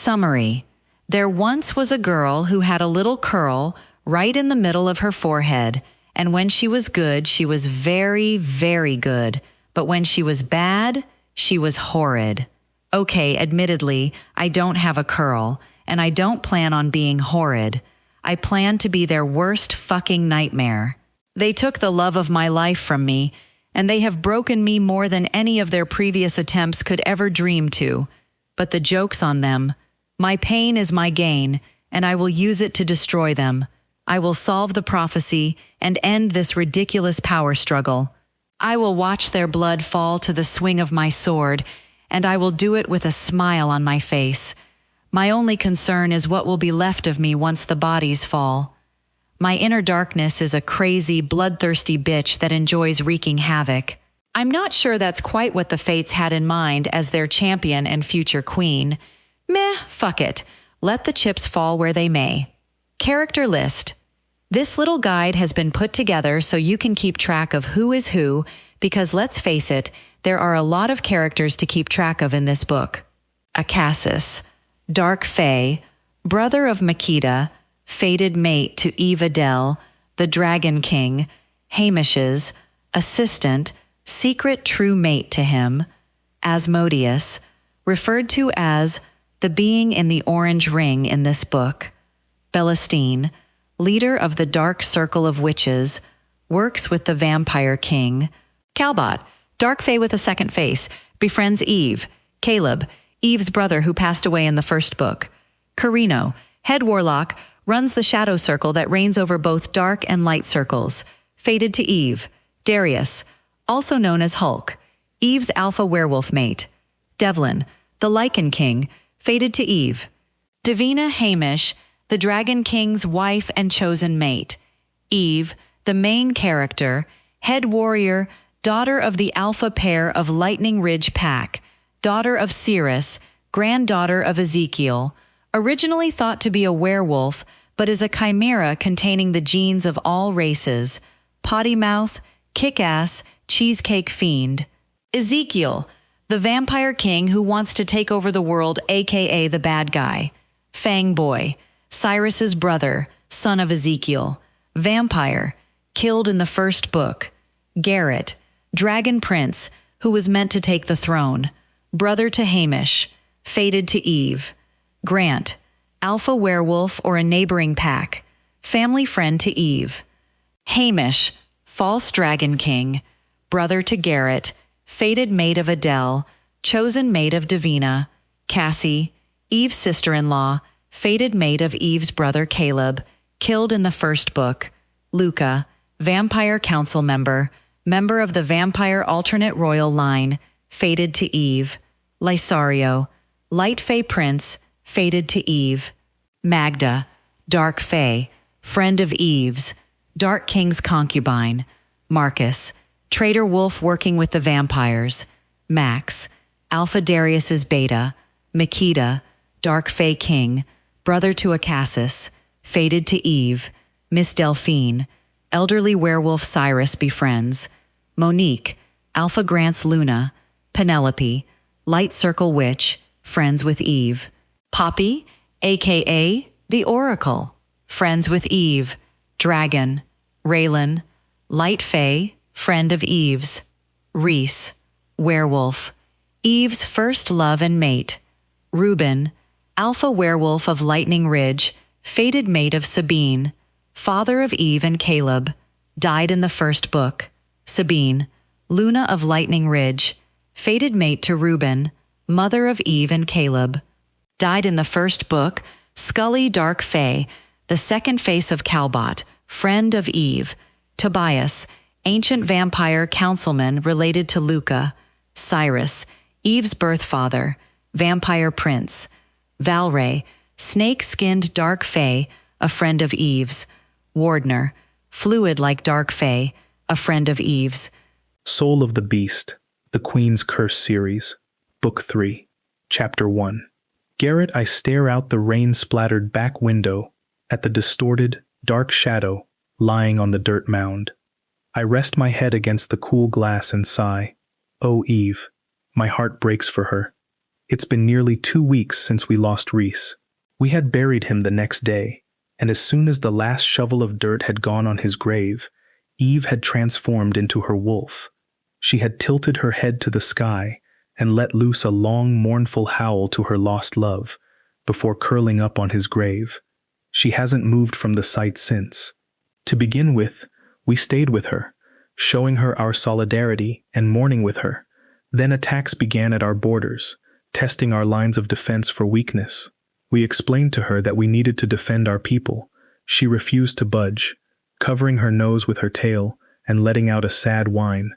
Summary. There once was a girl who had a little curl right in the middle of her forehead, and when she was good, she was very, very good. But when she was bad, she was horrid. Okay, admittedly, I don't have a curl, and I don't plan on being horrid. I plan to be their worst fucking nightmare. They took the love of my life from me, and they have broken me more than any of their previous attempts could ever dream to. But the joke's on them. My pain is my gain, and I will use it to destroy them. I will solve the prophecy and end this ridiculous power struggle. I will watch their blood fall to the swing of my sword, and I will do it with a smile on my face. My only concern is what will be left of me once the bodies fall. My inner darkness is a crazy, bloodthirsty bitch that enjoys wreaking havoc. I'm not sure that's quite what the Fates had in mind as their champion and future queen. Meh, fuck it. Let the chips fall where they may. Character list. This little guide has been put together so you can keep track of who is who, because let's face it, there are a lot of characters to keep track of in this book. Akassis, Dark Fae, brother of Makeda, fated mate to Eve Adele, the Dragon King, Hamish's assistant, secret true mate to him, Asmodeus, referred to as the being in the orange ring in this book, Belestine, leader of the Dark Circle of Witches, works with the Vampire King, Calbot, Dark Fae with a second face, befriends Eve, Caleb, Eve's brother who passed away in the first book, Carino, head warlock, runs the shadow circle that reigns over both dark and light circles, fated to Eve, Darius, also known as Hulk, Eve's alpha werewolf mate, Devlin, the Lichen King, fated to Eve, Davina Hamish, the Dragon King's wife and chosen mate, Eve, the main character, head warrior, daughter of the alpha pair of Lightning Ridge Pack, daughter of Cirrus, granddaughter of Ezekiel, originally thought to be a werewolf, but is a chimera containing the genes of all races, potty mouth, kick-ass, cheesecake fiend. Ezekiel, the vampire king who wants to take over the world, aka the bad guy. Fang Boy, Cyrus's brother, son of Ezekiel. Vampire, killed in the first book. Garrett, Dragon Prince, who was meant to take the throne. Brother to Hamish, fated to Eve. Grant, alpha werewolf or a neighboring pack. Family friend to Eve. Hamish, false Dragon King. Brother to Garrett, fated mate of Adele, chosen mate of Davina. Cassie, Eve's sister-in-law, fated mate of Eve's brother Caleb, killed in the first book. Luca, vampire council member, member of the vampire alternate royal line, fated to Eve. Lysario, light fae prince, fated to Eve. Magda, dark fae, friend of Eve's, dark king's concubine. Marcus, traitor wolf working with the vampires. Max, alpha Darius's beta. Makeda, dark fae king, brother to Akassis, fated to Eve. Miss Delphine, elderly werewolf Cyrus befriends. Monique, alpha Grant's Luna. Penelope, light circle witch, friends with Eve. Poppy, a.k.a. the Oracle, friends with Eve. Dragon, Raylan, light fae, friend of Eve's. Reese, werewolf, Eve's first love and mate. Reuben, alpha werewolf of Lightning Ridge, fated mate of Sabine, father of Eve and Caleb, died in the first book. Sabine, Luna of Lightning Ridge, fated mate to Reuben, mother of Eve and Caleb. Died in the first book. Scully Dark Fae, the second face of Calbot, friend of Eve. Tobias, ancient vampire councilman related to Luca. Cyrus, Eve's birth father, vampire prince. Valray, snake-skinned dark fae, a friend of Eve's. Wardner, fluid like dark fae, a friend of Eve's. Soul of the Beast, The Queen's Curse Series, Book 3, Chapter 1. Garrett, I stare out the rain-splattered back window at the distorted, dark shadow lying on the dirt mound. I rest my head against the cool glass and sigh. Oh, Eve, my heart breaks for her. It's been nearly 2 weeks since we lost Reese. We had buried him the next day, and as soon as the last shovel of dirt had gone on his grave, Eve had transformed into her wolf. She had tilted her head to the sky and let loose a long, mournful howl to her lost love, before curling up on his grave. She hasn't moved from the site since. To begin with, we stayed with her, showing her our solidarity and mourning with her. Then attacks began at our borders, testing our lines of defense for weakness. We explained to her that we needed to defend our people. She refused to budge, covering her nose with her tail and letting out a sad whine.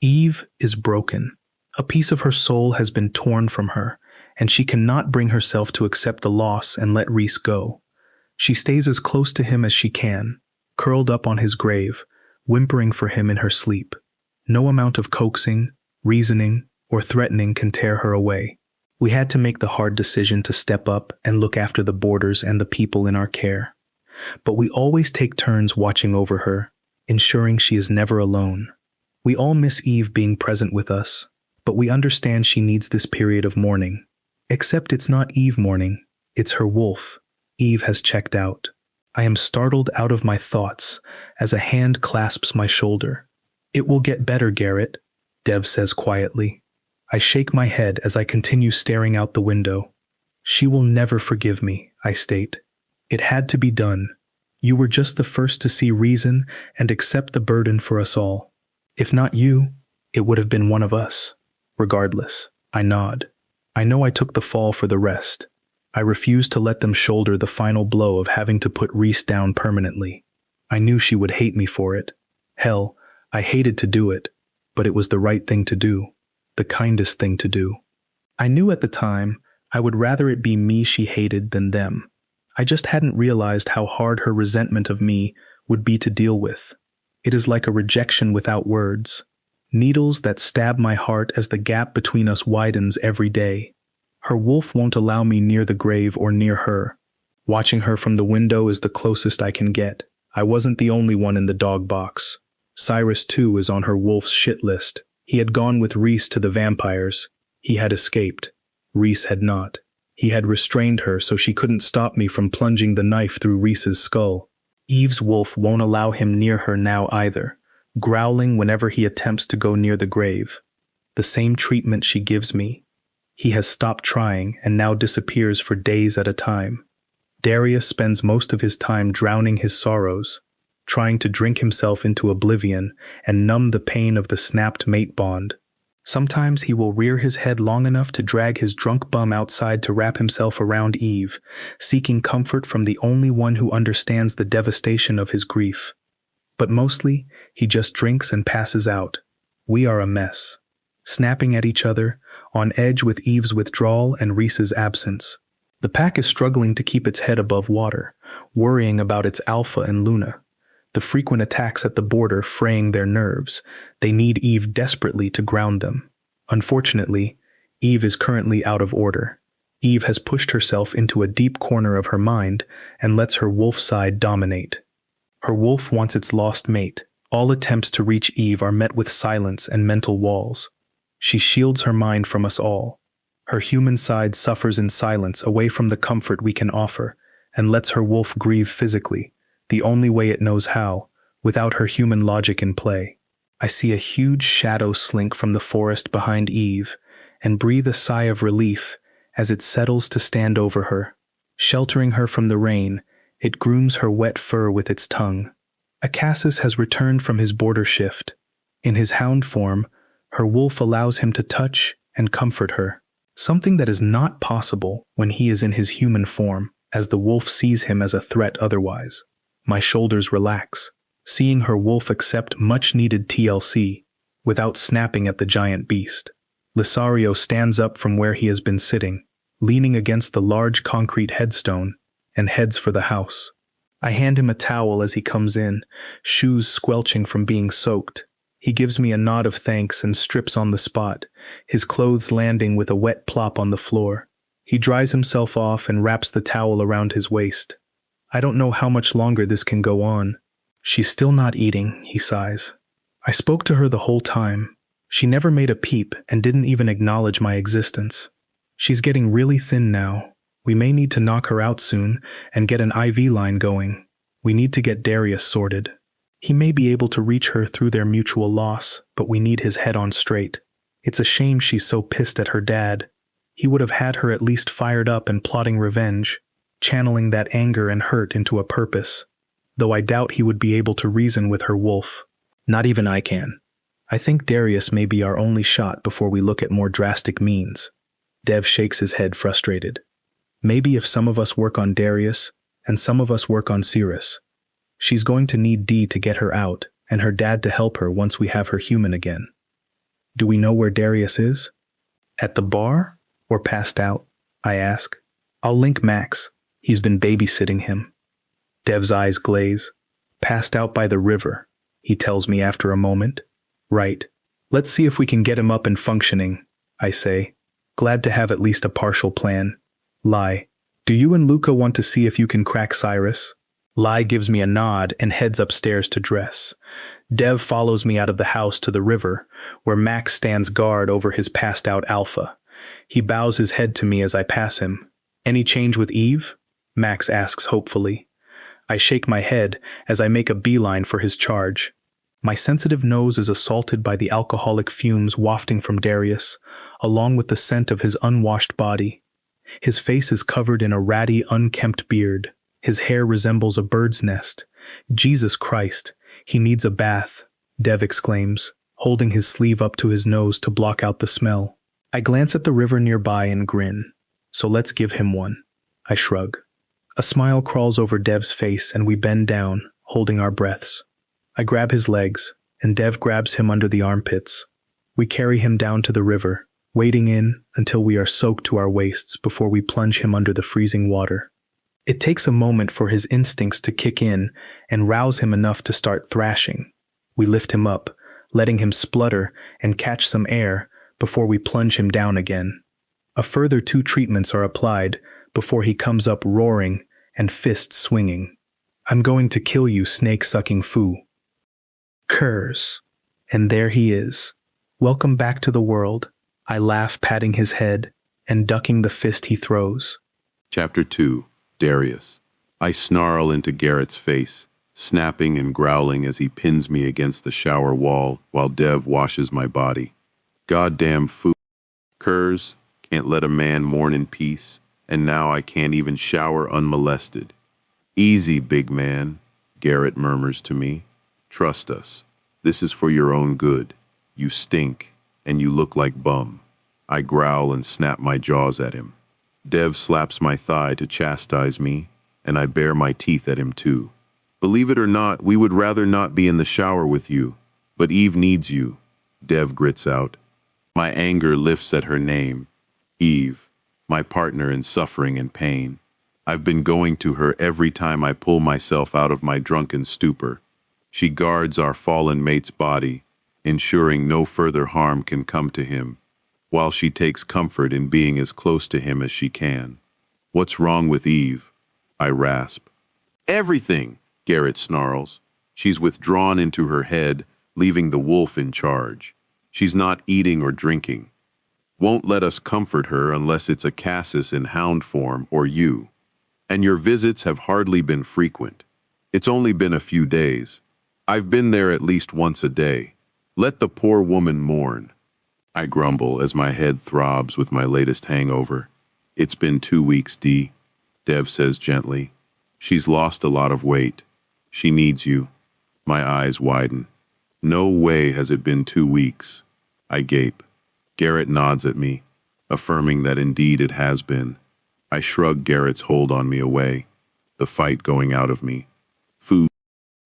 Eve is broken. A piece of her soul has been torn from her, and she cannot bring herself to accept the loss and let Reese go. She stays as close to him as she can, curled up on his grave, whimpering for him in her sleep. No amount of coaxing, reasoning, or threatening can tear her away. We had to make the hard decision to step up and look after the boarders and the people in our care. But we always take turns watching over her, ensuring she is never alone. We all miss Eve being present with us, but we understand she needs this period of mourning. Except it's not Eve mourning, it's her wolf. Eve has checked out. I am startled out of my thoughts as a hand clasps my shoulder. "It will get better, Garrett," Dev says quietly. I shake my head as I continue staring out the window. "She will never forgive me," I state. "It had to be done. You were just the first to see reason and accept the burden for us all. If not you, it would have been one of us. Regardless," I nod. I know I took the fall for the rest. I refused to let them shoulder the final blow of having to put Reese down permanently. I knew she would hate me for it. Hell, I hated to do it, but it was the right thing to do. The kindest thing to do. I knew at the time I would rather it be me she hated than them. I just hadn't realized how hard her resentment of me would be to deal with. It is like a rejection without words. Needles that stab my heart as the gap between us widens every day. Her wolf won't allow me near the grave or near her. Watching her from the window is the closest I can get. I wasn't the only one in the dog box. Cyrus too is on her wolf's shit list. He had gone with Reese to the vampires. He had escaped. Reese had not. He had restrained her so she couldn't stop me from plunging the knife through Reese's skull. Eve's wolf won't allow him near her now either, growling whenever he attempts to go near the grave. The same treatment she gives me. He has stopped trying and now disappears for days at a time. Darius spends most of his time drowning his sorrows, trying to drink himself into oblivion and numb the pain of the snapped mate bond. Sometimes he will rear his head long enough to drag his drunk bum outside to wrap himself around Eve, seeking comfort from the only one who understands the devastation of his grief. But mostly, he just drinks and passes out. We are a mess. Snapping at each other, on edge with Eve's withdrawal and Reese's absence. The pack is struggling to keep its head above water, worrying about its Alpha and Luna. The frequent attacks at the border fraying their nerves. They need Eve desperately to ground them. Unfortunately, Eve is currently out of order. Eve has pushed herself into a deep corner of her mind and lets her wolf side dominate. Her wolf wants its lost mate. All attempts to reach Eve are met with silence and mental walls. She shields her mind from us all. Her human side suffers in silence away from the comfort we can offer and lets her wolf grieve physically, the only way it knows how, without her human logic in play. I see a huge shadow slink from the forest behind Eve and breathe a sigh of relief as it settles to stand over her. Sheltering her from the rain, it grooms her wet fur with its tongue. Acasus has returned from his border shift. In his hound form, her wolf allows him to touch and comfort her, something that is not possible when he is in his human form, as the wolf sees him as a threat otherwise. My shoulders relax, seeing her wolf accept much-needed TLC without snapping at the giant beast. Lisario stands up from where he has been sitting, leaning against the large concrete headstone, and heads for the house. I hand him a towel as he comes in, shoes squelching from being soaked. He gives me a nod of thanks and strips on the spot, his clothes landing with a wet plop on the floor. He dries himself off and wraps the towel around his waist. I don't know how much longer this can go on. "She's still not eating," he sighs. I spoke to her the whole time. She never made a peep and didn't even acknowledge my existence. She's getting really thin now. We may need to knock her out soon and get an IV line going. We need to get Darius sorted. He may be able to reach her through their mutual loss, but we need his head on straight. It's a shame she's so pissed at her dad. He would have had her at least fired up and plotting revenge, channeling that anger and hurt into a purpose. Though I doubt he would be able to reason with her wolf. Not even I can. I think Darius may be our only shot before we look at more drastic means. Dev shakes his head frustrated. Maybe if some of us work on Darius, and some of us work on Cirrus. She's going to need Dee to get her out, and her dad to help her once we have her human again. Do we know where Darius is? At the bar? Or passed out? I ask. I'll link Max. He's been babysitting him. Dev's eyes glaze. Passed out by the river, he tells me after a moment. Right. Let's see if we can get him up and functioning, I say. Glad to have at least a partial plan. Lai, do you and Luca want to see if you can crack Cyrus? Lai gives me a nod and heads upstairs to dress. Dev follows me out of the house to the river, where Max stands guard over his passed-out Alpha. He bows his head to me as I pass him. Any change with Eve? Max asks hopefully. I shake my head as I make a beeline for his charge. My sensitive nose is assaulted by the alcoholic fumes wafting from Darius, along with the scent of his unwashed body. His face is covered in a ratty, unkempt beard. His hair resembles a bird's nest. Jesus Christ, he needs a bath, Dev exclaims, holding his sleeve up to his nose to block out the smell. I glance at the river nearby and grin. So let's give him one. I shrug. A smile crawls over Dev's face and we bend down, holding our breaths. I grab his legs, and Dev grabs him under the armpits. We carry him down to the river, wading in until we are soaked to our waists before we plunge him under the freezing water. It takes a moment for his instincts to kick in and rouse him enough to start thrashing. We lift him up, letting him splutter and catch some air before we plunge him down again. A further 2 treatments are applied before he comes up roaring and fists swinging. I'm going to kill you, snake-sucking foo. Curs. And there he is. Welcome back to the world. I laugh, patting his head and ducking the fist he throws. Chapter 2. Darius. I snarl into Garrett's face, snapping and growling as he pins me against the shower wall while Dev washes my body. Goddamn fool. Curs, can't let a man mourn in peace, and now I can't even shower unmolested. Easy, big man, Garrett murmurs to me. Trust us. This is for your own good. You stink, and you look like bum. I growl and snap my jaws at him. Dev slaps my thigh to chastise me, and I bare my teeth at him too. Believe it or not, we would rather not be in the shower with you, but Eve needs you, Dev grits out. My anger lifts at her name. Eve, my partner in suffering and pain. I've been going to her every time I pull myself out of my drunken stupor. She guards our fallen mate's body, ensuring no further harm can come to him, while she takes comfort in being as close to him as she can. What's wrong with Eve? I rasp. Everything, Garrett snarls. She's withdrawn into her head, leaving the wolf in charge. She's not eating or drinking. Won't let us comfort her unless it's a Cassis in hound form or you. And your visits have hardly been frequent. It's only been a few days. I've been there at least once a day. Let the poor woman mourn. I grumble as my head throbs with my latest hangover. It's been 2 weeks, Dee, Dev says gently. She's lost a lot of weight. She needs you. My eyes widen. No way has it been 2 weeks. I gape. Garrett nods at me, affirming that indeed it has been. I shrug Garrett's hold on me away, the fight going out of me. Food.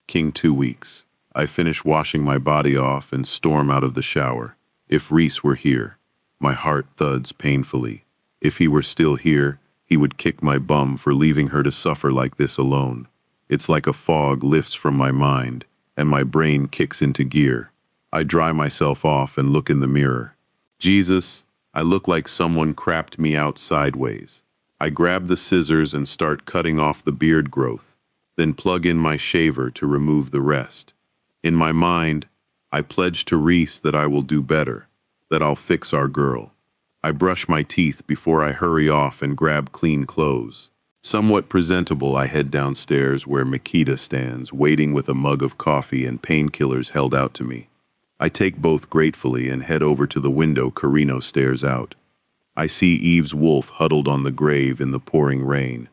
King 2 weeks. I finish washing my body off and storm out of the shower. If Reese were here, my heart thuds painfully. If he were still here, he would kick my bum for leaving her to suffer like this alone. It's like a fog lifts from my mind, and my brain kicks into gear. I dry myself off and look in the mirror. Jesus, I look like someone crapped me out sideways. I grab the scissors and start cutting off the beard growth, then plug in my shaver to remove the rest. In my mind, I pledge to Reese that I will do better, that I'll fix our girl. I brush my teeth before I hurry off and grab clean clothes. Somewhat presentable, I head downstairs where Makita stands, waiting with a mug of coffee and painkillers held out to me. I take both gratefully and head over to the window Carino stares out. I see Eve's wolf huddled on the grave in the pouring rain.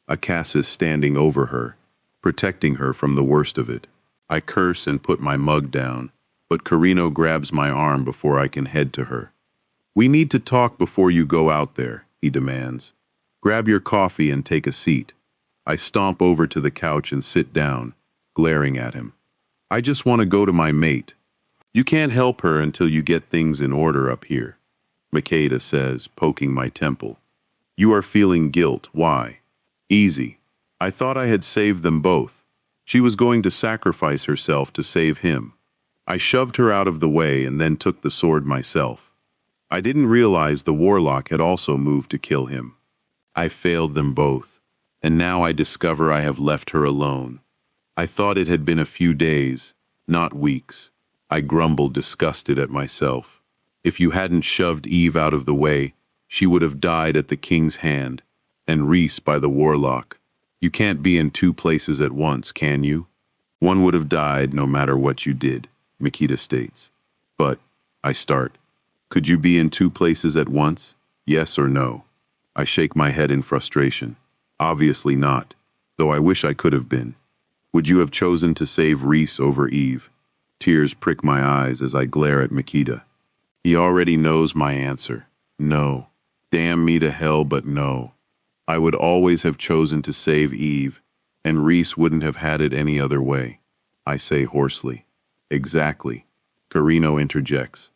A Cassis standing over her, protecting her from the worst of it. I curse and put my mug down, but Carino grabs my arm before I can head to her. "We need to talk before you go out there," he demands. "Grab your coffee and take a seat." I stomp over to the couch and sit down, glaring at him. "I just want to go to my mate." "You can't help her until you get things in order up here," Makeda says, poking my temple. "You are feeling guilt. Why?" "Easy. I thought I had saved them both. She was going to sacrifice herself to save him. I shoved her out of the way and then took the sword myself. I didn't realize the warlock had also moved to kill him. I failed them both, and now I discover I have left her alone. I thought it had been a few days, not weeks." I grumbled, disgusted at myself. "If you hadn't shoved Eve out of the way, she would have died at the king's hand, and Reese by the warlock. You can't be in two places at once, can you? One would have died no matter what you did," Makita states. "But," I start, "could you be in two places at once? Yes or no?" I shake my head in frustration. "Obviously not, though I wish I could have been." "Would you have chosen to save Reese over Eve?" Tears prick my eyes as I glare at Makita. He already knows my answer. No. Damn me to hell, but no. I would always have chosen to save Eve, and Reese wouldn't have had it any other way, I say hoarsely. "Exactly," Carino interjects.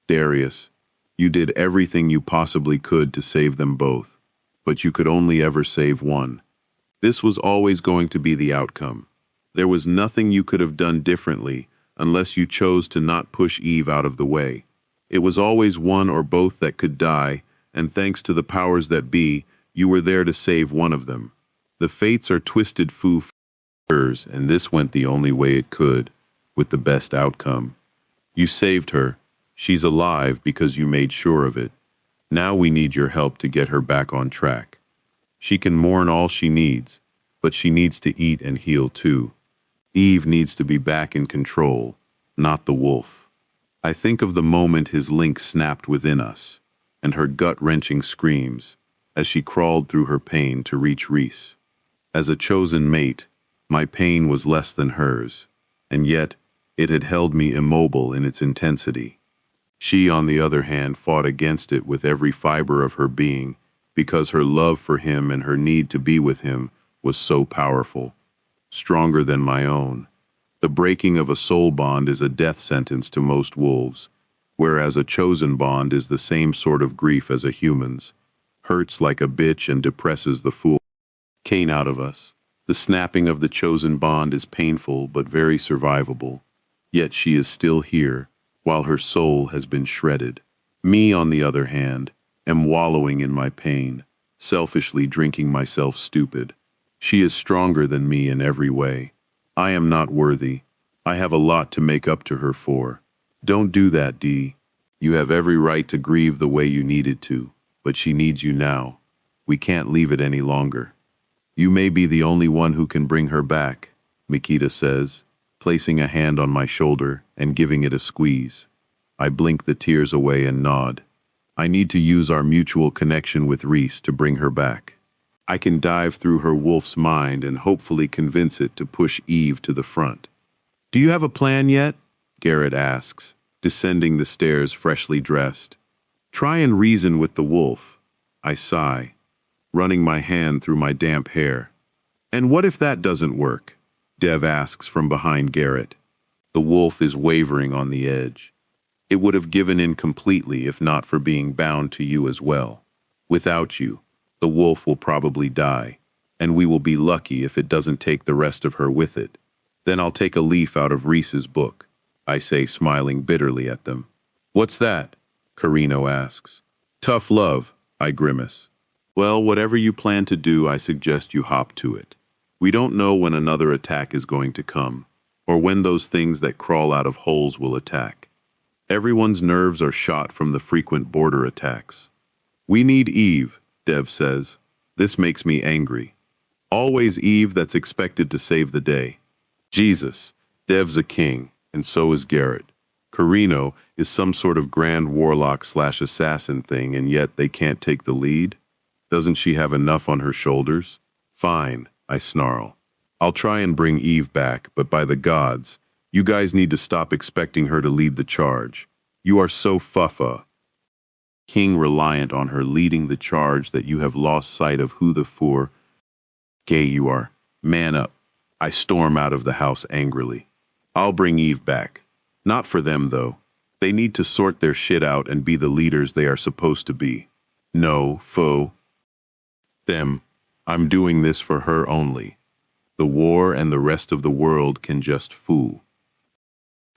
"Darius, you did everything you possibly could to save them both, but you could only ever save one. This was always going to be the outcome. There was nothing you could have done differently unless you chose to not push Eve out of the way. It was always one or both that could die, and thanks to the powers that be, you were there to save one of them. The fates are twisted foo-f***ers, and this went the only way it could, with the best outcome. You saved her. She's alive because you made sure of it. Now we need your help to get her back on track. She can mourn all she needs, but she needs to eat and heal too. Eve needs to be back in control, not the wolf." I think of the moment his link snapped within us, and her gut-wrenching screams, as she crawled through her pain to reach Reese. As a chosen mate, my pain was less than hers, and yet it had held me immobile in its intensity. She, on the other hand, fought against it with every fiber of her being, because her love for him and her need to be with him was so powerful. Stronger than my own. The breaking of a soul bond is a death sentence to most wolves, whereas a chosen bond is the same sort of grief as a human's. Hurts like a bitch and depresses the fool Cain out of us. The snapping of the chosen bond is painful but very survivable. Yet she is still here, while her soul has been shredded. Me, on the other hand, am wallowing in my pain, selfishly drinking myself stupid. She is stronger than me in every way. I am not worthy. I have a lot to make up to her for. Don't do that, Dee. You have every right to grieve the way you needed to, but she needs you now. We can't leave it any longer. You may be the only one who can bring her back, Makita says, placing a hand on my shoulder and giving it a squeeze. I blink the tears away and nod. I need to use our mutual connection with Reese to bring her back. I can dive through her wolf's mind and hopefully convince it to push Eve to the front. "Do you have a plan yet?" Garrett asks, descending the stairs freshly dressed. "Try and reason with the wolf," I sigh, running my hand through my damp hair. "And what if that doesn't work?" Dev asks from behind Garrett. The wolf is wavering on the edge. "It would have given in completely if not for being bound to you as well. Without you, the wolf will probably die, and we will be lucky if it doesn't take the rest of her with it. Then I'll take a leaf out of Reese's book," I say, smiling bitterly at them. "What's that?" Carino asks. "Tough love," I grimace. "Well, whatever you plan to do, I suggest you hop to it. We don't know when another attack is going to come, or when those things that crawl out of holes will attack. Everyone's nerves are shot from the frequent border attacks. We need Eve, Dev says. This makes me angry. Always Eve that's expected to save the day. Jesus, Dev's a king, and so is Garrett. Carino is some sort of grand warlock/assassin thing, and yet they can't take the lead? Doesn't she have enough on her shoulders? Fine, I snarl. I'll try and bring Eve back, but by the gods, you guys need to stop expecting her to lead the charge. You are so fuffa. King reliant on her leading the charge that you have lost sight of who the four gay you are. Man up. I storm out of the house angrily. I'll bring Eve back. Not for them, though. They need to sort their shit out and be the leaders they are supposed to be. No, foe. Them. I'm doing this for her only. The war and the rest of the world can just fool.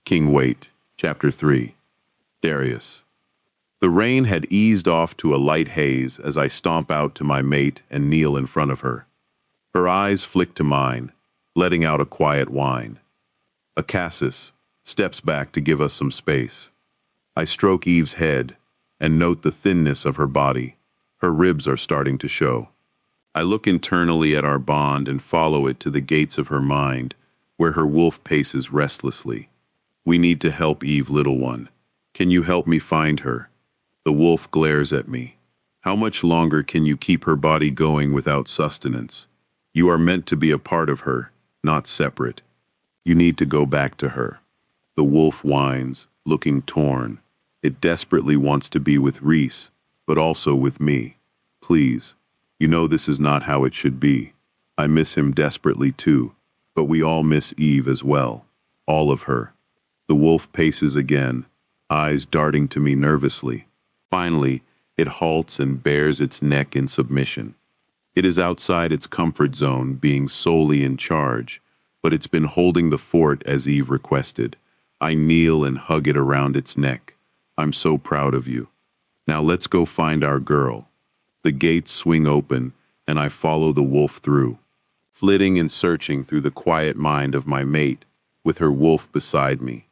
King Wait, Chapter 3. Darius. The rain had eased off to a light haze as I stomp out to my mate and kneel in front of her. Her eyes flick to mine, letting out a quiet whine. Acasis steps back to give us some space. I stroke Eve's head and note the thinness of her body. Her ribs are starting to show. I look internally at our bond and follow it to the gates of her mind, where her wolf paces restlessly. We need to help Eve, little one. Can you help me find her? The wolf glares at me. How much longer can you keep her body going without sustenance? You are meant to be a part of her, not separate. You need to go back to her. The wolf whines, looking torn. It desperately wants to be with Reese, but also with me. Please. You know this is not how it should be. I miss him desperately too, but we all miss Eve as well. All of her. The wolf paces again, eyes darting to me nervously. Finally, it halts and bares its neck in submission. It is outside its comfort zone, being solely in charge, but it's been holding the fort as Eve requested. I kneel and hug it around its neck. I'm so proud of you. Now let's go find our girl. The gates swing open, and I follow the wolf through, flitting and searching through the quiet mind of my mate, with her wolf beside me.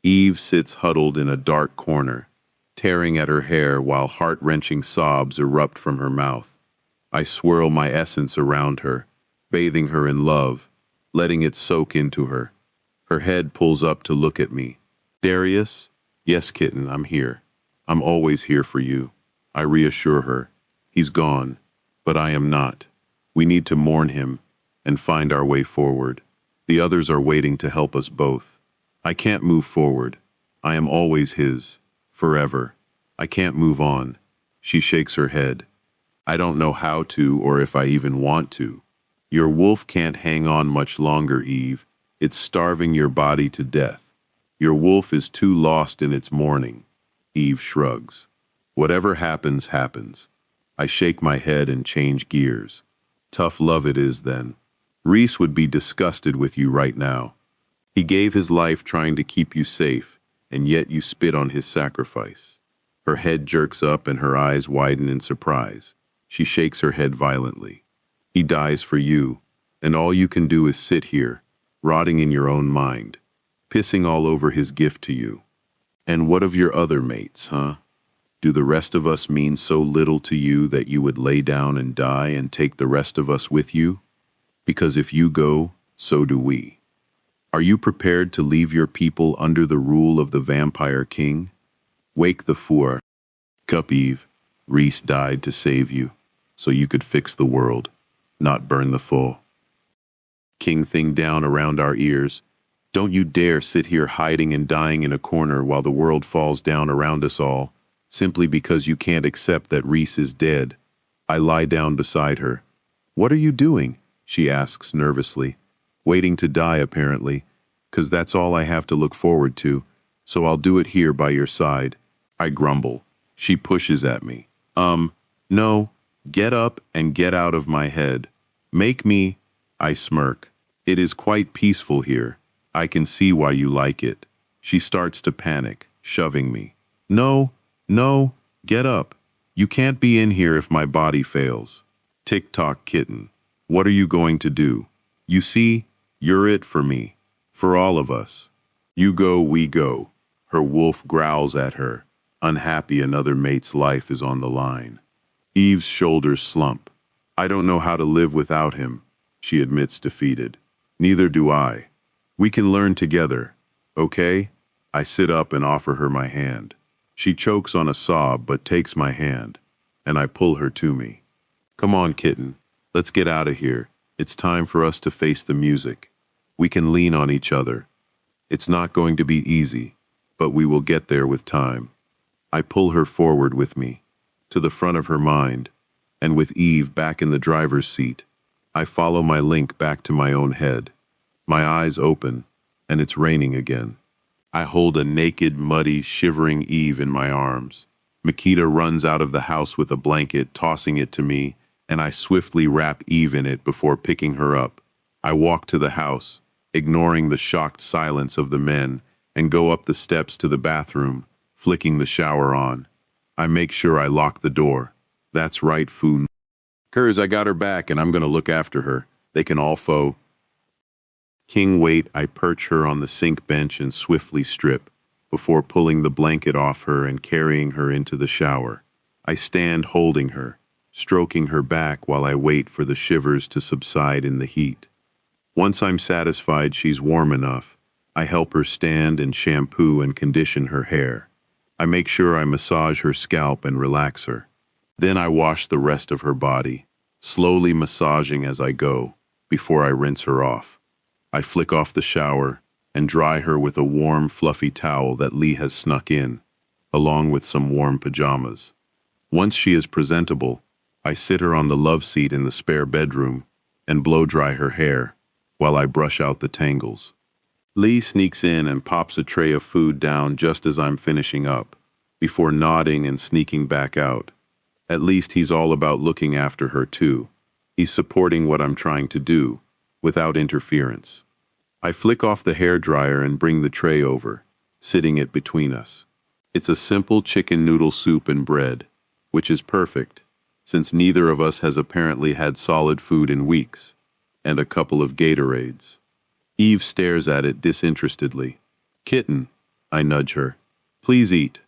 Eve sits huddled in a dark corner, tearing at her hair while heart-wrenching sobs erupt from her mouth. I swirl my essence around her, bathing her in love, letting it soak into her. Her head pulls up to look at me. Darius? Yes, kitten, I'm here. I'm always here for you. I reassure her. He's gone, but I am not. We need to mourn him and find our way forward. The others are waiting to help us both. I can't move forward. I am always his, forever. I can't move on. She shakes her head. I don't know how to or if I even want to. Your wolf can't hang on much longer, Eve. It's starving your body to death. Your wolf is too lost in its mourning. Eve shrugs. Whatever happens, happens. I shake my head and change gears. Tough love it is then. Reese would be disgusted with you right now. He gave his life trying to keep you safe, and yet you spit on his sacrifice. Her head jerks up and her eyes widen in surprise. She shakes her head violently. He dies for you, and all you can do is sit here, rotting in your own mind, pissing all over his gift to you. And what of your other mates, huh? Do the rest of us mean so little to you that you would lay down and die and take the rest of us with you? Because if you go, so do we. Are you prepared to leave your people under the rule of the vampire king? Wake the four. Cup Eve, Reese died to save you, so you could fix the world, not burn the full. King thing down around our ears. Don't you dare sit here hiding and dying in a corner while the world falls down around us all, simply because you can't accept that Reese is dead. I lie down beside her. What are you doing? She asks nervously. Waiting to die, apparently, 'cause that's all I have to look forward to, so I'll do it here by your side. I grumble. She pushes at me. No, get up and get out of my head. Make me, I smirk. It is quite peaceful here. I can see why you like it. She starts to panic, shoving me. No, get up. You can't be in here if my body fails. Tick-tock, kitten. What are you going to do? You see, you're it for me. For all of us. You go, we go. Her wolf growls at her, unhappy another mate's life is on the line. Eve's shoulders slump. I don't know how to live without him, she admits defeated. Neither do I. We can learn together, okay? I sit up and offer her my hand. She chokes on a sob but takes my hand, and I pull her to me. Come on, kitten. Let's get out of here. It's time for us to face the music. We can lean on each other. It's not going to be easy, but we will get there with time. I pull her forward with me, to the front of her mind, and with Eve back in the driver's seat, I follow my link back to my own head. My eyes open, and it's raining again. I hold a naked, muddy, shivering Eve in my arms. Makita runs out of the house with a blanket, tossing it to me, and I swiftly wrap Eve in it before picking her up. I walk to the house, ignoring the shocked silence of the men, and go up the steps to the bathroom, flicking the shower on. I make sure I lock the door. That's right, Foon. Curs, I got her back, and I'm gonna look after her. They can all foe. King wait, I perch her on the sink bench and swiftly strip, before pulling the blanket off her and carrying her into the shower. I stand holding her, stroking her back while I wait for the shivers to subside in the heat. Once I'm satisfied she's warm enough, I help her stand and shampoo and condition her hair. I make sure I massage her scalp and relax her. Then I wash the rest of her body, slowly massaging as I go, before I rinse her off. I flick off the shower and dry her with a warm, fluffy towel that Lee has snuck in, along with some warm pajamas. Once she is presentable, I sit her on the love seat in the spare bedroom and blow dry her hair while I brush out the tangles. Lee sneaks in and pops a tray of food down just as I'm finishing up, before nodding and sneaking back out. At least he's all about looking after her too. He's supporting what I'm trying to do, without interference. I flick off the hairdryer and bring the tray over, sitting it between us. It's a simple chicken noodle soup and bread, which is perfect, since neither of us has apparently had solid food in weeks, and a couple of Gatorades. Eve stares at it disinterestedly. Kitten, I nudge her. Please eat.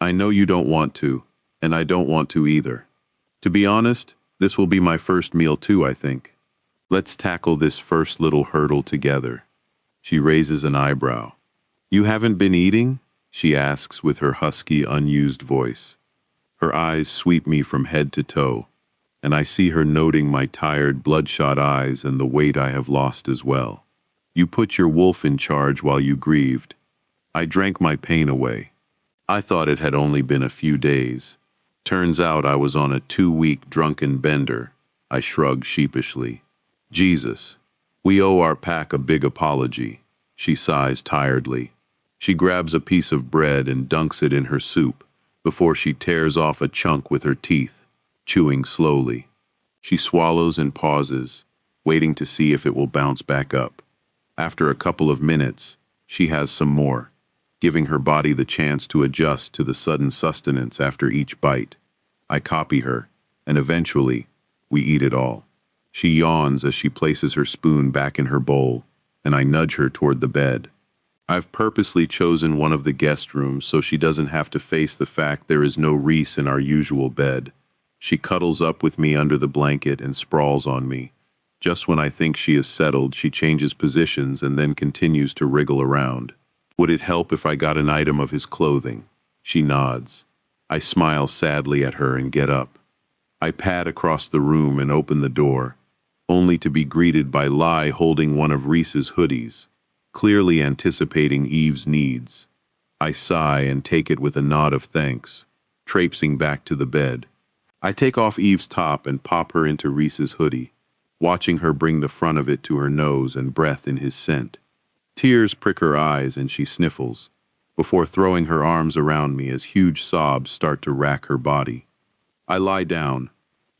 I know you don't want to, and I don't want to either. To be honest, this will be my first meal too, I think. Let's tackle this first little hurdle together. She raises an eyebrow. You haven't been eating? She asks with her husky, unused voice. Her eyes sweep me from head to toe, and I see her noting my tired, bloodshot eyes and the weight I have lost as well. You put your wolf in charge while you grieved. I drank my pain away. I thought it had only been a few days. Turns out I was on a 2-week drunken bender. I shrug sheepishly. Jesus, we owe our pack a big apology. She sighs tiredly. She grabs a piece of bread and dunks it in her soup before she tears off a chunk with her teeth, chewing slowly. She swallows and pauses, waiting to see if it will bounce back up. After a couple of minutes, she has some more, giving her body the chance to adjust to the sudden sustenance after each bite. I copy her, and eventually, we eat it all. She yawns as she places her spoon back in her bowl, and I nudge her toward the bed. I've purposely chosen one of the guest rooms so she doesn't have to face the fact there is no Reese in our usual bed. She cuddles up with me under the blanket and sprawls on me. Just when I think she is settled, she changes positions and then continues to wriggle around. Would it help if I got an item of his clothing? She nods. I smile sadly at her and get up. I pad across the room and open the door, only to be greeted by Lai holding one of Reese's hoodies, clearly anticipating Eve's needs. I sigh and take it with a nod of thanks, traipsing back to the bed. I take off Eve's top and pop her into Reese's hoodie, watching her bring the front of it to her nose and breath in his scent. Tears prick her eyes and she sniffles, before throwing her arms around me as huge sobs start to rack her body. I lie down,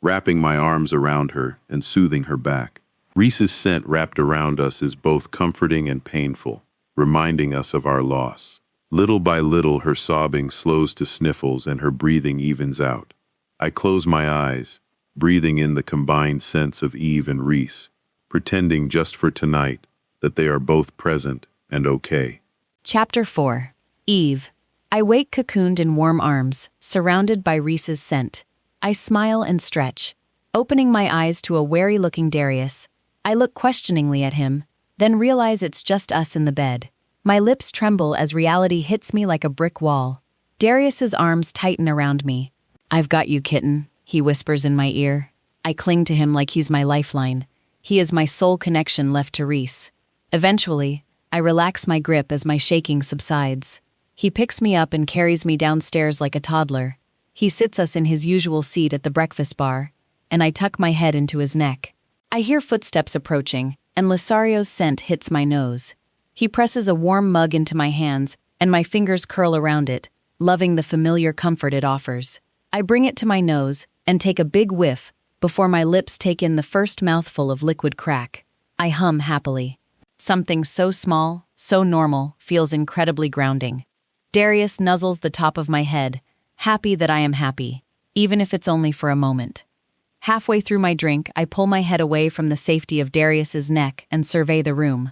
wrapping my arms around her and soothing her back. Reese's scent wrapped around us is both comforting and painful, reminding us of our loss. Little by little, her sobbing slows to sniffles and her breathing evens out. I close my eyes, breathing in the combined scents of Eve and Reese, pretending just for tonight that they are both present and okay. Chapter 4. Eve. I wake cocooned in warm arms, surrounded by Reese's scent. I smile and stretch, opening my eyes to a wary-looking Darius. I look questioningly at him, then realize it's just us in the bed. My lips tremble as reality hits me like a brick wall. Darius's arms tighten around me. "I've got you, kitten," he whispers in my ear. I cling to him like he's my lifeline. He is my sole connection left to Reese. Eventually, I relax my grip as my shaking subsides. He picks me up and carries me downstairs like a toddler. He sits us in his usual seat at the breakfast bar, and I tuck my head into his neck. I hear footsteps approaching, and Losario's scent hits my nose. He presses a warm mug into my hands, and my fingers curl around it, loving the familiar comfort it offers. I bring it to my nose and take a big whiff before my lips take in the first mouthful of liquid crack. I hum happily. Something so small, so normal, feels incredibly grounding. Darius nuzzles the top of my head, happy that I am happy, even if it's only for a moment. Halfway through my drink, I pull my head away from the safety of Darius's neck and survey the room.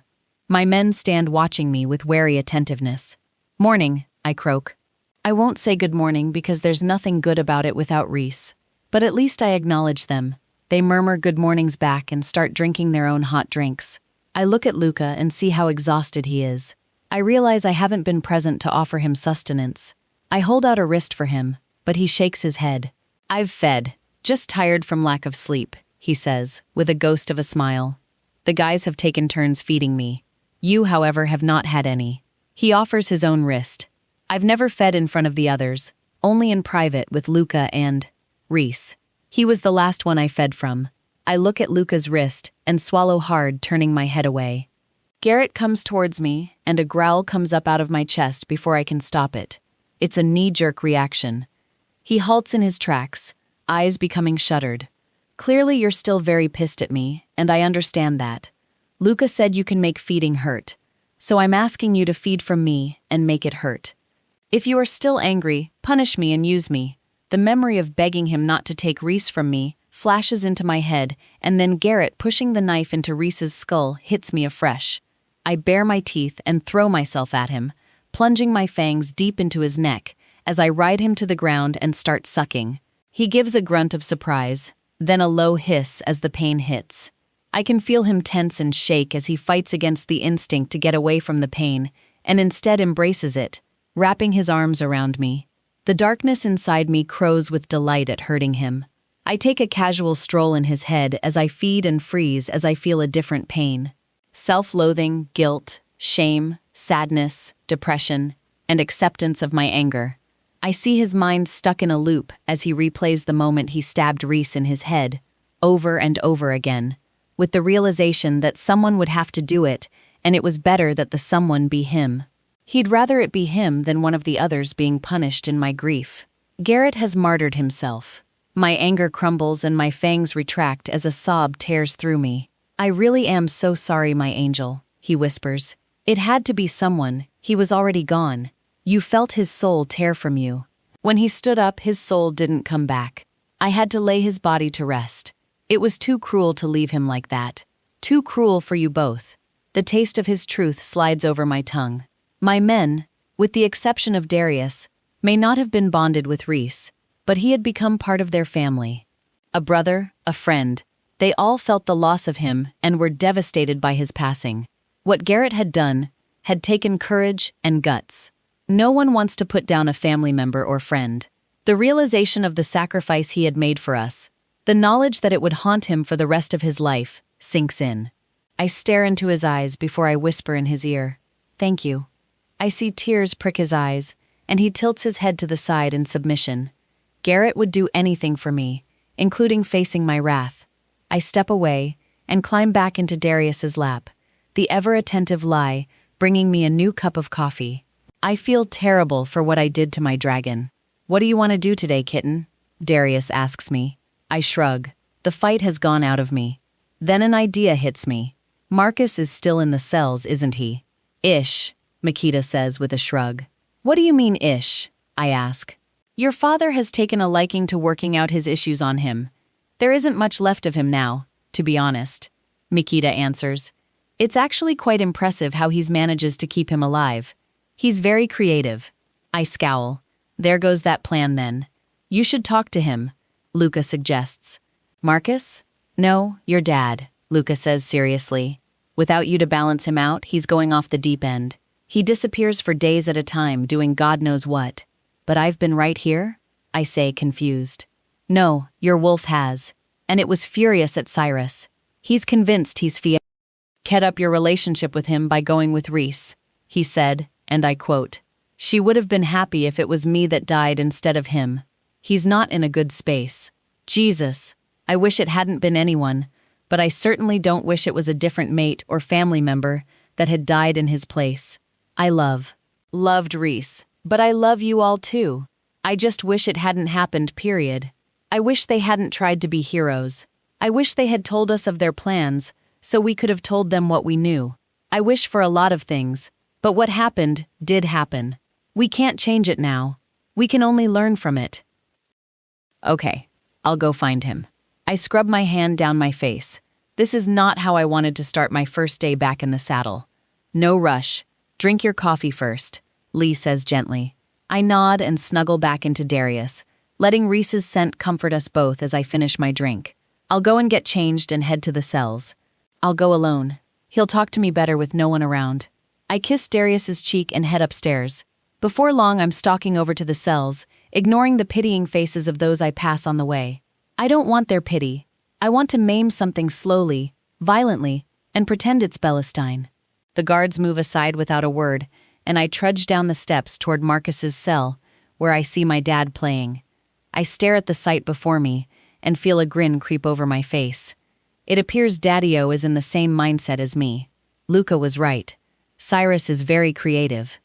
My men stand watching me with wary attentiveness. "Morning," I croak. I won't say good morning because there's nothing good about it without Reese. But at least I acknowledge them. They murmur good mornings back and start drinking their own hot drinks. I look at Luca and see how exhausted he is. I realize I haven't been present to offer him sustenance. I hold out a wrist for him, but he shakes his head. "I've fed. Just tired from lack of sleep," he says, with a ghost of a smile. "The guys have taken turns feeding me. You, however, have not had any." He offers his own wrist. I've never fed in front of the others, only in private with Luca and Reese. He was the last one I fed from. I look at Luca's wrist and swallow hard, turning my head away. Garrett comes towards me, and a growl comes up out of my chest before I can stop it. It's a knee-jerk reaction. He halts in his tracks, eyes becoming shuttered. "Clearly you're still very pissed at me, and I understand that. Luca said you can make feeding hurt, so I'm asking you to feed from me and make it hurt. If you are still angry, punish me and use me." The memory of begging him not to take Reese from me flashes into my head, and then Garrett pushing the knife into Reese's skull hits me afresh. I bare my teeth and throw myself at him, plunging my fangs deep into his neck as I ride him to the ground and start sucking. He gives a grunt of surprise, then a low hiss as the pain hits. I can feel him tense and shake as he fights against the instinct to get away from the pain, and instead embraces it, wrapping his arms around me. The darkness inside me crows with delight at hurting him. I take a casual stroll in his head as I feed and freeze as I feel a different pain. Self-loathing, guilt, shame, sadness, depression, and acceptance of my anger. I see his mind stuck in a loop as he replays the moment he stabbed Reese in his head, over and over again, with the realization that someone would have to do it, and it was better that the someone be him. He'd rather it be him than one of the others being punished in my grief. Garrett has martyred himself. My anger crumbles and my fangs retract as a sob tears through me. "I really am so sorry, my angel," he whispers. "It had to be someone. He was already gone. You felt his soul tear from you." When he stood up, his soul didn't come back. I had to lay his body to rest. It was too cruel to leave him like that. Too cruel for you both. The taste of his truth slides over my tongue. My men, with the exception of Darius, may not have been bonded with Reese, but he had become part of their family. A brother, a friend, they all felt the loss of him and were devastated by his passing. What Garrett had done had taken courage and guts. No one wants to put down a family member or friend. The realization of the sacrifice he had made for us, the knowledge that it would haunt him for the rest of his life, sinks in. I stare into his eyes before I whisper in his ear, "Thank you." I see tears prick his eyes, and he tilts his head to the side in submission. Garrett would do anything for me, including facing my wrath. I step away and climb back into Darius's lap, the ever-attentive Lai bringing me a new cup of coffee. I feel terrible for what I did to my dragon. "What do you want to do today, kitten?" Darius asks me. I shrug. The fight has gone out of me. Then an idea hits me. Marcus is still in the cells, isn't he? "Ish," Makita says with a shrug. "What do you mean, ish?" I ask. "Your father has taken a liking to working out his issues on him. There isn't much left of him now, to be honest," Makita answers. "It's actually quite impressive how he manages to keep him alive. He's very creative." I scowl. "There goes that plan then. You should talk to him. Luca suggests. Marcus? No, your dad, Luca says seriously. Without you to balance him out, he's going off the deep end. He disappears for days at a time, doing God knows what. But I've been right here? I say, confused. No, your wolf has. And it was furious at Cyrus. He's convinced he's kept up your relationship with him by going with Reese, he said, and I quote, "She would have been happy if it was me that died instead of him. He's not in a good space. Jesus, I wish it hadn't been anyone, but I certainly don't wish it was a different mate or family member that had died in his place. I loved Reese, but I love you all too. I just wish it hadn't happened, period. I wish they hadn't tried to be heroes. I wish they had told us of their plans, so we could have told them what we knew. I wish for a lot of things, but what happened did happen. We can't change it now. We can only learn from it." Okay, I'll go find him. I scrub my hand down my face. This is not how I wanted to start my first day back in the saddle. No rush. Drink your coffee first, Lee says gently. I nod and snuggle back into Darius, letting Reese's scent comfort us both as I finish my drink. I'll go and get changed and head to the cells. I'll go alone. He'll talk to me better with no one around. I kiss Darius's cheek and head upstairs. Before long, I'm stalking over to the cells, ignoring the pitying faces of those I pass on the way. I don't want their pity. I want to maim something slowly, violently, and pretend it's Belestine. The guards move aside without a word, and I trudge down the steps toward Marcus's cell, where I see my dad playing. I stare at the sight before me and feel a grin creep over my face. It appears Daddy-O is in the same mindset as me. Luca was right. Cyrus is very creative.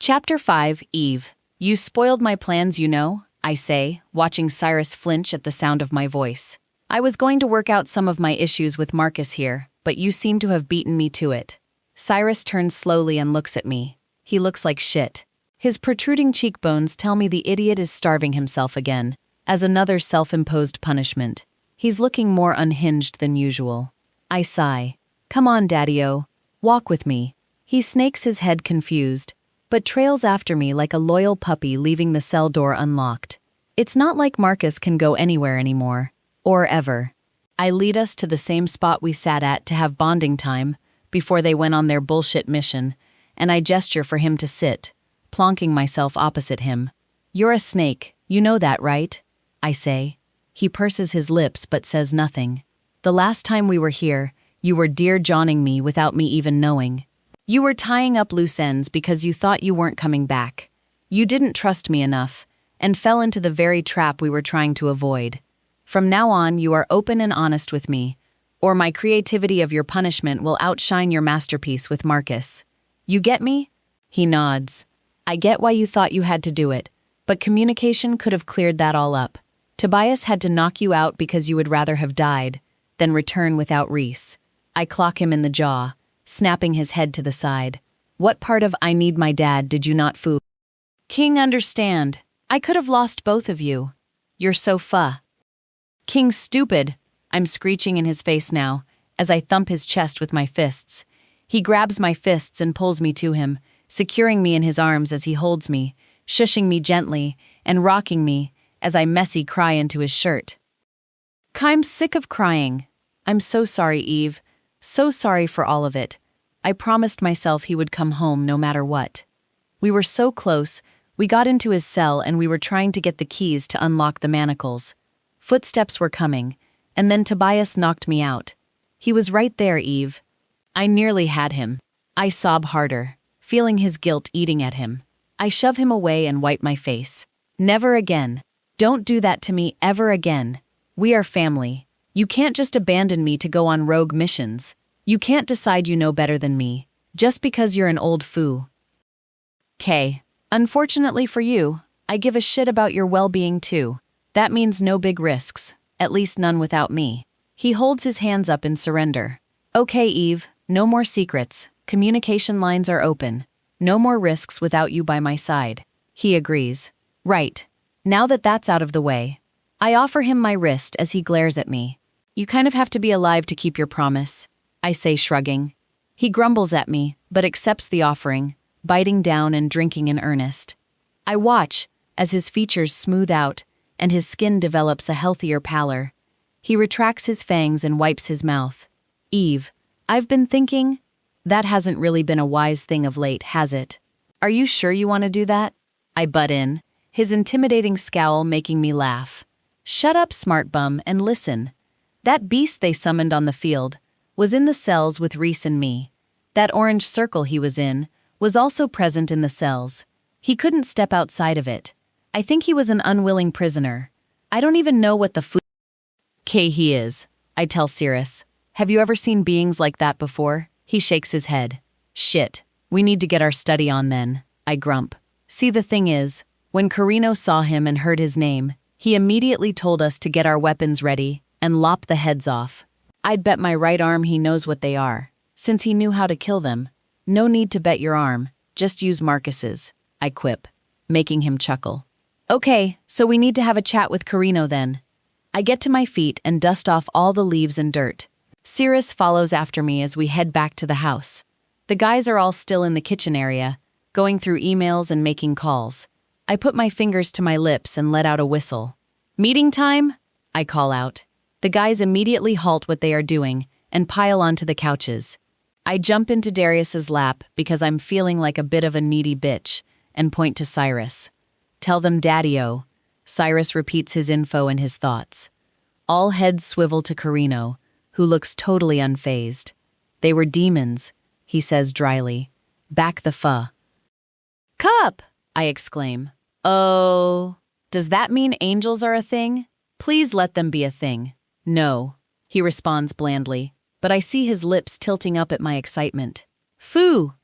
Chapter 5, Eve. You spoiled my plans, you know, I say, watching Cyrus flinch at the sound of my voice. I was going to work out some of my issues with Marcus here, but you seem to have beaten me to it. Cyrus turns slowly and looks at me. He looks like shit. His protruding cheekbones tell me the idiot is starving himself again, as another self-imposed punishment. He's looking more unhinged than usual. I sigh. Come on, Daddy-O. Walk with me. He snakes his head confused, but trails after me like a loyal puppy leaving the cell door unlocked. It's not like Marcus can go anywhere anymore. Or ever. I lead us to the same spot we sat at to have bonding time, before they went on their bullshit mission, and I gesture for him to sit, plonking myself opposite him. You're a snake, you know that, right? I say. He purses his lips but says nothing. The last time we were here, you were Dear Johning me without me even knowing. You were tying up loose ends because you thought you weren't coming back. You didn't trust me enough, and fell into the very trap we were trying to avoid. From now on, you are open and honest with me, or my creativity of your punishment will outshine your masterpiece with Marcus. You get me? He nods. I get why you thought you had to do it, but communication could have cleared that all up. Tobias had to knock you out because you would rather have died than return without Reese. I clock him in the jaw, snapping his head to the side. What part of I need my dad did you not fool? King, understand. I could have lost both of you. You're so King, stupid. I'm screeching in his face now, as I thump his chest with my fists. He grabs my fists and pulls me to him, securing me in his arms as he holds me, shushing me gently, and rocking me as I messy cry into his shirt. I'm sick of crying. I'm so sorry, Eve. So sorry for all of it. I promised myself he would come home no matter what. We were so close, we got into his cell and we were trying to get the keys to unlock the manacles. Footsteps were coming, and then Tobias knocked me out. He was right there, Eve. I nearly had him. I sob harder, feeling his guilt eating at him. I shove him away and wipe my face. Never again. Don't do that to me ever again. We are family. You can't just abandon me to go on rogue missions. You can't decide you know better than me, just because you're an old foo. Kay, unfortunately for you, I give a shit about your well-being too. That means no big risks, at least none without me. He holds his hands up in surrender. Okay, Eve, no more secrets. Communication lines are open. No more risks without you by my side. He agrees. Right. Now that that's out of the way, I offer him my wrist as he glares at me. You kind of have to be alive to keep your promise, I say, shrugging. He grumbles at me, but accepts the offering, biting down and drinking in earnest. I watch as his features smooth out, and his skin develops a healthier pallor. He retracts his fangs and wipes his mouth. Eve, I've been thinking, that hasn't really been a wise thing of late, has it? Are you sure you want to do that? I butt in, his intimidating scowl making me laugh. Shut up, smart bum, and listen. That beast they summoned on the field was in the cells with Reese and me. That orange circle he was in was also present in the cells. He couldn't step outside of it. I think he was an unwilling prisoner. I don't even know what the he is, I tell Cirrus. Have you ever seen beings like that before? He shakes his head. Shit, we need to get our study on then, I grump. See, the thing is, when Carino saw him and heard his name, he immediately told us to get our weapons ready and lop the heads off. I'd bet my right arm he knows what they are, since he knew how to kill them. No need to bet your arm, just use Marcus's, I quip, making him chuckle. Okay, so we need to have a chat with Carino then. I get to my feet and dust off all the leaves and dirt. Cirrus follows after me as we head back to the house. The guys are all still in the kitchen area, going through emails and making calls. I put my fingers to my lips and let out a whistle. Meeting time? I call out. The guys immediately halt what they are doing and pile onto the couches. I jump into Darius's lap because I'm feeling like a bit of a needy bitch and point to Cyrus. Tell them Daddy-o. Cyrus repeats his info and his thoughts. All heads swivel to Carino, who looks totally unfazed. They were demons, he says dryly. Back the pho. Cup! I exclaim. Oh, does that mean angels are a thing? Please let them be a thing. No, he responds blandly, but I see his lips tilting up at my excitement. Foo!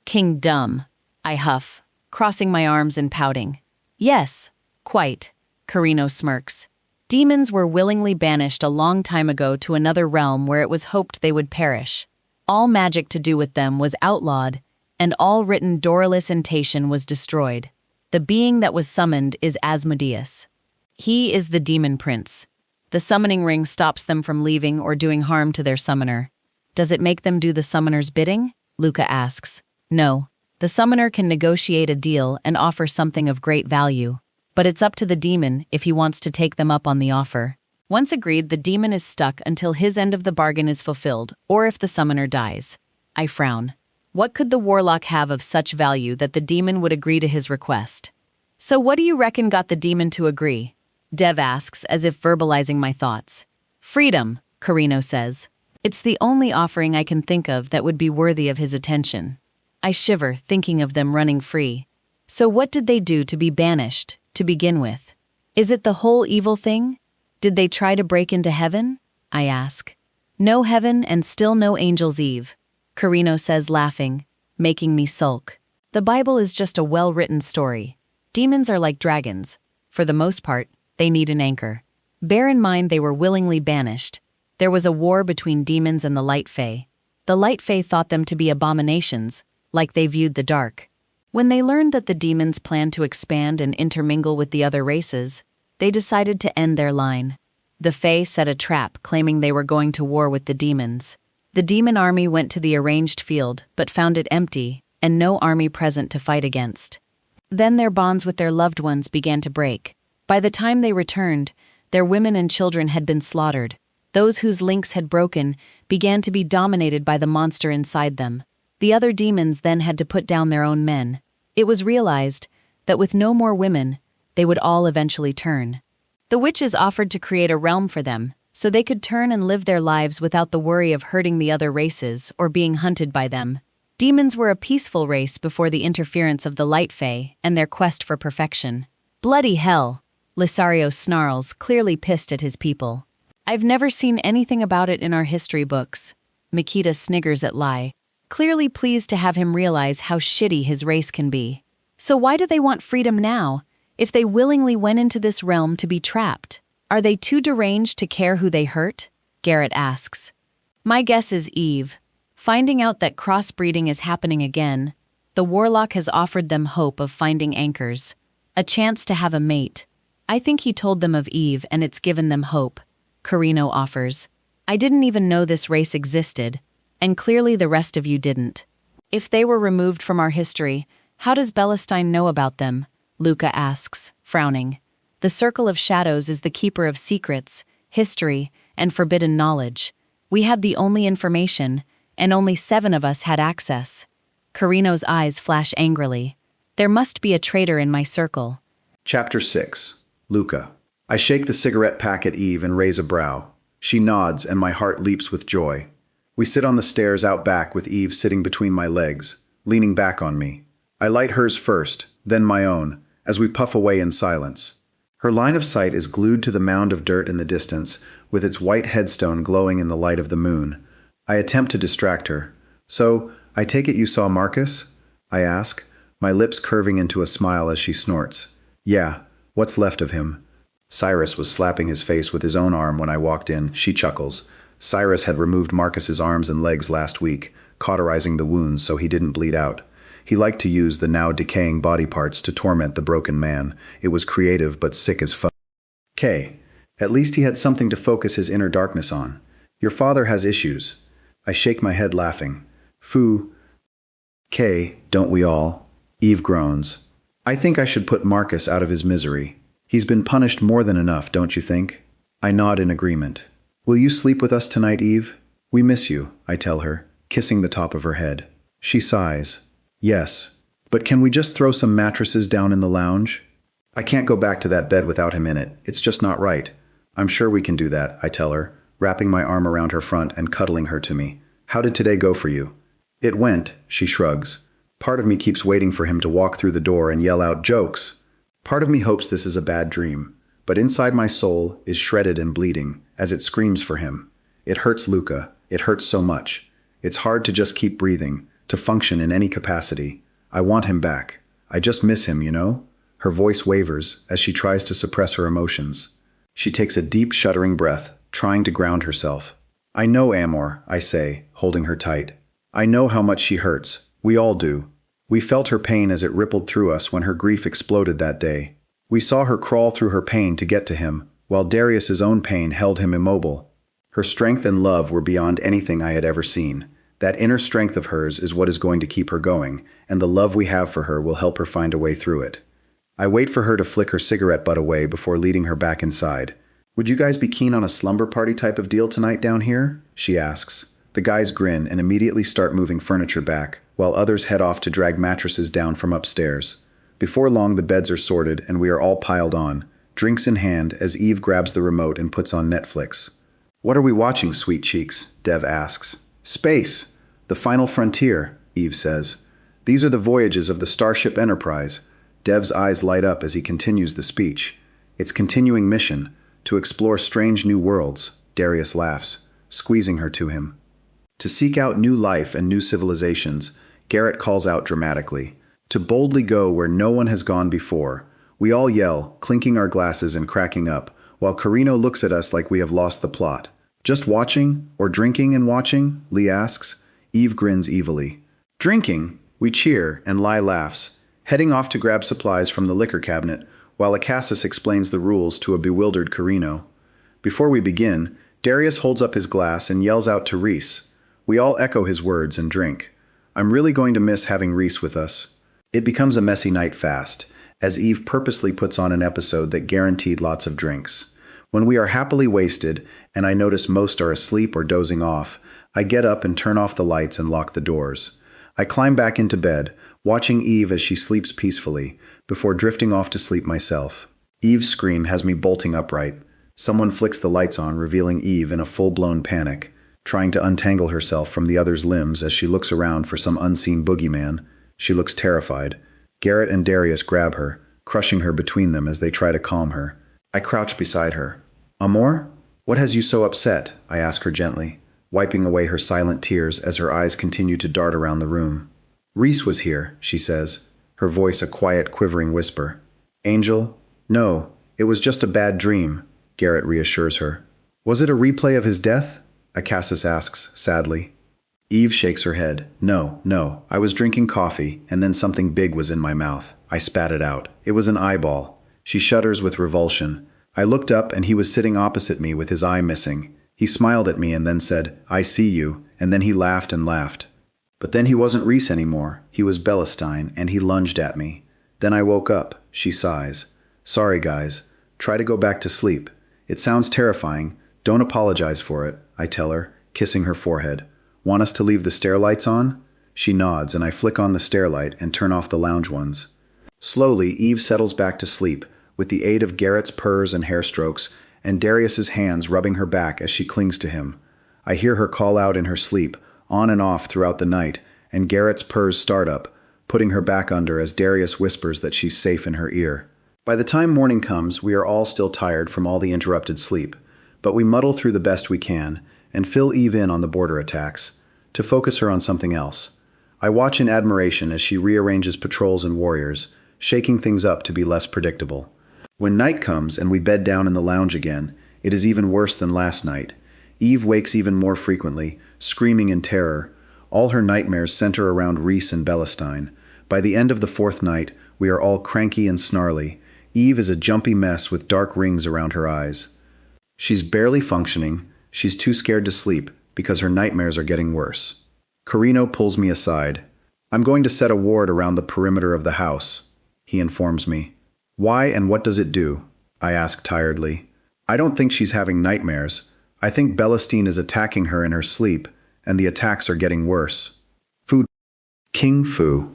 King dumb, I huff, crossing my arms and pouting. Yes, quite, Carino smirks. Demons were willingly banished a long time ago to another realm where it was hoped they would perish. All magic to do with them was outlawed, and all written Doralus intation was destroyed. The being that was summoned is Asmodeus. He is the demon prince. The summoning ring stops them from leaving or doing harm to their summoner. Does it make them do the summoner's bidding? Luca asks. No. The summoner can negotiate a deal and offer something of great value. But it's up to the demon if he wants to take them up on the offer. Once agreed, the demon is stuck until his end of the bargain is fulfilled, or if the summoner dies. I frown. What could the warlock have of such value that the demon would agree to his request? So what do you reckon got the demon to agree? Dev asks, as if verbalizing my thoughts. Freedom, Carino says. It's the only offering I can think of that would be worthy of his attention. I shiver, thinking of them running free. So what did they do to be banished, to begin with? Is it the whole evil thing? Did they try to break into heaven? I ask. No heaven and still no angel's eve, Carino says, laughing, making me sulk. The Bible is just a well-written story. Demons are like dragons. For the most part, they need an anchor. Bear in mind they were willingly banished. There was a war between demons and the Light Fae. The Light Fae thought them to be abominations, like they viewed the dark. When they learned that the demons planned to expand and intermingle with the other races, they decided to end their line. The Fae set a trap, claiming they were going to war with the demons. The demon army went to the arranged field, but found it empty, and no army present to fight against. Then their bonds with their loved ones began to break. By the time they returned, their women and children had been slaughtered. Those whose links had broken began to be dominated by the monster inside them. The other demons then had to put down their own men. It was realized that with no more women, they would all eventually turn. The witches offered to create a realm for them, so they could turn and live their lives without the worry of hurting the other races or being hunted by them. Demons were a peaceful race before the interference of the Light Fae and their quest for perfection. Bloody hell, Lisario snarls, clearly pissed at his people. I've never seen anything about it in our history books. Mikita sniggers at Lai, clearly pleased to have him realize how shitty his race can be. So why do they want freedom now, if they willingly went into this realm to be trapped? Are they too deranged to care who they hurt? Garrett asks. My guess is Eve. Finding out that crossbreeding is happening again, the warlock has offered them hope of finding anchors, a chance to have a mate. I think he told them of Eve and it's given them hope, Carino offers. I didn't even know this race existed, and clearly the rest of you didn't. If they were removed from our history, how does Bellestein know about them? Luca asks, frowning. The circle of shadows is the keeper of secrets, history, and forbidden knowledge. We had the only information, and only 7 of us had access. Carino's eyes flash angrily. There must be a traitor in my circle. Chapter 6. Luca. I shake the cigarette pack at Eve and raise a brow. She nods, and my heart leaps with joy. We sit on the stairs out back with Eve sitting between my legs, leaning back on me. I light hers first, then my own, as we puff away in silence. Her line of sight is glued to the mound of dirt in the distance, with its white headstone glowing in the light of the moon. I attempt to distract her. "So, I take it you saw Marcus?" I ask, my lips curving into a smile as she snorts. "Yeah, what's left of him?" Cyrus was slapping his face with his own arm when I walked in, she chuckles. Cyrus had removed Marcus's arms and legs last week, cauterizing the wounds so he didn't bleed out. He liked to use the now decaying body parts to torment the broken man. It was creative but sick as fuck. K. At least he had something to focus his inner darkness on. Your father has issues. I shake my head laughing. Foo. K, don't we all? Eve groans. I think I should put Marcus out of his misery. He's been punished more than enough, don't you think? I nod in agreement. Will you sleep with us tonight, Eve? We miss you, I tell her, kissing the top of her head. She sighs. Yes, but can we just throw some mattresses down in the lounge? I can't go back to that bed without him in it. It's just not right. I'm sure we can do that, I tell her, wrapping my arm around her front and cuddling her to me. How did today go for you? It went, she shrugs. Part of me keeps waiting for him to walk through the door and yell out jokes. Part of me hopes this is a bad dream, but inside my soul is shredded and bleeding as it screams for him. It hurts Luca. It hurts so much. It's hard to just keep breathing, to function in any capacity. I want him back. I just miss him, you know? Her voice wavers as she tries to suppress her emotions. She takes a deep, shuddering breath, trying to ground herself. I know, Amor, I say, holding her tight. I know how much she hurts. We all do. We felt her pain as it rippled through us when her grief exploded that day. We saw her crawl through her pain to get to him, while Darius's own pain held him immobile. Her strength and love were beyond anything I had ever seen. That inner strength of hers is what is going to keep her going, and the love we have for her will help her find a way through it. I wait for her to flick her cigarette butt away before leading her back inside. Would you guys be keen on a slumber party type of deal tonight down here? She asks. The guys grin and immediately start moving furniture back, while others head off to drag mattresses down from upstairs. Before long, the beds are sorted and we are all piled on, drinks in hand as Eve grabs the remote and puts on Netflix. What are we watching, sweet cheeks? Dev asks. Space. The final frontier, Eve says. These are the voyages of the Starship Enterprise. Dev's eyes light up as he continues the speech. Its continuing mission, to explore strange new worlds, Darius laughs, squeezing her to him. To seek out new life and new civilizations, Garrett calls out dramatically. To boldly go where no one has gone before. We all yell, clinking our glasses and cracking up, while Carino looks at us like we have lost the plot. Just watching, or drinking and watching? Lee asks. Eve grins evilly. Drinking? We cheer, and Lai laughs, heading off to grab supplies from the liquor cabinet, while Acasis explains the rules to a bewildered Carino. Before we begin, Darius holds up his glass and yells out to Reese. We all echo his words and drink. I'm really going to miss having Reese with us. It becomes a messy night fast, as Eve purposely puts on an episode that guaranteed lots of drinks. When we are happily wasted, and I notice most are asleep or dozing off, I get up and turn off the lights and lock the doors. I climb back into bed, watching Eve as she sleeps peacefully, before drifting off to sleep myself. Eve's scream has me bolting upright. Someone flicks the lights on, revealing Eve in a full-blown panic, trying to untangle herself from the other's limbs as she looks around for some unseen boogeyman. She looks terrified. Garrett and Darius grab her, crushing her between them as they try to calm her. I crouch beside her. Amor? What has you so upset? I ask her gently, wiping away her silent tears as her eyes continue to dart around the room. Reese was here, she says, her voice a quiet, quivering whisper. Angel? No, it was just a bad dream, Garrett reassures her. Was it a replay of his death? Acasis asks, sadly. Eve shakes her head. No, I was drinking coffee, and then something big was in my mouth. I spat it out. It was an eyeball. She shudders with revulsion. I looked up, and he was sitting opposite me with his eye missing. He smiled at me and then said, I see you, and then he laughed and laughed. But then he wasn't Reese anymore. He was Bellestein, and he lunged at me. Then I woke up. She sighs. Sorry, guys. Try to go back to sleep. It sounds terrifying. Don't apologize for it, I tell her, kissing her forehead. Want us to leave the stair lights on? She nods, and I flick on the stair light and turn off the lounge ones. Slowly, Eve settles back to sleep, with the aid of Garrett's purrs and hair strokes, and Darius's hands rubbing her back as she clings to him. I hear her call out in her sleep, on and off throughout the night, and Garrett's purrs start up, putting her back under as Darius whispers that she's safe in her ear. By the time morning comes, we are all still tired from all the interrupted sleep, but we muddle through the best we can and fill Eve in on the border attacks, to focus her on something else. I watch in admiration as she rearranges patrols and warriors, shaking things up to be less predictable. When night comes and we bed down in the lounge again, it is even worse than last night. Eve wakes even more frequently, screaming in terror. All her nightmares center around Reese and Belestine. By the end of the fourth night, we are all cranky and snarly. Eve is a jumpy mess with dark rings around her eyes. She's barely functioning. She's too scared to sleep because her nightmares are getting worse. Carino pulls me aside. I'm going to set a ward around the perimeter of the house, he informs me. Why and what does it do? I ask tiredly. I don't think she's having nightmares. I think Belestine is attacking her in her sleep, and the attacks are getting worse. King Fu.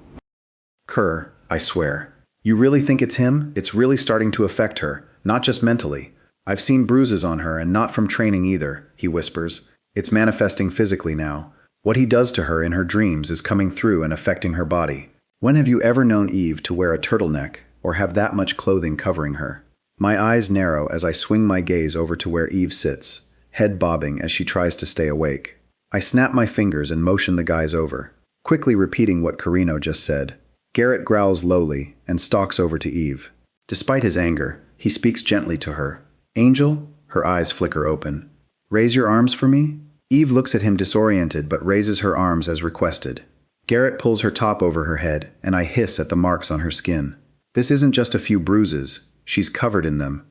Kerr, I swear. You really think it's him? It's really starting to affect her, not just mentally. I've seen bruises on her, and not from training either, he whispers. It's manifesting physically now. What he does to her in her dreams is coming through and affecting her body. When have you ever known Eve to wear a turtleneck or have that much clothing covering her? My eyes narrow as I swing my gaze over to where Eve sits, head bobbing as she tries to stay awake. I snap my fingers and motion the guys over, quickly repeating what Carino just said. Garrett growls lowly and stalks over to Eve. Despite his anger, he speaks gently to her. Angel? Her eyes flicker open. Raise your arms for me? Eve looks at him disoriented but raises her arms as requested. Garrett pulls her top over her head, and I hiss at the marks on her skin. This isn't just a few bruises. She's covered in them.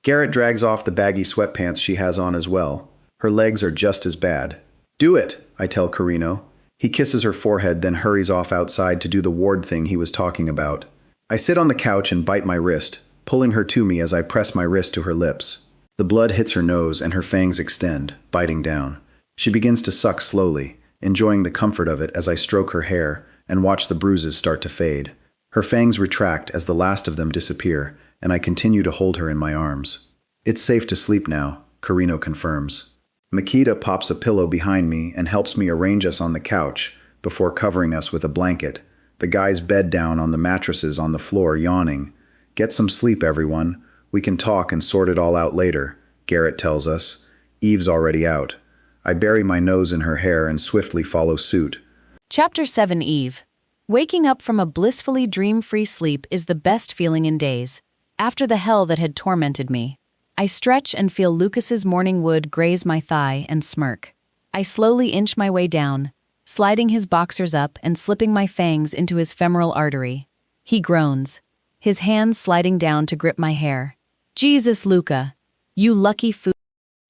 Garrett drags off the baggy sweatpants she has on as well. Her legs are just as bad. Do it, I tell Carino. He kisses her forehead, then hurries off outside to do the ward thing he was talking about. I sit on the couch and bite my wrist, pulling her to me as I press my wrist to her lips. The blood hits her nose and her fangs extend, biting down. She begins to suck slowly, enjoying the comfort of it as I stroke her hair and watch the bruises start to fade. Her fangs retract as the last of them disappear, and I continue to hold her in my arms. It's safe to sleep now, Carino confirms. Makita pops a pillow behind me and helps me arrange us on the couch before covering us with a blanket. The guys bed down on the mattresses on the floor, yawning. Get some sleep, everyone. We can talk and sort it all out later, Garrett tells us. Eve's already out. I bury my nose in her hair and swiftly follow suit. Chapter 7 Eve. Waking up from a blissfully dream-free sleep is the best feeling in days. After the hell that had tormented me, I stretch and feel Lucas's morning wood graze my thigh and smirk. I slowly inch my way down, sliding his boxers up and slipping my fangs into his femoral artery. He groans, his hands sliding down to grip my hair. Jesus, Luca, you lucky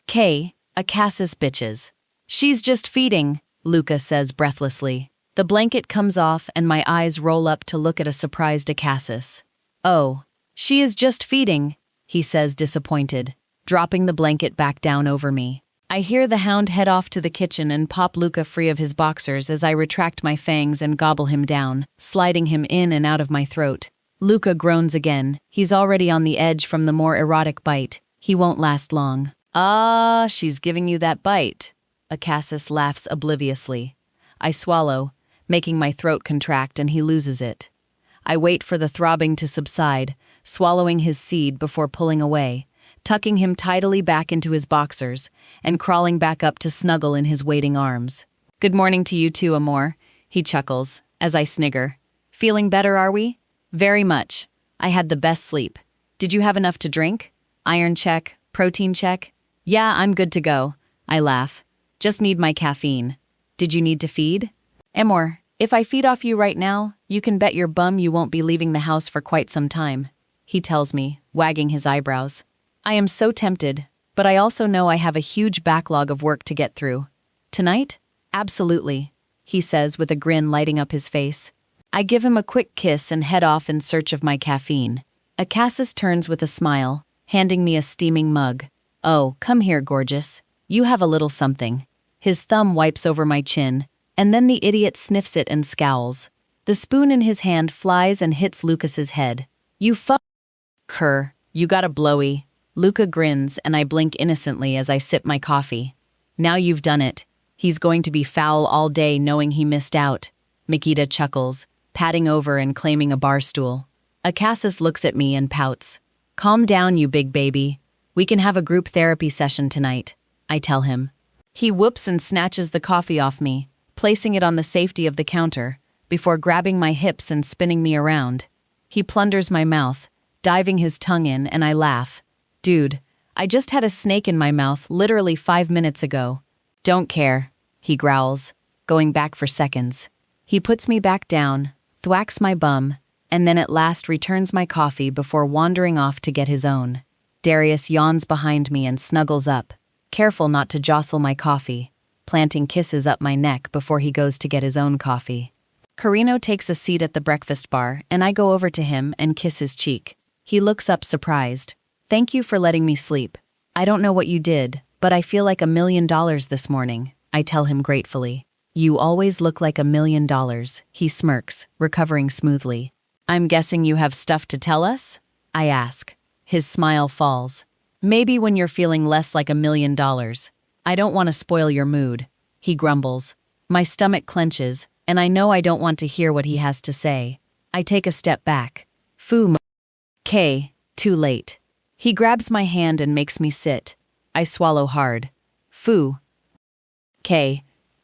K, Acasis bitches. She's just feeding, Luca says breathlessly. The blanket comes off and my eyes roll up to look at a surprised Acasis. Oh, she is just feeding, he says disappointed, dropping the blanket back down over me. I hear the hound head off to the kitchen and pop Luca free of his boxers as I retract my fangs and gobble him down, sliding him in and out of my throat. Luca groans again. He's already on the edge from the more erotic bite. He won't last long. Ah, she's giving you that bite. Acasis laughs obliviously. I swallow, making my throat contract, and he loses it. I wait for the throbbing to subside, swallowing his seed before pulling away, tucking him tidily back into his boxers, and crawling back up to snuggle in his waiting arms. Good morning to you too, Amor, he chuckles, as I snigger. Feeling better, are we? Very much. I had the best sleep. Did you have enough to drink? Iron check, protein check? Yeah, I'm good to go. I laugh. Just need my caffeine. Did you need to feed? Amor, if I feed off you right now, you can bet your bum you won't be leaving the house for quite some time, he tells me, wagging his eyebrows. I am so tempted, but I also know I have a huge backlog of work to get through. Tonight? Absolutely, he says with a grin lighting up his face. I give him a quick kiss and head off in search of my caffeine. Acasis turns with a smile, handing me a steaming mug. "Oh, come here, gorgeous. You have a little something." His thumb wipes over my chin, and then the idiot sniffs it and scowls. The spoon in his hand flies and hits Lucas's head. "You Kerr, you got a blowy." Luca grins and I blink innocently as I sip my coffee. "Now you've done it. He's going to be foul all day knowing he missed out." Mikita chuckles, patting over and claiming a bar stool. Acasis looks at me and pouts. "Calm down, you big baby. We can have a group therapy session tonight," I tell him. He whoops and snatches the coffee off me, placing it on the safety of the counter, before grabbing my hips and spinning me around. He plunders my mouth, diving his tongue in, and I laugh. "Dude, I just had a snake in my mouth literally 5 minutes ago." "Don't care," he growls, going back for seconds. He puts me back down, thwacks my bum, and then at last returns my coffee before wandering off to get his own. Darius yawns behind me and snuggles up, careful not to jostle my coffee, planting kisses up my neck before he goes to get his own coffee. Carino takes a seat at the breakfast bar, and I go over to him and kiss his cheek. He looks up surprised. "Thank you for letting me sleep. I don't know what you did, but I feel like $1 million this morning," I tell him gratefully. "You always look like $1 million, he smirks, recovering smoothly. "I'm guessing you have stuff to tell us?" I ask. His smile falls. "Maybe when you're feeling less like $1 million. I don't want to spoil your mood," he grumbles. My stomach clenches, and I know I don't want to hear what he has to say. I take a step back. Too late. He grabs my hand and makes me sit. I swallow hard.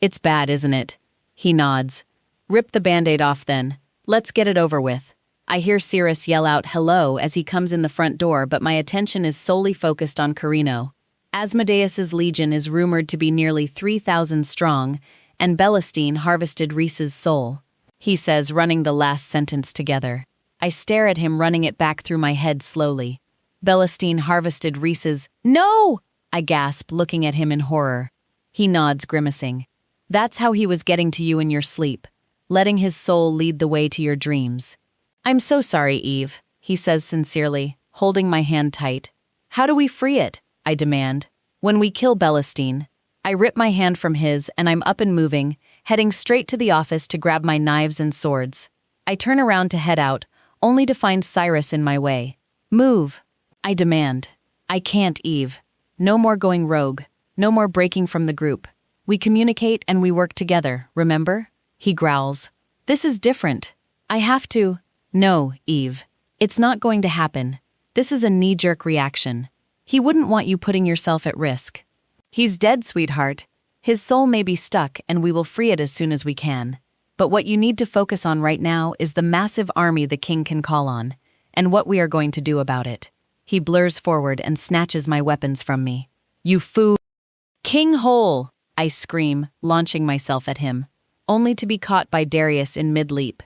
It's bad, isn't it?" He nods. "Rip the Band-Aid off then. Let's get it over with." I hear Cirrus yell out hello as he comes in the front door, but my attention is solely focused on Carino. Asmodeus's legion is rumored to be nearly 3,000 strong, and Belestine harvested Reese's soul, he says, running the last sentence together. I stare at him, running it back through my head slowly. Belestine harvested Reese's— "No!" I gasp, looking at him in horror. He nods, grimacing. "That's how he was getting to you in your sleep, letting his soul lead the way to your dreams." "I'm so sorry, Eve," he says sincerely, holding my hand tight. "How do we free it?" I demand. "When we kill Belestine." I rip my hand from his and I'm up and moving, heading straight to the office to grab my knives and swords. I turn around to head out, only to find Cyrus in my way. "Move," I demand. "I can't, Eve. No more going rogue. No more breaking from the group. We communicate and we work together, remember?" He growls. "This is different. I have to—" "No, Eve. It's not going to happen. This is a knee-jerk reaction. He wouldn't want you putting yourself at risk. He's dead, sweetheart. His soul may be stuck and we will free it as soon as we can. But what you need to focus on right now is the massive army the king can call on, and what we are going to do about it." He blurs forward and snatches my weapons from me. "You fool! King Hole!" I scream, launching myself at him, only to be caught by Darius in mid-leap.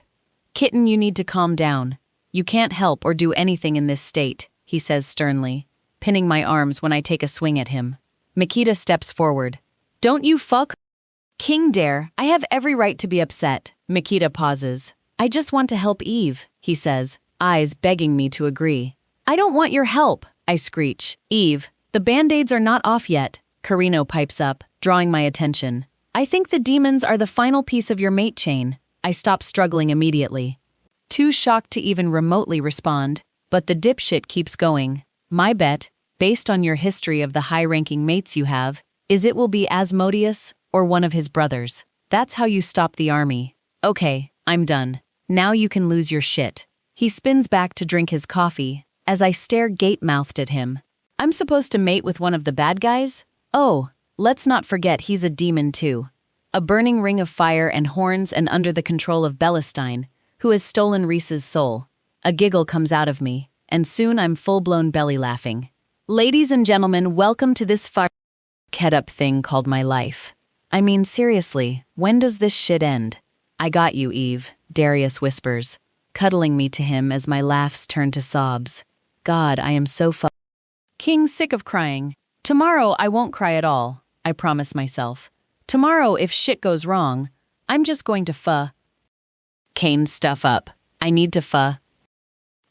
"Kitten, you need to calm down. You can't help or do anything in this state," he says sternly, pinning my arms when I take a swing at him. Mikita steps forward. "Don't you King Dare, I have every right to be upset." Mikita pauses. "I just want to help Eve," he says, eyes begging me to agree. "I don't want your help," I screech. "Eve, the Band-Aids are not off yet," Carino pipes up, drawing my attention. "I think the demons are the final piece of your mate chain." I stop struggling immediately. Too shocked to even remotely respond, but the dipshit keeps going. "My bet, based on your history of the high-ranking mates you have, is it will be Asmodeus or one of his brothers. That's how you stop the army." "Okay, I'm done. Now you can lose your shit." He spins back to drink his coffee, as I stare gape-mouthed at him. "I'm supposed to mate with one of the bad guys? Oh, let's not forget he's a demon too. A burning ring of fire and horns and under the control of Belestine, who has stolen Reese's soul." A giggle comes out of me, and soon I'm full-blown belly laughing. "Ladies and gentlemen, welcome to this get-up thing called my life. I mean, seriously, when does this shit end?" "I got you, Eve," Darius whispers, cuddling me to him as my laughs turn to sobs. God, I am so King sick of crying. Tomorrow I won't cry at all, I promise myself. Tomorrow, if shit goes wrong, I'm just going to Kane stuff up. I need to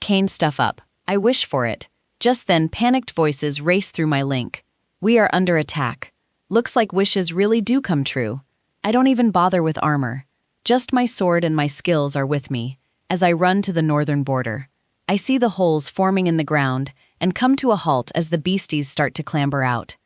Kane stuff up. I wish for it. Just then, panicked voices race through my link. We are under attack. Looks like wishes really do come true. I don't even bother with armor. Just my sword and my skills are with me, as I run to the northern border. I see the holes forming in the ground and come to a halt as the beasties start to clamber out.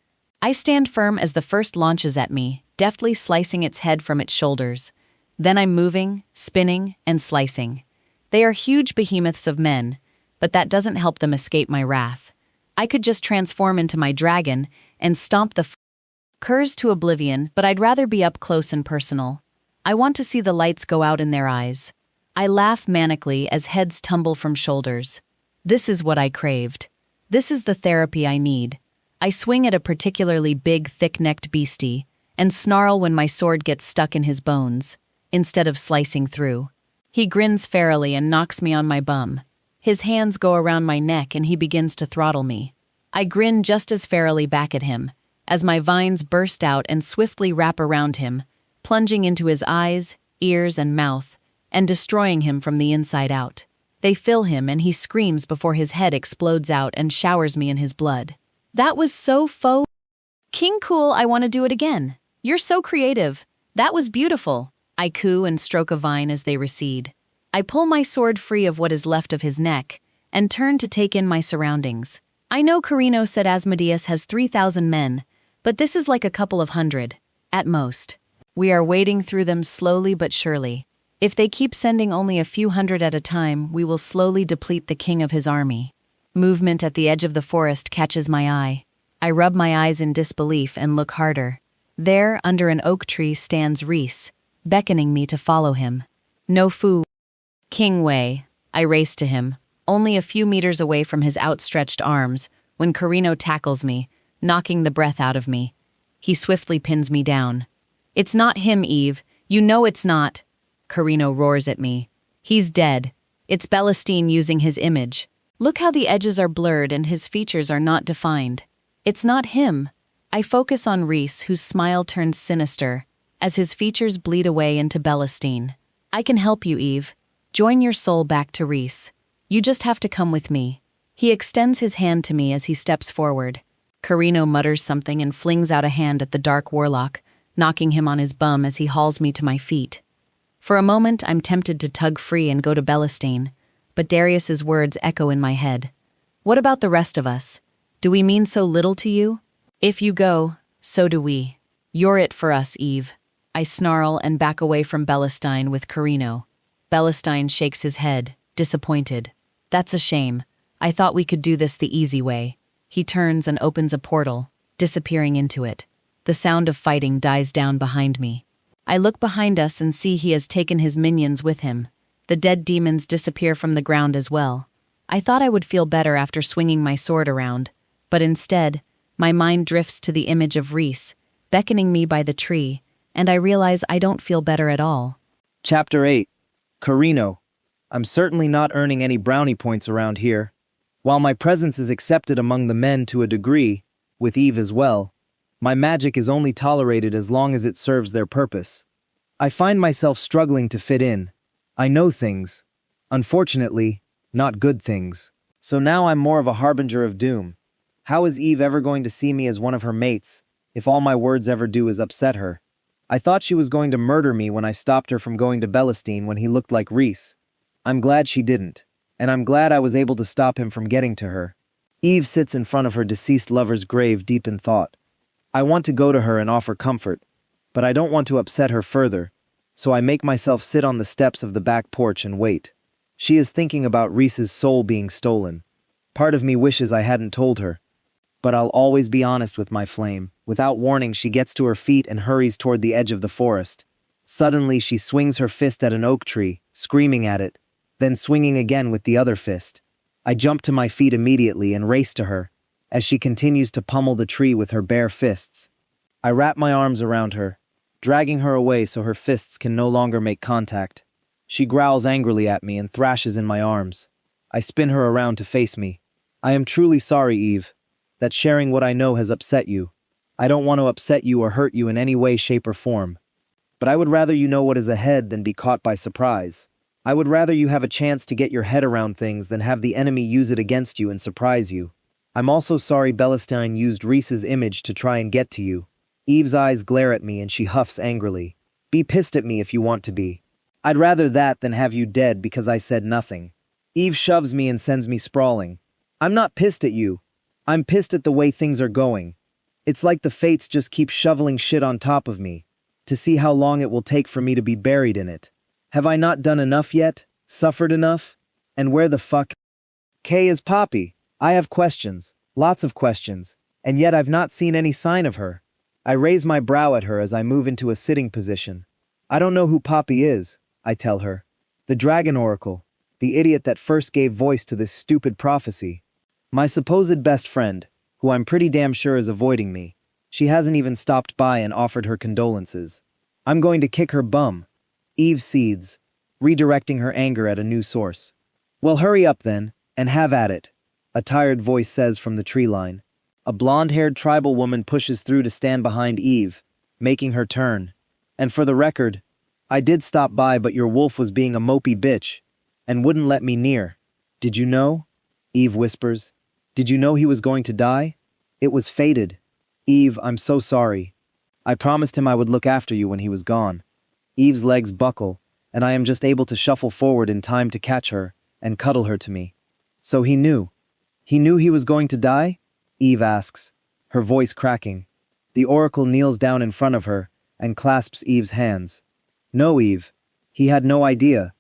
I stand firm as the first launches at me, deftly slicing its head from its shoulders. Then I'm moving, spinning, and slicing. They are huge behemoths of men, but that doesn't help them escape my wrath. I could just transform into my dragon and stomp the curs to oblivion, but I'd rather be up close and personal. I want to see the lights go out in their eyes. I laugh manically as heads tumble from shoulders. This is what I craved. This is the therapy I need. I swing at a particularly big, thick-necked beastie and snarl when my sword gets stuck in his bones, instead of slicing through. He grins ferally and knocks me on my bum. His hands go around my neck and he begins to throttle me. I grin just as ferally back at him, as my vines burst out and swiftly wrap around him, plunging into his eyes, ears, and mouth, and destroying him from the inside out. They fill him and he screams before his head explodes out and showers me in his blood. That was so King Cool, I want to do it again. You're so creative. That was beautiful. I coo and stroke a vine as they recede. I pull my sword free of what is left of his neck and turn to take in my surroundings. I know Carino said Asmodeus has 3,000 men, but this is like a couple of hundred, at most. We are wading through them slowly but surely. If they keep sending only a few hundred at a time, we will slowly deplete the king of his army. Movement at the edge of the forest catches my eye. I rub my eyes in disbelief and look harder. There, under an oak tree, stands Reese, beckoning me to follow him. No foo. King Wei. I race to him, only a few meters away from his outstretched arms, when Carino tackles me, knocking the breath out of me. He swiftly pins me down. It's not him, Eve. You know it's not. Carino roars at me. He's dead. It's Belestine using his image. Look how the edges are blurred and his features are not defined. It's not him. I focus on Reese, whose smile turns sinister, as his features bleed away into Belestine. I can help you, Eve. Join your soul back to Reese. You just have to come with me. He extends his hand to me as he steps forward. Carino mutters something and flings out a hand at the dark warlock, knocking him on his bum as he hauls me to my feet. For a moment, I'm tempted to tug free and go to Belestine, but Darius's words echo in my head. What about the rest of us? Do we mean so little to you? If you go, so do we. You're it for us, Eve. I snarl and back away from Belestine with Carino. Belestine shakes his head, disappointed. That's a shame. I thought we could do this the easy way. He turns and opens a portal, disappearing into it. The sound of fighting dies down behind me. I look behind us and see he has taken his minions with him. The dead demons disappear from the ground as well. I thought I would feel better after swinging my sword around, but instead, my mind drifts to the image of Reese, beckoning me by the tree, and I realize I don't feel better at all. Chapter 8. Carino. I'm certainly not earning any brownie points around here. While my presence is accepted among the men to a degree, with Eve as well, my magic is only tolerated as long as it serves their purpose. I find myself struggling to fit in. I know things. Unfortunately, not good things. So now I'm more of a harbinger of doom. How is Eve ever going to see me as one of her mates, if all my words ever do is upset her? I thought she was going to murder me when I stopped her from going to Belestine when he looked like Reese. I'm glad she didn't, and I'm glad I was able to stop him from getting to her. Eve sits in front of her deceased lover's grave deep in thought. I want to go to her and offer comfort, but I don't want to upset her further, so I make myself sit on the steps of the back porch and wait. She is thinking about Reese's soul being stolen. Part of me wishes I hadn't told her, but I'll always be honest with my flame. Without warning, she gets to her feet and hurries toward the edge of the forest. Suddenly, she swings her fist at an oak tree, screaming at it, then swinging again with the other fist. I jump to my feet immediately and race to her, as she continues to pummel the tree with her bare fists. I wrap my arms around her, dragging her away so her fists can no longer make contact. She growls angrily at me and thrashes in my arms. I spin her around to face me. I am truly sorry, Eve, that sharing what I know has upset you. I don't want to upset you or hurt you in any way, shape, or form. But I would rather you know what is ahead than be caught by surprise. I would rather you have a chance to get your head around things than have the enemy use it against you and surprise you. I'm also sorry Belestine used Reese's image to try and get to you. Eve's eyes glare at me and she huffs angrily. Be pissed at me if you want to be. I'd rather that than have you dead because I said nothing. Eve shoves me and sends me sprawling. I'm not pissed at you. I'm pissed at the way things are going. It's like the fates just keep shoveling shit on top of me, to see how long it will take for me to be buried in it. Have I not done enough yet? Suffered enough? And where the fuck K is Poppy? I have questions, lots of questions, and yet I've not seen any sign of her. I raise my brow at her as I move into a sitting position. I don't know who Poppy is, I tell her. The Dragon Oracle, the idiot that first gave voice to this stupid prophecy. My supposed best friend, who I'm pretty damn sure is avoiding me. She hasn't even stopped by and offered her condolences. I'm going to kick her bum. Eve seethes, redirecting her anger at a new source. Well, hurry up then, and have at it, a tired voice says from the tree line. A blonde-haired tribal woman pushes through to stand behind Eve, making her turn. And for the record, I did stop by, but your wolf was being a mopey bitch and wouldn't let me near. Did you know? Eve whispers. Did you know he was going to die? It was fated. Eve, I'm so sorry. I promised him I would look after you when he was gone. Eve's legs buckle, and I am just able to shuffle forward in time to catch her and cuddle her to me. So he knew. He knew he was going to die? Eve asks, her voice cracking. The oracle kneels down in front of her and clasps Eve's hands. No, Eve. He had no idea.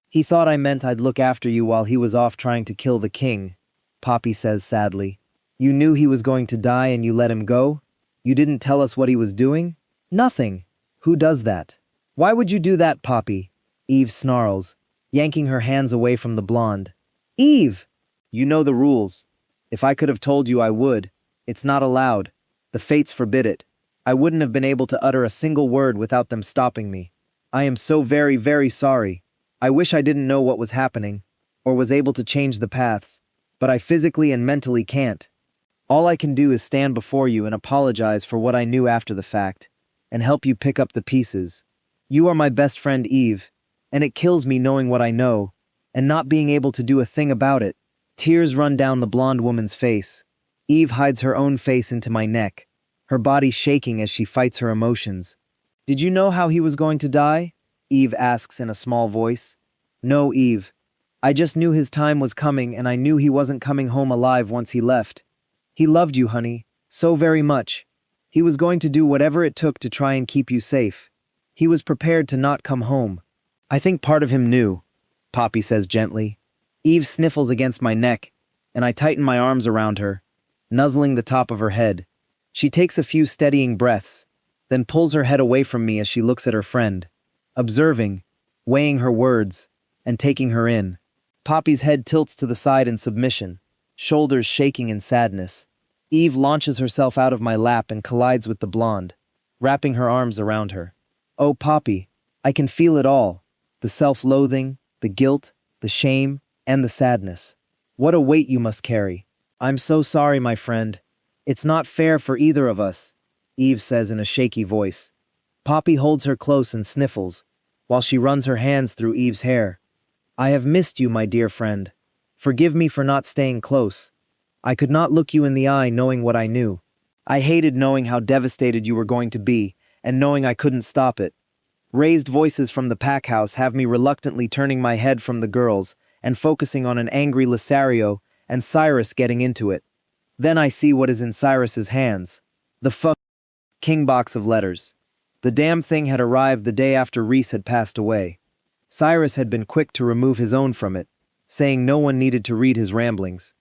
He thought I meant I'd look after you while he was off trying to kill the king, Poppy says sadly. You knew he was going to die and you let him go? You didn't tell us what he was doing? Nothing. Who does that? Why would you do that, Poppy? Eve snarls, yanking her hands away from the blonde. Eve! You know the rules. If I could have told you, I would. It's not allowed. The fates forbid it. I wouldn't have been able to utter a single word without them stopping me. I am so very, very sorry. I wish I didn't know what was happening, or was able to change the paths, but I physically and mentally can't. All I can do is stand before you and apologize for what I knew after the fact, and help you pick up the pieces. You are my best friend, Eve, and it kills me knowing what I know, and not being able to do a thing about it. Tears run down the blonde woman's face. Eve hides her own face into my neck, her body shaking as she fights her emotions. Did you know how he was going to die? Eve asks in a small voice. No, Eve. I just knew his time was coming and I knew he wasn't coming home alive once he left. He loved you, honey, so very much. He was going to do whatever it took to try and keep you safe. He was prepared to not come home. I think part of him knew, Poppy says gently. Eve sniffles against my neck, and I tighten my arms around her, nuzzling the top of her head. She takes a few steadying breaths, then pulls her head away from me as she looks at her friend, observing, weighing her words, and taking her in. Poppy's head tilts to the side in submission, shoulders shaking in sadness. Eve launches herself out of my lap and collides with the blonde, wrapping her arms around her. Oh, Poppy, I can feel it all. The self-loathing, the guilt, the shame, and the sadness. What a weight you must carry. I'm so sorry, my friend. It's not fair for either of us, Eve says in a shaky voice. Poppy holds her close and sniffles, while she runs her hands through Eve's hair. I have missed you, my dear friend. Forgive me for not staying close. I could not look you in the eye knowing what I knew. I hated knowing how devastated you were going to be, and knowing I couldn't stop it. Raised voices from the pack house have me reluctantly turning my head from the girls and focusing on an angry Lothario and Cyrus getting into it. Then I see what is in Cyrus's hands. The king box of letters. The damn thing had arrived the day after Reese had passed away. Cyrus had been quick to remove his own from it, saying no one needed to read his ramblings.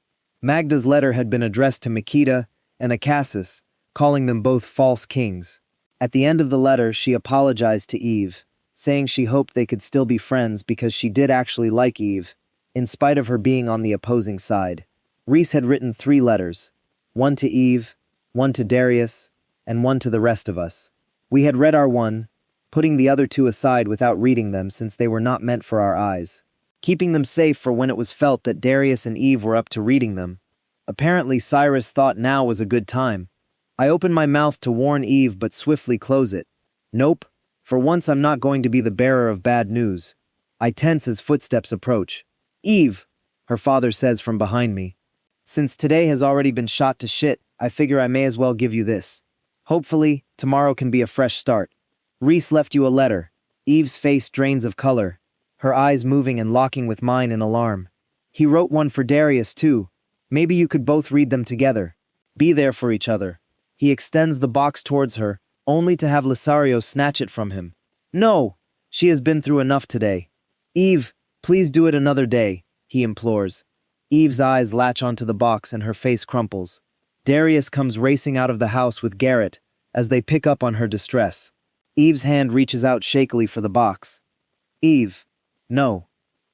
Magda's letter had been addressed to Makita and Akasis, calling them both false kings. At the end of the letter, she apologized to Eve, saying she hoped they could still be friends because she did actually like Eve, in spite of her being on the opposing side. Reese had written 3 letters, one to Eve, one to Darius, and one to the rest of us. We had read our one, putting the other 2 aside without reading them since they were not meant for our eyes, keeping them safe for when it was felt that Darius and Eve were up to reading them. Apparently Cyrus thought now was a good time. I open my mouth to warn Eve but swiftly close it. Nope, for once I'm not going to be the bearer of bad news. I tense as footsteps approach. Eve, her father says from behind me. Since today has already been shot to shit, I figure I may as well give you this. Hopefully, tomorrow can be a fresh start. Reese left you a letter. Eve's face drains of color, her eyes moving and locking with mine in alarm. He wrote one for Darius, too. Maybe you could both read them together. Be there for each other. He extends the box towards her, only to have Lisario snatch it from him. No! She has been through enough today. Eve, please do it another day, he implores. Eve's eyes latch onto the box and her face crumples. Darius comes racing out of the house with Garrett as they pick up on her distress. Eve's hand reaches out shakily for the box. Eve, no.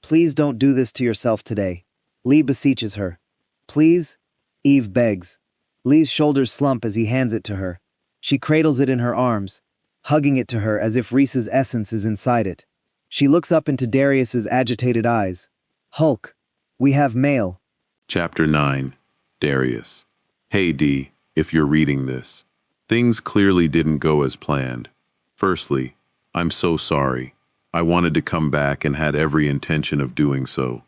Please don't do this to yourself today. Lee beseeches her. Please? Eve begs. Lee's shoulders slump as he hands it to her. She cradles it in her arms, hugging it to her as if Reese's essence is inside it. She looks up into Darius's agitated eyes. Hulk, we have mail. Chapter 9. Darius. Hey D, if you're reading this. Things clearly didn't go as planned. Firstly, I'm so sorry. I wanted to come back and had every intention of doing so.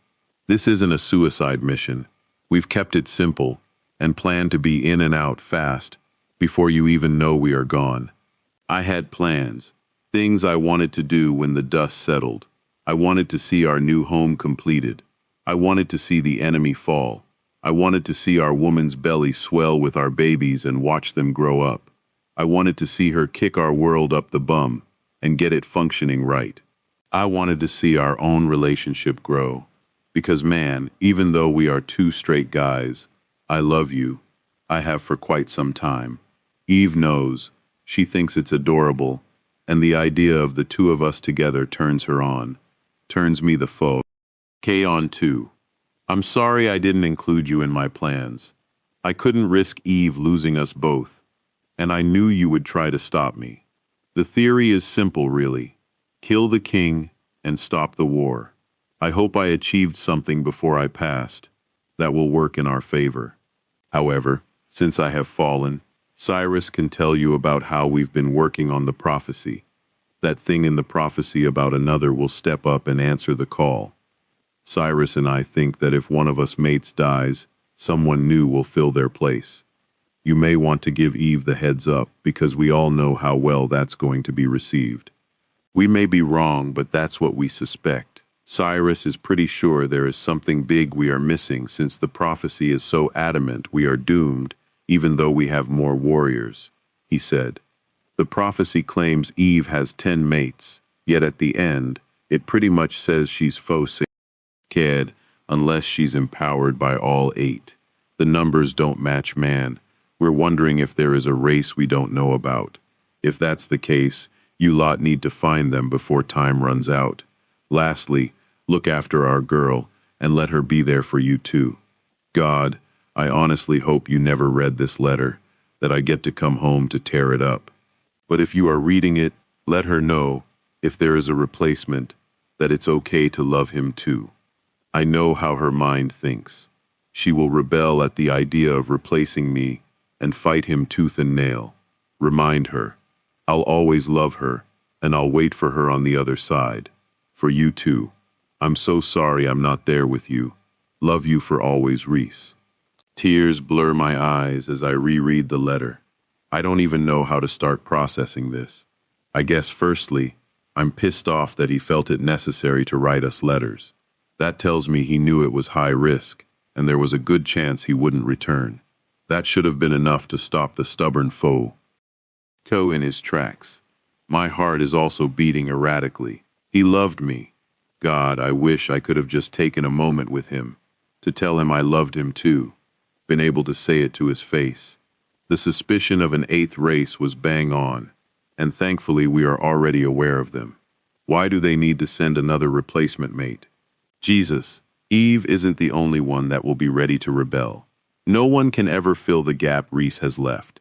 This isn't a suicide mission. We've kept it simple and plan to be in and out fast before you even know we are gone. I had plans, things I wanted to do when the dust settled. I wanted to see our new home completed. I wanted to see the enemy fall. I wanted to see our woman's belly swell with our babies and watch them grow up. I wanted to see her kick our world up the bum and get it functioning right. I wanted to see our own relationship grow. Because man, even though we are two straight guys, I love you. I have for quite some time. Eve knows. She thinks it's adorable. And the idea of the two of us together turns her on. Turns me the foe. K on 2. I'm sorry I didn't include you in my plans. I couldn't risk Eve losing us both. And I knew you would try to stop me. The theory is simple, really. Kill the king and stop the war. I hope I achieved something before I passed that will work in our favor. However, since I have fallen, Cyrus can tell you about how we've been working on the prophecy. That thing in the prophecy about another will step up and answer the call. Cyrus and I think that if one of us mates dies, someone new will fill their place. You may want to give Eve the heads up because we all know how well that's going to be received. We may be wrong, but that's what we suspect. Cyrus is pretty sure there is something big we are missing since the prophecy is so adamant we are doomed, even though we have more warriors, he said. The prophecy claims Eve has 10 mates, yet at the end, it pretty much says she's kid unless she's empowered by all 8. The numbers don't match, man. We're wondering if there is a race we don't know about. If that's the case, you lot need to find them before time runs out. Lastly, look after our girl and let her be there for you too. God, I honestly hope you never read this letter, that I get to come home to tear it up. But if you are reading it, let her know, if there is a replacement, that it's okay to love him too. I know how her mind thinks. She will rebel at the idea of replacing me and fight him tooth and nail. Remind her, I'll always love her, and I'll wait for her on the other side. For you too. I'm so sorry I'm not there with you. Love you for always, Reese. Tears blur my eyes as I reread the letter. I don't even know how to start processing this. I guess firstly, I'm pissed off that he felt it necessary to write us letters. That tells me he knew it was high risk, and there was a good chance he wouldn't return. That should have been enough to stop the stubborn foe. Co in his tracks. My heart is also beating erratically. He loved me. God, I wish I could have just taken a moment with him, to tell him I loved him too, been able to say it to his face. The suspicion of an 8th race was bang on, and thankfully we are already aware of them. Why do they need to send another replacement mate? Jesus, Eve isn't the only one that will be ready to rebel. No one can ever fill the gap Reese has left.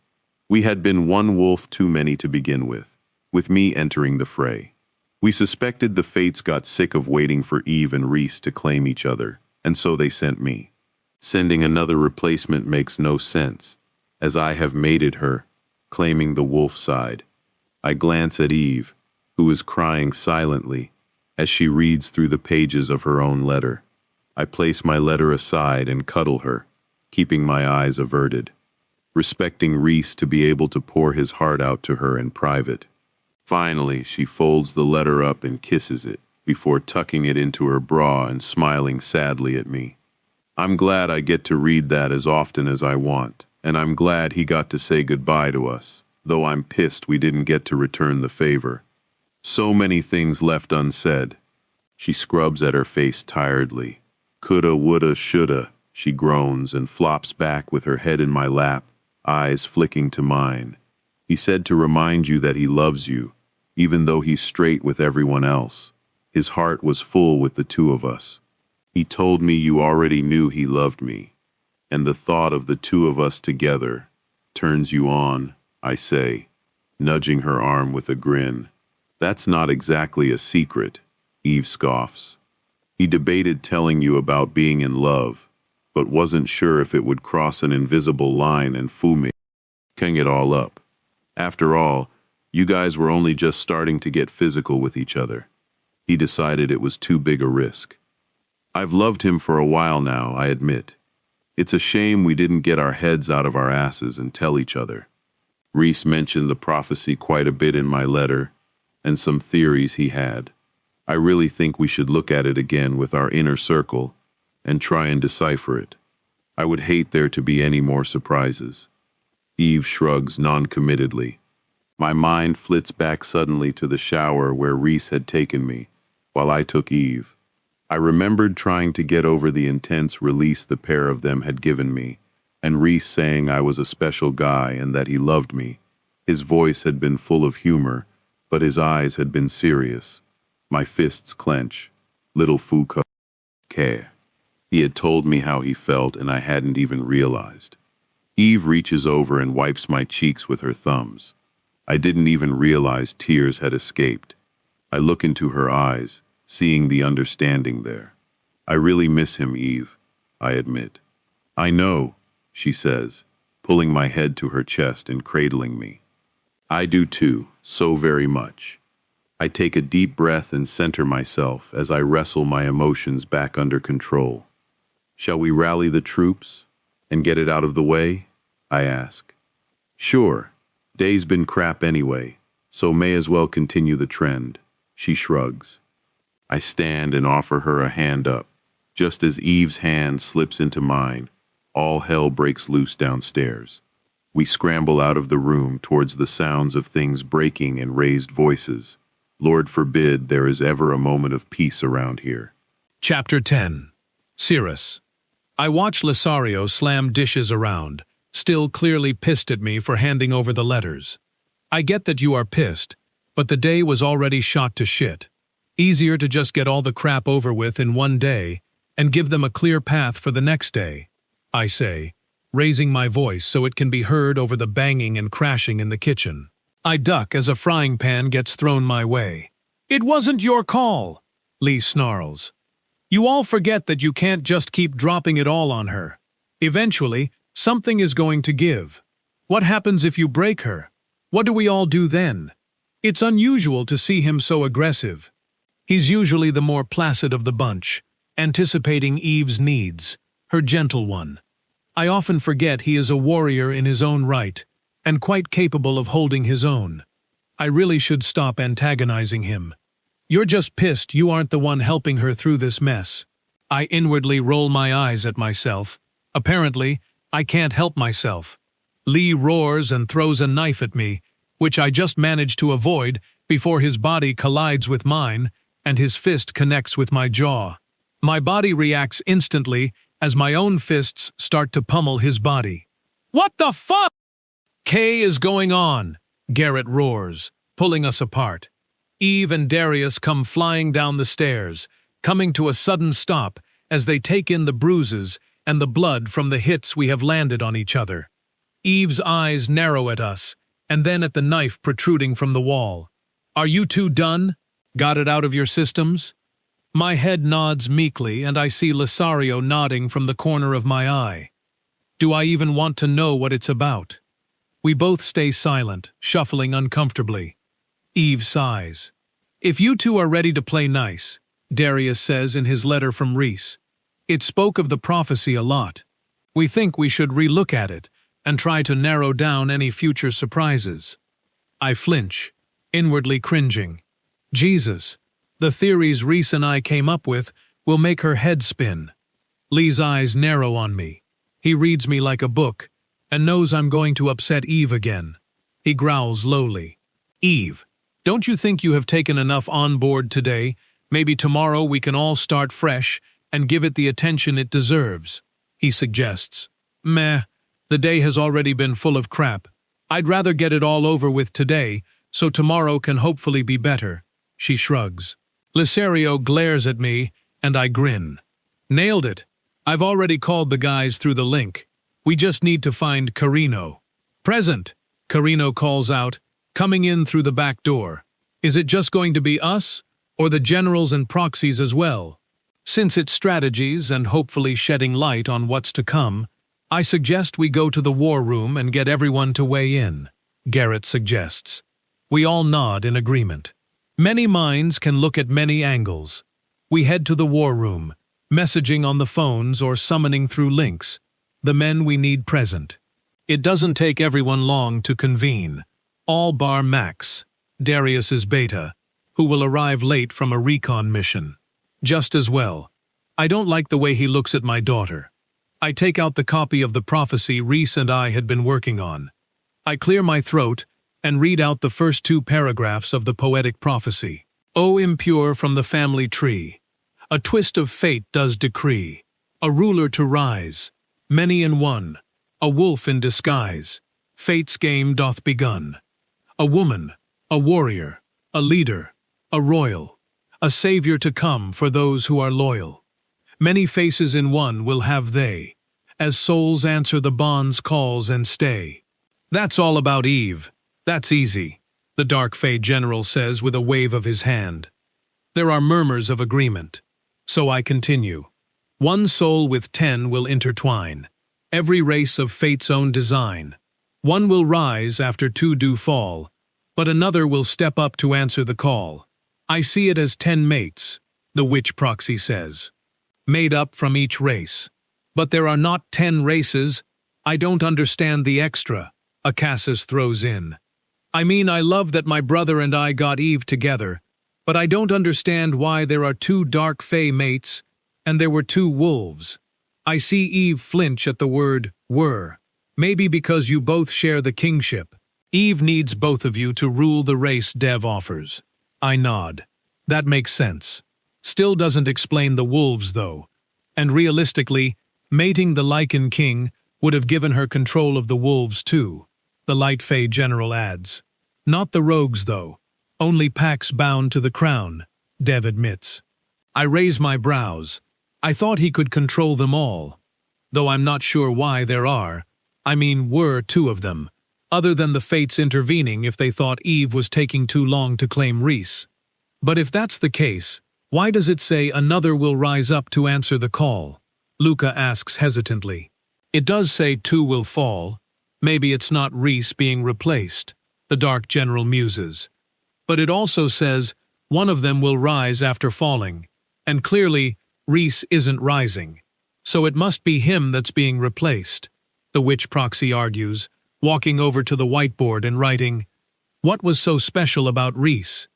We had been one wolf too many to begin with me entering the fray. We suspected the fates got sick of waiting for Eve and Reese to claim each other, and so they sent me. Sending another replacement makes no sense, as I have mated her, claiming the wolf side. I glance at Eve, who is crying silently, as she reads through the pages of her own letter. I place my letter aside and cuddle her, keeping my eyes averted, respecting Reese to be able to pour his heart out to her in private. Finally, she folds the letter up and kisses it, before tucking it into her bra and smiling sadly at me. I'm glad I get to read that as often as I want, and I'm glad he got to say goodbye to us, though I'm pissed we didn't get to return the favor. So many things left unsaid. She scrubs at her face tiredly. Coulda, woulda, shoulda, she groans and flops back with her head in my lap, eyes flicking to mine. He said to remind you that he loves you, even though he's straight with everyone else. His heart was full with the two of us. He told me you already knew he loved me, and the thought of the two of us together turns you on, I say, nudging her arm with a grin. That's not exactly a secret, Eve scoffs. He debated telling you about being in love, but wasn't sure if it would cross an invisible line and fool me. Hang it all up. After all, you guys were only just starting to get physical with each other. He decided it was too big a risk. I've loved him for a while now, I admit. It's a shame we didn't get our heads out of our asses and tell each other. Reese mentioned the prophecy quite a bit in my letter, and some theories he had. I really think we should look at it again with our inner circle and try and decipher it. I would hate there to be any more surprises. Eve shrugs non-committedly. My mind flits back suddenly to the shower where Reese had taken me, while I took Eve. I remembered trying to get over the intense release the pair of them had given me, and Reese saying I was a special guy and that he loved me. His voice had been full of humor, but his eyes had been serious. My fists clench. Little Foucault care. He had told me how he felt and I hadn't even realized. Eve reaches over and wipes my cheeks with her thumbs. I didn't even realize tears had escaped. I look into her eyes, seeing the understanding there. I really miss him, Eve, I admit. I know, she says, pulling my head to her chest and cradling me. I do too, so very much. I take a deep breath and center myself as I wrestle my emotions back under control. Shall we rally the troops and get it out of the way? I ask. Sure. Day's been crap anyway, so may as well continue the trend. She shrugs. I stand and offer her a hand up. Just as Eve's hand slips into mine, all hell breaks loose downstairs. We scramble out of the room towards the sounds of things breaking and raised voices. Lord forbid there is ever a moment of peace around here. Chapter 10. Cirrus. I watch Lothario slam dishes around, still clearly pissed at me for handing over the letters. I get that you are pissed, but the day was already shot to shit. Easier to just get all the crap over with in one day and give them a clear path for the next day, I say, raising my voice so it can be heard over the banging and crashing in the kitchen. I duck as a frying pan gets thrown my way. It wasn't your call, Lee snarls. You all forget that you can't just keep dropping it all on her. Eventually, something is going to give. What happens if you break her? What do we all do then? It's unusual to see him so aggressive. He's usually the more placid of the bunch, anticipating Eve's needs, her gentle one. I often forget he is a warrior in his own right, and quite capable of holding his own. I really should stop antagonizing him. You're just pissed you aren't the one helping her through this mess. I inwardly roll my eyes at myself. Apparently, I can't help myself. Lee roars and throws a knife at me, which I just manage to avoid before his body collides with mine and his fist connects with my jaw. My body reacts instantly as my own fists start to pummel his body. What the fuck? K is going on, Garrett roars, pulling us apart. Eve and Darius come flying down the stairs, coming to a sudden stop as they take in the bruises and the blood from the hits we have landed on each other. Eve's eyes narrow at us, and then at the knife protruding from the wall. Are you two done? Got it out of your systems? My head nods meekly, and I see Lothario nodding from the corner of my eye. Do I even want to know what it's about? We both stay silent, shuffling uncomfortably. Eve sighs. If you two are ready to play nice, Darius says in his letter from Reese. It spoke of the prophecy a lot. We think we should relook at it and try to narrow down any future surprises. I flinch, inwardly cringing. Jesus, the theories Reese and I came up with will make her head spin. Lee's eyes narrow on me. He reads me like a book and knows I'm going to upset Eve again. He growls lowly. Eve, don't you think you have taken enough on board today? Maybe tomorrow we can all start fresh and give it the attention it deserves, he suggests. Meh, the day has already been full of crap. I'd rather get it all over with today, so tomorrow can hopefully be better, she shrugs. Lisario glares at me, and I grin. Nailed it. I've already called the guys through the link. We just need to find Carino. Present, Carino calls out, coming in through the back door. Is it just going to be us, or the generals and proxies as well? Since it's strategies and hopefully shedding light on what's to come, I suggest we go to the war room and get everyone to weigh in, Garrett suggests. We all nod in agreement. Many minds can look at many angles. We head to the war room, messaging on the phones or summoning through links, the men we need present. It doesn't take everyone long to convene, all bar Max, Darius's beta, who will arrive late from a recon mission. Just as well. I don't like the way he looks at my daughter. I take out the copy of the prophecy Reese and I had been working on. I clear my throat and read out the first 2 paragraphs of the poetic prophecy. O impure from the family tree, a twist of fate does decree, a ruler to rise, many in one, a wolf in disguise, fate's game doth begun. A woman, a warrior, a leader, a royal, a savior to come for those who are loyal. Many faces in one will have they, as souls answer the bond's calls and stay. That's all about Eve. That's easy, the Dark Fae General says with a wave of his hand. There are murmurs of agreement. So I continue. One soul with 10 will intertwine, every race of fate's own design. One will rise after 2 do fall, but another will step up to answer the call. I see it as 10 mates, the witch proxy says, made up from each race. But there are not 10 races. I don't understand the extra, Acasus throws in. I mean, I love that my brother and I got Eve together, but I don't understand why there are 2 dark fae mates and there were 2 wolves. I see Eve flinch at the word were, maybe because you both share the kingship. Eve needs both of you to rule the race Dev offers. I nod. That makes sense. Still doesn't explain the wolves, though. And realistically, mating the Lycan King would have given her control of the wolves, too, the Light Fae General adds. Not the rogues, though. Only packs bound to the crown, Dev admits. I raise my brows. I thought he could control them all. Though I'm not sure why there were 2 of them, other than the fates intervening if they thought Eve was taking too long to claim Reese. But if that's the case, why does it say another will rise up to answer the call? Luca asks hesitantly. It does say 2 will fall. Maybe it's not Reese being replaced, the Dark General muses. But it also says one of them will rise after falling, and clearly Reese isn't rising. So it must be him that's being replaced, the witch proxy argues, walking over to the whiteboard and writing, "What was so special about Reese?"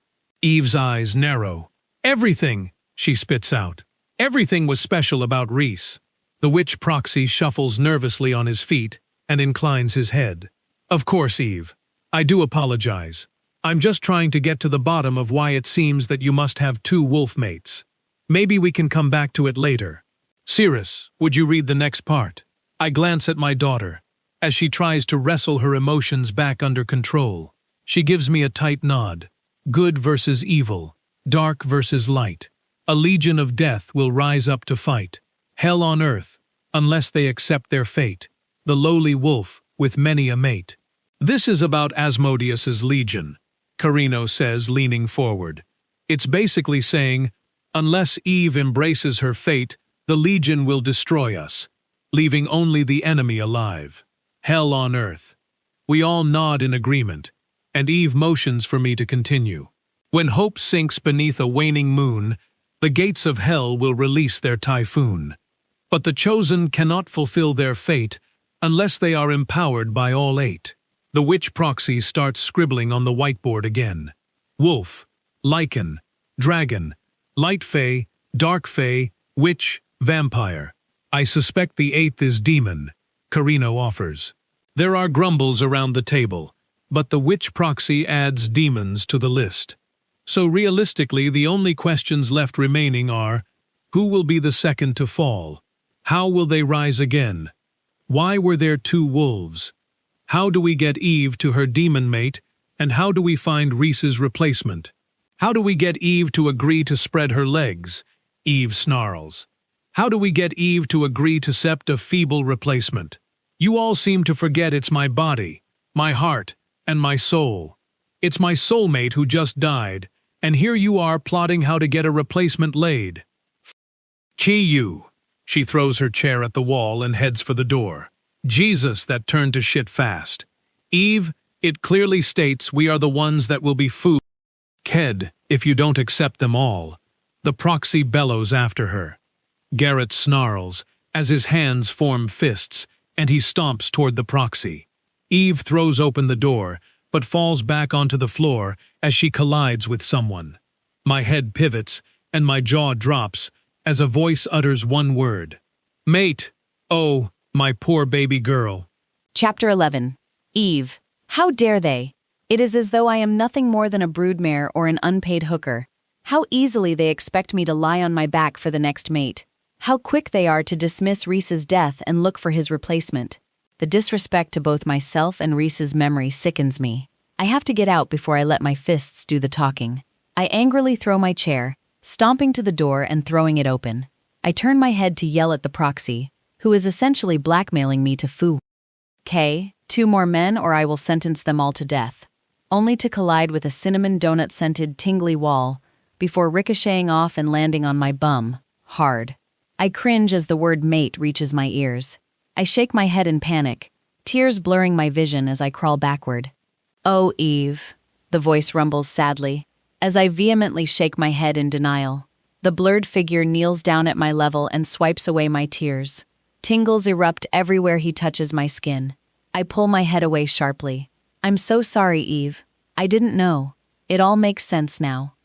Eve's eyes narrow. "Everything," she spits out. "Everything was special about Reese." The witch proxy shuffles nervously on his feet and inclines his head. "Of course, Eve. I do apologize. I'm just trying to get to the bottom of why it seems that you must have 2 wolf mates. Maybe we can come back to it later. Cirrus, would you read the next part?" I glance at my daughter, as she tries to wrestle her emotions back under control. She gives me a tight nod. Good versus evil, dark versus light. A legion of death will rise up to fight. Hell on earth, unless they accept their fate. The lowly wolf, with many a mate. This is about Asmodeus's legion, Carino says, leaning forward. It's basically saying, unless Eve embraces her fate, the legion will destroy us, leaving only the enemy alive. Hell on earth. We all nod in agreement, and Eve motions for me to continue. When hope sinks beneath a waning moon, the gates of hell will release their typhoon. But the chosen cannot fulfill their fate unless they are empowered by all 8. The witch proxy starts scribbling on the whiteboard again. Wolf, lichen, dragon, light fae, dark fae, witch, vampire. I suspect the 8th is demon, Carino offers. There are grumbles around the table, but the witch proxy adds demons to the list. So realistically, the only questions left remaining are, who will be the second to fall? How will they rise again? Why were there 2 wolves? How do we get Eve to her demon mate, and how do we find Reese's replacement? How do we get Eve to agree to spread her legs? Eve snarls. How do we get Eve to agree to accept a feeble replacement? You all seem to forget it's my body, my heart, and my soul. It's my soulmate who just died, and here you are plotting how to get a replacement laid. Chi you. She throws her chair at the wall and heads for the door. Jesus, that turned to shit fast. Eve, it clearly states we are the ones that will be food. Ked, if you don't accept them all. The proxy bellows after her. Garrett snarls as his hands form fists and he stomps toward the proxy. Eve throws open the door but falls back onto the floor as she collides with someone. My head pivots and my jaw drops as a voice utters one word. Mate! Oh, my poor baby girl. Chapter 11. Eve. How dare they? It is as though I am nothing more than a broodmare or an unpaid hooker. How easily they expect me to lie on my back for the next mate. How quick they are to dismiss Reese's death and look for his replacement. The disrespect to both myself and Reese's memory sickens me. I have to get out before I let my fists do the talking. I angrily throw my chair, stomping to the door and throwing it open. I turn my head to yell at the proxy, who is essentially blackmailing me to foo. K, 2 more men or I will sentence them all to death. Only to collide with a cinnamon donut-scented tingly wall before ricocheting off and landing on my bum, hard. I cringe as the word mate reaches my ears. I shake my head in panic, tears blurring my vision as I crawl backward. Oh, Eve, the voice rumbles sadly, as I vehemently shake my head in denial. The blurred figure kneels down at my level and swipes away my tears. Tingles erupt everywhere he touches my skin. I pull my head away sharply. I'm so sorry, Eve. I didn't know. It all makes sense now.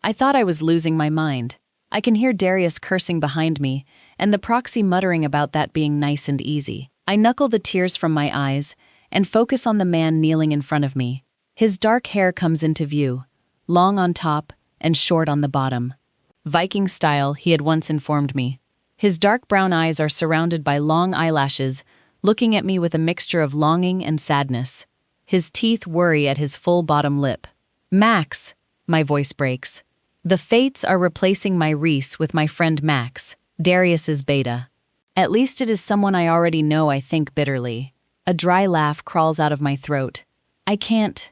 I thought I was losing my mind. I can hear Darius cursing behind me, and the proxy muttering about that being nice and easy. I knuckle the tears from my eyes and focus on the man kneeling in front of me. His dark hair comes into view, long on top and short on the bottom. Viking style, he had once informed me. His dark brown eyes are surrounded by long eyelashes, looking at me with a mixture of longing and sadness. His teeth worry at his full bottom lip. Max, my voice breaks. The fates are replacing my Reese with my friend Max, Darius's beta. At least it is someone I already know, I think bitterly. A dry laugh crawls out of my throat. I can't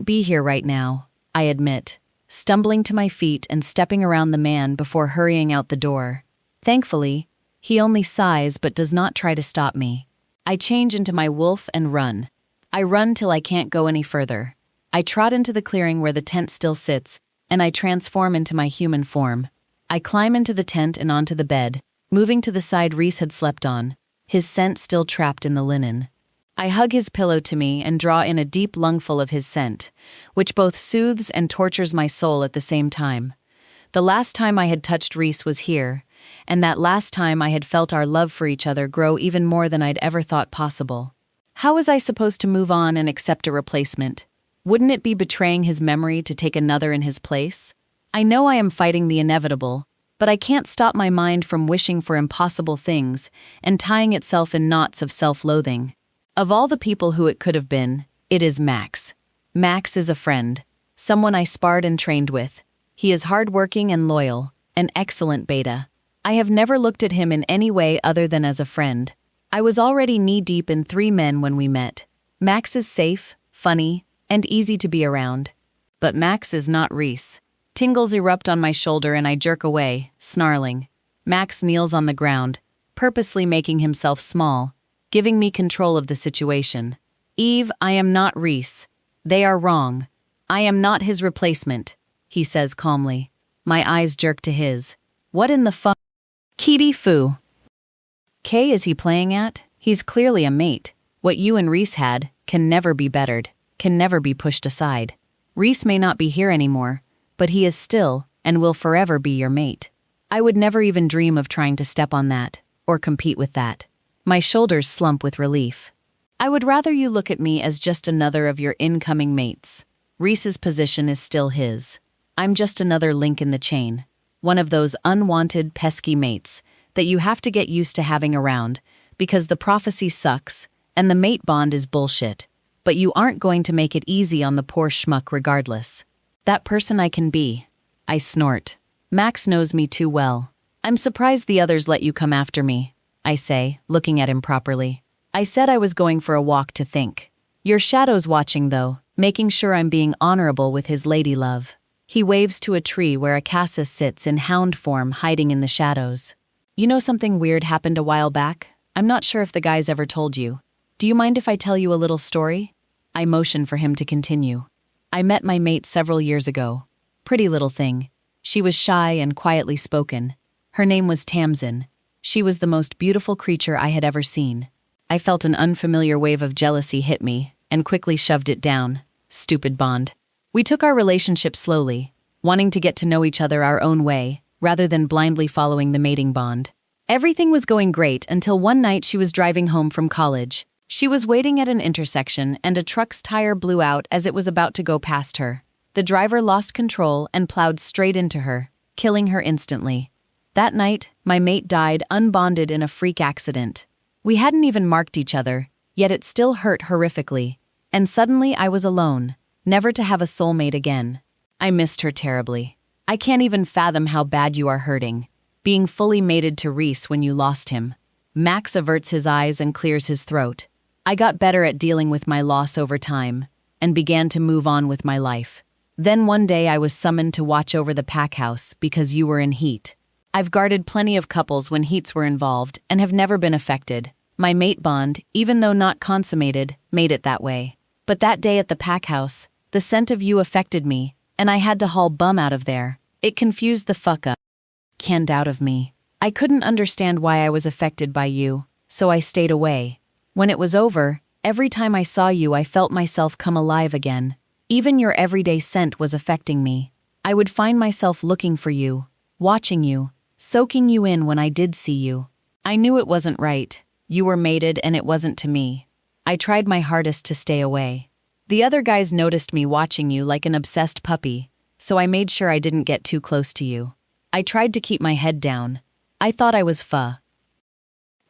be here right now, I admit, stumbling to my feet and stepping around the man before hurrying out the door. Thankfully, he only sighs but does not try to stop me. I change into my wolf and run. I run till I can't go any further. I trot into the clearing where the tent still sits, and I transform into my human form. I climb into the tent and onto the bed, moving to the side Reese had slept on, his scent still trapped in the linen. I hug his pillow to me and draw in a deep lungful of his scent, which both soothes and tortures my soul at the same time. The last time I had touched Reese was here, and that last time I had felt our love for each other grow even more than I'd ever thought possible. How was I supposed to move on and accept a replacement? Wouldn't it be betraying his memory to take another in his place? I know I am fighting the inevitable, but I can't stop my mind from wishing for impossible things and tying itself in knots of self-loathing. Of all the people who it could have been, it is Max. Max is a friend, someone I sparred and trained with. He is hardworking and loyal, an excellent beta. I have never looked at him in any way other than as a friend. I was already knee-deep in 3 men when we met. Max is safe, funny, and easy to be around. But Max is not Reese. Tingles erupt on my shoulder and I jerk away, snarling. Max kneels on the ground, purposely making himself small, giving me control of the situation. Eve, I am not Reese. They are wrong. I am not his replacement, he says calmly. My eyes jerk to his. What in the fuck? Kitty foo. K is he playing at? He's clearly a mate. What you and Reese had can never be bettered, can never be pushed aside. Reese may not be here anymore, but he is still and will forever be your mate. I would never even dream of trying to step on that, or compete with that. My shoulders slump with relief. I would rather you look at me as just another of your incoming mates. Reese's position is still his. I'm just another link in the chain. One of those unwanted, pesky mates that you have to get used to having around because the prophecy sucks and the mate bond is bullshit. But you aren't going to make it easy on the poor schmuck regardless. That person I can be. I snort. Max knows me too well. I'm surprised the others let you come after me, I say, looking at him properly. I said I was going for a walk to think. Your shadow's watching, though, making sure I'm being honorable with his lady love. He waves to a tree where a cassis sits in hound form hiding in the shadows. You know something weird happened a while back? I'm not sure if the guys ever told you. Do you mind if I tell you a little story? I motion for him to continue. I met my mate several years ago. Pretty little thing. She was shy and quietly spoken. Her name was Tamsin. She was the most beautiful creature I had ever seen. I felt an unfamiliar wave of jealousy hit me and quickly shoved it down. Stupid bond. We took our relationship slowly, wanting to get to know each other our own way, rather than blindly following the mating bond. Everything was going great until one night she was driving home from college. She was waiting at an intersection and a truck's tire blew out as it was about to go past her. The driver lost control and plowed straight into her, killing her instantly. That night, my mate died unbonded in a freak accident. We hadn't even marked each other, yet it still hurt horrifically. And suddenly I was alone, never to have a soulmate again. I missed her terribly. I can't even fathom how bad you are hurting, being fully mated to Reese when you lost him. Max averts his eyes and clears his throat. I got better at dealing with my loss over time, and began to move on with my life. Then one day I was summoned to watch over the pack house because you were in heat. I've guarded plenty of couples when heats were involved and have never been affected. My mate bond, even though not consummated, made it that way. But that day at the pack house, the scent of you affected me, and I had to haul bum out of there. It confused the fuck up. Canned out of me. I couldn't understand why I was affected by you, so I stayed away. When it was over, every time I saw you I felt myself come alive again. Even your everyday scent was affecting me. I would find myself looking for you, watching you, soaking you in when I did see you. I knew it wasn't right. You were mated and it wasn't to me. I tried my hardest to stay away. The other guys noticed me watching you like an obsessed puppy, so I made sure I didn't get too close to you. I tried to keep my head down. I thought I was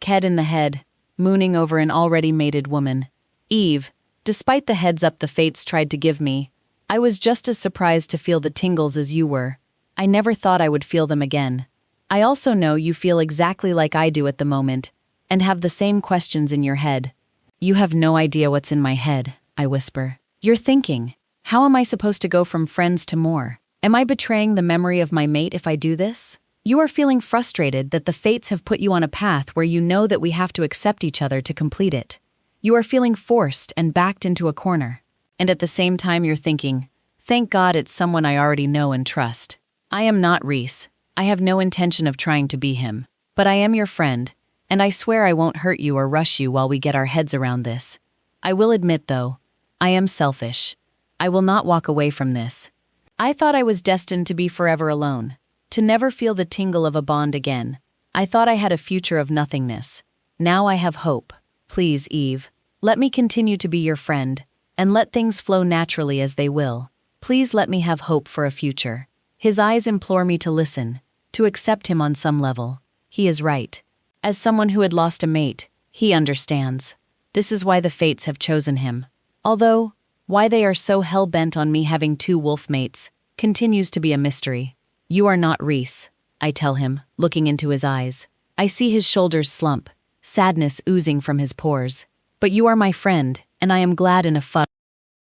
Ked in the head, mooning over an already mated woman. Eve, despite the heads up the fates tried to give me, I was just as surprised to feel the tingles as you were. I never thought I would feel them again. I also know you feel exactly like I do at the moment, and have the same questions in your head. You have no idea what's in my head, I whisper. You're thinking, how am I supposed to go from friends to more? Am I betraying the memory of my mate if I do this? You are feeling frustrated that the fates have put you on a path where you know that we have to accept each other to complete it. You are feeling forced and backed into a corner. And at the same time you're thinking, thank God it's someone I already know and trust. I am not Reese. I have no intention of trying to be him. But I am your friend, and I swear I won't hurt you or rush you while we get our heads around this. I will admit, though, I am selfish. I will not walk away from this. I thought I was destined to be forever alone, to never feel the tingle of a bond again. I thought I had a future of nothingness. Now I have hope. Please, Eve, let me continue to be your friend, and let things flow naturally as they will. Please let me have hope for a future. His eyes implore me to listen, to accept him on some level. He is right. As someone who had lost a mate, he understands. This is why the fates have chosen him. Although, why they are so hell-bent on me having 2 wolf mates continues to be a mystery. You are not Reese, I tell him, looking into his eyes. I see his shoulders slump, sadness oozing from his pores. But you are my friend, and I am glad in a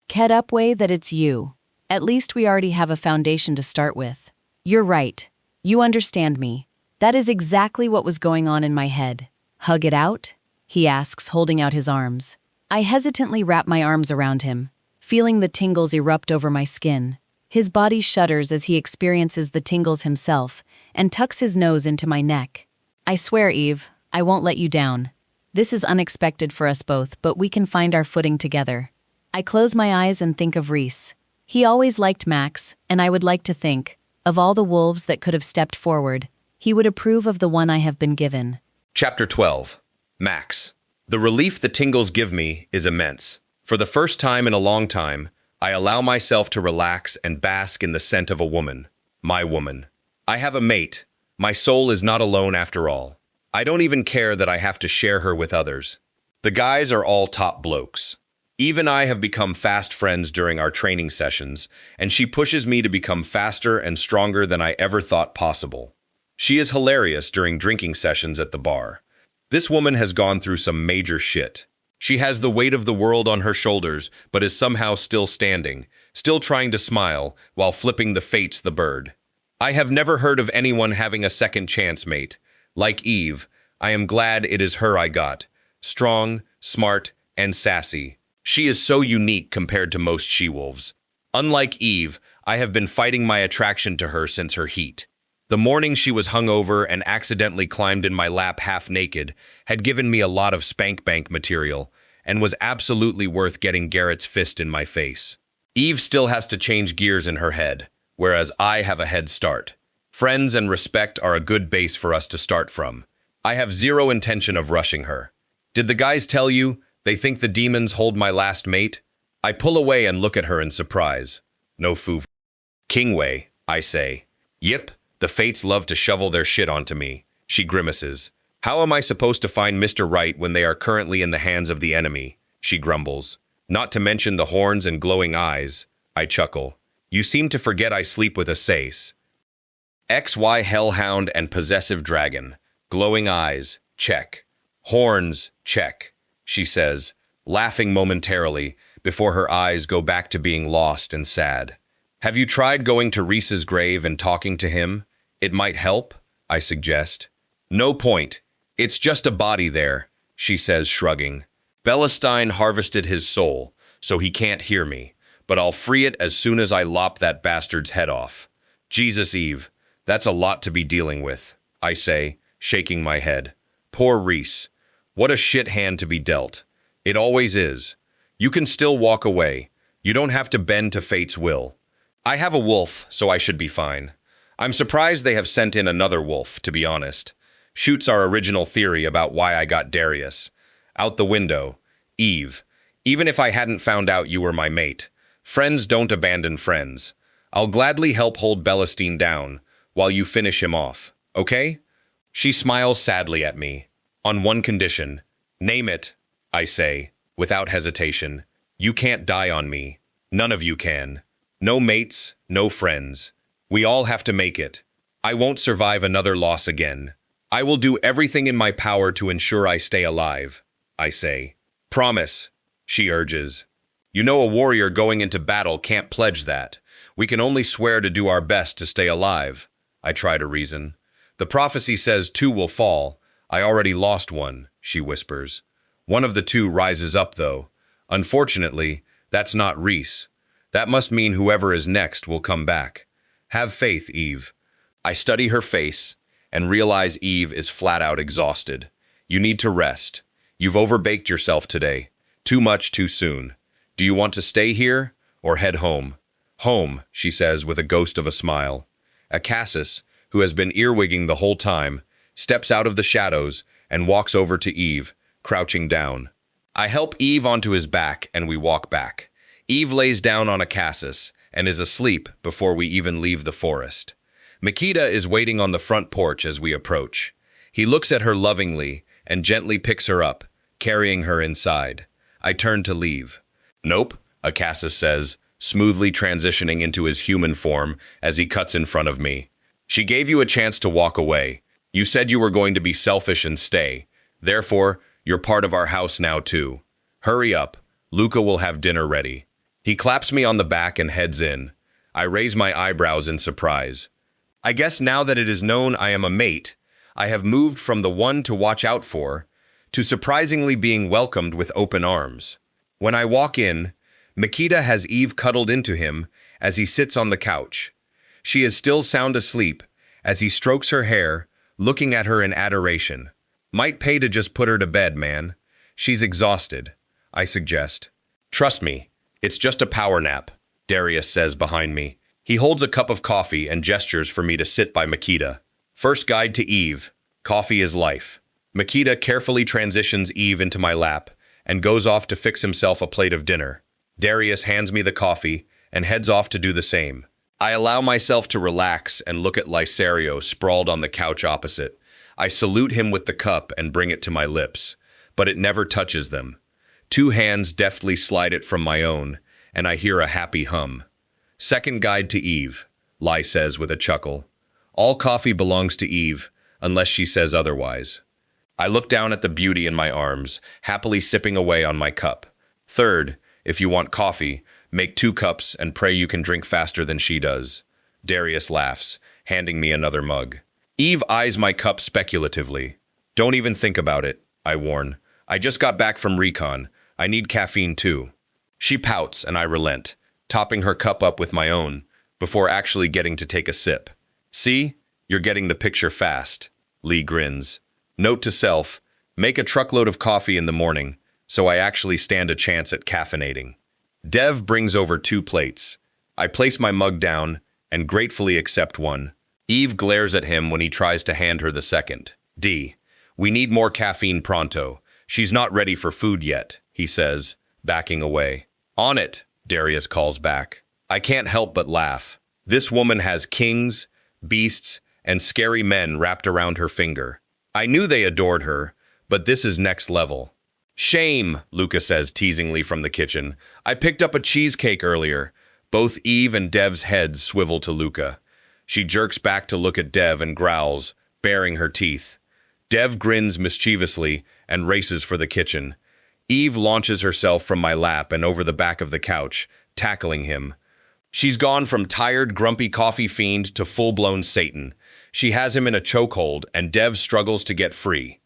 Ked up way that it's you. At least we already have a foundation to start with. You're right. You understand me. That is exactly what was going on in my head. Hug it out? He asks, holding out his arms. I hesitantly wrap my arms around him, feeling the tingles erupt over my skin. His body shudders as he experiences the tingles himself and tucks his nose into my neck. I swear, Eve, I won't let you down. This is unexpected for us both, but we can find our footing together. I close my eyes and think of Reese. He always liked Max, and I would like to think, of all the wolves that could have stepped forward, he would approve of the one I have been given. Chapter 12. Max. The relief the tingles give me is immense. For the first time in a long time, I allow myself to relax and bask in the scent of a woman. My woman. I have a mate. My soul is not alone after all. I don't even care that I have to share her with others. The guys are all top blokes. Eve and I have become fast friends during our training sessions, and she pushes me to become faster and stronger than I ever thought possible. She is hilarious during drinking sessions at the bar. This woman has gone through some major shit. She has the weight of the world on her shoulders, but is somehow still standing, still trying to smile, while flipping the fates the bird. I have never heard of anyone having a second chance, mate. Like Eve, I am glad it is her I got. Strong, smart, and sassy. She is so unique compared to most she-wolves. Unlike Eve, I have been fighting my attraction to her since her heat. The morning she was hungover and accidentally climbed in my lap half-naked had given me a lot of spank-bank material and was absolutely worth getting Garrett's fist in my face. Eve still has to change gears in her head, whereas I have a head start. Friends and respect are a good base for us to start from. I have zero intention of rushing her. Did the guys tell you they think the demons hold my last mate? I pull away and look at her in surprise. No foo. Kingway, I say. Yip. The fates love to shovel their shit onto me. She grimaces. How am I supposed to find Mr. Right when they are currently in the hands of the enemy? She grumbles. Not to mention the horns and glowing eyes. I chuckle. You seem to forget I sleep with a Sace. XY hellhound and possessive dragon. Glowing eyes. Check. Horns. Check. She says, laughing momentarily before her eyes go back to being lost and sad. Have you tried going to Reese's grave and talking to him? It might help, I suggest. No point. It's just a body there, she says, shrugging. Bellestein harvested his soul, so he can't hear me, but I'll free it as soon as I lop that bastard's head off. Jesus, Eve, that's a lot to be dealing with, I say, shaking my head. Poor Reese. What a shit hand to be dealt. It always is. You can still walk away. You don't have to bend to fate's will. I have a wolf, so I should be fine. I'm surprised they have sent in another wolf, to be honest. Shoots our original theory about why I got Darius. Out the window. Eve. Even if I hadn't found out you were my mate. Friends don't abandon friends. I'll gladly help hold Bellestein down while you finish him off, okay? She smiles sadly at me. On one condition. Name it, I say, without hesitation. You can't die on me. None of you can. No mates, no friends. We all have to make it. I won't survive another loss again. I will do everything in my power to ensure I stay alive, I say. Promise, she urges. You know a warrior going into battle can't pledge that. We can only swear to do our best to stay alive, I try to reason. The prophecy says 2 will fall. I already lost one, she whispers. One of the 2 rises up, though. Unfortunately, that's not Reese. That must mean whoever is next will come back. Have faith, Eve. I study her face and realize Eve is flat out exhausted. You need to rest. You've overbaked yourself today. Too much too soon. Do you want to stay here or head home? Home, she says with a ghost of a smile. Acasis, who has been earwigging the whole time, steps out of the shadows and walks over to Eve, crouching down. I help Eve onto his back and we walk back. Eve lays down on Acasis and is asleep before we even leave the forest. Makita is waiting on the front porch as we approach. He looks at her lovingly and gently picks her up, carrying her inside. I turn to leave. Nope, Acasis says, smoothly transitioning into his human form as he cuts in front of me. She gave you a chance to walk away. You said you were going to be selfish and stay. Therefore, you're part of our house now too. Hurry up. Luca will have dinner ready. He claps me on the back and heads in. I raise my eyebrows in surprise. I guess now that it is known I am a mate, I have moved from the one to watch out for to surprisingly being welcomed with open arms. When I walk in, Makita has Eve cuddled into him as he sits on the couch. She is still sound asleep as he strokes her hair, looking at her in adoration. Might pay to just put her to bed, man. She's exhausted, I suggest. Trust me, it's just a power nap, Darius says behind me. He holds a cup of coffee and gestures for me to sit by Makita. First guide to Eve. Coffee is life. Makita carefully transitions Eve into my lap and goes off to fix himself a plate of dinner. Darius hands me the coffee and heads off to do the same. I allow myself to relax and look at Lysario sprawled on the couch opposite. I salute him with the cup and bring it to my lips, but it never touches them. Two hands deftly slide it from my own, and I hear a happy hum. Second guide to Eve, Ly says with a chuckle. All coffee belongs to Eve, unless she says otherwise. I look down at the beauty in my arms, happily sipping away on my cup. Third, if you want coffee, make 2 cups and pray you can drink faster than she does. Darius laughs, handing me another mug. Eve eyes my cup speculatively. Don't even think about it, I warn. I just got back from recon. I need caffeine too. She pouts and I relent, topping her cup up with my own, before actually getting to take a sip. See? You're getting the picture fast. Lee grins. Note to self, make a truckload of coffee in the morning, so I actually stand a chance at caffeinating. Dev brings over 2 plates. I place my mug down and gratefully accept one. Eve glares at him when he tries to hand her the second. D. We need more caffeine pronto. She's not ready for food yet, he says, backing away. On it, Darius calls back. I can't help but laugh. This woman has kings, beasts, and scary men wrapped around her finger. I knew they adored her, but this is next level. Shame, Luca says teasingly from the kitchen. I picked up a cheesecake earlier. Both Eve and Dev's heads swivel to Luca. She jerks back to look at Dev and growls, baring her teeth. Dev grins mischievously and races for the kitchen. Eve launches herself from my lap and over the back of the couch, tackling him. She's gone from tired, grumpy coffee fiend to full-blown Satan. She has him in a chokehold, and Dev struggles to get free.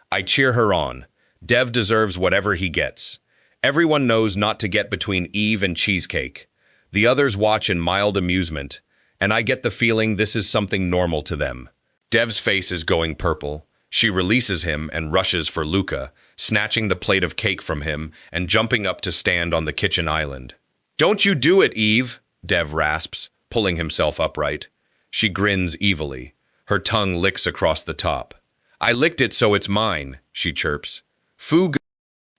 I cheer her on. Dev deserves whatever he gets. Everyone knows not to get between Eve and cheesecake. The others watch in mild amusement, and I get the feeling this is something normal to them. Dev's face is going purple. She releases him and rushes for Luca, snatching the plate of cake from him and jumping up to stand on the kitchen island. Don't you do it, Eve, Dev rasps, pulling himself upright. She grins evilly. Her tongue licks across the top. I licked it so it's mine, she chirps. Foo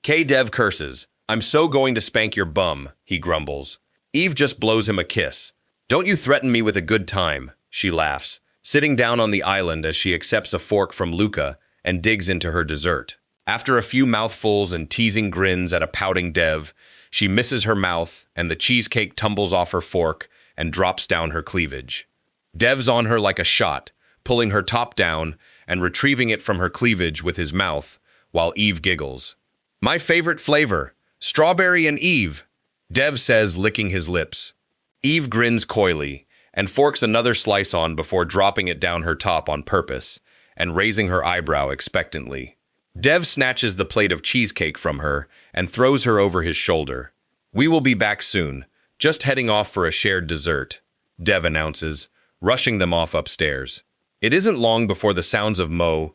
Dev curses. I'm so going to spank your bum, he grumbles. Eve just blows him a kiss. Don't you threaten me with a good time, she laughs, sitting down on the island as she accepts a fork from Luca and digs into her dessert. After a few mouthfuls and teasing grins at a pouting Dev, she misses her mouth and the cheesecake tumbles off her fork and drops down her cleavage. Dev's on her like a shot, pulling her top down and retrieving it from her cleavage with his mouth, while Eve giggles. My favorite flavor, strawberry and Eve, Dev says, licking his lips. Eve grins coyly and forks another slice on before dropping it down her top on purpose and raising her eyebrow expectantly. Dev snatches the plate of cheesecake from her and throws her over his shoulder. We will be back soon, just heading off for a shared dessert, Dev announces, rushing them off upstairs. It isn't long before the sounds of Mo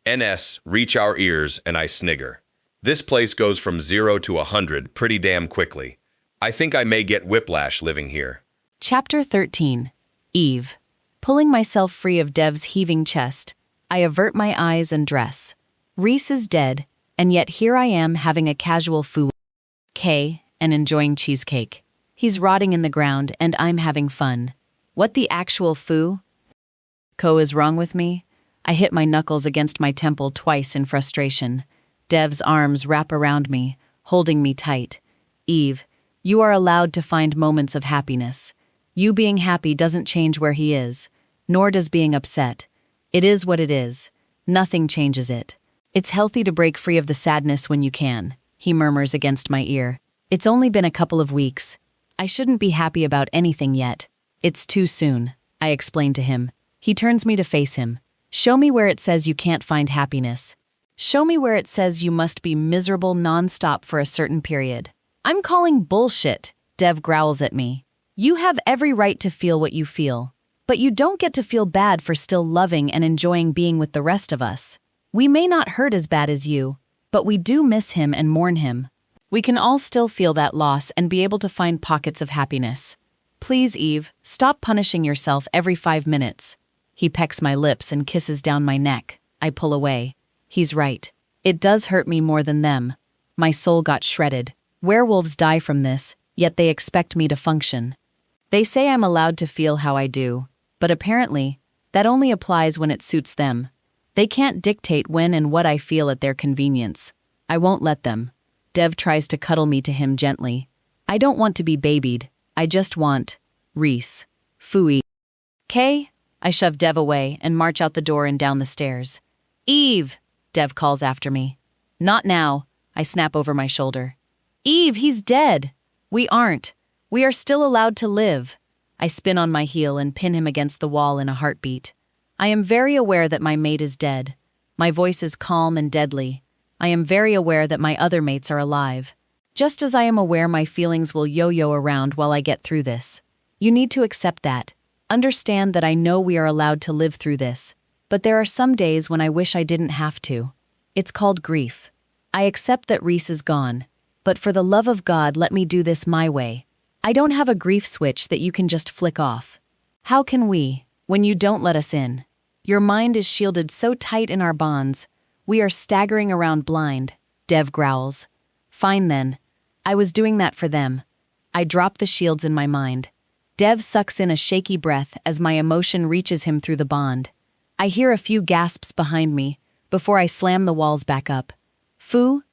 NS reach our ears and I snigger. This place goes from 0 to 100 pretty damn quickly. I think I may get whiplash living here. Chapter 13. Eve. Pulling myself free of Dev's heaving chest, I avert my eyes and dress. Reese is dead, and yet here I am having a casual K and enjoying cheesecake. He's rotting in the ground, and I'm having fun. What the actual Co is wrong with me? I hit my knuckles against my temple twice in frustration. Dev's arms wrap around me, holding me tight. Eve, you are allowed to find moments of happiness. You being happy doesn't change where he is, nor does being upset. It is what it is. Nothing changes it. It's healthy to break free of the sadness when you can, he murmurs against my ear. It's only been a couple of weeks. I shouldn't be happy about anything yet. It's too soon, I explain to him. He turns me to face him. Show me where it says you can't find happiness. Show me where it says you must be miserable nonstop for a certain period. I'm calling bullshit, Dev growls at me. You have every right to feel what you feel, but you don't get to feel bad for still loving and enjoying being with the rest of us. We may not hurt as bad as you, but we do miss him and mourn him. We can all still feel that loss and be able to find pockets of happiness. Please, Eve, stop punishing yourself every 5 minutes. He pecks my lips and kisses down my neck. I pull away. He's right. It does hurt me more than them. My soul got shredded. Werewolves die from this, yet they expect me to function. They say I'm allowed to feel how I do, but apparently, that only applies when it suits them. They can't dictate when and what I feel at their convenience. I won't let them. Dev tries to cuddle me to him gently. I don't want to be babied. I just want Reese. Phooey. Kay? I shove Dev away and march out the door and down the stairs. Eve! Dev calls after me. Not now. I snap over my shoulder. Eve, he's dead. We aren't. We are still allowed to live. I spin on my heel and pin him against the wall in a heartbeat. I am very aware that my mate is dead. My voice is calm and deadly. I am very aware that my other mates are alive. Just as I am aware my feelings will yo-yo around while I get through this. You need to accept that. Understand that I know we are allowed to live through this. But there are some days when I wish I didn't have to. It's called grief. I accept that Reese is gone. But for the love of God, let me do this my way. I don't have a grief switch that you can just flick off. How can we, when you don't let us in? Your mind is shielded so tight in our bonds. We are staggering around blind, Dev growls. Fine then. I was doing that for them. I drop the shields in my mind. Dev sucks in a shaky breath as my emotion reaches him through the bond. I hear a few gasps behind me before I slam the walls back up. Foo?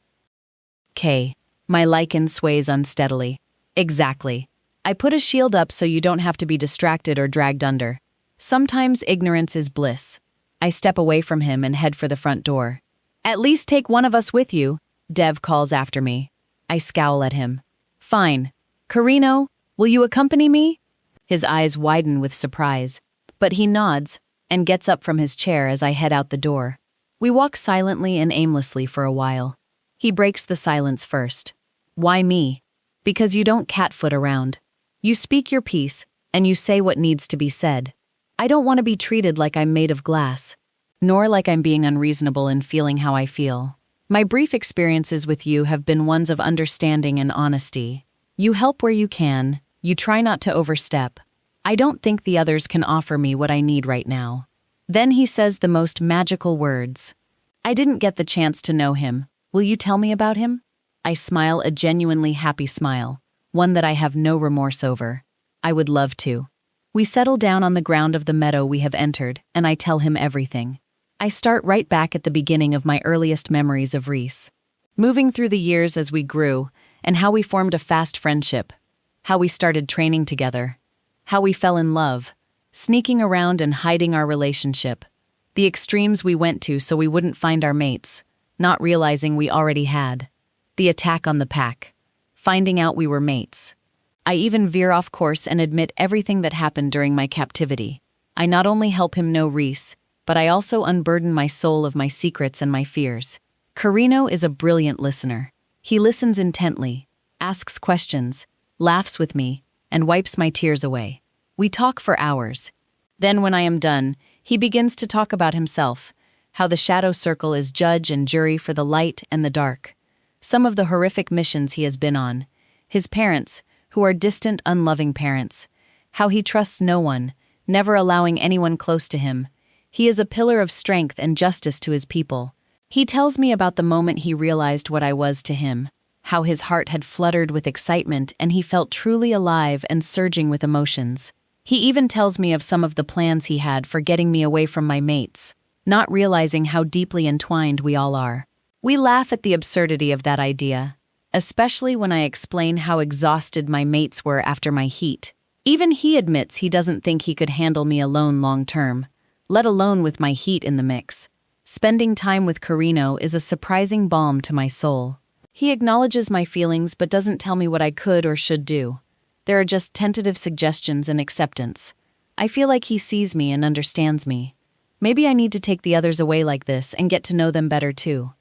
K. My lichen sways unsteadily. Exactly. I put a shield up so you don't have to be distracted or dragged under. Sometimes ignorance is bliss. I step away from him and head for the front door. At least take one of us with you, Dev calls after me. I scowl at him. Fine. Carino, will you accompany me? His eyes widen with surprise, but he nods and gets up from his chair as I head out the door. We walk silently and aimlessly for a while. He breaks the silence first. Why me? Because you don't catfoot around. You speak your piece, and you say what needs to be said. I don't want to be treated like I'm made of glass, nor like I'm being unreasonable in feeling how I feel. My brief experiences with you have been ones of understanding and honesty. You help where you can, you try not to overstep. I don't think the others can offer me what I need right now. Then he says the most magical words. I didn't get the chance to know him. Will you tell me about him? I smile a genuinely happy smile, one that I have no remorse over. I would love to. We settle down on the ground of the meadow we have entered, and I tell him everything. I start right back at the beginning of my earliest memories of Reese. Moving through the years as we grew, and how we formed a fast friendship. How we started training together. How we fell in love. Sneaking around and hiding our relationship. The extremes we went to so we wouldn't find our mates, not realizing we already had. The attack on the pack. Finding out we were mates. I even veer off course and admit everything that happened during my captivity. I not only help him know Reese, but I also unburden my soul of my secrets and my fears. Carino is a brilliant listener. He listens intently, asks questions, laughs with me, and wipes my tears away. We talk for hours. Then when I am done, he begins to talk about himself, how the shadow circle is judge and jury for the light and the dark. Some of the horrific missions he has been on. His parents, who are distant, unloving parents. How he trusts no one, never allowing anyone close to him. He is a pillar of strength and justice to his people. He tells me about the moment he realized what I was to him, how his heart had fluttered with excitement and he felt truly alive and surging with emotions. He even tells me of some of the plans he had for getting me away from my mates, not realizing how deeply entwined we all are. We laugh at the absurdity of that idea, especially when I explain how exhausted my mates were after my heat. Even he admits he doesn't think he could handle me alone long term, let alone with my heat in the mix. Spending time with Carino is a surprising balm to my soul. He acknowledges my feelings but doesn't tell me what I could or should do. There are just tentative suggestions and acceptance. I feel like he sees me and understands me. Maybe I need to take the others away like this and get to know them better too.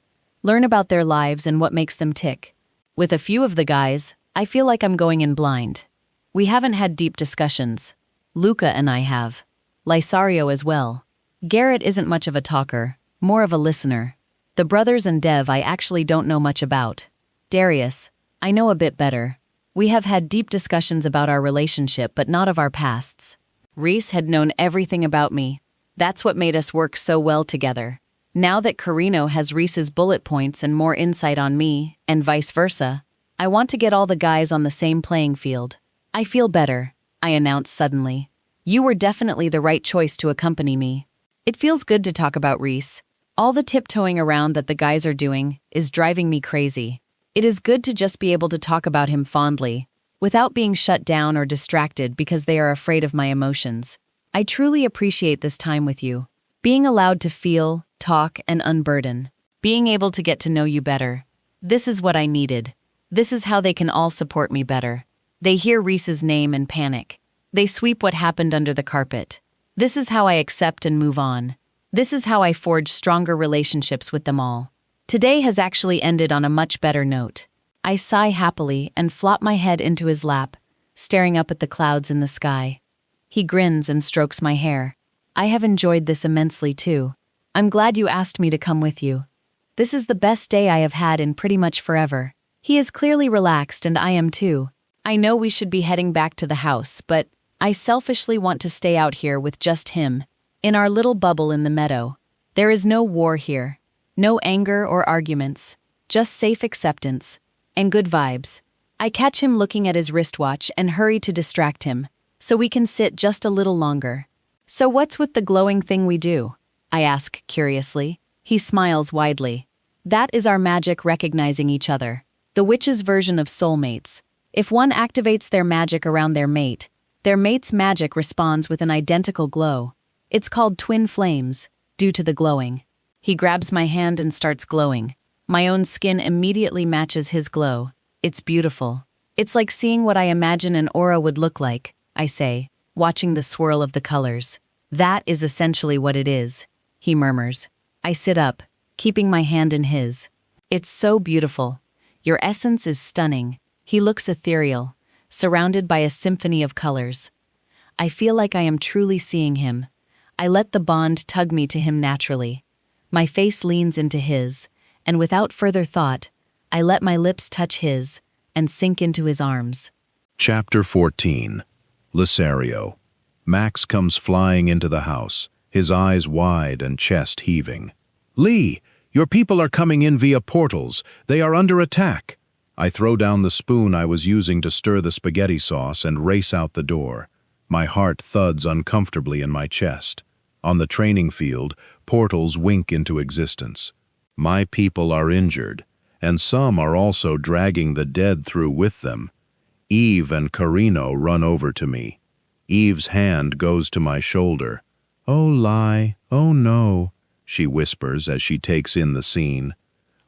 Learn about their lives and what makes them tick. With a few of the guys, I feel like I'm going in blind. We haven't had deep discussions. Luca and I have. Lysario as well. Garrett isn't much of a talker, more of a listener. The brothers and Dev I actually don't know much about. Darius, I know a bit better. We have had deep discussions about our relationship, but not of our pasts. Reese had known everything about me. That's what made us work so well together. Now that Carino has Reese's bullet points and more insight on me, and vice versa, I want to get all the guys on the same playing field. I feel better, I announced suddenly. You were definitely the right choice to accompany me. It feels good to talk about Reese. All the tiptoeing around that the guys are doing is driving me crazy. It is good to just be able to talk about him fondly, without being shut down or distracted because they are afraid of my emotions. I truly appreciate this time with you. Being allowed to feel, talk, and unburden. Being able to get to know you better. This is what I needed. This is how they can all support me better. They hear Reese's name and panic. They sweep what happened under the carpet. This is how I accept and move on. This is how I forge stronger relationships with them all. Today has actually ended on a much better note. I sigh happily and flop my head into his lap, staring up at the clouds in the sky. He grins and strokes my hair. I have enjoyed this immensely too. I'm glad you asked me to come with you. This is the best day I have had in pretty much forever. He is clearly relaxed and I am too. I know we should be heading back to the house, but I selfishly want to stay out here with just him, in our little bubble in the meadow. There is no war here. No anger or arguments, just safe acceptance, and good vibes. I catch him looking at his wristwatch and hurry to distract him, so we can sit just a little longer. So what's with the glowing thing we do? I ask curiously. He smiles widely. That is our magic recognizing each other. The witch's version of soulmates. If one activates their magic around their mate's magic responds with an identical glow. It's called twin flames, due to the glowing. He grabs my hand and starts glowing. My own skin immediately matches his glow. It's beautiful. It's like seeing what I imagine an aura would look like, I say, watching the swirl of the colors. That is essentially what it is, he murmurs. I sit up, keeping my hand in his. It's so beautiful. Your essence is stunning. He looks ethereal, surrounded by a symphony of colors. I feel like I am truly seeing him. I let the bond tug me to him naturally. My face leans into his, and without further thought, I let my lips touch his and sink into his arms. Chapter 14. Lysario. Max comes flying into the house, his eyes wide and chest heaving. Lee, your people are coming in via portals. They are under attack. I throw down the spoon I was using to stir the spaghetti sauce and race out the door. My heart thuds uncomfortably in my chest. On the training field, portals wink into existence. My people are injured, and some are also dragging the dead through with them. Eve and Carino run over to me. Eve's hand goes to my shoulder. "Oh, lie, oh no," she whispers as she takes in the scene.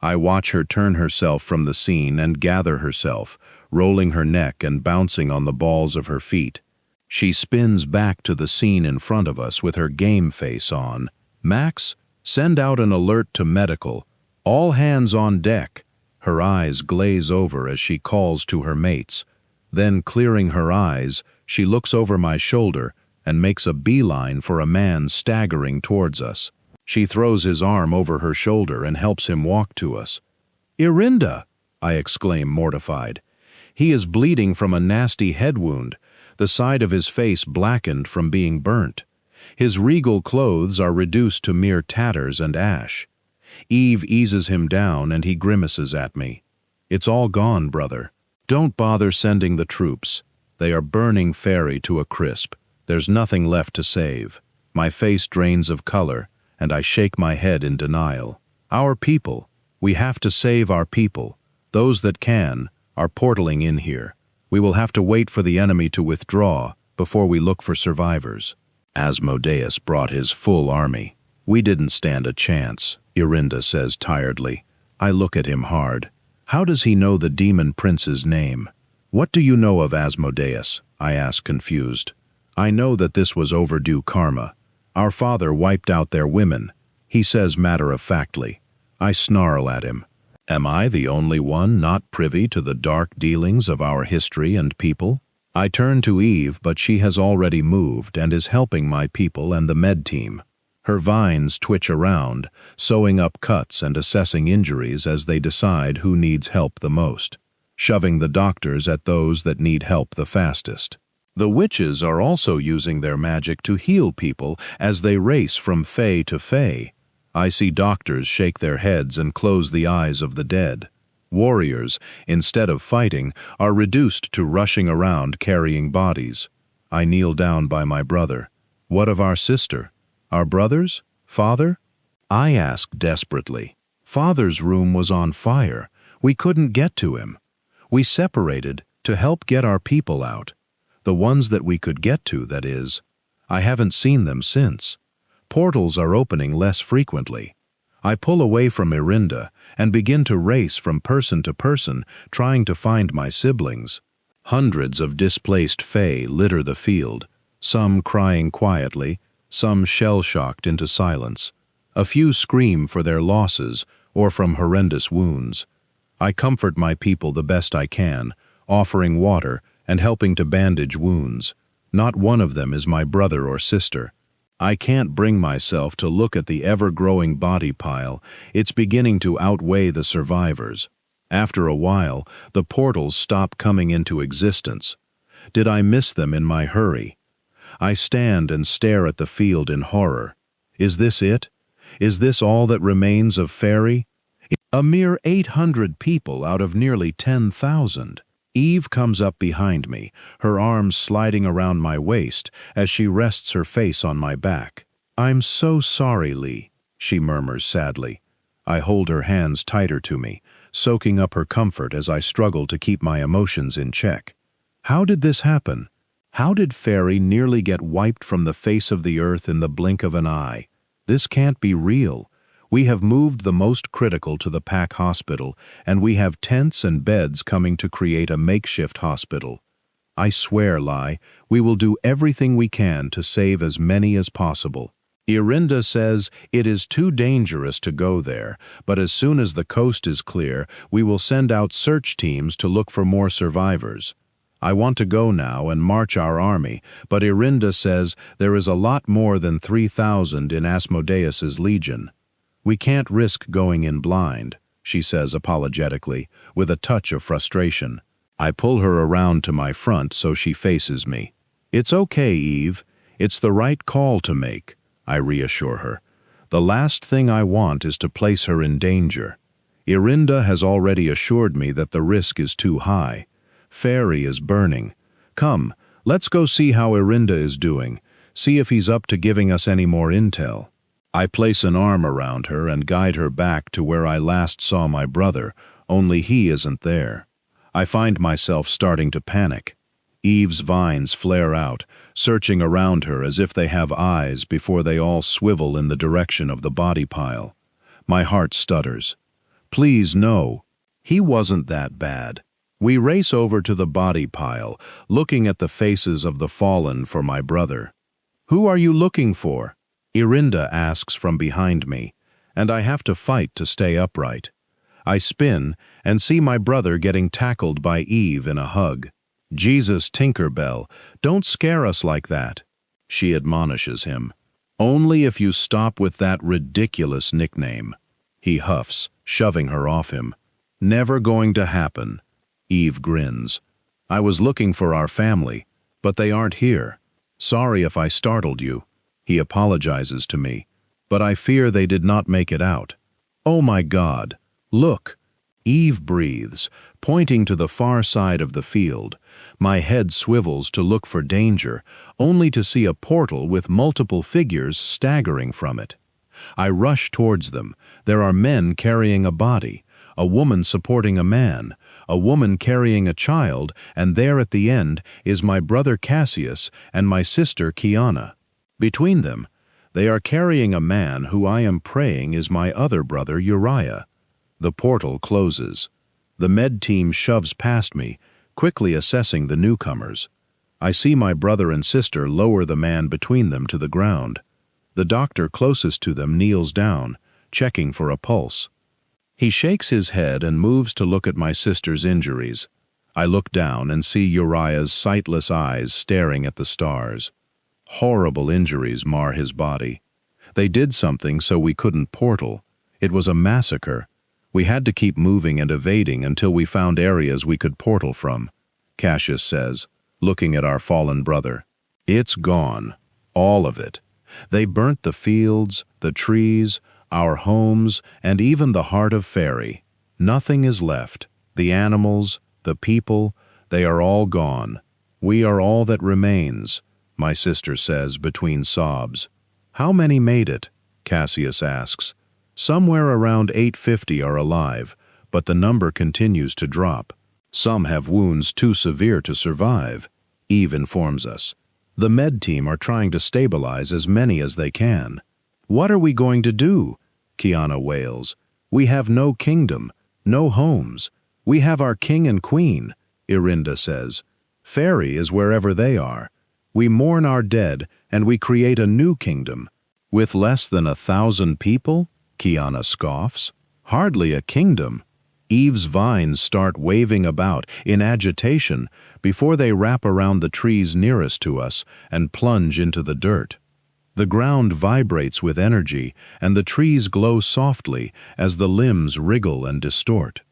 I watch her turn herself from the scene and gather herself, rolling her neck and bouncing on the balls of her feet. She spins back to the scene in front of us with her game face on. "Max, send out an alert to medical. All hands on deck." Her eyes glaze over as she calls to her mates. Then, clearing her eyes, she looks over my shoulder and makes a beeline for a man staggering towards us. She throws his arm over her shoulder and helps him walk to us. "Irinda!" I exclaim, mortified. He is bleeding from a nasty head wound, the side of his face blackened from being burnt. His regal clothes are reduced to mere tatters and ash. Eve eases him down and he grimaces at me. "It's all gone, brother. Don't bother sending the troops. They are burning Ferry to a crisp. There's nothing left to save." My face drains of color, and I shake my head in denial. "Our people. We have to save our people. Those that can are portaling in here. We will have to wait for the enemy to withdraw before we look for survivors." Asmodeus brought his full army. "We didn't stand a chance," Irinda says tiredly. I look at him hard. "How does he know the demon prince's name?" "What do you know of Asmodeus?" I ask, confused. "I know that this was overdue karma. Our father wiped out their women," he says matter-of-factly. I snarl at him. Am I the only one not privy to the dark dealings of our history and people? I turn to Eve, but she has already moved and is helping my people and the med team. Her vines twitch around, sewing up cuts and assessing injuries as they decide who needs help the most, shoving the doctors at those that need help the fastest. The witches are also using their magic to heal people as they race from fey to fey. I see doctors shake their heads and close the eyes of the dead. Warriors, instead of fighting, are reduced to rushing around carrying bodies. I kneel down by my brother. What of our sister? Our brothers? Father? I ask desperately. Father's room was on fire. We couldn't get to him. We separated to help get our people out. The ones that we could get to, that is. I haven't seen them since. Portals are opening less frequently. I pull away from Irinda and begin to race from person to person, trying to find my siblings. Hundreds of displaced fae litter the field, some crying quietly, some shell-shocked into silence. A few scream for their losses or from horrendous wounds. I comfort my people the best I can, offering water and helping to bandage wounds. Not one of them is my brother or sister. I can't bring myself to look at the ever-growing body pile. It's beginning to outweigh the survivors. After a while, the portals stop coming into existence. Did I miss them in my hurry? I stand and stare at the field in horror. Is this it? Is this all that remains of Fairy? A mere 800 people out of nearly 10,000. Eve comes up behind me, her arms sliding around my waist as she rests her face on my back. "I'm so sorry, Lee," she murmurs sadly. I hold her hands tighter to me, soaking up her comfort as I struggle to keep my emotions in check. How did this happen? How did Fairy nearly get wiped from the face of the earth in the blink of an eye? This can't be real. We have moved the most critical to the Pack Hospital, and we have tents and beds coming to create a makeshift hospital. I swear, Lai, we will do everything we can to save as many as possible. Irinda says it is too dangerous to go there, but as soon as the coast is clear, we will send out search teams to look for more survivors. I want to go now and march our army, but Irinda says there is a lot more than 3,000 in Asmodeus's legion. We can't risk going in blind, she says apologetically, with a touch of frustration. I pull her around to my front so she faces me. It's okay, Eve. It's the right call to make, I reassure her. The last thing I want is to place her in danger. Irinda has already assured me that the risk is too high. Fairy is burning. Come, let's go see how Irinda is doing, see if he's up to giving us any more intel. I place an arm around her and guide her back to where I last saw my brother, only he isn't there. I find myself starting to panic. Eve's vines flare out, searching around her as if they have eyes before they all swivel in the direction of the body pile. My heart stutters. Please, no. He wasn't that bad. We race over to the body pile, looking at the faces of the fallen for my brother. Who are you looking for? Irinda asks from behind me, and I have to fight to stay upright. I spin and see my brother getting tackled by Eve in a hug. Jesus, Tinkerbell, don't scare us like that, she admonishes him. Only if you stop with that ridiculous nickname. He huffs, shoving her off him. Never going to happen. Eve grins. I was looking for our family, but they aren't here. Sorry if I startled you. He apologizes to me, but I fear they did not make it out. Oh my God, look! Eve breathes, pointing to the far side of the field. My head swivels to look for danger, only to see a portal with multiple figures staggering from it. I rush towards them. There are men carrying a body, a woman supporting a man, a woman carrying a child, and there at the end is my brother Cassius and my sister Kiana. Between them, they are carrying a man who I am praying is my other brother Uriah. The portal closes. The med team shoves past me, quickly assessing the newcomers. I see my brother and sister lower the man between them to the ground. The doctor closest to them kneels down, checking for a pulse. He shakes his head and moves to look at my sister's injuries. I look down and see Uriah's sightless eyes staring at the stars. Horrible injuries mar his body. They did something so we couldn't portal. It was a massacre. We had to keep moving and evading until we found areas we could portal from, Cassius says, looking at our fallen brother. It's gone. All of it. They burnt the fields, the trees, our homes, and even the heart of Fairy. Nothing is left. The animals, the people, they are all gone. We are all that remains, my sister says between sobs. How many made it? Cassius asks. Somewhere around 850 are alive, but the number continues to drop. Some have wounds too severe to survive, Eve informs us. The med team are trying to stabilize as many as they can. What are we going to do? Kiana wails. We have no kingdom, no homes. We have our king and queen, Irinda says. Fairy is wherever they are. We mourn our dead, and we create a new kingdom. With less than 1,000 people? Kiana scoffs. Hardly a kingdom. Eve's vines start waving about in agitation before they wrap around the trees nearest to us and plunge into the dirt. The ground vibrates with energy, and the trees glow softly as the limbs wriggle and distort.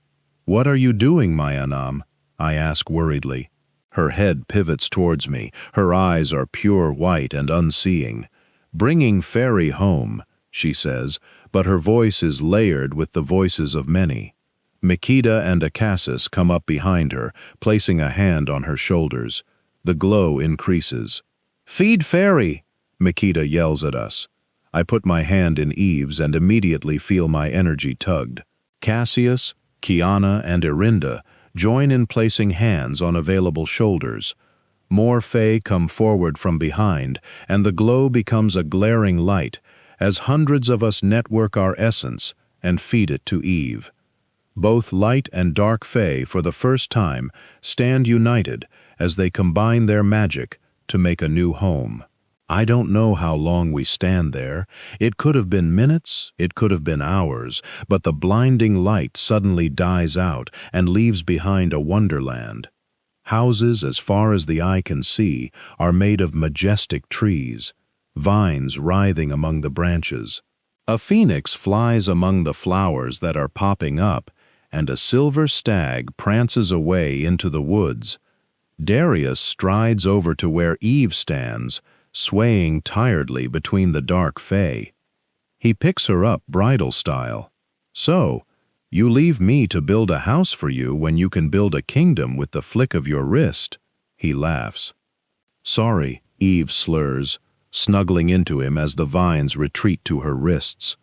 What are you doing, my Anam? I ask worriedly. Her head pivots towards me. Her eyes are pure white and unseeing. Bringing Fairy home, she says, but her voice is layered with the voices of many. Mikita and Akasis come up behind her, placing a hand on her shoulders. The glow increases. Feed Fairy! Mikita yells at us. I put my hand in Eve's and immediately feel my energy tugged. Cassius, Kiana, and Irinda join in placing hands on available shoulders. More Fae come forward from behind, and the glow becomes a glaring light as hundreds of us network our essence and feed it to Eve. Both light and dark Fae, for the first time, stand united as they combine their magic to make a new home. I don't know how long we stand there. It could have been minutes, it could have been hours, but the blinding light suddenly dies out and leaves behind a wonderland. Houses, as far as the eye can see, are made of majestic trees, vines writhing among the branches. A phoenix flies among the flowers that are popping up, and a silver stag prances away into the woods. Darius strides over to where Eve stands, swaying tiredly between the dark Fae. He picks her up bridal style. So, you leave me to build a house for you when you can build a kingdom with the flick of your wrist. He laughs. Sorry, Eve slurs, snuggling into him as the vines retreat to her wrists.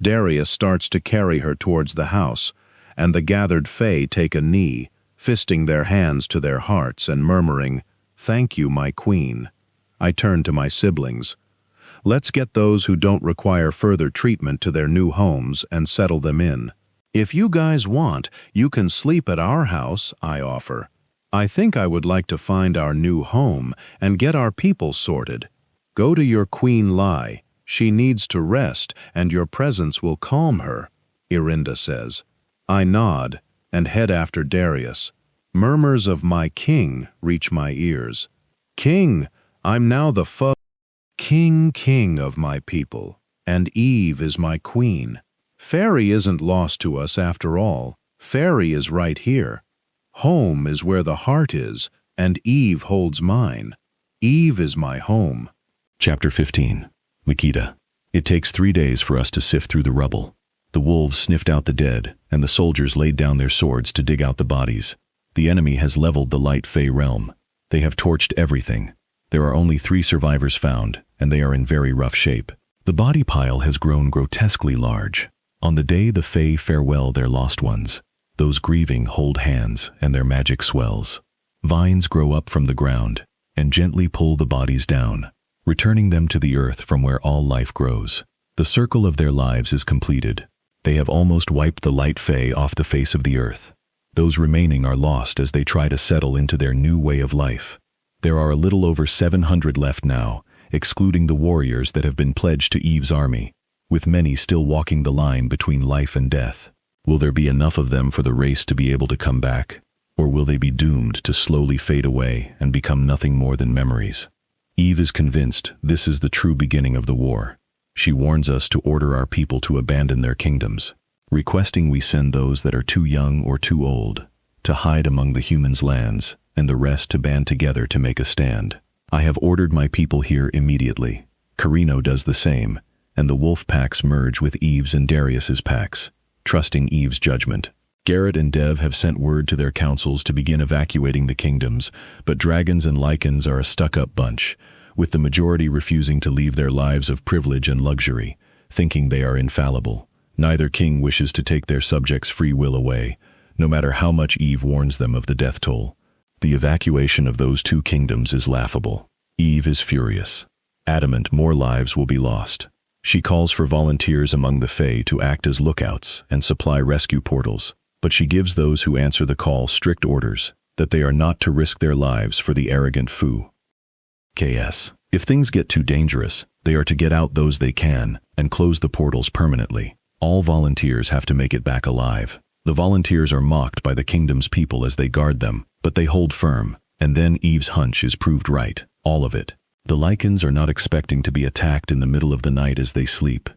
Darius starts to carry her towards the house, and the gathered Fae take a knee, fisting their hands to their hearts and murmuring, "Thank you, my queen." I turn to my siblings. Let's get those who don't require further treatment to their new homes and settle them in. If you guys want, you can sleep at our house, I offer. I think I would like to find our new home and get our people sorted. Go to your queen Lai. She needs to rest, and your presence will calm her, Irinda says. I nod and head after Darius. Murmurs of my king reach my ears. King! I'm now the king of my people, and Eve is my queen. Fairy isn't lost to us after all. Fairy is right here. Home is where the heart is, and Eve holds mine. Eve is my home. Chapter 15. Mikita. It takes 3 days for us to sift through the rubble. The wolves sniffed out the dead, and the soldiers laid down their swords to dig out the bodies. The enemy has leveled the light Fae realm. They have torched everything. There are only 3 survivors found, and they are in very rough shape. The body pile has grown grotesquely large. On the day the Fae farewell their lost ones, those grieving hold hands and their magic swells. Vines grow up from the ground and gently pull the bodies down, returning them to the earth from where all life grows. The circle of their lives is completed. They have almost wiped the light Fae off the face of the earth. Those remaining are lost as they try to settle into their new way of life. There are a little over 700 left now, excluding the warriors that have been pledged to Eve's army, with many still walking the line between life and death. Will there be enough of them for the race to be able to come back, or will they be doomed to slowly fade away and become nothing more than memories? Eve is convinced this is the true beginning of the war. She warns us to order our people to abandon their kingdoms, requesting we send those that are too young or too old to hide among the humans' lands, and the rest to band together to make a stand. I have ordered my people here immediately. Carino does the same, and the wolf packs merge with Eve's and Darius's packs, trusting Eve's judgment. Garrett and Dev have sent word to their councils to begin evacuating the kingdoms, but dragons and lycans are a stuck-up bunch, with the majority refusing to leave their lives of privilege and luxury, thinking they are infallible. Neither king wishes to take their subjects' free will away, no matter how much Eve warns them of the death toll. The evacuation of those two kingdoms is laughable. Eve is furious. Adamant more lives will be lost. She calls for volunteers among the Fae to act as lookouts and supply rescue portals, but she gives those who answer the call strict orders that they are not to risk their lives for the arrogant Fu. KS. If things get too dangerous, they are to get out those they can and close the portals permanently. All volunteers have to make it back alive. The volunteers are mocked by the kingdom's people as they guard them, but they hold firm, and then Eve's hunch is proved right, all of it. The Lycans are not expecting to be attacked in the middle of the night as they sleep.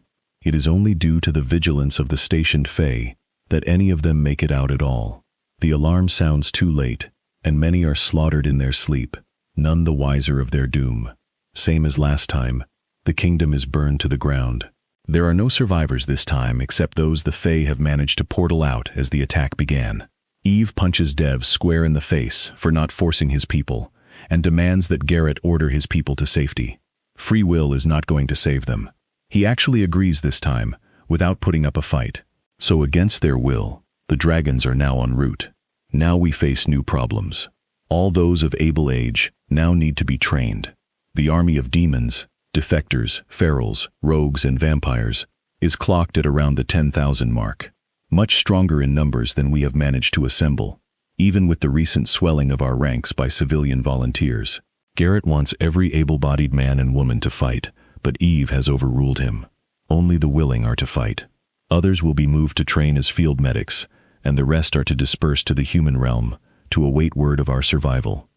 It is only due to the vigilance of the stationed Fae that any of them make it out at all. The alarm sounds too late, and many are slaughtered in their sleep, none the wiser of their doom. Same as last time, the kingdom is burned to the ground. There are no survivors this time except those the Fae have managed to portal out as the attack began. Eve punches Dev square in the face for not forcing his people, and demands that Garrett order his people to safety. Free will is not going to save them. He actually agrees this time, without putting up a fight. So against their will, the dragons are now en route. Now we face new problems. All those of able age now need to be trained. The army of demons, defectors, ferals, rogues, and vampires is clocked at around the 10,000 mark. Much stronger in numbers than we have managed to assemble, even with the recent swelling of our ranks by civilian volunteers. Garrett wants every able-bodied man and woman to fight, but Eve has overruled him. Only the willing are to fight. Others will be moved to train as field medics, and the rest are to disperse to the human realm to await word of our survival.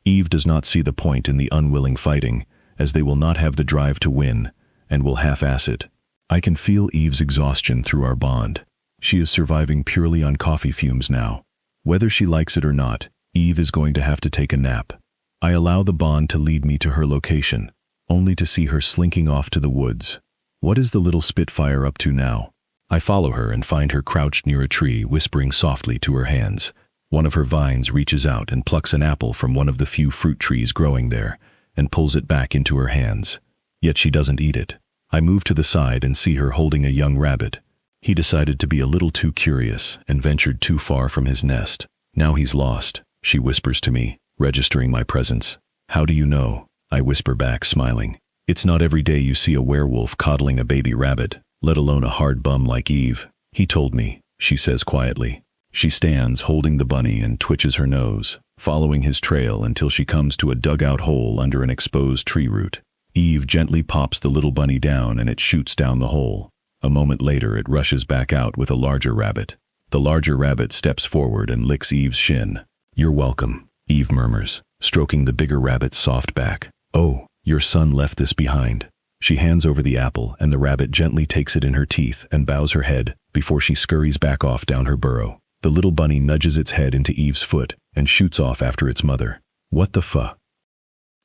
Eve does not see the point in the unwilling fighting, as they will not have the drive to win, and will half-ass it. I can feel Eve's exhaustion through our bond. She is surviving purely on coffee fumes now. Whether she likes it or not, Eve is going to have to take a nap. I allow the bond to lead me to her location, only to see her slinking off to the woods. What is the little Spitfire up to now? I follow her and find her crouched near a tree, whispering softly to her hands. One of her vines reaches out and plucks an apple from one of the few fruit trees growing there, and pulls it back into her hands. Yet she doesn't eat it. I move to the side and see her holding a young rabbit. He decided to be a little too curious and ventured too far from his nest. Now he's lost, she whispers to me, registering my presence. How do you know? I whisper back, smiling. It's not every day you see a werewolf coddling a baby rabbit, let alone a hard bum like Eve. He told me, she says quietly. She stands holding the bunny and twitches her nose, following his trail until she comes to a dug-out hole under an exposed tree root. Eve gently pops the little bunny down and it shoots down the hole. A moment later, it rushes back out with a larger rabbit. The larger rabbit steps forward and licks Eve's shin. You're welcome, Eve murmurs, stroking the bigger rabbit's soft back. Oh, your son left this behind. She hands over the apple and the rabbit gently takes it in her teeth and bows her head before she scurries back off down her burrow. The little bunny nudges its head into Eve's foot and shoots off after its mother. What the fuck?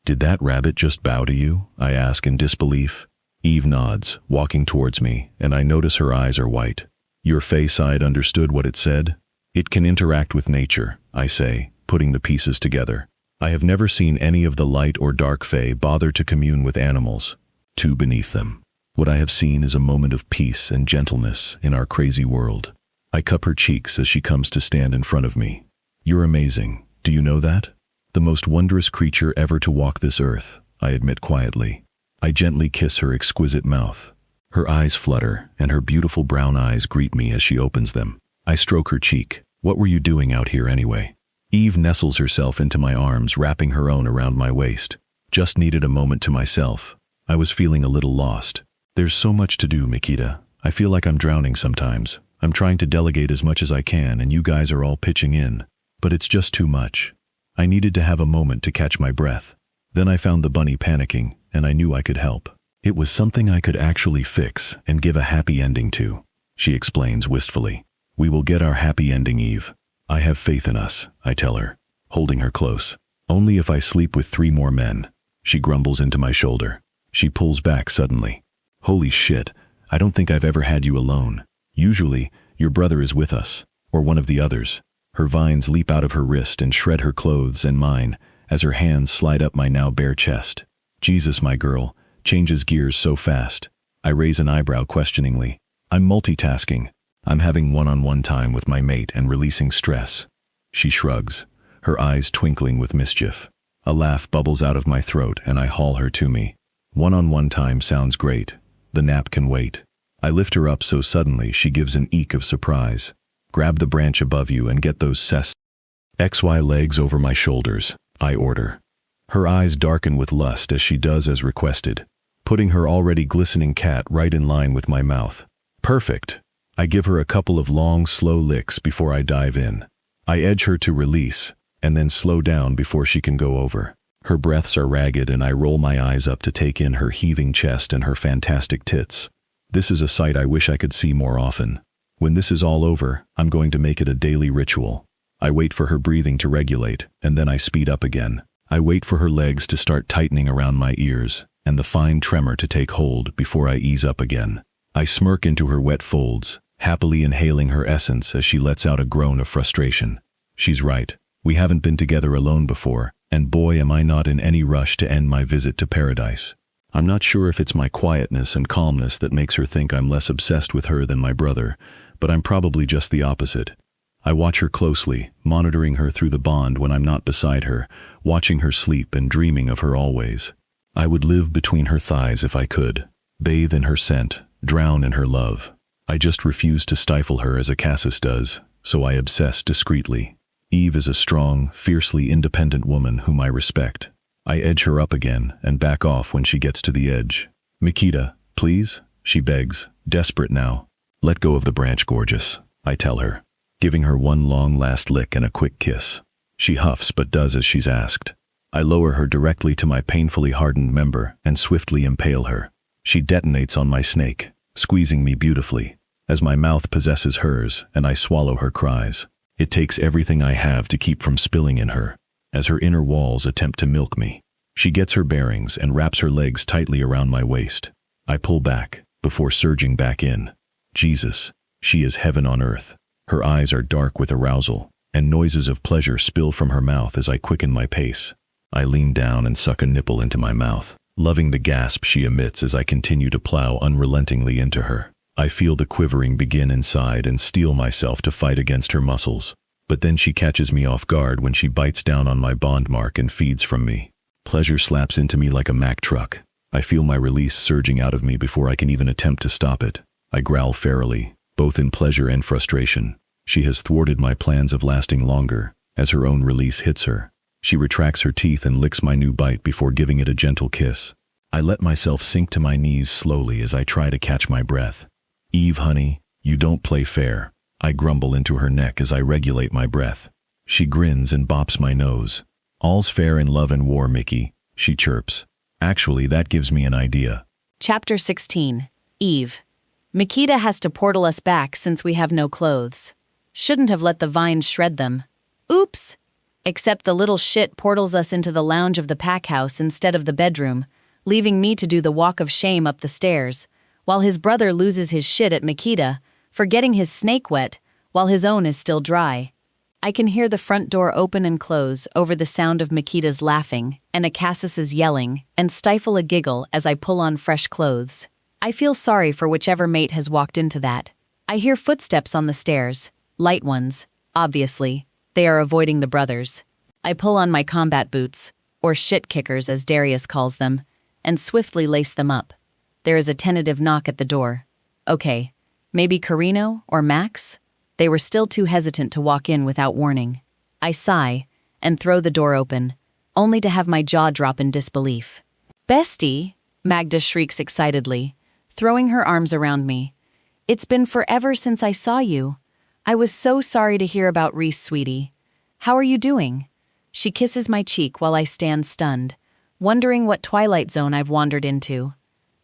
Did that rabbit just bow to you? I ask in disbelief. Eve nods, walking towards me, and I notice her eyes are white. Your Fae side understood what it said? It can interact with nature, I say, putting the pieces together. I have never seen any of the light or dark Fae bother to commune with animals, two beneath them. What I have seen is a moment of peace and gentleness in our crazy world. I cup her cheeks as she comes to stand in front of me. You're amazing, do you know that? The most wondrous creature ever to walk this earth, I admit quietly. I gently kiss her exquisite mouth. Her eyes flutter, and her beautiful brown eyes greet me as she opens them. I stroke her cheek. What were you doing out here anyway? Eve nestles herself into my arms, wrapping her own around my waist. Just needed a moment to myself. I was feeling a little lost. There's so much to do, Mikita. I feel like I'm drowning sometimes. I'm trying to delegate as much as I can, and you guys are all pitching in. But it's just too much. I needed to have a moment to catch my breath. Then I found the bunny panicking, and I knew I could help. It was something I could actually fix and give a happy ending to, she explains wistfully. We will get our happy ending, Eve. I have faith in us, I tell her, holding her close. Only if I sleep with 3 more men. She grumbles into my shoulder. She pulls back suddenly. Holy shit, I don't think I've ever had you alone. Usually, your brother is with us, or one of the others. Her vines leap out of her wrist and shred her clothes and mine as her hands slide up my now bare chest. Jesus, my girl, changes gears so fast. I raise an eyebrow questioningly. I'm multitasking. I'm having one-on-one time with my mate and releasing stress. She shrugs, her eyes twinkling with mischief. A laugh bubbles out of my throat and I haul her to me. One-on-one time sounds great. The nap can wait. I lift her up so suddenly she gives an eek of surprise. Grab the branch above you and get those XY legs over my shoulders, I order. Her eyes darken with lust as she does as requested, putting her already glistening cat right in line with my mouth. Perfect. I give her a couple of long, slow licks before I dive in. I edge her to release, and then slow down before she can go over. Her breaths are ragged and I roll my eyes up to take in her heaving chest and her fantastic tits. This is a sight I wish I could see more often. When this is all over, I'm going to make it a daily ritual. I wait for her breathing to regulate, and then I speed up again. I wait for her legs to start tightening around my ears, and the fine tremor to take hold before I ease up again. I smirk into her wet folds, happily inhaling her essence as she lets out a groan of frustration. She's right. We haven't been together alone before, and boy am I not in any rush to end my visit to paradise. I'm not sure if it's my quietness and calmness that makes her think I'm less obsessed with her than my brother, but I'm probably just the opposite. I watch her closely, monitoring her through the bond when I'm not beside her, watching her sleep and dreaming of her always. I would live between her thighs if I could, bathe in her scent, drown in her love. I just refuse to stifle her as a Cassis does, so I obsess discreetly. Eve is a strong, fiercely independent woman whom I respect. I edge her up again and back off when she gets to the edge. Mikita, please, she begs, desperate now. Let go of the branch, gorgeous, I tell her, giving her one long last lick and a quick kiss. She huffs but does as she's asked. I lower her directly to my painfully hardened member and swiftly impale her. She detonates on my snake, squeezing me beautifully, as my mouth possesses hers and I swallow her cries. It takes everything I have to keep from spilling in her, as her inner walls attempt to milk me. She gets her bearings and wraps her legs tightly around my waist. I pull back, before surging back in. Jesus, she is heaven on earth. Her eyes are dark with arousal, and noises of pleasure spill from her mouth as I quicken my pace. I lean down and suck a nipple into my mouth, loving the gasp she emits as I continue to plow unrelentingly into her. I feel the quivering begin inside and steel myself to fight against her muscles. But then she catches me off guard when she bites down on my bond mark and feeds from me. Pleasure slaps into me like a Mack truck. I feel my release surging out of me before I can even attempt to stop it. I growl ferally, both in pleasure and frustration. She has thwarted my plans of lasting longer, as her own release hits her. She retracts her teeth and licks my new bite before giving it a gentle kiss. I let myself sink to my knees slowly as I try to catch my breath. Eve, honey, you don't play fair. I grumble into her neck as I regulate my breath. She grins and bops my nose. All's fair in love and war, Mickey, she chirps. Actually, that gives me an idea. Chapter 16. Eve. Mikita has to portal us back since we have no clothes. Shouldn't have let the vines shred them. Oops! Except the little shit portals us into the lounge of the pack house instead of the bedroom, leaving me to do the walk of shame up the stairs, while his brother loses his shit at Mikita for getting his snake wet while his own is still dry. I can hear the front door open and close over the sound of Mikita's laughing and Acassis's yelling and stifle a giggle as I pull on fresh clothes. I feel sorry for whichever mate has walked into that. I hear footsteps on the stairs, light ones, obviously. They are avoiding the brothers. I pull on my combat boots, or shit kickers as Darius calls them, and swiftly lace them up. There is a tentative knock at the door. Okay, maybe Carino or Max? They were still too hesitant to walk in without warning. I sigh and throw the door open, only to have my jaw drop in disbelief. Bestie, Magda shrieks excitedly, throwing her arms around me. It's been forever since I saw you. I was so sorry to hear about Reese, sweetie. How are you doing? She kisses my cheek while I stand stunned, wondering what twilight zone I've wandered into.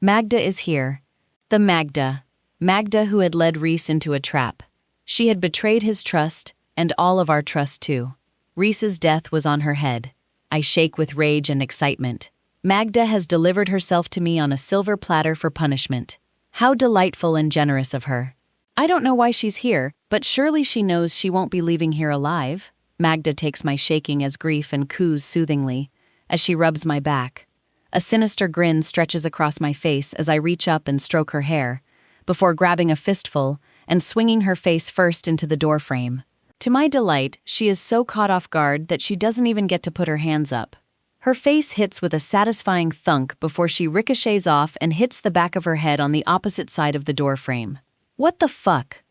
Magda is here. The Magda. Magda who had led Reese into a trap. She had betrayed his trust, and all of our trust too. Reese's death was on her head. I shake with rage and excitement. Magda has delivered herself to me on a silver platter for punishment. How delightful and generous of her. I don't know why she's here, but surely she knows she won't be leaving here alive. Magda takes my shaking as grief and coos soothingly, as she rubs my back. A sinister grin stretches across my face as I reach up and stroke her hair, before grabbing a fistful and swinging her face first into the doorframe. To my delight, she is so caught off guard that she doesn't even get to put her hands up. Her face hits with a satisfying thunk before she ricochets off and hits the back of her head on the opposite side of the doorframe. What the fuck?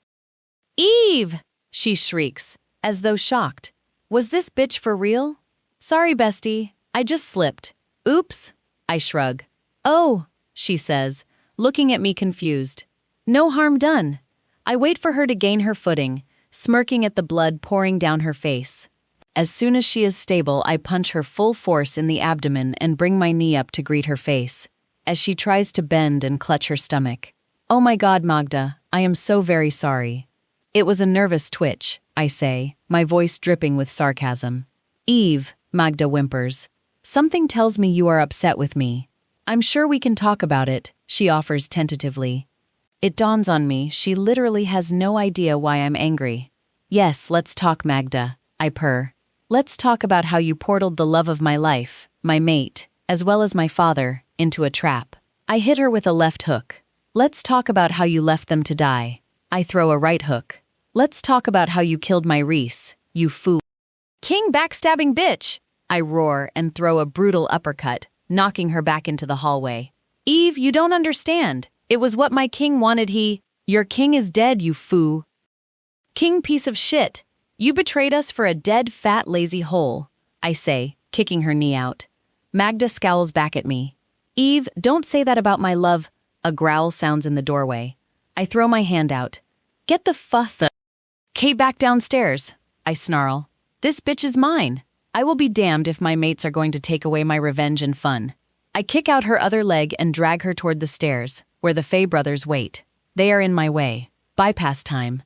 Eve! She shrieks, as though shocked. Was this bitch for real? Sorry, bestie. I just slipped. Oops. I shrug. Oh, she says, looking at me confused. No harm done. I wait for her to gain her footing, smirking at the blood pouring down her face. As soon as she is stable, I punch her full force in the abdomen and bring my knee up to greet her face, as she tries to bend and clutch her stomach. Oh my God, Magda, I am so very sorry. It was a nervous twitch, I say, my voice dripping with sarcasm. Eve, Magda whimpers. Something tells me you are upset with me. I'm sure we can talk about it, she offers tentatively. It dawns on me she literally has no idea why I'm angry. Yes, let's talk, Magda, I purr. Let's talk about how you portaled the love of my life, my mate, as well as my father, into a trap. I hit her with a left hook. Let's talk about how you left them to die. I throw a right hook. Let's talk about how you killed my Reese, you fool. King backstabbing bitch! I roar and throw a brutal uppercut, knocking her back into the hallway. Eve, you don't understand. It was what my king wanted. Your king is dead, you foo. King piece of shit. You betrayed us for a dead, fat, lazy hole, I say, kicking her knee out. Magda scowls back at me. Eve, don't say that about my love. A growl sounds in the doorway. I throw my hand out. Get the Kate back downstairs, I snarl. This bitch is mine. I will be damned if my mates are going to take away my revenge and fun. I kick out her other leg and drag her toward the stairs, where the Fay brothers wait. They are in my way. Bypass time.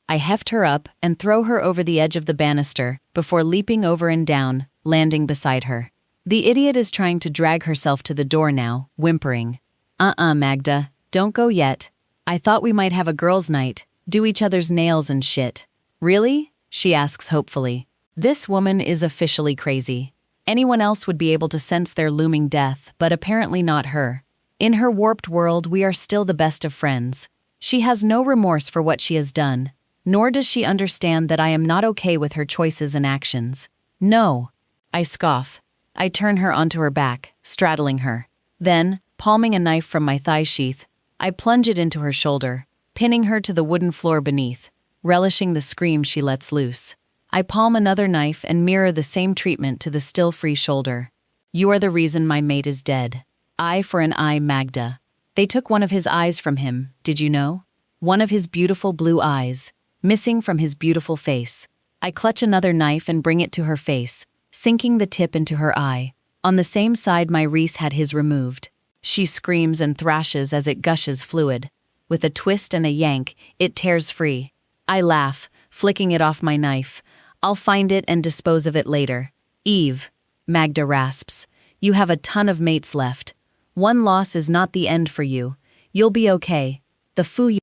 I heft her up and throw her over the edge of the banister before leaping over and down, landing beside her. The idiot is trying to drag herself to the door now, whimpering. Magda, don't go yet. I thought we might have a girls' night, do each other's nails and shit. Really? She asks hopefully. This woman is officially crazy. Anyone else would be able to sense their looming death, but apparently not her. In her warped world, we are still the best of friends. She has no remorse for what she has done, nor does she understand that I am not okay with her choices and actions. No. I scoff. I turn her onto her back, straddling her. Then, palming a knife from my thigh sheath, I plunge it into her shoulder, pinning her to the wooden floor beneath, relishing the scream she lets loose. I palm another knife and mirror the same treatment to the still free shoulder. You are the reason my mate is dead. Eye for an eye, Magda. They took one of his eyes from him, did you know? One of his beautiful blue eyes, missing from his beautiful face. I clutch another knife and bring it to her face, sinking the tip into her eye. On the same side my Reese had his removed. She screams and thrashes as it gushes fluid. With a twist and a yank, it tears free. I laugh, flicking it off my knife. I'll find it and dispose of it later. Eve, Magda rasps, you have a ton of mates left. One loss is not the end for you. You'll be okay. The foo you...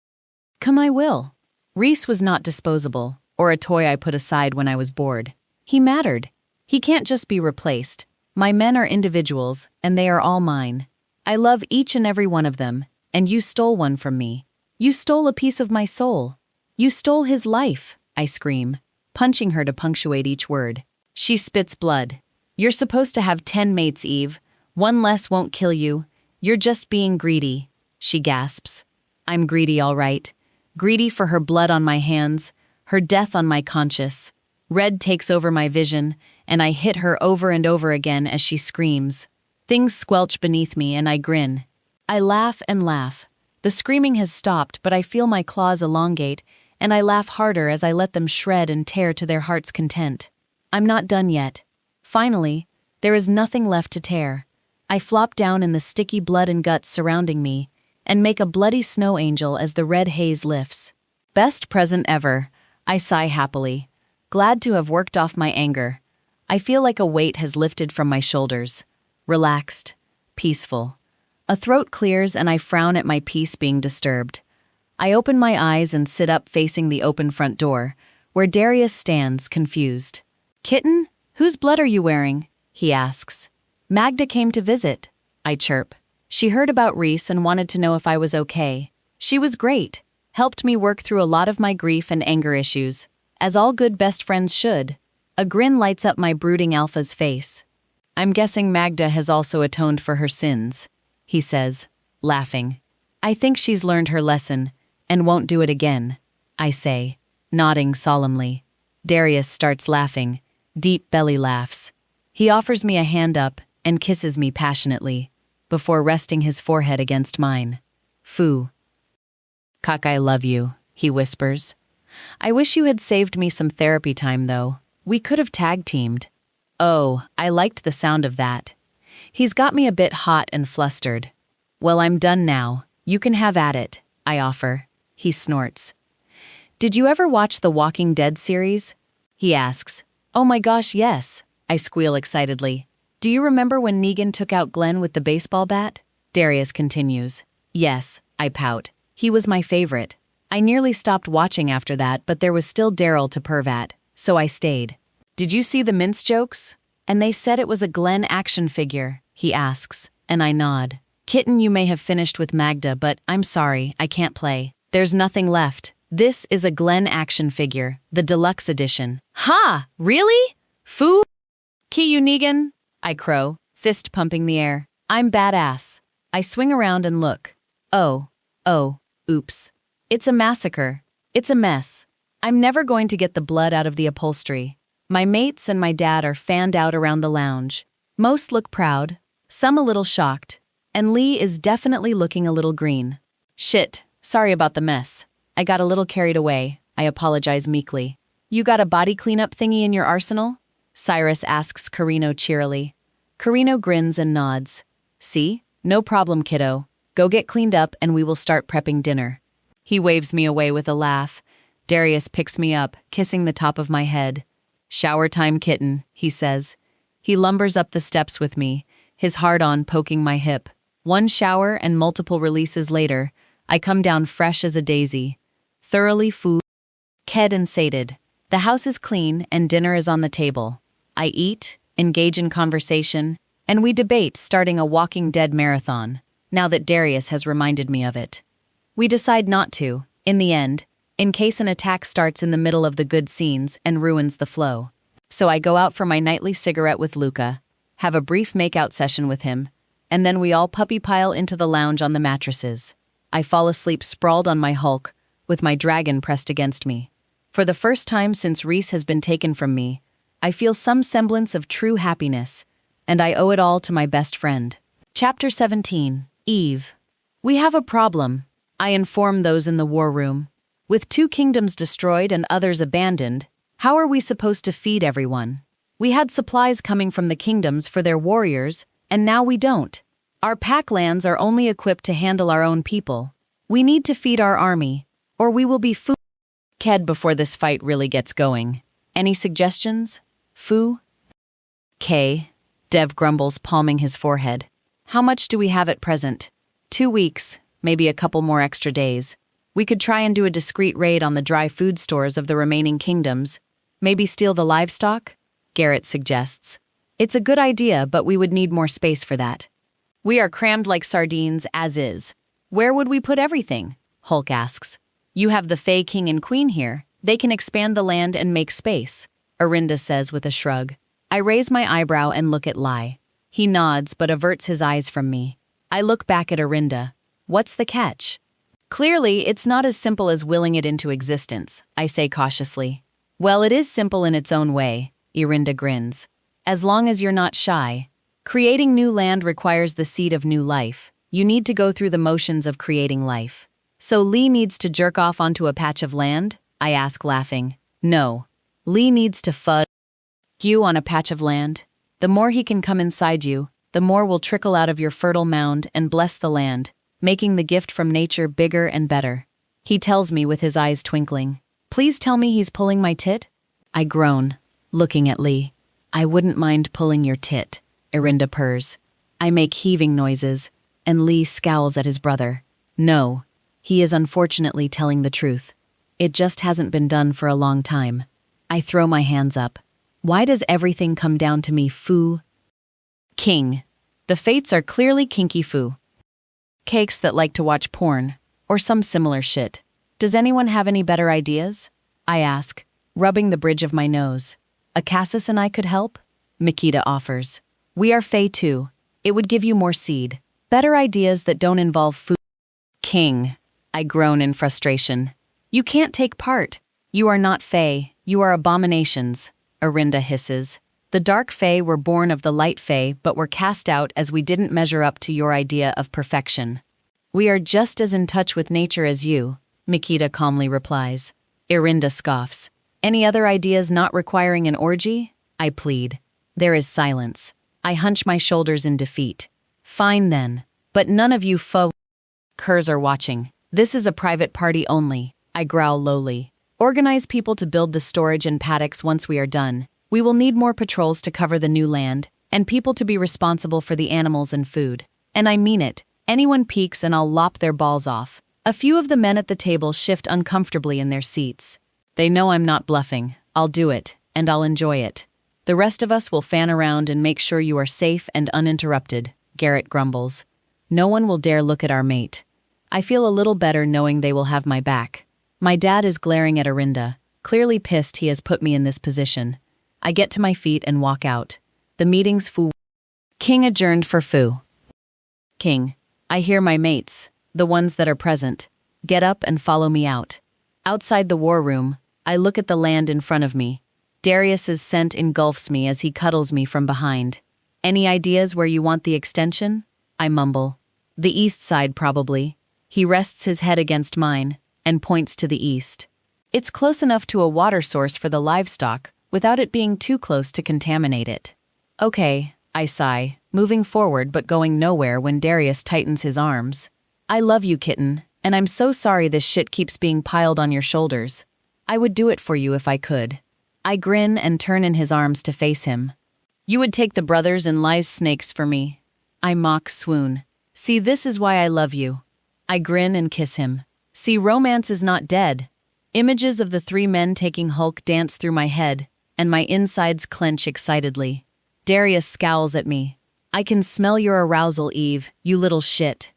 Come I will. Reese was not disposable, or a toy I put aside when I was bored. He mattered. He can't just be replaced. My men are individuals, and they are all mine. I love each and every one of them, and you stole one from me. You stole a piece of my soul. You stole his life, I scream, punching her to punctuate each word. She spits blood. You're supposed to have 10 mates, Eve. One less won't kill you. You're just being greedy, she gasps. I'm greedy, all right. Greedy for her blood on my hands, her death on my conscience. Red takes over my vision, and I hit her over and over again as she screams. Things squelch beneath me, and I grin. I laugh and laugh. The screaming has stopped, but I feel my claws elongate, and I laugh harder as I let them shred and tear to their heart's content. I'm not done yet. Finally, there is nothing left to tear. I flop down in the sticky blood and guts surrounding me and make a bloody snow angel as the red haze lifts. Best present ever, I sigh happily, glad to have worked off my anger. I feel like a weight has lifted from my shoulders. Relaxed, peaceful. A throat clears and I frown at my peace being disturbed. I open my eyes and sit up facing the open front door, where Darius stands, confused. "Kitten, whose blood are you wearing?" he asks. "Magda came to visit," I chirp. "She heard about Reese and wanted to know if I was okay. She was great, helped me work through a lot of my grief and anger issues, as all good best friends should." A grin lights up my brooding alpha's face. "I'm guessing Magda has also atoned for her sins," he says, laughing. "I think she's learned her lesson and won't do it again," I say, nodding solemnly. Darius starts laughing, deep belly laughs. He offers me a hand up and kisses me passionately, before resting his forehead against mine. "Foo. Kak, I love you," he whispers. "I wish you had saved me some therapy time, though. We could have tag-teamed." Oh, I liked the sound of that. He's got me a bit hot and flustered. "Well, I'm done now. You can have at it," I offer. He snorts. "Did you ever watch the Walking Dead series?" he asks. "Oh my gosh, yes," I squeal excitedly. "Do you remember when Negan took out Glenn with the baseball bat?" Darius continues. "Yes," I pout. "He was my favorite. I nearly stopped watching after that, but there was still Daryl to perv at, so I stayed." "Did you see the mince jokes?" "And they said it was a Glenn action figure," he asks, and I nod. "Kitten, you may have finished with Magda, but I'm sorry, I can't play. There's nothing left. This is a Glenn action figure, the deluxe edition." "Ha! Really? Foo! Ki you Negan," I crow, fist pumping the air. "I'm badass." I swing around and look. Oh, oops. It's a massacre. It's a mess. I'm never going to get the blood out of the upholstery. My mates and my dad are fanned out around the lounge. Most look proud, some a little shocked, and Lee is definitely looking a little green. "Shit, sorry about the mess. I got a little carried away," I apologize meekly. "You got a body cleanup thingy in your arsenal?" Cyrus asks Carino cheerily. Carino grins and nods. "See? No problem, kiddo. Go get cleaned up and we will start prepping dinner." He waves me away with a laugh. Darius picks me up, kissing the top of my head. "Shower time, kitten," he says. He lumbers up the steps with me, his hard-on poking my hip. One shower and multiple releases later, I come down fresh as a daisy, thoroughly ked and sated. The house is clean and dinner is on the table. I eat, engage in conversation, and we debate starting a Walking Dead marathon, now that Darius has reminded me of it. We decide not to, in the end, in case an attack starts in the middle of the good scenes and ruins the flow. So I go out for my nightly cigarette with Luca, have a brief makeout session with him, and then we all puppy pile into the lounge on the mattresses. I fall asleep sprawled on my Hulk, with my dragon pressed against me. For the first time since Reese has been taken from me, I feel some semblance of true happiness, and I owe it all to my best friend. Chapter 17. Eve. We have a problem, I inform those in the war room. With 2 kingdoms destroyed and others abandoned, how are we supposed to feed everyone? We had supplies coming from the kingdoms for their warriors, and now we don't. Our pack lands are only equipped to handle our own people. We need to feed our army, or we will be ked before this fight really gets going. Any suggestions? Foo? K. Dev grumbles, palming his forehead. How much do we have at present? 2 weeks, maybe a couple more extra days. We could try and do a discreet raid on the dry food stores of the remaining kingdoms. Maybe steal the livestock? Garrett suggests. It's a good idea, but we would need more space for that. We are crammed like sardines as is. Where would we put everything? Hulk asks. You have the Fae King and Queen here. They can expand the land and make space, Arinda says with a shrug. I raise my eyebrow and look at Lai. He nods but averts his eyes from me. I look back at Arinda. What's the catch? Clearly, it's not as simple as willing it into existence, I say cautiously. Well, it is simple in its own way, Arinda grins. As long as you're not shy. Creating new land requires the seed of new life. You need to go through the motions of creating life. So Lee needs to jerk off onto a patch of land? I ask, laughing. No. Lee needs to you on a patch of land. The more he can come inside you, the more will trickle out of your fertile mound and bless the land, making the gift from nature bigger and better. He tells me with his eyes twinkling. Please tell me he's pulling my tit? I groan, looking at Lee. I wouldn't mind pulling your tit, Erinda purrs. I make heaving noises, and Lee scowls at his brother. No, he is unfortunately telling the truth. It just hasn't been done for a long time. I throw my hands up. Why does everything come down to me, foo? King. The fates are clearly kinky foo. Cakes that like to watch porn, or some similar shit. Does anyone have any better ideas? I ask, rubbing the bridge of my nose. Cassis and I could help? Mikita offers. We are Fae too. It would give you more seed. Better ideas that don't involve food. King. I groan in frustration. You can't take part. You are not Fae. You are abominations, Erinda hisses. The dark Fae were born of the light Fae but were cast out as we didn't measure up to your idea of perfection. We are just as in touch with nature as you, Mikita calmly replies. Erinda scoffs. Any other ideas not requiring an orgy? I plead. There is silence. I hunch my shoulders in defeat. Fine then. But none of you curs are watching. This is a private party only, I growl lowly. Organize people to build the storage and paddocks once we are done. We will need more patrols to cover the new land, and people to be responsible for the animals and food. And I mean it. Anyone peeks and I'll lop their balls off. A few of the men at the table shift uncomfortably in their seats. They know I'm not bluffing. I'll do it, and I'll enjoy it. The rest of us will fan around and make sure you are safe and uninterrupted, Garrett grumbles. No one will dare look at our mate. I feel a little better knowing they will have my back. My dad is glaring at Erinda, clearly pissed he has put me in this position. I get to my feet and walk out. The meeting's foo. King adjourned for foo. King. I hear my mates, the ones that are present. Get up and follow me out. Outside the war room, I look at the land in front of me. Darius's scent engulfs me as he cuddles me from behind. Any ideas where you want the extension? I mumble. The east side, probably. He rests his head against mine and points to the east. It's close enough to a water source for the livestock without it being too close to contaminate it. Okay, I sigh, moving forward but going nowhere when Darius tightens his arms. I love you, kitten, and I'm so sorry this shit keeps being piled on your shoulders. I would do it for you if I could. I grin and turn in his arms to face him. You would take the brothers and lies snakes for me. I mock swoon. See, this is why I love you. I grin and kiss him. See, romance is not dead. Images of the three men taking Hulk dance through my head, and my insides clench excitedly. Darius scowls at me. I can smell your arousal, Eve, you little shit.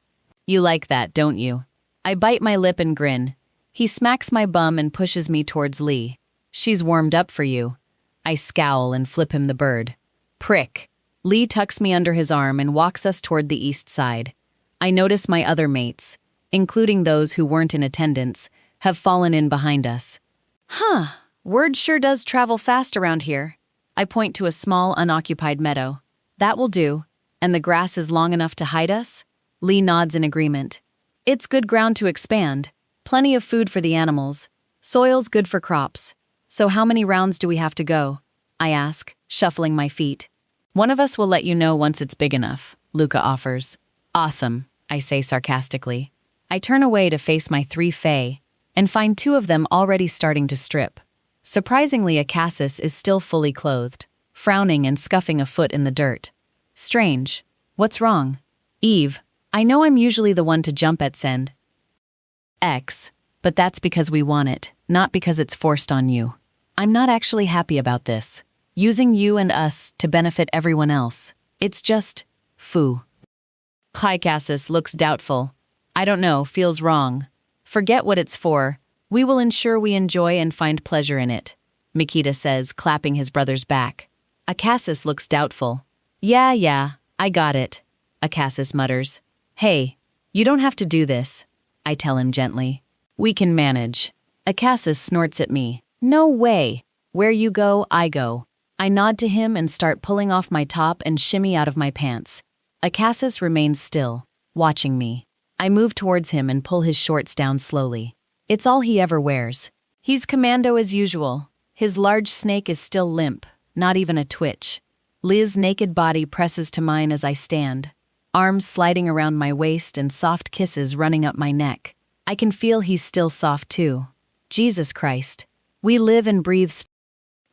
You like that, don't you? I bite my lip and grin. He smacks my bum and pushes me towards Lee. She's warmed up for you. I scowl and flip him the bird. Prick. Lee tucks me under his arm and walks us toward the east side. I notice my other mates, including those who weren't in attendance, have fallen in behind us. Huh, word sure does travel fast around here. I point to a small, unoccupied meadow. That will do. And the grass is long enough to hide us? Lee nods in agreement. It's good ground to expand. Plenty of food for the animals. Soil's good for crops. So how many rounds do we have to go? I ask, shuffling my feet. One of us will let you know once it's big enough, Luca offers. Awesome, I say sarcastically. I turn away to face my three fae, and find two of them already starting to strip. Surprisingly, Cassis is still fully clothed, frowning and scuffing a foot in the dirt. Strange. What's wrong? Eve, I know I'm usually the one to jump at Send X, but that's because we want it, not because it's forced on you. I'm not actually happy about this. Using you and us to benefit everyone else. It's just foo. Cassis looks doubtful. I don't know, feels wrong. Forget what it's for. We will ensure we enjoy and find pleasure in it, Mikita says, clapping his brother's back. Cassis looks doubtful. Yeah, I got it, Cassis mutters. Hey, you don't have to do this, I tell him gently. We can manage. Cassis snorts at me. No way. Where you go, I go. I nod to him and start pulling off my top and shimmy out of my pants. Cassis remains still, watching me. I move towards him and pull his shorts down slowly. It's all he ever wears. He's commando as usual. His large snake is still limp, not even a twitch. Liz's naked body presses to mine as I stand, arms sliding around my waist and soft kisses running up my neck. I can feel he's still soft too. Jesus Christ. We live and breathe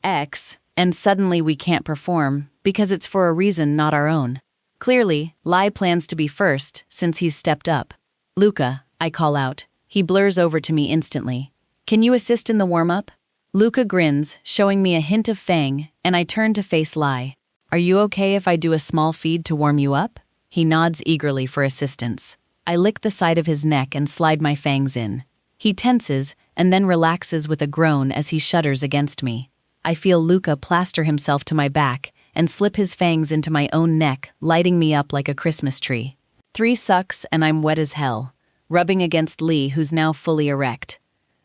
X, and suddenly we can't perform, because it's for a reason not our own. Clearly, Lai plans to be first, since he's stepped up. Luca, I call out. He blurs over to me instantly. Can you assist in the warm-up? Luca grins, showing me a hint of fang, and I turn to face Lai. Are you okay if I do a small feed to warm you up? He nods eagerly for assistance. I lick the side of his neck and slide my fangs in. He tenses, and then relaxes with a groan as he shudders against me. I feel Luca plaster himself to my back and slip his fangs into my own neck, lighting me up like a Christmas tree. 3 sucks and I'm wet as hell, rubbing against Lee, who's now fully erect.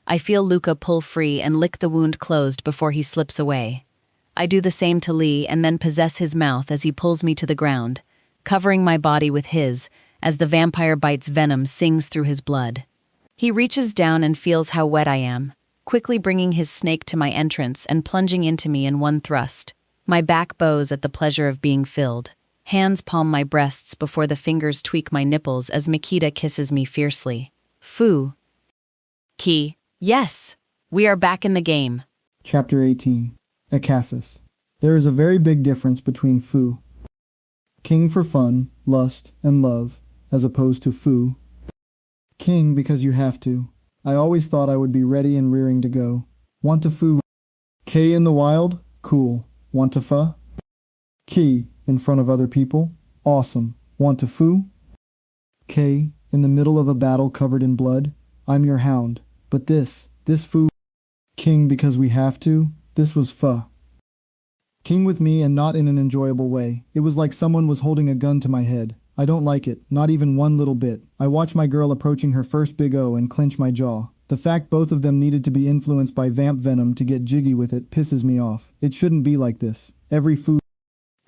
I feel Luca pull free and lick the wound closed before he slips away. I do the same to Lee and then possess his mouth as he pulls me to the ground, covering my body with his, as the vampire bite's venom sings through his blood. He reaches down and feels how wet I am, quickly bringing his snake to my entrance and plunging into me in one thrust. My back bows at the pleasure of being filled. Hands palm my breasts before the fingers tweak my nipples as Mikita kisses me fiercely. Foo. Key. Yes! We are back in the game. Chapter 18. Acasis. There is a very big difference between Fu, king for fun, lust, and love, as opposed to Fu, king because you have to. I always thought I would be ready and rearing to go. Want to Fu? K in the wild? Cool. Want to Fa? Ki in front of other people? Awesome. Want to Fu? K in the middle of a battle covered in blood? I'm your hound. But this Fu, king because we have to, this was Fa. King with me and not in an enjoyable way. It was like someone was holding a gun to my head. I don't like it, not even one little bit. I watch my girl approaching her first big O and clench my jaw. The fact both of them needed to be influenced by vamp venom to get jiggy with it pisses me off. It shouldn't be like this. Every Fu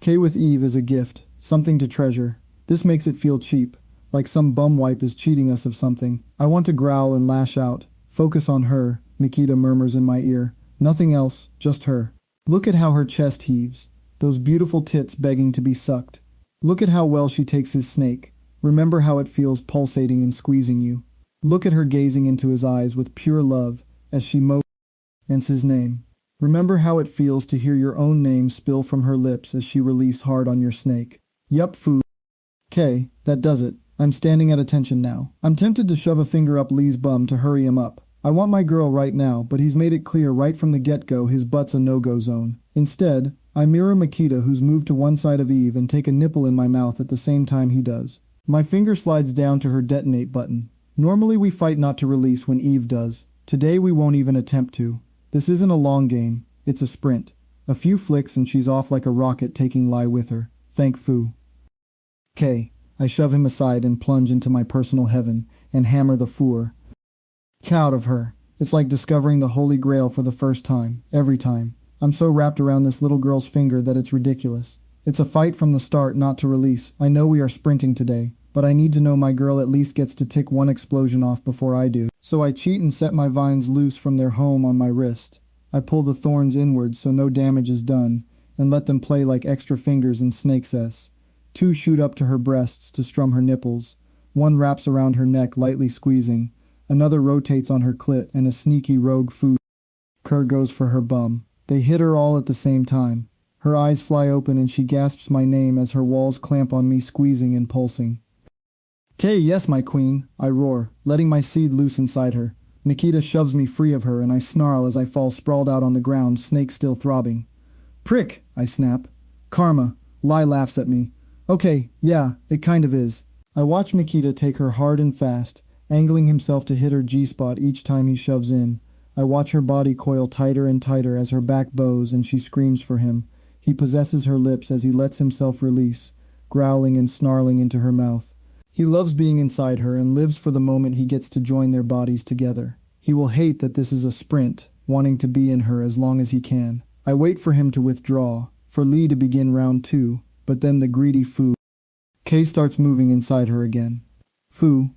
K with Eve is a gift, something to treasure. This makes it feel cheap, like some bum wipe is cheating us of something. I want to growl and lash out. Focus on her, Mikita murmurs in my ear. Nothing else, just her. Look at how her chest heaves, those beautiful tits begging to be sucked. Look at how well she takes his snake. Remember how it feels pulsating and squeezing you. Look at her gazing into his eyes with pure love as she moans his name. Remember how it feels to hear your own name spill from her lips as she release hard on your snake. Yup, Fu. K, that does it. I'm standing at attention now. I'm tempted to shove a finger up Lee's bum to hurry him up. I want my girl right now, but he's made it clear right from the get-go his butt's a no-go zone. Instead, I mirror Mikita, who's moved to one side of Eve, and take a nipple in my mouth at the same time he does. My finger slides down to her detonate button. Normally we fight not to release when Eve does. Today we won't even attempt to. This isn't a long game. It's a sprint. A few flicks and she's off like a rocket, taking Lai with her. Thank Fu. K. I shove him aside and plunge into my personal heaven and hammer the four. Out of her. It's like discovering the Holy Grail for the first time, every time. I'm so wrapped around this little girl's finger that it's ridiculous. It's a fight from the start, not to release. I know we are sprinting today, but I need to know my girl at least gets to tick one explosion off before I do. So I cheat and set my vines loose from their home on my wrist. I pull the thorns inwards so no damage is done, and let them play like extra fingers in snake's S. 2 shoot up to her breasts to strum her nipples. 1 wraps around her neck, lightly squeezing. Another rotates on her clit, and a sneaky rogue Fu cur goes for her bum. They hit her all at the same time. Her eyes fly open and she gasps my name as her walls clamp on me, squeezing and pulsing. K, yes, my queen, I roar, letting my seed loose inside her. Nikita shoves me free of her and I snarl as I fall sprawled out on the ground, snake still throbbing. Prick, I snap. Karma. Lai laughs at me. Okay, yeah, it kind of is. I watch Nikita take her hard and fast, angling himself to hit her G-spot each time he shoves in. I watch her body coil tighter and tighter as her back bows and she screams for him. He possesses her lips as he lets himself release, growling and snarling into her mouth. He loves being inside her and lives for the moment he gets to join their bodies together. He will hate that this is a sprint, wanting to be in her as long as he can. I wait for him to withdraw, for Lee to begin round 2, but then the greedy Fu K starts moving inside her again. Fu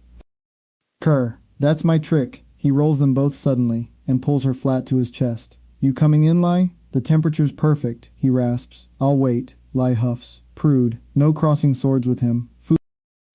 Cur, that's my trick. He rolls them both suddenly and pulls her flat to his chest. You coming in, Lai? The temperature's perfect, he rasps. I'll wait. Lai huffs. Prude. No crossing swords with him. Fu.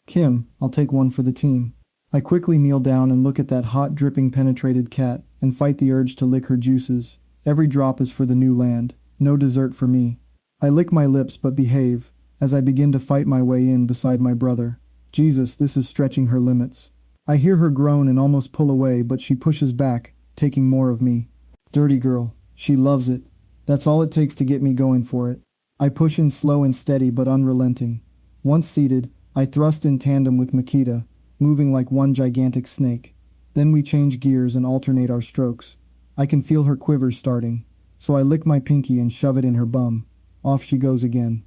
Kim, I'll take one for the team. I quickly kneel down and look at that hot, dripping, penetrated cat and fight the urge to lick her juices. Every drop is for the new land. No dessert for me. I lick my lips but behave as I begin to fight my way in beside my brother. Jesus, this is stretching her limits. I hear her groan and almost pull away, but she pushes back, taking more of me. Dirty girl. She loves it. That's all it takes to get me going for it. I push in slow and steady but unrelenting. Once seated, I thrust in tandem with Makita, moving like one gigantic snake. Then we change gears and alternate our strokes. I can feel her quivers starting, so I lick my pinky and shove it in her bum. Off she goes again.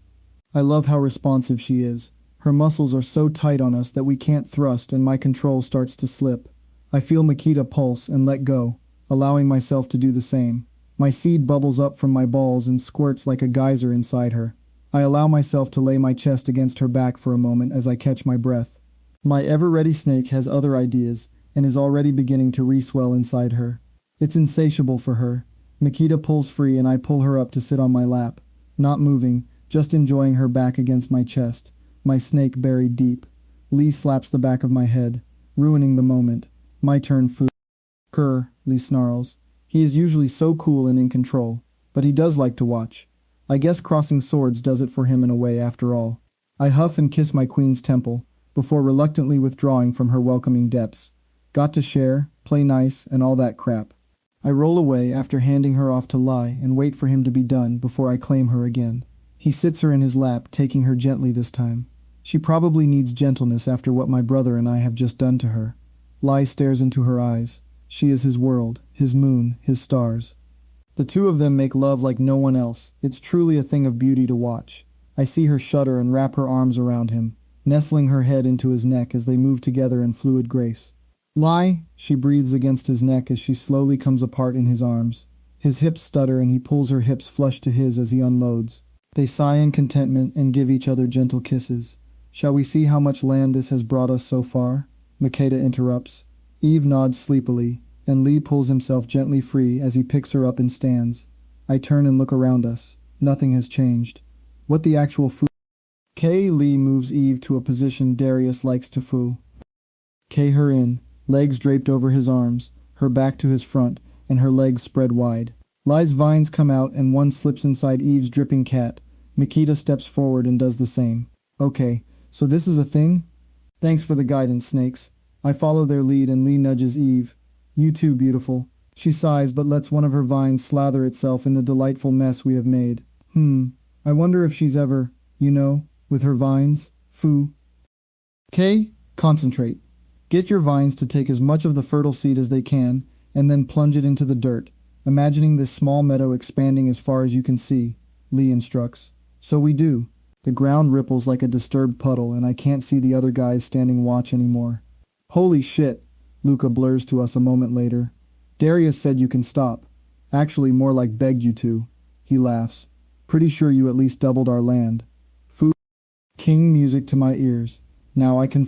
I love how responsive she is. Her muscles are so tight on us that we can't thrust and my control starts to slip. I feel Makita pulse and let go, allowing myself to do the same. My seed bubbles up from my balls and squirts like a geyser inside her. I allow myself to lay my chest against her back for a moment as I catch my breath. My ever-ready snake has other ideas and is already beginning to re-swell inside her. It's insatiable for her. Makita pulls free and I pull her up to sit on my lap. Not moving, just enjoying her back against my chest, my snake buried deep. Lee slaps the back of my head, ruining the moment. My turn, Fu. Kerr, Lee snarls. He is usually so cool and in control, but he does like to watch. I guess crossing swords does it for him in a way after all. I huff and kiss my queen's temple, before reluctantly withdrawing from her welcoming depths. Got to share, play nice, and all that crap. I roll away after handing her off to Lai and wait for him to be done before I claim her again. He sits her in his lap, taking her gently this time. She probably needs gentleness after what my brother and I have just done to her. Lai stares into her eyes. She is his world, his moon, his stars. The two of them make love like no one else. It's truly a thing of beauty to watch. I see her shudder and wrap her arms around him, nestling her head into his neck as they move together in fluid grace. Lai, she breathes against his neck as she slowly comes apart in his arms. His hips stutter and he pulls her hips flush to his as he unloads. They sigh in contentment and give each other gentle kisses. Shall we see how much land this has brought us so far? Makeda interrupts. Eve nods sleepily, and Lee pulls himself gently free as he picks her up and stands. I turn and look around us. Nothing has changed. What the actual foo? Lee moves Eve to a position Darius likes to foo. Her in, legs draped over his arms, her back to his front, and her legs spread wide. Lai's vines come out and one slips inside Eve's dripping cat. Makita steps forward and does the same. Okay, so this is a thing? Thanks for the guidance, snakes. I follow their lead and Lee nudges Eve. You too, beautiful. She sighs but lets one of her vines slather itself in the delightful mess we have made. I wonder if she's ever, with her vines. Foo. Concentrate. Get your vines to take as much of the fertile seed as they can, and then plunge it into the dirt, imagining this small meadow expanding as far as you can see, Lee instructs. So we do. The ground ripples like a disturbed puddle, and I can't see the other guys standing watch anymore. Holy shit, Luca blurs to us a moment later. Darius said you can stop. Actually, more like begged you to. He laughs. Pretty sure you at least doubled our land. Foo. King music to my ears. Now I can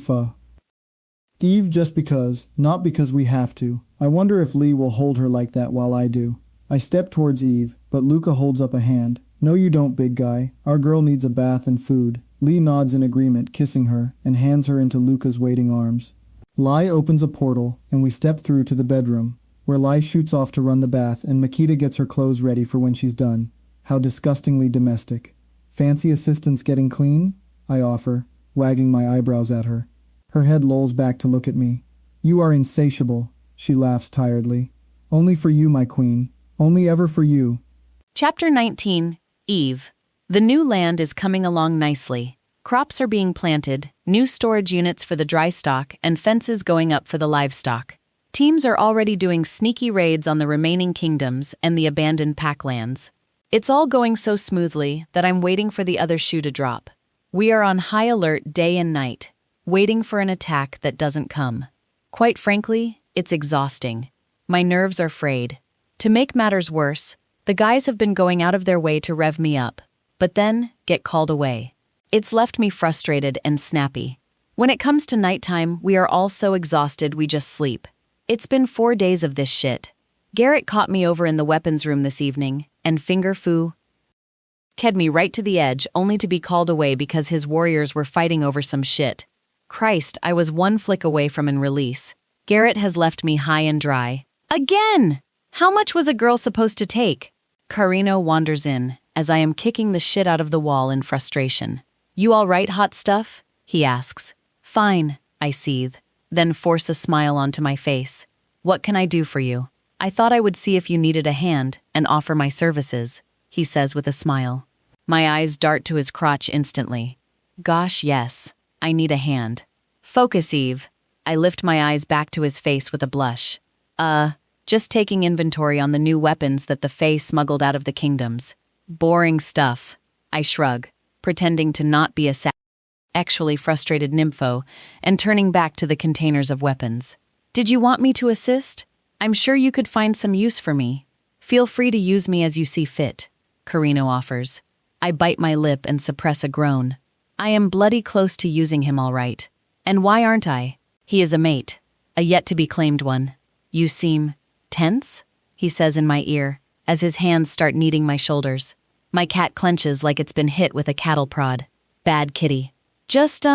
Eve just because, not because we have to. I wonder if Lee will hold her like that while I do. I step towards Eve, but Luca holds up a hand. No you don't, big guy. Our girl needs a bath and food. Lee nods in agreement, kissing her, and hands her into Luca's waiting arms. Lai opens a portal, and we step through to the bedroom, where Lai shoots off to run the bath and Makita gets her clothes ready for when she's done. How disgustingly domestic. Fancy assistance getting clean? I offer, wagging my eyebrows at her. Her head lolls back to look at me. You are insatiable, she laughs tiredly. Only for you, my queen. Only ever for you. Chapter 19, Eve. The new land is coming along nicely. Crops are being planted, new storage units for the dry stock, and fences going up for the livestock. Teams are already doing sneaky raids on the remaining kingdoms and the abandoned packlands. It's all going so smoothly that I'm waiting for the other shoe to drop. We are on high alert day and night, waiting for an attack that doesn't come. Quite frankly, it's exhausting. My nerves are frayed. To make matters worse, the guys have been going out of their way to rev me up, but then get called away. It's left me frustrated and snappy. When it comes to nighttime, we are all so exhausted we just sleep. It's been 4 days of this shit. Garrett caught me over in the weapons room this evening, and finger foo, Ked me right to the edge, only to be called away because his warriors were fighting over some shit. Christ, I was one flick away from an release. Garrett has left me high and dry. Again! How much was a girl supposed to take? Carino wanders in, as I am kicking the shit out of the wall in frustration. You all right, hot stuff? He asks. Fine, I seethe, then force a smile onto my face. What can I do for you? I thought I would see if you needed a hand and offer my services, he says with a smile. My eyes dart to his crotch instantly. Gosh, yes, I need a hand. Focus, Eve. I lift my eyes back to his face with a blush. Just taking inventory on the new weapons that the Fae smuggled out of the kingdoms. Boring stuff. I shrug, pretending to not be a actually frustrated nympho, and turning back to the containers of weapons. Did you want me to assist? I'm sure you could find some use for me. Feel free to use me as you see fit, Carino offers. I bite my lip and suppress a groan. I am bloody close to using him all right. And why aren't I? He is a mate, a yet-to-be-claimed one. You seem tense? He says in my ear, as his hands start kneading my shoulders. My cat clenches like it's been hit with a cattle prod. Bad kitty. Just,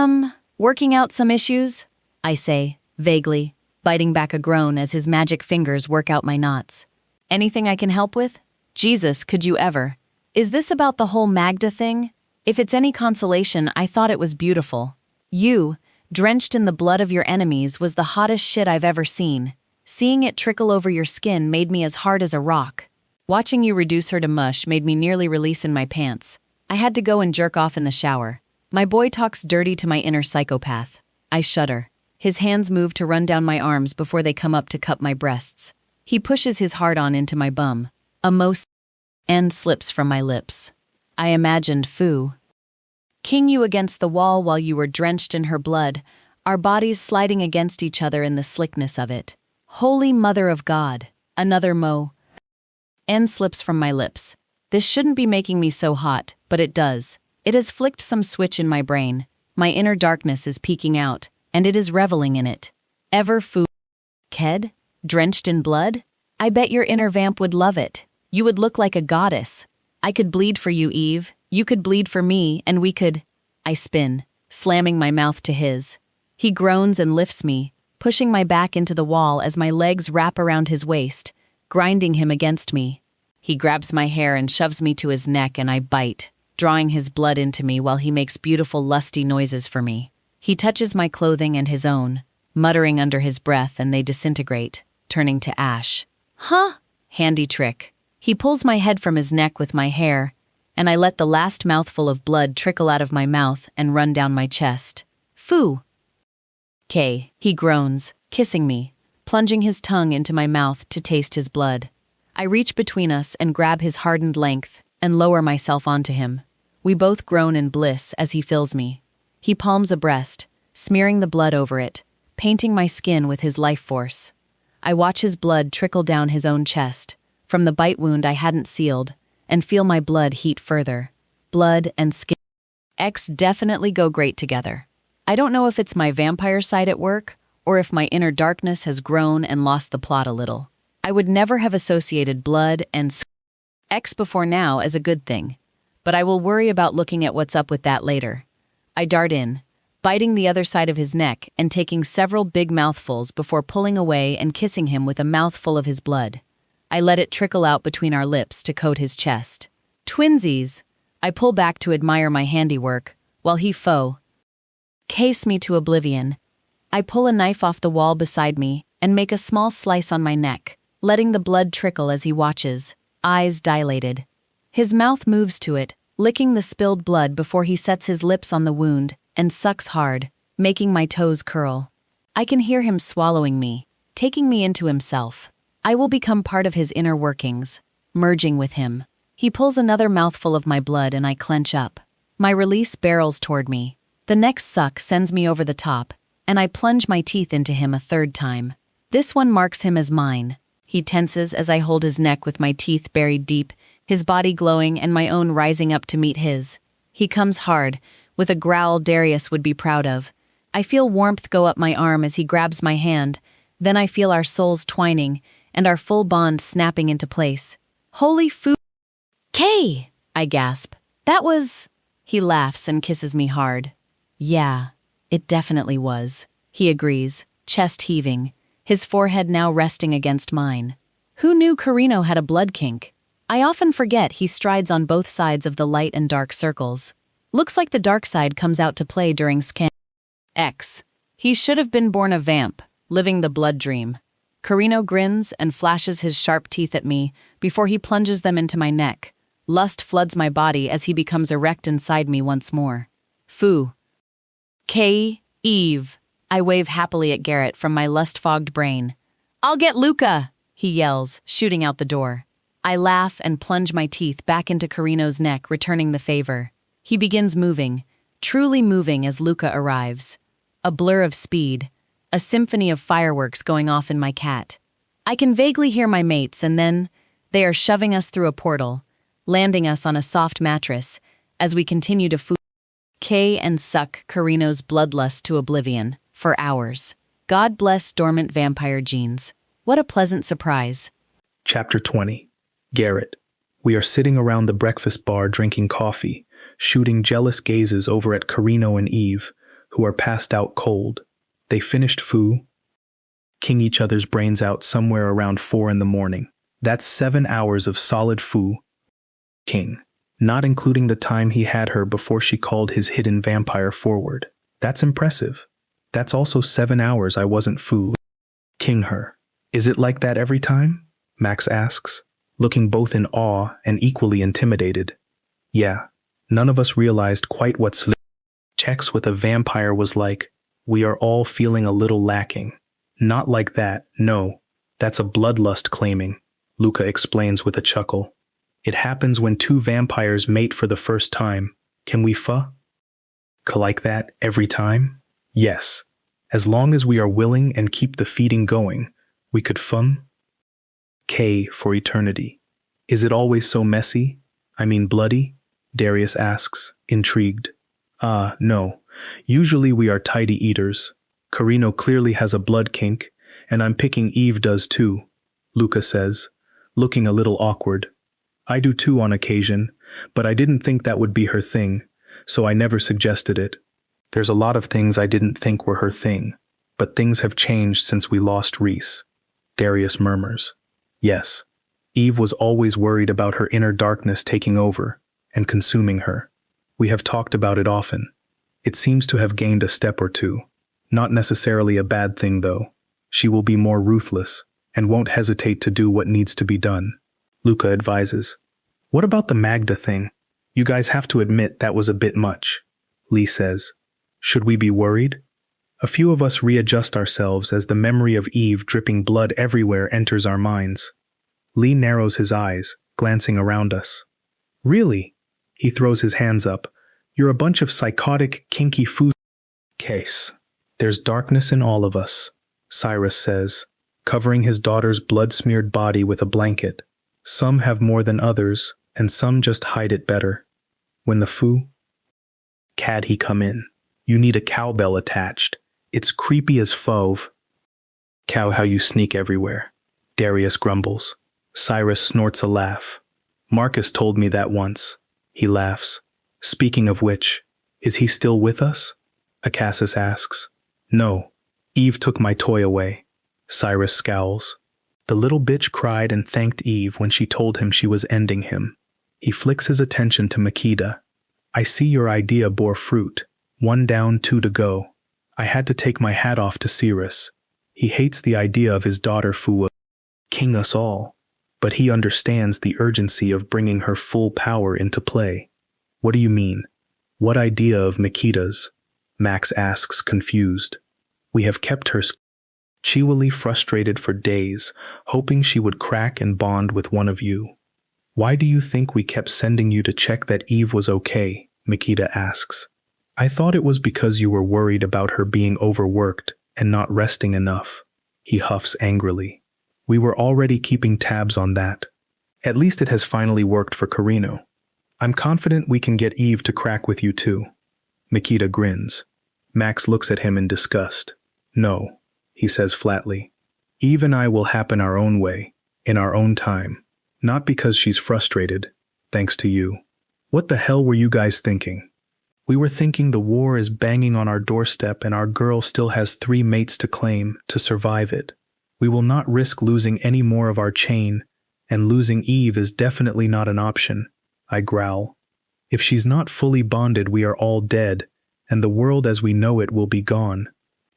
working out some issues? I say, vaguely, biting back a groan as his magic fingers work out my knots. Anything I can help with? Jesus, could you ever? Is this about the whole Magda thing? If it's any consolation, I thought it was beautiful. You, drenched in the blood of your enemies, was the hottest shit I've ever seen. Seeing it trickle over your skin made me as hard as a rock. Watching you reduce her to mush made me nearly release in my pants. I had to go and jerk off in the shower. My boy talks dirty to my inner psychopath. I shudder. His hands move to run down my arms before they come up to cup my breasts. He pushes his hard-on into my bum. A most end slips from my lips. I imagined Fu king you against the wall while you were drenched in her blood, our bodies sliding against each other in the slickness of it. Holy Mother of God. Another N slips from my lips. This shouldn't be making me so hot, but it does. It has flicked some switch in my brain. My inner darkness is peeking out, and it is reveling in it. Ever Fu Ked? Drenched in blood? I bet your inner vamp would love it. You would look like a goddess. I could bleed for you, Eve. You could bleed for me, and we could... I spin, slamming my mouth to his. He groans and lifts me, pushing my back into the wall as my legs wrap around his waist, grinding him against me. He grabs my hair and shoves me to his neck, and I bite, drawing his blood into me while he makes beautiful lusty noises for me. He touches my clothing and his own, muttering under his breath, and they disintegrate, turning to ash. Huh? Handy trick. He pulls my head from his neck with my hair, and I let the last mouthful of blood trickle out of my mouth and run down my chest. Foo! K, he groans, kissing me, plunging his tongue into my mouth to taste his blood. I reach between us and grab his hardened length and lower myself onto him. We both groan in bliss as he fills me. He palms a breast, smearing the blood over it, painting my skin with his life force. I watch his blood trickle down his own chest, from the bite wound I hadn't sealed, and feel my blood heat further. Blood and skin X definitely go great together. I don't know if it's my vampire side at work, or if my inner darkness has grown and lost the plot a little. I would never have associated blood and X before now as a good thing, but I will worry about looking at what's up with that later. I dart in, biting the other side of his neck and taking several big mouthfuls before pulling away and kissing him with a mouthful of his blood. I let it trickle out between our lips to coat his chest. Twinsies! I pull back to admire my handiwork, while he case me to oblivion. I pull a knife off the wall beside me and make a small slice on my neck, letting the blood trickle as he watches, eyes dilated. His mouth moves to it, licking the spilled blood before he sets his lips on the wound and sucks hard, making my toes curl. I can hear him swallowing me, taking me into himself. I will become part of his inner workings, merging with him. He pulls another mouthful of my blood and I clench up. My release barrels toward me. The next suck sends me over the top, and I plunge my teeth into him a third time. This one marks him as mine. He tenses as I hold his neck with my teeth buried deep, his body glowing and my own rising up to meet his. He comes hard, with a growl Darius would be proud of. I feel warmth go up my arm as he grabs my hand, then I feel our souls twining, and our full bond snapping into place. Holy food! K! I gasp. That was... He laughs and kisses me hard. Yeah, it definitely was, he agrees, chest heaving, his forehead now resting against mine. Who knew Carino had a blood kink? I often forget he strides on both sides of the light and dark circles. Looks like the dark side comes out to play during scan X. He should have been born a vamp, living the blood dream. Carino grins and flashes his sharp teeth at me before he plunges them into my neck. Lust floods my body as he becomes erect inside me once more. Foo. Eve. I wave happily at Garrett from my lust-fogged brain. I'll get Luca, he yells, shooting out the door. I laugh and plunge my teeth back into Carino's neck, returning the favor. He begins moving, truly moving as Luca arrives. A blur of speed, a symphony of fireworks going off in my cat. I can vaguely hear my mates, and then they are shoving us through a portal, landing us on a soft mattress as we continue to and suck Carino's bloodlust to oblivion for hours. God bless dormant vampire genes. What a pleasant surprise. Chapter 20. Garrett. We are sitting around the breakfast bar drinking coffee, shooting jealous gazes over at Carino and Eve, who are passed out cold. They finished king each other's brains out somewhere around 4 in the morning. That's 7 hours of solid king, not including the time he had her before she called his hidden vampire forward. That's impressive. That's also 7 hours I wasn't king her. Is it like that every time? Max asks, looking both in awe and equally intimidated. Yeah, none of us realized quite what sex with a vampire was like. We are all feeling a little lacking. Not like that, no. That's a bloodlust claiming, Luca explains with a chuckle. It happens when 2 vampires mate for the first time. Can we like that every time? Yes. As long as we are willing and keep the feeding going, we could for eternity. Is it always so messy? I mean bloody? Darius asks, intrigued. No. Usually we are tidy eaters. Carino clearly has a blood kink, and I'm picking Eve does too, Luca says, looking a little awkward. I do too on occasion, but I didn't think that would be her thing, so I never suggested it. There's a lot of things I didn't think were her thing, but things have changed since we lost Reese. Darius murmurs. Yes, Eve was always worried about her inner darkness taking over and consuming her. We have talked about it often. It seems to have gained a step or two. Not necessarily a bad thing, though. She will be more ruthless and won't hesitate to do what needs to be done. Luca advises. What about the Magda thing? You guys have to admit that was a bit much. Lee says. Should we be worried? A few of us readjust ourselves as the memory of Eve dripping blood everywhere enters our minds. Lee narrows his eyes, glancing around us. Really? He throws his hands up. You're a bunch of psychotic, kinky case. There's darkness in all of us, Cyrus says, covering his daughter's blood-smeared body with a blanket. Some have more than others, and some just hide it better. When the caddy come in, you need a cowbell attached. It's creepy as fove. Cow how you sneak everywhere. Darius grumbles. Cyrus snorts a laugh. Marcus told me that once. He laughs. Speaking of which, is he still with us? Acasis asks. No. Eve took my toy away. Cyrus scowls. The little bitch cried and thanked Eve when she told him she was ending him. He flicks his attention to Makita. I see your idea bore fruit. 1 down, 2 to go. I had to take my hat off to Cyrus. He hates the idea of his daughter king us all, but he understands the urgency of bringing her full power into play. What do you mean? What idea of Makita's? Max asks, confused. We have kept her chewily frustrated for days, hoping she would crack and bond with one of you. Why do you think we kept sending you to check that Eve was okay? Makita asks. I thought it was because you were worried about her being overworked and not resting enough. He huffs angrily. We were already keeping tabs on that. At least it has finally worked for Carino. I'm confident we can get Eve to crack with you too. Makita grins. Max looks at him in disgust. No, he says flatly. Eve and I will happen our own way, in our own time. Not because she's frustrated, thanks to you. What the hell were you guys thinking? We were thinking the war is banging on our doorstep and our girl still has 3 mates to claim to survive it. We will not risk losing any more of our chain, and losing Eve is definitely not an option, I growl. If she's not fully bonded, we are all dead, and the world as we know it will be gone.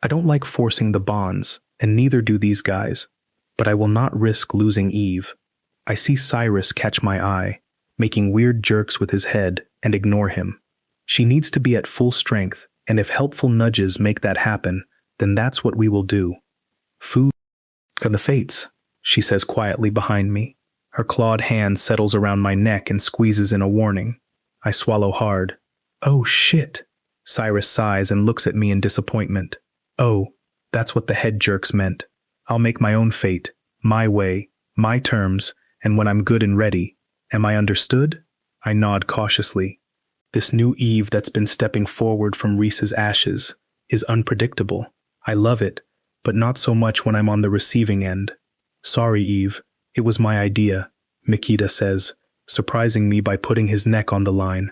I don't like forcing the bonds, and neither do these guys, but I will not risk losing Eve. I see Cyrus catch my eye, making weird jerks with his head, and ignore him. She needs to be at full strength, and if helpful nudges make that happen, then that's what we will do. Food of the fates, she says quietly behind me. Her clawed hand settles around my neck and squeezes in a warning. I swallow hard. Oh shit. Cyrus sighs and looks at me in disappointment. Oh, that's what the head jerks meant. I'll make my own fate, my way, my terms, and when I'm good and ready. Am I understood? I nod cautiously. This new Eve that's been stepping forward from Reese's ashes is unpredictable. I love it, but not so much when I'm on the receiving end. Sorry, Eve. It was my idea, Mikita says, surprising me by putting his neck on the line.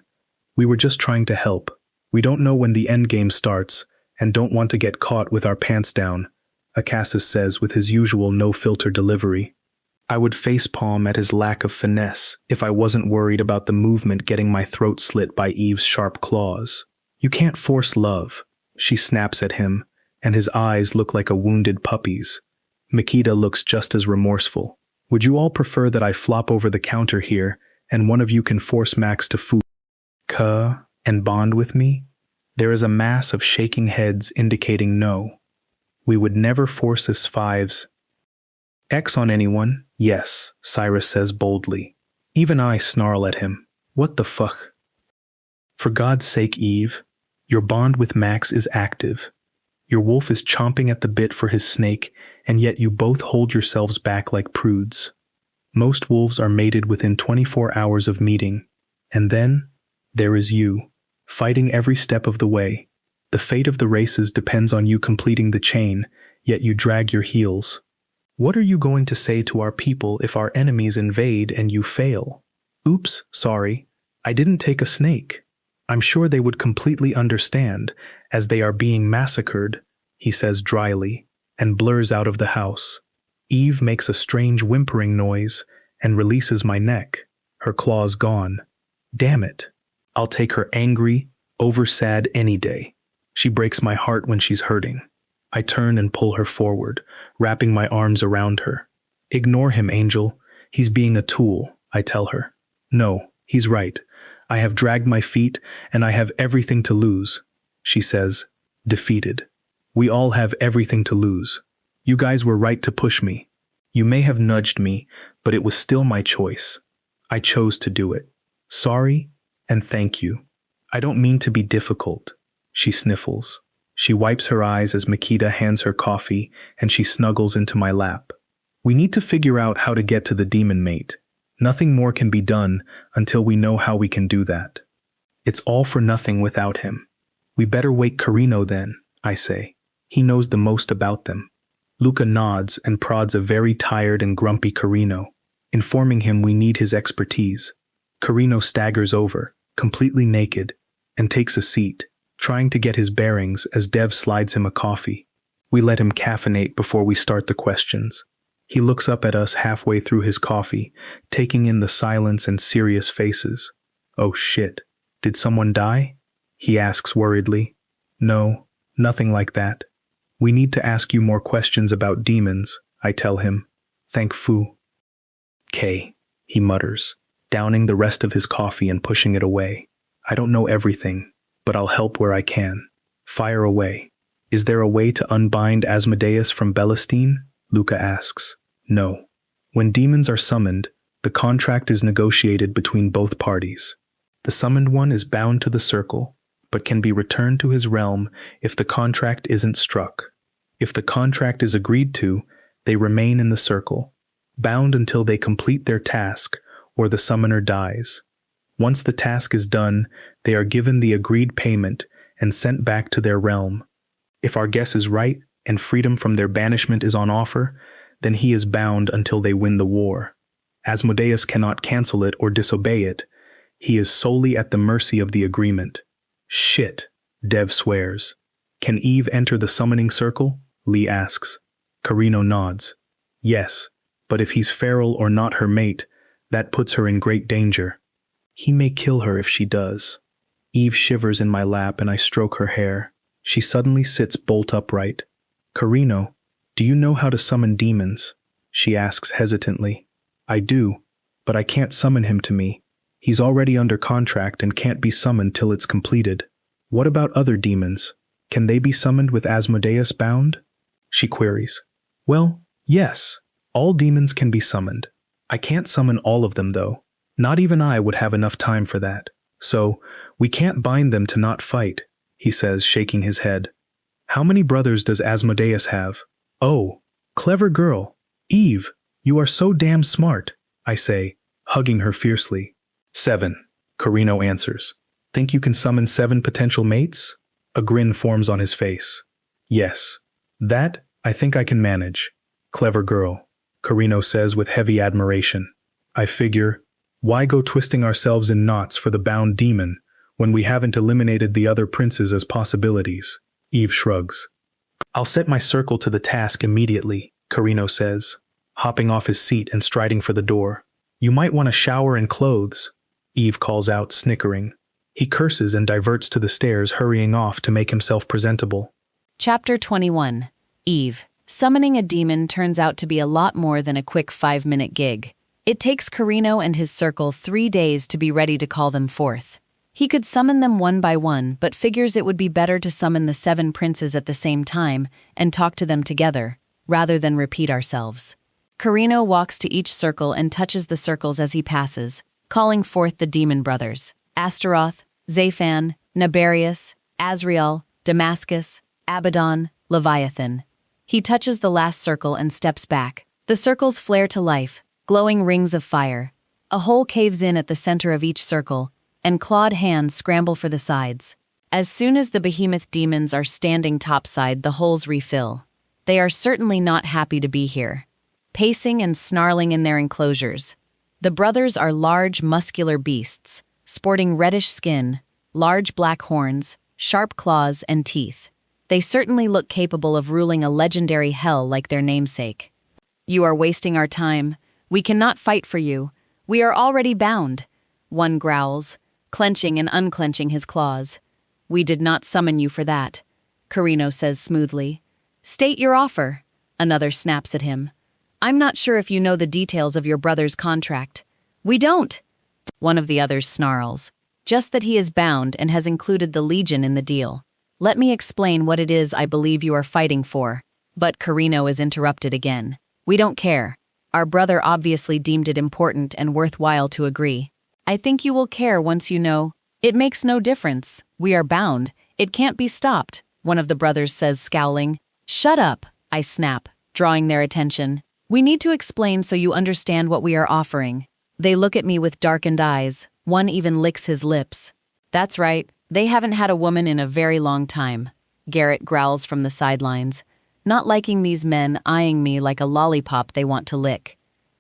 We were just trying to help. We don't know when the endgame starts, and don't want to get caught with our pants down, Akassis says with his usual no-filter delivery. I would facepalm at his lack of finesse if I wasn't worried about the movement getting my throat slit by Eve's sharp claws. You can't force love, she snaps at him, and his eyes look like a wounded puppy's. Mikita looks just as remorseful. Would you all prefer that I flop over the counter here, and one of you can force Max to and bond with me? There is a mass of shaking heads indicating no. We would never force us fives. X on anyone? Yes, Cyrus says boldly. Even I snarl at him. What the fuck? For God's sake, Eve, your bond with Max is active. Your wolf is chomping at the bit for his snake, and yet you both hold yourselves back like prudes. Most wolves are mated within 24 hours of meeting, and then there is you, fighting every step of the way. The fate of the races depends on you completing the chain, yet you drag your heels. What are you going to say to our people if our enemies invade and you fail? Oops, sorry, I didn't take a snake. I'm sure they would completely understand, as they are being massacred, he says dryly, and blurs out of the house. Eve makes a strange whimpering noise and releases my neck, her claws gone. Damn it. I'll take her angry, over-sad any day. She breaks my heart when she's hurting. I turn and pull her forward, wrapping my arms around her. Ignore him, Angel. He's being a tool, I tell her. No, he's right. I have dragged my feet, and I have everything to lose, she says, defeated. We all have everything to lose. You guys were right to push me. You may have nudged me, but it was still my choice. I chose to do it. Sorry, and thank you. I don't mean to be difficult, she sniffles. She wipes her eyes as Mikita hands her coffee, and she snuggles into my lap. We need to figure out how to get to the demon mate. Nothing more can be done until we know how we can do that. It's all for nothing without him. We better wake Carino then, I say. He knows the most about them. Luca nods and prods a very tired and grumpy Carino, informing him we need his expertise. Carino staggers over, completely naked, and takes a seat, trying to get his bearings as Dev slides him a coffee. We let him caffeinate before we start the questions. He looks up at us halfway through his coffee, taking in the silence and serious faces. Oh shit, did someone die? He asks worriedly. No, nothing like that. We need to ask you more questions about demons, I tell him. Thank Fu. K, he mutters, downing the rest of his coffee and pushing it away. I don't know everything, but I'll help where I can. Fire away. Is there a way to unbind Asmodeus from Belestine? Luca asks. No. When demons are summoned, the contract is negotiated between both parties. The summoned one is bound to the circle, but can be returned to his realm if the contract isn't struck. If the contract is agreed to, they remain in the circle, bound until they complete their task or the summoner dies. Once the task is done, they are given the agreed payment and sent back to their realm. If our guess is right and freedom from their banishment is on offer, then he is bound until they win the war. Asmodeus cannot cancel it or disobey it, He is solely at the mercy of the agreement. Shit, Dev swears. Can Eve enter the summoning circle? Lee asks. Carino nods. Yes, but if he's feral or not her mate, that puts her in great danger. He may kill her if she does. Eve shivers in my lap and I stroke her hair. She suddenly sits bolt upright. Carino, do you know how to summon demons? She asks hesitantly. I do, but I can't summon him to me. He's already under contract and can't be summoned till it's completed. What about other demons? Can they be summoned with Asmodeus bound? She queries. Well, yes. All demons can be summoned. I can't summon all of them, though. Not even I would have enough time for that. So, we can't bind them to not fight, he says, shaking his head. How many brothers does Asmodeus have? Oh, clever girl. Eve, you are so damn smart, I say, hugging her fiercely. 7, Carino answers. Think you can summon 7 potential mates? A grin forms on his face. Yes. That, I think I can manage. Clever girl, Carino says with heavy admiration. I figure, why go twisting ourselves in knots for the bound demon when we haven't eliminated the other princes as possibilities? Eve shrugs. I'll set my circle to the task immediately, Carino says, hopping off his seat and striding for the door. You might want a shower and clothes, Eve calls out, snickering. He curses and diverts to the stairs, hurrying off to make himself presentable. Chapter 21. Eve. Summoning a demon turns out to be a lot more than a quick 5-minute gig. It takes Carino and his circle 3 days to be ready to call them forth. He could summon them one by one, but figures it would be better to summon the 7 princes at the same time and talk to them together, rather than repeat ourselves. Carino walks to each circle and touches the circles as he passes, calling forth the demon brothers, Astaroth, Zaphan, Nabarius, Azrael, Damascus, Abaddon, Leviathan. He touches the last circle and steps back. The circles flare to life, glowing rings of fire. A hole caves in at the center of each circle, and clawed hands scramble for the sides. As soon as the behemoth demons are standing topside, the holes refill. They are certainly not happy to be here, pacing and snarling in their enclosures. The brothers are large, muscular beasts, sporting reddish skin, large black horns, sharp claws, and teeth. They certainly look capable of ruling a legendary hell like their namesake. You are wasting our time. We cannot fight for you. We are already bound, one growls, clenching and unclenching his claws. We did not summon you for that, Carino says smoothly. State your offer, another snaps at him. I'm not sure if you know the details of your brother's contract. We don't, one of the others snarls. Just that he is bound and has included the Legion in the deal. Let me explain what it is I believe you are fighting for. But Carino is interrupted again. We don't care. Our brother obviously deemed it important and worthwhile to agree. I think you will care once you know. It makes no difference. We are bound. It can't be stopped, one of the brothers says, scowling. Shut up, I snap, drawing their attention. We need to explain so you understand what we are offering. They look at me with darkened eyes. One even licks his lips. That's right. They haven't had a woman in a very long time. Garrett growls from the sidelines, not liking these men eyeing me like a lollipop they want to lick.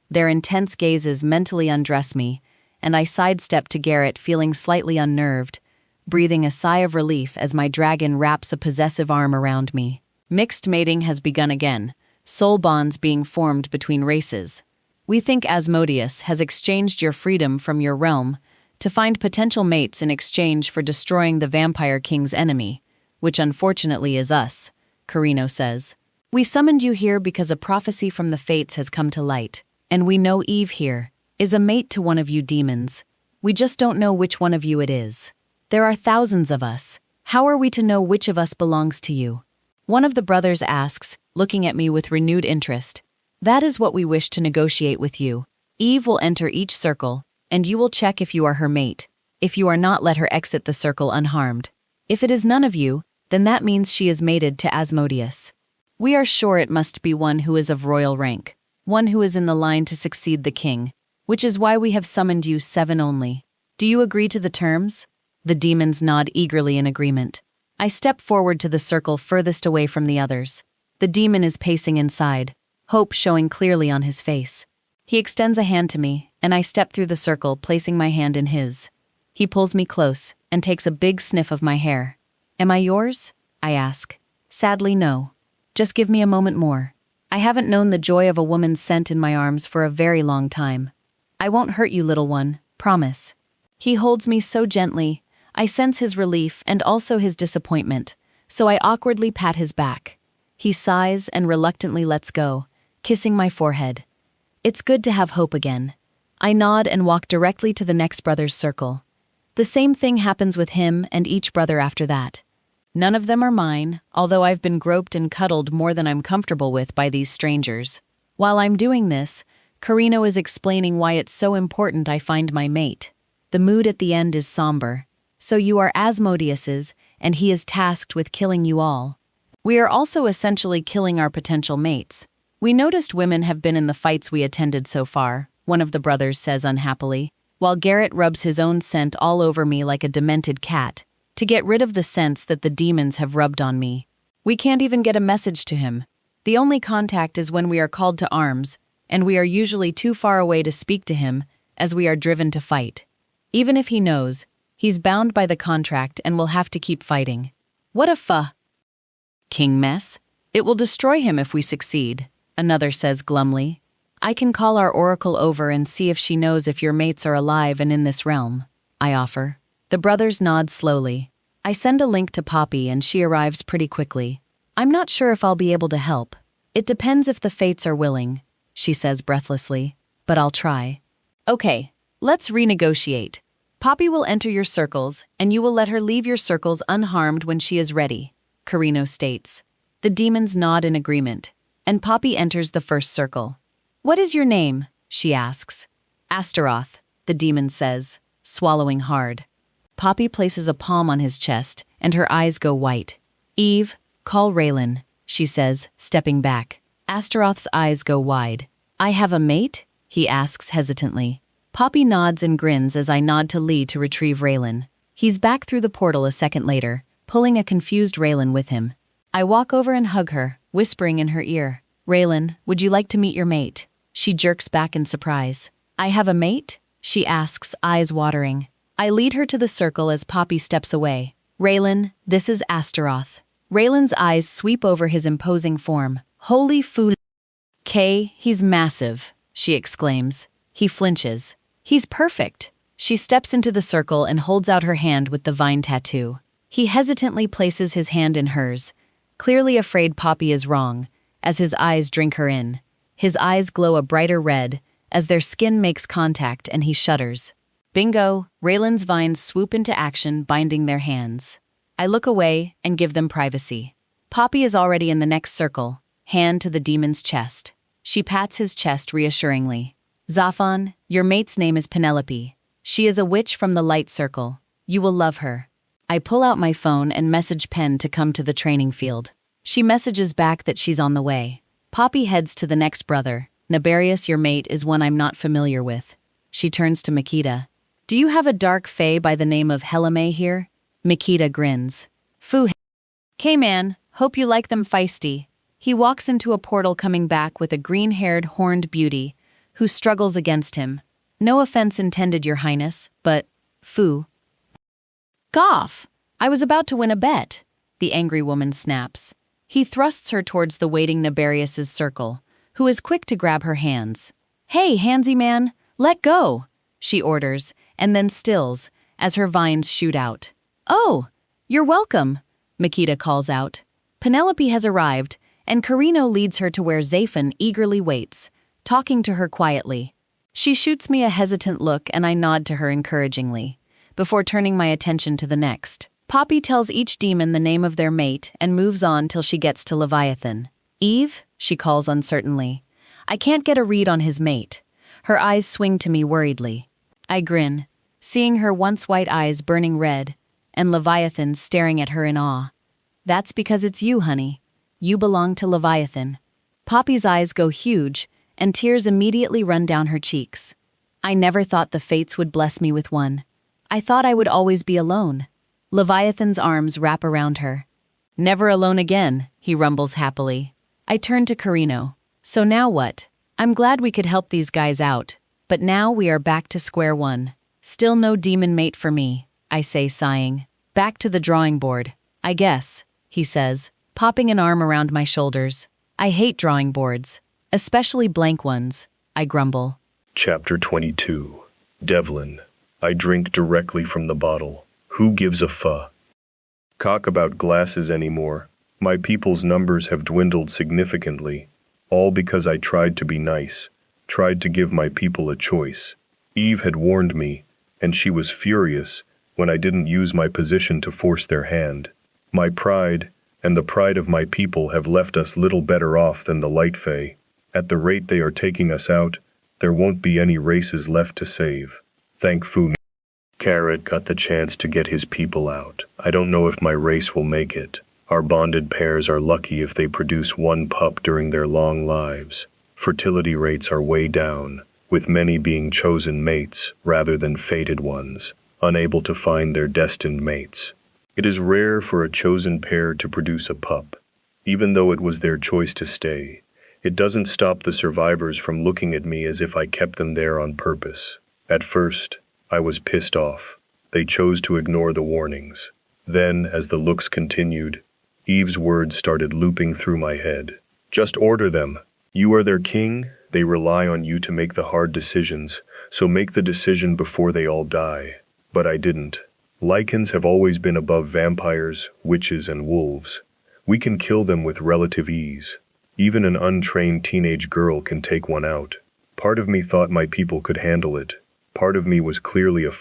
Their intense gazes mentally undress me, and I sidestep to Garrett feeling slightly unnerved, breathing a sigh of relief as my dragon wraps a possessive arm around me. Mixed mating has begun again, soul bonds being formed between races. We think Asmodeus has exchanged your freedom from your realm to find potential mates in exchange for destroying the Vampire King's enemy, which unfortunately is us, Carino says. We summoned you here because a prophecy from the fates has come to light, and we know Eve here is a mate to one of you demons. We just don't know which one of you it is. There are thousands of us. How are we to know which of us belongs to you? One of the brothers asks, looking at me with renewed interest. That is what we wish to negotiate with you. Eve will enter each circle, and you will check if you are her mate. If you are not, let her exit the circle unharmed. If it is none of you, then that means she is mated to Asmodeus. We are sure it must be one who is of royal rank, one who is in the line to succeed the king, which is why we have summoned you 7 only. Do you agree to the terms? The demons nod eagerly in agreement. I step forward to the circle furthest away from the others. The demon is pacing inside, hope showing clearly on his face. He extends a hand to me, and I step through the circle, placing my hand in his. He pulls me close and takes a big sniff of my hair. Am I yours? I ask. Sadly, no. Just give me a moment more. I haven't known the joy of a woman's scent in my arms for a very long time. I won't hurt you, little one, promise. He holds me so gently. I sense his relief and also his disappointment, so I awkwardly pat his back. He sighs and reluctantly lets go, kissing my forehead. It's good to have hope again. I nod and walk directly to the next brother's circle. The same thing happens with him and each brother after that. None of them are mine, although I've been groped and cuddled more than I'm comfortable with by these strangers. While I'm doing this, Carino is explaining why it's so important I find my mate. The mood at the end is somber. So you are Asmodeus's, and he is tasked with killing you all. We are also essentially killing our potential mates. We noticed women have been in the fights we attended so far, one of the brothers says unhappily, while Garrett rubs his own scent all over me like a demented cat, to get rid of the scents that the demons have rubbed on me. We can't even get a message to him. The only contact is when we are called to arms, and we are usually too far away to speak to him, as we are driven to fight. Even if he knows, he's bound by the contract and will have to keep fighting. What a king mess. It will destroy him if we succeed, another says glumly. I can call our oracle over and see if she knows if your mates are alive and in this realm, I offer. The brothers nod slowly. I send a link to Poppy and she arrives pretty quickly. I'm not sure if I'll be able to help. It depends if the fates are willing, she says breathlessly, but I'll try. Okay, let's renegotiate. Poppy will enter your circles, and you will let her leave your circles unharmed when she is ready, Carino states. The demons nod in agreement, and Poppy enters the first circle. What is your name? She asks. Astaroth, the demon says, swallowing hard. Poppy places a palm on his chest, and her eyes go white. Eve, call Raylan, she says, stepping back. Astaroth's eyes go wide. I have a mate? He asks hesitantly. Poppy nods and grins as I nod to Lee to retrieve Raylan. He's back through the portal a second later, pulling a confused Raylan with him. I walk over and hug her, whispering in her ear. Raylan, would you like to meet your mate? She jerks back in surprise. I have a mate? She asks, eyes watering. I lead her to the circle as Poppy steps away. Raylan, this is Astaroth. Raylan's eyes sweep over his imposing form. Holy food. Kay, he's massive, she exclaims. He flinches. He's perfect. She steps into the circle and holds out her hand with the vine tattoo. He hesitantly places his hand in hers, clearly afraid Poppy is wrong, as his eyes drink her in. His eyes glow a brighter red as their skin makes contact and he shudders. Bingo, Raylan's vines swoop into action, binding their hands. I look away and give them privacy. Poppy is already in the next circle, hand to the demon's chest. She pats his chest reassuringly. Zaphon, your mate's name is Penelope. She is a witch from the light circle. You will love her. I pull out my phone and message Pen to come to the training field. She messages back that she's on the way. Poppy heads to the next brother. Nabarius, your mate, is one I'm not familiar with. She turns to Makita. Do you have a dark fae by the name of Helame here? Makita grins. Foo. K-man, hope you like them feisty. He walks into a portal coming back with a green-haired, horned beauty, who struggles against him. No offense intended, your highness, but, foo. Goff! I was about to win a bet, the angry woman snaps. He thrusts her towards the waiting Nabarius's circle, who is quick to grab her hands. Hey, handsy man, let go, she orders, and then stills, as her vines shoot out. Oh, you're welcome, Makita calls out. Penelope has arrived, and Carino leads her to where Zaphon eagerly waits, talking to her quietly. She shoots me a hesitant look and I nod to her encouragingly, before turning my attention to the next. Poppy tells each demon the name of their mate and moves on till she gets to Leviathan. Eve, she calls uncertainly. I can't get a read on his mate. Her eyes swing to me worriedly. I grin, seeing her once white eyes burning red, and Leviathan staring at her in awe. That's because it's you, honey. You belong to Leviathan. Poppy's eyes go huge, and tears immediately run down her cheeks. I never thought the fates would bless me with one. I thought I would always be alone. Leviathan's arms wrap around her. Never alone again, he rumbles happily. I turn to Carino. So now what? I'm glad we could help these guys out, but now we are back to square one. Still no demon mate for me, I say, sighing. Back to the drawing board, I guess, he says, popping an arm around my shoulders. I hate drawing boards, especially blank ones, I grumble. Chapter 22. Devlin. I drink directly from the bottle. Who gives a fuck? Cock about glasses anymore. My people's numbers have dwindled significantly, all because I tried to be nice, tried to give my people a choice. Eve had warned me, and she was furious when I didn't use my position to force their hand. My pride, and the pride of my people have left us little better off than the Light Fae. At the rate they are taking us out, there won't be any races left to save. Thank Fu. Carrot got the chance to get his people out. I don't know if my race will make it. Our bonded pairs are lucky if they produce one pup during their long lives. Fertility rates are way down, with many being chosen mates rather than fated ones, unable to find their destined mates. It is rare for a chosen pair to produce a pup. Even though it was their choice to stay, it doesn't stop the survivors from looking at me as if I kept them there on purpose. At first, I was pissed off. They chose to ignore the warnings. Then, as the looks continued, Eve's words started looping through my head. Just order them. You are their king. They rely on you to make the hard decisions, so make the decision before they all die. But I didn't. Lycans have always been above vampires, witches, and wolves. We can kill them with relative ease. Even an untrained teenage girl can take one out. Part of me thought my people could handle it. Part of me was clearly a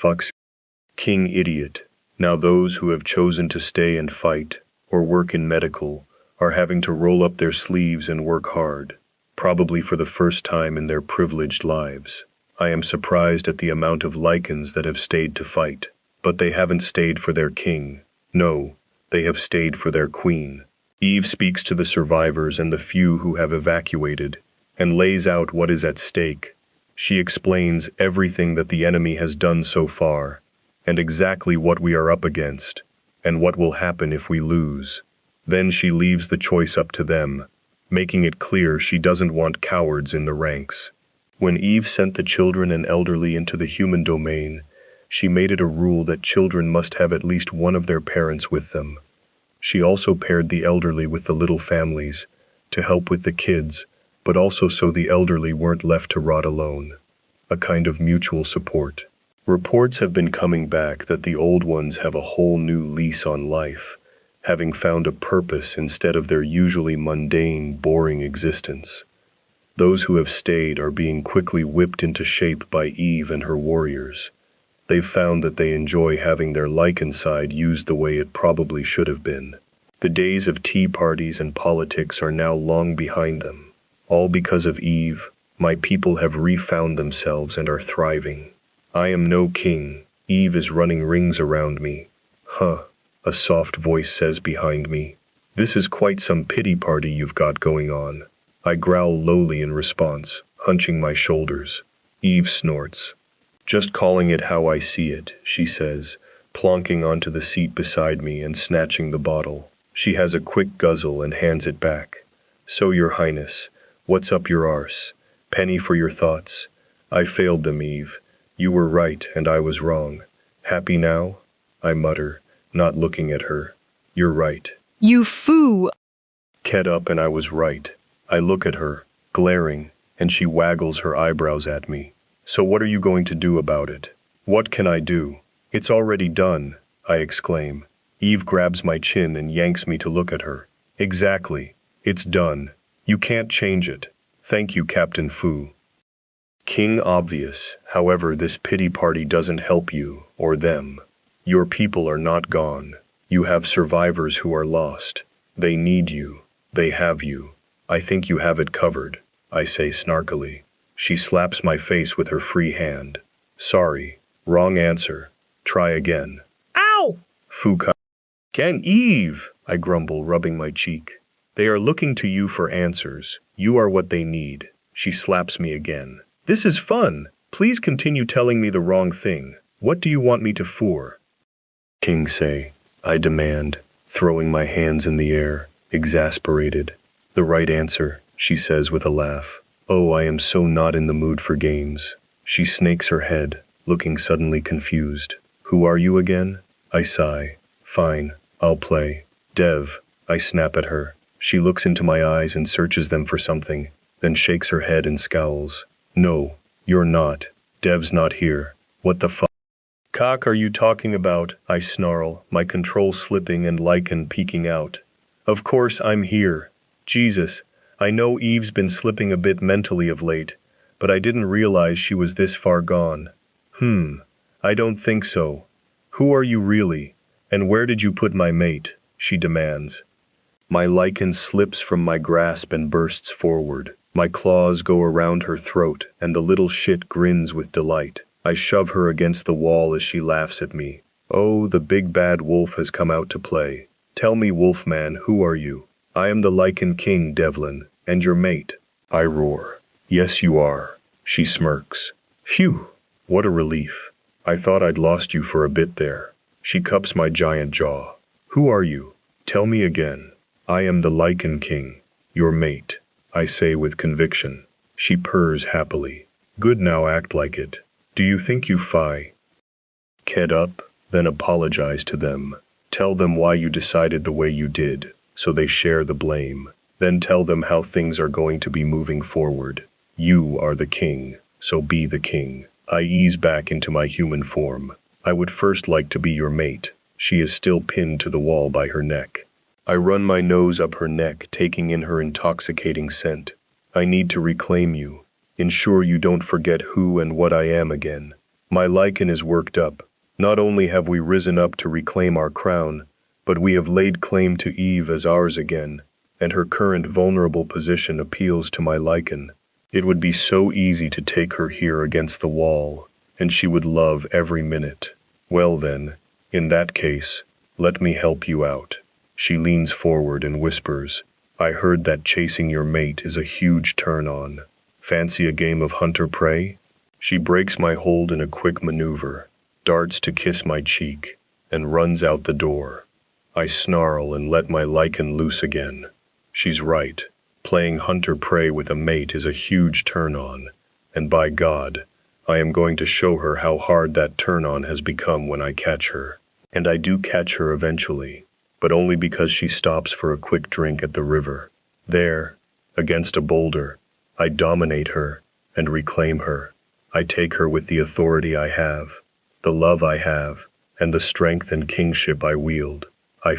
king idiot. Now those who have chosen to stay and fight, or work in medical, are having to roll up their sleeves and work hard, probably for the first time in their privileged lives. I am surprised at the amount of Lycans that have stayed to fight, but they haven't stayed for their king. No, they have stayed for their queen. Eve speaks to the survivors and the few who have evacuated, and lays out what is at stake. She explains everything that the enemy has done so far, and exactly what we are up against, and what will happen if we lose. Then she leaves the choice up to them, making it clear she doesn't want cowards in the ranks. When Eve sent the children and elderly into the human domain, she made it a rule that children must have at least one of their parents with them. She also paired the elderly with the little families, to help with the kids, but also so the elderly weren't left to rot alone. A kind of mutual support. Reports have been coming back that the old ones have a whole new lease on life, having found a purpose instead of their usually mundane, boring existence. Those who have stayed are being quickly whipped into shape by Eve and her warriors. They've found that they enjoy having their Lycan side used the way it probably should have been. The days of tea parties and politics are now long behind them. All because of Eve, my people have refound themselves and are thriving. I am no king. Eve is running rings around me. Huh, a soft voice says behind me. This is quite some pity party you've got going on. I growl lowly in response, hunching my shoulders. Eve snorts. Just calling it how I see it, she says, plonking onto the seat beside me and snatching the bottle. She has a quick guzzle and hands it back. So, Your Highness, what's up your arse? Penny for your thoughts. I failed them, Eve. You were right and I was wrong. Happy now? I mutter, not looking at her. You're right. You fool! Get up and I was right. I look at her, glaring, and she waggles her eyebrows at me. So what are you going to do about it? What can I do? It's already done, I exclaim. Eve grabs my chin and yanks me to look at her. Exactly. It's done. You can't change it. Thank you, Captain Fu. King obvious, however, this pity party doesn't help you, or them. Your people are not gone. You have survivors who are lost. They need you. They have you. I think you have it covered, I say snarkily. She slaps my face with her free hand. Sorry, wrong answer. Try again. Ow! Fuka. Can Eve, I grumble, rubbing my cheek. They are looking to you for answers. You are what they need. She slaps me again. This is fun. Please continue telling me the wrong thing. What do you want me to for? King say, I demand, throwing my hands in the air, exasperated. The right answer, she says with a laugh. Oh, I am so not in the mood for games. She snakes her head. looking suddenly confused. Who are you again? I sigh. Fine, I'll play. Dev, I snap at her. She looks into my eyes and searches them for something, then shakes her head and scowls. No, you're not. Dev's not here. What the fuck? Cock are you talking about? I snarl, my control slipping and lichen peeking out. Of course I'm here. Jesus, I know Eve's been slipping a bit mentally of late, but I didn't realize she was this far gone. I don't think so. Who are you really? And where did you put my mate? She demands. My lichen slips from my grasp and bursts forward. My claws go around her throat, and the little shit grins with delight. I shove her against the wall as she laughs at me. Oh, the big bad wolf has come out to play. Tell me, Wolfman, who are you? I am the Lichen King, Devlin, and your mate. I roar. Yes, you are. She smirks. Phew, what a relief. I thought I'd lost you for a bit there. She cups my giant jaw. Who are you? Tell me again. I am the Lichen King, your mate, I say with conviction. She purrs happily. Good, now act like it. Do you think you ked up? Then apologize to them. Tell them why you decided the way you did, so they share the blame. Then tell them how things are going to be moving forward. You are the king, so be the king. I ease back into my human form. I would first like to be your mate. She is still pinned to the wall by her neck. I run my nose up her neck, taking in her intoxicating scent. I need to reclaim you. Ensure you don't forget who and what I am again. My lichen is worked up. Not only have we risen up to reclaim our crown, but we have laid claim to Eve as ours again, and her current vulnerable position appeals to my lichen. It would be so easy to take her here against the wall, and she would love every minute. Well then, in that case, let me help you out. She leans forward and whispers, I heard that chasing your mate is a huge turn-on. Fancy a game of hunter-prey? She breaks my hold in a quick maneuver, darts to kiss my cheek, and runs out the door. I snarl and let my lichen loose again. She's right. Playing hunter-prey with a mate is a huge turn-on, and by God, I am going to show her how hard that turn-on has become when I catch her. And I do catch her eventually, but only because she stops for a quick drink at the river. There, against a boulder, I dominate her and reclaim her. I take her with the authority I have, the love I have, and the strength and kingship I wield. I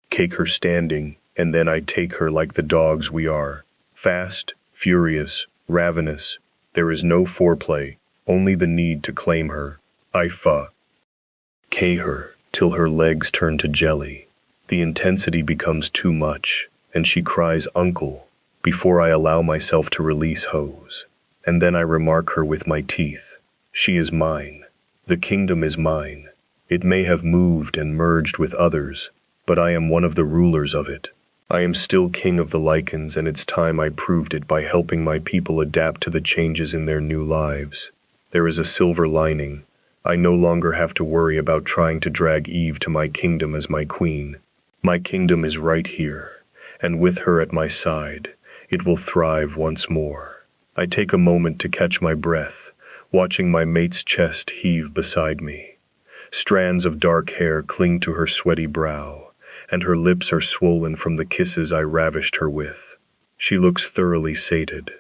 cake her standing, and then I take her like the dogs we are. Fast, furious, ravenous. There is no foreplay, only the need to claim her. I her till her legs turn to jelly. The intensity becomes too much, and she cries uncle before I allow myself to release hose. And then I remark her with my teeth. She is mine. The kingdom is mine. It may have moved and merged with others, but I am one of the rulers of it. I am still king of the lichens, and it's time I proved it by helping my people adapt to the changes in their new lives. There is a silver lining. I no longer have to worry about trying to drag Eve to my kingdom as my queen. My kingdom is right here, and with her at my side, it will thrive once more. I take a moment to catch my breath, watching my mate's chest heave beside me. Strands of dark hair cling to her sweaty brow, and her lips are swollen from the kisses I ravished her with. She looks thoroughly sated.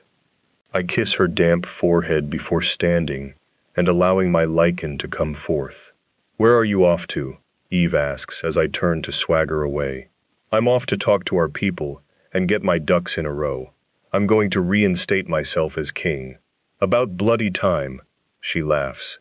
I kiss her damp forehead before standing and allowing my lichen to come forth. Where are you off to? Eve asks as I turn to swagger away. I'm off to talk to our people and get my ducks in a row. I'm going to reinstate myself as king. About bloody time, she laughs.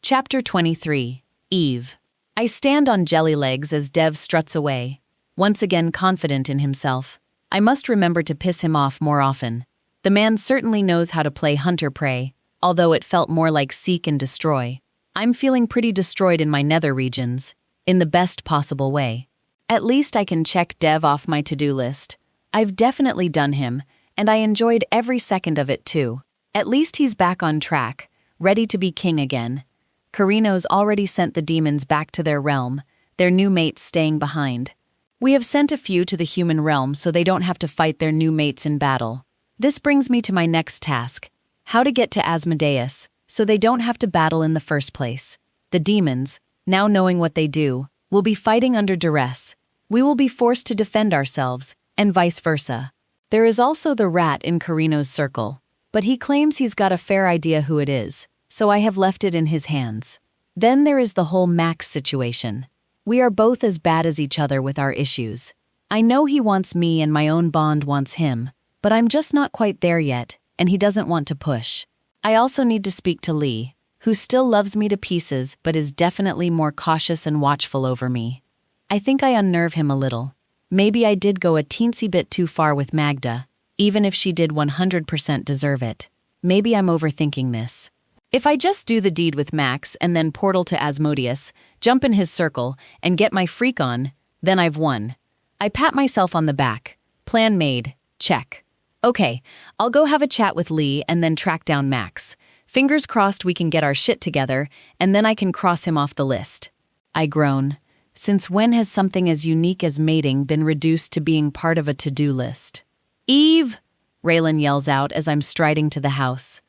Chapter 23. Eve. I stand on jelly legs as Dev struts away, once again confident in himself. I must remember to piss him off more often. The man certainly knows how to play hunter-prey, although it felt more like seek and destroy. I'm feeling pretty destroyed in my nether regions, in the best possible way. At least I can check Dev off my to-do list. I've definitely done him, and I enjoyed every second of it too. At least he's back on track, ready to be king again. Carino's already sent the demons back to their realm, their new mates staying behind. We have sent a few to the human realm so they don't have to fight their new mates in battle. This brings me to my next task, how to get to Asmodeus, so they don't have to battle in the first place. The demons, now knowing what they do, will be fighting under duress. We will be forced to defend ourselves, and vice versa. There is also the rat in Carino's circle, but he claims he's got a fair idea who it is, so I have left it in his hands. Then there is the whole Max situation. We are both as bad as each other with our issues. I know he wants me and my own bond wants him, but I'm just not quite there yet, and he doesn't want to push. I also need to speak to Lee, who still loves me to pieces but is definitely more cautious and watchful over me. I think I unnerve him a little. Maybe I did go a teensy bit too far with Magda, even if she did 100% deserve it. Maybe I'm overthinking this. If I just do the deed with Max and then portal to Asmodeus, jump in his circle, and get my freak on, then I've won. I pat myself on the back. Plan made. Check. Okay, I'll go have a chat with Lee and then track down Max. Fingers crossed we can get our shit together, and then I can cross him off the list. I groan. Since when has something as unique as mating been reduced to being part of a to-do list? Eve! Raylan yells out as I'm striding to the house.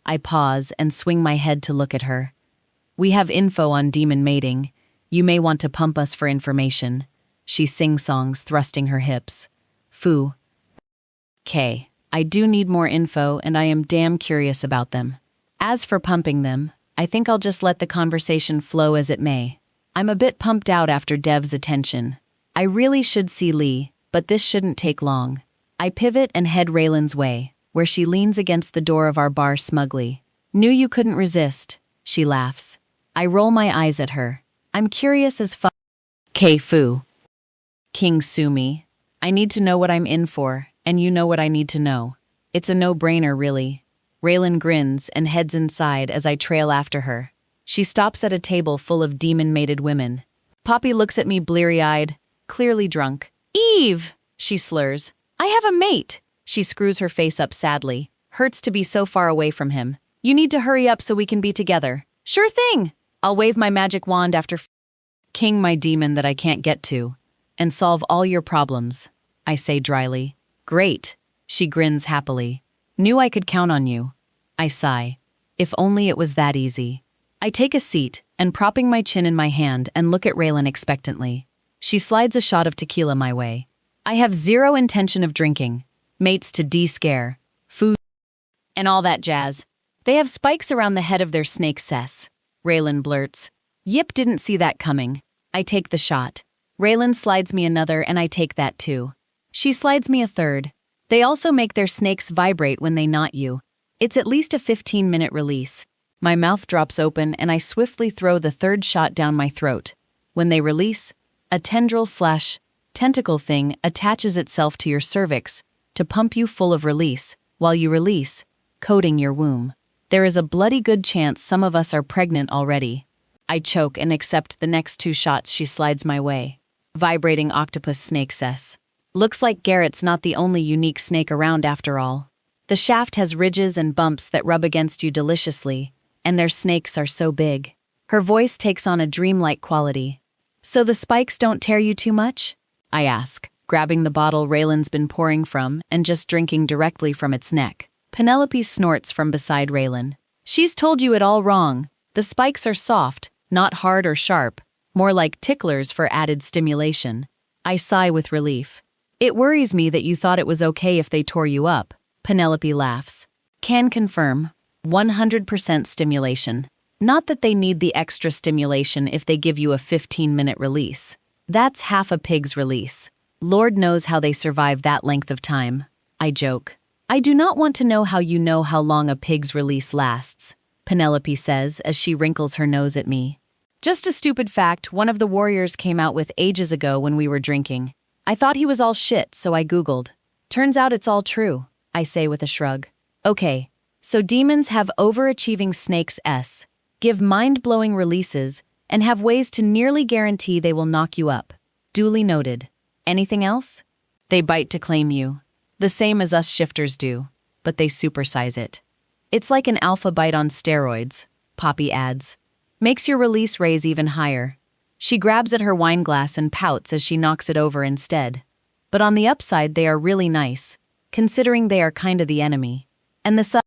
I pause and swing my head to look at her. We have info on demon mating. You may want to pump us for information. She sing-songs, thrusting her hips. Foo. K. I do need more info, and I am damn curious about them. As for pumping them, I think I'll just let the conversation flow as it may. I'm a bit pumped out after Dev's attention. I really should see Lee, but this shouldn't take long. I pivot and head Raylan's way, where she leans against the door of our bar smugly. Knew you couldn't resist, she laughs. I roll my eyes at her. I'm curious as fuck. K-Fu. King sue me. I need to know what I'm in for, and you know what I need to know. It's a no-brainer, really. Raylan grins and heads inside as I trail after her. She stops at a table full of demon-mated women. Poppy looks at me bleary-eyed, clearly drunk. Eve! She slurs. I have a mate! She screws her face up sadly. Hurts to be so far away from him. You need to hurry up so we can be together. Sure thing! I'll wave my magic wand after king my demon that I can't get to, and solve all your problems, I say dryly. Great! She grins happily. Knew I could count on you. I sigh. If only it was that easy. I take a seat and propping my chin in my hand and look at Raylan expectantly. She slides a shot of tequila my way. I have zero intention of drinking. Mates to de-scare. Food. And all that jazz. They have spikes around the head of their snake cess. Raylan blurts. Yip, didn't see that coming. I take the shot. Raylan slides me another and I take that too. She slides me a third. They also make their snakes vibrate when they knot you. It's at least a 15-minute release. My mouth drops open and I swiftly throw the third shot down my throat. When they release, a tendril/tentacle thing attaches itself to your cervix to pump you full of release, while you release, coating your womb. There is a bloody good chance some of us are pregnant already. I choke and accept the next 2 shots she slides my way. Vibrating octopus snake cess. Looks like Garrett's not the only unique snake around after all. The shaft has ridges and bumps that rub against you deliciously, and their snakes are so big. Her voice takes on a dreamlike quality. So the spikes don't tear you too much? I ask, grabbing the bottle Raylan's been pouring from and just drinking directly from its neck. Penelope snorts from beside Raylan. She's told you it all wrong. The spikes are soft, not hard or sharp, more like ticklers for added stimulation. I sigh with relief. It worries me that you thought it was okay if they tore you up. Penelope laughs. Can confirm. 100% stimulation. Not that they need the extra stimulation if they give you a 15-minute release. That's half a pig's release. Lord knows how they survive that length of time. I joke. I do not want to know how you know how long a pig's release lasts, Penelope says as she wrinkles her nose at me. Just a stupid fact one of the warriors came out with ages ago when we were drinking. I thought he was all shit, so I Googled. Turns out it's all true, I say with a shrug. Okay. So demons have overachieving snakes give mind-blowing releases, and have ways to nearly guarantee they will knock you up. Duly noted. Anything else? They bite to claim you. The same as us shifters do, but they supersize it. It's like an alpha bite on steroids, Poppy adds. Makes your release raise even higher. She grabs at her wine glass and pouts as she knocks it over instead. But on the upside, they are really nice, considering they are kinda the enemy. And the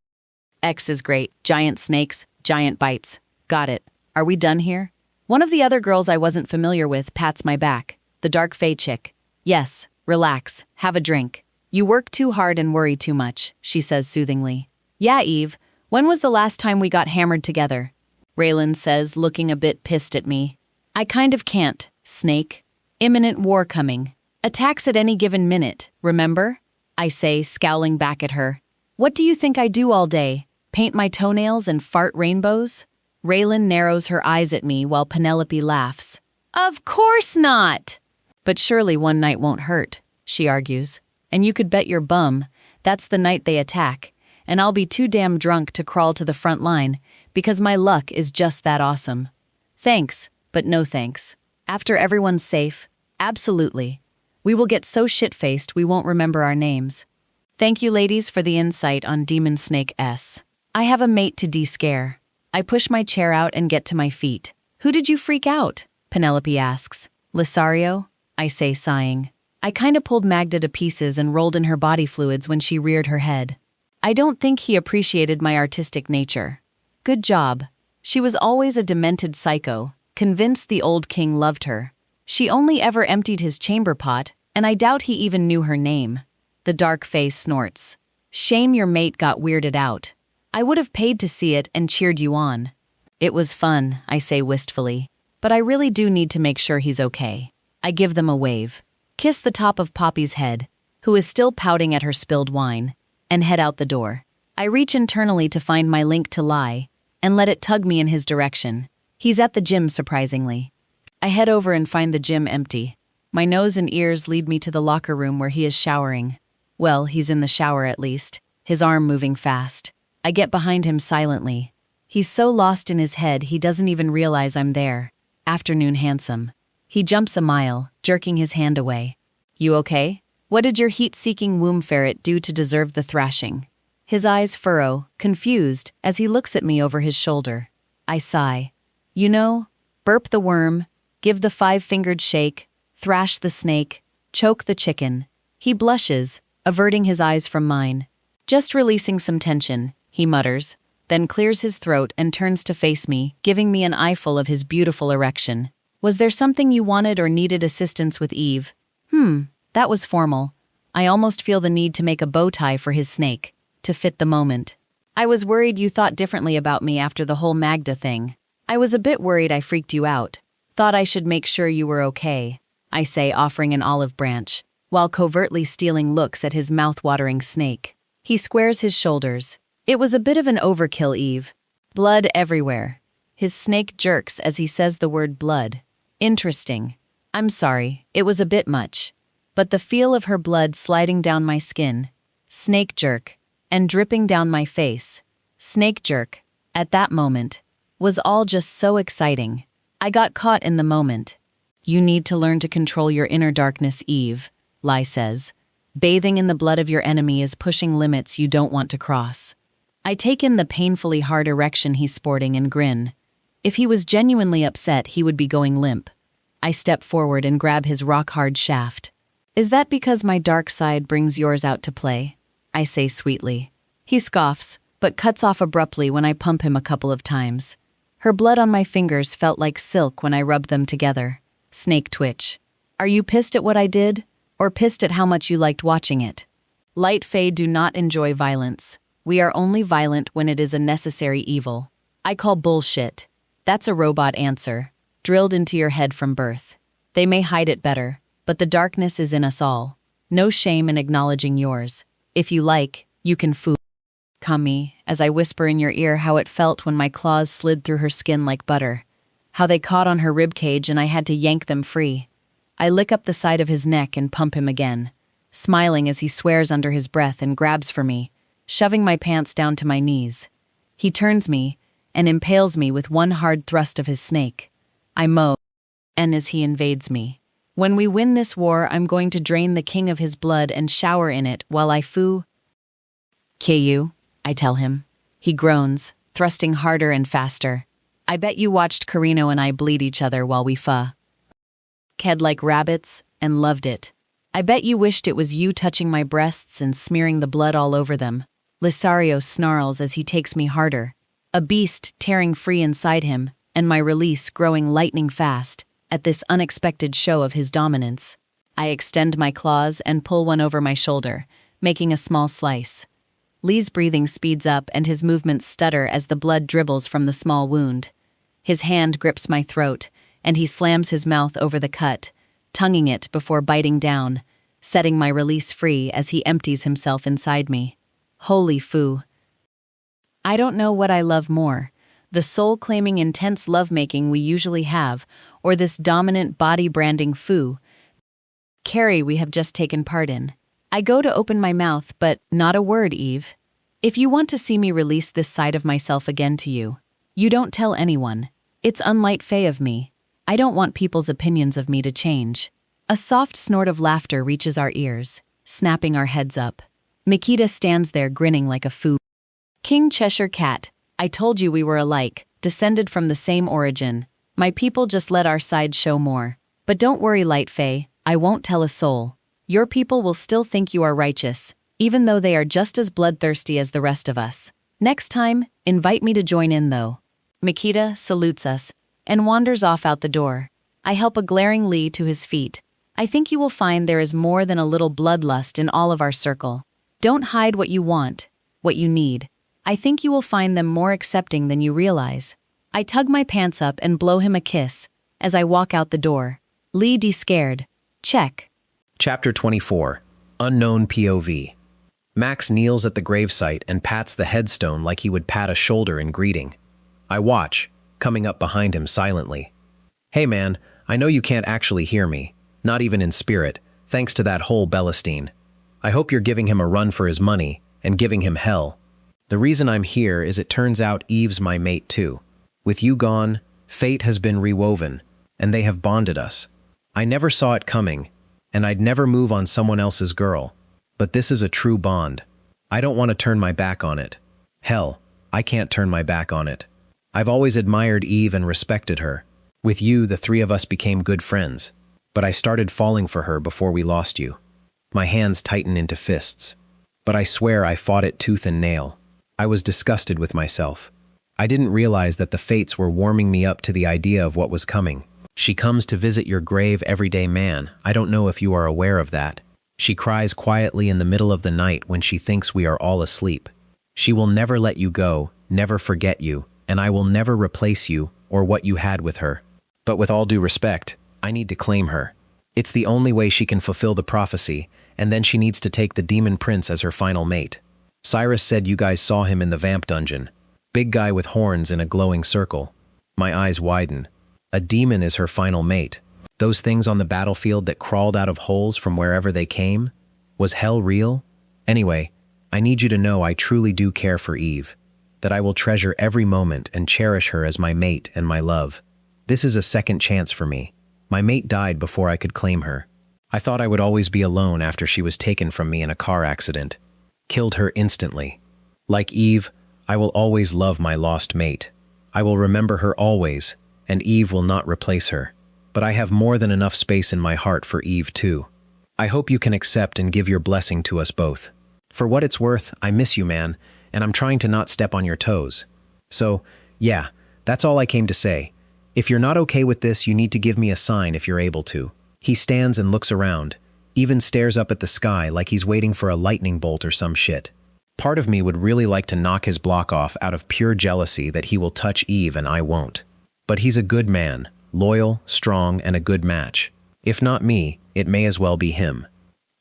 X is great. Giant snakes, Giant bites. Got it. Are we done here? One of the other girls I wasn't familiar with pats my back. The dark fae chick. Yes, relax. Have a drink. You work too hard and worry too much, she says soothingly. Yeah, Eve. When was the last time we got hammered together? Raylan says, looking a bit pissed at me. I kind of can't, Snake. Imminent war coming. Attacks at any given minute, remember? I say, scowling back at her. What do you think I do all day? Paint my toenails and fart rainbows? Raylan narrows her eyes at me while Penelope laughs. Of course not! But surely one night won't hurt, she argues. And you could bet your bum that's the night they attack, and I'll be too damn drunk to crawl to the front line because my luck is just that awesome. Thanks, but no thanks. After everyone's safe, absolutely. We will get so shit-faced we won't remember our names. Thank you, ladies, for the insight on Demon Snake S. I have a mate to de-scare. I push my chair out and get to my feet. Who did you freak out? Penelope asks. Lisario? I say, sighing. I kinda pulled Magda to pieces and rolled in her body fluids when she reared her head. I don't think he appreciated my artistic nature. Good job. She was always a demented psycho, convinced the old king loved her. She only ever emptied his chamber pot, and I doubt he even knew her name. The dark face snorts. Shame your mate got weirded out. I would have paid to see it and cheered you on. It was fun, I say wistfully, but I really do need to make sure he's okay. I give them a wave, kiss the top of Poppy's head, who is still pouting at her spilled wine, and head out the door. I reach internally to find my link to lie, and let it tug me in his direction. He's at the gym, surprisingly. I head over and find the gym empty. My nose and ears lead me to the locker room where he is showering. Well, he's in the shower at least, his arm moving fast. I get behind him silently. He's so lost in his head he doesn't even realize I'm there. Afternoon handsome. He jumps a mile, jerking his hand away. You okay? What did your heat-seeking womb ferret do to deserve the thrashing? His eyes furrow, confused, as he looks at me over his shoulder. I sigh. You know, burp the worm, give the five-fingered shake, thrash the snake, choke the chicken. He blushes, averting his eyes from mine. Just releasing some tension, he mutters, then clears his throat and turns to face me, giving me an eyeful of his beautiful erection. Was there something you wanted or needed assistance with, Eve? That was formal. I almost feel the need to make a bow tie for his snake, to fit the moment. I was worried you thought differently about me after the whole Magda thing. I was a bit worried I freaked you out. Thought I should make sure you were okay, I say, offering an olive branch, while covertly stealing looks at his mouth-watering snake. He squares his shoulders. It was a bit of an overkill, Eve. Blood everywhere. His snake jerks as he says the word blood. Interesting. I'm sorry, it was a bit much. But the feel of her blood sliding down my skin, snake jerk, and dripping down my face, snake jerk, at that moment, was all just so exciting. I got caught in the moment. You need to learn to control your inner darkness, Eve, Lai says. Bathing in the blood of your enemy is pushing limits you don't want to cross. I take in the painfully hard erection he's sporting and grin. If he was genuinely upset, he would be going limp. I step forward and grab his rock-hard shaft. Is that because my dark side brings yours out to play? I say sweetly. He scoffs, but cuts off abruptly when I pump him a couple of times. Her blood on my fingers felt like silk when I rubbed them together. Snake twitch. Are you pissed at what I did? Or pissed at how much you liked watching it? Light Fae do not enjoy violence. We are only violent when it is a necessary evil. I call bullshit. That's a robot answer, drilled into your head from birth. They may hide it better, but the darkness is in us all. No shame in acknowledging yours. If you like, you can fool. Come me, as I whisper in your ear how it felt when my claws slid through her skin like butter. How they caught on her ribcage and I had to yank them free. I lick up the side of his neck and pump him again, smiling as he swears under his breath and grabs for me, shoving my pants down to my knees. He turns me and impales me with one hard thrust of his snake. I mow, and as he invades me. When we win this war, I'm going to drain the king of his blood and shower in it while I kill you, I tell him. He groans, thrusting harder and faster. I bet you watched Carino and I bleed each other while we ked like rabbits, and loved it. I bet you wished it was you touching my breasts and smearing the blood all over them. Lisario snarls as he takes me harder. a beast tearing free inside him, and my release growing lightning fast at this unexpected show of his dominance. I extend my claws and pull one over my shoulder, making a small slice. Lee's breathing speeds up and his movements stutter as the blood dribbles from the small wound. His hand grips my throat, and he slams his mouth over the cut, tonguing it before biting down, setting my release free as he empties himself inside me. Holy foo. I don't know what I love more, the soul-claiming intense lovemaking we usually have, or this dominant body-branding foo Carrie we have just taken part in. I go to open my mouth, but not a word, Eve. If you want to see me release this side of myself again to you, you don't tell anyone. It's unlight fey of me. I don't want people's opinions of me to change. A soft snort of laughter reaches our ears, snapping our heads up. Mikita stands there grinning like a foo. King Cheshire Cat, I told you we were alike, descended from the same origin. My people just let our side show more. But don't worry, Light Fae, I won't tell a soul. Your people will still think you are righteous, even though they are just as bloodthirsty as the rest of us. Next time, invite me to join in though. Mikita salutes us and wanders off out the door. I help a glaring Lee to his feet. I think you will find there is more than a little bloodlust in all of our circle. Don't hide what you want, what you need. I think you will find them more accepting than you realize. I tug my pants up and blow him a kiss as I walk out the door. Lee de-scared. Check. Chapter 24. Unknown POV. Max kneels at the gravesite and pats the headstone like he would pat a shoulder in greeting. I watch, coming up behind him silently. Hey man, I know you can't actually hear me, not even in spirit, thanks to that whole Bellestein. I hope you're giving him a run for his money and giving him hell. The reason I'm here is it turns out Eve's my mate too. With you gone, fate has been rewoven, and they have bonded us. I never saw it coming, and I'd never move on someone else's girl. But this is a true bond. I don't want to turn my back on it. Hell, I can't turn my back on it. I've always admired Eve and respected her. With you, the three of us became good friends. But I started falling for her before we lost you. My hands tighten into fists. But I swear I fought it tooth and nail. I was disgusted with myself. I didn't realize that the fates were warming me up to the idea of what was coming. She comes to visit your grave everyday man. I don't know if you are aware of that. She cries quietly in the middle of the night when she thinks we are all asleep. She will never let you go, never forget you, and I will never replace you or what you had with her. But with all due respect, I need to claim her. It's the only way she can fulfill the prophecy, and then she needs to take the demon prince as her final mate. Cyrus said you guys saw him in the vamp dungeon. Big guy with horns in a glowing circle. My eyes widen. A demon is her final mate. Those things on the battlefield that crawled out of holes from wherever they came? Was hell real? Anyway, I need you to know I truly do care for Eve, that I will treasure every moment and cherish her as my mate and my love. This is a second chance for me. My mate died before I could claim her. I thought I would always be alone after she was taken from me in a car accident. Killed her instantly. Like Eve, I will always love my lost mate. I will remember her always, and Eve will not replace her. But I have more than enough space in my heart for Eve too. I hope you can accept and give your blessing to us both. For what it's worth, I miss you, man, and I'm trying to not step on your toes. So, yeah, that's all I came to say. If you're not okay with this, you need to give me a sign if you're able to. He stands and looks around, even stares up at the sky like he's waiting for a lightning bolt or some shit. Part of me would really like to knock his block off out of pure jealousy that he will touch Eve and I won't. But he's a good man, loyal, strong, and a good match. If not me, it may as well be him.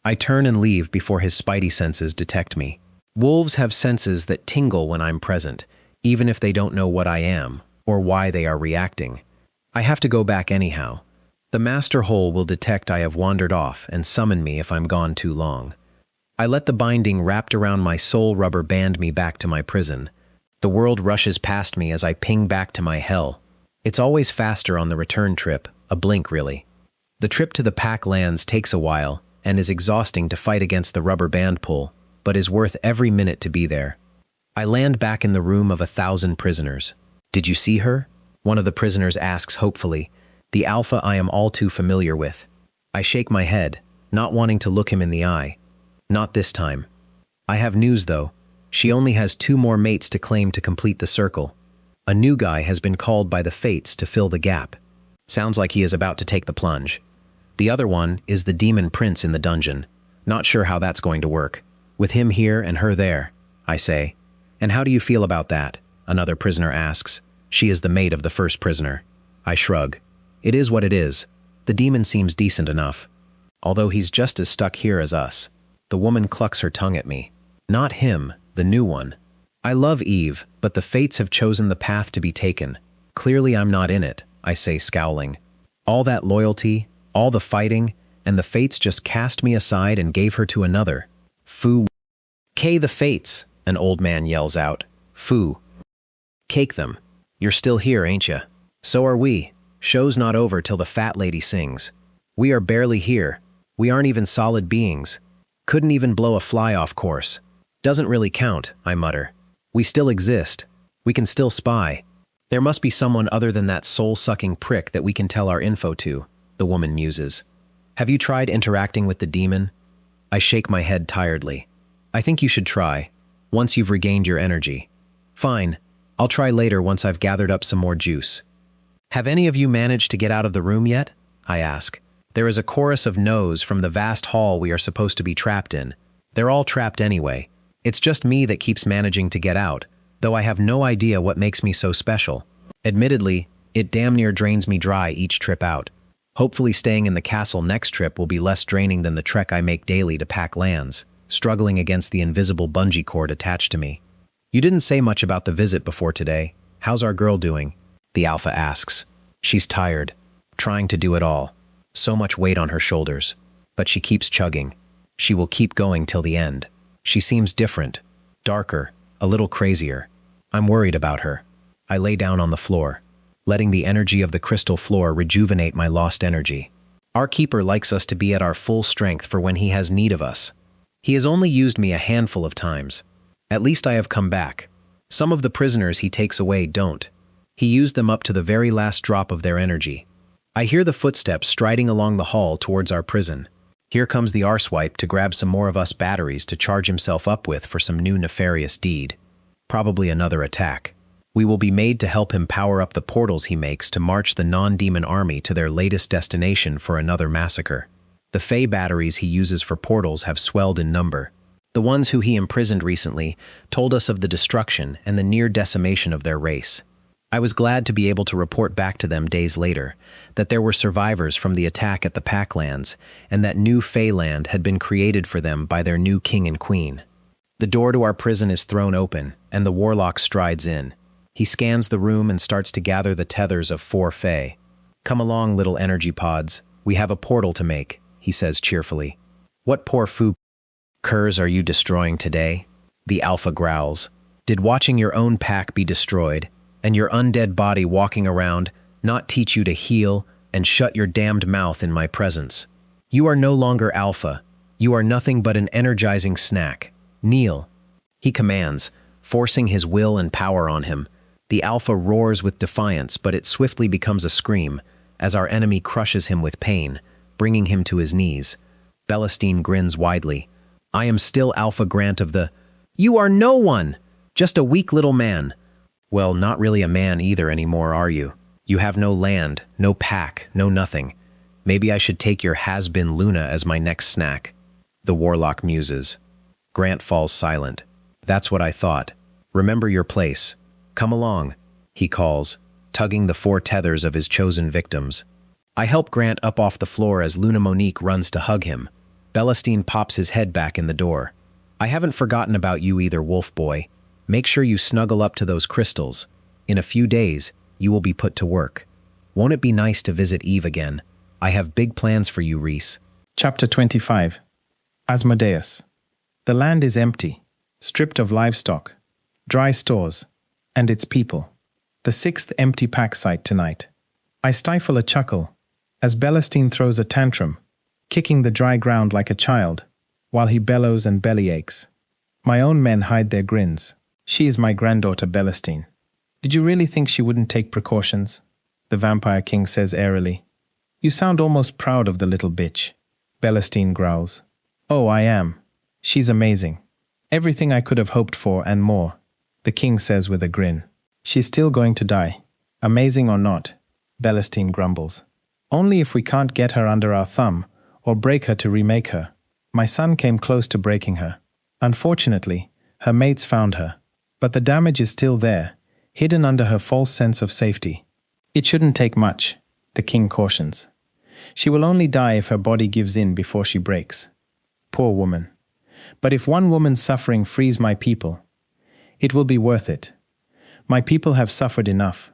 I turn and leave before his spidey senses detect me. Wolves have senses that tingle when I'm present, even if they don't know what I am, or why they are reacting. I have to go back anyhow. The master hole will detect I have wandered off and summon me if I'm gone too long. I let the binding wrapped around my soul rubber band me back to my prison. The world rushes past me as I ping back to my hell. It's always faster on the return trip, a blink really. The trip to the pack lands takes a while and is exhausting to fight against the rubber band pull, but is worth every minute to be there. I land back in the room of 1,000 prisoners. Did you see her? One of the prisoners asks hopefully, the alpha I am all too familiar with. I shake my head, not wanting to look him in the eye. Not this time. I have news though. She only has 2 more mates to claim to complete the circle. A new guy has been called by the fates to fill the gap. Sounds like he is about to take the plunge. The other one is the demon prince in the dungeon. Not sure how that's going to work. With him here and her there, I say. And how do you feel about that? Another prisoner asks. She is the mate of the first prisoner. I shrug. It is what it is. The demon seems decent enough. Although he's just as stuck here as us. The woman clucks her tongue at me. Not him, the new one. I love Eve, but the fates have chosen the path to be taken. Clearly I'm not in it, I say, scowling. All that loyalty, all the fighting, and the fates just cast me aside and gave her to another. Foo. K the fates, an old man yells out. Foo. Cake them. You're still here, ain't ya? So are we. Show's not over till the fat lady sings. We are barely here. We aren't even solid beings. Couldn't even blow a fly off course. Doesn't really count, I mutter. We still exist. We can still spy. There must be someone other than that soul-sucking prick that we can tell our info to, the woman muses. Have you tried interacting with the demon? I shake my head tiredly. I think you should try, once you've regained your energy. Fine, I'll try later once I've gathered up some more juice. Have any of you managed to get out of the room yet? I ask. There is a chorus of no's from the vast hall we are supposed to be trapped in. They're all trapped anyway. It's just me that keeps managing to get out, though I have no idea what makes me so special. Admittedly, it damn near drains me dry each trip out. Hopefully staying in the castle next trip will be less draining than the trek I make daily to pack lands, struggling against the invisible bungee cord attached to me. You didn't say much about the visit before today. How's our girl doing? The alpha asks. She's tired, trying to do it all. So much weight on her shoulders. But she keeps chugging. She will keep going till the end. She seems different, darker, a little crazier. I'm worried about her. I lay down on the floor, letting the energy of the crystal floor rejuvenate my lost energy. Our keeper likes us to be at our full strength for when he has need of us. He has only used me a handful of times. At least I have come back. Some of the prisoners he takes away don't. He used them up to the very last drop of their energy. I hear the footsteps striding along the hall towards our prison. Here comes the arsewipe to grab some more of us batteries to charge himself up with for some new nefarious deed. Probably another attack. We will be made to help him power up the portals he makes to march the non-demon army to their latest destination for another massacre. The Fey batteries he uses for portals have swelled in number. The ones who he imprisoned recently told us of the destruction and the near decimation of their race. I was glad to be able to report back to them days later that there were survivors from the attack at the Packlands and that new Feyland had been created for them by their new king and queen. The door to our prison is thrown open and the warlock strides in. He scans the room and starts to gather the tethers of 4 Fey. Come along, little energy pods. We have a portal to make, he says cheerfully. What poor curs are you destroying today? The alpha growls. Did watching your own pack be destroyed and your undead body walking around not teach you to heal and shut your damned mouth in my presence? You are no longer alpha. You are nothing but an energizing snack. Kneel. He commands, forcing his will and power on him. The alpha roars with defiance, but it swiftly becomes a scream as our enemy crushes him with pain, bringing him to his knees. Belestine grins widely. I am still Alpha Grant of the... You are no one! Just a weak little man. Well, not really a man either anymore, are you? You have no land, no pack, no nothing. Maybe I should take your has-been Luna as my next snack. The warlock muses. Grant falls silent. That's what I thought. Remember your place. Come along, he calls, tugging the 4 tethers of his chosen victims. I help Grant up off the floor as Luna Monique runs to hug him. Belestine pops his head back in the door. I haven't forgotten about you either, wolf boy. Make sure you snuggle up to those crystals. In a few days, you will be put to work. Won't it be nice to visit Eve again? I have big plans for you, Reese. Chapter 25. Asmodeus. The land is empty, stripped of livestock, dry stores, and its people. The 6th empty pack site tonight. I stifle a chuckle as Belestine throws a tantrum, kicking the dry ground like a child, while he bellows and bellyaches. My own men hide their grins. She is my granddaughter Belestine. Did you really think she wouldn't take precautions? The Vampire King says airily. You sound almost proud of the little bitch. Belestine growls. Oh, I am. She's amazing. Everything I could have hoped for and more, the king says with a grin. She's still going to die. Amazing or not, Belestine grumbles. Only if we can't get her under our thumb or break her to remake her. My son came close to breaking her. Unfortunately, her mates found her. But the damage is still there, hidden under her false sense of safety. It shouldn't take much, the king cautions. She will only die if her body gives in before she breaks. Poor woman. But if one woman's suffering frees my people, it will be worth it. My people have suffered enough.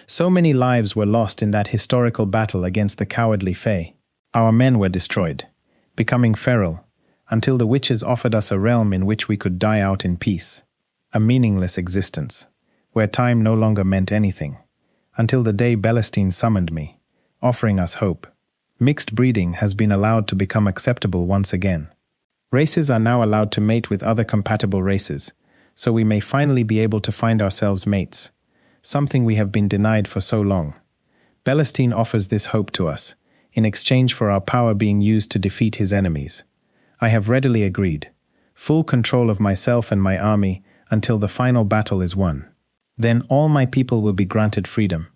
So many lives were lost in that historical battle against the cowardly Fae. Our men were destroyed, becoming feral, until the witches offered us a realm in which we could die out in peace. A meaningless existence, where time no longer meant anything, until the day Belestine summoned me, offering us hope. Mixed breeding has been allowed to become acceptable once again. Races are now allowed to mate with other compatible races, so we may finally be able to find ourselves mates, something we have been denied for so long. Belestine offers this hope to us, in exchange for our power being used to defeat his enemies. I have readily agreed. Full control of myself and my army until the final battle is won. Then all my people will be granted freedom,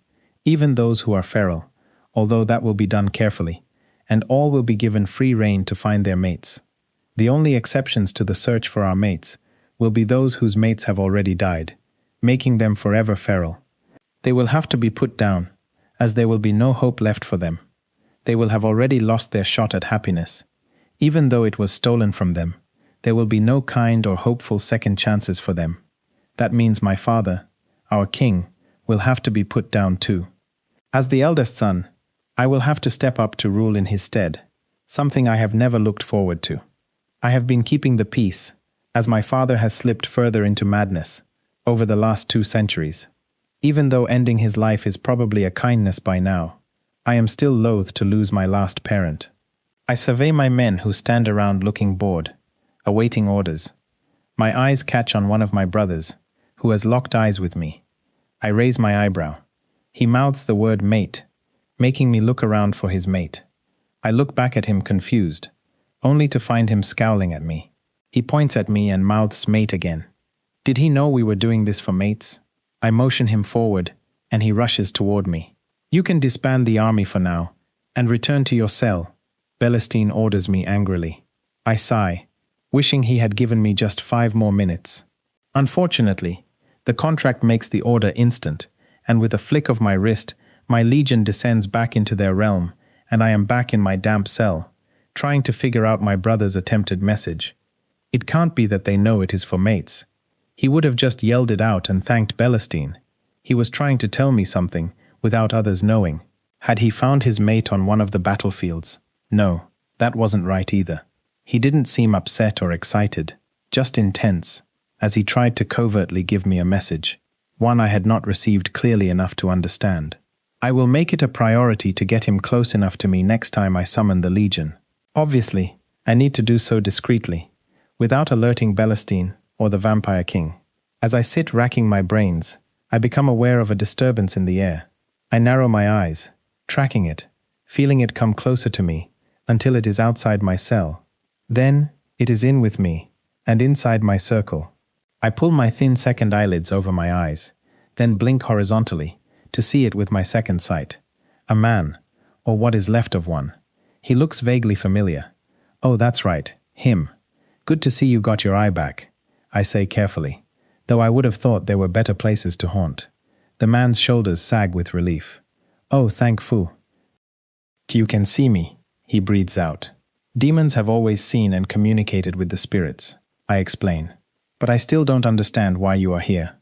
even those who are feral, although that will be done carefully, and all will be given free rein to find their mates. The only exceptions to the search for our mates will be those whose mates have already died, making them forever feral. They will have to be put down, as there will be no hope left for them. They will have already lost their shot at happiness. Even though it was stolen from them, there will be no kind or hopeful second chances for them. That means my father, our king, will have to be put down too. As the eldest son, I will have to step up to rule in his stead, something I have never looked forward to. I have been keeping the peace, as my father has slipped further into madness over the last 2 centuries. Even though ending his life is probably a kindness by now, I am still loath to lose my last parent. I survey my men who stand around looking bored, awaiting orders. My eyes catch on one of my brothers, who has locked eyes with me. I raise my eyebrow. He mouths the word mate, making me look around for his mate. I look back at him confused, only to find him scowling at me. He points at me and mouths mate again. Did he know we were doing this for mates? I motion him forward, and he rushes toward me. You can disband the army for now, and return to your cell, Belestine orders me angrily. I sigh, wishing he had given me just 5 more minutes. Unfortunately, the contract makes the order instant, and with a flick of my wrist, my legion descends back into their realm, and I am back in my damp cell, trying to figure out my brother's attempted message. It can't be that they know it is for mates. He would have just yelled it out and thanked Belestine. He was trying to tell me something, without others knowing. Had he found his mate on one of the battlefields? No, that wasn't right either. He didn't seem upset or excited, just intense, as he tried to covertly give me a message, one I had not received clearly enough to understand. I will make it a priority to get him close enough to me next time I summon the Legion. Obviously, I need to do so discreetly, without alerting Belestine or the Vampire King. As I sit racking my brains, I become aware of a disturbance in the air. I narrow my eyes, tracking it, feeling it come closer to me, until it is outside my cell. Then, it is in with me, and inside my circle. I pull my thin second eyelids over my eyes, then blink horizontally, to see it with my second sight. A man, or what is left of one. He looks vaguely familiar. Oh, that's right, him. Good to see you got your eye back, I say carefully, though I would have thought there were better places to haunt. The man's shoulders sag with relief. Oh, thank Fu. You can see me, he breathes out. Demons have always seen and communicated with the spirits, I explain. But I still don't understand why you are here.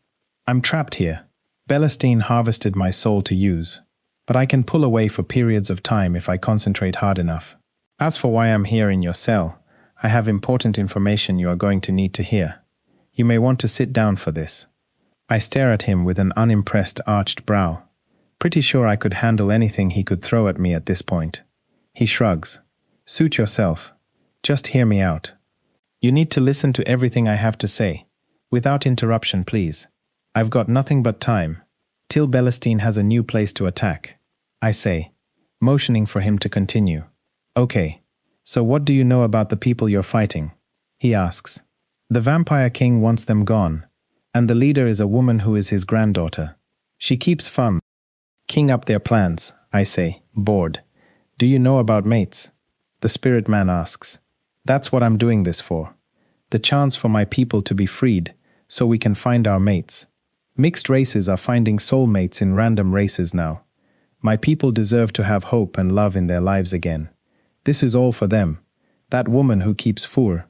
I'm trapped here. Belestine harvested my soul to use, but I can pull away for periods of time if I concentrate hard enough. As for why I'm here in your cell, I have important information you are going to need to hear. You may want to sit down for this. I stare at him with an unimpressed arched brow. Pretty sure I could handle anything he could throw at me at this point. He shrugs. Suit yourself. Just hear me out. You need to listen to everything I have to say. Without interruption, please. I've got nothing but time, till Belestine has a new place to attack, I say, motioning for him to continue. Okay, so what do you know about the people you're fighting? He asks. The Vampire King wants them gone, And the leader is a woman who is his granddaughter. She keeps fun. King up their plans, I say, bored. Do you know about mates? The spirit man asks. That's what I'm doing this for. The chance for my people to be freed, so we can find our mates. Mixed races are finding soulmates in random races now. My people deserve to have hope and love in their lives again. This is all for them. That woman who keeps Fur.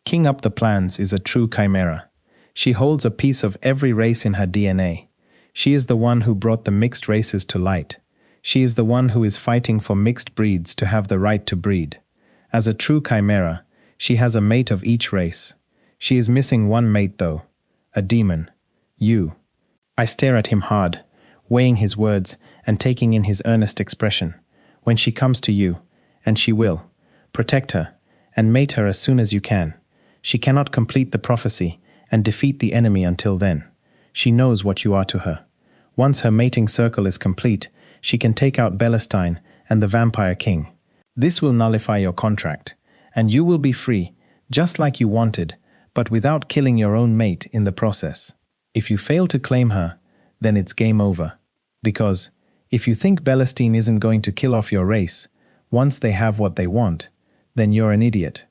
King up the plans is a true chimera. She holds a piece of every race in her DNA. She is the one who brought the mixed races to light. She is the one who is fighting for mixed breeds to have the right to breed. As a true chimera, she has a mate of each race. She is missing one mate though. A demon. You. I stare at him hard, weighing his words and taking in his earnest expression. When she comes to you, and she will, protect her, and mate her as soon as you can. She cannot complete the prophecy and defeat the enemy until then. She knows what you are to her. Once her mating circle is complete, she can take out Belestine and the Vampire King. This will nullify your contract, and you will be free, just like you wanted, but without killing your own mate in the process. If you fail to claim her, then it's game over. Because, if you think Belestine isn't going to kill off your race, once they have what they want, then you're an idiot.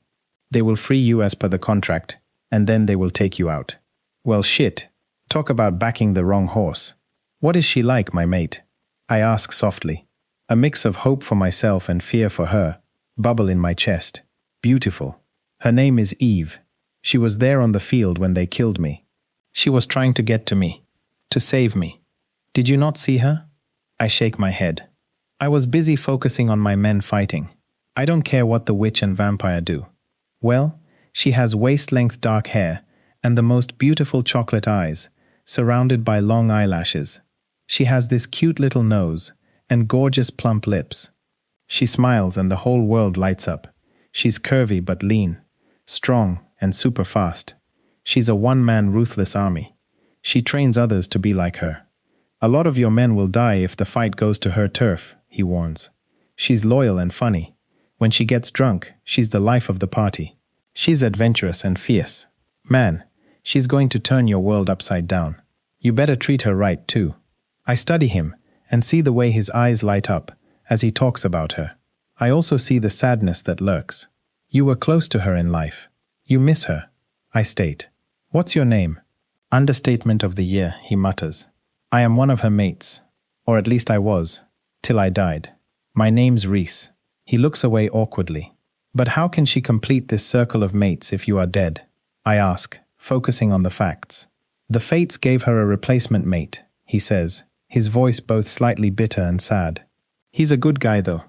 They will free you as per the contract, and then they will take you out. Well shit, talk about backing the wrong horse. What is she like, my mate? I ask softly. A mix of hope for myself and fear for her, bubble in my chest. Beautiful. Her name is Eve. She was there on the field when they killed me. She was trying to get to me, to save me. Did you not see her? I shake my head. I was busy focusing on my men fighting. I don't care what the witch and vampire do. Well, she has waist-length dark hair and the most beautiful chocolate eyes, surrounded by long eyelashes. She has this cute little nose and gorgeous plump lips. She smiles and the whole world lights up. She's curvy but lean, strong and super fast. She's a one-man ruthless army. She trains others to be like her. A lot of your men will die if the fight goes to her turf, he warns. She's loyal and funny. When she gets drunk, she's the life of the party. She's adventurous and fierce. Man, she's going to turn your world upside down. You better treat her right, too. I study him and see the way his eyes light up as he talks about her. I also see the sadness that lurks. You were close to her in life. You miss her, I state. What's your name? Understatement of the year, he mutters. I am one of her mates, or at least I was, till I died. My name's Reese. He looks away awkwardly. But how can she complete this circle of mates if you are dead? I ask, focusing on the facts. The fates gave her a replacement mate, he says, his voice both slightly bitter and sad. He's a good guy though.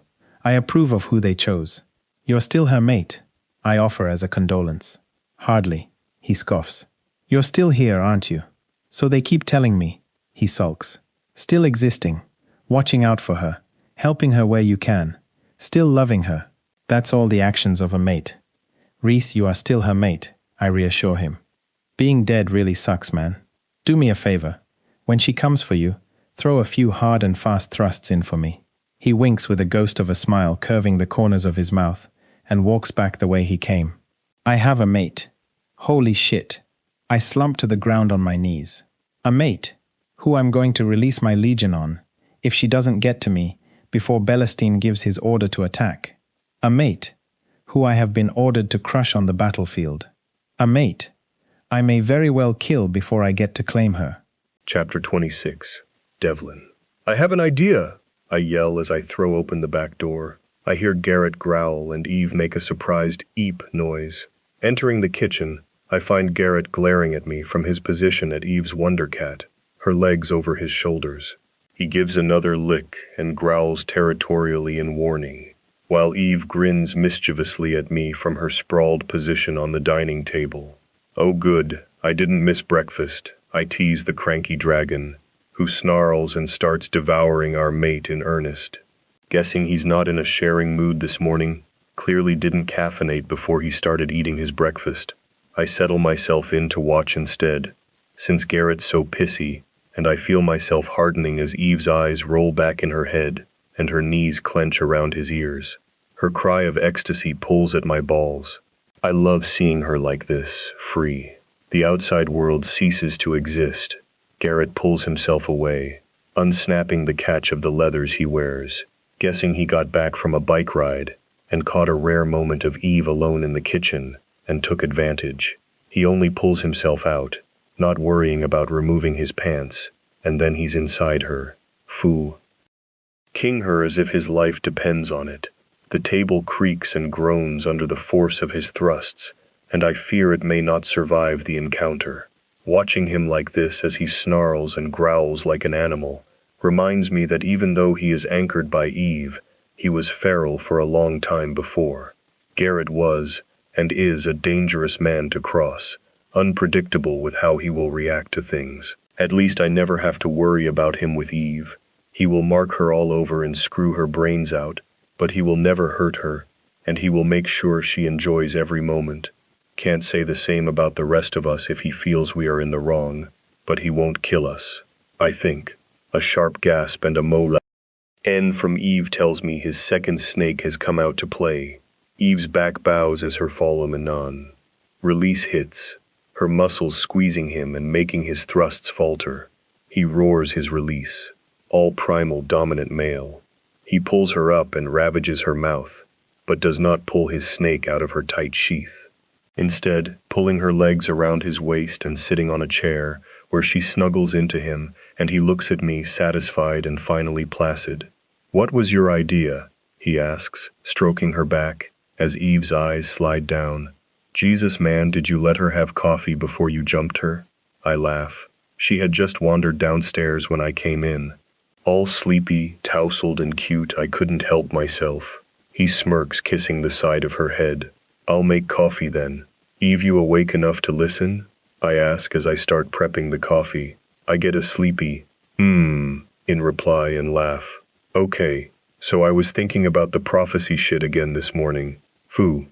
I approve of who they chose. You're still her mate, I offer as a condolence. Hardly, he scoffs. You're still here, aren't you? So they keep telling me, he sulks. Still existing, watching out for her, helping her where you can, still loving her. That's all the actions of a mate. Reese, you are still her mate, I reassure him. Being dead really sucks, man. Do me a favor. When she comes for you, throw a few hard and fast thrusts in for me. He winks with a ghost of a smile curving the corners of his mouth and walks back the way he came. I have a mate. Holy shit. I slump to the ground on my knees. A mate, who I'm going to release my legion on, if she doesn't get to me before Belestine gives his order to attack. A mate, who I have been ordered to crush on the battlefield. A mate, I may very well kill before I get to claim her. Chapter 26. Devlin. I have an idea, I yell as I throw open the back door. I hear Garrett growl and Eve make a surprised eep noise. Entering the kitchen, I find Garrett glaring at me from his position at Eve's Wondercat, her legs over his shoulders. He gives another lick and growls territorially in warning, while Eve grins mischievously at me from her sprawled position on the dining table. Oh good, I didn't miss breakfast, I tease the cranky dragon, who snarls and starts devouring our mate in earnest. Guessing he's not in a sharing mood this morning, clearly didn't caffeinate before he started eating his breakfast. I settle myself in to watch instead, since Garrett's so pissy, and I feel myself hardening as Eve's eyes roll back in her head and her knees clench around his ears. Her cry of ecstasy pulls at my balls. I love seeing her like this, free. The outside world ceases to exist. Garrett pulls himself away, unsnapping the catch of the leathers he wears, guessing he got back from a bike ride and caught a rare moment of Eve alone in the kitchen and took advantage. He only pulls himself out, not worrying about removing his pants, and then he's inside her. Foo. King her as if his life depends on it. The table creaks and groans under the force of his thrusts, and I fear it may not survive the encounter. Watching him like this as he snarls and growls like an animal reminds me that even though he is anchored by Eve, he was feral for a long time before. Garrett was, and is, a dangerous man to cross, unpredictable with how he will react to things. At least I never have to worry about him with Eve. He will mark her all over and screw her brains out, but he will never hurt her, and he will make sure she enjoys every moment. Can't say the same about the rest of us if he feels we are in the wrong, but he won't kill us, I think. A sharp gasp and a mola. N from Eve tells me his second snake has come out to play. Eve's back bows as her follow anon. Release hits, her muscles squeezing him and making his thrusts falter. He roars his release, all primal dominant male. He pulls her up and ravages her mouth, but does not pull his snake out of her tight sheath. Instead, pulling her legs around his waist and sitting on a chair, where she snuggles into him, and he looks at me satisfied and finally placid. "What was your idea?" he asks, stroking her back, as Eve's eyes slide down. "Jesus, man, did you let her have coffee before you jumped her?" I laugh. She had just wandered downstairs when I came in. All sleepy, tousled and cute, I couldn't help myself. He smirks, kissing the side of her head. "I'll make coffee then. Eve, you awake enough to listen?" I ask as I start prepping the coffee. I get a sleepy, in reply and laugh. "Okay, so I was thinking about the prophecy shit again this morning. Foo."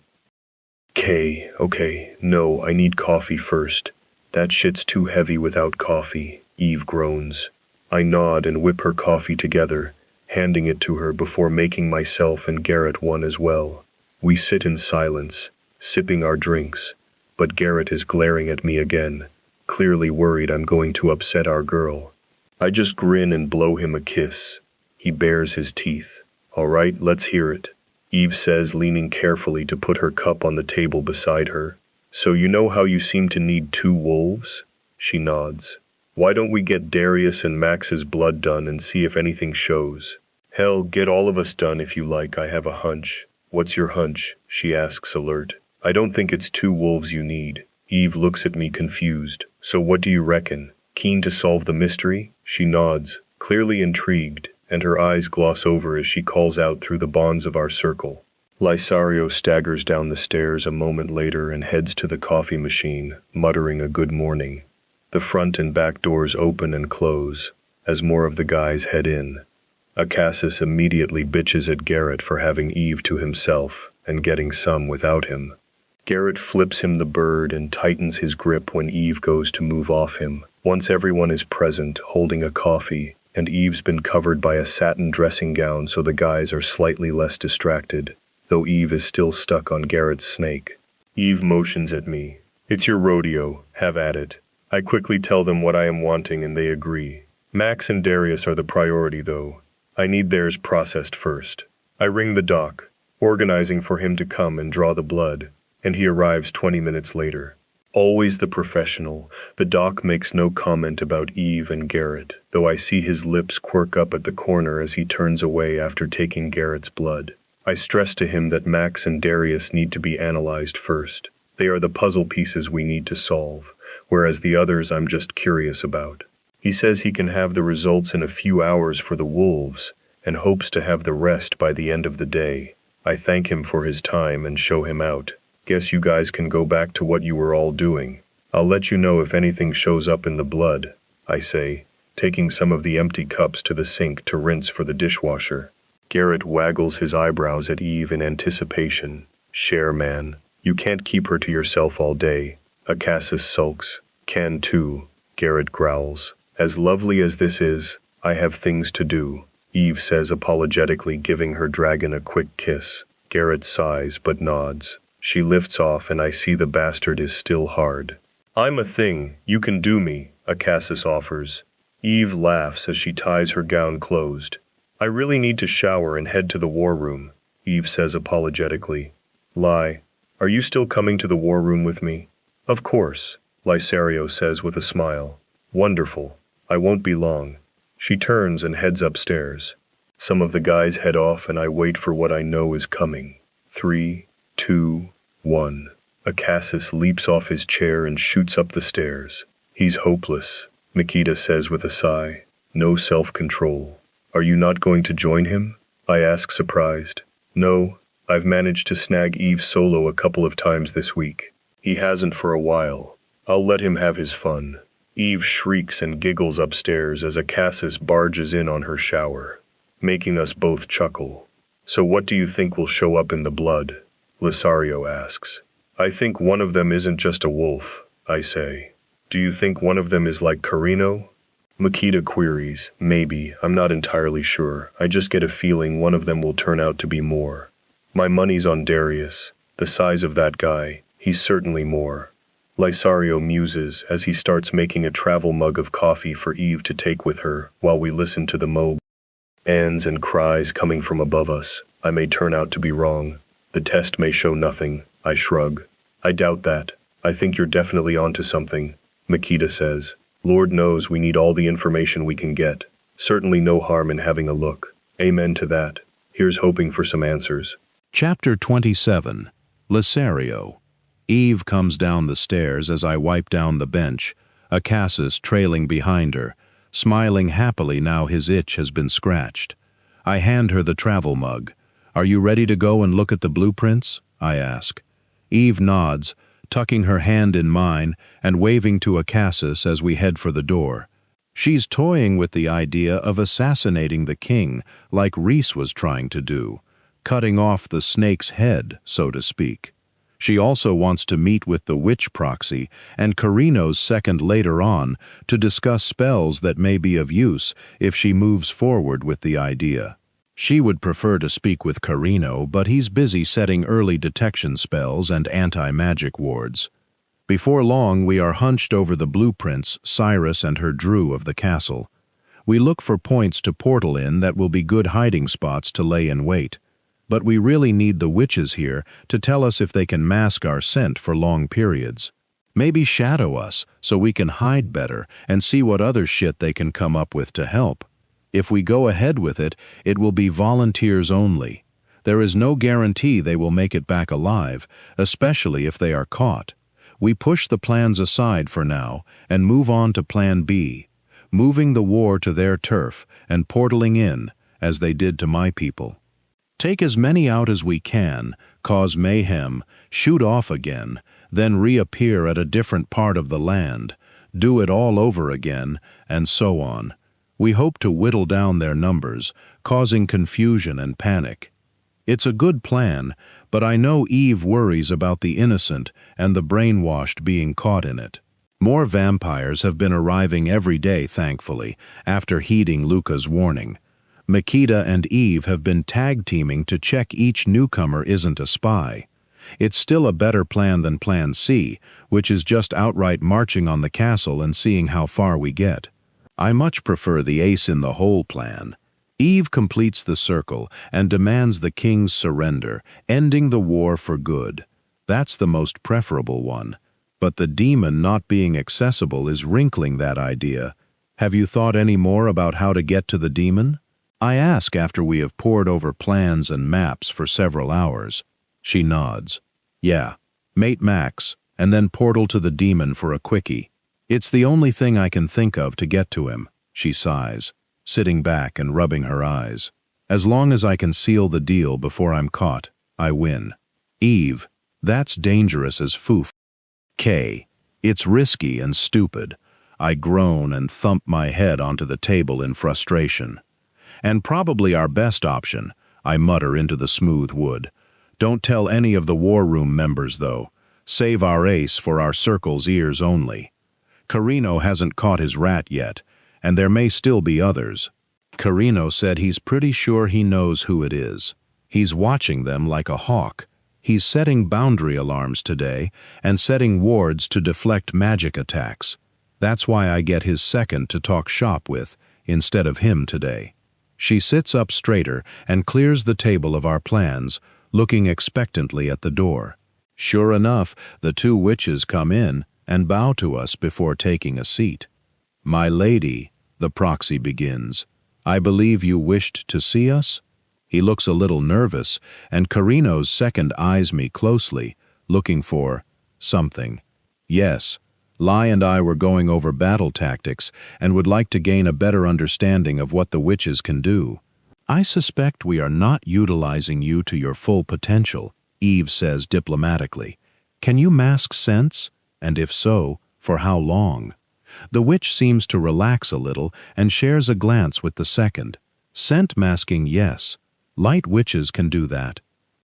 Okay, no, I need coffee first. That shit's too heavy without coffee, Eve groans. I nod and whip her coffee together, handing it to her before making myself and Garrett one as well. We sit in silence, sipping our drinks, but Garrett is glaring at me again, clearly worried I'm going to upset our girl. I just grin and blow him a kiss. He bares his teeth. "All right, let's hear it," Eve says, leaning carefully to put her cup on the table beside her. "So you know how you seem to need 2 wolves?" She nods. "Why don't we get Darius and Max's blood done and see if anything shows? Hell, get all of us done if you like, I have a hunch." "What's your hunch?" she asks, alert. "I don't think it's 2 wolves you need." Eve looks at me confused. "So what do you reckon? Keen to solve the mystery?" She nods, clearly intrigued, and her eyes gloss over as she calls out through the bonds of our circle. Lysario staggers down the stairs a moment later and heads to the coffee machine, muttering a good morning. The front and back doors open and close, as more of the guys head in. Acasis immediately bitches at Garrett for having Eve to himself and getting some without him. Garrett flips him the bird and tightens his grip when Eve goes to move off him. Once everyone is present, holding a coffee, and Eve's been covered by a satin dressing gown so the guys are slightly less distracted, though Eve is still stuck on Garrett's snake. Eve motions at me. "It's your rodeo, have at it." I quickly tell them what I am wanting and they agree. Max and Darius are the priority though. I need theirs processed first. I ring the doc, organizing for him to come and draw the blood, and he arrives 20 minutes later. Always the professional, the doc makes no comment about Eve and Garrett, though I see his lips quirk up at the corner as he turns away after taking Garrett's blood. I stress to him that Max and Darius need to be analyzed first. They are the puzzle pieces we need to solve, whereas the others I'm just curious about. He says he can have the results in a few hours for the wolves, and hopes to have the rest by the end of the day. I thank him for his time and show him out. "Guess you guys can go back to what you were all doing. I'll let you know if anything shows up in the blood," I say, taking some of the empty cups to the sink to rinse for the dishwasher. Garrett waggles his eyebrows at Eve in anticipation. "Share, man. You can't keep her to yourself all day." Acasis sulks. "Can too," Garrett growls. "As lovely as this is, I have things to do," Eve says apologetically, giving her dragon a quick kiss. Garrett sighs but nods. She lifts off and I see the bastard is still hard. I'm a thing, you can do me, Acasis offers. Eve laughs as she ties her gown closed. I really need to shower and head to the war room, Eve says apologetically. Lie, are you still coming to the war room with me? Of course, Lysario says with a smile. Wonderful, I won't be long. She turns and heads upstairs. Some of the guys head off and I wait for what I know is coming. 3, 2, 1. Acasis leaps off his chair and shoots up the stairs. He's hopeless, Mikita says with a sigh. No self-control. Are you not going to join him? I ask surprised. No, I've managed to snag Eve solo a couple of times this week. He hasn't for a while. I'll let him have his fun. Eve shrieks and giggles upstairs as Acasis barges in on her shower, making us both chuckle. So what do you think will show up in the blood? Lysario asks. I think one of them isn't just a wolf, I say. Do you think one of them is like Carino? Mikita queries. Maybe, I'm not entirely sure. I just get a feeling one of them will turn out to be more. My money's on Darius. The size of that guy, he's certainly more. Lysario muses as he starts making a travel mug of coffee for Eve to take with her while we listen to the moans and cries coming from above us. I may turn out to be wrong. The test may show nothing. I shrug. I doubt that. I think you're definitely onto something, Mikita says. Lord knows we need all the information we can get. Certainly no harm in having a look. Amen to that. Here's hoping for some answers. Chapter 27. Lysario. Eve comes down the stairs as I wipe down the bench, Acasis trailing behind her, smiling happily now his itch has been scratched. I hand her the travel mug. Are you ready to go and look at the blueprints? I ask. Eve nods, tucking her hand in mine and waving to Acasis as we head for the door. She's toying with the idea of assassinating the king like Rhys was trying to do, cutting off the snake's head, so to speak. She also wants to meet with the witch proxy and Carino's second later on to discuss spells that may be of use if she moves forward with the idea. She would prefer to speak with Carino, but he's busy setting early detection spells and anti-magic wards. Before long, we are hunched over the blueprints, Cyrus and her Drew of the castle. We look for points to portal in that will be good hiding spots to lay in wait. But we really need the witches here to tell us if they can mask our scent for long periods. Maybe shadow us so we can hide better and see what other shit they can come up with to help. If we go ahead with it, it will be volunteers only. There is no guarantee they will make it back alive, especially if they are caught. We push the plans aside for now and move on to Plan B, moving the war to their turf and portaling in, as they did to my people. Take as many out as we can, cause mayhem, shoot off again, then reappear at a different part of the land, do it all over again, and so on. We hope to whittle down their numbers, causing confusion and panic. It's a good plan, but I know Eve worries about the innocent and the brainwashed being caught in it. More vampires have been arriving every day, thankfully, after heeding Luca's warning. Mikita and Eve have been tag-teaming to check each newcomer isn't a spy. It's still a better plan than Plan C, which is just outright marching on the castle and seeing how far we get. I much prefer the ace-in-the-hole plan. Eve completes the circle and demands the king's surrender, ending the war for good. That's the most preferable one. But the demon not being accessible is wrinkling that idea. Have you thought any more about how to get to the demon? I ask after we have pored over plans and maps for several hours. She nods. Yeah, mate Max, and then portal to the demon for a quickie. It's the only thing I can think of to get to him, she sighs, sitting back and rubbing her eyes. As long as I can seal the deal before I'm caught, I win. Eve, that's dangerous as foof. K, it's risky and stupid. I groan and thump my head onto the table in frustration. And probably our best option, I mutter into the smooth wood. Don't tell any of the war room members, though. Save our ace for our circle's ears only. Carino hasn't caught his rat yet, and there may still be others. Carino said he's pretty sure he knows who it is. He's watching them like a hawk. He's setting boundary alarms today and setting wards to deflect magic attacks. That's why I get his second to talk shop with, instead of him today. She sits up straighter and clears the table of our plans, looking expectantly at the door. Sure enough, the two witches come in and bow to us before taking a seat. "My lady," the proxy begins, "I believe you wished to see us?" He looks a little nervous, and Carino's second eyes me closely, looking for something. "Yes, Lai and I were going over battle tactics and would like to gain a better understanding of what the witches can do. I suspect we are not utilizing you to your full potential," Eve says diplomatically. "Can you mask sense? And if so, for how long?" The witch seems to relax a little and shares a glance with the second. "Scent masking, yes. Light witches can do that.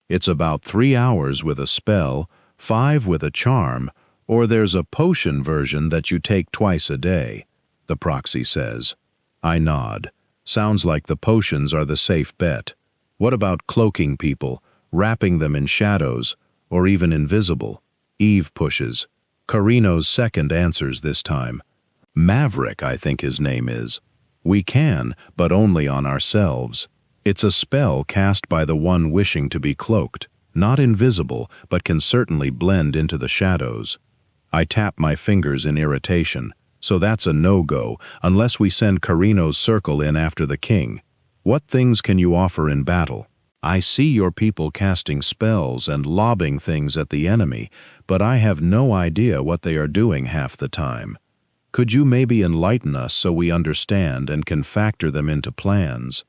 It's about 3 hours with a spell, 5 with a charm, or there's a potion version that you take twice a day," the proxy says. I nod. Sounds like the potions are the safe bet. What about cloaking people, wrapping them in shadows, or even invisible? Eve pushes. Carino's second answers this time. Maverick, I think his name is. We can, but only on ourselves. It's a spell cast by the one wishing to be cloaked, not invisible, but can certainly blend into the shadows. I tap my fingers in irritation. So that's a no-go, unless we send Carino's circle in after the king. What things can you offer in battle? I see your people casting spells and lobbing things at the enemy, but I have no idea what they are doing half the time. Could you maybe enlighten us so we understand and can factor them into plans?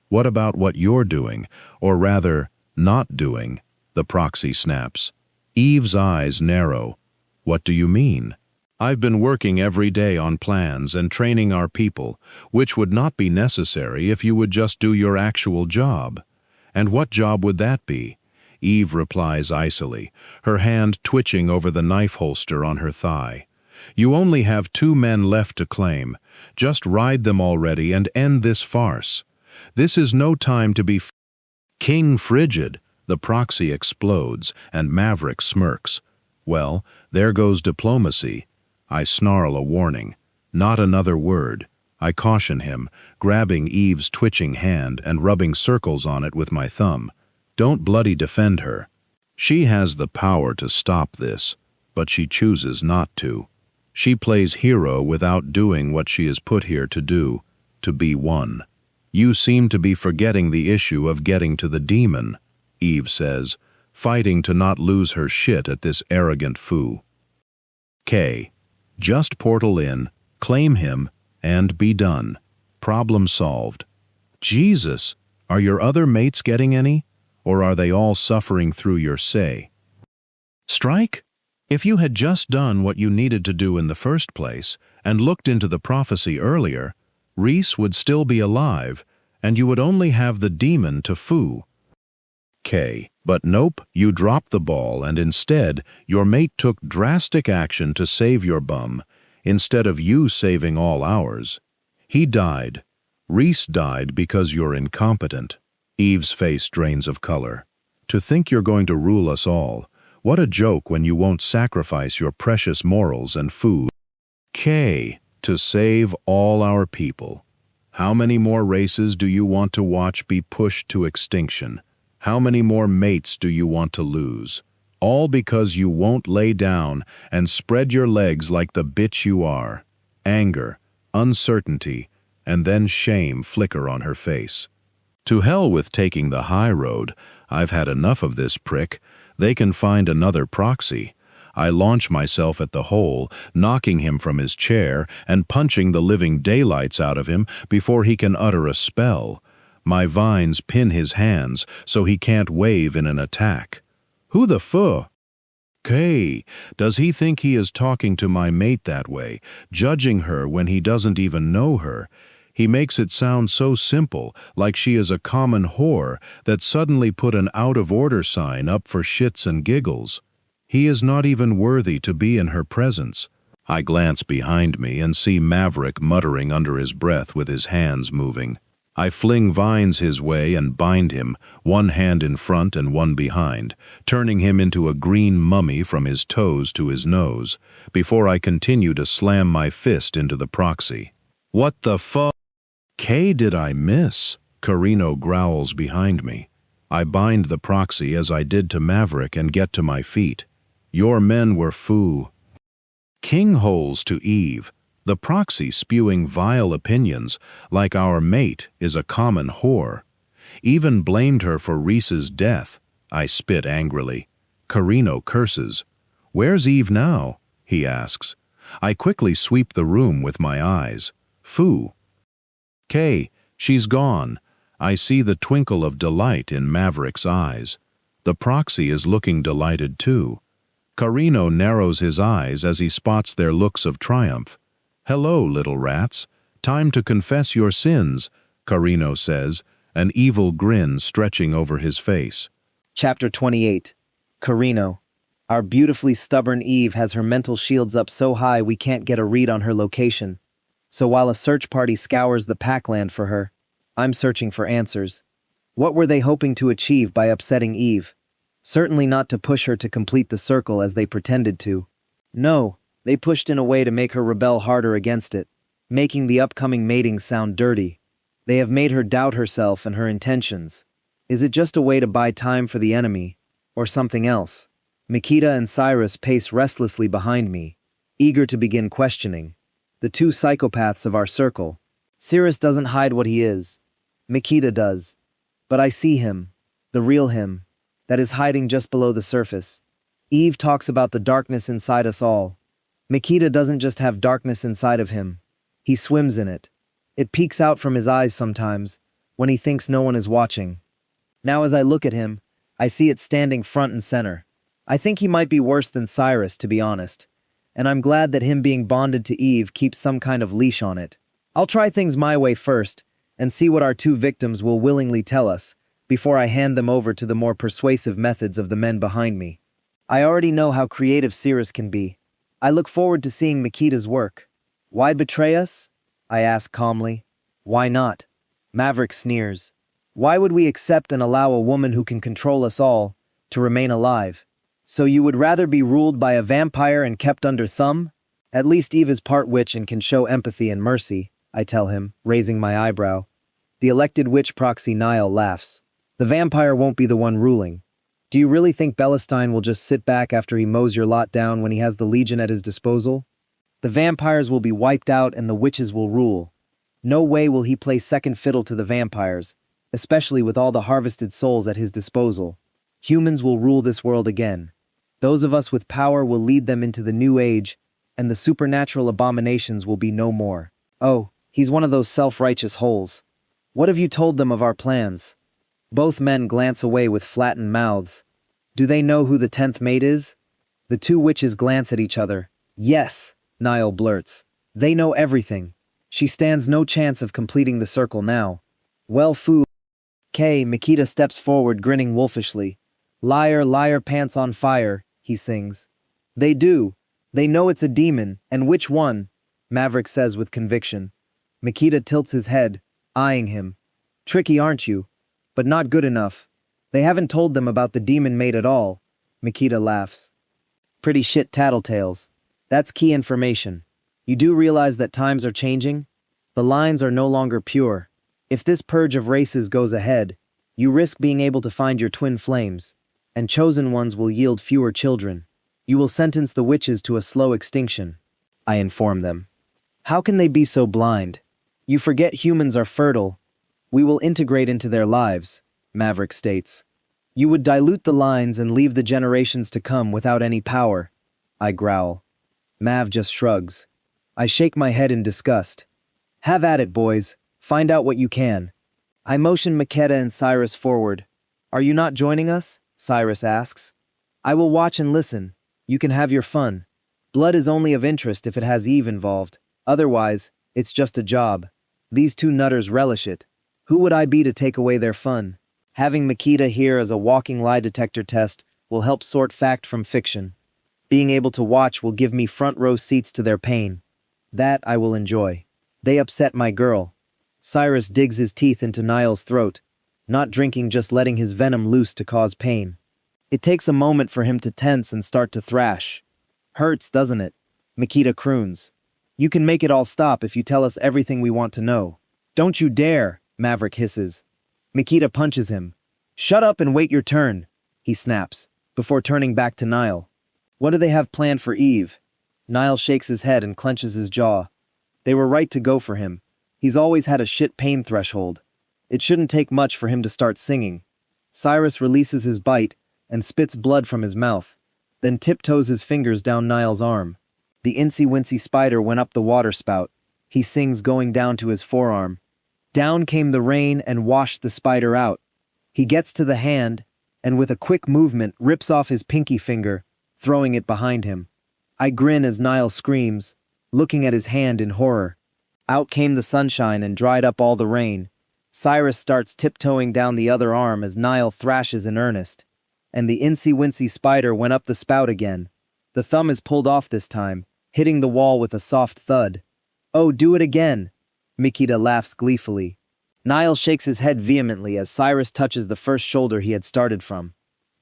What about what you're doing, or rather, not doing? The proxy snaps. Eve's eyes narrow. What do you mean? I've been working every day on plans and training our people, which would not be necessary if you would just do your actual job. And what job would that be? Eve replies icily, her hand twitching over the knife holster on her thigh. You only have 2 men left to claim. Just ride them already and end this farce. This is no time to be King Frigid. The proxy explodes, and Maverick smirks. Well, there goes diplomacy. I snarl a warning. Not another word. I caution him, grabbing Eve's twitching hand and rubbing circles on it with my thumb. Don't bloody defend her. She has the power to stop this, but she chooses not to. She plays hero without doing what she is put here to do, to be one. You seem to be forgetting the issue of getting to the demon, Eve says, fighting to not lose her shit at this arrogant foo. K. Just portal in, claim him, and be done. Problem solved. Jesus, are your other mates getting any? Or are they all suffering through your say? Strike? If you had just done what you needed to do in the first place, and looked into the prophecy earlier, Reese would still be alive, and you would only have the demon to foo. K. But nope, you dropped the ball, and instead, your mate took drastic action to save your bum, instead of you saving all ours. He died. Reese died because you're incompetent. Eve's face drains of color. To think you're going to rule us all. What a joke when you won't sacrifice your precious morals and food. K. To save all our people. How many more races do you want to watch be pushed to extinction? How many more mates do you want to lose? All because you won't lay down and spread your legs like the bitch you are. Anger, uncertainty, and then shame flicker on her face. To hell with taking the high road. I've had enough of this prick. They can find another proxy. I launch myself at the hole, knocking him from his chair and punching the living daylights out of him before he can utter a spell. My vines pin his hands so he can't wave in an attack. Who the fuck? Kay, does he think he is talking to my mate that way, judging her when he doesn't even know her? He makes it sound so simple, like she is a common whore that suddenly put an out-of-order sign up for shits and giggles. He is not even worthy to be in her presence. I glance behind me and see Maverick muttering under his breath with his hands moving. I fling vines his way and bind him, one hand in front and one behind, turning him into a green mummy from his toes to his nose, before I continue to slam my fist into the proxy. What the K did I miss? Carino growls behind me. I bind the proxy as I did to Maverick and get to my feet. Your men were King holes to Eve, the proxy spewing vile opinions like our mate is a common whore. Even blamed her for Reese's death. I spit angrily. Carino curses. Where's Eve now? He asks. I quickly sweep the room with my eyes. K, she's gone. I see the twinkle of delight in Maverick's eyes. The proxy is looking delighted too. Carino narrows his eyes as he spots their looks of triumph. Hello, little rats. Time to confess your sins, Carino says, an evil grin stretching over his face. Chapter 28. Carino. Our beautifully stubborn Eve has her mental shields up so high we can't get a read on her location. So while a search party scours the packland for her, I'm searching for answers. What were they hoping to achieve by upsetting Eve? Certainly not to push her to complete the circle as they pretended to. No, they pushed in a way to make her rebel harder against it, making the upcoming mating sound dirty. They have made her doubt herself and her intentions. Is it just a way to buy time for the enemy, or something else? Mikita and Cyrus pace restlessly behind me, eager to begin questioning. The two psychopaths of our circle. Cyrus doesn't hide what he is. Mikita does. But I see him, the real him, that is hiding just below the surface. Eve talks about the darkness inside us all. Mikita doesn't just have darkness inside of him. He swims in it. It peeks out from his eyes sometimes, when he thinks no one is watching. Now as I look at him, I see it standing front and center. I think he might be worse than Cyrus, to be honest. And I'm glad that him being bonded to Eve keeps some kind of leash on it. I'll try things my way first, and see what our two victims will willingly tell us, before I hand them over to the more persuasive methods of the men behind me. I already know how creative Cyrus can be. I look forward to seeing Mikita's work. Why betray us? I ask calmly. Why not? Maverick sneers. Why would we accept and allow a woman who can control us all to remain alive? So you would rather be ruled by a vampire and kept under thumb? At least Eve is part witch and can show empathy and mercy, I tell him, raising my eyebrow. The elected witch proxy Niall laughs. The vampire won't be the one ruling. Do you really think Bellestein will just sit back after he mows your lot down when he has the Legion at his disposal? The vampires will be wiped out and the witches will rule. No way will he play second fiddle to the vampires, especially with all the harvested souls at his disposal. Humans will rule this world again. Those of us with power will lead them into the new age, and the supernatural abominations will be no more. Oh, he's one of those self-righteous holes. What have you told them of our plans? Both men glance away with flattened mouths. Do they know who the 10th mate is? The two witches glance at each other. Yes, Niall blurts. They know everything. She stands no chance of completing the circle now. Well, Mikita steps forward, grinning wolfishly. Liar, liar, pants on fire, he sings. They do. They know it's a demon, and which one? Maverick says with conviction. Mikita tilts his head, eyeing him. Tricky, aren't you? But not good enough. They haven't told them about the demon mate at all. Mikita laughs. Pretty shit tattletales. That's key information. You do realize that times are changing? The lines are no longer pure. If this purge of races goes ahead, you risk being able to find your twin flames, and chosen ones will yield fewer children. You will sentence the witches to a slow extinction, I inform them. How can they be so blind? You forget humans are fertile. We will integrate into their lives, Maverick states. You would dilute the lines and leave the generations to come without any power, I growl. Mav just shrugs. I shake my head in disgust. Have at it, boys. Find out what you can. I motion Miketa and Cyrus forward. Are you not joining us? Cyrus asks. I will watch and listen. You can have your fun. Blood is only of interest if it has Eve involved. Otherwise, it's just a job. These two nutters relish it. Who would I be to take away their fun? Having Mikita here as a walking lie detector test will help sort fact from fiction. Being able to watch will give me front row seats to their pain. That I will enjoy. They upset my girl. Cyrus digs his teeth into Niall's throat, not drinking, just letting his venom loose to cause pain. It takes a moment for him to tense and start to thrash. Hurts, doesn't it? Makita croons. You can make it all stop if you tell us everything we want to know. Don't you dare, Maverick hisses. Makita punches him. Shut up and wait your turn, he snaps, before turning back to Niall. What do they have planned for Eve? Niall shakes his head and clenches his jaw. They were right to go for him. He's always had a shit pain threshold. It shouldn't take much for him to start singing. Cyrus releases his bite and spits blood from his mouth, then tiptoes his fingers down Niall's arm. The incy-wincy spider went up the water spout. He sings, going down to his forearm. Down came the rain and washed the spider out. He gets to the hand, and with a quick movement rips off his pinky finger, throwing it behind him. I grin as Niall screams, looking at his hand in horror. Out came the sunshine and dried up all the rain. Cyrus starts tiptoeing down the other arm as Niall thrashes in earnest. And the incy-wincy spider went up the spout again. The thumb is pulled off this time, hitting the wall with a soft thud. Oh, do it again! Makita laughs gleefully. Niall shakes his head vehemently as Cyrus touches the first shoulder he had started from.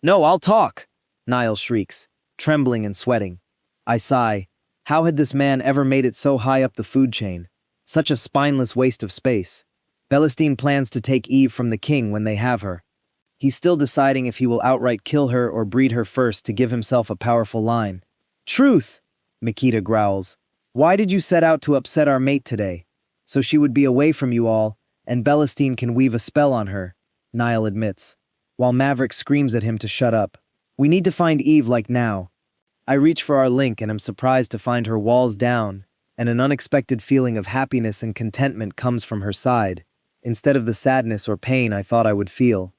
No, I'll talk! Niall shrieks, trembling and sweating. I sigh. How had this man ever made it so high up the food chain? Such a spineless waste of space. Belestine plans to take Eve from the king when they have her. He's still deciding if he will outright kill her or breed her first to give himself a powerful line. Truth! Makita growls. Why did you set out to upset our mate today? So she would be away from you all, and Belestine can weave a spell on her, Niall admits, while Maverick screams at him to shut up. We need to find Eve like now. I reach for our link and am surprised to find her walls down, and an unexpected feeling of happiness and contentment comes from her side, instead of the sadness or pain I thought I would feel.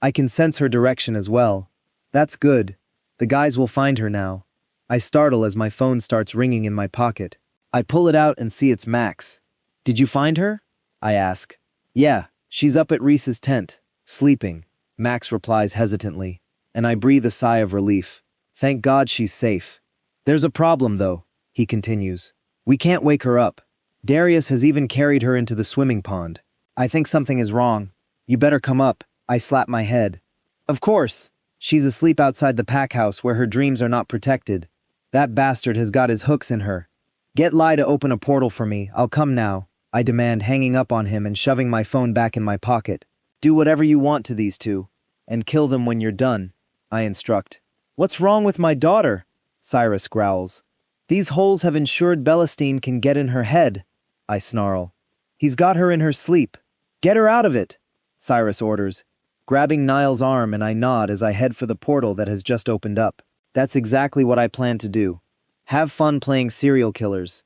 I can sense her direction as well. That's good. The guys will find her now. I startle as my phone starts ringing in my pocket. I pull it out and see it's Max. Did you find her? I ask. Yeah, she's up at Reese's tent, sleeping, Max replies hesitantly, and I breathe a sigh of relief. Thank God she's safe. There's a problem though, he continues. We can't wake her up. Darius has even carried her into the swimming pond. I think something is wrong. You better come up. I slap my head. Of course. She's asleep outside the pack house where her dreams are not protected. That bastard has got his hooks in her. Get Lai to open a portal for me. I'll come now, I demand, hanging up on him and shoving my phone back in my pocket. Do whatever you want to these two, and kill them when you're done, I instruct. What's wrong with my daughter? Cyrus growls. These holes have ensured Belestine can get in her head, I snarl. He's got her in her sleep. Get her out of it, Cyrus orders, grabbing Niall's arm, and I nod as I head for the portal that has just opened up. That's exactly what I plan to do. Have fun playing serial killers.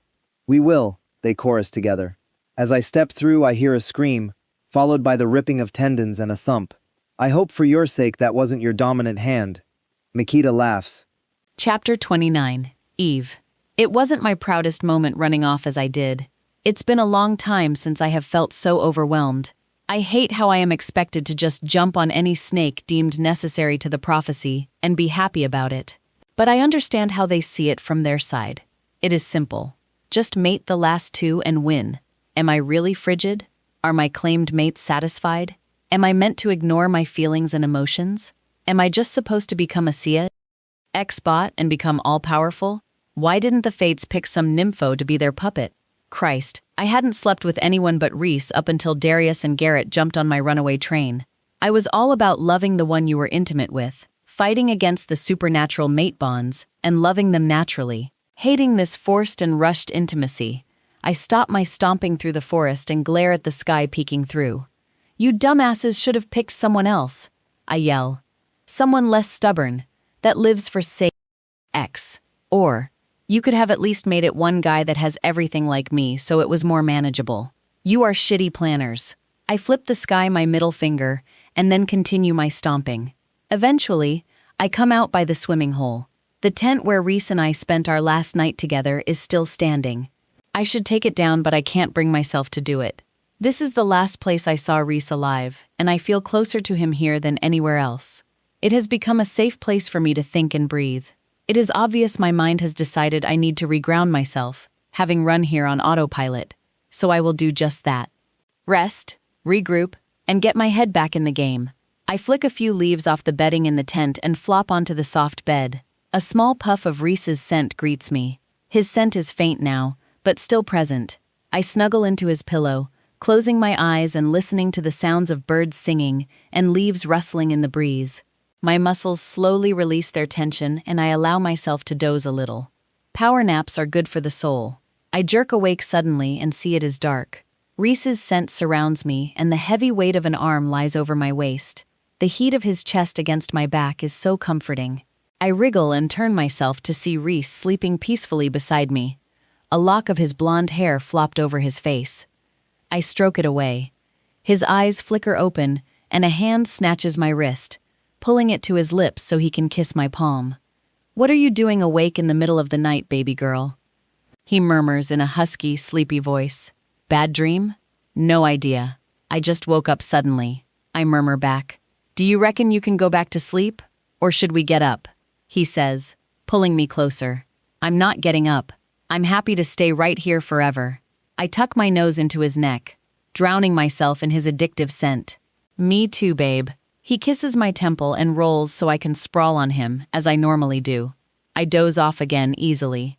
We will, they chorus together. As I step through, I hear a scream, followed by the ripping of tendons and a thump. I hope for your sake that wasn't your dominant hand. Makita laughs. Chapter 29. Eve. It wasn't my proudest moment running off as I did. It's been a long time since I have felt so overwhelmed. I hate how I am expected to just jump on any snake deemed necessary to the prophecy and be happy about it. But I understand how they see it from their side. It is simple. Just mate the last two and win. Am I really frigid? Are my claimed mates satisfied? Am I meant to ignore my feelings and emotions? Am I just supposed to become a Sia X-bot and become all-powerful? Why didn't the Fates pick some nympho to be their puppet? Christ, I hadn't slept with anyone but Reese up until Darius and Garrett jumped on my runaway train. I was all about loving the one you were intimate with, fighting against the supernatural mate bonds, and loving them naturally. Hating this forced and rushed intimacy, I stop my stomping through the forest and glare at the sky peeking through. You dumbasses should have picked someone else, I yell. Someone less stubborn, that lives for say X. Or, you could have at least made it one guy that has everything like me so it was more manageable. You are shitty planners. I flip the sky my middle finger and then continue my stomping. Eventually, I come out by the swimming hole. The tent where Reese and I spent our last night together is still standing. I should take it down, but I can't bring myself to do it. This is the last place I saw Reese alive, and I feel closer to him here than anywhere else. It has become a safe place for me to think and breathe. It is obvious my mind has decided I need to reground myself, having run here on autopilot, so I will do just that. rest, regroup, and get my head back in the game. I flick a few leaves off the bedding in the tent and flop onto the soft bed. A small puff of Reese's scent greets me. His scent is faint now, but still present. I snuggle into his pillow, closing my eyes and listening to the sounds of birds singing and leaves rustling in the breeze. My muscles slowly release their tension and I allow myself to doze a little. Power naps are good for the soul. I jerk awake suddenly and see it is dark. Reese's scent surrounds me and the heavy weight of an arm lies over my waist. The heat of his chest against my back is so comforting. I wriggle and turn myself to see Reese sleeping peacefully beside me. A lock of his blonde hair flopped over his face. I stroke it away. His eyes flicker open and a hand snatches my wrist, pulling it to his lips so he can kiss my palm. "What are you doing awake in the middle of the night, baby girl?" He murmurs in a husky, sleepy voice. "Bad dream?" "No idea. I just woke up suddenly." I murmur back. "Do you reckon you can go back to sleep? Or should we get up?" He says, pulling me closer. "I'm not getting up. I'm happy to stay right here forever." I tuck my nose into his neck, drowning myself in his addictive scent. "Me too, babe." He kisses my temple and rolls so I can sprawl on him, as I normally do. I doze off again easily.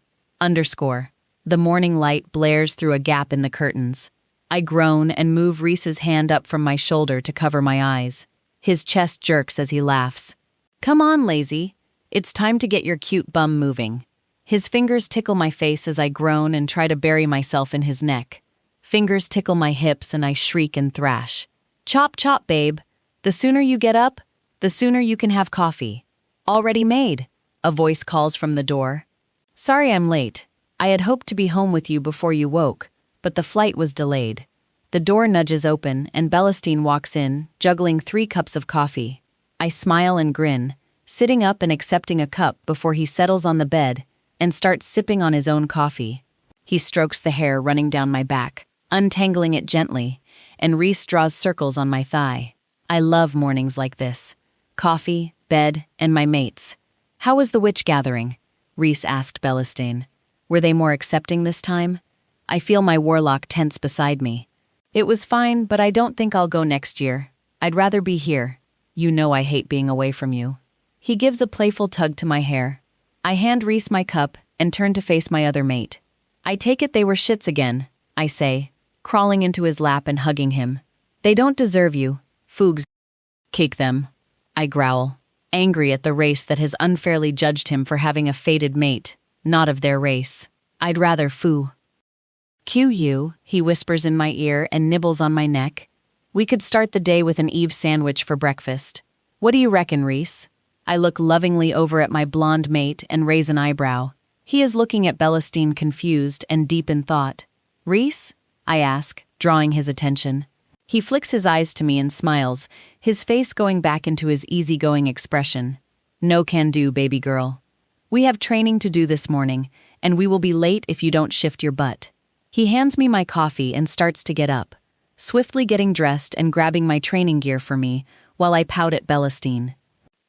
The morning light blares through a gap in the curtains. I groan and move Reese's hand up from my shoulder to cover my eyes. His chest jerks as he laughs. "Come on, lazy. It's time to get your cute bum moving." His fingers tickle my face as I groan and try to bury myself in his neck. Fingers tickle my hips and I shriek and thrash. "Chop, chop, babe. The sooner you get up, the sooner you can have coffee." "Already made," a voice calls from the door. "Sorry I'm late. I had hoped to be home with you before you woke, but the flight was delayed." The door nudges open and Belestine walks in, juggling 3 cups of coffee. I smile and grin, sitting up and accepting a cup before he settles on the bed and starts sipping on his own coffee. He strokes the hair running down my back, untangling it gently, and Reese draws circles on my thigh. I love mornings like this. Coffee, bed, and my mates. "How was the witch gathering?" Reese asked Belestine. "Were they more accepting this time?" I feel my warlock tense beside me. "It was fine, but I don't think I'll go next year. I'd rather be here. You know I hate being away from you." He gives a playful tug to my hair. I hand Reese my cup and turn to face my other mate. "I take it they were shits again," I say, crawling into his lap and hugging him. "They don't deserve you. Foogs. Kick them." I growl, angry at the race that has unfairly judged him for having a fated mate, not of their race. I'd rather foo. "Cue you," he whispers in my ear and nibbles on my neck. "We could start the day with an Eve sandwich for breakfast. What do you reckon, Reese?" I look lovingly over at my blonde mate and raise an eyebrow. He is looking at Belestine confused and deep in thought. "Reese?" I ask, drawing his attention. He flicks his eyes to me and smiles, his face going back into his easygoing expression. "No can do, baby girl. We have training to do this morning, and we will be late if you don't shift your butt." He hands me my coffee and starts to get up, swiftly getting dressed and grabbing my training gear for me, while I pout at Belestine.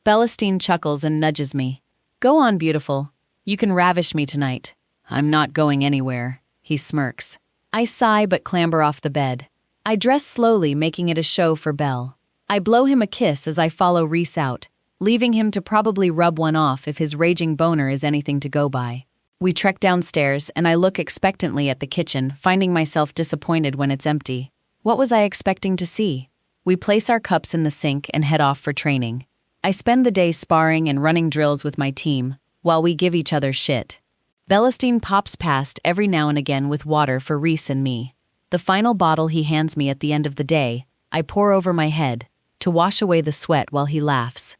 Belestine chuckles and nudges me. "Go on, beautiful. You can ravish me tonight." "I'm not going anywhere," he smirks. I sigh but clamber off the bed. I dress slowly, making it a show for Belle. I blow him a kiss as I follow Reese out, leaving him to probably rub one off if his raging boner is anything to go by. We trek downstairs, and I look expectantly at the kitchen, finding myself disappointed when it's empty. What was I expecting to see? We place our cups in the sink and head off for training. I spend the day sparring and running drills with my team, while we give each other shit. Belestine pops past every now and again with water for Reese and me. The final bottle he hands me at the end of the day, I pour over my head, to wash away the sweat while he laughs.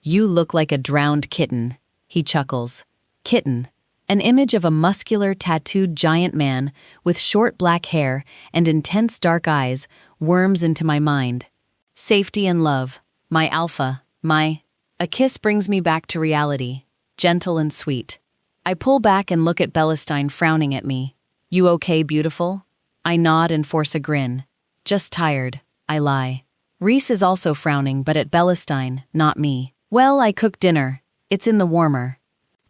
"You look like a drowned kitten," he chuckles. Kitten. An image of a muscular, tattooed giant man with short black hair and intense dark eyes worms into my mind. Safety and love. My alpha. A kiss brings me back to reality, gentle and sweet. I pull back and look at Belestine frowning at me. "You okay, beautiful?" I nod and force a grin. "Just tired," I lie. Reese is also frowning, but at Belestine, not me. "Well, I cooked dinner. It's in the warmer.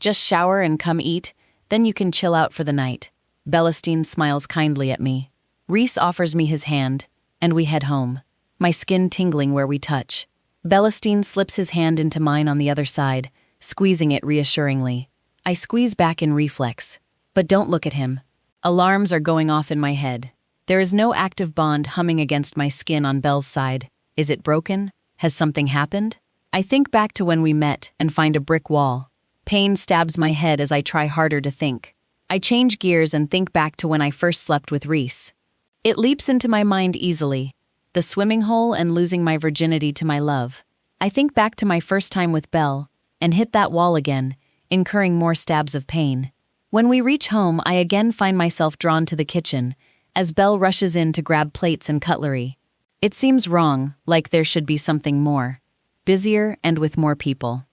Just shower and come eat, then you can chill out for the night." Belestine smiles kindly at me. Reese offers me his hand, and we head home, my skin tingling where we touch. Belestine slips his hand into mine on the other side, squeezing it reassuringly. I squeeze back in reflex. But don't look at him. Alarms are going off in my head. There is no active bond humming against my skin on Belle's side. Is it broken? Has something happened? I think back to when we met and find a brick wall. Pain stabs my head as I try harder to think. I change gears and think back to when I first slept with Reese. It leaps into my mind easily. The swimming hole and losing my virginity to my love. I think back to my first time with Belle and hit that wall again, incurring more stabs of pain. When we reach home, I again find myself drawn to the kitchen, as Belle rushes in to grab plates and cutlery. It seems wrong, like there should be something more. Busier and with more people.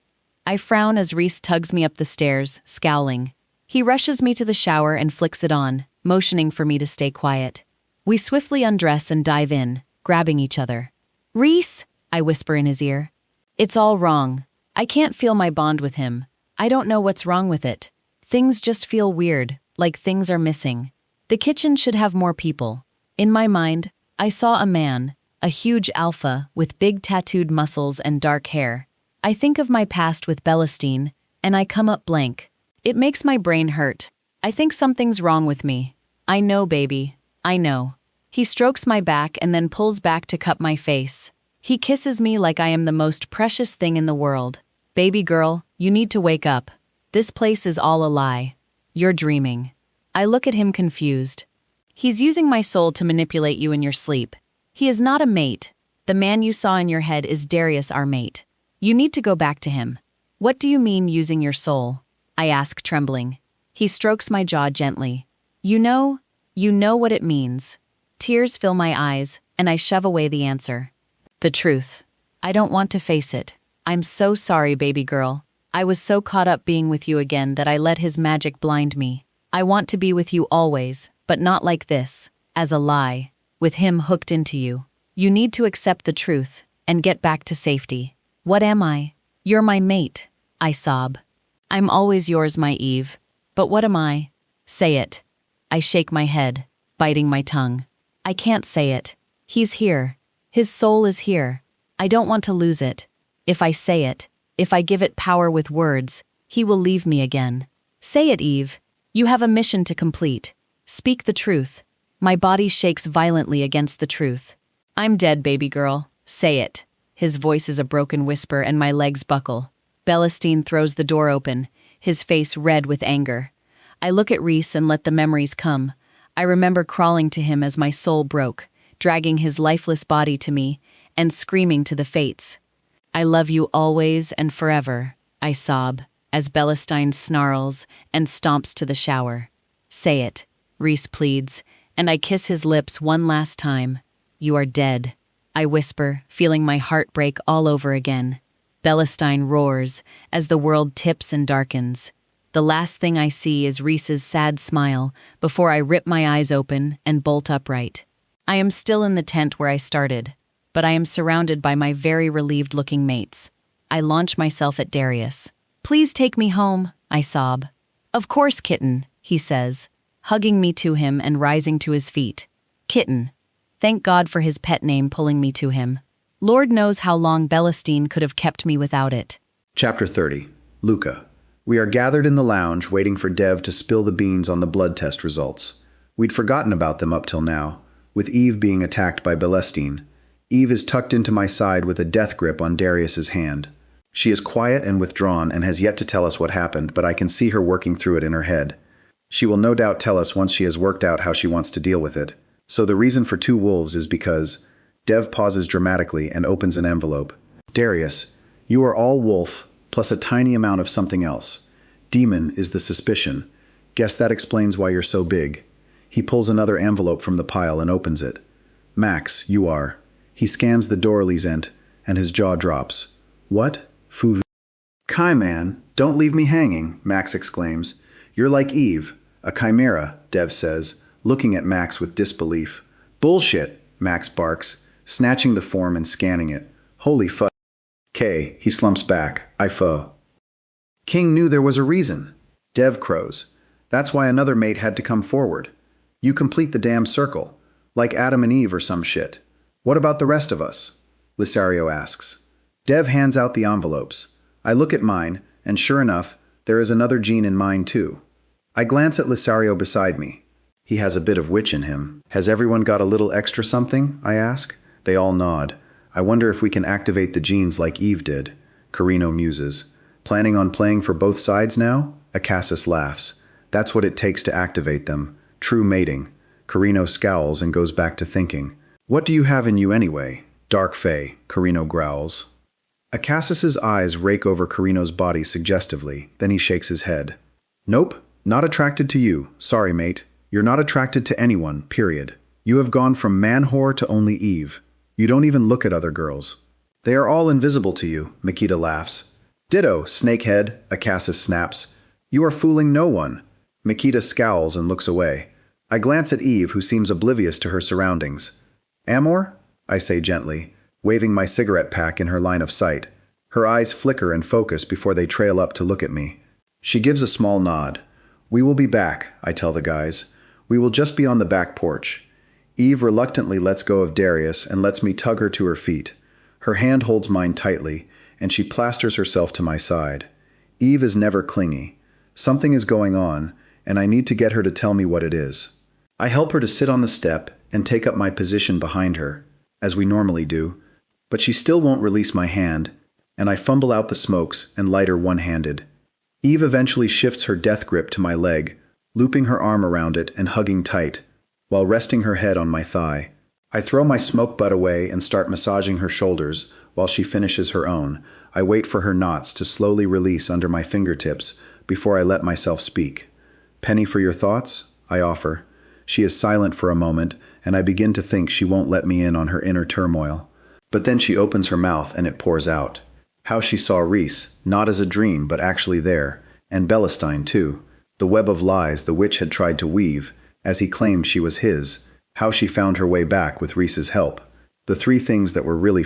I frown as Reese tugs me up the stairs, scowling. He rushes me to the shower and flicks it on, motioning for me to stay quiet. We swiftly undress and dive in, grabbing each other. "Reese!" I whisper in his ear. It's all wrong. I can't feel my bond with him. I don't know what's wrong with it. Things just feel weird, like things are missing. The kitchen should have more people. In my mind, I saw a man, a huge alpha with big tattooed muscles and dark hair. I think of my past with Belestine, and I come up blank. It makes my brain hurt. I think something's wrong with me. I know, baby. I know. He strokes my back and then pulls back to cup my face. He kisses me like I am the most precious thing in the world. Baby girl, you need to wake up. This place is all a lie. You're dreaming. I look at him confused. He's using my soul to manipulate you in your sleep. He is not a mate. The man you saw in your head is Darius, our mate. You need to go back to him. What do you mean using your soul? I ask, trembling. He strokes my jaw gently. You know what it means. Tears fill my eyes, and I shove away the answer. The truth. I don't want to face it. I'm so sorry, baby girl. I was so caught up being with you again that I let his magic blind me. I want to be with you always, but not like this, as a lie, with him hooked into you. You need to accept the truth and get back to safety. What am I? You're my mate, I sob. I'm always yours, my Eve. But what am I? Say it. I shake my head, biting my tongue. I can't say it. He's here. His soul is here. I don't want to lose it. If I say it, if I give it power with words, he will leave me again. Say it, Eve. You have a mission to complete. Speak the truth. My body shakes violently against the truth. I'm dead, baby girl. Say it. His voice is a broken whisper and my legs buckle. Belestine throws the door open, his face red with anger. I look at Reese and let the memories come. I remember crawling to him as my soul broke, dragging his lifeless body to me, and screaming to the fates. I love you always and forever, I sob, as Belestine snarls and stomps to the shower. Say it, Reese pleads, and I kiss his lips one last time. You are dead, I whisper, feeling my heart break all over again. Belestine roars as the world tips and darkens. The last thing I see is Reese's sad smile before I rip my eyes open and bolt upright. I am still in the tent where I started, but I am surrounded by my very relieved-looking mates. I launch myself at Darius. Please take me home, I sob. Of course, kitten, he says, hugging me to him and rising to his feet. Kitten. Thank God for his pet name pulling me to him. Lord knows how long Belestine could have kept me without it. Chapter 30. Luca. We are gathered in the lounge waiting for Dev to spill the beans on the blood test results. We'd forgotten about them up till now, with Eve being attacked by Belestine. Eve is tucked into my side with a death grip on Darius's hand. She is quiet and withdrawn and has yet to tell us what happened, but I can see her working through it in her head. She will no doubt tell us once she has worked out how she wants to deal with it. So the reason for 2 wolves is because Dev pauses dramatically and opens an envelope. Darius, you are all wolf, plus a tiny amount of something else. Demon is the suspicion. Guess that explains why you're so big. He pulls another envelope from the pile and opens it. Max, you are. He scans the doorley's end, and his jaw drops. What? Fou. Kai, man, don't leave me hanging, Max exclaims. You're like Eve, a chimera, Dev says, looking at Max with disbelief. Bullshit, Max barks, snatching the form and scanning it. Holy fuck. K, he slumps back. I fo. King knew there was a reason. Dev crows. That's why another mate had to come forward. You complete the damn circle. Like Adam and Eve or some shit. What about the rest of us? Lisario asks. Dev hands out the envelopes. I look at mine, and sure enough, there is another gene in mine too. I glance at Lisario beside me. He has a bit of witch in him. Has everyone got a little extra something? I ask. They all nod. I wonder if we can activate the genes like Eve did. Carino muses. Planning on playing for both sides now? Acasis laughs. That's what it takes to activate them. True mating. Carino scowls and goes back to thinking. What do you have in you anyway? Dark Fae, Carino growls. Acasis's eyes rake over Carino's body suggestively, then he shakes his head. Nope, not attracted to you. Sorry, mate. You're not attracted to anyone, period. You have gone from man-whore to only Eve. You don't even look at other girls. They are all invisible to you, Makita laughs. Ditto, snakehead, Acasis snaps. You are fooling no one. Makita scowls and looks away. I glance at Eve, who seems oblivious to her surroundings. Amor? I say gently, waving my cigarette pack in her line of sight. Her eyes flicker and focus before they trail up to look at me. She gives a small nod. We will be back, I tell the guys. We will just be on the back porch. Eve reluctantly lets go of Darius and lets me tug her to her feet. Her hand holds mine tightly, and she plasters herself to my side. Eve is never clingy. Something is going on, and I need to get her to tell me what it is. I help her to sit on the step and take up my position behind her, as we normally do, but she still won't release my hand, and I fumble out the smokes and light her one-handed. Eve eventually shifts her death grip to my leg, looping her arm around it and hugging tight, while resting her head on my thigh. I throw my smoke butt away and start massaging her shoulders while she finishes her own. I wait for her knots to slowly release under my fingertips before I let myself speak. Penny for your thoughts? I offer. She is silent for a moment, and I begin to think she won't let me in on her inner turmoil. But then she opens her mouth and it pours out. How she saw Reese, not as a dream but actually there, and Belestine too. The web of lies the witch had tried to weave, as he claimed she was his. How she found her way back with Reese's help. The three things that were really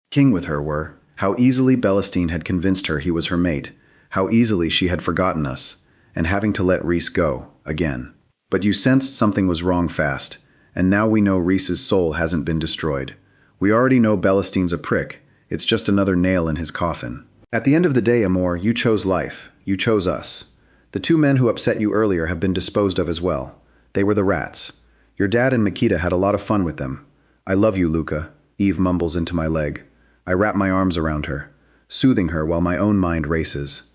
king with her were, how easily Belestine had convinced her he was her mate, how easily she had forgotten us, and having to let Reese go, again. But you sensed something was wrong fast, and now we know Reese's soul hasn't been destroyed. We already know Belestine's a prick. It's just another nail in his coffin. At the end of the day, Amor, you chose life. You chose us. The two men who upset you earlier have been disposed of as well. They were the rats. Your dad and Makita had a lot of fun with them. I love you, Luca, Eve mumbles into my leg. I wrap my arms around her, soothing her while my own mind races.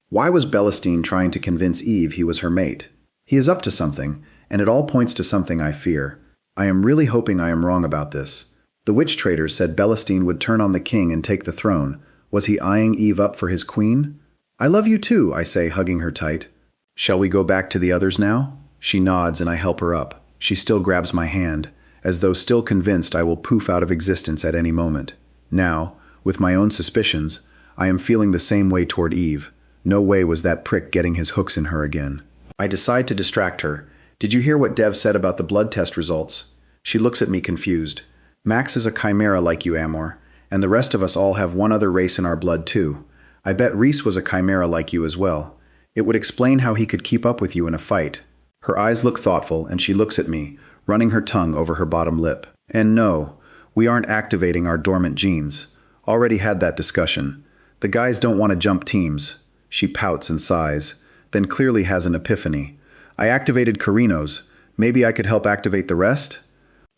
Why was Belestine trying to convince Eve he was her mate? He is up to something, and it all points to something I fear. I am really hoping I am wrong about this. The witch traders said Belestine would turn on the king and take the throne. Was he eyeing Eve up for his queen? I love you too, I say, hugging her tight. Shall we go back to the others now? She nods and I help her up. She still grabs my hand, as though still convinced I will poof out of existence at any moment. Now, with my own suspicions, I am feeling the same way toward Eve. No way was that prick getting his hooks in her again. I decide to distract her. Did you hear what Dev said about the blood test results? She looks at me confused. Max is a chimera like you, Amor, and the rest of us all have one other race in our blood too. I bet Reese was a chimera like you as well. It would explain how he could keep up with you in a fight. Her eyes look thoughtful, and she looks at me, running her tongue over her bottom lip. And no, we aren't activating our dormant genes. Already had that discussion. The guys don't want to jump teams. She pouts and sighs, then clearly has an epiphany. I activated Carino's. Maybe I could help activate the rest?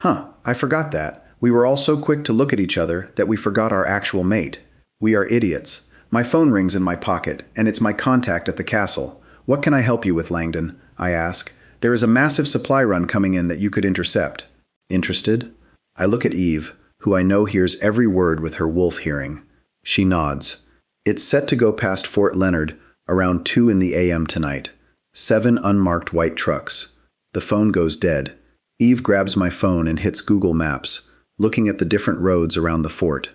Huh, I forgot that. We were all so quick to look at each other that we forgot our actual mate. We are idiots. My phone rings in my pocket, and it's my contact at the castle. What can I help you with, Langdon? I ask. There is a massive supply run coming in that you could intercept. Interested? I look at Eve, who I know hears every word with her wolf hearing. She nods. It's set to go past Fort Leonard around 2 in the a.m. tonight. 7 unmarked white trucks. The phone goes dead. Eve grabs my phone and hits Google Maps, looking at the different roads around the fort.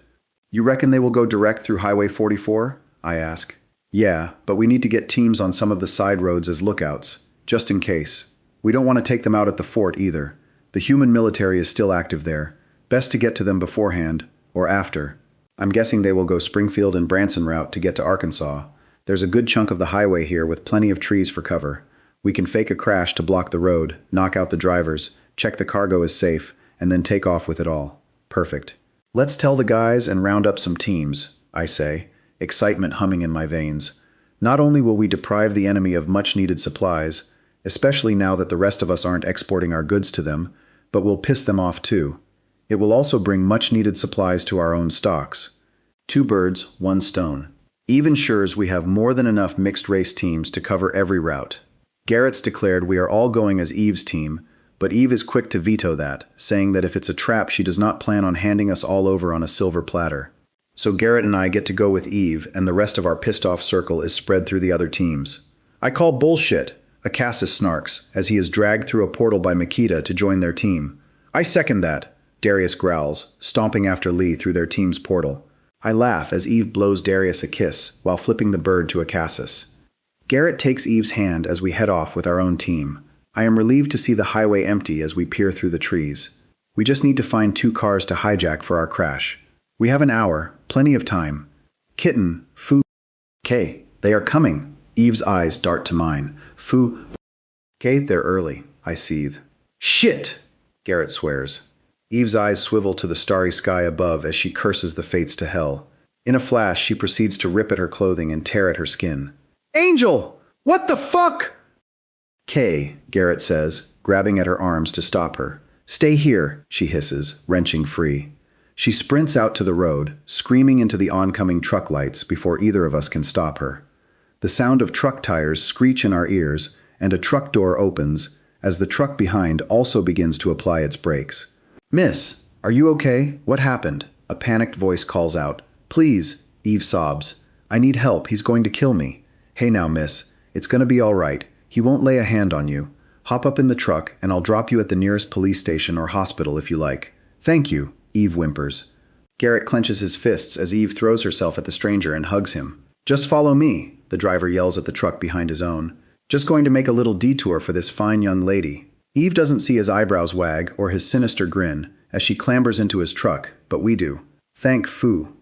You reckon they will go direct through Highway 44? I ask. Yeah, but we need to get teams on some of the side roads as lookouts, just in case. We don't want to take them out at the fort either. The human military is still active there. Best to get to them beforehand, or after. I'm guessing they will go Springfield and Branson route to get to Arkansas. There's a good chunk of the highway here with plenty of trees for cover. We can fake a crash to block the road, knock out the drivers, check the cargo is safe, and then take off with it all. Perfect. Let's tell the guys and round up some teams, I say, excitement humming in my veins. Not only will we deprive the enemy of much-needed supplies, especially now that the rest of us aren't exporting our goods to them, but we'll piss them off too. It will also bring much-needed supplies to our own stocks. 2 birds, 1 stone. Eve ensures we have more than enough mixed-race teams to cover every route. Garrett's declared we are all going as Eve's team, but Eve is quick to veto that, saying that if it's a trap she does not plan on handing us all over on a silver platter. So Garrett and I get to go with Eve, and the rest of our pissed-off circle is spread through the other teams. I call bullshit, Acasus snarks, as he is dragged through a portal by Makita to join their team. I second that, Darius growls, stomping after Lee through their team's portal. I laugh as Eve blows Darius a kiss while flipping the bird to Acasus. Garrett takes Eve's hand as we head off with our own team. I am relieved to see the highway empty as we peer through the trees. We just need to find 2 cars to hijack for our crash. We have an hour, plenty of time. Kitten, Foo, K, they are coming. Eve's eyes dart to mine. Foo, K, they're early, I seethe. Shit, Garrett swears. Eve's eyes swivel to the starry sky above as she curses the fates to hell. In a flash, she proceeds to rip at her clothing and tear at her skin. Angel! What the fuck? Kay, Garrett says, grabbing at her arms to stop her. Stay here, she hisses, wrenching free. She sprints out to the road, screaming into the oncoming truck lights before either of us can stop her. The sound of truck tires screech in our ears, and a truck door opens, as the truck behind also begins to apply its brakes. Miss, are you okay? What happened? A panicked voice calls out. Please, Eve sobs. I need help, he's going to kill me. Hey now, miss, it's gonna be all right. He won't lay a hand on you. Hop up in the truck, and I'll drop you at the nearest police station or hospital if you like. Thank you, Eve whimpers. Garrett clenches his fists as Eve throws herself at the stranger and hugs him. Just follow me, the driver yells at the truck behind his own. Just going to make a little detour for this fine young lady. Eve doesn't see his eyebrows wag or his sinister grin as she clambers into his truck, but we do. Thank Fu.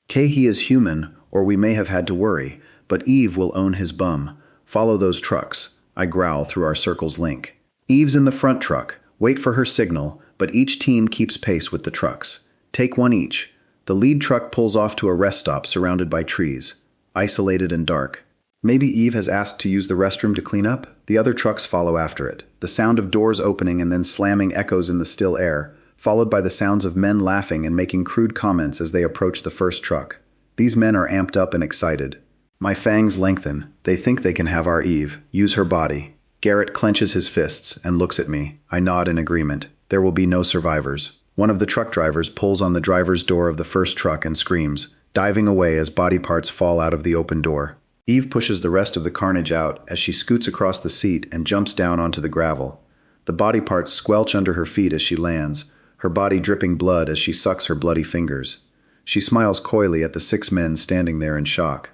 He is human, or we may have had to worry, but Eve will own his bum. Follow those trucks, I growl through our circle's link. Eve's in the front truck. Wait for her signal, but each team keeps pace with the trucks. Take one each. The lead truck pulls off to a rest stop surrounded by trees, isolated and dark. Maybe Eve has asked to use the restroom to clean up. The other trucks follow after it. The sound of doors opening and then slamming echoes in the still air, followed by the sounds of men laughing and making crude comments as they approach the first truck. These men are amped up and excited. My fangs lengthen. They think they can have our Eve, use her body. Garrett clenches his fists and looks at me. I nod in agreement. There will be no survivors. One of the truck drivers pulls on the driver's door of the first truck and screams, diving away as body parts fall out of the open door. Eve pushes the rest of the carnage out as she scoots across the seat and jumps down onto the gravel. The body parts squelch under her feet as she lands, her body dripping blood as she sucks her bloody fingers. She smiles coyly at the 6 men standing there in shock.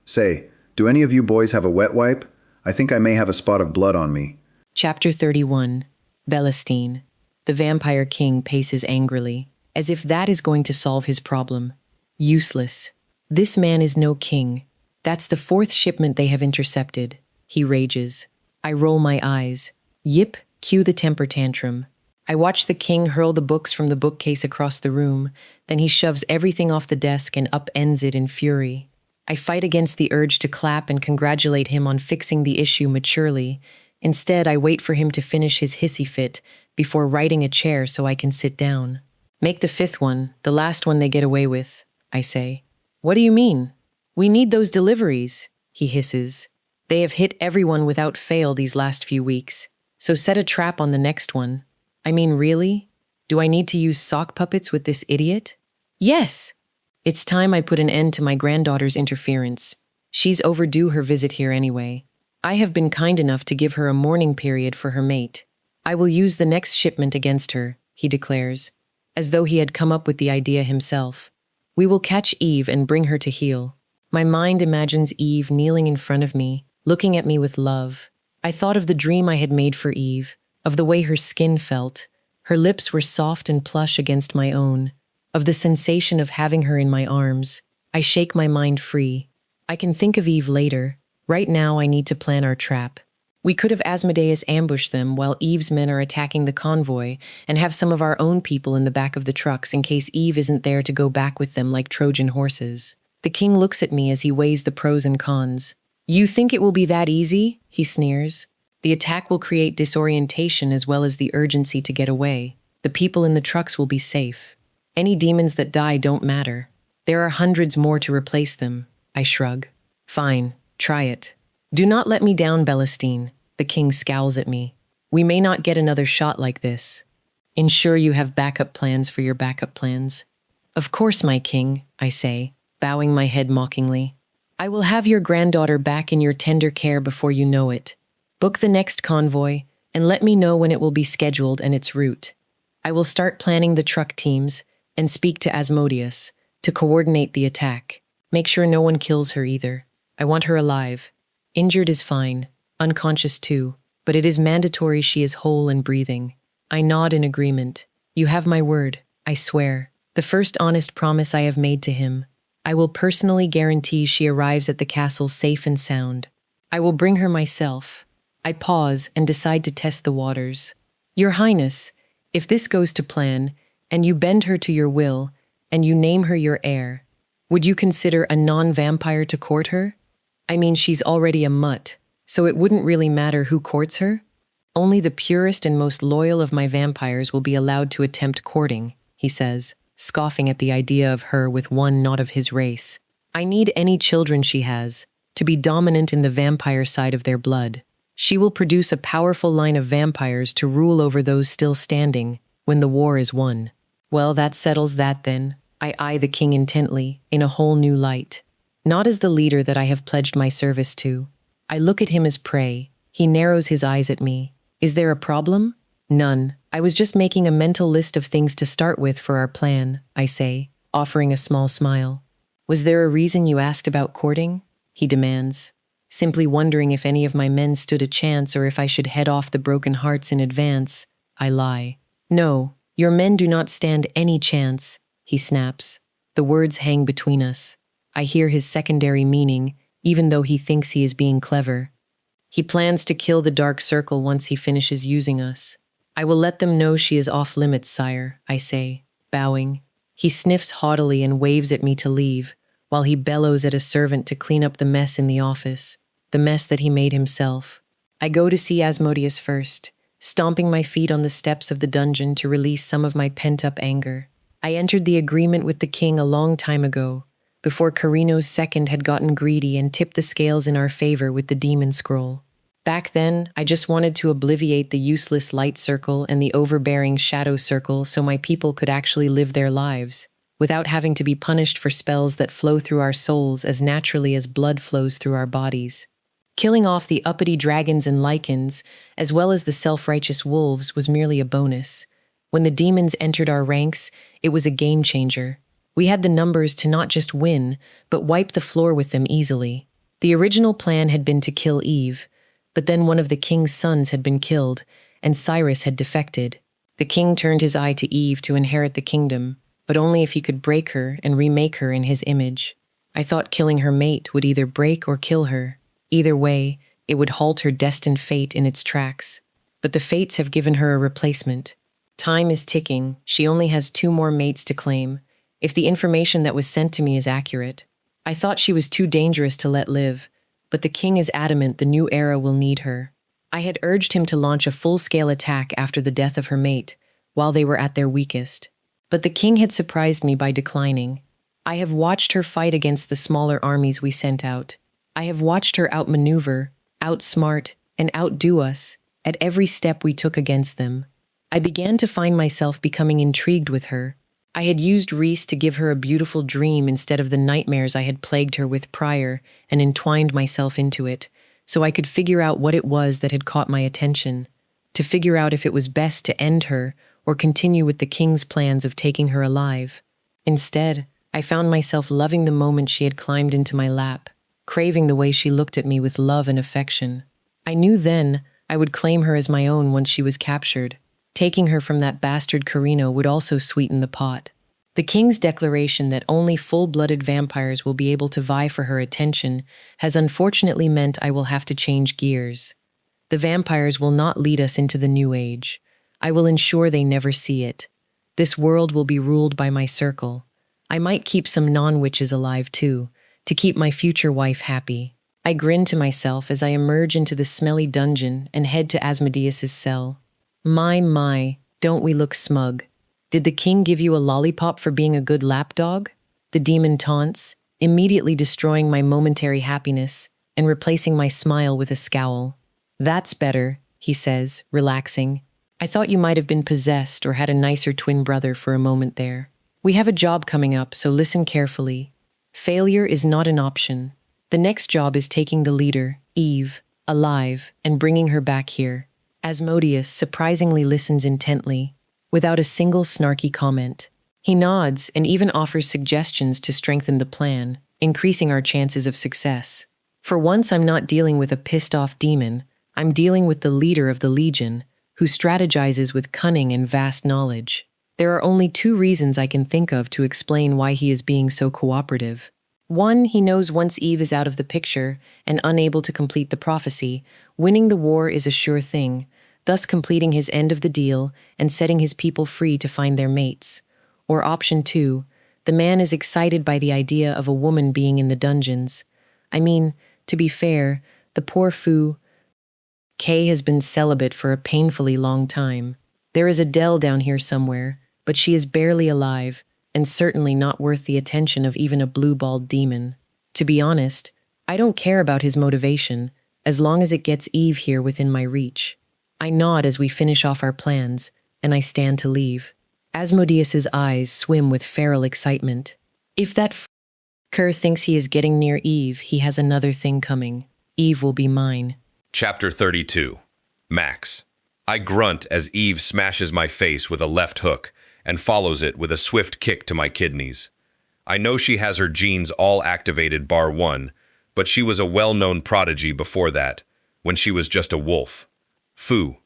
Say, do any of you boys have a wet wipe? I think I may have a spot of blood on me. Chapter 31. Belestine. The vampire king paces angrily, as if that is going to solve his problem. Useless. This man is no king. That's the 4th shipment they have intercepted. He rages. I roll my eyes. Yip, cue the temper tantrum. I watch the king hurl the books from the bookcase across the room, then he shoves everything off the desk and upends it in fury. I fight against the urge to clap and congratulate him on fixing the issue maturely. Instead, I wait for him to finish his hissy fit before righting a chair so I can sit down. Make the 5th one, the last one they get away with, I say. What do you mean? We need those deliveries, he hisses. They have hit everyone without fail these last few weeks, so set a trap on the next one. I mean, really? Do I need to use sock puppets with this idiot? Yes! It's time I put an end to my granddaughter's interference. She's overdue her visit here anyway. I have been kind enough to give her a mourning period for her mate. I will use the next shipment against her, he declares, as though he had come up with the idea himself. We will catch Eve and bring her to heel. My mind imagines Eve kneeling in front of me, looking at me with love. I thought of the dream I had made for Eve, of the way her skin felt. Her lips were soft and plush against my own, of the sensation of having her in my arms. I shake my mind free. I can think of Eve later. Right now I need to plan our trap. We could have Asmodeus ambushed them while Eve's men are attacking the convoy and have some of our own people in the back of the trucks in case Eve isn't there to go back with them like Trojan horses. The king looks at me as he weighs the pros and cons. You think it will be that easy? He sneers. The attack will create disorientation as well as the urgency to get away. The people in the trucks will be safe. Any demons that die don't matter. There are hundreds more to replace them. I shrug. Fine, try it. Do not let me down, Belestine. The king scowls at me. We may not get another shot like this. Ensure you have backup plans for your backup plans. Of course, my king, I say, bowing my head mockingly. I will have your granddaughter back in your tender care before you know it. Book the next convoy, and let me know when it will be scheduled and its route. I will start planning the truck teams and speak to Asmodeus to coordinate the attack. Make sure no one kills her either. I want her alive. Injured is fine, unconscious too, but it is mandatory she is whole and breathing. I nod in agreement. You have my word, I swear. The first honest promise I have made to him. I will personally guarantee she arrives at the castle safe and sound. I will bring her myself. I pause and decide to test the waters. Your Highness, if this goes to plan, and you bend her to your will, and you name her your heir, would you consider a non-vampire to court her? I mean, she's already a mutt, so it wouldn't really matter who courts her. Only the purest and most loyal of my vampires will be allowed to attempt courting, he says, scoffing at the idea of her with one not of his race. I need any children she has to be dominant in the vampire side of their blood. She will produce a powerful line of vampires to rule over those still standing when the war is won. Well, that settles that then. I eye the king intently, in a whole new light. Not as the leader that I have pledged my service to. I look at him as prey. He narrows his eyes at me. Is there a problem? None. I was just making a mental list of things to start with for our plan, I say, offering a small smile. Was there a reason you asked about courting? He demands. Simply wondering if any of my men stood a chance or if I should head off the broken hearts in advance. I lie. No, your men do not stand any chance, he snaps. The words hang between us. I hear his secondary meaning, even though he thinks he is being clever. He plans to kill the Dark Circle once he finishes using us. I will let them know she is off limits, sire, I say, bowing. He sniffs haughtily and waves at me to leave, while he bellows at a servant to clean up the mess in the office, the mess that he made himself. I go to see Asmodeus first, stomping my feet on the steps of the dungeon to release some of my pent-up anger. I entered the agreement with the king a long time ago, before Carino's second had gotten greedy and tipped the scales in our favor with the demon scroll. Back then, I just wanted to obliviate the useless light circle and the overbearing shadow circle so my people could actually live their lives, without having to be punished for spells that flow through our souls as naturally as blood flows through our bodies. Killing off the uppity dragons and lycans, as well as the self-righteous wolves, was merely a bonus. When the demons entered our ranks, it was a game changer. We had the numbers to not just win, but wipe the floor with them easily. The original plan had been to kill Eve, but then one of the king's sons had been killed, and Cyrus had defected. The king turned his eye to Eve to inherit the kingdom, but only if he could break her and remake her in his image. I thought killing her mate would either break or kill her. Either way, it would halt her destined fate in its tracks. But the fates have given her a replacement. Time is ticking. She only has 2 more mates to claim, if the information that was sent to me is accurate. I thought she was too dangerous to let live, but the king is adamant the new era will need her. I had urged him to launch a full-scale attack after the death of her mate, while they were at their weakest. But the king had surprised me by declining. I have watched her fight against the smaller armies we sent out. I have watched her outmaneuver, outsmart, and outdo us at every step we took against them. I began to find myself becoming intrigued with her. I had used Reese to give her a beautiful dream instead of the nightmares I had plagued her with prior and entwined myself into it, so I could figure out what it was that had caught my attention, to figure out if it was best to end her or continue with the king's plans of taking her alive. Instead, I found myself loving the moment she had climbed into my lap, craving the way she looked at me with love and affection. I knew then I would claim her as my own once she was captured. Taking her from that bastard Carino would also sweeten the pot. The king's declaration that only full-blooded vampires will be able to vie for her attention has unfortunately meant I will have to change gears. The vampires will not lead us into the new age. I will ensure they never see it. This world will be ruled by my circle. I might keep some non-witches alive too, to keep my future wife happy. I grin to myself as I emerge into the smelly dungeon and head to Asmodeus's cell. My, don't we look smug? Did the king give you a lollipop for being a good lapdog? The demon taunts, immediately destroying my momentary happiness and replacing my smile with a scowl. That's better, he says, relaxing. I thought you might have been possessed or had a nicer twin brother for a moment there. We have a job coming up, so listen carefully. Failure is not an option. The next job is taking the leader, Eve, alive and bringing her back here. Asmodeus surprisingly listens intently, without a single snarky comment. He nods and even offers suggestions to strengthen the plan, increasing our chances of success. For once, I'm not dealing with a pissed-off demon. I'm dealing with the leader of the Legion, who strategizes with cunning and vast knowledge. There are only two reasons I can think of to explain why he is being so cooperative. One, he knows once Eve is out of the picture and unable to complete the prophecy, winning the war is a sure thing, thus completing his end of the deal and setting his people free to find their mates. Or option two, the man is excited by the idea of a woman being in the dungeons. I mean, to be fair, the poor foo Kay has been celibate for a painfully long time. There is Adele down here somewhere, but she is barely alive, and certainly not worth the attention of even a blue-balled demon. To be honest, I don't care about his motivation, as long as it gets Eve here within my reach. I nod as we finish off our plans, and I stand to leave. Asmodeus's eyes swim with feral excitement. If that Kerr thinks he is getting near Eve, he has another thing coming. Eve will be mine. Chapter 32. Max. I grunt as Eve smashes my face with a left hook and follows it with a swift kick to my kidneys. I know she has her genes all activated bar one, but she was a well-known prodigy before that, when she was just a wolf. Foo.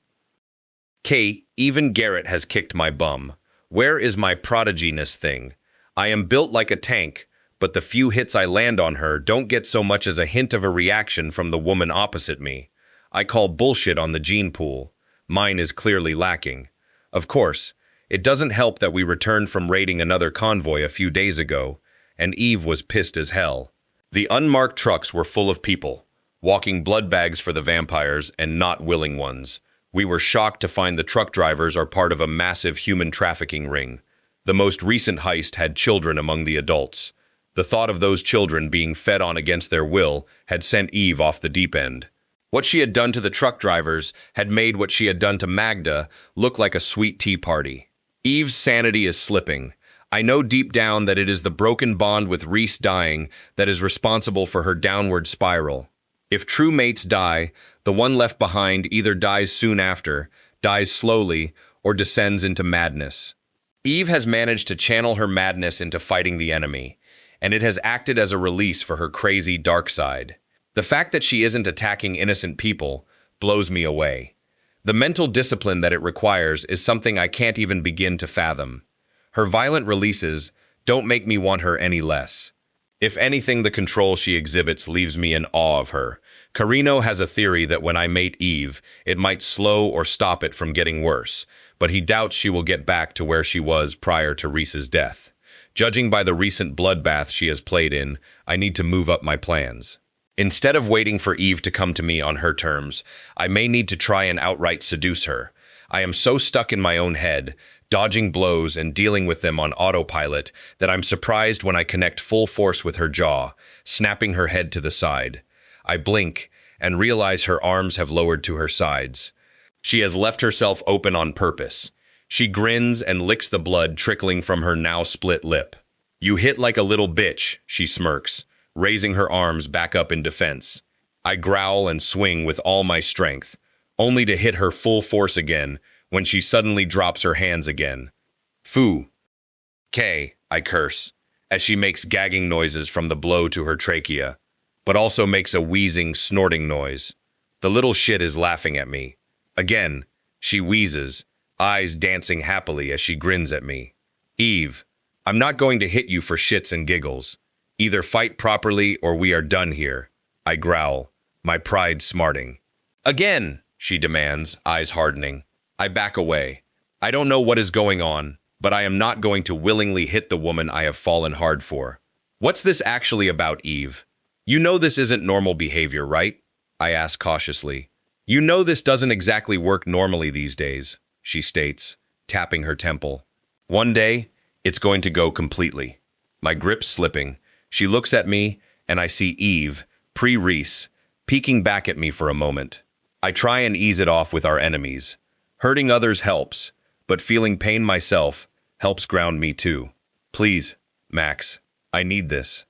Kate, even Garrett has kicked my bum. Where is my prodigyness thing? I am built like a tank, but the few hits I land on her don't get so much as a hint of a reaction from the woman opposite me. I call bullshit on the gene pool. Mine is clearly lacking. Of course, it doesn't help that we returned from raiding another convoy a few days ago, and Eve was pissed as hell. The unmarked trucks were full of people, walking blood bags for the vampires and not willing ones. We were shocked to find the truck drivers are part of a massive human trafficking ring. The most recent heist had children among the adults. The thought of those children being fed on against their will had sent Eve off the deep end. What she had done to the truck drivers had made what she had done to Magda look like a sweet tea party. Eve's sanity is slipping. I know deep down that it is the broken bond with Reese dying that is responsible for her downward spiral. If true mates die, the one left behind either dies soon after, dies slowly, or descends into madness. Eve has managed to channel her madness into fighting the enemy, and it has acted as a release for her crazy dark side. The fact that she isn't attacking innocent people blows me away. The mental discipline that it requires is something I can't even begin to fathom. Her violent releases don't make me want her any less. If anything, the control she exhibits leaves me in awe of her. Carino has a theory that when I mate Eve, it might slow or stop it from getting worse, but he doubts she will get back to where she was prior to Reese's death. Judging by the recent bloodbath she has played in, I need to move up my plans. Instead of waiting for Eve to come to me on her terms, I may need to try and outright seduce her. I am so stuck in my own head, dodging blows and dealing with them on autopilot, that I'm surprised when I connect full force with her jaw, snapping her head to the side. I blink and realize her arms have lowered to her sides. She has left herself open on purpose. She grins and licks the blood trickling from her now split lip. "You hit like a little bitch," she smirks, raising her arms back up in defense. I growl and swing with all my strength, only to hit her full force again when she suddenly drops her hands again. "Foo. K," I curse, as she makes gagging noises from the blow to her trachea, but also makes a wheezing, snorting noise. The little shit is laughing at me. Again, she wheezes, eyes dancing happily as she grins at me. "Eve, I'm not going to hit you for shits and giggles. Either fight properly or we are done here," I growl, my pride smarting. "Again," she demands, eyes hardening. I back away. I don't know what is going on, but I am not going to willingly hit the woman I have fallen hard for. What's this actually about, Eve? You know this isn't normal behavior, right? I ask cautiously. You know this doesn't exactly work normally these days, she states, tapping her temple. One day, it's going to go completely. My grip's slipping. She looks at me, and I see Eve, pre-Reese, peeking back at me for a moment. I try and ease it off with our enemies. Hurting others helps, but feeling pain myself helps ground me too. Please, Max, I need this.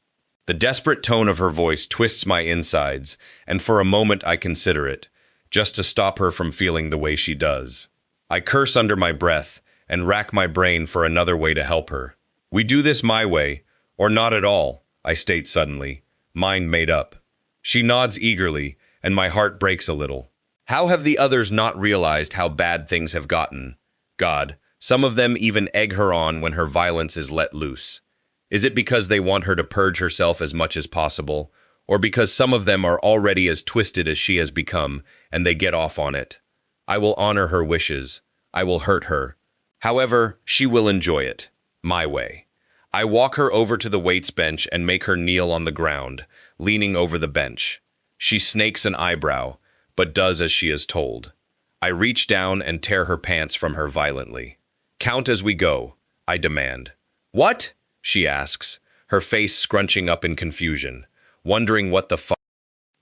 The desperate tone of her voice twists my insides, and for a moment I consider it, just to stop her from feeling the way she does. I curse under my breath and rack my brain for another way to help her. We do this my way, or not at all, I state suddenly, mind made up. She nods eagerly, and my heart breaks a little. How have the others not realized how bad things have gotten? God, some of them even egg her on when her violence is let loose. Is it because they want her to purge herself as much as possible, or because some of them are already as twisted as she has become, and they get off on it? I will honor her wishes. I will hurt her. However, she will enjoy it. My way. I walk her over to the weights bench and make her kneel on the ground, leaning over the bench. She snakes an eyebrow, but does as she is told. I reach down and tear her pants from her violently. Count as we go, I demand. What? She asks, her face scrunching up in confusion, wondering what the fuck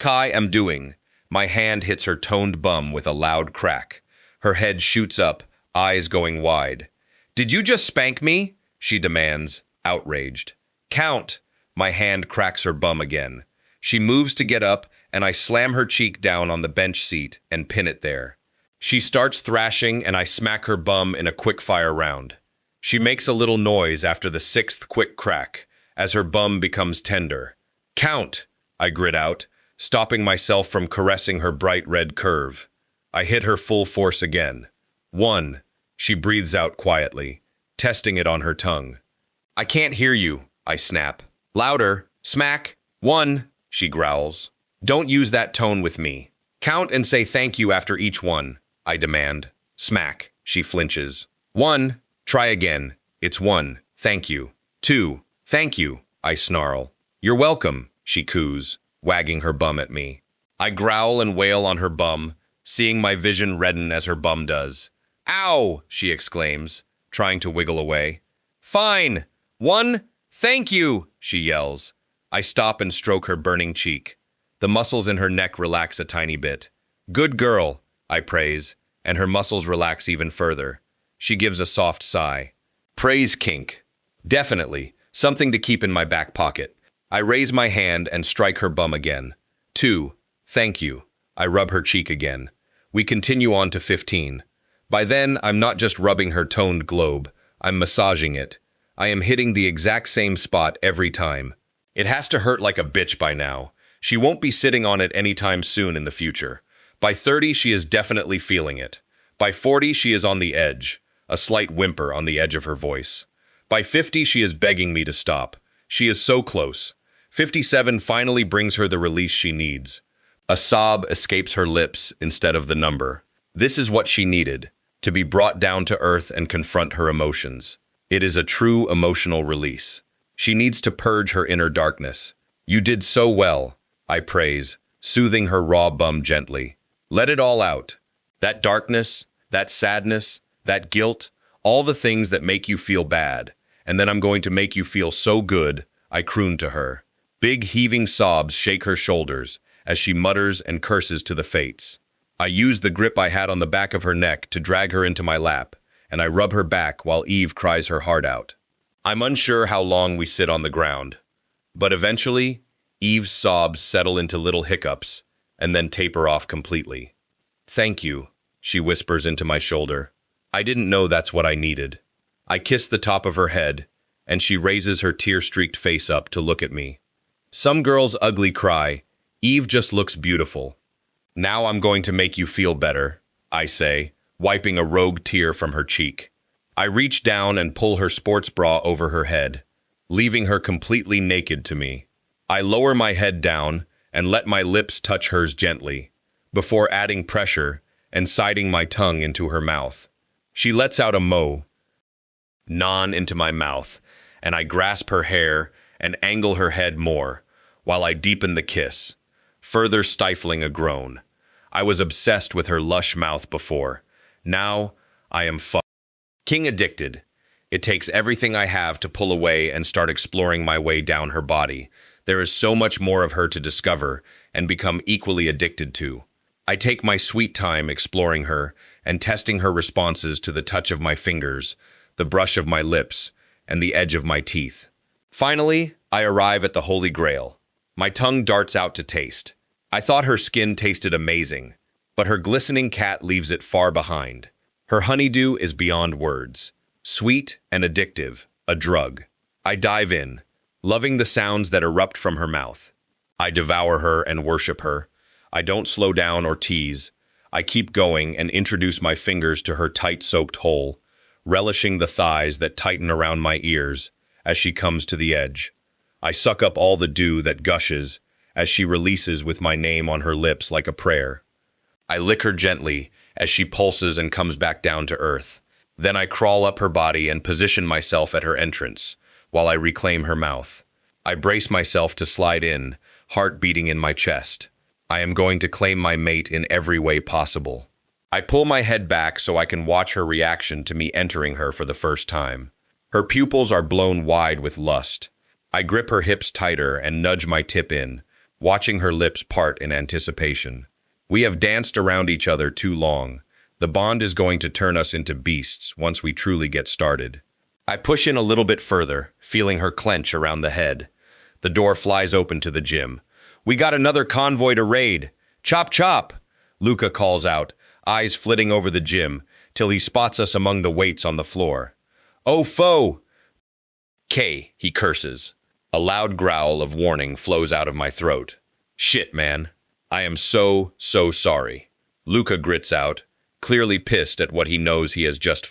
I am doing. My hand hits her toned bum with a loud crack. Her head shoots up, eyes going wide. Did you just spank me? She demands, outraged. Count! My hand cracks her bum again. She moves to get up, and I slam her cheek down on the bench seat and pin it there. She starts thrashing, and I smack her bum in a quick-fire round. She makes a little noise after the sixth quick crack, as her bum becomes tender. Count! I grit out, stopping myself from caressing her bright red curve. I hit her full force again. 1. She breathes out quietly, testing it on her tongue. I can't hear you, I snap. Louder. Smack. 1, she growls. Don't use that tone with me. Count and say thank you after each one, I demand. Smack. She flinches. 1. Try again. It's 1. Thank you. 2. Thank you, I snarl. You're welcome, she coos, wagging her bum at me. I growl and wail on her bum, seeing my vision redden as her bum does. Ow, she exclaims, trying to wiggle away. Fine. 1. Thank you, she yells. I stop and stroke her burning cheek. The muscles in her neck relax a tiny bit. Good girl, I praise, and her muscles relax even further. She gives a soft sigh. Praise kink. Definitely, something to keep in my back pocket. I raise my hand and strike her bum again. 2. Thank you. I rub her cheek again. We continue on to 15. By then, I'm not just rubbing her toned globe, I'm massaging it. I am hitting the exact same spot every time. It has to hurt like a bitch by now. She won't be sitting on it anytime soon in the future. By 30, she is definitely feeling it. By 40, she is on the edge, a slight whimper on the edge of her voice. By 50, she is begging me to stop. She is so close. 57 finally brings her the release she needs. A sob escapes her lips instead of the number. This is what she needed, to be brought down to earth and confront her emotions. It is a true emotional release. She needs to purge her inner darkness. You did so well, I praise, soothing her raw bum gently. Let it all out. That darkness, that sadness, that guilt, all the things that make you feel bad. And then I'm going to make you feel so good, I croon to her. Big heaving sobs shake her shoulders as she mutters and curses to the fates. I use the grip I had on the back of her neck to drag her into my lap, and I rub her back while Eve cries her heart out. I'm unsure how long we sit on the ground, but eventually, Eve's sobs settle into little hiccups and then taper off completely. Thank you, she whispers into my shoulder. I didn't know that's what I needed. I kiss the top of her head, and she raises her tear-streaked face up to look at me. Some girls ugly cry. Eve just looks beautiful. Now I'm going to make you feel better, I say, wiping a rogue tear from her cheek. I reach down and pull her sports bra over her head, leaving her completely naked to me. I lower my head down and let my lips touch hers gently, before adding pressure and siding my tongue into her mouth. She lets out a non into my mouth, and I grasp her hair and angle her head more, while I deepen the kiss, further stifling a groan. I was obsessed with her lush mouth before. Now, I am King addicted. It takes everything I have to pull away and start exploring my way down her body. There is so much more of her to discover and become equally addicted to. I take my sweet time exploring her and testing her responses to the touch of my fingers, the brush of my lips, and the edge of my teeth. Finally, I arrive at the Holy Grail. My tongue darts out to taste. I thought her skin tasted amazing, but her glistening cat leaves it far behind. Her honeydew is beyond words. Sweet and addictive, a drug. I dive in, loving the sounds that erupt from her mouth. I devour her and worship her. I don't slow down or tease. I keep going and introduce my fingers to her tight-soaked hole, relishing the thighs that tighten around my ears as she comes to the edge. I suck up all the dew that gushes as she releases with my name on her lips like a prayer. I lick her gently as she pulses and comes back down to earth. Then I crawl up her body and position myself at her entrance, while I reclaim her mouth. I brace myself to slide in, heart beating in my chest. I am going to claim my mate in every way possible. I pull my head back so I can watch her reaction to me entering her for the first time. Her pupils are blown wide with lust. I grip her hips tighter and nudge my tip in, watching her lips part in anticipation. We have danced around each other too long. The bond is going to turn us into beasts once we truly get started. I push in a little bit further, feeling her clench around the head. The door flies open to the gym. "We got another convoy to raid. Chop, chop!" Luca calls out, eyes flitting over the gym, till he spots us among the weights on the floor. "Oh, foe!" "K," he curses. A loud growl of warning flows out of my throat. "Shit, man. I am so sorry." Luca grits out, clearly pissed at what he knows he has just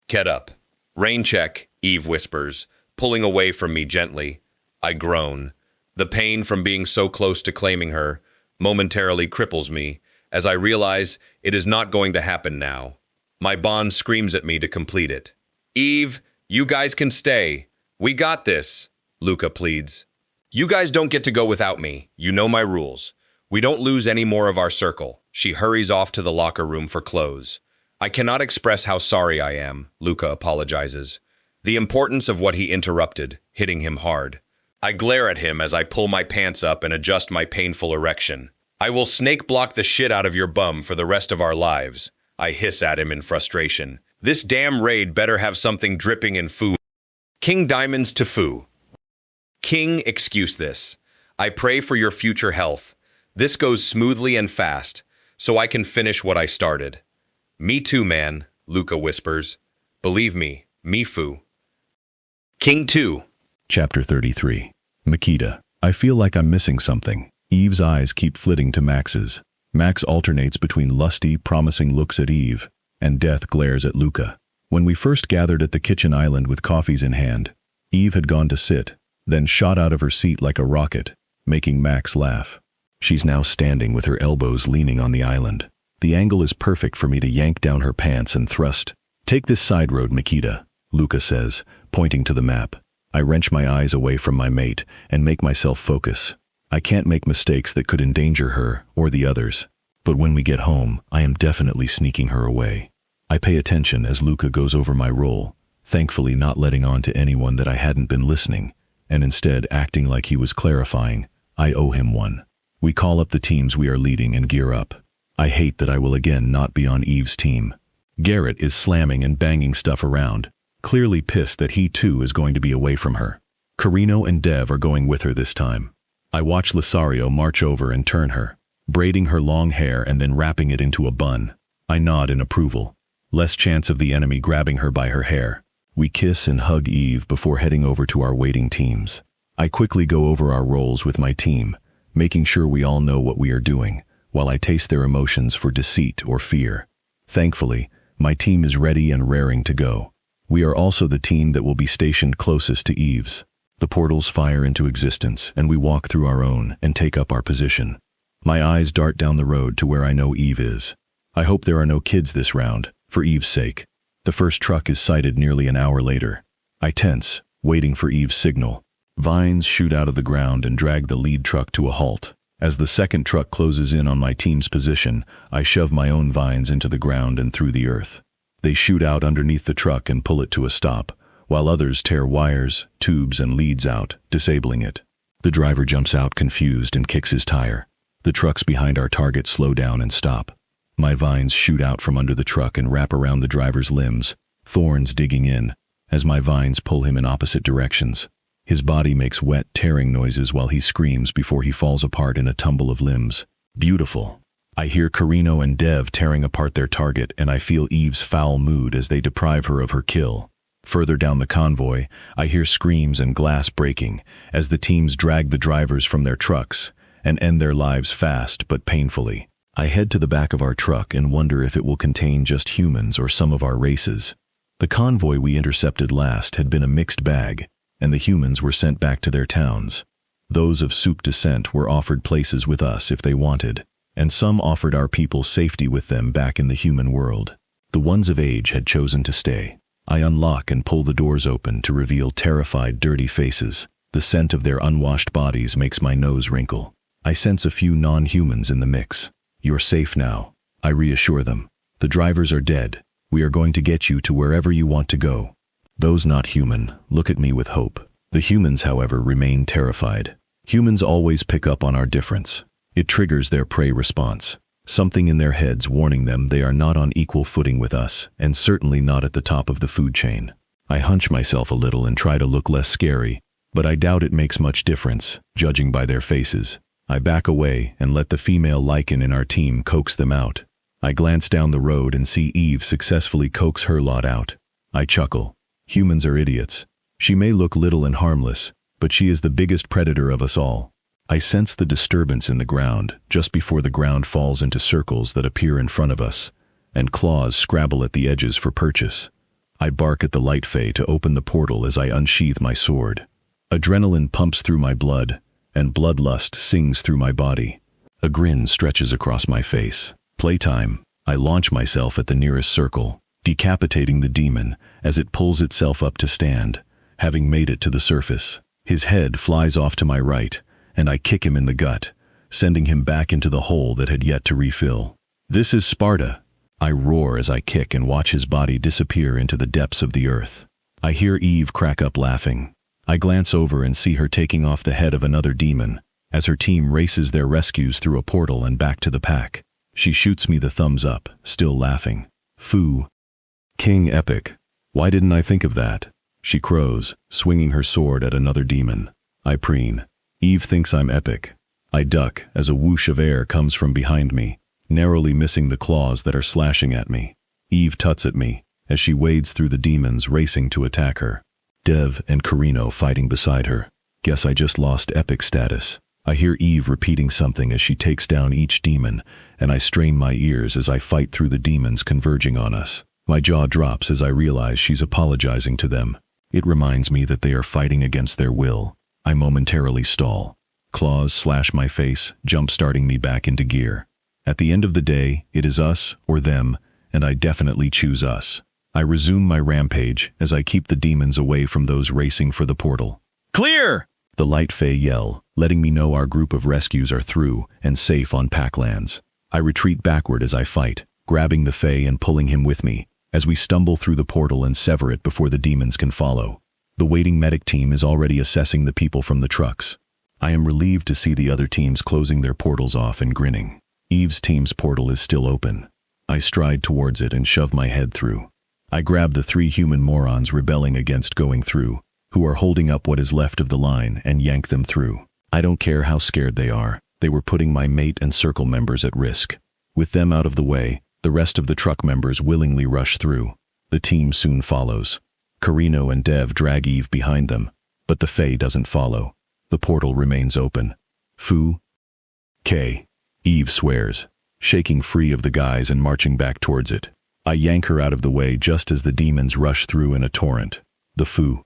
Get up. "Rain check," Eve whispers, pulling away from me gently. I groan. The pain from being so close to claiming her momentarily cripples me as I realize it is not going to happen now. My bond screams at me to complete it. "Eve, you guys can stay. We got this," Luca pleads. "You guys don't get to go without me. You know my rules. We don't lose any more of our circle." She hurries off to the locker room for clothes. "I cannot express how sorry I am," Luca apologizes. The importance of what he interrupted, hitting him hard. I glare at him as I pull my pants up and adjust my painful erection. "I will snake block the shit out of your bum for the rest of our lives," I hiss at him in frustration. "This damn raid better have something dripping in foo." King Diamonds to foo. "King, excuse this. I pray for your future health. This goes smoothly and fast, so I can finish what I started." "Me too, man," Luca whispers. "Believe me, me foo." King 2. Chapter 33. Makita. I feel like I'm missing something. Eve's eyes keep flitting to Max's. Max alternates between lusty, promising looks at Eve, and death glares at Luca. When we first gathered at the kitchen island with coffees in hand, Eve had gone to sit, then shot out of her seat like a rocket, making Max laugh. She's now standing with her elbows leaning on the island. The angle is perfect for me to yank down her pants and thrust. "Take this side road, Makita," Luca says, pointing to the map. I wrench my eyes away from my mate and make myself focus. I can't make mistakes that could endanger her or the others. But when we get home, I am definitely sneaking her away. I pay attention as Luca goes over my role, thankfully not letting on to anyone that I hadn't been listening, and instead acting like he was clarifying. I owe him one. We call up the teams we are leading and gear up. I hate that I will again not be on Eve's team. Garrett is slamming and banging stuff around, clearly pissed that he too is going to be away from her. Carino and Dev are going with her this time. I watch Lisario march over and turn her, braiding her long hair and then wrapping it into a bun. I nod in approval. Less chance of the enemy grabbing her by her hair. We kiss and hug Eve before heading over to our waiting teams. I quickly go over our roles with my team, making sure we all know what we are doing, while I taste their emotions for deceit or fear. Thankfully, my team is ready and raring to go. We are also the team that will be stationed closest to Eve's. The portals fire into existence, and we walk through our own and take up our position. My eyes dart down the road to where I know Eve is. I hope there are no kids this round, for Eve's sake. The first truck is sighted nearly an hour later. I tense, waiting for Eve's signal. Vines shoot out of the ground and drag the lead truck to a halt. As the second truck closes in on my team's position, I shove my own vines into the ground and through the earth. They shoot out underneath the truck and pull it to a stop, while others tear wires, tubes, and leads out, disabling it. The driver jumps out confused and kicks his tire. The trucks behind our target slow down and stop. My vines shoot out from under the truck and wrap around the driver's limbs, thorns digging in, as my vines pull him in opposite directions. His body makes wet, tearing noises while he screams before he falls apart in a tumble of limbs. Beautiful. I hear Carino and Dev tearing apart their target, and I feel Eve's foul mood as they deprive her of her kill. Further down the convoy, I hear screams and glass breaking as the teams drag the drivers from their trucks and end their lives fast but painfully. I head to the back of our truck and wonder if it will contain just humans or some of our races. The convoy we intercepted last had been a mixed bag, and the humans were sent back to their towns. Those of Soup descent were offered places with us if they wanted, and some offered our people safety with them back in the human world. The ones of age had chosen to stay. I unlock and pull the doors open to reveal terrified, dirty faces. The scent of their unwashed bodies makes my nose wrinkle. I sense a few non-humans in the mix. You're safe now, I reassure them. The drivers are dead. We are going to get you to wherever you want to go. Those not human look at me with hope. The humans, however, remain terrified. Humans always pick up on our difference. It triggers their prey response. Something in their heads warning them they are not on equal footing with us, and certainly not at the top of the food chain. I hunch myself a little and try to look less scary, but I doubt it makes much difference, judging by their faces. I back away and let the female lichen in our team coax them out. I glance down the road and see Eve successfully coax her lot out. I chuckle. Humans are idiots. She may look little and harmless, but she is the biggest predator of us all. I sense the disturbance in the ground just before the ground falls into circles that appear in front of us, and claws scrabble at the edges for purchase. I bark at the light fay to open the portal as I unsheath my sword. Adrenaline pumps through my blood, and bloodlust sings through my body. A grin stretches across my face. Playtime. I launch myself at the nearest circle, decapitating the demon as it pulls itself up to stand, having made it to the surface. His head flies off to my right, and I kick him in the gut, sending him back into the hole that had yet to refill. This is Sparta. I roar as I kick and watch his body disappear into the depths of the earth. I hear Eve crack up laughing. I glance over and see her taking off the head of another demon, as her team races their rescues through a portal and back to the pack. She shoots me the thumbs up, still laughing. Foo. King epic. Why didn't I think of that? She crows, swinging her sword at another demon. I preen. Eve thinks I'm epic. I duck as a whoosh of air comes from behind me, narrowly missing the claws that are slashing at me. Eve tuts at me as she wades through the demons racing to attack her. Dev and Carino fighting beside her. Guess I just lost epic status. I hear Eve repeating something as she takes down each demon, and I strain my ears as I fight through the demons converging on us. My jaw drops as I realize she's apologizing to them. It reminds me that they are fighting against their will. I momentarily stall. Claws slash my face, jump-starting me back into gear. At the end of the day, it is us or them, and I definitely choose us. I resume my rampage as I keep the demons away from those racing for the portal. Clear! The light fay yell, letting me know our group of rescues are through and safe on Packlands. I retreat backward as I fight, grabbing the fay and pulling him with me, as we stumble through the portal and sever it before the demons can follow. The waiting medic team is already assessing the people from the trucks. I am relieved to see the other teams closing their portals off and grinning. Eve's team's portal is still open. I stride towards it and shove my head through. I grab the 3 human morons rebelling against going through, who are holding up what is left of the line, and yank them through. I don't care how scared they are. They were putting my mate and circle members at risk. With them out of the way, the rest of the truck members willingly rush through. The team soon follows. Carino and Dev drag Eve behind them, but the Fae doesn't follow. The portal remains open. Foo. K. Eve swears, shaking free of the guys and marching back towards it. I yank her out of the way just as the demons rush through in a torrent. The Foo.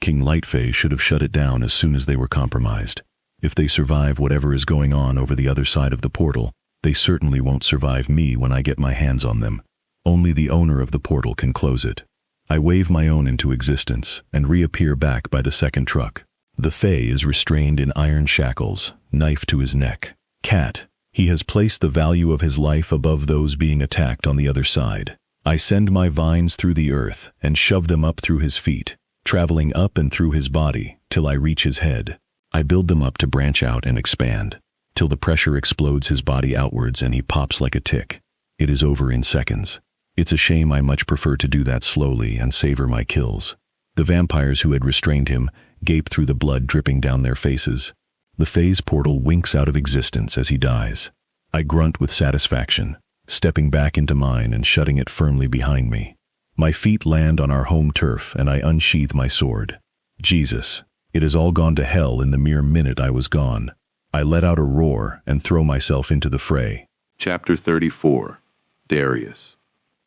King Lightfae should have shut it down as soon as they were compromised. If they survive whatever is going on over the other side of the portal, They certainly won't survive me when I get my hands on them. Only the owner of the portal can close it. I wave my own into existence and reappear back by the second truck. The Fae is restrained in iron shackles, knife to his neck. Cat. He has placed the value of his life above those being attacked on the other side. I send my vines through the earth and shove them up through his feet, traveling up and through his body till I reach his head. I build them up to branch out and expand, till the pressure explodes his body outwards and he pops like a tick. It is over in seconds. It's a shame I much prefer to do that slowly and savor my kills. The vampires who had restrained him gape through the blood dripping down their faces. The Fae's portal winks out of existence as he dies. I grunt with satisfaction, stepping back into mine and shutting it firmly behind me. My feet land on our home turf and I unsheath my sword. Jesus, it has all gone to hell in the mere minute I was gone. I let out a roar and throw myself into the fray. Chapter 34. Darius.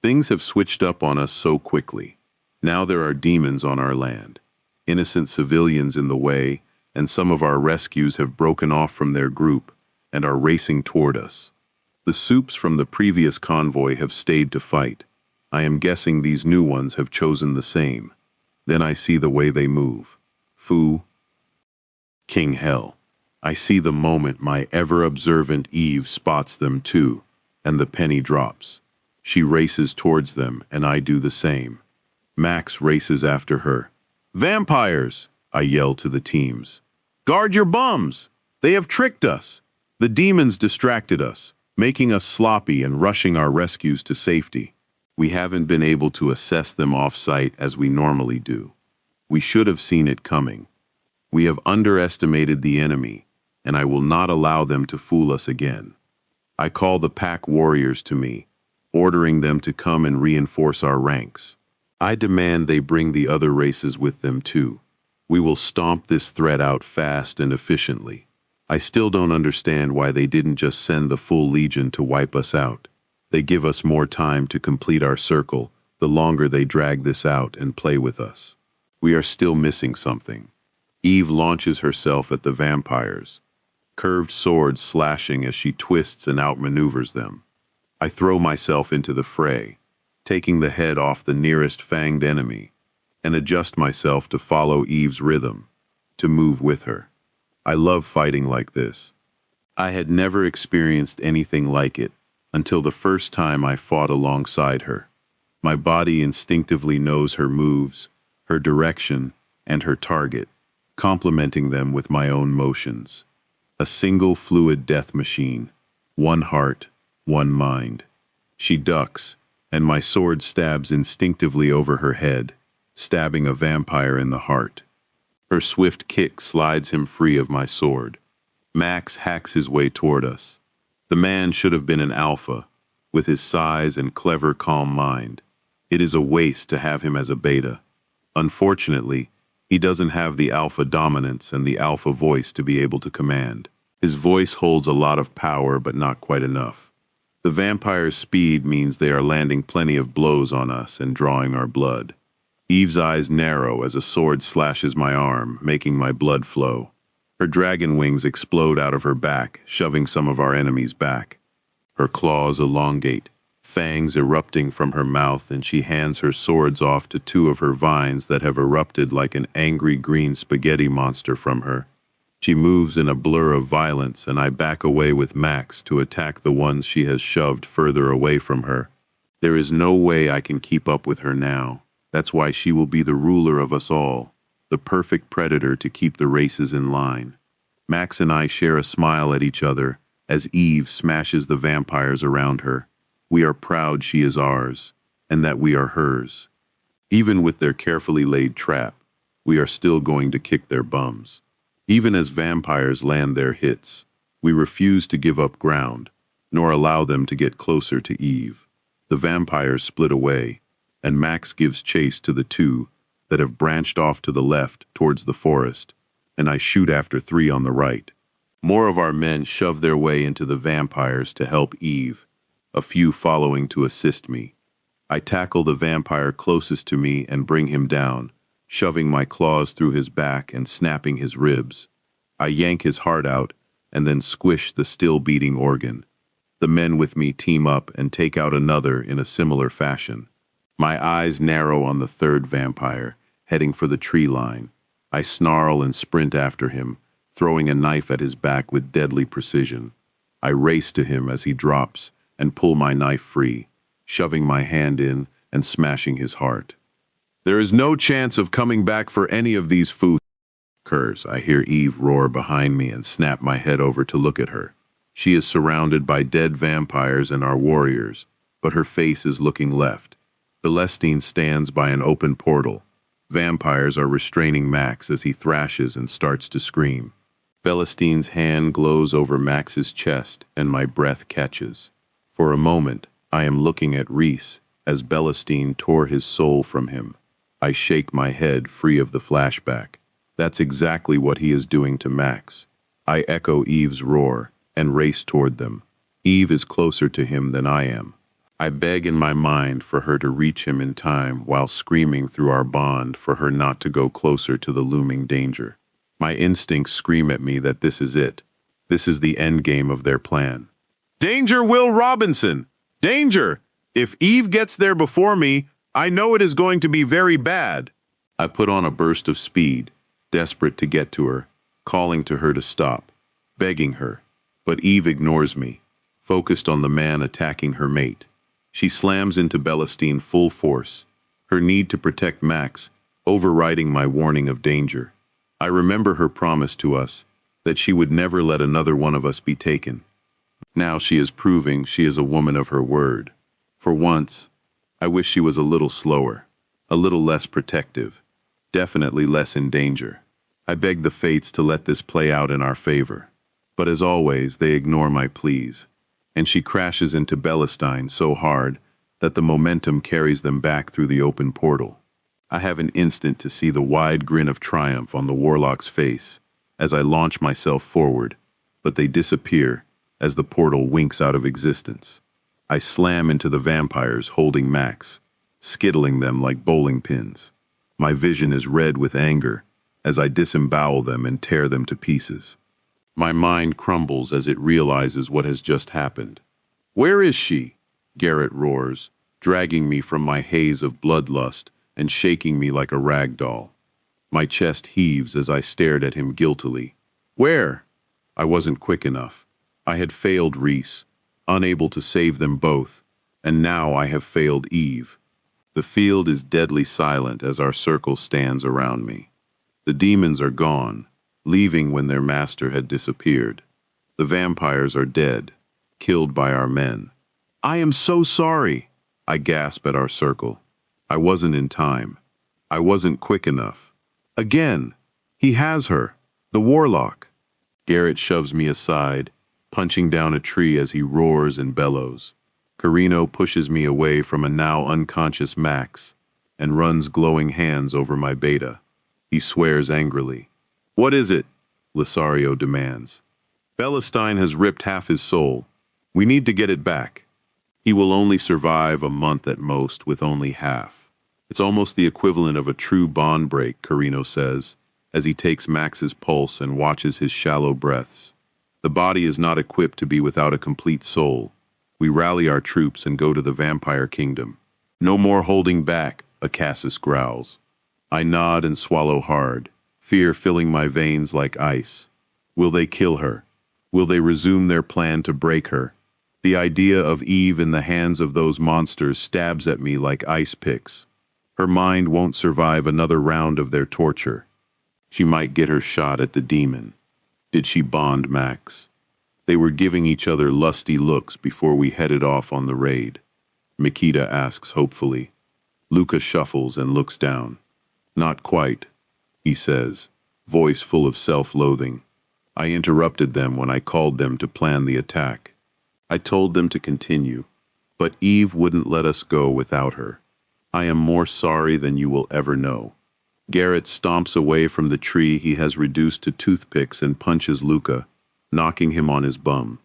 Things have switched up on us so quickly. Now there are demons on our land, innocent civilians in the way, and some of our rescues have broken off from their group and are racing toward us. The soups from the previous convoy have stayed to fight. I am guessing these new ones have chosen the same. Then I see the way they move. Foo. King Hell. I see the moment my ever-observant Eve spots them too, and the penny drops. She races towards them, and I do the same. Max races after her. Vampires! I yell to the teams. Guard your bums! They have tricked us! The demons distracted us, making us sloppy and rushing our rescues to safety. We haven't been able to assess them off-site as we normally do. We should have seen it coming. We have underestimated the enemy, and I will not allow them to fool us again. I call the pack warriors to me, ordering them to come and reinforce our ranks. I demand they bring the other races with them too. We will stomp this threat out fast and efficiently. I still don't understand why they didn't just send the full legion to wipe us out. They give us more time to complete our circle, the longer they drag this out and play with us. We are still missing something. Eve launches herself at the vampires, curved sword slashing as she twists and outmaneuvers them. I throw myself into the fray, taking the head off the nearest fanged enemy, and adjust myself to follow Eve's rhythm, to move with her. I love fighting like this. I had never experienced anything like it until the first time I fought alongside her. My body instinctively knows her moves, her direction, and her target, complementing them with my own motions. A single fluid death machine, one heart, one mind. She ducks, and my sword stabs instinctively over her head, stabbing a vampire in the heart. Her swift kick slides him free of my sword. Max hacks his way toward us. The man should have been an alpha, with his size and clever, calm mind. It is a waste to have him as a beta. Unfortunately, he doesn't have the alpha dominance and the alpha voice to be able to command. His voice holds a lot of power, but not quite enough. The vampire's speed means they are landing plenty of blows on us and drawing our blood. Eve's eyes narrow as a sword slashes my arm, making my blood flow. Her dragon wings explode out of her back, shoving some of our enemies back. Her claws elongate, fangs erupting from her mouth, and she hands her swords off to two of her vines that have erupted like an angry green spaghetti monster from her. She moves in a blur of violence, and I back away with Max to attack the ones she has shoved further away from her. There is no way I can keep up with her now. That's why she will be the ruler of us all, the perfect predator to keep the races in line. Max and I share a smile at each other as Eve smashes the vampires around her. We are proud she is ours, and that we are hers. Even with their carefully laid trap, we are still going to kick their bums. Even as vampires land their hits, we refuse to give up ground, nor allow them to get closer to Eve. The vampires split away, and Max gives chase to the two that have branched off to the left towards the forest, and I shoot after three on the right. More of our men shove their way into the vampires to help Eve, a few following to assist me. I tackle the vampire closest to me and bring him down, shoving my claws through his back and snapping his ribs. I yank his heart out and then squish the still beating organ. The men with me team up and take out another in a similar fashion. My eyes narrow on the third vampire, heading for the tree line. I snarl and sprint after him, throwing a knife at his back with deadly precision. I race to him as he drops and pull my knife free, shoving my hand in and smashing his heart. There is no chance of coming back for any of these curs. I hear Eve roar behind me and snap my head over to look at her. She is surrounded by dead vampires and our warriors, but her face is looking left. Celestine stands by an open portal. Vampires are restraining Max as he thrashes and starts to scream. Celestine's hand glows over Max's chest, and my breath catches. For a moment, I am looking at Reese as Celestine tore his soul from him. I shake my head free of the flashback. That's exactly what he is doing to Max. I echo Eve's roar and race toward them. Eve is closer to him than I am. I beg in my mind for her to reach him in time while screaming through our bond for her not to go closer to the looming danger. My instincts scream at me that this is it. This is the end game of their plan. Danger, Will Robinson! Danger! If Eve gets there before me, I know it is going to be very bad. I put on a burst of speed, desperate to get to her, calling to her to stop, begging her. But Eve ignores me, focused on the man attacking her mate. She slams into Celestine full force, her need to protect Max overriding my warning of danger. I remember her promise to us that she would never let another one of us be taken. Now she is proving she is a woman of her word. For once, I wish she was a little slower, a little less protective, definitely less in danger. I beg the fates to let this play out in our favor. But as always, they ignore my pleas, and she crashes into Celestine so hard that the momentum carries them back through the open portal. I have an instant to see the wide grin of triumph on the warlock's face as I launch myself forward, but they disappear as the portal winks out of existence. I slam into the vampires holding Max, skittling them like bowling pins. My vision is red with anger as I disembowel them and tear them to pieces. My mind crumbles as it realizes what has just happened. Where is she? Garrett roars, dragging me from my haze of bloodlust and shaking me like a rag doll. My chest heaves as I stared at him guiltily. Where? I wasn't quick enough. I had failed Reese, unable to save them both, and now I have failed Eve. The field is deadly silent as our circle stands around me. The demons are gone, leaving when their master had disappeared. The vampires are dead, killed by our men. I am so sorry, I gasp at our circle. I wasn't in time. I wasn't quick enough. Again, he has her, the warlock. Garrett shoves me aside, punching down a tree as he roars and bellows. Carino pushes me away from a now unconscious Max and runs glowing hands over my beta. He swears angrily. What is it? Lothario demands. Celestine has ripped half his soul. We need to get it back. He will only survive a month at most with only half. It's almost the equivalent of a true bond break, Carino says, as he takes Max's pulse and watches his shallow breaths. The body is not equipped to be without a complete soul. We rally our troops and go to the vampire kingdom. No more holding back, Acassus growls. I nod and swallow hard, fear filling my veins like ice. Will they kill her? Will they resume their plan to break her? The idea of Eve in the hands of those monsters stabs at me like ice picks. Her mind won't survive another round of their torture. She might get her shot at the demon. Did she bond Max? They were giving each other lusty looks before we headed off on the raid. Mikita asks hopefully. Luca shuffles and looks down. Not quite, he says, voice full of self-loathing. I interrupted them when I called them to plan the attack. I told them to continue, but Eve wouldn't let us go without her. I am more sorry than you will ever know. Garrett stomps away from the tree he has reduced to toothpicks and punches Luca, knocking him on his bum.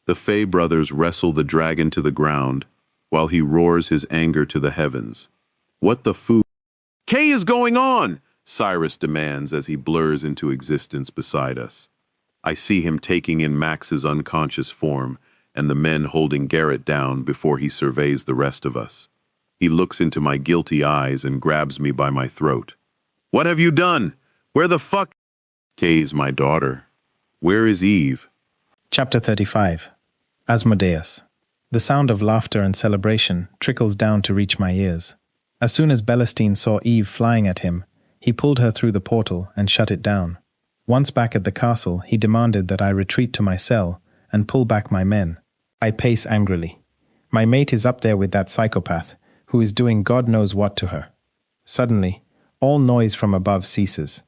The Fey brothers wrestle the dragon to the ground, while he roars his anger to the heavens. What the foo— K is going on? Cyrus demands as he blurs into existence beside us. I see him taking in Max's unconscious form, and the men holding Garrett down before he surveys the rest of us. He looks into my guilty eyes and grabs me by my throat. "What have you done? Where the fuck?" Kay's my daughter. Where is Eve? Chapter 35. Asmodeus. The sound of laughter and celebration trickles down to reach my ears. As soon as Belestine saw Eve flying at him, he pulled her through the portal and shut it down. Once back at the castle, he demanded that I retreat to my cell and pull back my men. I pace angrily. My mate is up there with that psychopath, who is doing God knows what to her. Suddenly, all noise from above ceases.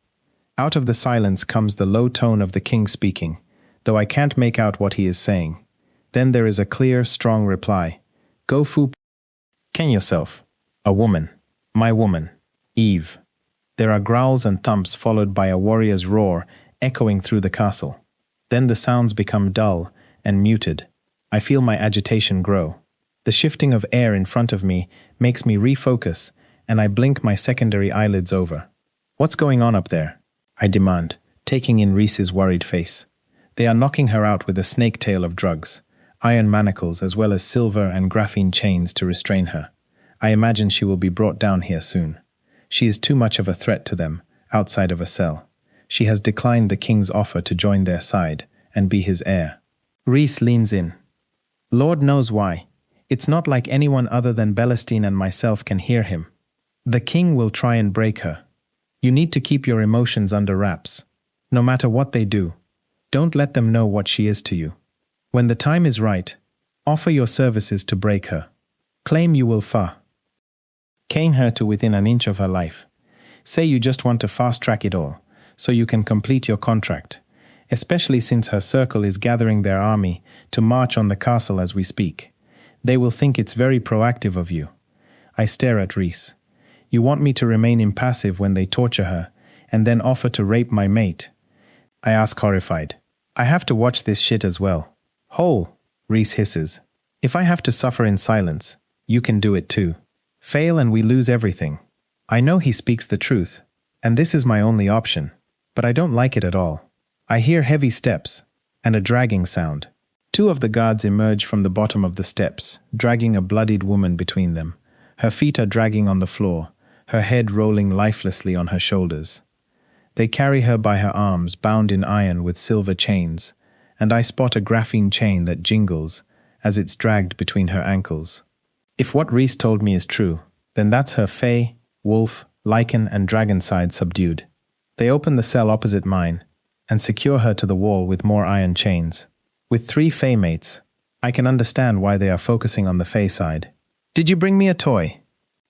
Out of the silence comes the low tone of the king speaking, though I can't make out what he is saying. Then there is a clear, strong reply. "Go foo ken yourself. A woman. My woman. Eve." There are growls and thumps followed by a warrior's roar echoing through the castle. Then the sounds become dull and muted. I feel my agitation grow. The shifting of air in front of me makes me refocus, and I blink my secondary eyelids over. "What's going on up there?" I demand, taking in Reese's worried face. They are knocking her out with a snake tail of drugs, iron manacles as well as silver and graphene chains to restrain her. I imagine she will be brought down here soon. She is too much of a threat to them, outside of a cell. She has declined the king's offer to join their side and be his heir. Reese leans in. Lord knows why. It's not like anyone other than Belestine and myself can hear him. The king will try and break her. You need to keep your emotions under wraps. No matter what they do, don't let them know what she is to you. When the time is right, offer your services to break her. Claim you will cane her to within an inch of her life. Say you just want to fast-track it all, so you can complete your contract, especially since her circle is gathering their army to march on the castle as we speak. They will think it's very proactive of you. I stare at Reese. You want me to remain impassive when they torture her, and then offer to rape my mate? I ask horrified. I have to watch this shit as well. Hole, Reese hisses. If I have to suffer in silence, you can do it too. Fail and we lose everything. I know he speaks the truth, and this is my only option, but I don't like it at all. I hear heavy steps, and a dragging sound. Two of the guards emerge from the bottom of the steps, dragging a bloodied woman between them. Her feet are dragging on the floor, her head rolling lifelessly on her shoulders. They carry her by her arms, bound in iron with silver chains, and I spot a graphene chain that jingles as it's dragged between her ankles. If what Reese told me is true, then that's her fae, wolf, lichen, and dragon side subdued. They open the cell opposite mine and secure her to the wall with more iron chains. With 3 fae mates, I can understand why they are focusing on the fae side. Did you bring me a toy?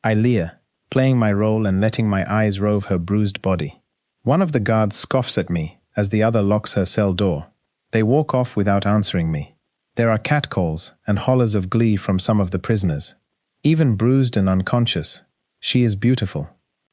I leer, playing my role and letting my eyes rove her bruised body. One of the guards scoffs at me as the other locks her cell door. They walk off without answering me. There are catcalls and hollers of glee from some of the prisoners. Even bruised and unconscious, she is beautiful.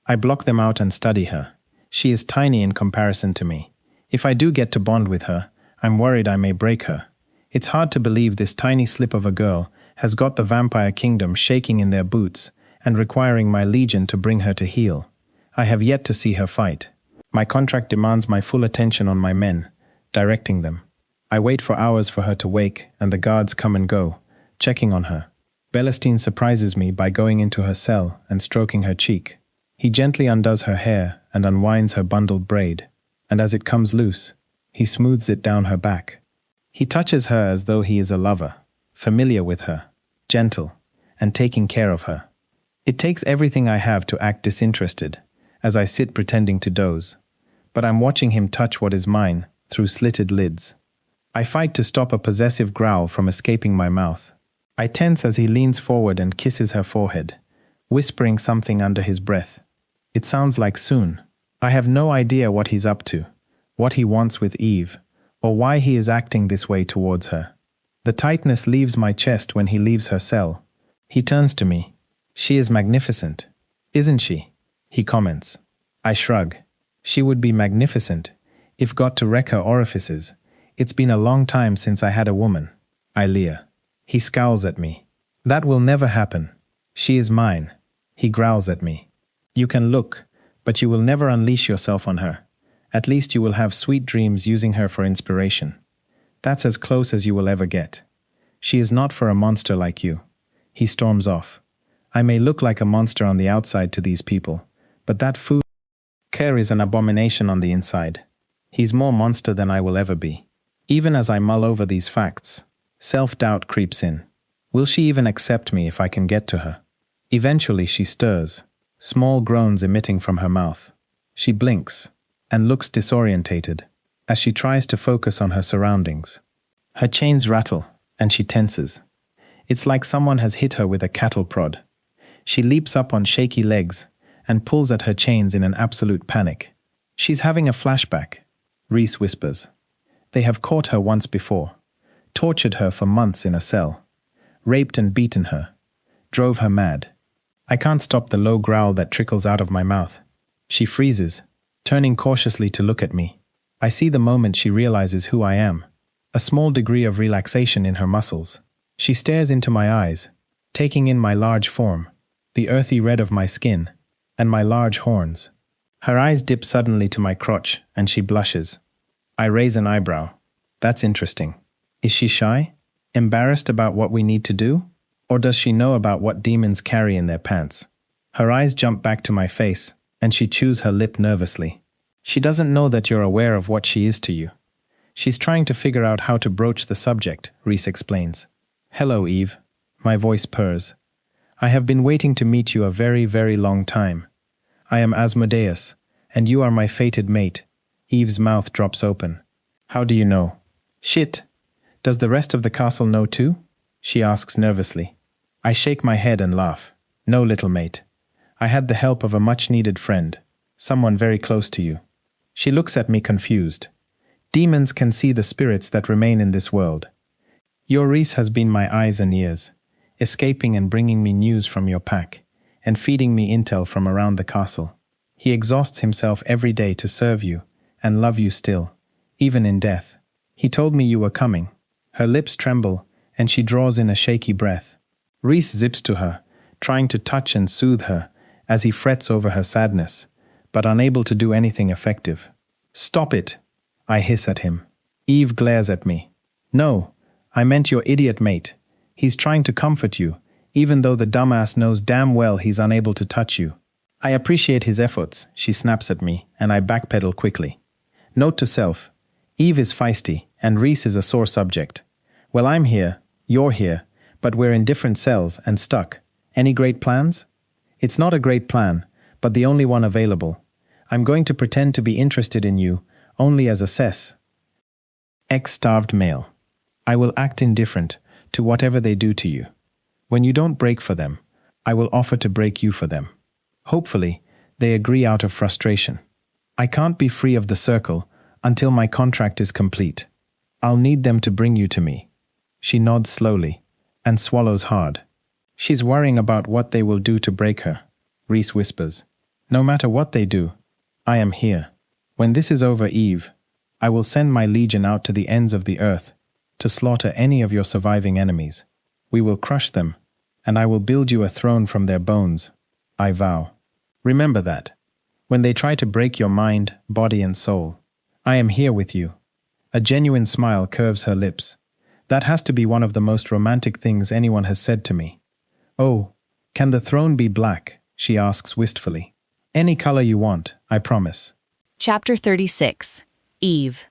I block them out and study her. She is tiny in comparison to me. If I do get to bond with her, I'm worried I may break her. It's hard to believe this tiny slip of a girl has got the vampire kingdom shaking in their boots and requiring my legion to bring her to heel. I have yet to see her fight. My contract demands my full attention on my men, directing them. I wait for hours for her to wake, and the guards come and go, checking on her. Belestine surprises me by going into her cell and stroking her cheek. He gently undoes her hair and unwinds her bundled braid, and as it comes loose, he smooths it down her back. He touches her as though he is a lover, familiar with her, gentle, and taking care of her. It takes everything I have to act disinterested, as I sit pretending to doze, but I'm watching him touch what is mine through slitted lids. I fight to stop a possessive growl from escaping my mouth. I tense as he leans forward and kisses her forehead, whispering something under his breath. It sounds like soon. I have no idea what he's up to, what he wants with Eve, or why he is acting this way towards her. The tightness leaves my chest when he leaves her cell. He turns to me. She is magnificent, isn't she? He comments. I shrug. She would be magnificent if got to wreck her orifices. It's been a long time since I had a woman. I leer. He scowls at me. That will never happen. She is mine. He growls at me. You can look, but you will never unleash yourself on her. At least you will have sweet dreams using her for inspiration. That's as close as you will ever get. She is not for a monster like you. He storms off. I may look like a monster on the outside to these people, but that food care is an abomination on the inside. He's more monster than I will ever be. Even as I mull over these facts, self-doubt creeps in. Will she even accept me if I can get to her? Eventually she stirs, small groans emitting from her mouth. She blinks and looks disorientated as she tries to focus on her surroundings. Her chains rattle and she tenses. It's like someone has hit her with a cattle prod. She leaps up on shaky legs and pulls at her chains in an absolute panic. She's having a flashback, Reese whispers. They have caught her once before, tortured her for months in a cell, raped and beaten her, drove her mad. I can't stop the low growl that trickles out of my mouth. She freezes, turning cautiously to look at me. I see the moment she realizes who I am, a small degree of relaxation in her muscles. She stares into my eyes, taking in my large form, the earthy red of my skin, and my large horns. Her eyes dip suddenly to my crotch, and she blushes. I raise an eyebrow. That's interesting. Is she shy? Embarrassed about what we need to do? Or does she know about what demons carry in their pants? Her eyes jump back to my face, and she chews her lip nervously. She doesn't know that you're aware of what she is to you. She's trying to figure out how to broach the subject, Reese explains. Hello, Eve. My voice purrs. I have been waiting to meet you a very, very long time. I am Asmodeus, and you are my fated mate. Eve's mouth drops open. How do you know? Shit. Does the rest of the castle know too? She asks nervously. I shake my head and laugh. No, little mate. I had the help of a much-needed friend, someone very close to you. She looks at me confused. Demons can see the spirits that remain in this world. Your Reese has been my eyes and ears, escaping and bringing me news from your pack, and feeding me intel from around the castle. He exhausts himself every day to serve you, and love you still, even in death. He told me you were coming. Her lips tremble, and she draws in a shaky breath. Reese zips to her, trying to touch and soothe her, as he frets over her sadness, but unable to do anything effective. Stop it! I hiss at him. Eve glares at me. No, I meant your idiot mate. He's trying to comfort you, even though the dumbass knows damn well he's unable to touch you. I appreciate his efforts, she snaps at me, and I backpedal quickly. Note to self, Eve is feisty, and Reese is a sore subject. Well, I'm here, you're here, but we're in different cells and stuck. Any great plans? It's not a great plan, but the only one available. I'm going to pretend to be interested in you, only as a ex-starved male. I will act indifferent to whatever they do to you. When you don't break for them, I will offer to break you for them. Hopefully, they agree out of frustration. I can't be free of the circle until my contract is complete. I'll need them to bring you to me. She nods slowly and swallows hard. She's worrying about what they will do to break her. Reese whispers, no matter what they do, I am here. When this is over, Eve, I will send my legion out to the ends of the earth to slaughter any of your surviving enemies. We will crush them, and I will build you a throne from their bones. I vow. Remember that. When they try to break your mind, body, and soul, I am here with you. A genuine smile curves her lips. That has to be one of the most romantic things anyone has said to me. Oh, can the throne be black? She asks wistfully. Any color you want, I promise. Chapter 36. Eve.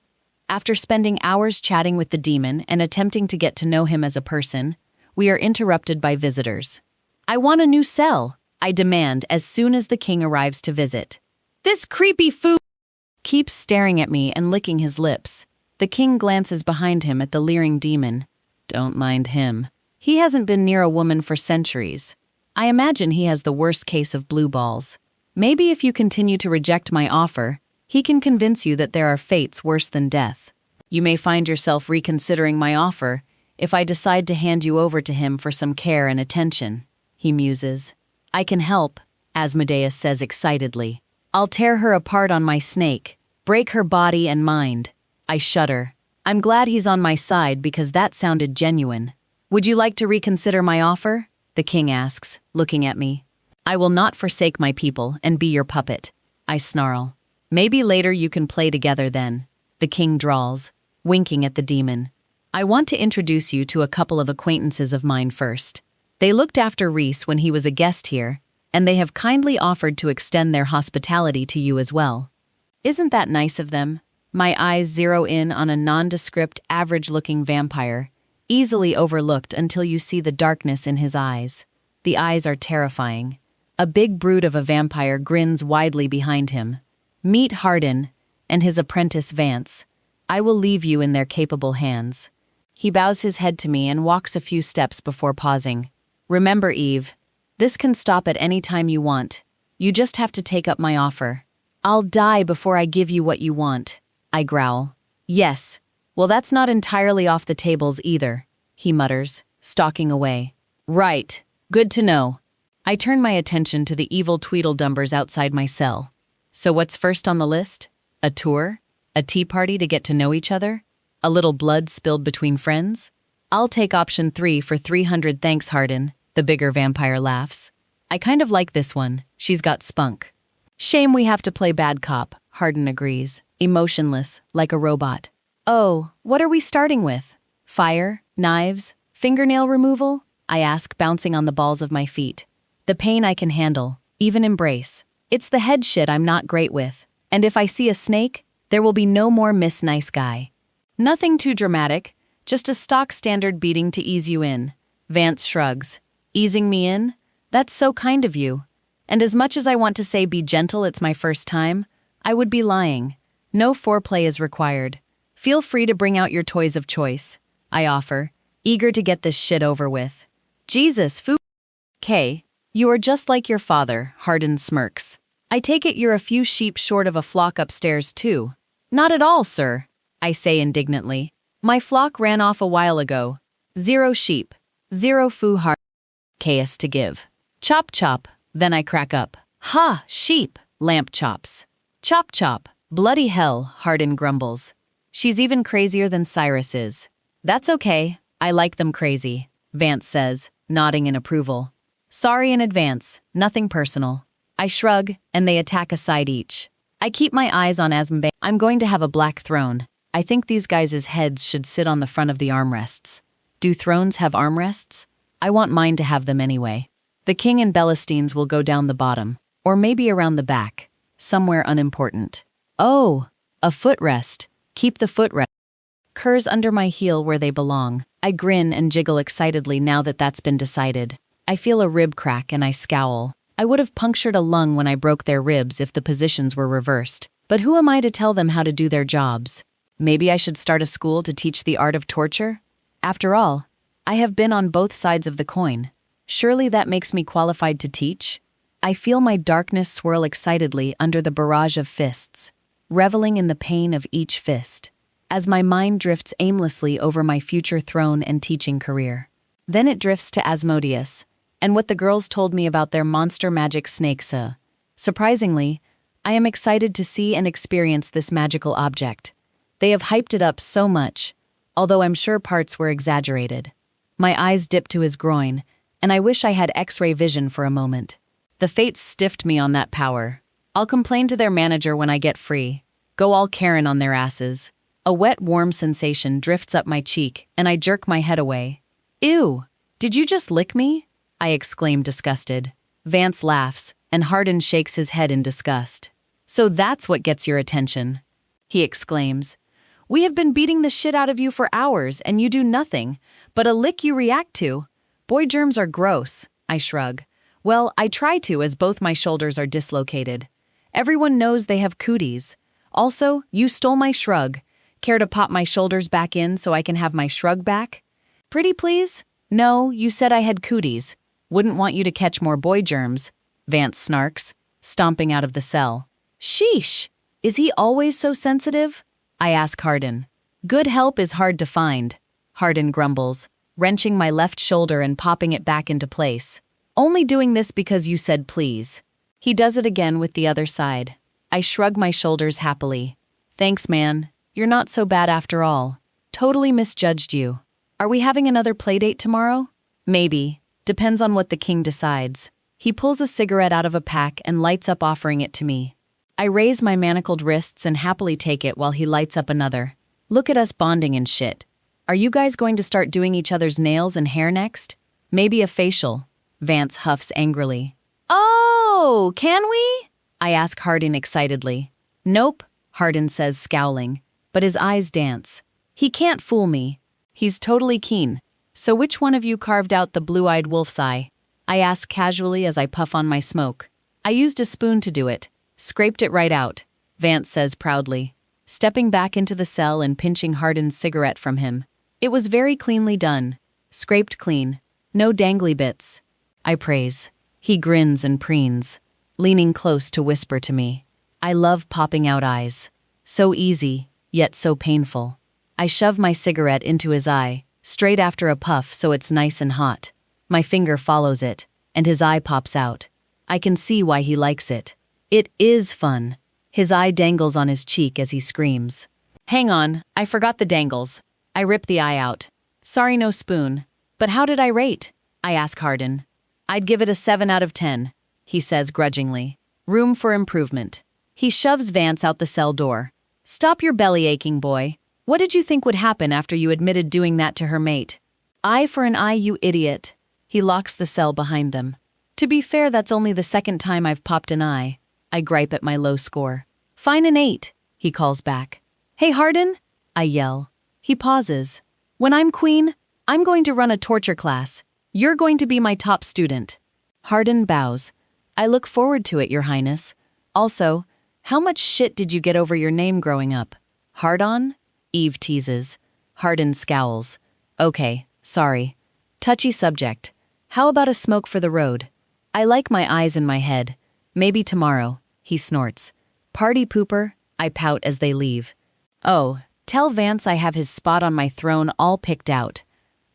After spending hours chatting with the demon and attempting to get to know him as a person, we are interrupted by visitors. I want a new cell, I demand as soon as the king arrives to visit. This creepy fool keeps staring at me and licking his lips. The king glances behind him at the leering demon. Don't mind him. He hasn't been near a woman for centuries. I imagine he has the worst case of blue balls. Maybe if you continue to reject my offer, he can convince you that there are fates worse than death. You may find yourself reconsidering my offer if I decide to hand you over to him for some care and attention, he muses. I can help, Asmodeus says excitedly. I'll tear her apart on my snake, break her body and mind. I shudder. I'm glad he's on my side because that sounded genuine. Would you like to reconsider my offer? The king asks, looking at me. I will not forsake my people and be your puppet. I snarl. Maybe later you can play together then, the king drawls, winking at the demon. I want to introduce you to a couple of acquaintances of mine first. They looked after Reese when he was a guest here, and they have kindly offered to extend their hospitality to you as well. Isn't that nice of them? My eyes zero in on a nondescript, average-looking vampire, easily overlooked until you see the darkness in his eyes. The eyes are terrifying. A big brute of a vampire grins widely behind him. Meet Hardin and his apprentice Vance. I will leave you in their capable hands. He bows his head to me and walks a few steps before pausing. Remember, Eve, this can stop at any time you want. You just have to take up my offer. I'll die before I give you what you want, I growl. Yes. Well, that's not entirely off the tables either, he mutters, stalking away. Right. Good to know. I turn my attention to the evil Tweedledumbers outside my cell. So what's first on the list? A tour? A tea party to get to know each other? A little blood spilled between friends? I'll take option 3 for 300 thanks, Hardin, the bigger vampire laughs. I kind of like this one. She's got spunk. Shame we have to play bad cop, Hardin agrees, emotionless, like a robot. Oh, what are we starting with? Fire? Knives? Fingernail removal? I ask, bouncing on the balls of my feet. The pain I can handle, even embrace. It's the head shit I'm not great with. And if I see a snake, there will be no more Miss Nice Guy. Nothing too dramatic, just a stock standard beating to ease you in. Vance shrugs. Easing me in? That's so kind of you. And as much as I want to say be gentle, it's my first time, I would be lying. No foreplay is required. Feel free to bring out your toys of choice, I offer, eager to get this shit over with. Jesus, foo. Kay, you are just like your father, Hardin smirks. I take it you're a few sheep short of a flock upstairs too. Not at all, sir, I say indignantly. My flock ran off a while ago. 0 sheep. 0 foo hard. Chaos to give. Chop chop, then I crack up. Ha, sheep, lamp chops. Chop chop, bloody hell, Hardin grumbles. She's even crazier than Cyrus is. That's okay, I like them crazy, Vance says, nodding in approval. Sorry in advance, nothing personal. I shrug, and they attack a side each. I keep my eyes on Asmbe. I'm going to have a black throne. I think these guys' heads should sit on the front of the armrests. Do thrones have armrests? I want mine to have them anyway. The king and Bellastines will go down the bottom, or maybe around the back, somewhere unimportant. Oh, a footrest. Keep the footrest. Curs under my heel where they belong. I grin and jiggle excitedly now that that's been decided. I feel a rib crack and I scowl. I would have punctured a lung when I broke their ribs if the positions were reversed. But who am I to tell them how to do their jobs? Maybe I should start a school to teach the art of torture? After all, I have been on both sides of the coin. Surely that makes me qualified to teach? I feel my darkness swirl excitedly under the barrage of fists, reveling in the pain of each fist, as my mind drifts aimlessly over my future throne and teaching career. Then it drifts to Asmodeus, and what the girls told me about their monster magic snakes. Surprisingly, I am excited to see and experience this magical object. They have hyped it up so much, although I'm sure parts were exaggerated. My eyes dip to his groin, and I wish I had X-ray vision for a moment. The fates stiffed me on that power. I'll complain to their manager when I get free. Go all Karen on their asses. A wet, warm sensation drifts up my cheek, and I jerk my head away. Ew! Did you just lick me? I exclaim, disgusted. Vance laughs, and Hardin shakes his head in disgust. So that's what gets your attention, he exclaims. We have been beating the shit out of you for hours, and you do nothing, but a lick you react to. Boy germs are gross, I shrug. Well, I try to, as both my shoulders are dislocated. Everyone knows they have cooties. Also, you stole my shrug. Care to pop my shoulders back in so I can have my shrug back? Pretty please? No, you said I had cooties. Wouldn't want you to catch more boy germs, Vance snarks, stomping out of the cell. Sheesh! Is he always so sensitive? I ask Hardin. Good help is hard to find, Hardin grumbles, wrenching my left shoulder and popping it back into place. Only doing this because you said please. He does it again with the other side. I shrug my shoulders happily. Thanks, man. You're not so bad after all. Totally misjudged you. Are we having another playdate tomorrow? Maybe. Depends on what the king decides. He pulls a cigarette out of a pack and lights up, offering it to me. I raise my manacled wrists and happily take it while he lights up another. Look at us bonding and shit. Are you guys going to start doing each other's nails and hair next? Maybe a facial, Vance huffs angrily. Oh, can we? I ask Hardin excitedly. Nope, Hardin says scowling, but his eyes dance. He can't fool me. He's totally keen. So which one of you carved out the blue-eyed wolf's eye? I ask casually as I puff on my smoke. I used a spoon to do it. Scraped it right out, Vance says proudly, stepping back into the cell and pinching Hardin's cigarette from him. It was very cleanly done. Scraped clean. No dangly bits. I praise. He grins and preens, leaning close to whisper to me. I love popping out eyes. So easy, yet so painful. I shove my cigarette into his eye, straight after a puff so it's nice and hot. My finger follows it, and his eye pops out. I can see why he likes it. It is fun. His eye dangles on his cheek as he screams. Hang on, I forgot the dangles. I rip the eye out. Sorry, no spoon. But how did I rate? I ask Hardin. I'd give it a 7 out of 10, he says grudgingly. Room for improvement. He shoves Vance out the cell door. Stop your belly aching, boy. What did you think would happen after you admitted doing that to her mate? Eye for an eye, you idiot. He locks the cell behind them. To be fair, that's only the second time I've popped an eye. I gripe at my low score. Fine an 8, he calls back. Hey, Hardin, I yell. He pauses. When I'm queen, I'm going to run a torture class. You're going to be my top student. Hardin bows. I look forward to it, Your Highness. Also, how much shit did you get over your name growing up? Hard on? Eve teases. Hardin scowls. Okay, sorry. Touchy subject. How about a smoke for the road? I like my eyes in my head. Maybe tomorrow, he snorts. Party pooper, I pout as they leave. Oh, tell Vance I have his spot on my throne all picked out.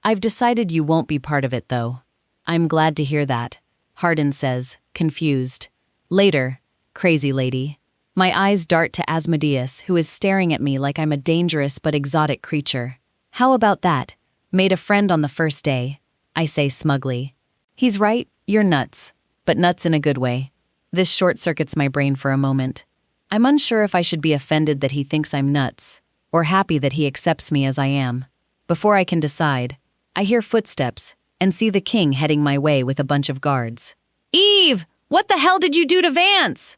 I've decided you won't be part of it, though. I'm glad to hear that, Hardin says, confused. Later, crazy lady. My eyes dart to Asmodeus, who is staring at me like I'm a dangerous but exotic creature. How about that? Made a friend on the first day, I say smugly. He's right, you're nuts, but nuts in a good way. This short-circuits my brain for a moment. I'm unsure if I should be offended that he thinks I'm nuts, or happy that he accepts me as I am. Before I can decide, I hear footsteps and see the king heading my way with a bunch of guards. Eve, what the hell did you do to Vance?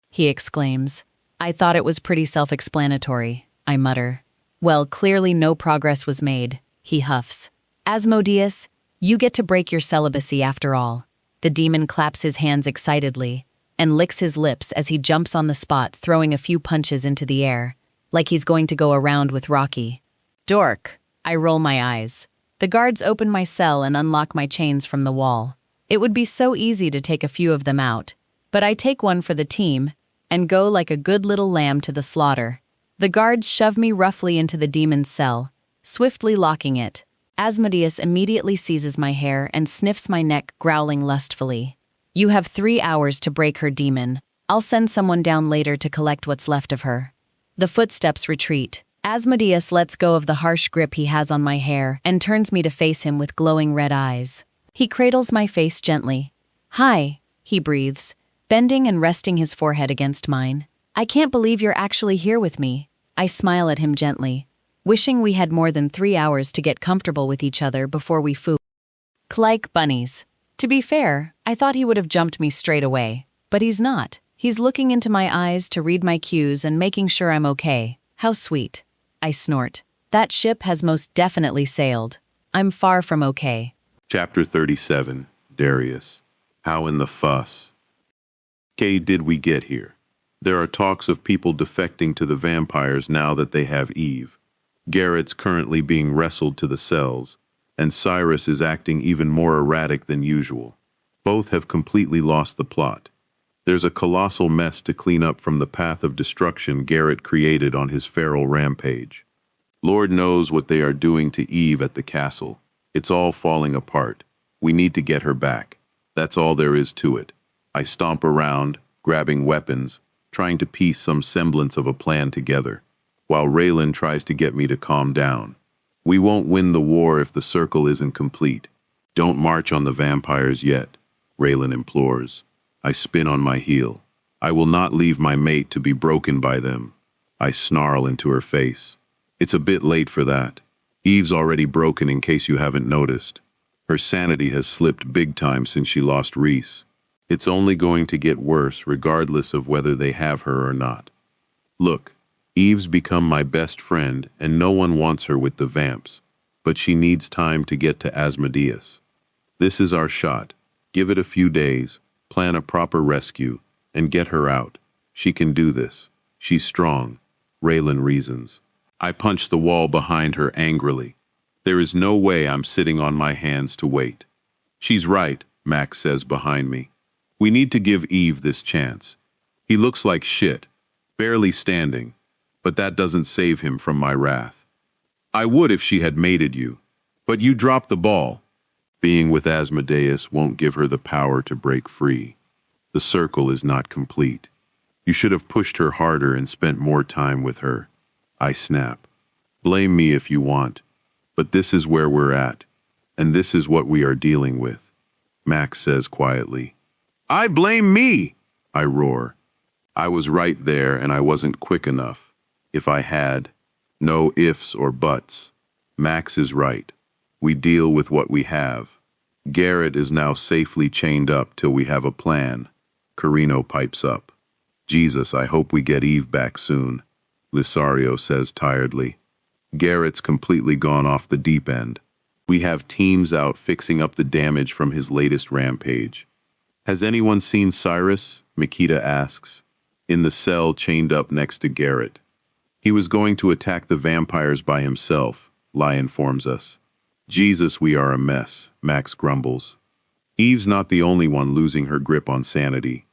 He exclaims. I thought it was pretty self-explanatory, I mutter. Well, clearly no progress was made, he huffs. Asmodeus, you get to break your celibacy after all. The demon claps his hands excitedly and licks his lips as he jumps on the spot, throwing a few punches into the air, like he's going to go around with Rocky. Dork, I roll my eyes. The guards open my cell and unlock my chains from the wall. It would be so easy to take a few of them out, but I take one for the team and go like a good little lamb to the slaughter. The guards shove me roughly into the demon's cell, swiftly locking it. Asmodeus immediately seizes my hair and sniffs my neck, growling lustfully. You have 3 hours to break her, demon. I'll send someone down later to collect what's left of her. The footsteps retreat. Asmodeus lets go of the harsh grip he has on my hair and turns me to face him with glowing red eyes. He cradles my face gently. Hi, he breathes, bending and resting his forehead against mine. I can't believe you're actually here with me. I smile at him gently, wishing we had more than 3 hours to get comfortable with each other before we foo. Like bunnies. To be fair, I thought he would have jumped me straight away, but he's not. He's looking into my eyes to read my cues and making sure I'm okay. How sweet. I snort. That ship has most definitely sailed. I'm far from okay. Chapter 37, Darius. How in the fuss? Did we get here? There are talks of people defecting to the vampires now that they have Eve. Garrett's currently being wrestled to the cells, and Cyrus is acting even more erratic than usual. Both have completely lost the plot. There's a colossal mess to clean up from the path of destruction Garrett created on his feral rampage. Lord knows what they are doing to Eve at the castle. It's all falling apart. We need to get her back. That's all there is to it. I stomp around, grabbing weapons, trying to piece some semblance of a plan together, while Raylan tries to get me to calm down. We won't win the war if the circle isn't complete. Don't march on the vampires yet, Raylan implores. I spin on my heel. I will not leave my mate to be broken by them. I snarl into her face. It's a bit late for that. Eve's already broken in case you haven't noticed. Her sanity has slipped big time since she lost Reese. It's only going to get worse regardless of whether they have her or not. Look, Eve's become my best friend and no one wants her with the vamps, but she needs time to get to Asmodeus. This is our shot. Give it a few days, plan a proper rescue, and get her out. She can do this. She's strong. Raylan reasons. I punch the wall behind her angrily. There is no way I'm sitting on my hands to wait. She's right, Max says behind me. We need to give Eve this chance. He looks like shit, barely standing, but that doesn't save him from my wrath. I would if she had mated you, but you dropped the ball. Being with Asmodeus won't give her the power to break free. The circle is not complete. You should have pushed her harder and spent more time with her. I snap. Blame me if you want, but this is where we're at, and this is what we are dealing with, Max says quietly. I blame me, I roar. I was right there and I wasn't quick enough. If I had, no ifs or buts. Max is right. We deal with what we have. Garrett is now safely chained up till we have a plan. Carino pipes up. Jesus, I hope we get Eve back soon, Lisario says tiredly. Garrett's completely gone off the deep end. We have teams out fixing up the damage from his latest rampage. Has anyone seen Cyrus? Mikita asks. In the cell chained up next to Garrett. He was going to attack the vampires by himself, Lai informs us. Jesus, we are a mess, Max grumbles. Eve's not the only one losing her grip on sanity.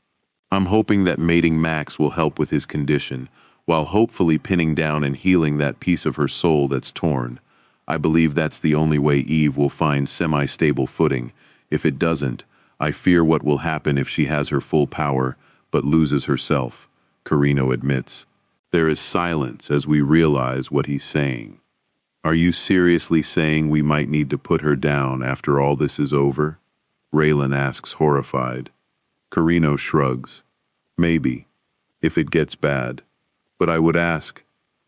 I'm hoping that mating Max will help with his condition, while hopefully pinning down and healing that piece of her soul that's torn. I believe that's the only way Eve will find semi-stable footing. If it doesn't, I fear what will happen if she has her full power, but loses herself, Carino admits. There is silence as we realize what he's saying. Are you seriously saying we might need to put her down after all this is over? Raylan asks, horrified. Carino shrugs. Maybe, if it gets bad. But I would ask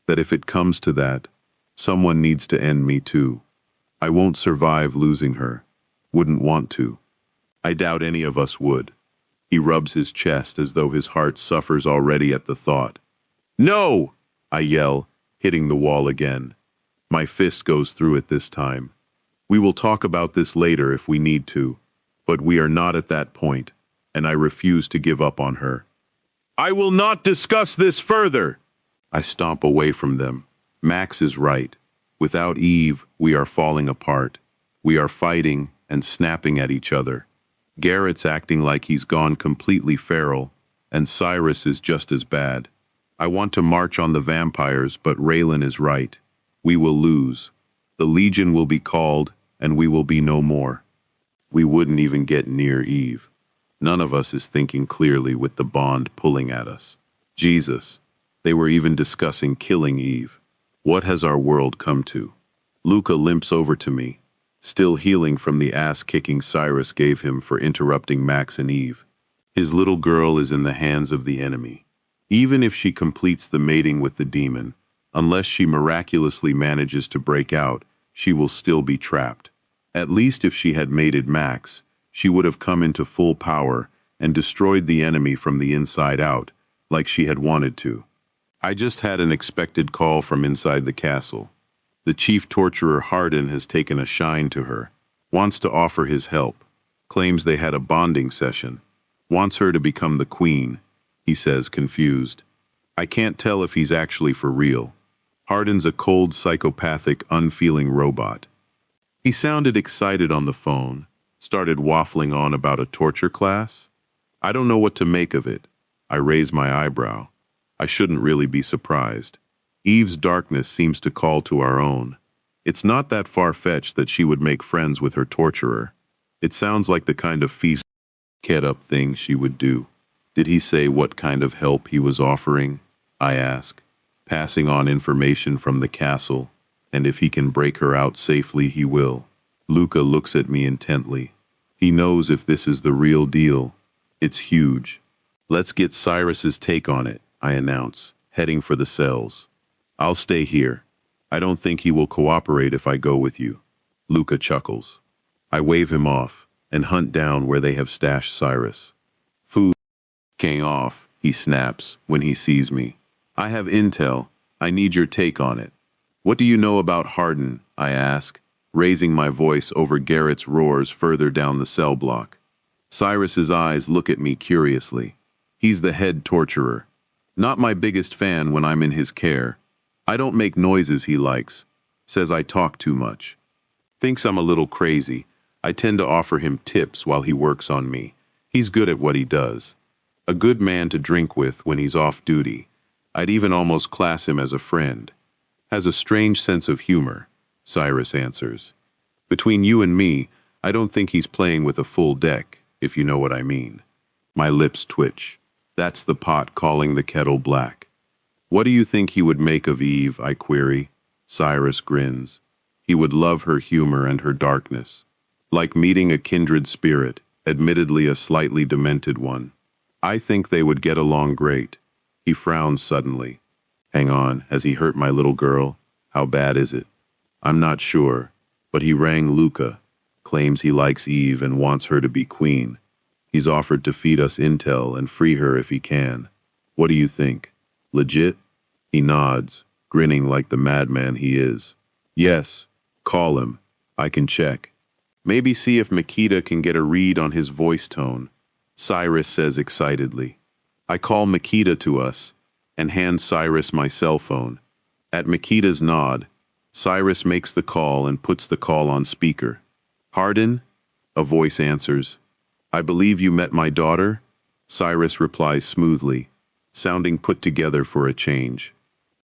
that if it comes to that, someone needs to end me too. I won't survive losing her. Wouldn't want to. I doubt any of us would. He rubs his chest as though his heart suffers already at the thought. No! I yell, hitting the wall again. My fist goes through it this time. We will talk about this later if we need to, but we are not at that point, and I refuse to give up on her. I will not discuss this further! I stomp away from them. Max is right. Without Eve, we are falling apart. We are fighting and snapping at each other. Garrett's acting like he's gone completely feral, and Cyrus is just as bad. I want to march on the vampires, but Raylan is right. We will lose. The Legion will be called, and we will be no more. We wouldn't even get near Eve. None of us is thinking clearly with the bond pulling at us. Jesus, they were even discussing killing Eve. What has our world come to? Luca limps over to me, still healing from the ass-kicking Cyrus gave him for interrupting Max and Eve. His little girl is in the hands of the enemy. Even if she completes the mating with the demon, unless she miraculously manages to break out, she will still be trapped. At least if she had mated Max, she would have come into full power and destroyed the enemy from the inside out, like she had wanted to. I just had an expected call from inside the castle. The chief torturer Hardin has taken a shine to her, wants to offer his help, claims they had a bonding session, wants her to become the queen, he says, confused. I can't tell if he's actually for real. Hardin's a cold, psychopathic, unfeeling robot. He sounded excited on the phone, started waffling on about a torture class. I don't know what to make of it. I raise my eyebrow. I shouldn't really be surprised. Eve's darkness seems to call to our own. It's not that far-fetched that she would make friends with her torturer. It sounds like the kind of feast get-up thing she would do. Did he say what kind of help he was offering? I ask, passing on information from the castle, and if he can break her out safely, he will. Luca looks at me intently. He knows if this is the real deal. It's huge. Let's get Cyrus's take on it, I announce, heading for the cells. I'll stay here. I don't think he will cooperate if I go with you. Luca chuckles. I wave him off and hunt down where they have stashed Cyrus. Food came off, he snaps when he sees me. I have intel. I need your take on it. What do you know about Hardin? I ask, raising my voice over Garrett's roars further down the cell block. Cyrus's eyes look at me curiously. He's the head torturer. Not my biggest fan when I'm in his care. I don't make noises he likes. Says I talk too much. Thinks I'm a little crazy. I tend to offer him tips while he works on me. He's good at what he does. A good man to drink with when he's off duty. I'd even almost class him as a friend. Has a strange sense of humor, Cyrus answers. Between you and me, I don't think he's playing with a full deck, if you know what I mean. My lips twitch. That's the pot calling the kettle black. What do you think he would make of Eve, I query? Cyrus grins. He would love her humor and her darkness. Like meeting a kindred spirit, admittedly a slightly demented one. I think they would get along great. He frowns suddenly. Hang on, has he hurt my little girl? How bad is it? I'm not sure, but he rang Luca, claims he likes Eve and wants her to be queen. He's offered to feed us intel and free her if he can. What do you think? Legit? He nods, grinning like the madman he is. Yes, call him. I can check. Maybe see if Makita can get a read on his voice tone, Cyrus says excitedly. I call Makita to us and hand Cyrus my cell phone. At Makita's nod, Cyrus makes the call and puts the call on speaker. Hardin? A voice answers. I believe you met my daughter? Cyrus replies smoothly, sounding put together for a change.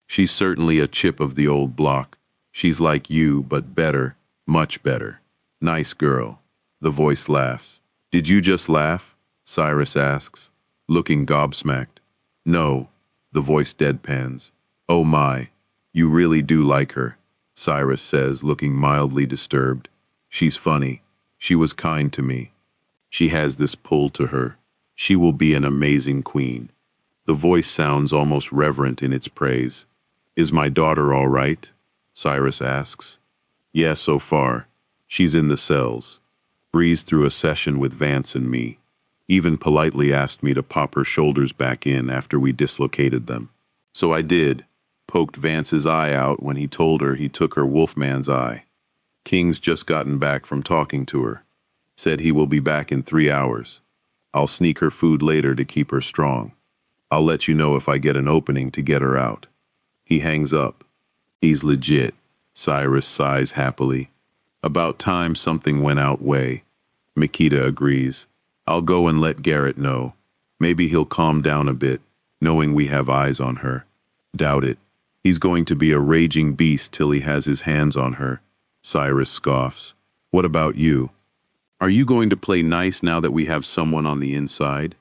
She's certainly a chip of the old block. She's like you, but better, much better. Nice girl. The voice laughs. Did you just laugh? Cyrus asks, looking gobsmacked. No, the voice deadpans. Oh my, you really do like her, Cyrus says, looking mildly disturbed. She's funny. She was kind to me. She has this pull to her. She will be an amazing queen. The voice sounds almost reverent in its praise. Is my daughter all right? Cyrus asks. Yeah, so far. She's in the cells. Breezed through a session with Vance and me. Even politely asked me to pop her shoulders back in after we dislocated them. So I did. Poked Vance's eye out when he told her he took her wolfman's eye. King's just gotten back from talking to her. Said he will be back in 3 hours. I'll sneak her food later to keep her strong. I'll let you know if I get an opening to get her out. He hangs up. He's legit, Cyrus sighs happily. About time something went out way. Makita agrees. I'll go and let Garrett know. Maybe he'll calm down a bit, knowing we have eyes on her. Doubt it. He's going to be a raging beast till he has his hands on her. Cyrus scoffs. What about you? Are you going to play nice now that we have someone on the inside?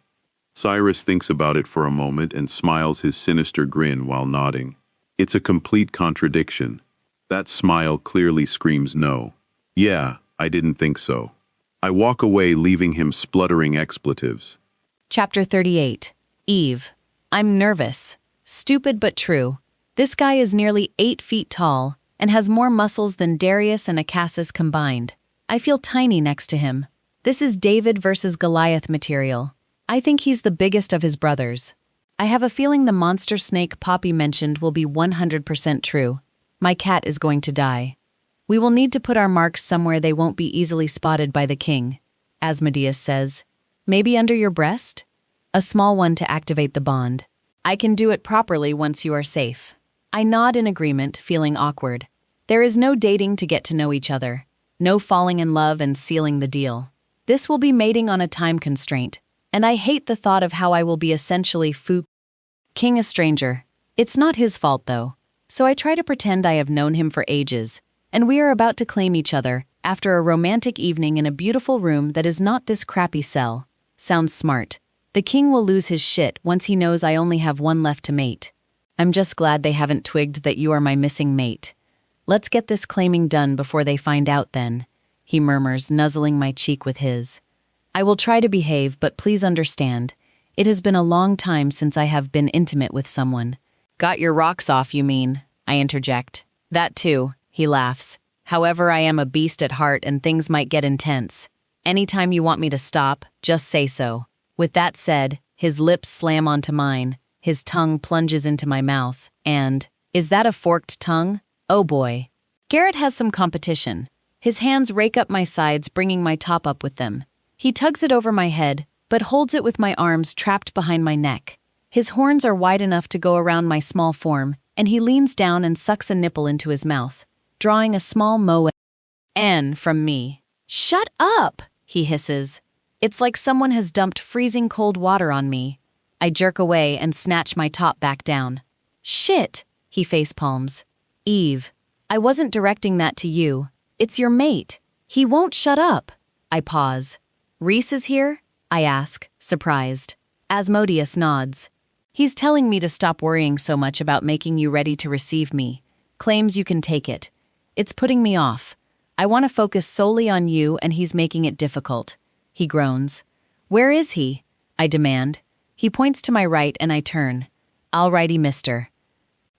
Cyrus thinks about it for a moment and smiles his sinister grin while nodding. It's a complete contradiction. That smile clearly screams no. Yeah, I didn't think so. I walk away, leaving him spluttering expletives. Chapter 38. Eve. I'm nervous. Stupid but true. This guy is nearly 8 feet tall and has more muscles than Darius and Acassus combined. I feel tiny next to him. This is David versus Goliath material. I think he's the biggest of his brothers. I have a feeling the monster snake Poppy mentioned will be 100% true. My cat is going to die. We will need to put our marks somewhere they won't be easily spotted by the king. Asmodeus says, maybe under your breast? A small one to activate the bond. I can do it properly once you are safe. I nod in agreement, feeling awkward. There is no dating to get to know each other. No falling in love and sealing the deal. This will be mating on a time constraint, and I hate the thought of how I will be essentially king a stranger. It's not his fault, though, so I try to pretend I have known him for ages, and we are about to claim each other after a romantic evening in a beautiful room that is not this crappy cell. Sounds smart. The king will lose his shit once he knows I only have one left to mate. I'm just glad they haven't twigged that you are my missing mate. Let's get this claiming done before they find out then, he murmurs, nuzzling my cheek with his. I will try to behave, but please understand. It has been a long time since I have been intimate with someone. Got your rocks off, you mean? I interject. That too, he laughs. However, I am a beast at heart and things might get intense. Anytime you want me to stop, just say so. With that said, his lips slam onto mine, his tongue plunges into my mouth, and, is that a forked tongue? Oh boy. Garrett has some competition. His hands rake up my sides, bringing my top up with them. He tugs it over my head, but holds it with my arms trapped behind my neck. His horns are wide enough to go around my small form, and he leans down and sucks a nipple into his mouth, drawing a small moe N from me. Shut up, he hisses. It's like someone has dumped freezing cold water on me. I jerk away and snatch my top back down. Shit, he facepalms. Eve, I wasn't directing that to you. It's your mate. He won't shut up. I pause. Reese is here? I ask, surprised. Asmodeus nods. He's telling me to stop worrying so much about making you ready to receive me. Claims you can take it. It's putting me off. I want to focus solely on you and he's making it difficult. He groans. Where is he? I demand. He points to my right and I turn. Alrighty, mister.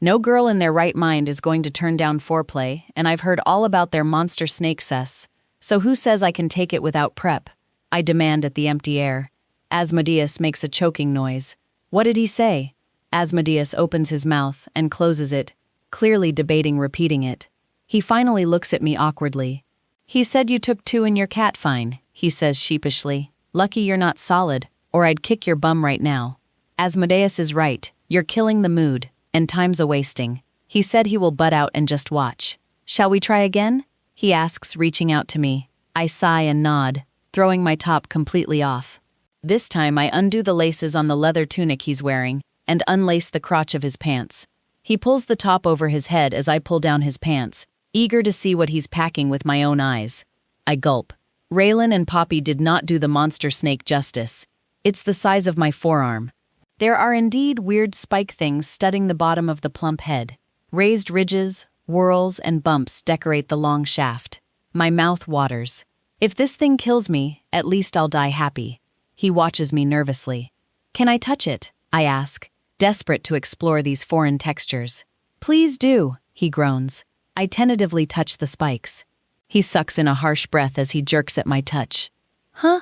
No girl in their right mind is going to turn down foreplay, and I've heard all about their monster snake cess. So who says I can take it without prep? I demand at the empty air. Asmodeus makes a choking noise. What did he say? Asmodeus opens his mouth and closes it, clearly debating repeating it. He finally looks at me awkwardly. He said you took 2 in your cat fine, he says sheepishly. Lucky you're not solid, or I'd kick your bum right now. Asmodeus is right. You're killing the mood, and time's a-wasting. He said he will butt out and just watch. Shall we try again? He asks, reaching out to me. I sigh and nod, throwing my top completely off. This time I undo the laces on the leather tunic he's wearing and unlace the crotch of his pants. He pulls the top over his head as I pull down his pants, eager to see what he's packing with my own eyes. I gulp. Raylan and Poppy did not do the monster snake justice. It's the size of my forearm. There are indeed weird spike things studding the bottom of the plump head. Raised ridges, whorls, and bumps decorate the long shaft. My mouth waters. If this thing kills me, at least I'll die happy. He watches me nervously. Can I touch it? I ask, desperate to explore these foreign textures. Please do, he groans. I tentatively touch the spikes. He sucks in a harsh breath as he jerks at my touch. Huh?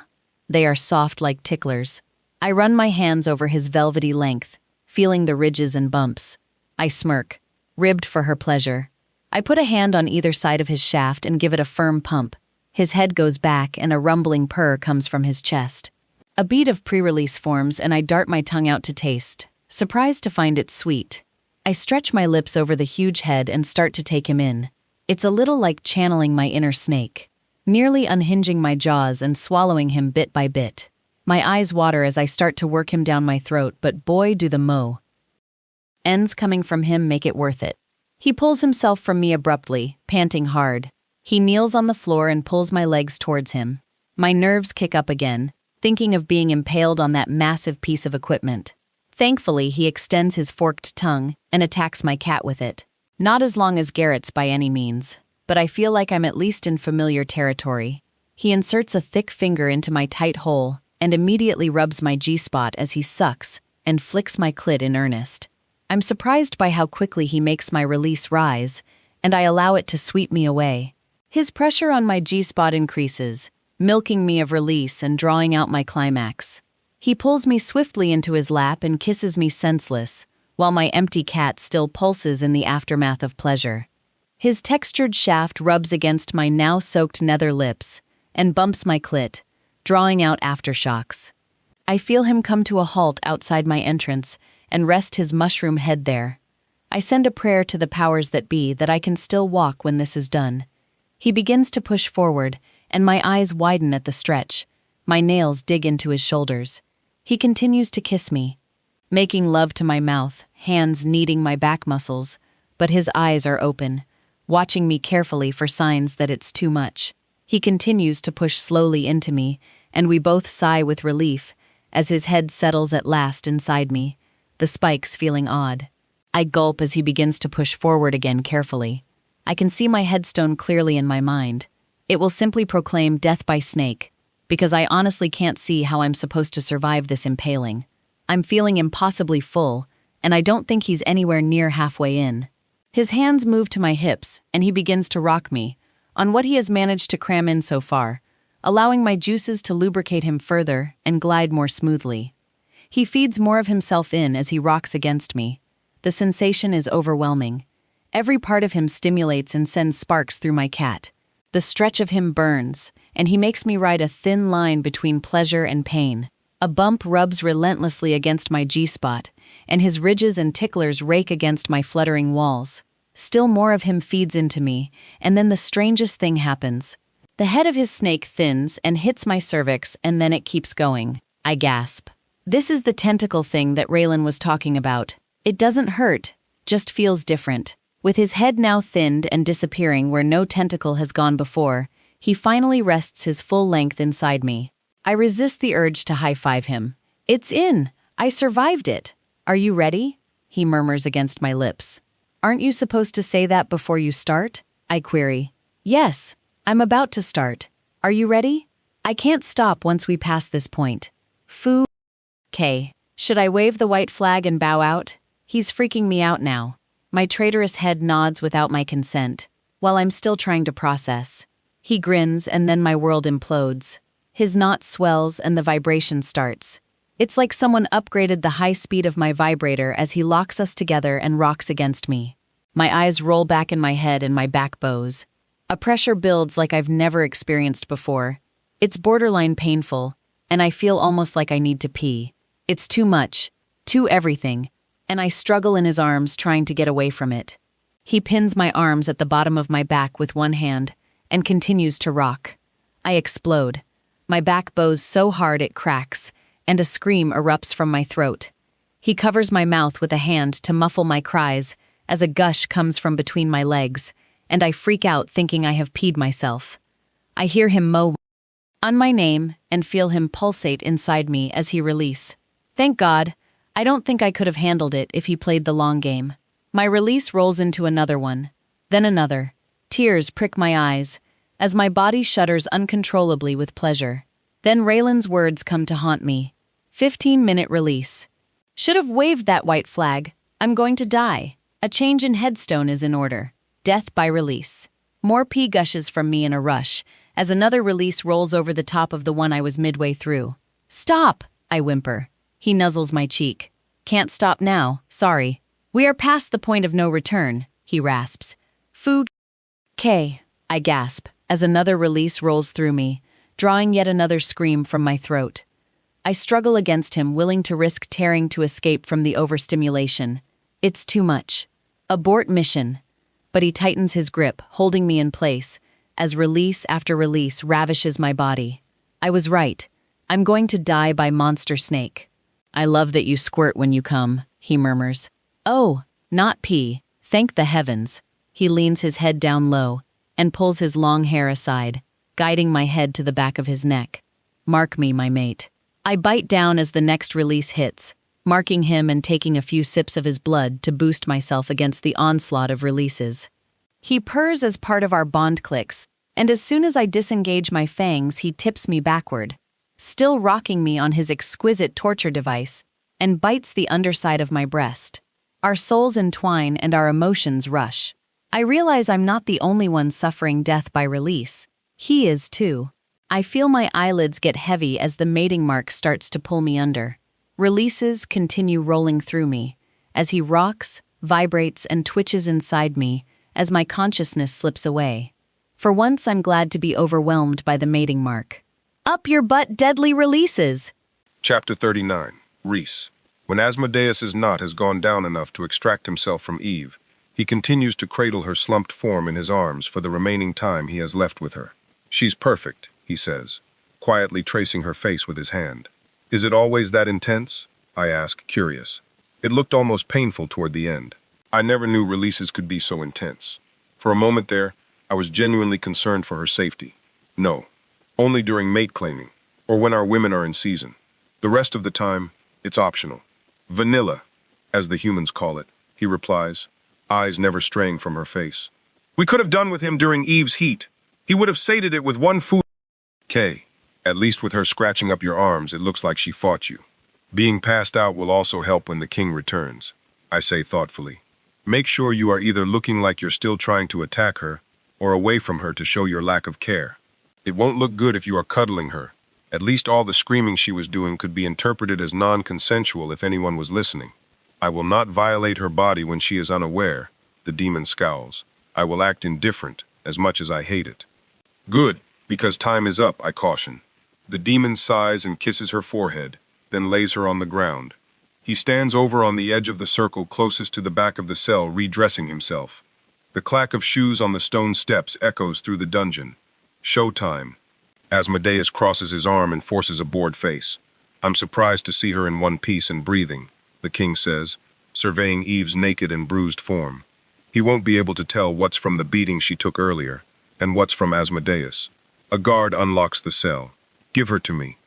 They are soft like ticklers. I run my hands over his velvety length, feeling the ridges and bumps. I smirk, ribbed for her pleasure. I put a hand on either side of his shaft and give it a firm pump. His head goes back and a rumbling purr comes from his chest. A bead of pre-release forms and I dart my tongue out to taste, surprised to find it sweet. I stretch my lips over the huge head and start to take him in. It's a little like channeling my inner snake, nearly unhinging my jaws and swallowing him bit by bit. My eyes water as I start to work him down my throat, but boy do the mo ends coming from him make it worth it. He pulls himself from me abruptly, panting hard. He kneels on the floor and pulls my legs towards him. My nerves kick up again, thinking of being impaled on that massive piece of equipment. Thankfully, he extends his forked tongue and attacks my cat with it. Not as long as Garrett's by any means, but I feel like I'm at least in familiar territory. He inserts a thick finger into my tight hole and immediately rubs my G-spot as he sucks and flicks my clit in earnest. I'm surprised by how quickly he makes my release rise, and I allow it to sweep me away. His pressure on my G-spot increases, milking me of release and drawing out my climax. He pulls me swiftly into his lap and kisses me senseless, while my empty cat still pulses in the aftermath of pleasure. His textured shaft rubs against my now soaked nether lips and bumps my clit, drawing out aftershocks. I feel him come to a halt outside my entrance and rest his mushroom head there. I send a prayer to the powers that be that I can still walk when this is done. He begins to push forward, and my eyes widen at the stretch. My nails dig into his shoulders. He continues to kiss me, making love to my mouth, hands kneading my back muscles, but his eyes are open, watching me carefully for signs that it's too much. He continues to push slowly into me, and we both sigh with relief as his head settles at last inside me, the spikes feeling odd. I gulp as he begins to push forward again carefully. I can see my headstone clearly in my mind. It will simply proclaim death by snake, because I honestly can't see how I'm supposed to survive this impaling. I'm feeling impossibly full, and I don't think he's anywhere near halfway in. His hands move to my hips, and he begins to rock me, on what he has managed to cram in so far, allowing my juices to lubricate him further and glide more smoothly. He feeds more of himself in as he rocks against me. The sensation is overwhelming. Every part of him stimulates and sends sparks through my cat. The stretch of him burns, and he makes me ride a thin line between pleasure and pain. A bump rubs relentlessly against my G-spot, and his ridges and ticklers rake against my fluttering walls. Still more of him feeds into me, and then the strangest thing happens. The head of his snake thins and hits my cervix, and then it keeps going. I gasp. This is the tentacle thing that Raylan was talking about. It doesn't hurt, just feels different. With his head now thinned and disappearing where no tentacle has gone before, he finally rests his full length inside me. I resist the urge to high-five him. It's in! I survived it! Are you ready? He murmurs against my lips. Aren't you supposed to say that before you start? I query. Yes, I'm about to start. Are you ready? I can't stop once we pass this point. Foo. K. Should I wave the white flag and bow out? He's freaking me out now. My traitorous head nods without my consent, while I'm still trying to process. He grins, and then my world implodes. His knot swells and the vibration starts. It's like someone upgraded the high speed of my vibrator as he locks us together and rocks against me. My eyes roll back in my head and my back bows. A pressure builds like I've never experienced before. It's borderline painful, and I feel almost like I need to pee. It's too much, too everything, and I struggle in his arms trying to get away from it. He pins my arms at the bottom of my back with one hand and continues to rock. I explode. My back bows so hard it cracks, and a scream erupts from my throat. He covers my mouth with a hand to muffle my cries as a gush comes from between my legs, and I freak out thinking I have peed myself. I hear him mow on my name and feel him pulsate inside me as he release. Thank God, I don't think I could have handled it if he played the long game. My release rolls into another one, then another. Tears prick my eyes as my body shudders uncontrollably with pleasure. Then Raylan's words come to haunt me. 15-minute release. Should have waved that white flag. I'm going to die. A change in headstone is in order. Death by release. More pee gushes from me in a rush as another release rolls over the top of the one I was midway through. Stop, I whimper. He nuzzles my cheek. Can't stop now, sorry. We are past the point of no return, he rasps. Food. K, I gasp as another release rolls through me, drawing yet another scream from my throat. I struggle against him, willing to risk tearing to escape from the overstimulation. It's too much. Abort mission. But he tightens his grip, holding me in place, as release after release ravishes my body. I was right. I'm going to die by monster snake. I love that you squirt when you come, he murmurs. Oh, not pee. Thank the heavens. He leans his head down low and pulls his long hair aside, guiding my head to the back of his neck. Mark me, my mate. I bite down as the next release hits, marking him and taking a few sips of his blood to boost myself against the onslaught of releases. He purrs as part of our bond clicks, and as soon as I disengage my fangs, he tips me backward, still rocking me on his exquisite torture device, and bites the underside of my breast. Our souls entwine and our emotions rush. I realize I'm not the only one suffering death by release. He is too. I feel my eyelids get heavy as the mating mark starts to pull me under. Releases continue rolling through me, as he rocks, vibrates, and twitches inside me as my consciousness slips away. For once, I'm glad to be overwhelmed by the mating mark. Up your butt, deadly releases! Chapter 39. Reese. When Asmodeus's knot has gone down enough to extract himself from Eve, he continues to cradle her slumped form in his arms for the remaining time he has left with her. She's perfect, he says, quietly tracing her face with his hand. Is it always that intense? I ask, curious. It looked almost painful toward the end. I never knew releases could be so intense. For a moment there, I was genuinely concerned for her safety. No, only during mate claiming, or when our women are in season. The rest of the time, it's optional. Vanilla, as the humans call it, he replies, eyes never straying from her face. We could have done with him during Eve's heat. He would have sated it with one food. Kay, at least with her scratching up your arms, it looks like she fought you. Being passed out will also help when the king returns, I say thoughtfully. Make sure you are either looking like you're still trying to attack her, or away from her to show your lack of care. It won't look good if you are cuddling her. At least all the screaming she was doing could be interpreted as non-consensual if anyone was listening. I will not violate her body when she is unaware, the demon scowls. I will act indifferent, as much as I hate it. Good, because time is up, I caution. The demon sighs and kisses her forehead, then lays her on the ground. He stands over on the edge of the circle closest to the back of the cell, redressing himself. The clack of shoes on the stone steps echoes through the dungeon. Showtime. Asmodeus crosses his arm and forces a bored face. I'm surprised to see her in one piece and breathing, the king says, surveying Eve's naked and bruised form. He won't be able to tell what's from the beating she took earlier, and what's from Asmodeus. A guard unlocks the cell. Give her to me.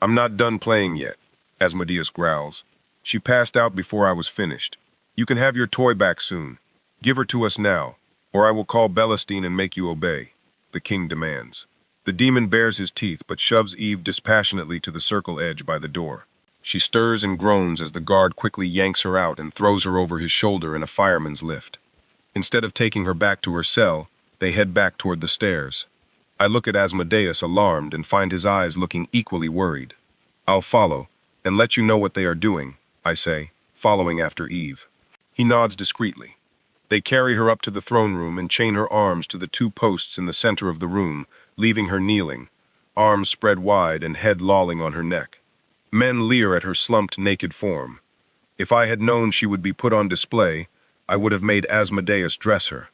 I'm not done playing yet, Asmodeus growls. She passed out before I was finished. You can have your toy back soon. Give her to us now, or I will call Belestine and make you obey, the king demands. The demon bares his teeth but shoves Eve dispassionately to the circle edge by the door. She stirs and groans as the guard quickly yanks her out and throws her over his shoulder in a fireman's lift. Instead of taking her back to her cell, they head back toward the stairs. I look at Asmodeus alarmed and find his eyes looking equally worried. I'll follow, and let you know what they are doing, I say, following after Eve. He nods discreetly. They carry her up to the throne room and chain her arms to the two posts in the center of the room, leaving her kneeling, arms spread wide and head lolling on her neck. Men leer at her slumped, naked form. If I had known she would be put on display, I would have made Asmodeus dress her.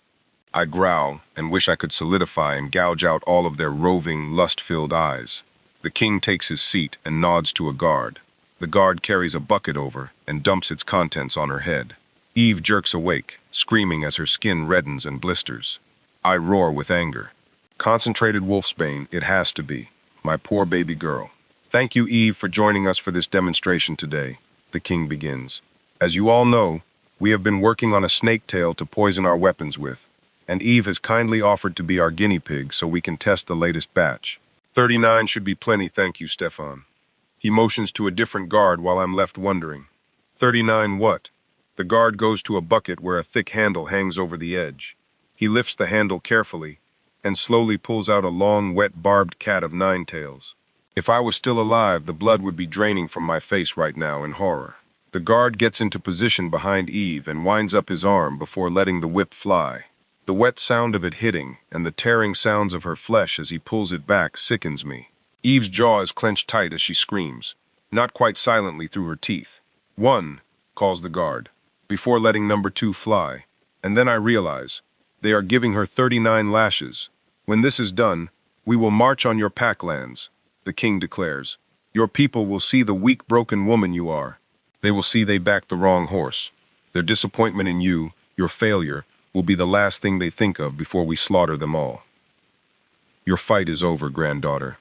I growl and wish I could solidify and gouge out all of their roving, lust-filled eyes. The king takes his seat and nods to a guard. The guard carries a bucket over and dumps its contents on her head. Eve jerks awake, screaming as her skin reddens and blisters. I roar with anger. Concentrated wolfsbane, it has to be. My poor baby girl. Thank you, Eve, for joining us for this demonstration today, the king begins. As you all know, we have been working on a snake tail to poison our weapons with, and Eve has kindly offered to be our guinea pig so we can test the latest batch. 39 should be plenty, thank you, Stefan. He motions to a different guard while I'm left wondering. 39 what? The guard goes to a bucket where a thick handle hangs over the edge. He lifts the handle carefully and slowly pulls out a long, wet, barbed cat of 9 tails. If I was still alive, the blood would be draining from my face right now in horror. The guard gets into position behind Eve and winds up his arm before letting the whip fly. The wet sound of it hitting and the tearing sounds of her flesh as he pulls it back sickens me. Eve's jaw is clenched tight as she screams, not quite silently through her teeth. 1, calls the guard, before letting number 2 fly. And then I realize, they are giving her 39 lashes. When this is done, we will march on your packlands, the king declares. Your people will see the weak, broken woman you are. They will see they backed the wrong horse. Their disappointment in you, your failure, will be the last thing they think of before we slaughter them all. Your fight is over, granddaughter.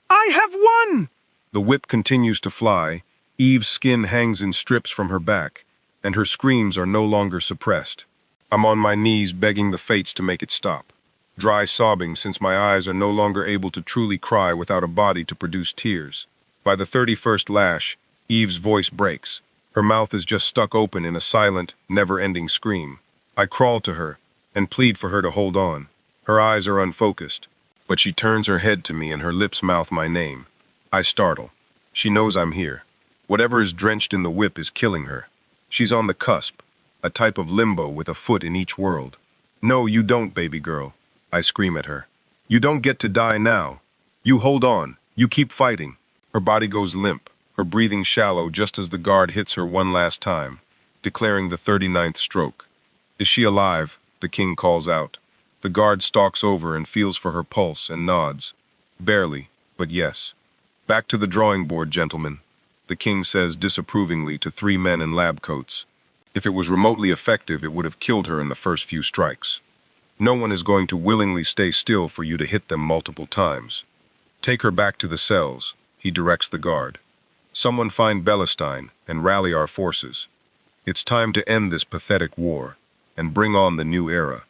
I have won! The whip continues to fly. Eve's skin hangs in strips from her back, and her screams are no longer suppressed. I'm on my knees begging the fates to make it stop. Dry sobbing since my eyes are no longer able to truly cry without a body to produce tears. By the 31st lash, Eve's voice breaks. Her mouth is just stuck open in a silent, never-ending scream. I crawl to her and plead for her to hold on. Her eyes are unfocused, but she turns her head to me and her lips mouth my name. I startle. She knows I'm here. Whatever is drenched in the whip is killing her. She's on the cusp, a type of limbo with a foot in each world. No, you don't, baby girl, I scream at her. You don't get to die now. You hold on. You keep fighting. Her body goes limp, her breathing shallow just as the guard hits her one last time, declaring the 39th stroke. Is she alive? The king calls out. The guard stalks over and feels for her pulse and nods. Barely, but yes. Back to the drawing board, gentlemen, the king says disapprovingly to 3 men in lab coats. If it was remotely effective, it would have killed her in the first few strikes. No one is going to willingly stay still for you to hit them multiple times. Take her back to the cells, he directs the guard. Someone find Belestine and rally our forces. It's time to end this pathetic war and bring on the new era.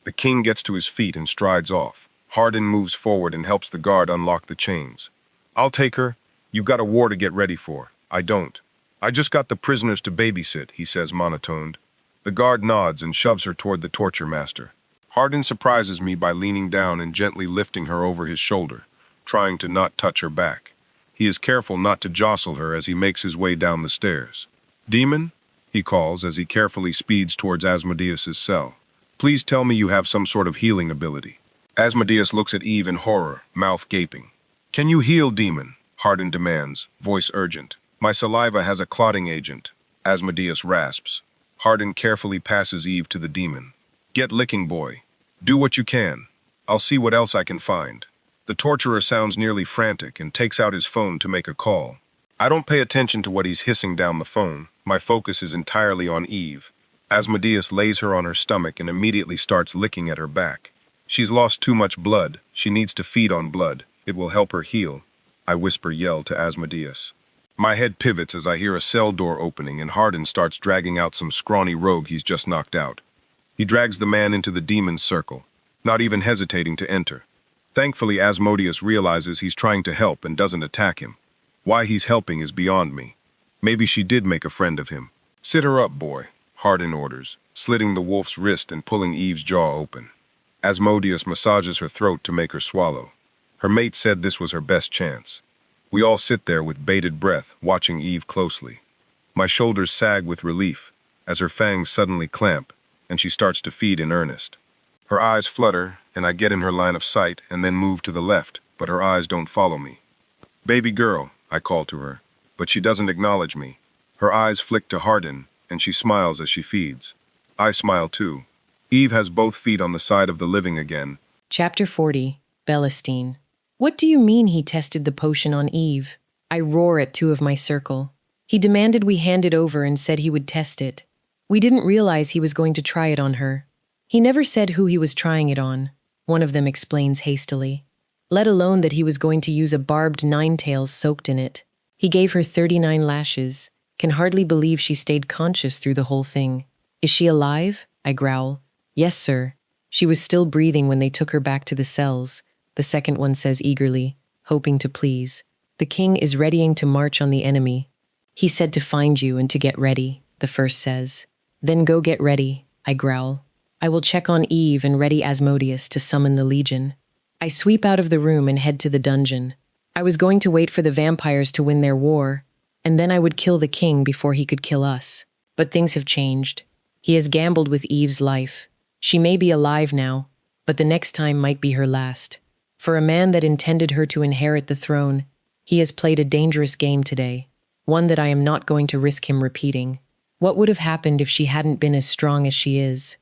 The king gets to his feet and strides off. Hardin moves forward and helps the guard unlock the chains. I'll take her. You've got a war to get ready for. I don't. I just got the prisoners to babysit, he says monotoned. The guard nods and shoves her toward the torture master. Hardin surprises me by leaning down and gently lifting her over his shoulder, trying to not touch her back. He is careful not to jostle her as he makes his way down the stairs. "Demon?" he calls as he carefully speeds towards Asmodeus's cell. "Please tell me you have some sort of healing ability." Asmodeus looks at Eve in horror, mouth gaping. "Can you heal, demon?" Hardin demands, voice urgent. "My saliva has a clotting agent," Asmodeus rasps. Hardin carefully passes Eve to the demon. "Get licking, boy. Do what you can. I'll see what else I can find." The torturer sounds nearly frantic and takes out his phone to make a call. I don't pay attention to what he's hissing down the phone. My focus is entirely on Eve. Asmodeus lays her on her stomach and immediately starts licking at her back. "She's lost too much blood. She needs to feed on blood. It will help her heal," I yell to Asmodeus. My head pivots as I hear a cell door opening and Hardin starts dragging out some scrawny rogue he's just knocked out. He drags the man into the demon's circle, not even hesitating to enter. Thankfully, Asmodeus realizes he's trying to help and doesn't attack him. Why he's helping is beyond me. Maybe she did make a friend of him. "Sit her up, boy," Hardin orders, slitting the wolf's wrist and pulling Eve's jaw open. Asmodeus massages her throat to make her swallow. Her mate said this was her best chance. We all sit there with bated breath, watching Eve closely. My shoulders sag with relief as her fangs suddenly clamp, and she starts to feed in earnest. Her eyes flutter, and I get in her line of sight and then move to the left, but her eyes don't follow me. "Baby girl," I call to her, but she doesn't acknowledge me. Her eyes flick to Hardin, and she smiles as she feeds. I smile too. Eve has both feet on the side of the living again. Chapter 40, Belestine. What do you mean he tested the potion on Eve? I roar at two of my circle. He demanded we hand it over and said he would test it. We didn't realize he was going to try it on her. He never said who he was trying it on, one of them explains hastily. Let alone that he was going to use a barbed nine-tails soaked in it. He gave her 39 lashes. Can hardly believe she stayed conscious through the whole thing. "Is she alive?" I growl. "Yes, sir. She was still breathing when they took her back to the cells," the second one says eagerly, hoping to please. "The king is readying to march on the enemy. He said to find you and to get ready," the first says. "Then go get ready," I growl. "I will check on Eve and ready Asmodeus to summon the legion." I sweep out of the room and head to the dungeon. I was going to wait for the vampires to win their war, and then I would kill the king before he could kill us. But things have changed. He has gambled with Eve's life. She may be alive now, but the next time might be her last. For a man that intended her to inherit the throne, he has played a dangerous game today, one that I am not going to risk him repeating. What would have happened if she hadn't been as strong as she is?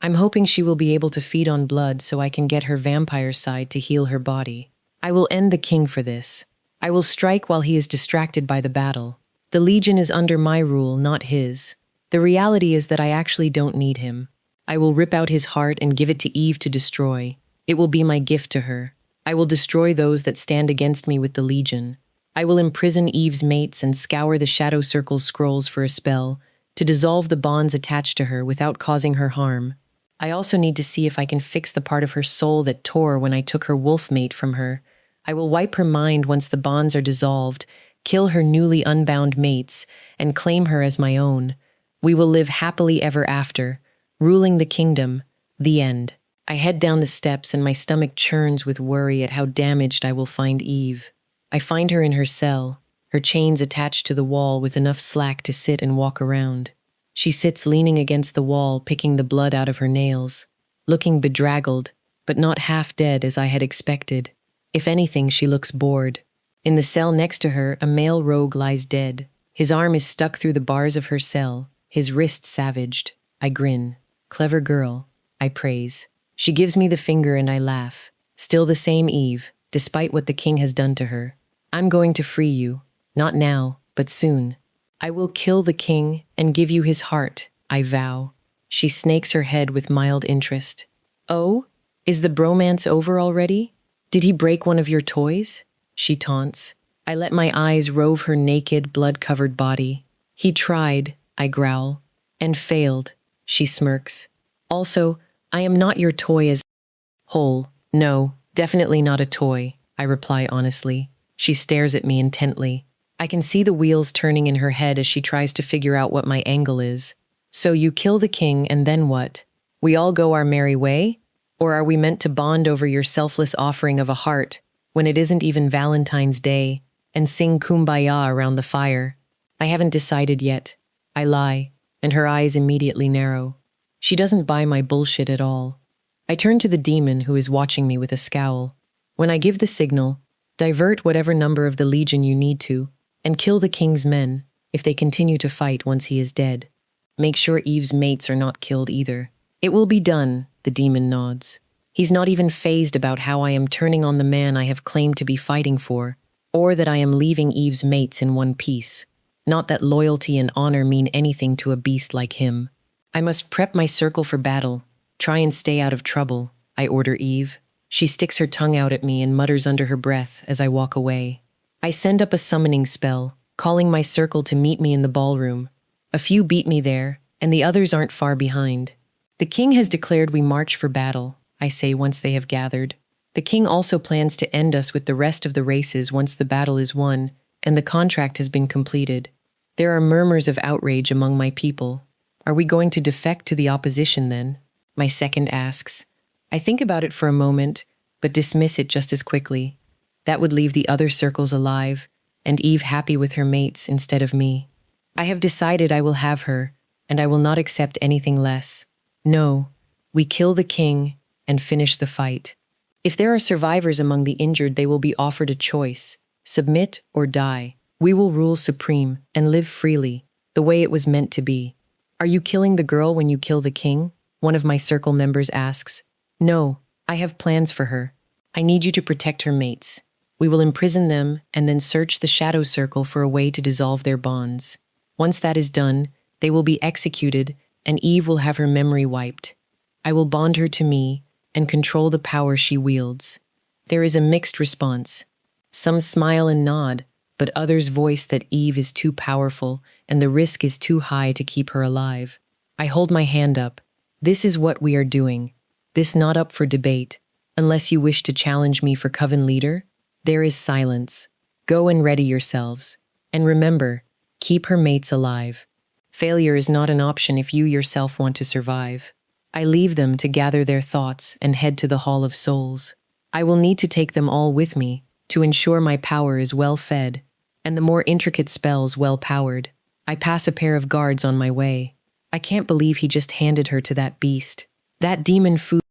I'm hoping she will be able to feed on blood so I can get her vampire side to heal her body. I will end the king for this. I will strike while he is distracted by the battle. The legion is under my rule, not his. The reality is that I actually don't need him. I will rip out his heart and give it to Eve to destroy. It will be my gift to her. I will destroy those that stand against me with the legion. I will imprison Eve's mates and scour the Shadow Circle's scrolls for a spell to dissolve the bonds attached to her without causing her harm. I also need to see if I can fix the part of her soul that tore when I took her wolf mate from her. I will wipe her mind once the bonds are dissolved, kill her newly unbound mates, and claim her as my own. We will live happily ever after, ruling the kingdom. The end. I head down the steps and my stomach churns with worry at how damaged I will find Eve. I find her in her cell, her chains attached to the wall with enough slack to sit and walk around. She sits leaning against the wall, picking the blood out of her nails, looking bedraggled, but not half dead as I had expected. If anything, she looks bored. In the cell next to her, a male rogue lies dead. His arm is stuck through the bars of her cell, his wrist savaged. I grin. Clever girl, I praise. She gives me the finger and I laugh. Still the same Eve, despite what the king has done to her. I'm going to free you. Not now, but soon. I will kill the king and give you his heart, I vow. She snakes her head with mild interest. "Oh, is the bromance over already? Did he break one of your toys?" She taunts. I let my eyes rove her naked, blood-covered body. "He tried," I growl. "And failed," she smirks. "Also, I am not your toy as whole. No, definitely not a toy," I reply honestly. She stares at me intently. I can see the wheels turning in her head as she tries to figure out what my angle is. So you kill the king and then what? We all go our merry way? Or are we meant to bond over your selfless offering of a heart when it isn't even Valentine's Day and sing kumbaya around the fire? I haven't decided yet. I lie, and her eyes immediately narrow. She doesn't buy my bullshit at all. I turn to the demon who is watching me with a scowl. When I give the signal, divert whatever number of the legion you need to, and kill the king's men if they continue to fight once he is dead. Make sure Eve's mates are not killed either. It will be done, the demon nods. He's not even fazed about how I am turning on the man I have claimed to be fighting for, or that I am leaving Eve's mates in one piece. Not that loyalty and honor mean anything to a beast like him. I must prep my circle for battle. Try and stay out of trouble, I order Eve. She sticks her tongue out at me and mutters under her breath as I walk away. I send up a summoning spell, calling my circle to meet me in the ballroom. A few beat me there, and the others aren't far behind. The king has declared we march for battle, I say once they have gathered. The king also plans to end us with the rest of the races once the battle is won and the contract has been completed. There are murmurs of outrage among my people. Are we going to defect to the opposition then? My second asks. I think about it for a moment, but dismiss it just as quickly. That would leave the other circles alive, and Eve happy with her mates instead of me. I have decided I will have her, and I will not accept anything less. No, we kill the king and finish the fight. If there are survivors among the injured, they will be offered a choice: submit or die. We will rule supreme and live freely, the way it was meant to be. Are you killing the girl when you kill the king? One of my circle members asks. No, I have plans for her. I need you to protect her mates. We will imprison them and then search the shadow circle for a way to dissolve their bonds. Once that is done, they will be executed and Eve will have her memory wiped. I will bond her to me and control the power she wields. There is a mixed response. Some smile and nod, but others voice that Eve is too powerful and the risk is too high to keep her alive. I hold my hand up. This is what we are doing. This not up for debate. Unless you wish to challenge me for coven leader, there is silence. Go and ready yourselves. And remember, keep her mates alive. Failure is not an option if you yourself want to survive. I leave them to gather their thoughts and head to the Hall of Souls. I will need to take them all with me to ensure my power is well fed and the more intricate spells well powered. I pass a pair of guards on my way. I can't believe he just handed her to that beast. That demon food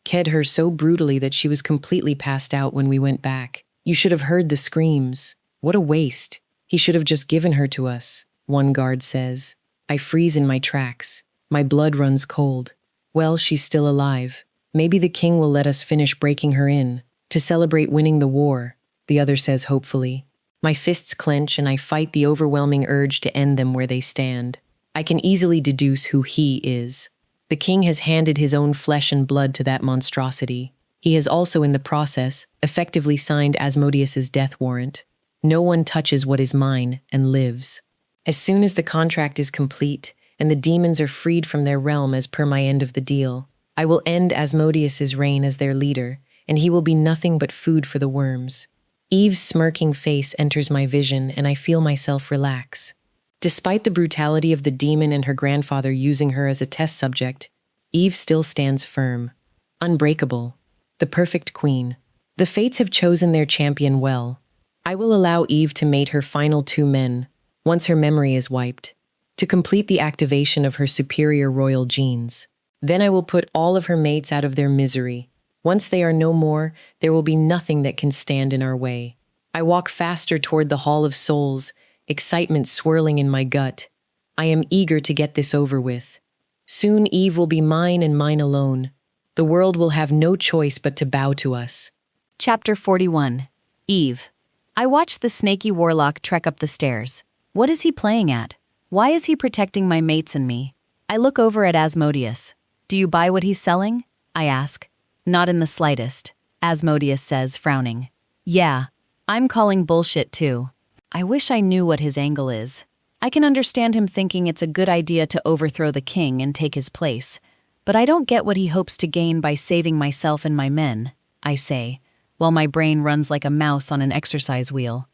ked her so brutally that she was completely passed out when we went back. You should have heard the screams. What a waste. He should have just given her to us, one guard says. I freeze in my tracks. My blood runs cold. Well, she's still alive. Maybe the king will let us finish breaking her in to celebrate winning the war, the other says hopefully. My fists clench and I fight the overwhelming urge to end them where they stand. I can easily deduce who he is. The king has handed his own flesh and blood to that monstrosity. He has also, in the process, effectively signed Asmodeus's death warrant. No one touches what is mine and lives. As soon as the contract is complete and the demons are freed from their realm as per my end of the deal, I will end Asmodeus's reign as their leader, and he will be nothing but food for the worms. Eve's smirking face enters my vision and I feel myself relax. Despite the brutality of the demon and her grandfather using her as a test subject, Eve still stands firm, unbreakable, the perfect queen. The fates have chosen their champion well. I will allow Eve to mate her final 2 men, once her memory is wiped, to complete the activation of her superior royal genes. Then I will put all of her mates out of their misery. Once they are no more, there will be nothing that can stand in our way. I walk faster toward the Hall of Souls, excitement swirling in my gut. I am eager to get this over with. Soon Eve will be mine and mine alone. The world will have no choice but to bow to us. Chapter 41. Eve. I watch the snaky warlock trek up the stairs. What is he playing at? Why is he protecting my mates and me? I look over at Asmodeus. Do you buy what he's selling? I ask. Not in the slightest, Asmodeus says, frowning. Yeah, I'm calling bullshit too. I wish I knew what his angle is. I can understand him thinking it's a good idea to overthrow the king and take his place, but I don't get what he hopes to gain by saving myself and my men, I say, while my brain runs like a mouse on an exercise wheel.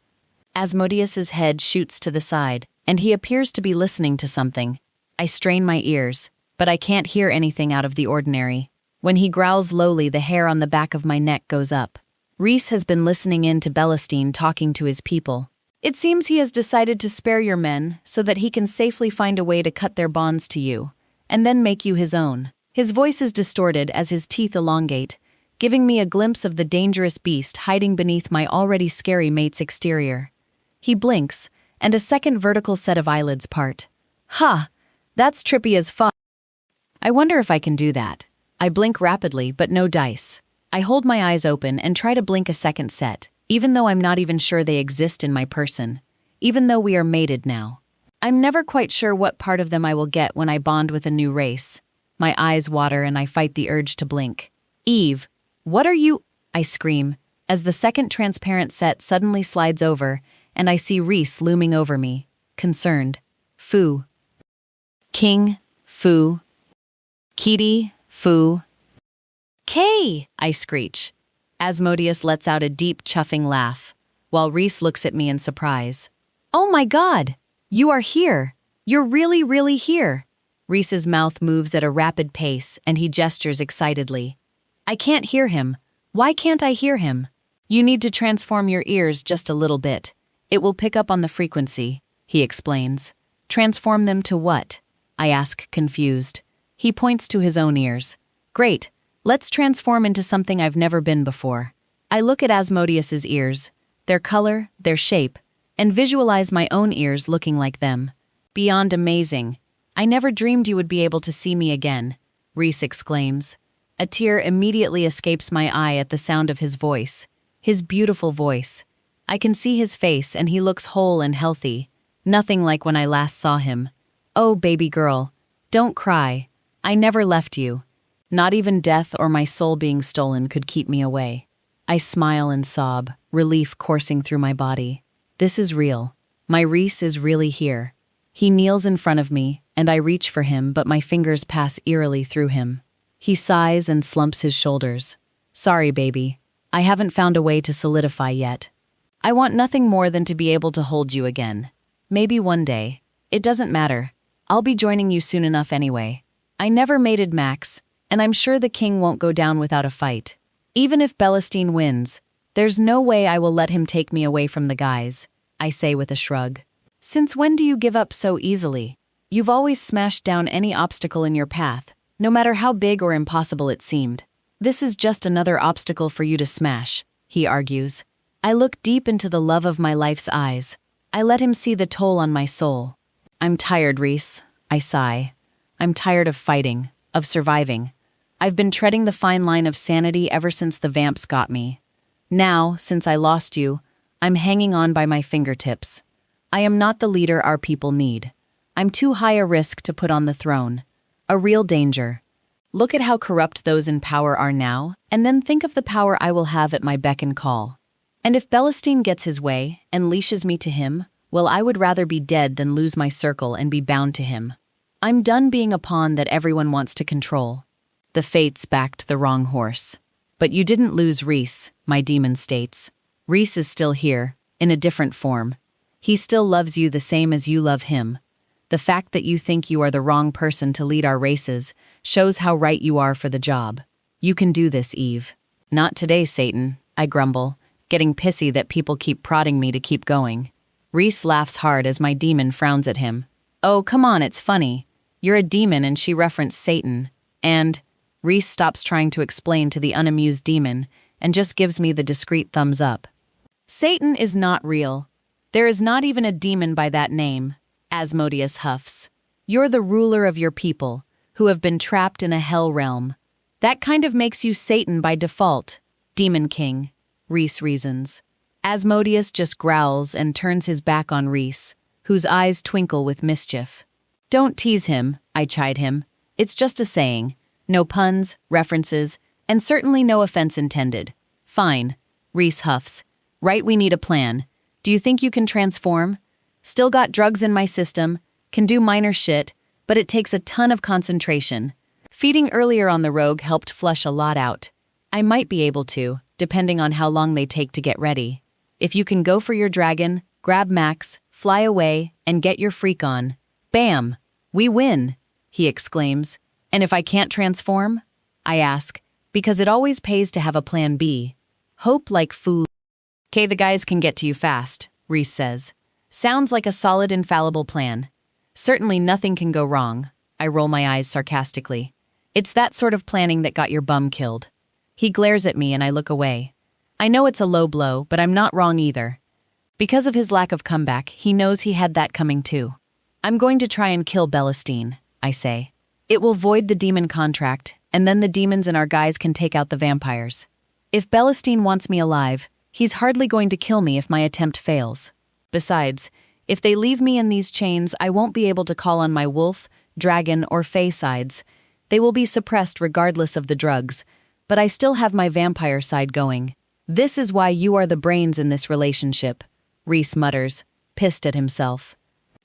Asmodeus's head shoots to the side, and he appears to be listening to something. I strain my ears, but I can't hear anything out of the ordinary. When he growls lowly, the hair on the back of my neck goes up. Rhys has been listening in to Belestine talking to his people. It seems he has decided to spare your men so that he can safely find a way to cut their bonds to you, and then make you his own. His voice is distorted as his teeth elongate, giving me a glimpse of the dangerous beast hiding beneath my already scary mate's exterior. He blinks, and a second vertical set of eyelids part. Ha! That's trippy as fuck. I wonder if I can do that. I blink rapidly, but no dice. I hold my eyes open and try to blink a second set, even though I'm not even sure they exist in my person, even though we are mated now. I'm never quite sure what part of them I will get when I bond with a new race. My eyes water and I fight the urge to blink. Eve, what are you? I scream, as the second transparent set suddenly slides over and I see Rhys looming over me, concerned. Fu. King, Fu. Kitty, Fu. Kay, I screech. Asmodeus lets out a deep, chuffing laugh, while Rhys looks at me in surprise. Oh my God! You are here! You're really, really here! Rhys's mouth moves at a rapid pace, and he gestures excitedly. I can't hear him. Why can't I hear him? You need to transform your ears just a little bit. It will pick up on the frequency, he explains. Transform them to what? I ask, confused. He points to his own ears. Great. Let's transform into something I've never been before. I look at Asmodeus's ears, their color, their shape, and visualize my own ears looking like them. Beyond amazing. I never dreamed you would be able to see me again, Rhys exclaims. A tear immediately escapes my eye at the sound of his voice. His beautiful voice. I can see his face and he looks whole and healthy. Nothing like when I last saw him. Oh, baby girl, don't cry. I never left you. Not even death or my soul being stolen could keep me away. I smile and sob, relief coursing through my body. This is real. My Rhys is really here. He kneels in front of me, and I reach for him, but my fingers pass eerily through him. He sighs and slumps his shoulders. Sorry, baby. I haven't found a way to solidify yet. I want nothing more than to be able to hold you again. Maybe one day. It doesn't matter. I'll be joining you soon enough anyway. I never mated Max, and I'm sure the king won't go down without a fight. Even if Belestine wins, there's no way I will let him take me away from the guys, I say with a shrug. Since when do you give up so easily? You've always smashed down any obstacle in your path, no matter how big or impossible it seemed. This is just another obstacle for you to smash, he argues. I look deep into the love of my life's eyes. I let him see the toll on my soul. I'm tired, Rhys, I sigh. I'm tired of fighting, of surviving. I've been treading the fine line of sanity ever since the vamps got me. Now, since I lost you, I'm hanging on by my fingertips. I am not the leader our people need. I'm too high a risk to put on the throne. A real danger. Look at how corrupt those in power are now, and then think of the power I will have at my beck and call. And if Belestine gets his way and leashes me to him, well, I would rather be dead than lose my circle and be bound to him. I'm done being a pawn that everyone wants to control. The fates backed the wrong horse. But you didn't lose Rhys, my demon states. Rhys is still here, in a different form. He still loves you the same as you love him. The fact that you think you are the wrong person to lead our races shows how right you are for the job. You can do this, Eve. Not today, Satan, I grumble, getting pissy that people keep prodding me to keep going. Rhys laughs hard as my demon frowns at him. Oh, come on, it's funny. You're a demon and she referenced Satan. And Rhys stops trying to explain to the unamused demon and just gives me the discreet thumbs up. Satan is not real. There is not even a demon by that name, Asmodeus huffs. You're the ruler of your people, who have been trapped in a hell realm. That kind of makes you Satan by default, Demon King, Rhys reasons. Asmodeus just growls and turns his back on Rhys, whose eyes twinkle with mischief. Don't tease him, I chide him. It's just a saying. No puns, references, and certainly no offense intended. Fine, Rhys huffs. Right, we need a plan. Do you think you can transform? Still got drugs in my system, can do minor shit, but it takes a ton of concentration. Feeding earlier on the rogue helped flush a lot out. I might be able to, depending on how long they take to get ready. If you can go for your dragon, grab Max, fly away, and get your freak on. Bam! We win, he exclaims. And if I can't transform? I ask, because it always pays to have a plan B. Hope like food. Okay, the guys can get to you fast, Reese says. Sounds like a solid, infallible plan. Certainly nothing can go wrong. I roll my eyes sarcastically. It's that sort of planning that got your bum killed. He glares at me and I look away. I know it's a low blow, but I'm not wrong either. Because of his lack of comeback, he knows he had that coming too. I'm going to try and kill Belestine, I say. It will void the demon contract, and then the demons and our guys can take out the vampires. If Belestine wants me alive, he's hardly going to kill me if my attempt fails. Besides, if they leave me in these chains, I won't be able to call on my wolf, dragon, or fae sides. They will be suppressed regardless of the drugs, but I still have my vampire side going. This is why you are the brains in this relationship, Reese mutters, pissed at himself.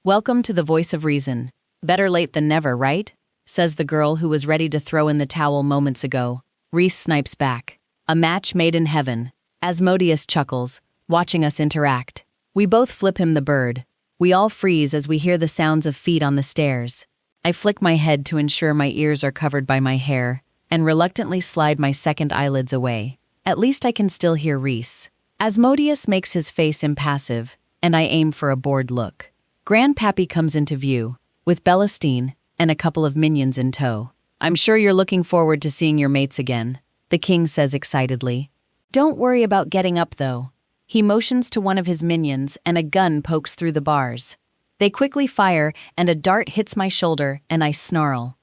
Welcome to the voice of reason. Better late than never, right? Says the girl who was ready to throw in the towel moments ago. Reese snipes back. A match made in heaven. Asmodeus chuckles, watching us interact. We both flip him the bird. We all freeze as we hear the sounds of feet on the stairs. I flick my head to ensure my ears are covered by my hair, and reluctantly slide my second eyelids away. At least I can still hear Reese. Asmodeus makes his face impassive, and I aim for a bored look. Grandpappy comes into view, with Belestine and a couple of minions in tow. I'm sure you're looking forward to seeing your mates again, the king says excitedly. Don't worry about getting up, though. He motions to one of his minions, and a gun pokes through the bars. They quickly fire, and a dart hits my shoulder, and I snarl.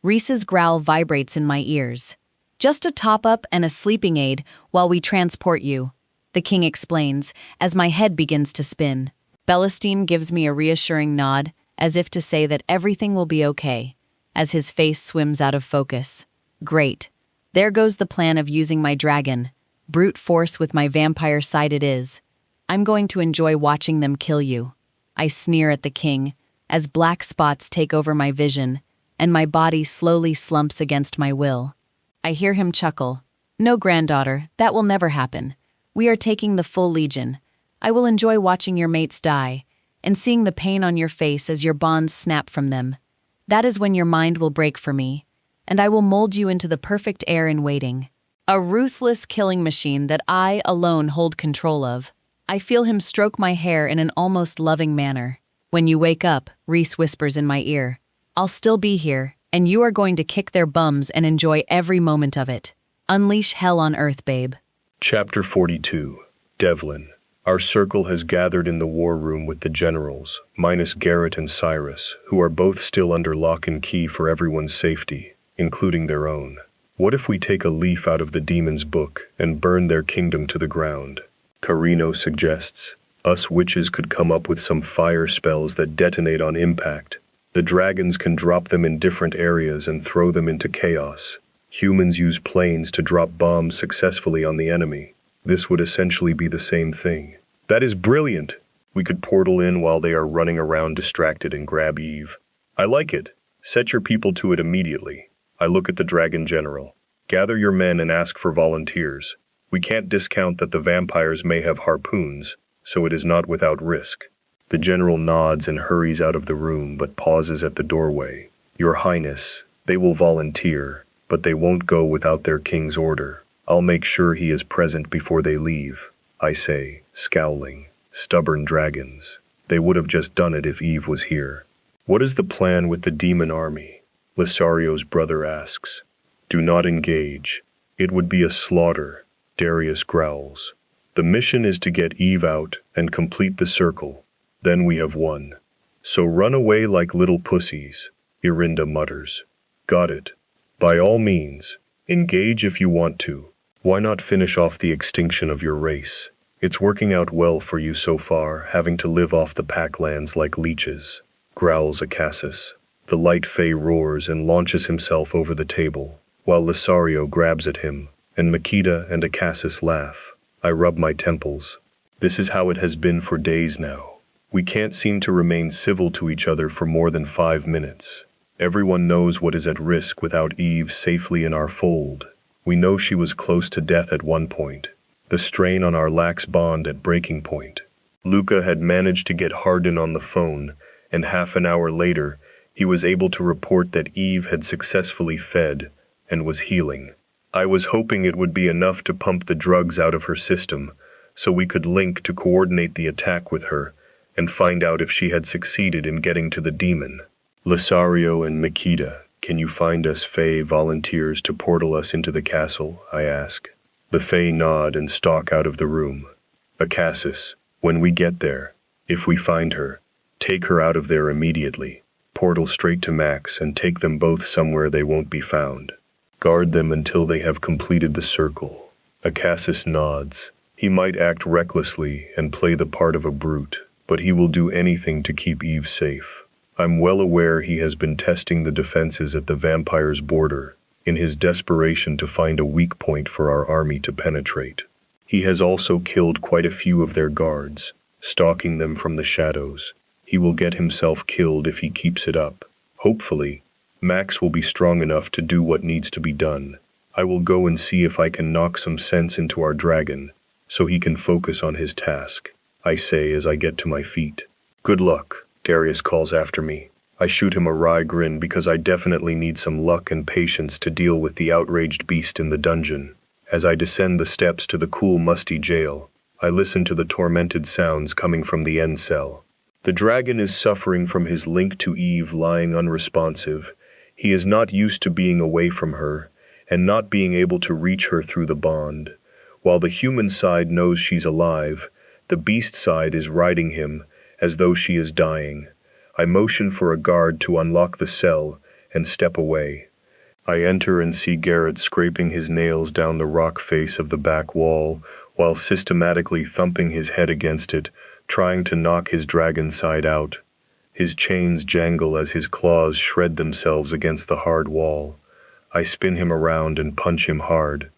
Reese's growl vibrates in my ears. Just a top-up and a sleeping aid while we transport you, the king explains, as my head begins to spin. Belestine gives me a reassuring nod, as if to say that everything will be okay, as his face swims out of focus. Great. There goes the plan of using my dragon. Brute force with my vampire side it is. I'm going to enjoy watching them kill you. I sneer at the king, as black spots take over my vision, and my body slowly slumps against my will. I hear him chuckle. No, granddaughter, that will never happen. We are taking the full legion. I will enjoy watching your mates die, and seeing the pain on your face as your bonds snap from them. That is when your mind will break for me, and I will mold you into the perfect heir in waiting. A ruthless killing machine that I alone hold control of. I feel him stroke my hair in an almost loving manner. When you wake up, Reese whispers in my ear, I'll still be here, and you are going to kick their bums and enjoy every moment of it. Unleash hell on earth, babe. Chapter 42. Devlin. Our circle has gathered in the war room with the generals, minus Garrett and Cyrus, who are both still under lock and key for everyone's safety, including their own. What if we take a leaf out of the demon's book and burn their kingdom to the ground? Carino suggests. Us witches could come up with some fire spells that detonate on impact. The dragons can drop them in different areas and throw them into chaos. Humans use planes to drop bombs successfully on the enemy. This would essentially be the same thing. That is brilliant! We could portal in while they are running around distracted and grab Eve. I like it. Set your people to it immediately. I look at the dragon general. Gather your men and ask for volunteers. We can't discount that the vampires may have harpoons, so it is not without risk. The general nods and hurries out of the room, but pauses at the doorway. Your Highness, they will volunteer, but they won't go without their king's order. I'll make sure he is present before they leave, I say, scowling. Stubborn dragons. They would have just done it if Eve was here. What is the plan with the demon army? Lissario's brother asks. Do not engage. It would be a slaughter, Darius growls. The mission is to get Eve out and complete the circle. Then we have won. So run away like little pussies, Irinda mutters. Got it. By all means, engage if you want to. Why not finish off the extinction of your race? It's working out well for you so far, having to live off the packlands like leeches, growls Acassus. The light fae roars and launches himself over the table, while Lissario grabs at him, and Makita and Acassus laugh. I rub my temples. This is how it has been for days now. We can't seem to remain civil to each other for more than 5 minutes. Everyone knows what is at risk without Eve safely in our fold. We know she was close to death at one point. The strain on our lax bond at breaking point. Luca had managed to get Hardin on the phone, and half an hour later, He was able to report that Eve had successfully fed and was healing. I was hoping it would be enough to pump the drugs out of her system, so we could link to coordinate the attack with her and find out if she had succeeded in getting to the demon. Lothario and Makita, can you find us Fae volunteers to portal us into the castle? I ask. The Fae nod and stalk out of the room. Acasis, when we get there, if we find her, take her out of there immediately. Portal straight to Max and take them both somewhere they won't be found. Guard them until they have completed the circle. Acasis nods. He might act recklessly and play the part of a brute, but he will do anything to keep Eve safe. I'm well aware he has been testing the defenses at the vampire's border, in his desperation to find a weak point for our army to penetrate. He has also killed quite a few of their guards, stalking them from the shadows. He will get himself killed if he keeps it up. Hopefully, Max will be strong enough to do what needs to be done. I will go and see if I can knock some sense into our dragon, so he can focus on his task, I say as I get to my feet. Good luck, Darius calls after me. I shoot him a wry grin because I definitely need some luck and patience to deal with the outraged beast in the dungeon. As I descend the steps to the cool, musty jail, I listen to the tormented sounds coming from the end cell. The dragon is suffering from his link to Eve lying unresponsive. He is not used to being away from her, and not being able to reach her through the bond. While the human side knows she's alive, the beast side is riding him, as though she is dying. I motion for a guard to unlock the cell and step away. I enter and see Garrett scraping his nails down the rock face of the back wall, while systematically thumping his head against it, trying to knock his dragon side out. His chains jangle as his claws shred themselves against the hard wall. I spin him around and punch him hard.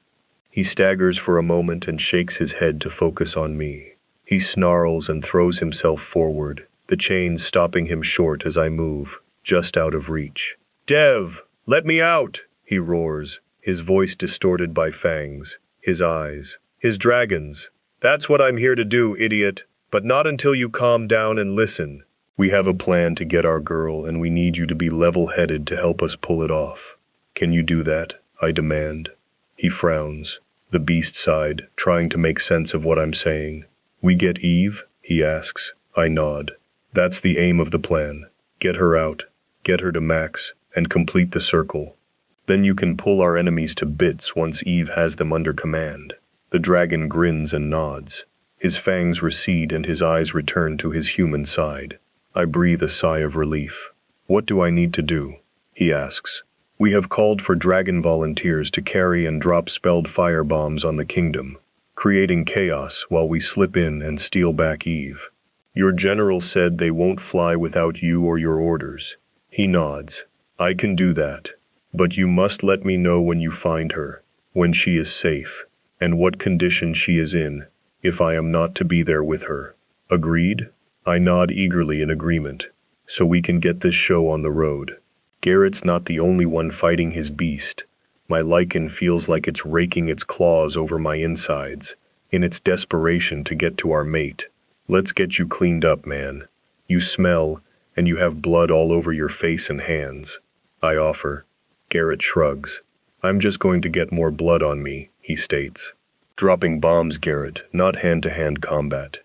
He staggers for a moment and shakes his head to focus on me. He snarls and throws himself forward, the chains stopping him short as I move, just out of reach. "Dev, let me out!" he roars, his voice distorted by fangs, his eyes, his dragons. "That's what I'm here to do, idiot, but not until you calm down and listen. We have a plan to get our girl, and we need you to be level-headed to help us pull it off. Can you do that?" I demand. He frowns, the beast side, trying to make sense of what I'm saying. "We get Eve?" he asks. I nod. "That's the aim of the plan. Get her out, get her to Max, and complete the circle. Then you can pull our enemies to bits once Eve has them under command." The dragon grins and nods. His fangs recede and his eyes return to his human side. I breathe a sigh of relief. "What do I need to do?" he asks. "We have called for dragon volunteers to carry and drop spelled fire bombs on the kingdom, creating chaos while we slip in and steal back Eve. Your general said they won't fly without you or your orders." He nods. "I can do that, but you must let me know when you find her, when she is safe, and what condition she is in, if I am not to be there with her. Agreed?" I nod eagerly in agreement, so we can get this show on the road. Garrett's not the only one fighting his beast. My lichen feels like it's raking its claws over my insides, in its desperation to get to our mate. "Let's get you cleaned up, man. You smell, and you have blood all over your face and hands," I offer. Garrett shrugs. "I'm just going to get more blood on me," he states. "Dropping bombs, Garrett, not hand-to-hand combat.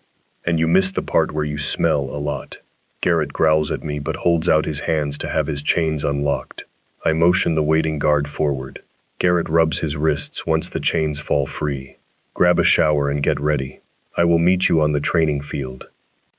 And you missed the part where you smell a lot." Garrett growls at me but holds out his hands to have his chains unlocked. I motion the waiting guard forward. Garrett rubs his wrists once the chains fall free. "Grab a shower and get ready. I will meet you on the training field."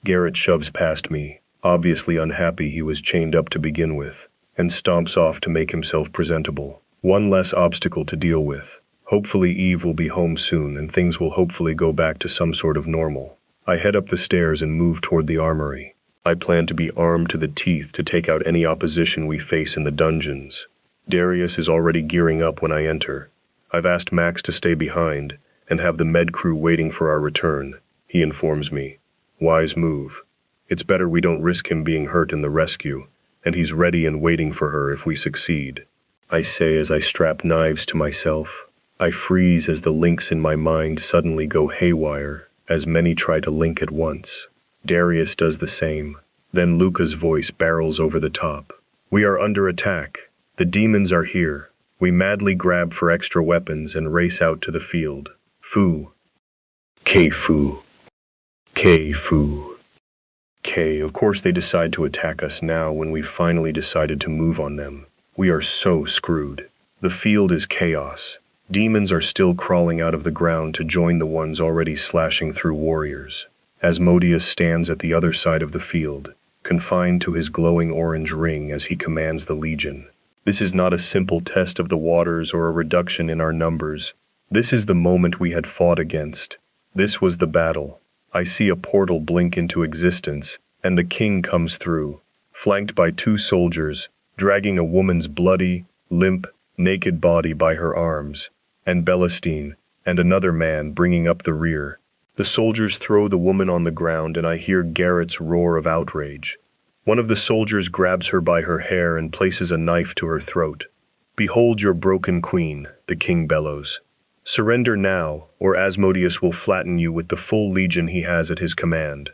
Garrett shoves past me, obviously unhappy he was chained up to begin with, and stomps off to make himself presentable. One less obstacle to deal with. Hopefully Eve will be home soon and things will hopefully go back to some sort of normal. I head up the stairs and move toward the armory. I plan to be armed to the teeth to take out any opposition we face in the dungeons. Darius is already gearing up when I enter. I've asked Max to stay behind and have the med crew waiting for our return, he informs me. Wise move. It's better we don't risk him being hurt in the rescue, and he's ready and waiting for her if we succeed. I say as I strap knives to myself. I freeze as the links in my mind suddenly go haywire, as many try to link at once. Darius does the same. Then Luca's voice barrels over the top. We are under attack. The demons are here. We madly grab for extra weapons and race out to the field. Foo. K-foo. K-foo. K. Of course they decide to attack us now when we finally decided to move on them. We are so screwed. The field is chaos. Demons are still crawling out of the ground to join the ones already slashing through warriors. Asmodeus stands at the other side of the field, confined to his glowing orange ring as he commands the legion. This is not a simple test of the waters or a reduction in our numbers. This is the moment we had fought against. This was the battle. I see a portal blink into existence, and the king comes through, flanked by 2 soldiers, dragging a woman's bloody, limp, naked body by her arms, and Belestine, and another man bringing up the rear. The soldiers throw the woman on the ground, and I hear Garrett's roar of outrage. One of the soldiers grabs her by her hair and places a knife to her throat. "Behold your broken queen," the king bellows. "Surrender now, or Asmodeus will flatten you with the full legion he has at his command."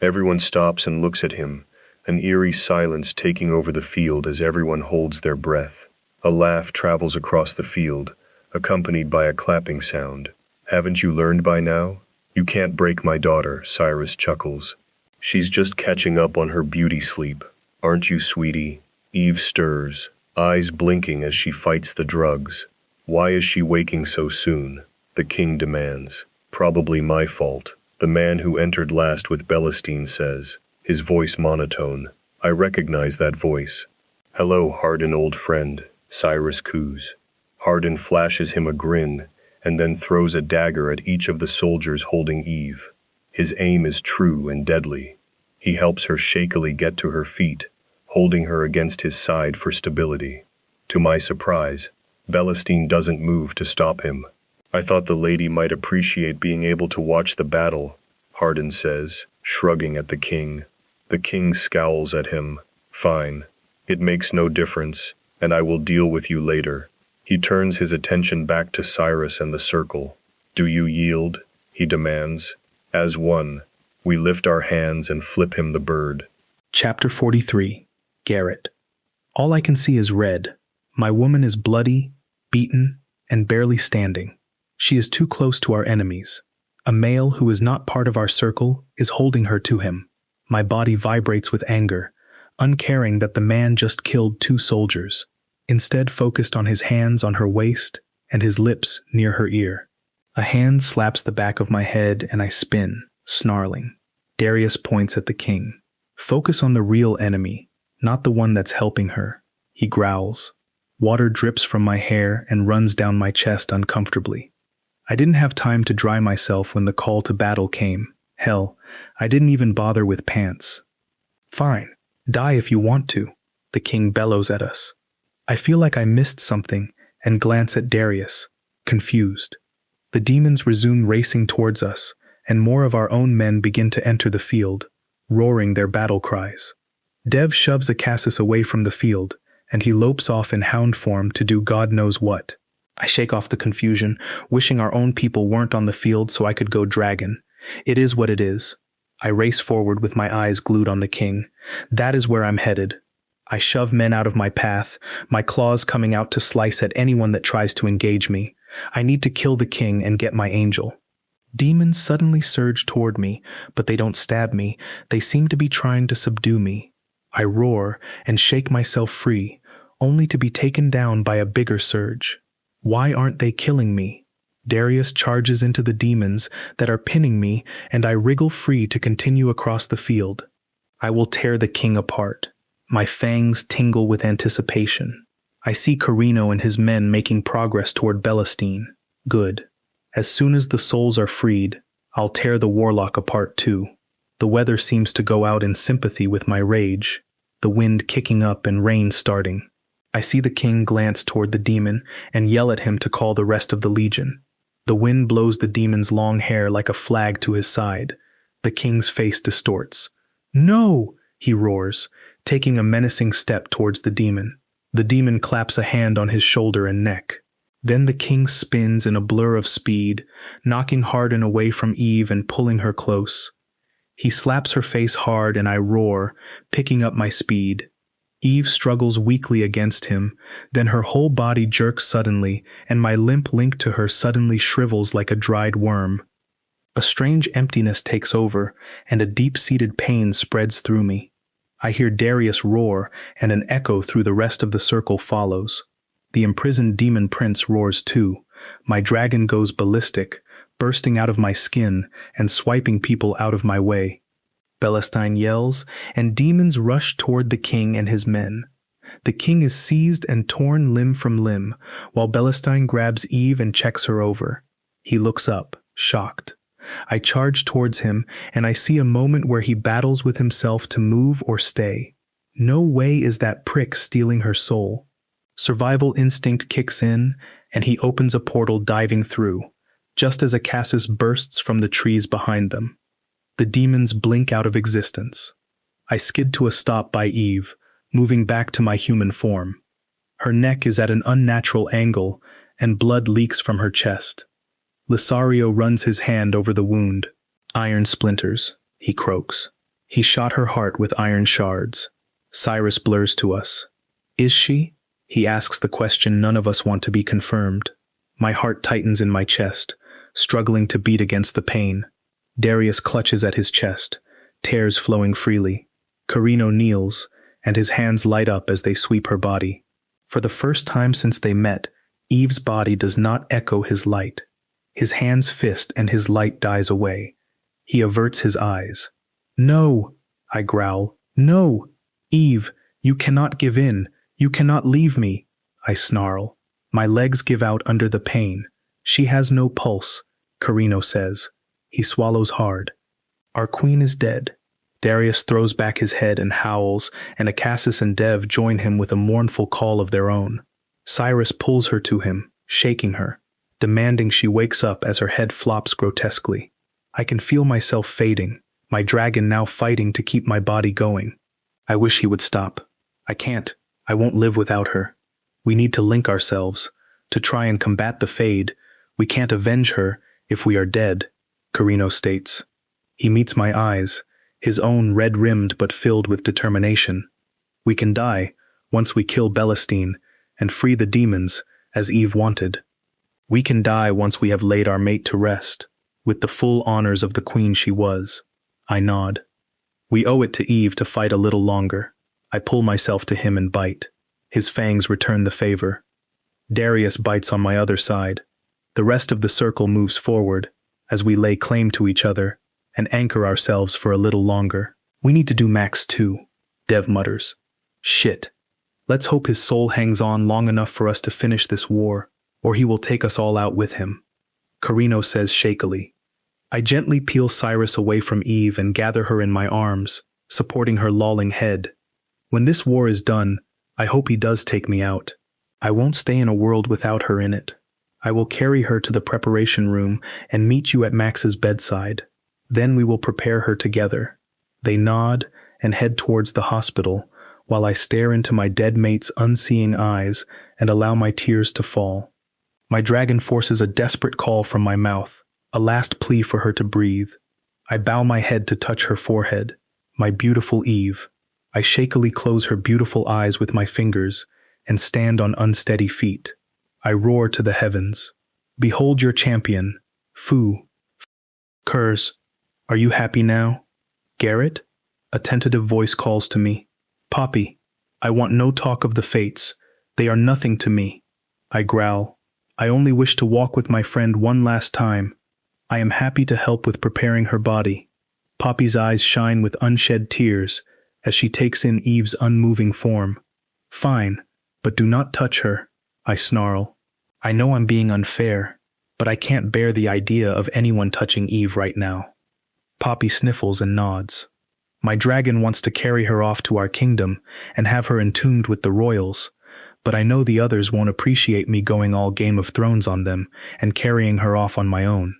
Everyone stops and looks at him, an eerie silence taking over the field as everyone holds their breath. A laugh travels across the field, accompanied by a clapping sound. "Haven't you learned by now? You can't break my daughter," Cyrus chuckles. "She's just catching up on her beauty sleep. Aren't you, sweetie?" Eve stirs, eyes blinking as she fights the drugs. "Why is she waking so soon?" the king demands. "Probably my fault," the man who entered last with Belestine says, his voice monotone. I recognize that voice. "Hello, Hardin, old friend," Cyrus coos. Hardin flashes him a grin, and then throws a dagger at each of the soldiers holding Eve. His aim is true and deadly. He helps her shakily get to her feet, holding her against his side for stability. To my surprise, Belestine doesn't move to stop him. "I thought the lady might appreciate being able to watch the battle," Hardin says, shrugging at the king. The king scowls at him. "Fine. It makes no difference, and I will deal with you later." He turns his attention back to Cyrus and the circle. "Do you yield?" he demands. As one, we lift our hands and flip him the bird. Chapter 43. Garrett. All I can see is red. My woman is bloody, beaten, and barely standing. She is too close to our enemies. A male who is not part of our circle is holding her to him. My body vibrates with anger, uncaring that the man just killed 2 soldiers, instead focused on his hands on her waist and his lips near her ear. A hand slaps the back of my head and I spin, snarling. Darius points at the king. "Focus on the real enemy, not the one that's helping her," he growls. Water drips from my hair and runs down my chest uncomfortably. I didn't have time to dry myself when the call to battle came. Hell, I didn't even bother with pants. "Fine, die if you want to," the king bellows at us. I feel like I missed something and glance at Darius, confused. The demons resume racing towards us, and more of our own men begin to enter the field, roaring their battle cries. Dev shoves Acassus away from the field, and he lopes off in hound form to do God knows what. I shake off the confusion, wishing our own people weren't on the field so I could go dragon. It is what it is. I race forward with my eyes glued on the king. That is where I'm headed. I shove men out of my path, my claws coming out to slice at anyone that tries to engage me. I need to kill the king and get my angel. Demons suddenly surge toward me, but they don't stab me. They seem to be trying to subdue me. I roar and shake myself free, only to be taken down by a bigger surge. Why aren't they killing me? Darius charges into the demons that are pinning me, and I wriggle free to continue across the field. I will tear the king apart. My fangs tingle with anticipation. I see Carino and his men making progress toward Belestine. Good. As soon as the souls are freed, I'll tear the warlock apart too. The weather seems to go out in sympathy with my rage, the wind kicking up and rain starting. I see the king glance toward the demon and yell at him to call the rest of the legion. The wind blows the demon's long hair like a flag to his side. The king's face distorts. "No!" he roars, taking a menacing step towards the demon. The demon claps a hand on his shoulder and neck. Then the king spins in a blur of speed, knocking Hardin away from Eve and pulling her close. He slaps her face hard and I roar, picking up my speed. Eve struggles weakly against him, then her whole body jerks suddenly, and my limp link to her suddenly shrivels like a dried worm. A strange emptiness takes over, and a deep-seated pain spreads through me. I hear Darius roar, and an echo through the rest of the circle follows. The imprisoned demon prince roars too. My dragon goes ballistic, bursting out of my skin and swiping people out of my way. Belestine yells, and demons rush toward the king and his men. The king is seized and torn limb from limb, while Belestine grabs Eve and checks her over. He looks up, shocked. I charge towards him, and I see a moment where he battles with himself to move or stay. No way is that prick stealing her soul. Survival instinct kicks in, and he opens a portal diving through, just as Acasis bursts from the trees behind them. The demons blink out of existence. I skid to a stop by Eve, moving back to my human form. Her neck is at an unnatural angle, and blood leaks from her chest. Lothario runs his hand over the wound. Iron splinters, he croaks. He shot her heart with iron shards. Cyrus blurs to us. Is she? He asks the question none of us want to be confirmed. My heart tightens in my chest, struggling to beat against the pain. Darius clutches at his chest, tears flowing freely. Carino kneels, and his hands light up as they sweep her body. For the first time since they met, Eve's body does not echo his light. His hands fist and his light dies away. He averts his eyes. No, I growl. No, Eve, you cannot give in. You cannot leave me, I snarl. My legs give out under the pain. She has no pulse, Carino says. He swallows hard. Our queen is dead. Darius throws back his head and howls, and Acasis and Dev join him with a mournful call of their own. Cyrus pulls her to him, shaking her, demanding she wakes up as her head flops grotesquely. I can feel myself fading, my dragon now fighting to keep my body going. I wish he would stop. I can't. I won't live without her. We need to link ourselves, to try and combat the fade. We can't avenge her if we are dead, Carino states. He meets my eyes, his own red-rimmed but filled with determination. We can die once we kill Belestine and free the demons, as Eve wanted. We can die once we have laid our mate to rest, with the full honors of the queen she was. I nod. We owe it to Eve to fight a little longer. I pull myself to him and bite. His fangs return the favor. Darius bites on my other side. The rest of the circle moves forward, as we lay claim to each other and anchor ourselves for a little longer. We need to do Max too, Dev mutters. Shit. Let's hope his soul hangs on long enough for us to finish this war, or he will take us all out with him. Carino says shakily. I gently peel Cyrus away from Eve and gather her in my arms, supporting her lolling head. When this war is done, I hope he does take me out. I won't stay in a world without her in it. I will carry her to the preparation room and meet you at Max's bedside. Then we will prepare her together. They nod and head towards the hospital, while I stare into my dead mate's unseeing eyes and allow my tears to fall. My dragon forces a desperate call from my mouth, a last plea for her to breathe. I bow my head to touch her forehead. My beautiful Eve. I shakily close her beautiful eyes with my fingers and stand on unsteady feet. I roar to the heavens. Behold your champion, Fu. Curs, are you happy now? Garrett? A tentative voice calls to me. Poppy, I want no talk of the fates. They are nothing to me. I growl. I only wish to walk with my friend one last time. I am happy to help with preparing her body. Poppy's eyes shine with unshed tears as she takes in Eve's unmoving form. Fine, but do not touch her, I snarl. I know I'm being unfair, but I can't bear the idea of anyone touching Eve right now. Poppy sniffles and nods. My dragon wants to carry her off to our kingdom and have her entombed with the royals, but I know the others won't appreciate me going all Game of Thrones on them and carrying her off on my own.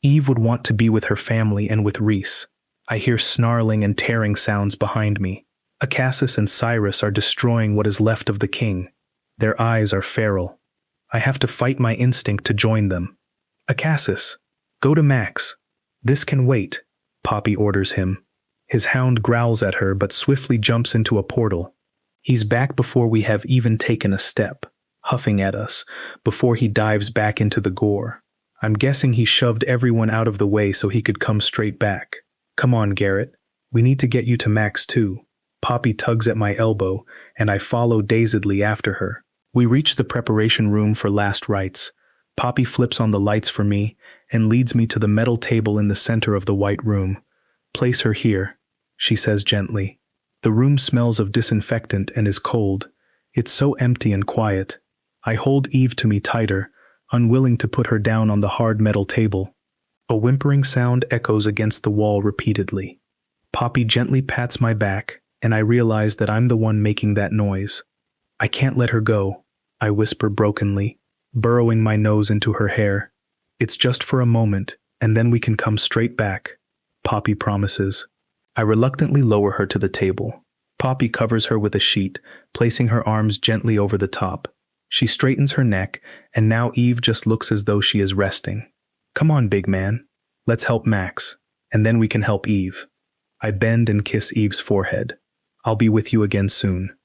Eve would want to be with her family and with Rhys. I hear snarling and tearing sounds behind me. Acasis and Cyrus are destroying what is left of the king. Their eyes are feral. I have to fight my instinct to join them. Acasis, go to Max. This can wait, Poppy orders him. His hound growls at her but swiftly jumps into a portal. He's back before we have even taken a step, huffing at us, before he dives back into the gore. I'm guessing he shoved everyone out of the way so he could come straight back. Come on, Garrett. We need to get you to Max too. Poppy tugs at my elbow, and I follow dazedly after her. We reach the preparation room for last rites. Poppy flips on the lights for me and leads me to the metal table in the center of the white room. Place her here, she says gently. The room smells of disinfectant and is cold. It's so empty and quiet. I hold Eve to me tighter, unwilling to put her down on the hard metal table. A whimpering sound echoes against the wall repeatedly. Poppy gently pats my back, and I realize that I'm the one making that noise. I can't let her go, I whisper brokenly, burrowing my nose into her hair. It's just for a moment, and then we can come straight back, Poppy promises. I reluctantly lower her to the table. Poppy covers her with a sheet, placing her arms gently over the top. She straightens her neck, and now Eve just looks as though she is resting. Come on, big man. Let's help Max, and then we can help Eve. I bend and kiss Eve's forehead. I'll be with you again soon.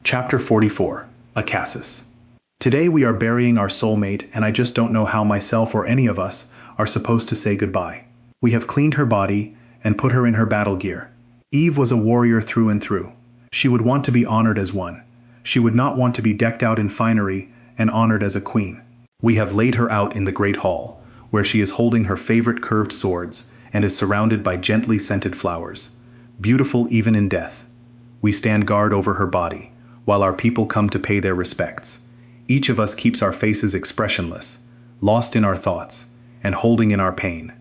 Chapter 44. Acasis. Today we are burying our soulmate, and I just don't know how myself or any of us are supposed to say goodbye. We have cleaned her body and put her in her battle gear. Eve was a warrior through and through. She would want to be honored as one. She would not want to be decked out in finery and honored as a queen. We have laid her out in the great hall, where she is holding her favorite curved swords and is surrounded by gently scented flowers, beautiful even in death. We stand guard over her body, while our people come to pay their respects. Each of us keeps our faces expressionless, lost in our thoughts, and holding in our pain.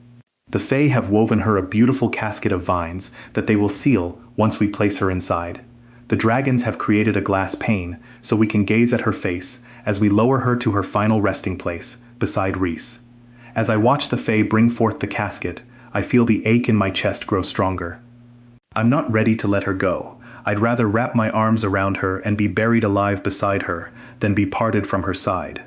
The Fae have woven her a beautiful casket of vines that they will seal once we place her inside. The dragons have created a glass pane so we can gaze at her face as we lower her to her final resting place, beside Reese. As I watch the Fae bring forth the casket, I feel the ache in my chest grow stronger. I'm not ready to let her go. I'd rather wrap my arms around her and be buried alive beside her than be parted from her side.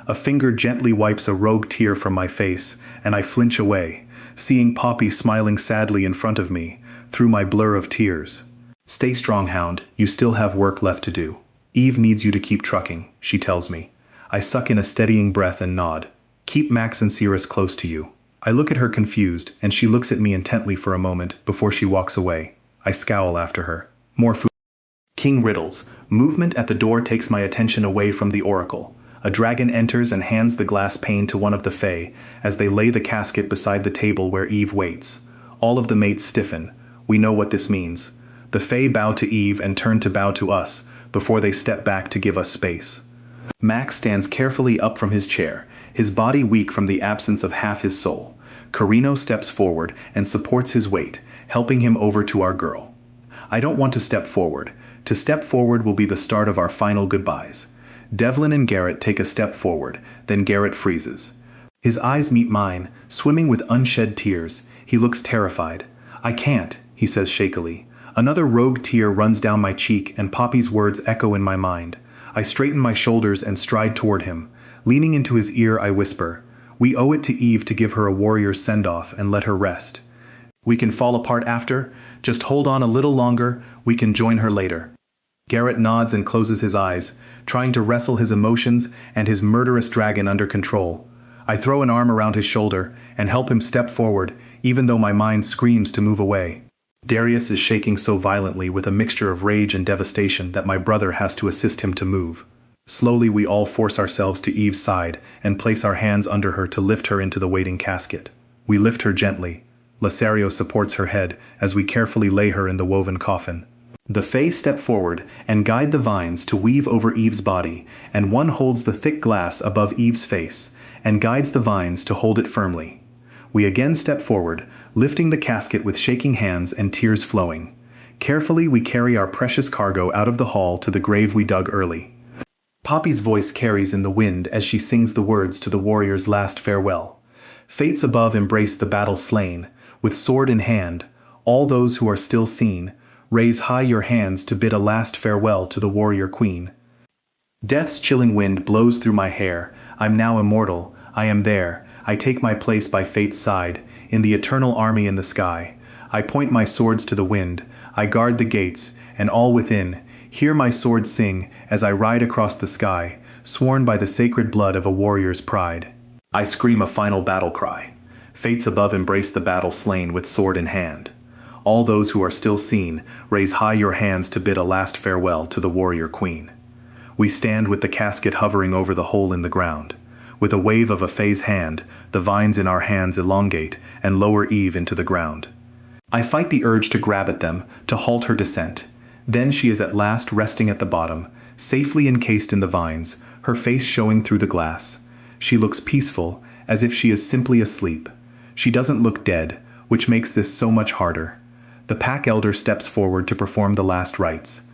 A finger gently wipes a rogue tear from my face, and I flinch away, seeing Poppy smiling sadly in front of me, through my blur of tears. Stay strong, Hound. You still have work left to do. Eve needs you to keep trucking, she tells me. I suck in a steadying breath and nod. Keep Max and Cirrus close to you. I look at her confused, and she looks at me intently for a moment before she walks away. I scowl after her. More food. King Riddles. Movement at the door takes my attention away from the oracle. A dragon enters and hands the glass pane to one of the Fae as they lay the casket beside the table where Eve waits. All of the mates stiffen. We know what this means. The Fae bow to Eve and turn to bow to us before they step back to give us space. Max stands carefully up from his chair, his body weak from the absence of half his soul. Carino steps forward and supports his weight, helping him over to our girl. I don't want to step forward. To step forward will be the start of our final goodbyes. Devlin and Garrett take a step forward, then Garrett freezes. His eyes meet mine, swimming with unshed tears. He looks terrified. I can't, he says shakily. Another rogue tear runs down my cheek and Poppy's words echo in my mind. I straighten my shoulders and stride toward him. Leaning into his ear, I whisper, "We owe it to Eve to give her a warrior's send-off and let her rest. We can fall apart after. Just hold on a little longer. We can join her later." Garrett nods and closes his eyes, trying to wrestle his emotions and his murderous dragon under control. I throw an arm around his shoulder and help him step forward, even though my mind screams to move away. Darius is shaking so violently with a mixture of rage and devastation that my brother has to assist him to move. Slowly we all force ourselves to Eve's side and place our hands under her to lift her into the waiting casket. We lift her gently. Lothario supports her head as we carefully lay her in the woven coffin. The Fae step forward and guide the vines to weave over Eve's body, and one holds the thick glass above Eve's face and guides the vines to hold it firmly. We again step forward, lifting the casket with shaking hands and tears flowing. Carefully we carry our precious cargo out of the hall to the grave we dug early. Poppy's voice carries in the wind as she sings the words to the warrior's last farewell. Fates above embrace the battle slain. With sword in hand, all those who are still seen, raise high your hands to bid a last farewell to the warrior queen. Death's chilling wind blows through my hair. I'm now immortal. I am there. I take my place by fate's side, in the eternal army in the sky. I point my swords to the wind. I guard the gates, and all within Hear my sword sing as I ride across the sky, sworn by the sacred blood of a warrior's pride. I scream a final battle cry. Fates above embrace the battle slain with sword in hand. All those who are still seen, raise high your hands to bid a last farewell to the warrior queen. We stand with the casket hovering over the hole in the ground. With a wave of a fae's hand, the vines in our hands elongate and lower Eve into the ground. I fight the urge to grab at them, to halt her descent. Then she is at last resting at the bottom, safely encased in the vines, her face showing through the glass. She looks peaceful, as if she is simply asleep. She doesn't look dead, which makes this so much harder. The pack elder steps forward to perform the last rites.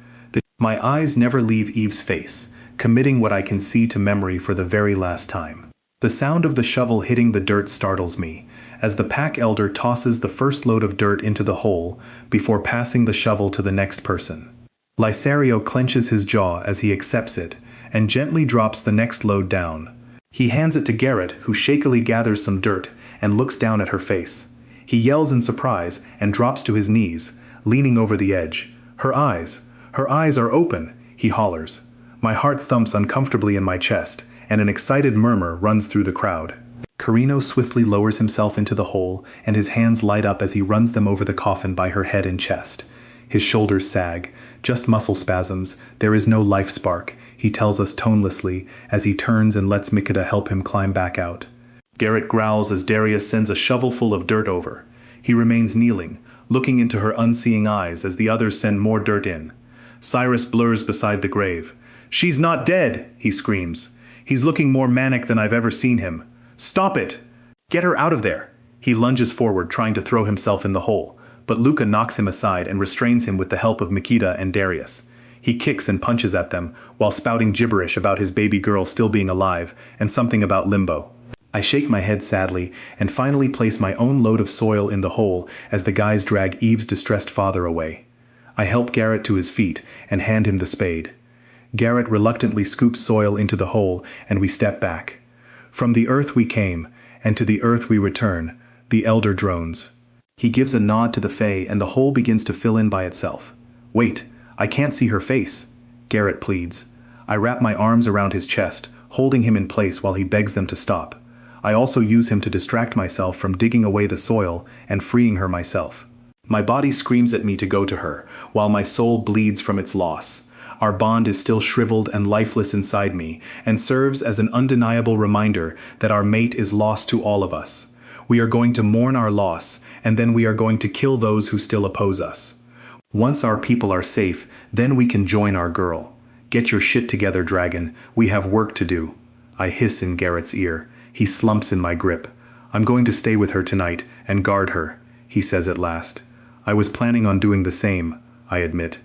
My eyes never leave Eve's face, committing what I can see to memory for the very last time. The sound of the shovel hitting the dirt startles me, as the pack elder tosses the first load of dirt into the hole before passing the shovel to the next person. Lysario clenches his jaw as he accepts it, and gently drops the next load down. He hands it to Garrett, who shakily gathers some dirt and looks down at her face. He yells in surprise and drops to his knees, leaning over the edge. Her eyes are open, he hollers. My heart thumps uncomfortably in my chest, and an excited murmur runs through the crowd. Carino swiftly lowers himself into the hole, and his hands light up as he runs them over the coffin by her head and chest. His shoulders sag, just muscle spasms, there is no life spark, he tells us tonelessly as he turns and lets Mikita help him climb back out. Garrett growls as Darius sends a shovelful of dirt over. He remains kneeling, looking into her unseeing eyes as the others send more dirt in. Cyrus blurs beside the grave. "She's not dead," he screams. He's looking more manic than I've ever seen him. "Stop it! Get her out of there!" He lunges forward, trying to throw himself in the hole, but Luca knocks him aside and restrains him with the help of Mikita and Darius. He kicks and punches at them, while spouting gibberish about his baby girl still being alive, and something about limbo. I shake my head sadly, and finally place my own load of soil in the hole as the guys drag Eve's distressed father away. I help Garrett to his feet, and hand him the spade. Garrett reluctantly scoops soil into the hole, and we step back. "From the earth we came, and to the earth we return," the elder drones. He gives a nod to the Fae, and the hole begins to fill in by itself. "Wait, I can't see her face," Garrett pleads. I wrap my arms around his chest, holding him in place while he begs them to stop. I also use him to distract myself from digging away the soil and freeing her myself. My body screams at me to go to her, while my soul bleeds from its loss. Our bond is still shriveled and lifeless inside me, and serves as an undeniable reminder that our mate is lost to all of us. We are going to mourn our loss, and then we are going to kill those who still oppose us. Once our people are safe, then we can join our girl. Get your shit together, dragon. We have work to do. I hiss in Garrett's ear. He slumps in my grip. I'm going to stay with her tonight and guard her, he says at last. I was planning on doing the same, I admit.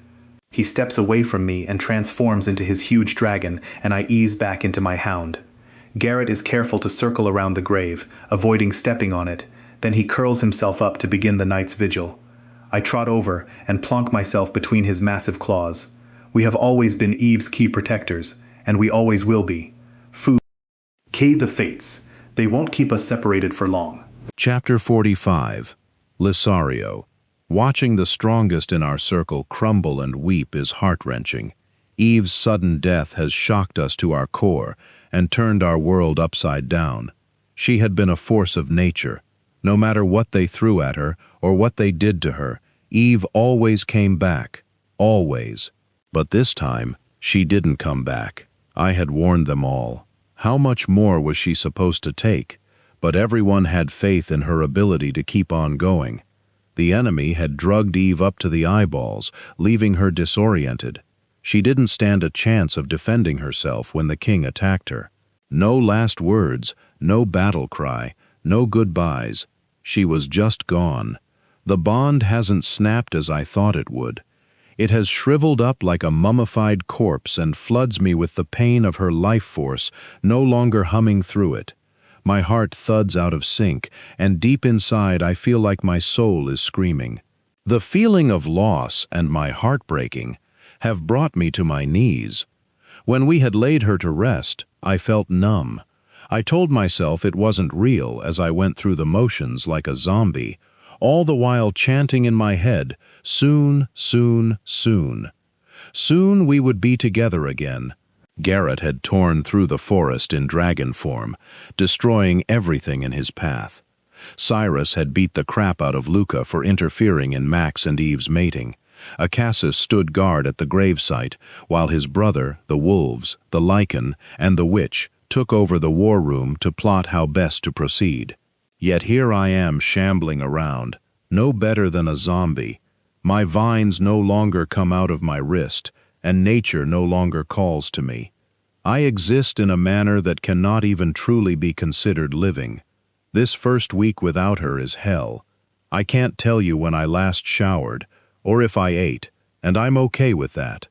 He steps away from me and transforms into his huge dragon, and I ease back into my hound. Garrett is careful to circle around the grave, avoiding stepping on it. Then he curls himself up to begin the night's vigil. I trot over and plonk myself between his massive claws. We have always been Eve's key protectors, and we always will be. Food. K the fates. They won't keep us separated for long. Chapter 45. Lysario. Watching the strongest in our circle crumble and weep is heart-wrenching. Eve's sudden death has shocked us to our core and turned our world upside down. She had been a force of nature. No matter what they threw at her or what they did to her, Eve always came back. Always. But this time, she didn't come back. I had warned them all. How much more was she supposed to take? But everyone had faith in her ability to keep on going. The enemy had drugged Eve up to the eyeballs, leaving her disoriented. She didn't stand a chance of defending herself when the king attacked her. No last words, no battle cry, no goodbyes. She was just gone. The bond hasn't snapped as I thought it would. It has shriveled up like a mummified corpse and floods me with the pain of her life force, no longer humming through it. My heart thuds out of sync, and deep inside I feel like my soul is screaming. The feeling of loss and my heartbreaking have brought me to my knees. When we had laid her to rest, I felt numb. I told myself it wasn't real as I went through the motions like a zombie, all the while chanting in my head, "Soon, soon, soon." Soon we would be together again. Garrett had torn through the forest in dragon form, destroying everything in his path. Cyrus had beat the crap out of Luca for interfering in Max and Eve's mating. Acassus stood guard at the gravesite, while his brother, the wolves, the lichen, and the witch took over the war room to plot how best to proceed. Yet here I am shambling around, no better than a zombie. My vines no longer come out of my wrist, and nature no longer calls to me. I exist in a manner that cannot even truly be considered living. This first week without her is hell. I can't tell you when I last showered, or if I ate, and I'm okay with that.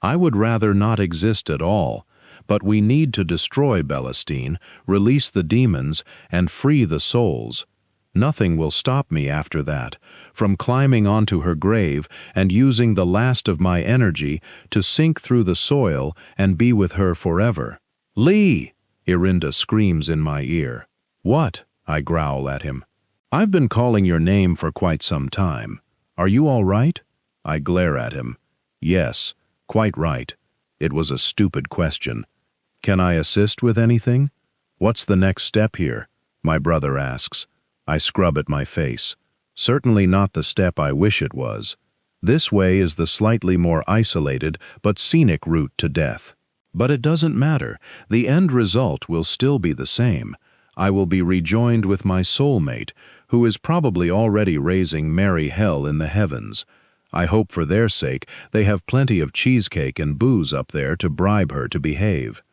I would rather not exist at all, but we need to destroy Belestine, release the demons, and free the souls. Nothing will stop me after that, from climbing onto her grave and using the last of my energy to sink through the soil and be with her forever. "Lee!" Irinda screams in my ear. "What?" I growl at him. "I've been calling your name for quite some time. Are you all right?" I glare at him. Yes, quite right. It was a stupid question. "Can I assist with anything?" "What's the next step here?" my brother asks. I scrub at my face. Certainly not the step I wish it was. This way is the slightly more isolated but scenic route to death. But it doesn't matter. The end result will still be the same. I will be rejoined with my soulmate, who is probably already raising merry hell in the heavens. I hope for their sake they have plenty of cheesecake and booze up there to bribe her to behave.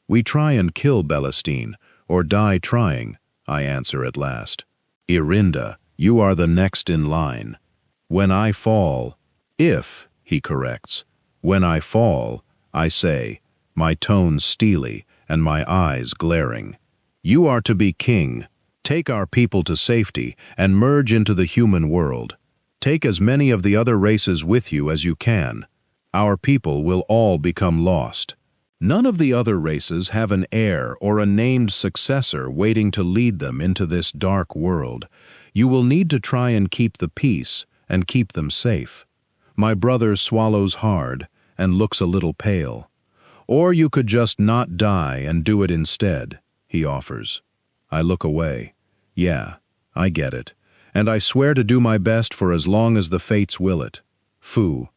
We try and kill Belestine, or die trying, I answer at last. Irinda, you are the next in line. When I fall, if, he corrects, when I fall, I say, my tone steely and my eyes glaring. You are to be king. Take our people to safety and merge into the human world. Take as many of the other races with you as you can. Our people will all become lost. None of the other races have an heir or a named successor waiting to lead them into this dark world. You will need to try and keep the peace and keep them safe. My brother swallows hard and looks a little pale. Or you could just not die and do it instead, he offers. I look away. Yeah, I get it. And I swear to do my best for as long as the fates will it. Foo.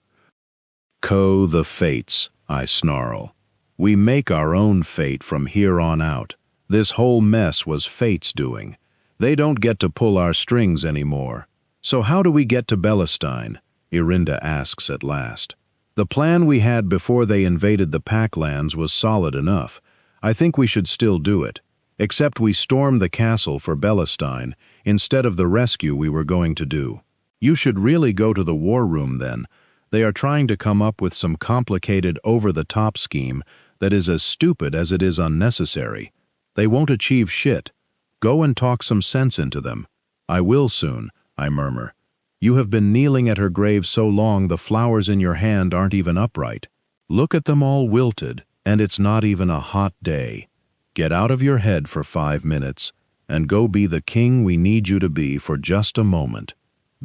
The fates, I snarl. We make our own fate from here on out. This whole mess was fate's doing. They don't get to pull our strings anymore. So how do we get to Belestine? Irinda asks at last. The plan we had before they invaded the Packlands was solid enough. I think we should still do it. Except we storm the castle for Belestine instead of the rescue we were going to do. You should really go to the war room then. They are trying to come up with some complicated over-the-top scheme that is as stupid as it is unnecessary. They won't achieve shit. Go and talk some sense into them. I will soon, I murmur. You have been kneeling at her grave so long the flowers in your hand aren't even upright. Look at them all wilted, and it's not even a hot day. Get out of your head for 5 minutes, and go be the king we need you to be for just a moment.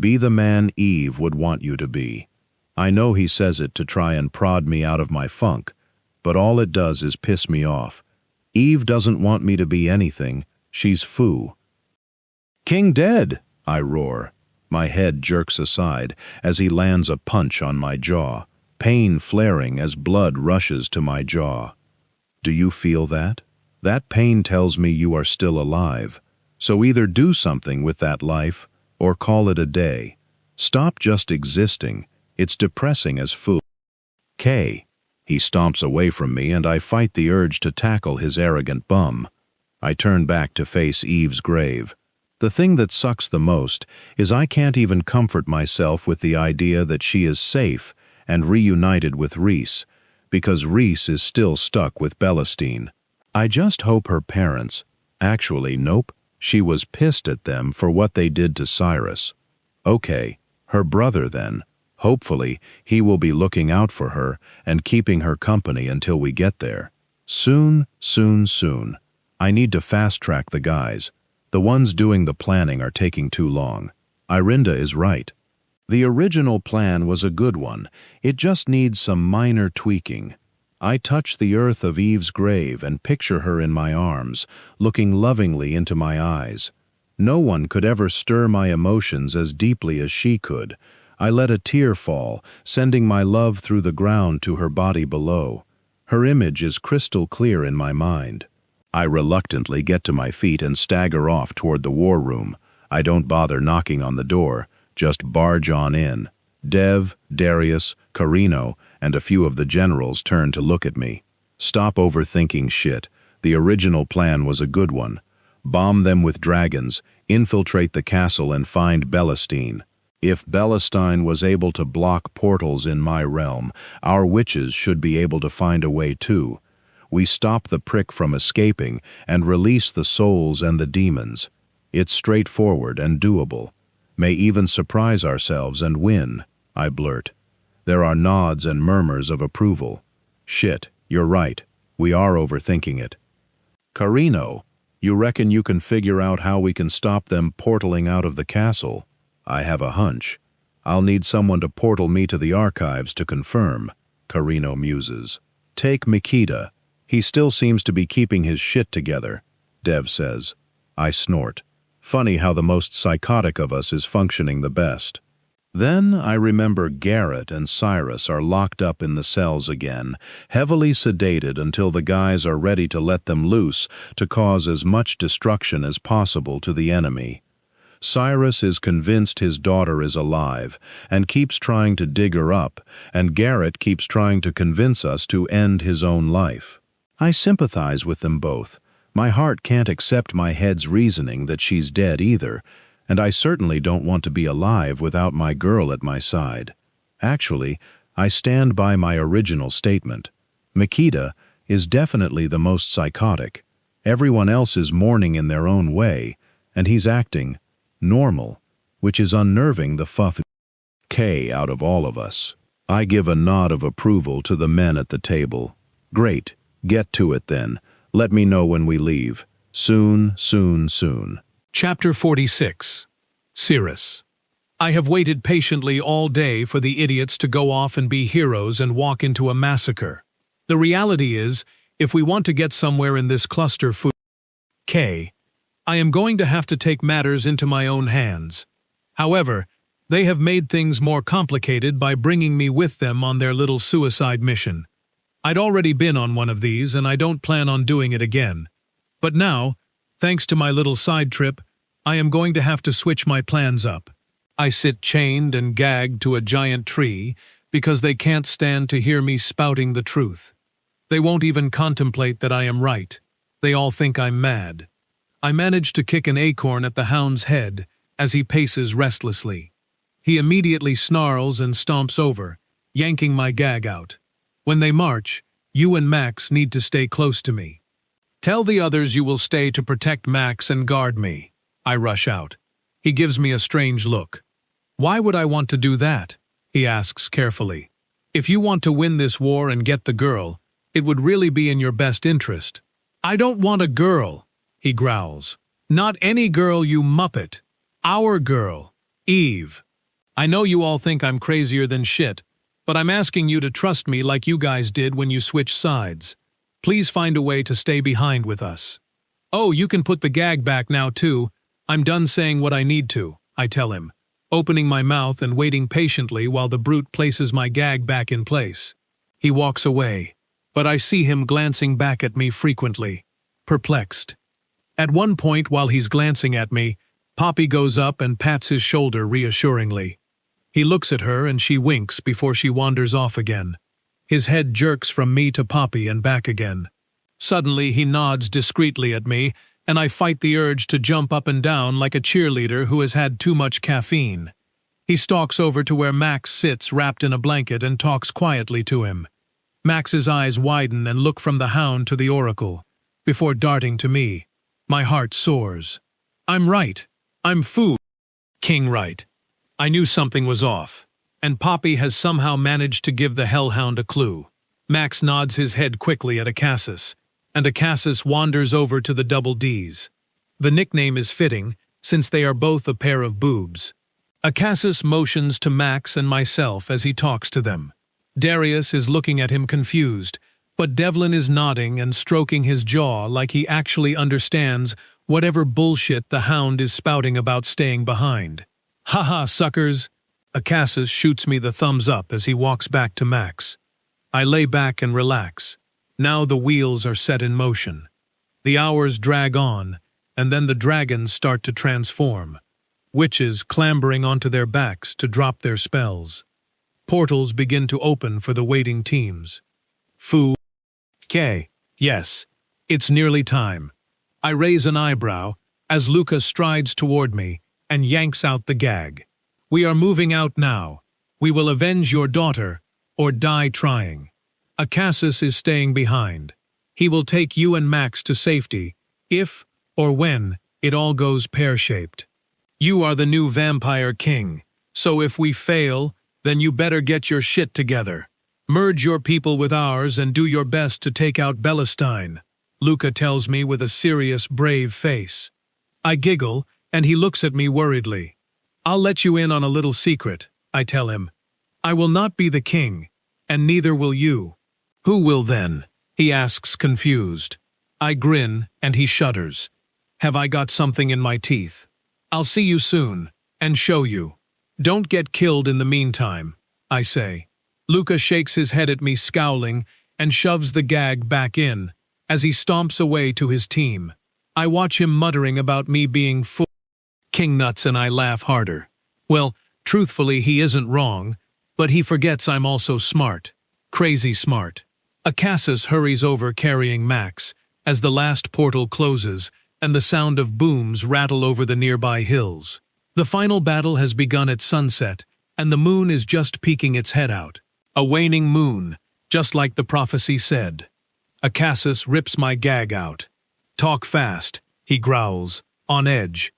Be the man Eve would want you to be. I know he says it to try and prod me out of my funk, but all it does is piss me off. Eve doesn't want me to be anything. She's foo. King dead, I roar. My head jerks aside as he lands a punch on my jaw, pain flaring as blood rushes to my jaw. Do you feel that? That pain tells me you are still alive. So either do something with that life or call it a day. Stop just existing. It's depressing as foo. K. He stomps away from me and I fight the urge to tackle his arrogant bum. I turn back to face Eve's grave. The thing that sucks the most is I can't even comfort myself with the idea that she is safe and reunited with Reese, because Reese is still stuck with Belestine. I just hope her parents, actually nope, she was pissed at them for what they did to Cyrus. Okay, her brother then. Hopefully, he will be looking out for her and keeping her company until we get there. Soon, soon, soon. I need to fast-track the guys. The ones doing the planning are taking too long. Irinda is right. The original plan was a good one. It just needs some minor tweaking. I touch the earth of Eve's grave and picture her in my arms, looking lovingly into my eyes. No one could ever stir my emotions as deeply as she could. I let a tear fall, sending my love through the ground to her body below. Her image is crystal clear in my mind. I reluctantly get to my feet and stagger off toward the war room. I don't bother knocking on the door, just barge on in. Dev, Darius, Carino, and a few of the generals turn to look at me. Stop overthinking shit. The original plan was a good one. Bomb them with dragons, infiltrate the castle and find Belastine. If Belastine was able to block portals in my realm, our witches should be able to find a way too. We stop the prick from escaping and release the souls and the demons. It's straightforward and doable. May even surprise ourselves and win, I blurt. There are nods and murmurs of approval. Shit, you're right. We are overthinking it. Carino, you reckon you can figure out how we can stop them portaling out of the castle? I have a hunch. I'll need someone to portal me to the archives to confirm, Carino muses. Take Mikita. He still seems to be keeping his shit together, Dev says. I snort. Funny how the most psychotic of us is functioning the best. Then I remember Garrett and Cyrus are locked up in the cells again, heavily sedated until the guys are ready to let them loose to cause as much destruction as possible to the enemy. Cyrus is convinced his daughter is alive and keeps trying to dig her up, and Garrett keeps trying to convince us to end his own life. I sympathize with them both. My heart can't accept my head's reasoning that she's dead either, and I certainly don't want to be alive without my girl at my side. Actually, I stand by my original statement. Mikita is definitely the most psychotic. Everyone else is mourning in their own way, and he's acting normal, which is unnerving the K out of all of us. I give a nod of approval to the men at the table. Great, get to it then. Let me know when we leave. Soon, soon, soon. Chapter 46. Cirrus. I have waited patiently all day for the idiots to go off and be heroes and walk into a massacre. The reality is, if we want to get somewhere in this cluster I am going to have to take matters into my own hands. However, they have made things more complicated by bringing me with them on their little suicide mission. I'd already been on one of these, and I don't plan on doing it again. But now, thanks to my little side trip, I am going to have to switch my plans up. I sit chained and gagged to a giant tree because they can't stand to hear me spouting the truth. They won't even contemplate that I am right. They all think I'm mad. I manage to kick an acorn at the hound's head as he paces restlessly. He immediately snarls and stomps over, yanking my gag out. When they march, you and Max need to stay close to me. Tell the others you will stay to protect Max and guard me. I rush out. He gives me a strange look. Why would I want to do that? He asks carefully. If you want to win this war and get the girl, it would really be in your best interest. I don't want a girl, he growls. Not any girl, you muppet. Our girl, Eve. I know you all think I'm crazier than shit, but I'm asking you to trust me like you guys did when you switched sides. Please find a way to stay behind with us. Oh, you can put the gag back now too. I'm done saying what I need to, I tell him, opening my mouth and waiting patiently while the brute places my gag back in place. He walks away, but I see him glancing back at me frequently, perplexed. At one point while he's glancing at me, Poppy goes up and pats his shoulder reassuringly. He looks at her and she winks before she wanders off again. His head jerks from me to Poppy and back again. Suddenly he nods discreetly at me, and I fight the urge to jump up and down like a cheerleader who has had too much caffeine. He stalks over to where Max sits wrapped in a blanket and talks quietly to him. Max's eyes widen and look from the hound to the oracle, before darting to me. My heart soars. I'm right. I'm food. King right. I knew something was off, and Poppy has somehow managed to give the hellhound a clue. Max nods his head quickly at Acassus, and Acassus wanders over to the double Ds. The nickname is fitting, since they are both a pair of boobs. Acassus motions to Max and myself as he talks to them. Darius is looking at him confused, but Devlin is nodding and stroking his jaw like he actually understands whatever bullshit the hound is spouting about staying behind. "Haha, suckers!" Acassus shoots me the thumbs up as he walks back to Max. I lay back and relax. Now the wheels are set in motion. The hours drag on, and then the dragons start to transform. Witches clambering onto their backs to drop their spells. Portals begin to open for the waiting teams. Foo. K. Yes, it's nearly time. I raise an eyebrow as Luca strides toward me and yanks out the gag. "We are moving out now. We will avenge your daughter, or die trying. Acassus is staying behind. He will take you and Max to safety, if, or when, it all goes pear-shaped. You are the new vampire king, so if we fail, then you better get your shit together. Merge your people with ours and do your best to take out Belestine," Luca tells me with a serious, brave face. I giggle, and he looks at me worriedly. "I'll let you in on a little secret," I tell him. "I will not be the king, and neither will you." "Who will then?" he asks confused. I grin, and he shudders. Have I got something in my teeth? "I'll see you soon, and show you. Don't get killed in the meantime," I say. Luca shakes his head at me scowling and shoves the gag back in as he stomps away to his team. I watch him muttering about me being King Nuts, and I laugh harder. Well, truthfully, he isn't wrong, but he forgets I'm also smart. Crazy smart. Acassus hurries over carrying Max as the last portal closes and the sound of booms rattle over the nearby hills. The final battle has begun at sunset, and the moon is just peeking its head out. A waning moon, just like the prophecy said. Acassus rips my gag out. "Talk fast," he growls, on edge.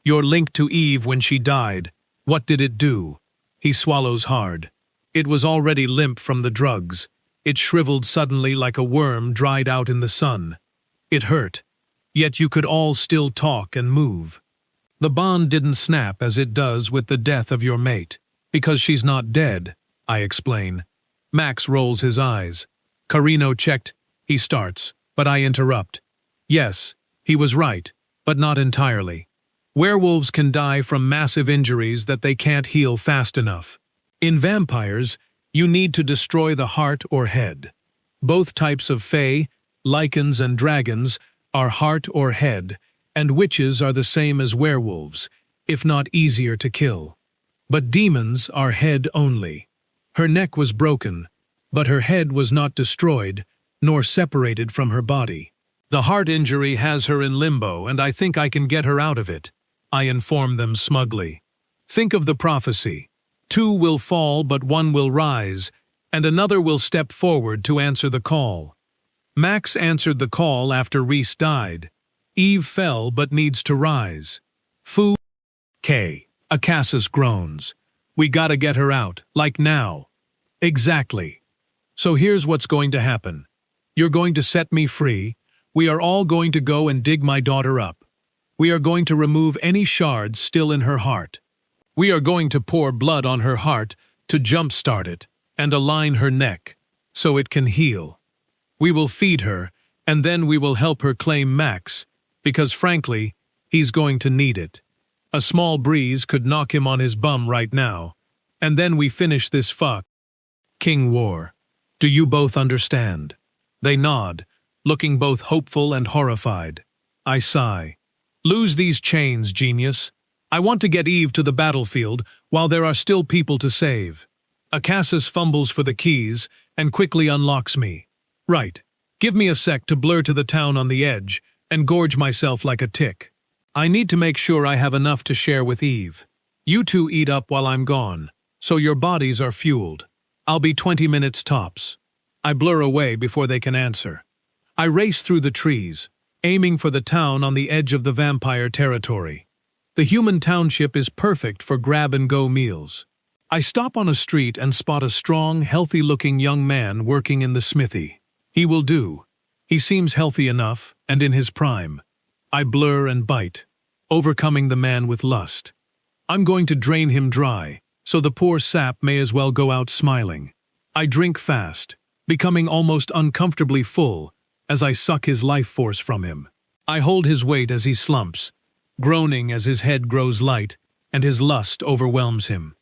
"Your link to Eve when she died, what did it do?" He swallows hard. It was already limp from the drugs. It shriveled suddenly like a worm dried out in the sun. It hurt, yet you could all still talk and move. The bond didn't snap as it does with the death of your mate, because she's not dead, I explain. Max rolls his eyes. Carino checked, he starts, but I interrupt. Yes, he was right, but not entirely. Werewolves can die from massive injuries that they can't heal fast enough. In vampires, you need to destroy the heart or head. Both types of fae, lichens and dragons, are heart or head, and witches are the same as werewolves, if not easier to kill. But demons are head only. Her neck was broken, but her head was not destroyed, nor separated from her body. The heart injury has her in limbo, and I think I can get her out of it, I inform them smugly. Think of the prophecy. 2 will fall, but 1 will rise, and another will step forward to answer the call. Max answered the call after Reese died. Eve fell but needs to rise. Foo. K. Acassus groans. We gotta get her out, like now. Exactly. So here's what's going to happen. You're going to set me free. We are all going to go and dig my daughter up. We are going to remove any shards still in her heart. We are going to pour blood on her heart to jumpstart it and align her neck so it can heal. We will feed her, and then we will help her claim Max, because frankly, he's going to need it. A small breeze could knock him on his bum right now, and then we finish this King War. Do you both understand? They nod, looking both hopeful and horrified. I sigh. Lose these chains, genius. I want to get Eve to the battlefield while there are still people to save. Acassus fumbles for the keys and quickly unlocks me. Right. Give me a sec to blur to the town on the edge and gorge myself like a tick. I need to make sure I have enough to share with Eve. You two eat up while I'm gone, so your bodies are fueled. I'll be 20 minutes tops. I blur away before they can answer. I race through the trees, aiming for the town on the edge of the vampire territory. The human township is perfect for grab-and-go meals. I stop on a street and spot a strong, healthy-looking young man working in the smithy. He will do. He seems healthy enough and in his prime. I blur and bite, overcoming the man with lust. I'm going to drain him dry, so the poor sap may as well go out smiling. I drink fast, becoming almost uncomfortably full as I suck his life force from him. I hold his weight as he slumps, groaning as his head grows light and his lust overwhelms him.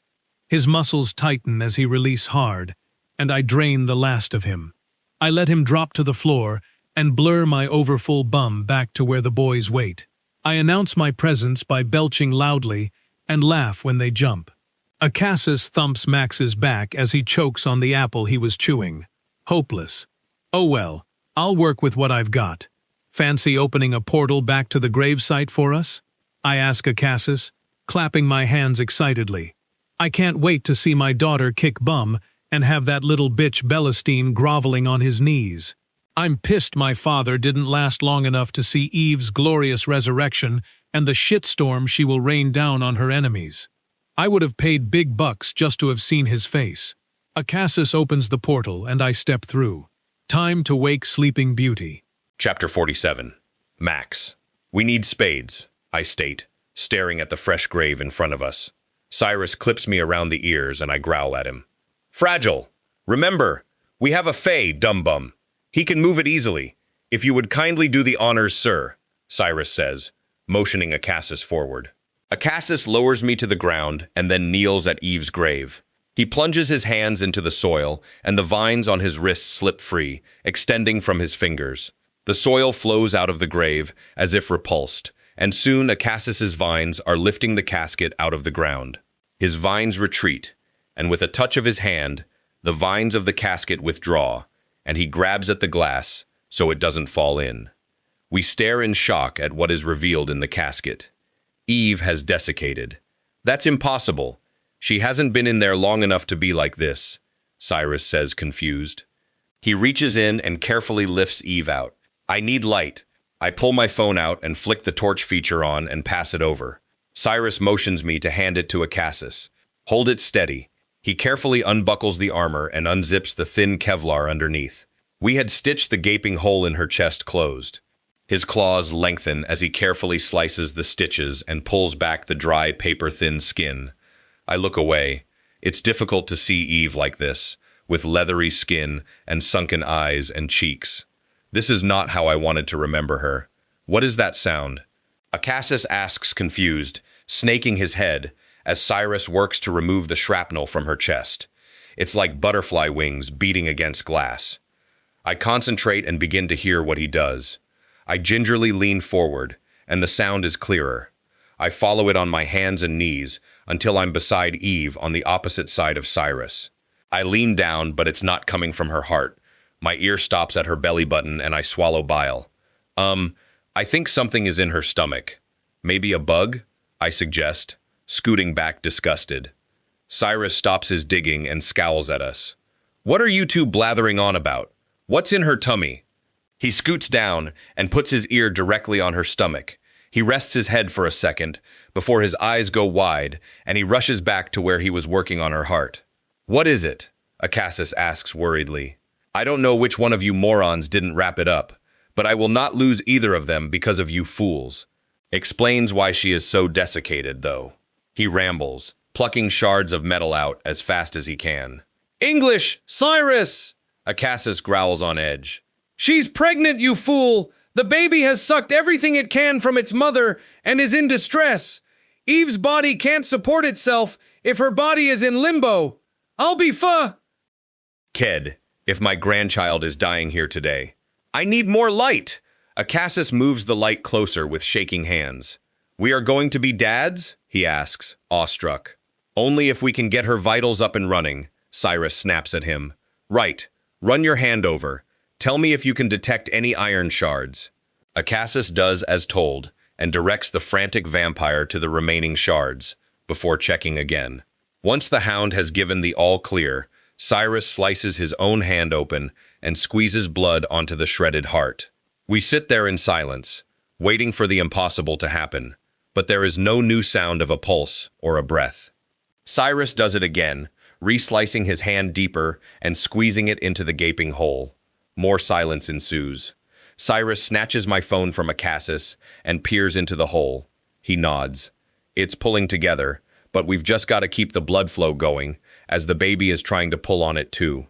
His muscles tighten as he release hard, and I drain the last of him. I let him drop to the floor and blur my overfull bum back to where the boys wait. I announce my presence by belching loudly and laugh when they jump. Acassus thumps Max's back as he chokes on the apple he was chewing. Hopeless. Oh well, I'll work with what I've got. Fancy opening a portal back to the gravesite for us? I ask Acassus, clapping my hands excitedly. I can't wait to see my daughter kick bum and have that little bitch Belestine groveling on his knees. I'm pissed my father didn't last long enough to see Eve's glorious resurrection and the shitstorm she will rain down on her enemies. I would have paid big bucks just to have seen his face. Acassus opens the portal and I step through. Time to wake Sleeping Beauty. Chapter 47. Max. We need spades, I state, staring at the fresh grave in front of us. Cyrus clips me around the ears and I growl at him. Fragile! Remember, we have a Fae, dumb-bum. He can move it easily. If you would kindly do the honors, sir, Cyrus says, motioning Acassus forward. Acassus lowers me to the ground and then kneels at Eve's grave. He plunges his hands into the soil, and the vines on his wrists slip free, extending from his fingers. The soil flows out of the grave, as if repulsed, and soon Acassus's vines are lifting the casket out of the ground. His vines retreat, and with a touch of his hand, the vines of the casket withdraw, and he grabs at the glass so it doesn't fall in. We stare in shock at what is revealed in the casket. Eve has desiccated. That's impossible. She hasn't been in there long enough to be like this, Cyrus says, confused. He reaches in and carefully lifts Eve out. I need light. I pull my phone out and flick the torch feature on and pass it over. Cyrus motions me to hand it to Acassus. Hold it steady. He carefully unbuckles the armor and unzips the thin Kevlar underneath. We had stitched the gaping hole in her chest closed. His claws lengthen as he carefully slices the stitches and pulls back the dry, paper-thin skin. I look away. It's difficult to see Eve like this, with leathery skin and sunken eyes and cheeks. This is not how I wanted to remember her. What is that sound? Acassus asks, confused, snaking his head, as Cyrus works to remove the shrapnel from her chest. It's like butterfly wings beating against glass. I concentrate and begin to hear what he does. I gingerly lean forward, and the sound is clearer. I follow it on my hands and knees until I'm beside Eve on the opposite side of Cyrus. I lean down, but it's not coming from her heart. My ear stops at her belly button, and I swallow bile. I think something is in her stomach. Maybe a bug? I suggest, scooting back disgusted. Cyrus stops his digging and scowls at us. What are you two blathering on about? What's in her tummy? He scoots down and puts his ear directly on her stomach. He rests his head for a second before his eyes go wide, and he rushes back to where he was working on her heart. What is it? Acassus asks worriedly. I don't know which one of you morons didn't wrap it up, but I will not lose either of them because of you fools. Explains why she is so desiccated, though. He rambles, plucking shards of metal out as fast as he can. English, Cyrus! Acassus growls on edge. She's pregnant, you fool! The baby has sucked everything it can from its mother and is in distress. Eve's body can't support itself if her body is in limbo. I'll be Ked, if my grandchild is dying here today. I need more light! Acassus moves the light closer with shaking hands. We are going to be dads? He asks, awestruck. Only if we can get her vitals up and running, Cyrus snaps at him. Right. Run your hand over. Tell me if you can detect any iron shards. Acassus does as told, and directs the frantic vampire to the remaining shards, before checking again. Once the hound has given the all-clear, Cyrus slices his own hand open and squeezes blood onto the shredded heart. We sit there in silence, waiting for the impossible to happen, but there is no new sound of a pulse or a breath. Cyrus does it again, re-slicing his hand deeper and squeezing it into the gaping hole. More silence ensues. Cyrus snatches my phone from Acassus and peers into the hole. He nods. It's pulling together, but we've just got to keep the blood flow going, as the baby is trying to pull on it too.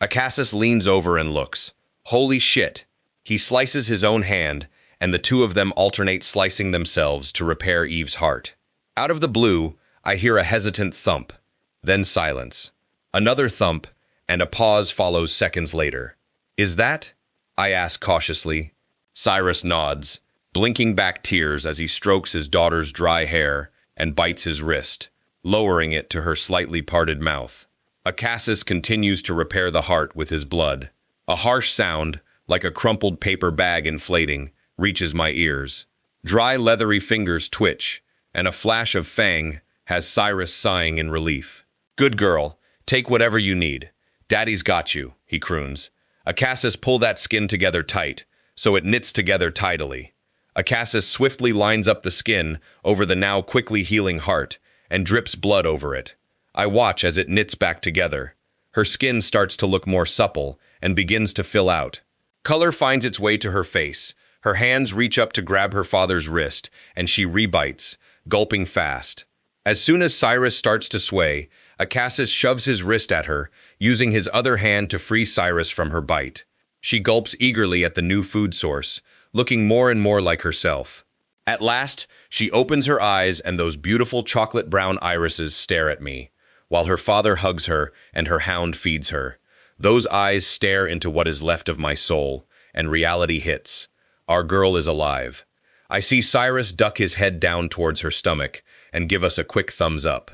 Akassis leans over and looks. Holy shit! He slices his own hand, and the two of them alternate slicing themselves to repair Eve's heart. Out of the blue, I hear a hesitant thump, then silence. Another thump, and a pause follows seconds later. Is that? I ask cautiously. Cyrus nods, blinking back tears as he strokes his daughter's dry hair and bites his wrist, lowering it to her slightly parted mouth. Akassis continues to repair the heart with his blood. A harsh sound, like a crumpled paper bag inflating, reaches my ears. Dry, leathery fingers twitch, and a flash of fang has Cyrus sighing in relief. Good girl, take whatever you need. Daddy's got you, he croons. Akassis, pull that skin together tight, so it knits together tidily. Akassis swiftly lines up the skin over the now quickly healing heart and drips blood over it. I watch as it knits back together. Her skin starts to look more supple and begins to fill out. Color finds its way to her face. Her hands reach up to grab her father's wrist, and she rebites, gulping fast. As soon as Cyrus starts to sway, Akassis shoves his wrist at her, using his other hand to free Cyrus from her bite. She gulps eagerly at the new food source, looking more and more like herself. At last, she opens her eyes and those beautiful chocolate-brown irises stare at me, while her father hugs her and her hound feeds her. Those eyes stare into what is left of my soul, and reality hits. Our girl is alive. I see Cyrus duck his head down towards her stomach and give us a quick thumbs up.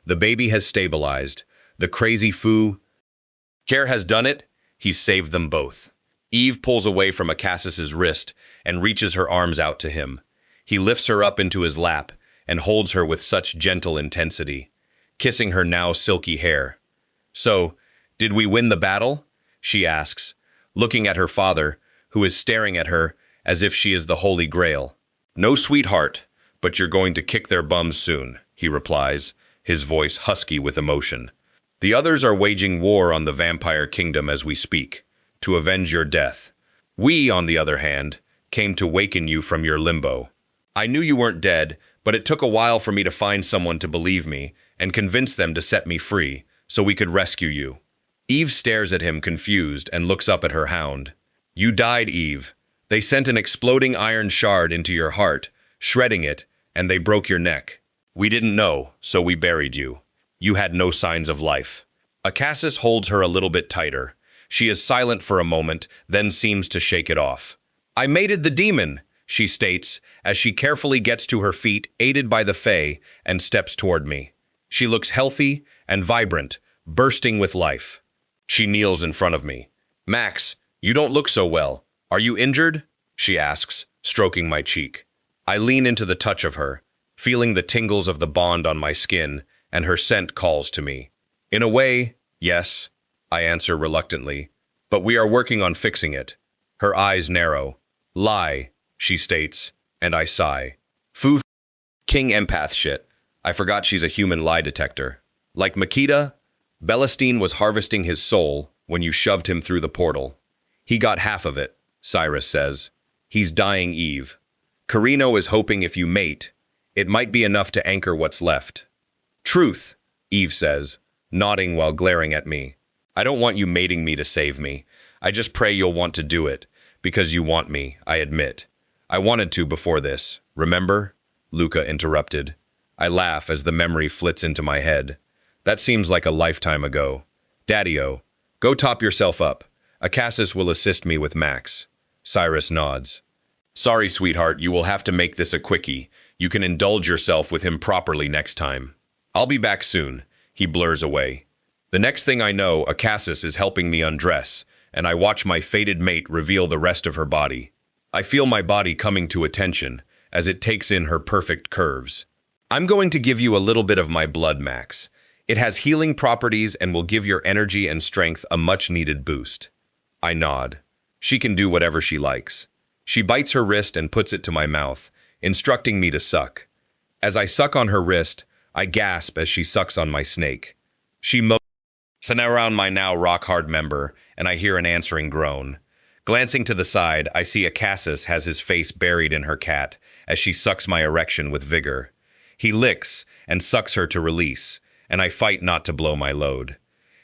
The baby has stabilized. The crazy foo care has done it. He's saved them both. Eve pulls away from Akassis's wrist and reaches her arms out to him. He lifts her up into his lap and holds her with such gentle intensity, kissing her now silky hair. So, did we win the battle? She asks, looking at her father, who is staring at her as if she is the Holy Grail. No, sweetheart, but you're going to kick their bums soon, he replies, his voice husky with emotion. The others are waging war on the vampire kingdom as we speak, to avenge your death. We, on the other hand, came to waken you from your limbo. I knew you weren't dead, but it took a while for me to find someone to believe me and convince them to set me free, so we could rescue you. Eve stares at him confused and looks up at her hound. You died, Eve. They sent an exploding iron shard into your heart, shredding it, and they broke your neck. We didn't know, so we buried you. You had no signs of life. Akassis holds her a little bit tighter. She is silent for a moment, then seems to shake it off. I mated the demon, she states, as she carefully gets to her feet, aided by the Fae, and steps toward me. She looks healthy and vibrant, bursting with life. She kneels in front of me. Max, you don't look so well. Are you injured? She asks, stroking my cheek. I lean into the touch of her, feeling the tingles of the bond on my skin, and her scent calls to me. In a way, yes, I answer reluctantly, but we are working on fixing it. Her eyes narrow. Lie, she states, and I sigh. Foo King empath shit. I forgot she's a human lie detector. Like Makita, Belestine was harvesting his soul when you shoved him through the portal. He got half of it, Cyrus says. He's dying, Eve. Carino is hoping if you mate, it might be enough to anchor what's left. Truth, Eve says, nodding while glaring at me. I don't want you mating me to save me. I just pray you'll want to do it, because you want me, I admit. I wanted to before this, remember? Luca interrupted. I laugh as the memory flits into my head. That seems like a lifetime ago. Daddy-o, go top yourself up. Akassis will assist me with Max. Cyrus nods. Sorry, sweetheart, you will have to make this a quickie. You can indulge yourself with him properly next time. I'll be back soon, he blurs away. The next thing I know, Akassis is helping me undress, and I watch my fated mate reveal the rest of her body. I feel my body coming to attention as it takes in her perfect curves. I'm going to give you a little bit of my blood, Max. It has healing properties and will give your energy and strength a much-needed boost. I nod. She can do whatever she likes. She bites her wrist and puts it to my mouth, instructing me to suck. As I suck on her wrist, I gasp as she sucks on my snake. She moves around my now rock-hard member, and I hear an answering groan. Glancing to the side, I see Akassis has his face buried in her cat as she sucks my erection with vigor. He licks and sucks her to release, and I fight not to blow my load.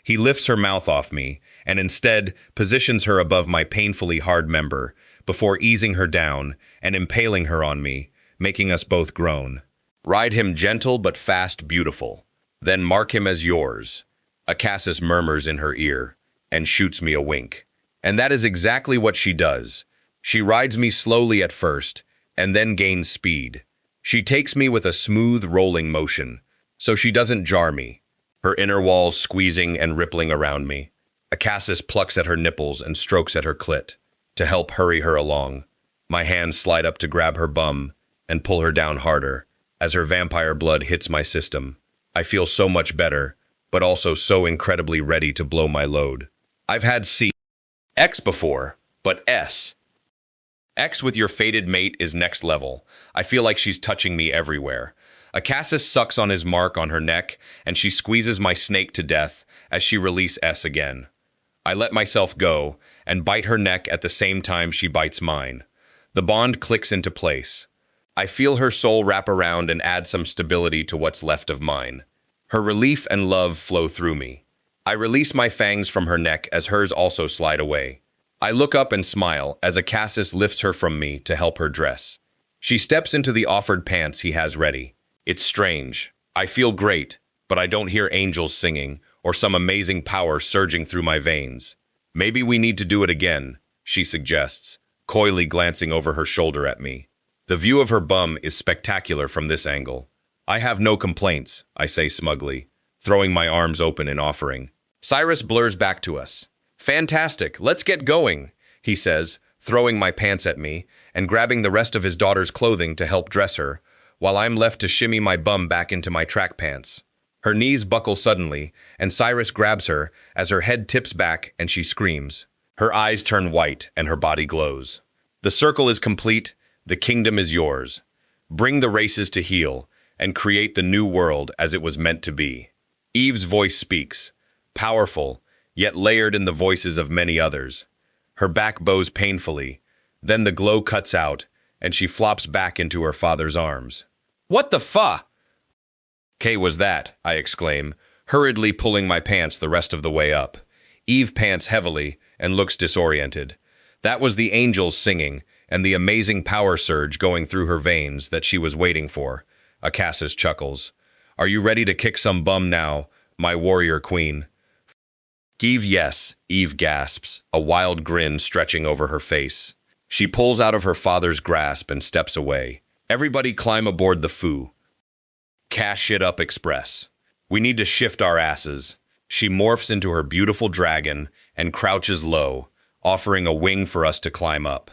He lifts her mouth off me, and instead positions her above my painfully hard member, before easing her down and impaling her on me, making us both groan. Ride him gentle but fast beautiful, then mark him as yours. Acassus murmurs in her ear, and shoots me a wink. And that is exactly what she does. She rides me slowly at first, and then gains speed. She takes me with a smooth rolling motion, so she doesn't jar me, her inner walls squeezing and rippling around me. Acassus plucks at her nipples and strokes at her clit, to help hurry her along. My hands slide up to grab her bum and pull her down harder. As her vampire blood hits my system, I feel so much better, but also so incredibly ready to blow my load. I've had X before, but S. X with your fated mate is next level. I feel like she's touching me everywhere. Acassus sucks on his mark on her neck, and she squeezes my snake to death as she release S again. I let myself go and bite her neck at the same time she bites mine. The bond clicks into place. I feel her soul wrap around and add some stability to what's left of mine. Her relief and love flow through me. I release my fangs from her neck as hers also slide away. I look up and smile as Acassus lifts her from me to help her dress. She steps into the offered pants he has ready. It's strange. I feel great, but I don't hear angels singing or some amazing power surging through my veins. Maybe we need to do it again, she suggests, coyly glancing over her shoulder at me. The view of her bum is spectacular from this angle. I have no complaints, I say smugly, throwing my arms open in offering. Cyrus blurs back to us. Fantastic, let's get going, he says, throwing my pants at me and grabbing the rest of his daughter's clothing to help dress her, while I'm left to shimmy my bum back into my track pants. Her knees buckle suddenly, and Cyrus grabs her as her head tips back and she screams. Her eyes turn white and her body glows. The circle is complete, the kingdom is yours. Bring the races to heel and create the new world as it was meant to be. Eve's voice speaks, powerful, yet layered in the voices of many others. Her back bows painfully, then the glow cuts out, and she flops back into her father's arms. What the fuck? "K was that?" I exclaim, hurriedly pulling my pants the rest of the way up. Eve pants heavily and looks disoriented. That was the angels singing, and the amazing power surge going through her veins that she was waiting for. Acassus chuckles. "Are you ready to kick some bum now, my warrior queen?" Eve, yes, Eve gasps, a wild grin stretching over her face. She pulls out of her father's grasp and steps away. Everybody climb aboard the foo. Cash it up express. We need to shift our asses. She morphs into her beautiful dragon and crouches low, offering a wing for us to climb up.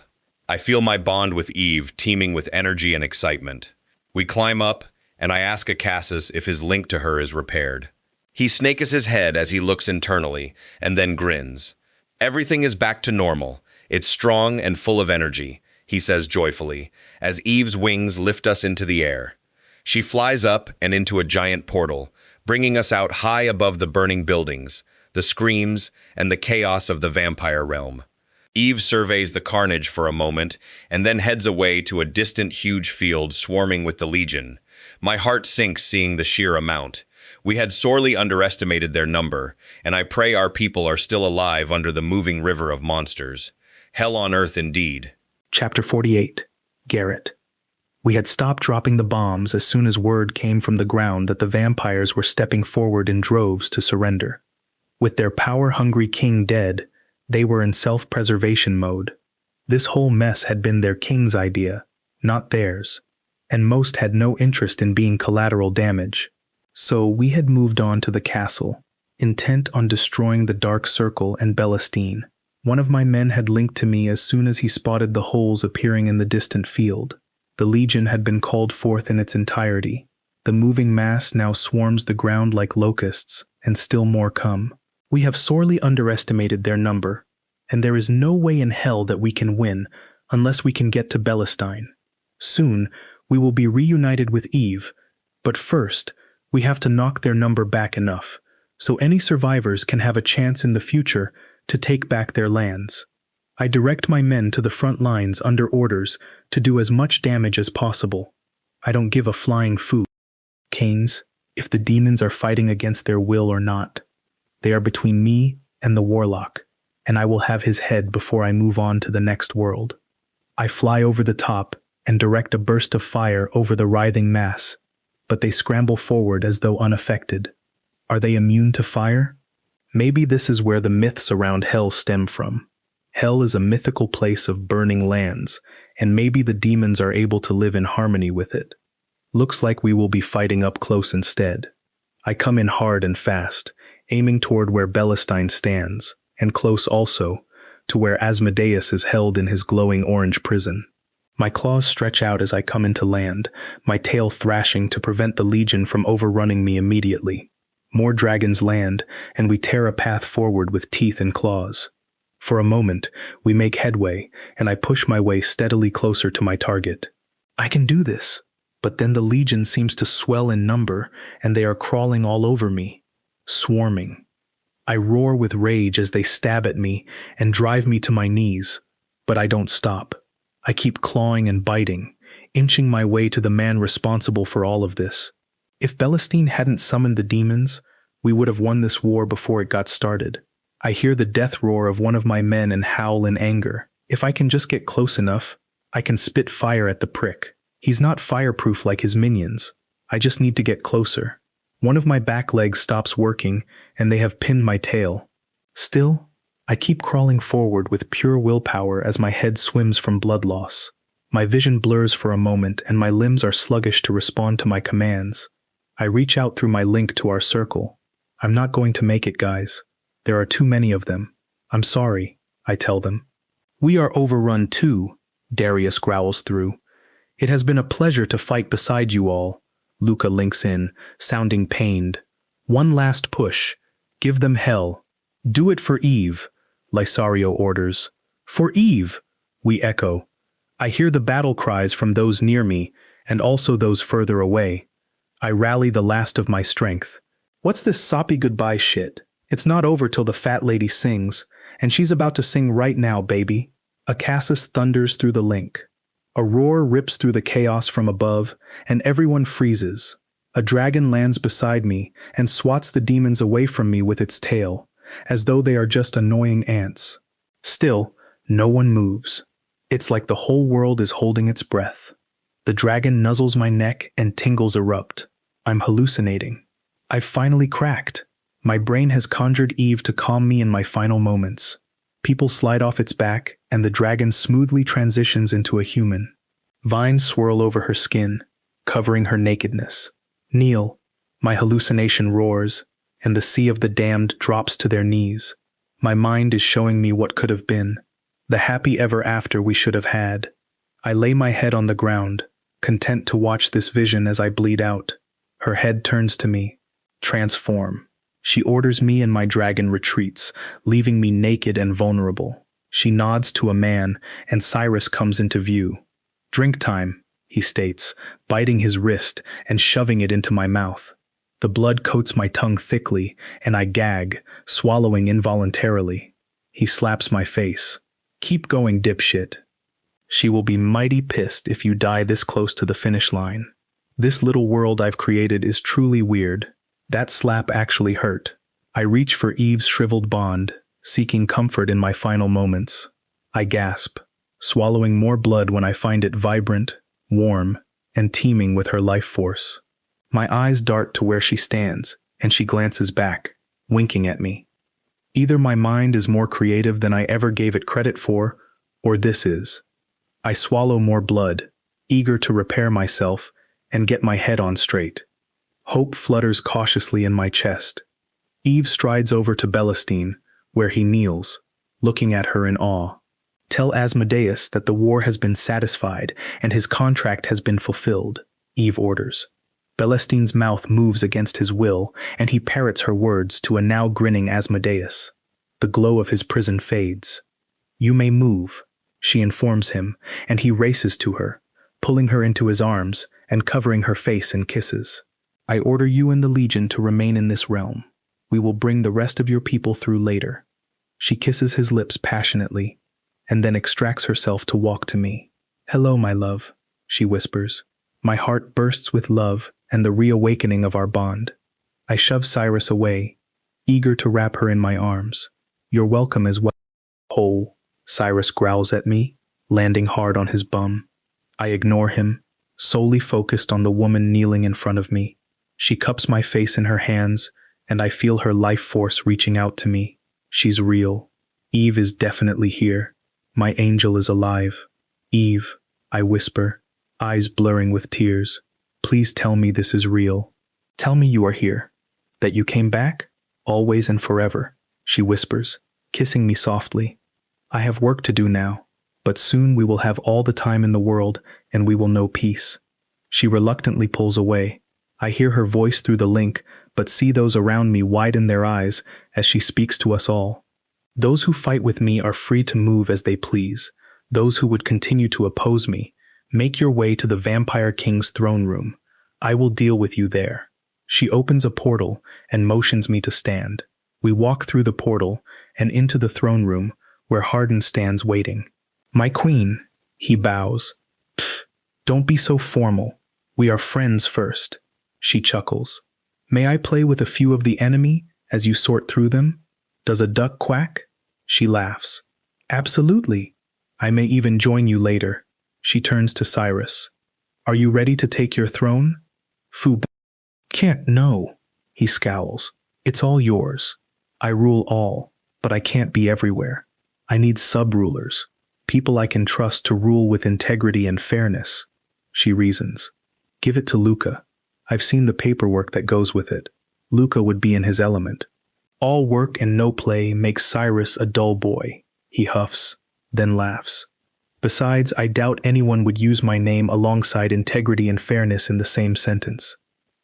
I feel my bond with Eve teeming with energy and excitement. We climb up, and I ask Acassus if his link to her is repaired. He snakes his head as he looks internally, and then grins. Everything is back to normal. It's strong and full of energy, he says joyfully, as Eve's wings lift us into the air. She flies up and into a giant portal, bringing us out high above the burning buildings, the screams, and the chaos of the vampire realm. Eve surveys the carnage for a moment, and then heads away to a distant huge field swarming with the Legion. My heart sinks seeing the sheer amount. We had sorely underestimated their number, and I pray our people are still alive under the moving river of monsters. Hell on earth indeed. Chapter 48. Garrett. We had stopped dropping the bombs as soon as word came from the ground that the vampires were stepping forward in droves to surrender. With their power-hungry king dead, they were in self-preservation mode. This whole mess had been their king's idea, not theirs, and most had no interest in being collateral damage. So we had moved on to the castle, intent on destroying the Dark Circle and Belestine. One of my men had linked to me as soon as he spotted the holes appearing in the distant field. The Legion had been called forth in its entirety. The moving mass now swarms the ground like locusts, and still more come. We have sorely underestimated their number, and there is no way in hell that we can win unless we can get to Belestine. Soon, we will be reunited with Eve, but first, we have to knock their number back enough, so any survivors can have a chance in the future to take back their lands. I direct my men to the front lines under orders to do as much damage as possible. I don't give a flying foo. Canes, if the demons are fighting against their will or not. They are between me and the warlock, and I will have his head before I move on to the next world. I fly over the top and direct a burst of fire over the writhing mass, but they scramble forward as though unaffected. Are they immune to fire? Maybe this is where the myths around hell stem from. Hell is a mythical place of burning lands, and maybe the demons are able to live in harmony with it. Looks like we will be fighting up close instead. I come in hard and fast, aiming toward where Belestine stands, and close also, to where Asmodeus is held in his glowing orange prison. My claws stretch out as I come into land, my tail thrashing to prevent the legion from overrunning me immediately. More dragons land, and we tear a path forward with teeth and claws. For a moment, we make headway, and I push my way steadily closer to my target. I can do this, but then the legion seems to swell in number, and they are crawling all over me, swarming. I roar with rage as they stab at me and drive me to my knees, but I don't stop. I keep clawing and biting, inching my way to the man responsible for all of this. If Belestine hadn't summoned the demons, we would have won this war before it got started. I hear the death roar of one of my men and howl in anger. If I can just get close enough, I can spit fire at the prick. He's not fireproof like his minions. I just need to get closer. One of my back legs stops working, and they have pinned my tail. Still, I keep crawling forward with pure willpower as my head swims from blood loss. My vision blurs for a moment, and my limbs are sluggish to respond to my commands. I reach out through my link to our circle. I'm not going to make it, guys. There are too many of them. I'm sorry, I tell them. We are overrun too, Darius growls through. It has been a pleasure to fight beside you all. Luca links in, sounding pained. One last push. Give them hell. Do it for Eve, Lysario orders. For Eve, we echo. I hear the battle cries from those near me, and also those further away. I rally the last of my strength. What's this soppy goodbye shit? It's not over till the fat lady sings, and she's about to sing right now, baby. Acassus thunders through the link. A roar rips through the chaos from above, and everyone freezes. A dragon lands beside me and swats the demons away from me with its tail, as though they are just annoying ants. Still, no one moves. It's like the whole world is holding its breath. The dragon nuzzles my neck and tingles erupt. I'm hallucinating. I've finally cracked. My brain has conjured Eve to calm me in my final moments. People slide off its back, and the dragon smoothly transitions into a human. Vines swirl over her skin, covering her nakedness. Kneel, my hallucination roars, and the sea of the damned drops to their knees. My mind is showing me what could have been, the happy ever after we should have had. I lay my head on the ground, content to watch this vision as I bleed out. Her head turns to me. Transform. She orders me and my dragon retreats, leaving me naked and vulnerable. She nods to a man, and Cyrus comes into view. Drink time, he states, biting his wrist and shoving it into my mouth. The blood coats my tongue thickly, and I gag, swallowing involuntarily. He slaps my face. Keep going, dipshit. She will be mighty pissed if you die this close to the finish line. This little world I've created is truly weird. That slap actually hurt. I reach for Eve's shriveled bond, seeking comfort in my final moments. I gasp, swallowing more blood when I find it vibrant, warm, and teeming with her life force. My eyes dart to where she stands, and she glances back, winking at me. Either my mind is more creative than I ever gave it credit for, or this is. I swallow more blood, eager to repair myself and get my head on straight. Hope flutters cautiously in my chest. Eve strides over to Belestine, where he kneels, looking at her in awe. Tell Asmodeus that the war has been satisfied and his contract has been fulfilled, Eve orders. Belestine's mouth moves against his will, and he parrots her words to a now grinning Asmodeus. The glow of his prison fades. You may move, she informs him, and he races to her, pulling her into his arms and covering her face in kisses. I order you and the Legion to remain in this realm. We will bring the rest of your people through later. She kisses his lips passionately, and then extracts herself to walk to me. Hello, my love, she whispers. My heart bursts with love and the reawakening of our bond. I shove Cyrus away, eager to wrap her in my arms. You're welcome as well. Hole, Cyrus growls at me, landing hard on his bum. I ignore him, solely focused on the woman kneeling in front of me. She cups my face in her hands, and I feel her life force reaching out to me. She's real. Eve is definitely here. My angel is alive. Eve, I whisper, eyes blurring with tears. Please tell me this is real. Tell me you are here. That you came back? Always and forever, she whispers, kissing me softly. I have work to do now, but soon we will have all the time in the world and we will know peace. She reluctantly pulls away. I hear her voice through the link, but see those around me widen their eyes as she speaks to us all. Those who fight with me are free to move as they please. Those who would continue to oppose me, make your way to the Vampire King's throne room. I will deal with you there. She opens a portal and motions me to stand. We walk through the portal and into the throne room where Hardin stands waiting. My queen, he bows. Pfft, don't be so formal. We are friends first. She chuckles. May I play with a few of the enemy as you sort through them? Does a duck quack? She laughs. Absolutely. I may even join you later. She turns to Cyrus. Are you ready to take your throne? Fu can't know. He scowls. It's all yours. I rule all, but I can't be everywhere. I need sub-rulers, people I can trust to rule with integrity and fairness. She reasons. Give it to Luca. I've seen the paperwork that goes with it. Luca would be in his element. All work and no play makes Cyrus a dull boy. He huffs, then laughs. Besides, I doubt anyone would use my name alongside integrity and fairness in the same sentence.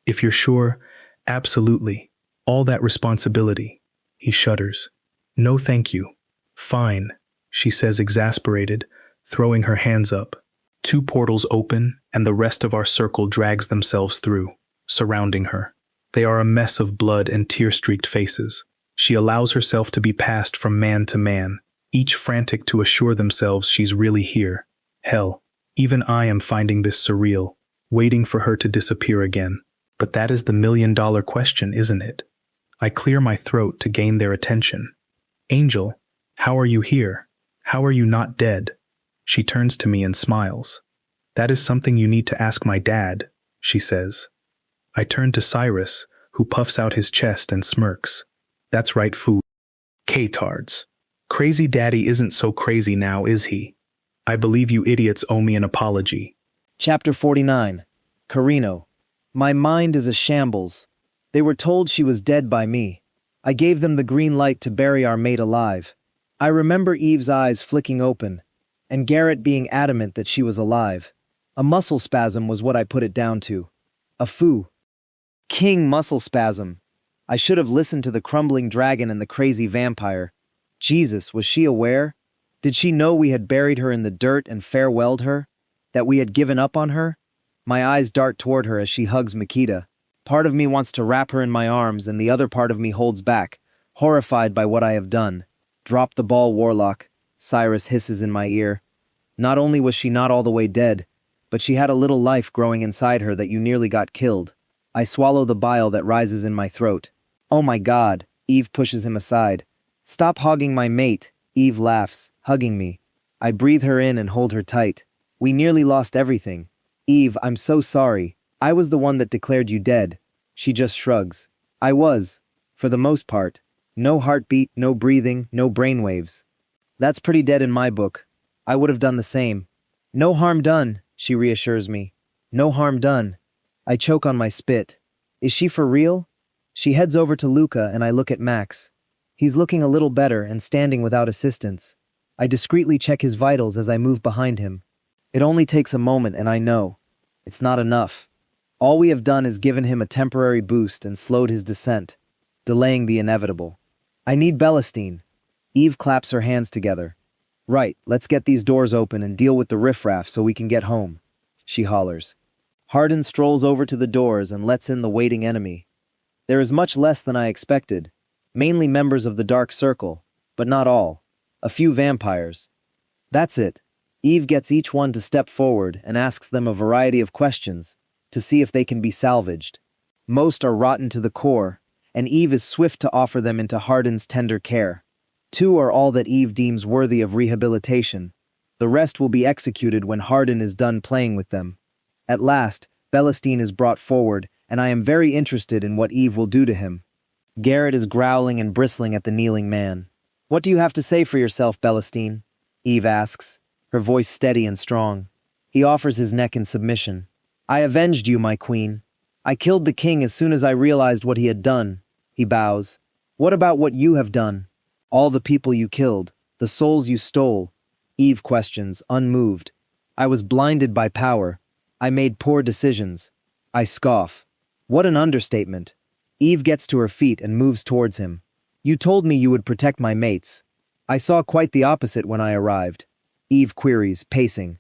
If you're sure, absolutely. All that responsibility. He shudders. No thank you. Fine, she says exasperated, throwing her hands up. Two portals open, and the rest of our circle drags themselves through, surrounding her. They are a mess of blood and tear-streaked faces. She allows herself to be passed from man to man, each frantic to assure themselves she's really here. Hell, even I am finding this surreal, waiting for her to disappear again. But that is the million-dollar question, isn't it? I clear my throat to gain their attention. Angel, how are you here? How are you not dead? She turns to me and smiles. That is something you need to ask my dad, she says. I turn to Cyrus, who puffs out his chest and smirks. That's right, fool. K-tards. Crazy Daddy isn't so crazy now, is he? I believe you idiots owe me an apology. Chapter 49. Carino. My mind is a shambles. They were told she was dead by me. I gave them the green light to bury our mate alive. I remember Eve's eyes flicking open, and Garrett being adamant that she was alive. A muscle spasm was what I put it down to. A foo. King muscle spasm. I should have listened to the crumbling dragon and the crazy vampire. Jesus, was she aware? Did she know we had buried her in the dirt and farewelled her? That we had given up on her? My eyes dart toward her as she hugs Makita. Part of me wants to wrap her in my arms, and the other part of me holds back, horrified by what I have done. Drop the ball, Warlock, Cyrus hisses in my ear. Not only was she not all the way dead, but she had a little life growing inside her that you nearly got killed. I swallow the bile that rises in my throat. Oh my God, Eve pushes him aside. Stop hogging my mate, Eve laughs, hugging me. I breathe her in and hold her tight. We nearly lost everything. Eve, I'm so sorry. I was the one that declared you dead. She just shrugs. I was, for the most part. No heartbeat, no breathing, no brainwaves. That's pretty dead in my book. I would have done the same. No harm done, she reassures me. No harm done. I choke on my spit. Is she for real? She heads over to Luca and I look at Max. He's looking a little better and standing without assistance. I discreetly check his vitals as I move behind him. It only takes a moment and I know. It's not enough. All we have done is given him a temporary boost and slowed his descent, delaying the inevitable. I need Belestine. Eve claps her hands together. Right, let's get these doors open and deal with the riffraff so we can get home, she hollers. Hardin strolls over to the doors and lets in the waiting enemy. There is much less than I expected, mainly members of the Dark Circle, but not all. A few vampires. That's it. Eve gets each one to step forward and asks them a variety of questions, to see if they can be salvaged. Most are rotten to the core, and Eve is swift to offer them into Hardin's tender care. 2 are all that Eve deems worthy of rehabilitation. The rest will be executed when Hardin is done playing with them. At last, Belestine is brought forward, and I am very interested in what Eve will do to him. Garrett is growling and bristling at the kneeling man. "What do you have to say for yourself, Belestine?" Eve asks, her voice steady and strong. He offers his neck in submission. "I avenged you, my queen. I killed the king as soon as I realized what he had done." He bows. "What about what you have done? All the people you killed, the souls you stole?" Eve questions, unmoved. "I was blinded by power. I made poor decisions." I scoff. What an understatement. Eve gets to her feet and moves towards him. "You told me you would protect my mates. I saw quite the opposite when I arrived." Eve queries, pacing.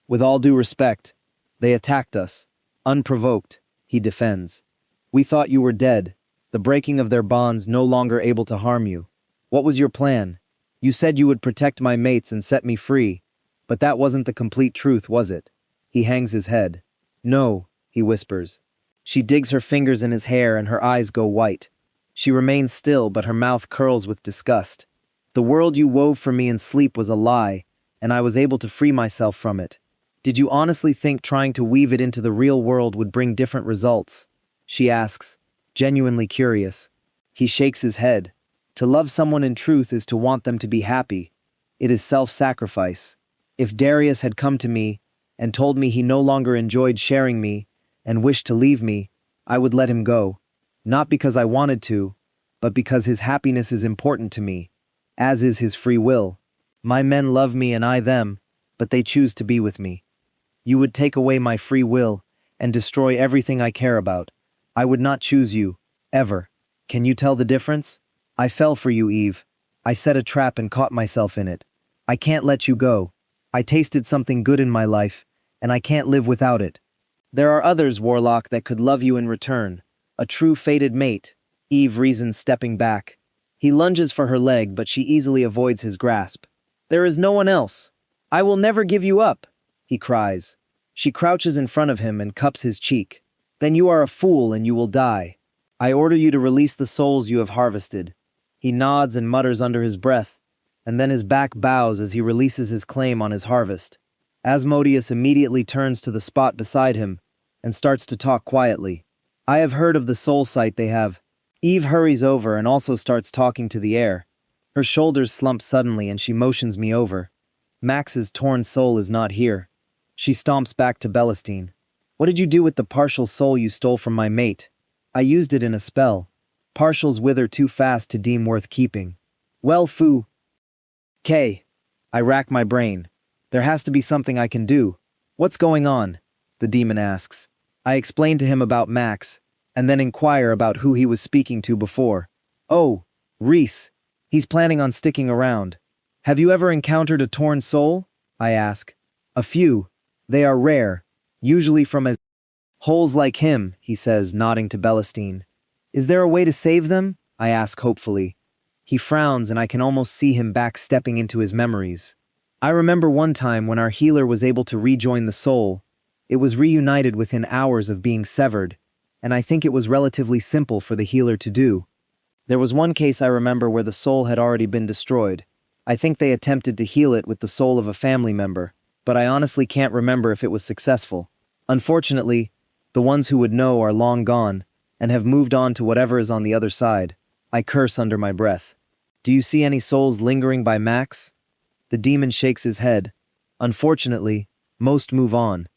"With all due respect, they attacked us. Unprovoked," he defends. "We thought you were dead, the breaking of their bonds no longer able to harm you. What was your plan? You said you would protect my mates and set me free, but that wasn't the complete truth, was it?" He hangs his head. "No," he whispers. She digs her fingers in his hair and her eyes go white. She remains still, but her mouth curls with disgust. "The world you wove for me in sleep was a lie, and I was able to free myself from it. Did you honestly think trying to weave it into the real world would bring different results?" she asks, genuinely curious. He shakes his head. "To love someone in truth is to want them to be happy. It is self-sacrifice. If Darius had come to me and told me he no longer enjoyed sharing me and wished to leave me, I would let him go. Not because I wanted to, but because his happiness is important to me, as is his free will. My men love me and I them, but they choose to be with me. You would take away my free will and destroy everything I care about. I would not choose you, ever. Can you tell the difference? I fell for you, Eve. I set a trap and caught myself in it. I can't let you go. I tasted something good in my life, and I can't live without it. There are others, Warlock, that could love you in return. A true fated mate," Eve reasons, stepping back. He lunges for her leg, but she easily avoids his grasp. "There is no one else. I will never give you up," he cries. She crouches in front of him and cups his cheek. "Then you are a fool and you will die. I order you to release the souls you have harvested." He nods and mutters under his breath, and then his back bows as he releases his claim on his harvest. Asmodeus immediately turns to the spot beside him and starts to talk quietly. "I have heard of the soul site they have." Eve hurries over and also starts talking to the air. Her shoulders slump suddenly and she motions me over. Max's torn soul is not here. She stomps back to Belestine. "What did you do with the partial soul you stole from my mate?" "I used it in a spell. Partials wither too fast to deem worth keeping." "Well, foo. K." I rack my brain. There has to be something I can do. "What's going on?" the demon asks. I explain to him about Max, and then inquire about who he was speaking to before. "Oh, Reese. He's planning on sticking around. Have you ever encountered a torn soul?" I ask. "A few. They are rare, usually from as holes like him," he says, nodding to Belestine. "Is there a way to save them?" I ask hopefully. He frowns and I can almost see him back-stepping into his memories. "I remember one time when our healer was able to rejoin the soul. It was reunited within hours of being severed, and I think it was relatively simple for the healer to do. There was one case I remember where the soul had already been destroyed. I think they attempted to heal it with the soul of a family member, but I honestly can't remember if it was successful. Unfortunately, the ones who would know are long gone and have moved on to whatever is on the other side." I curse under my breath. "Do you see any souls lingering by Max?" The demon shakes his head. "Unfortunately, most move on.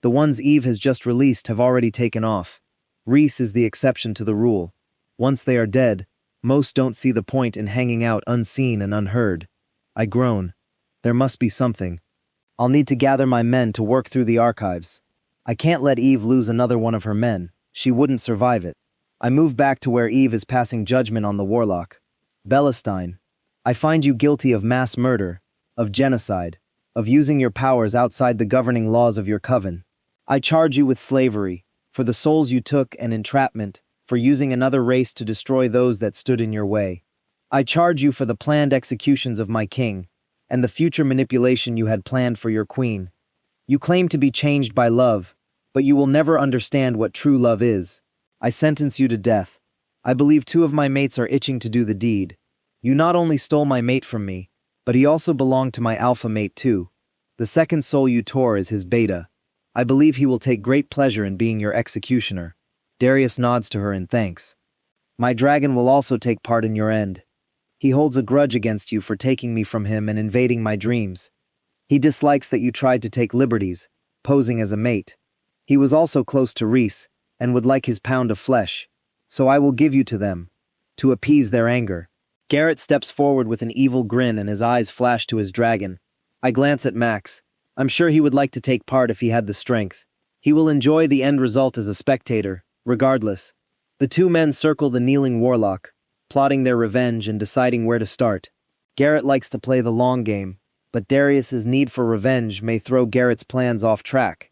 The ones Eve has just released have already taken off. Reese is the exception to the rule. Once they are dead, most don't see the point in hanging out unseen and unheard." I groan. There must be something. I'll need to gather my men to work through the archives. I can't let Eve lose another one of her men. She wouldn't survive it. I move back to where Eve is passing judgment on the warlock. "Belestine, I find you guilty of mass murder, of genocide, of using your powers outside the governing laws of your coven. I charge you with slavery, for the souls you took, and entrapment, for using another race to destroy those that stood in your way. I charge you for the planned executions of my king, and the future manipulation you had planned for your queen. You claim to be changed by love, but you will never understand what true love is. I sentence you to death. I believe 2 of my mates are itching to do the deed. You not only stole my mate from me, but he also belonged to my alpha mate too. The second soul you tore is his beta. I believe he will take great pleasure in being your executioner. Darius nods to her in thanks. My dragon will also take part in your end. He holds a grudge against you for taking me from him and invading my dreams. He dislikes that you tried to take liberties, posing as a mate. He was also close to Reese, and would like his pound of flesh. So I will give you to them, to appease their anger. Garrett steps forward with an evil grin and his eyes flash to his dragon. I glance at Max. I'm sure he would like to take part if he had the strength. He will enjoy the end result as a spectator, regardless. The 2 men circle the kneeling warlock, plotting their revenge and deciding where to start. Garrett likes to play the long game, but Darius's need for revenge may throw Garrett's plans off track.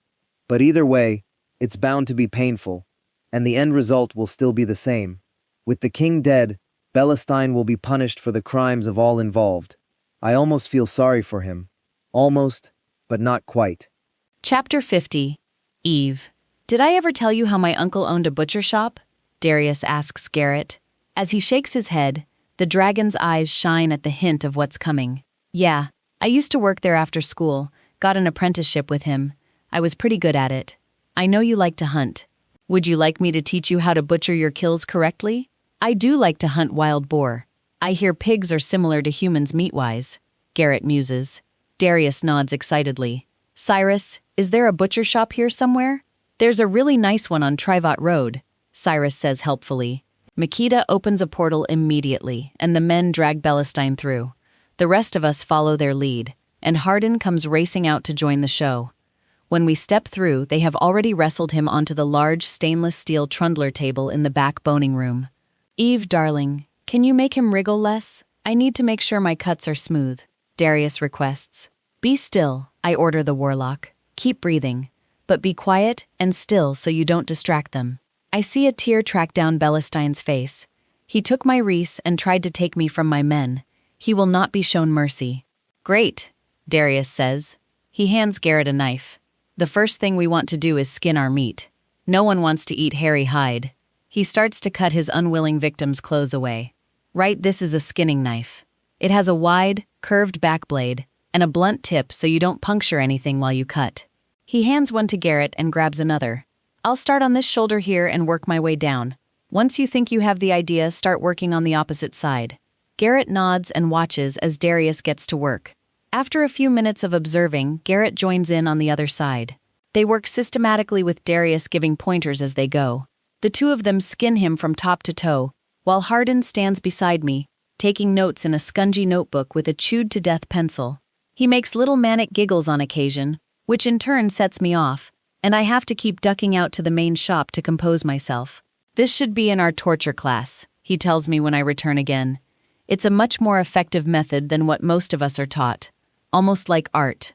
But either way, it's bound to be painful, and the end result will still be the same. With the king dead, Belastine will be punished for the crimes of all involved. I almost feel sorry for him. Almost, but not quite. Chapter 50. Eve. Did I ever tell you how my uncle owned a butcher shop? Darius asks Garrett. As he shakes his head, the dragon's eyes shine at the hint of what's coming. Yeah, I used to work there after school, got an apprenticeship with him. I was pretty good at it. I know you like to hunt. Would you like me to teach you how to butcher your kills correctly? I do like to hunt wild boar. I hear pigs are similar to humans meat-wise. Garrett muses. Darius nods excitedly. Cyrus, is there a butcher shop here somewhere? There's a really nice one on Trivat Road, Cyrus says helpfully. Makita opens a portal immediately, and the men drag Belastine through. The rest of us follow their lead, and Hardin comes racing out to join the show. When we step through, they have already wrestled him onto the large stainless steel trundler table in the back boning room. Eve, darling, can you make him wriggle less? I need to make sure my cuts are smooth, Darius requests. Be still, I order the warlock. Keep breathing, but be quiet and still so you don't distract them. I see a tear track down Belastine's face. He took my Reese and tried to take me from my men. He will not be shown mercy. Great, Darius says. He hands Garrett a knife. The first thing we want to do is skin our meat. No one wants to eat hairy hide. He starts to cut his unwilling victim's clothes away. Right, this is a skinning knife. It has a wide, curved back blade and a blunt tip so you don't puncture anything while you cut. He hands one to Garrett and grabs another. I'll start on this shoulder here and work my way down. Once you think you have the idea, start working on the opposite side. Garrett nods and watches as Darius gets to work. After a few minutes of observing, Garrett joins in on the other side. They work systematically with Darius giving pointers as they go. The 2 of them skin him from top to toe, while Hardin stands beside me, taking notes in a scungy notebook with a chewed-to-death pencil. He makes little manic giggles on occasion, which in turn sets me off, and I have to keep ducking out to the main shop to compose myself. This should be in our torture class, he tells me when I return again. It's a much more effective method than what most of us are taught, almost like art.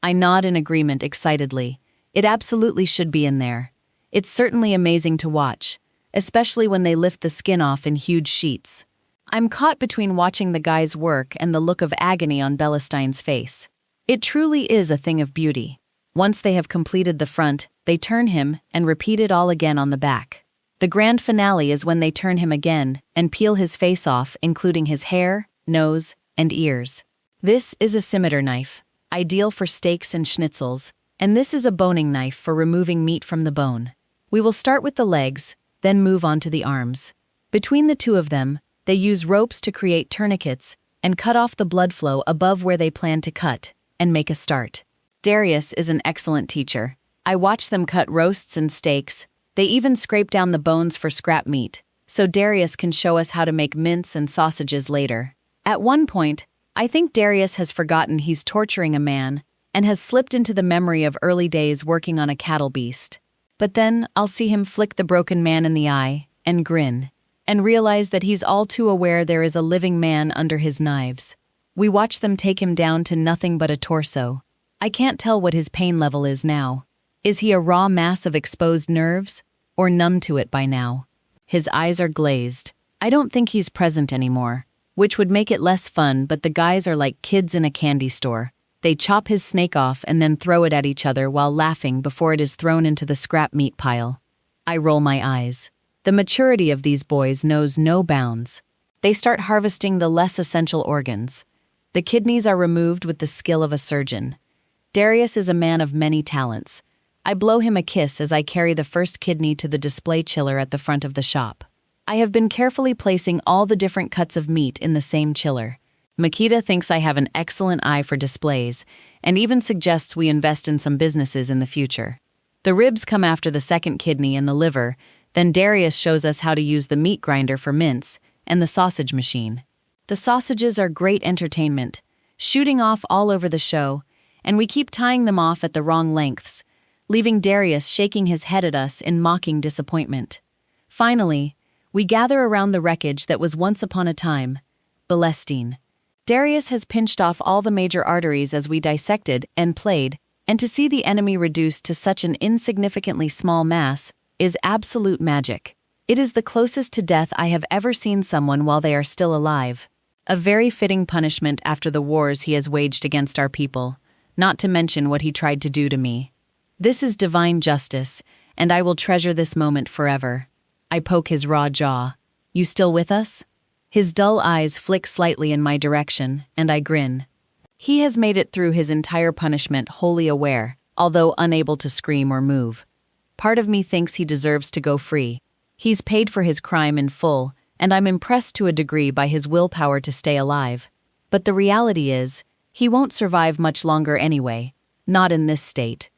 I nod in agreement excitedly. It absolutely should be in there. It's certainly amazing to watch, especially when they lift the skin off in huge sheets. I'm caught between watching the guys work and the look of agony on Belastine's face. It truly is a thing of beauty. Once they have completed the front, they turn him and repeat it all again on the back. The grand finale is when they turn him again and peel his face off, including his hair, nose, and ears. This is a scimitar knife, ideal for steaks and schnitzels, and this is a boning knife for removing meat from the bone. We will start with the legs, then move on to the arms. Between the 2 of them, they use ropes to create tourniquets and cut off the blood flow above where they plan to cut, and make a start. Darius is an excellent teacher. I watch them cut roasts and steaks. They even scrape down the bones for scrap meat, so Darius can show us how to make mince and sausages later. At one point, I think Darius has forgotten he's torturing a man and has slipped into the memory of early days working on a cattle beast. But then I'll see him flick the broken man in the eye and grin, and realize that he's all too aware there is a living man under his knives. We watch them take him down to nothing but a torso. I can't tell what his pain level is now. Is he a raw mass of exposed nerves, or numb to it by now? His eyes are glazed. I don't think he's present anymore, which would make it less fun, but the guys are like kids in a candy store. They chop his snake off and then throw it at each other while laughing before it is thrown into the scrap meat pile. I roll my eyes. The maturity of these boys knows no bounds. They start harvesting the less essential organs. The kidneys are removed with the skill of a surgeon. Darius is a man of many talents. I blow him a kiss as I carry the first kidney to the display chiller at the front of the shop. I have been carefully placing all the different cuts of meat in the same chiller. Makita thinks I have an excellent eye for displays and even suggests we invest in some businesses in the future. The ribs come after the second kidney and the liver, then Darius shows us how to use the meat grinder for mince and the sausage machine. The sausages are great entertainment, shooting off all over the show, and we keep tying them off at the wrong lengths, leaving Darius shaking his head at us in mocking disappointment. Finally, we gather around the wreckage that was once upon a time, Belestine. Darius has pinched off all the major arteries as we dissected and played, and to see the enemy reduced to such an insignificantly small mass is absolute magic. It is the closest to death I have ever seen someone while they are still alive. A very fitting punishment after the wars he has waged against our people, not to mention what he tried to do to me. This is divine justice, and I will treasure this moment forever. I poke his raw jaw. You still with us? His dull eyes flick slightly in my direction, and I grin. He has made it through his entire punishment wholly aware, although unable to scream or move. Part of me thinks he deserves to go free. He's paid for his crime in full, and I'm impressed to a degree by his willpower to stay alive. But the reality is, he won't survive much longer anyway, not in this state.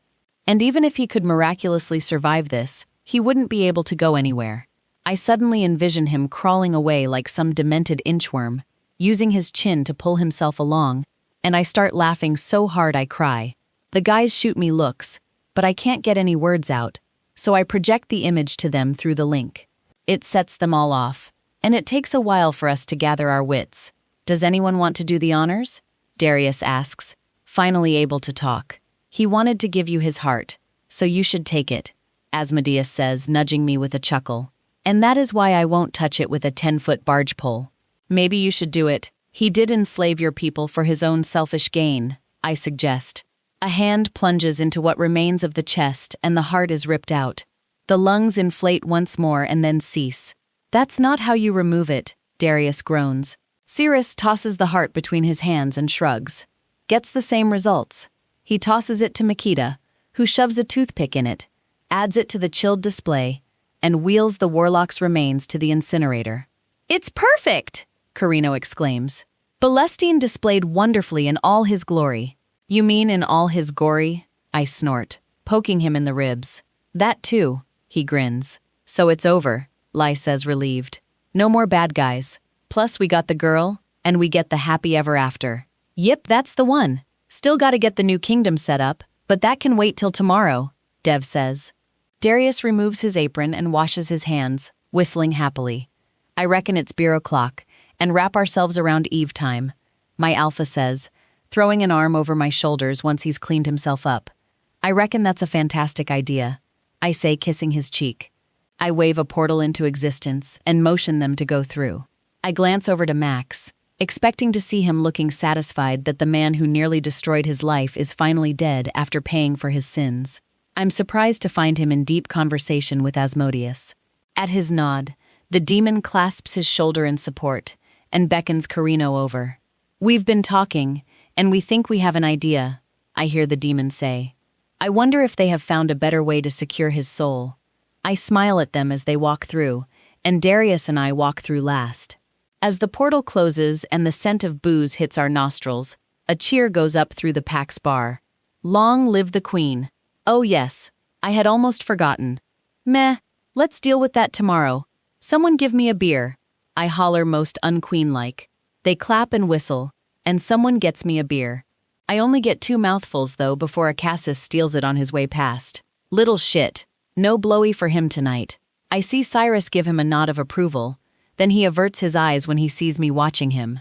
And even if he could miraculously survive this, he wouldn't be able to go anywhere. I suddenly envision him crawling away like some demented inchworm, using his chin to pull himself along, and I start laughing so hard I cry. The guys shoot me looks, but I can't get any words out, so I project the image to them through the link. It sets them all off, and it takes a while for us to gather our wits. Does anyone want to do the honors? Darius asks, finally able to talk. He wanted to give you his heart, so you should take it, Asmodeus says, nudging me with a chuckle. And that is why I won't touch it with a 10-foot barge pole. Maybe you should do it. He did enslave your people for his own selfish gain, I suggest. A hand plunges into what remains of the chest and the heart is ripped out. The lungs inflate once more and then cease. That's not how you remove it, Darius groans. Cyrus tosses the heart between his hands and shrugs. Gets the same results. He tosses it to Makita, who shoves a toothpick in it, adds it to the chilled display, and wheels the warlock's remains to the incinerator. It's perfect! Carino exclaims. Belestine displayed wonderfully in all his glory. You mean in all his gory? I snort, poking him in the ribs. That too, he grins. So it's over, Lai says relieved. No more bad guys. Plus we got the girl, and we get the happy ever after. Yep, that's the one. Still gotta get the new kingdom set up, but that can wait till tomorrow, Dev says. Darius removes his apron and washes his hands, whistling happily. I reckon it's bureau clock, and wrap ourselves around Eve time, my alpha says, throwing an arm over my shoulders once he's cleaned himself up. I reckon that's a fantastic idea, I say, kissing his cheek. I wave a portal into existence and motion them to go through. I glance over to Max, expecting to see him looking satisfied that the man who nearly destroyed his life is finally dead after paying for his sins. I'm surprised to find him in deep conversation with Asmodeus. At his nod, the demon clasps his shoulder in support and beckons Carino over. We've been talking, and we think we have an idea, I hear the demon say. I wonder if they have found a better way to secure his soul. I smile at them as they walk through, and Darius and I walk through last. As the portal closes and the scent of booze hits our nostrils, a cheer goes up through the Pax bar. Long live the Queen. Oh yes, I had almost forgotten. Meh, let's deal with that tomorrow. Someone give me a beer. I holler most unqueen-like. They clap and whistle, and someone gets me a beer. I only get 2 mouthfuls though before Acassus steals it on his way past. Little shit. No blowy for him tonight. I see Cyrus give him a nod of approval, then he averts his eyes when he sees me watching him.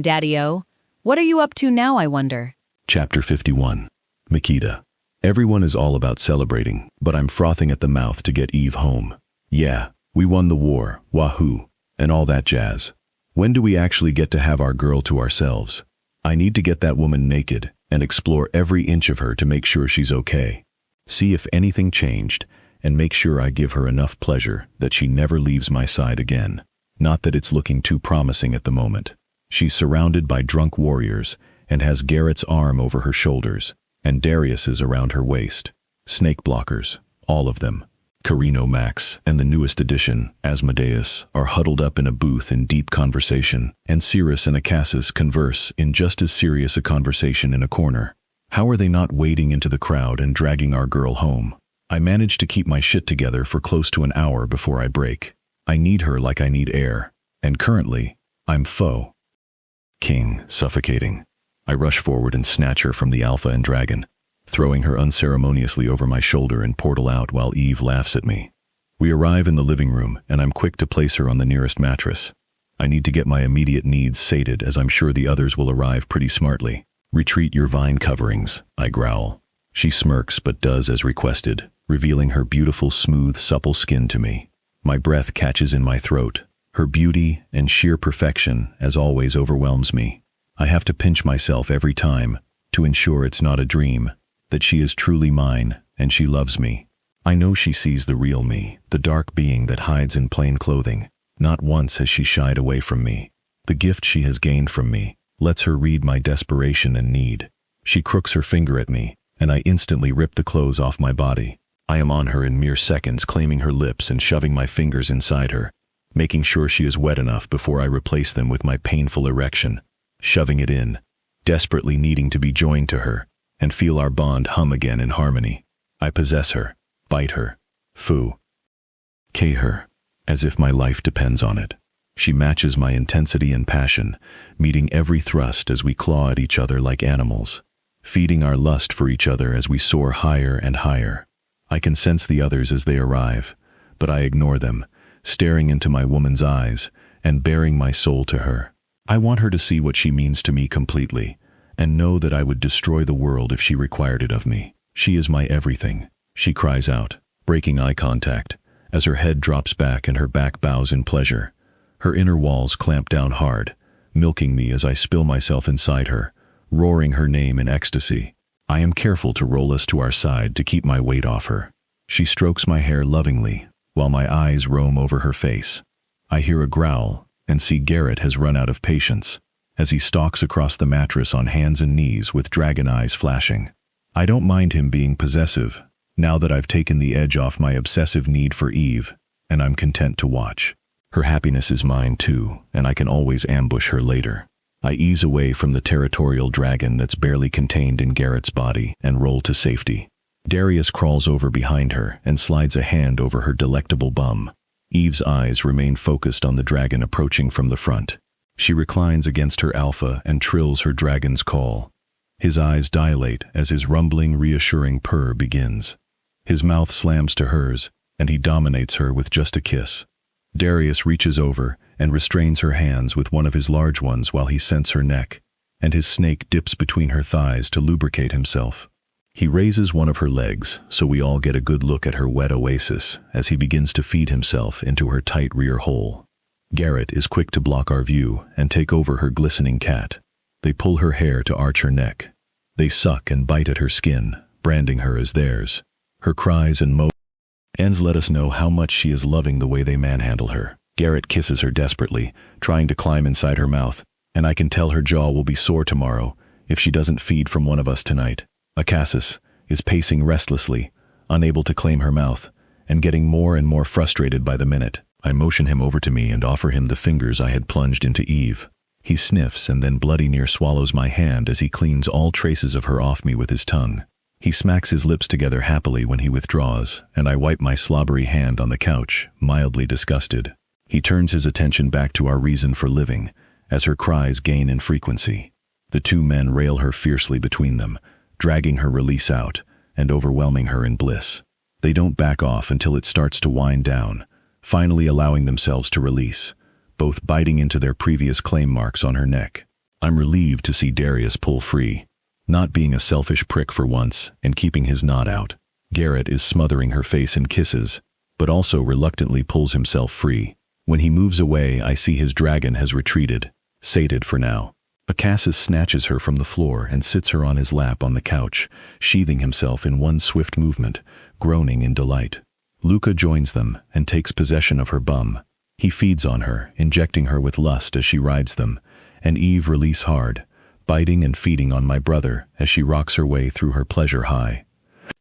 Daddy-o, what are you up to now, I wonder? Chapter 51. Makita. Everyone is all about celebrating, but I'm frothing at the mouth to get Eve home. Yeah, we won the war, wahoo, and all that jazz. When do we actually get to have our girl to ourselves? I need to get that woman naked, and explore every inch of her to make sure she's okay. See if anything changed, and make sure I give her enough pleasure that she never leaves my side again. Not that it's looking too promising at the moment. She's surrounded by drunk warriors and has Garrett's arm over her shoulders and Darius's around her waist. Snake blockers, all of them. Carino, Max, and the newest addition, Asmodeus, are huddled up in a booth in deep conversation, and Cirrus and Acassus converse in just as serious a conversation in a corner. How are they not wading into the crowd and dragging our girl home? I manage to keep my shit together for close to an hour before I break. I need her like I need air, and currently, I'm foe. King, suffocating. I rush forward and snatch her from the Alpha and Dragon, throwing her unceremoniously over my shoulder and portal out while Eve laughs at me. We arrive in the living room, and I'm quick to place her on the nearest mattress. I need to get my immediate needs sated, as I'm sure the others will arrive pretty smartly. Retreat your vine coverings, I growl. She smirks but does as requested, revealing her beautiful, smooth, supple skin to me. My breath catches in my throat. Her beauty and sheer perfection, as always, overwhelms me. I have to pinch myself every time to ensure it's not a dream, that she is truly mine and she loves me. I know she sees the real me, the dark being that hides in plain clothing. Not once has she shied away from me. The gift she has gained from me lets her read my desperation and need. She crooks her finger at me, and I instantly rip the clothes off my body. I am on her in mere seconds, claiming her lips and shoving my fingers inside her, making sure she is wet enough before I replace them with my painful erection, shoving it in, desperately needing to be joined to her, and feel our bond hum again in harmony. I possess her, bite her, K her, as if my life depends on it. She matches my intensity and passion, meeting every thrust as we claw at each other like animals, feeding our lust for each other as we soar higher and higher. I can sense the others as they arrive, but I ignore them, staring into my woman's eyes and baring my soul to her. I want her to see what she means to me completely, and know that I would destroy the world if she required it of me. She is my everything, she cries out, breaking eye contact, as her head drops back and her back bows in pleasure. Her inner walls clamp down hard, milking me as I spill myself inside her, roaring her name in ecstasy. I am careful to roll us to our side to keep my weight off her. She strokes my hair lovingly, while my eyes roam over her face. I hear a growl and see Garrett has run out of patience, as he stalks across the mattress on hands and knees with dragon eyes flashing. I don't mind him being possessive, now that I've taken the edge off my obsessive need for Eve, and I'm content to watch. Her happiness is mine too, and I can always ambush her later. I ease away from the territorial dragon that's barely contained in Garrett's body and roll to safety. Darius crawls over behind her and slides a hand over her delectable bum. Eve's eyes remain focused on the dragon approaching from the front. She reclines against her alpha and trills her dragon's call. His eyes dilate as his rumbling, reassuring purr begins. His mouth slams to hers, and he dominates her with just a kiss. Darius reaches over and restrains her hands with one of his large ones while he scents her neck, and his snake dips between her thighs to lubricate himself. He raises one of her legs so we all get a good look at her wet oasis as he begins to feed himself into her tight rear hole. Garrett is quick to block our view and take over her glistening cat. They pull her hair to arch her neck. They suck and bite at her skin, branding her as theirs. Her cries and moans let us know how much she is loving the way they manhandle her. Garrett kisses her desperately, trying to climb inside her mouth, and I can tell her jaw will be sore tomorrow if she doesn't feed from one of us tonight. Acassus is pacing restlessly, unable to claim her mouth, and getting more and more frustrated by the minute. I motion him over to me and offer him the fingers I had plunged into Eve. He sniffs and then bloody near swallows my hand as he cleans all traces of her off me with his tongue. He smacks his lips together happily when he withdraws, and I wipe my slobbery hand on the couch, mildly disgusted. He turns his attention back to our reason for living, as her cries gain in frequency. The two men rail her fiercely between them, dragging her release out and overwhelming her in bliss. They don't back off until it starts to wind down, finally allowing themselves to release, both biting into their previous claim marks on her neck. I'm relieved to see Darius pull free, not being a selfish prick for once and keeping his knot out. Garrett is smothering her face in kisses, but also reluctantly pulls himself free. When he moves away, I see his dragon has retreated, sated for now. Acassus snatches her from the floor and sits her on his lap on the couch, sheathing himself in one swift movement, groaning in delight. Luca joins them and takes possession of her bum. He feeds on her, injecting her with lust as she rides them, and Eve release hard, biting and feeding on my brother as she rocks her way through her pleasure high.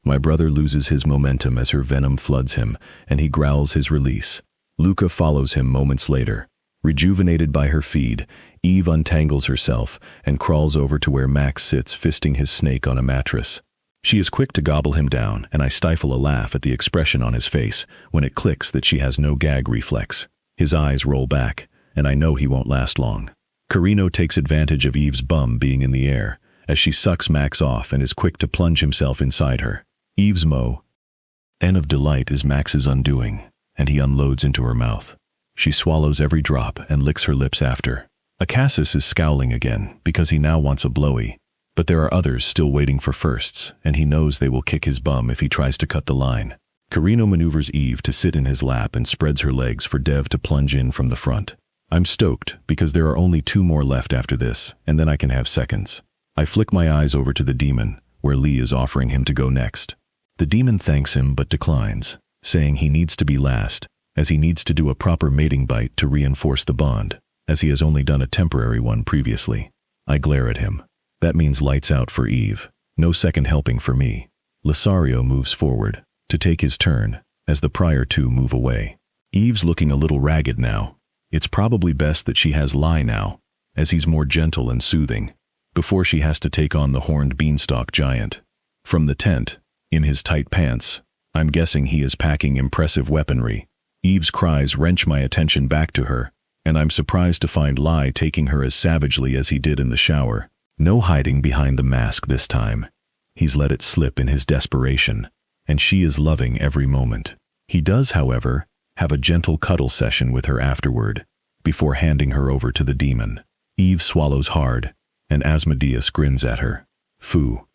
My brother loses his momentum as her venom floods him, and he growls his release. Luca follows him moments later. Rejuvenated by her feed, Eve untangles herself and crawls over to where Max sits fisting his snake on a mattress. She is quick to gobble him down, and I stifle a laugh at the expression on his face when it clicks that she has no gag reflex. His eyes roll back, and I know he won't last long. Carino takes advantage of Eve's bum being in the air, as she sucks Max off and is quick to plunge himself inside her. Eve's moan of delight is Max's undoing, and he unloads into her mouth. She swallows every drop and licks her lips after. Acassus is scowling again because he now wants a blowy, but there are others still waiting for firsts, and he knows they will kick his bum if he tries to cut the line. Carino maneuvers Eve to sit in his lap and spreads her legs for Dev to plunge in from the front. I'm stoked because there are only 2 more left after this, and then I can have seconds. I flick my eyes over to the demon, where Lee is offering him to go next. The demon thanks him but declines, saying he needs to be last, as he needs to do a proper mating bite to reinforce the bond, as he has only done a temporary one previously. I glare at him. That means lights out for Eve. No second helping for me. Lothario moves forward, to take his turn, as the prior 2 move away. Eve's looking a little ragged now. It's probably best that she has Lie now, as he's more gentle and soothing, before she has to take on the horned beanstalk giant. From the tent, in his tight pants, I'm guessing he is packing impressive weaponry. Eve's cries wrench my attention back to her, and I'm surprised to find Lie taking her as savagely as he did in the shower. No hiding behind the mask this time. He's let it slip in his desperation, and she is loving every moment. He does, however, have a gentle cuddle session with her afterward, before handing her over to the demon. Eve swallows hard, and Asmodeus grins at her. Foo.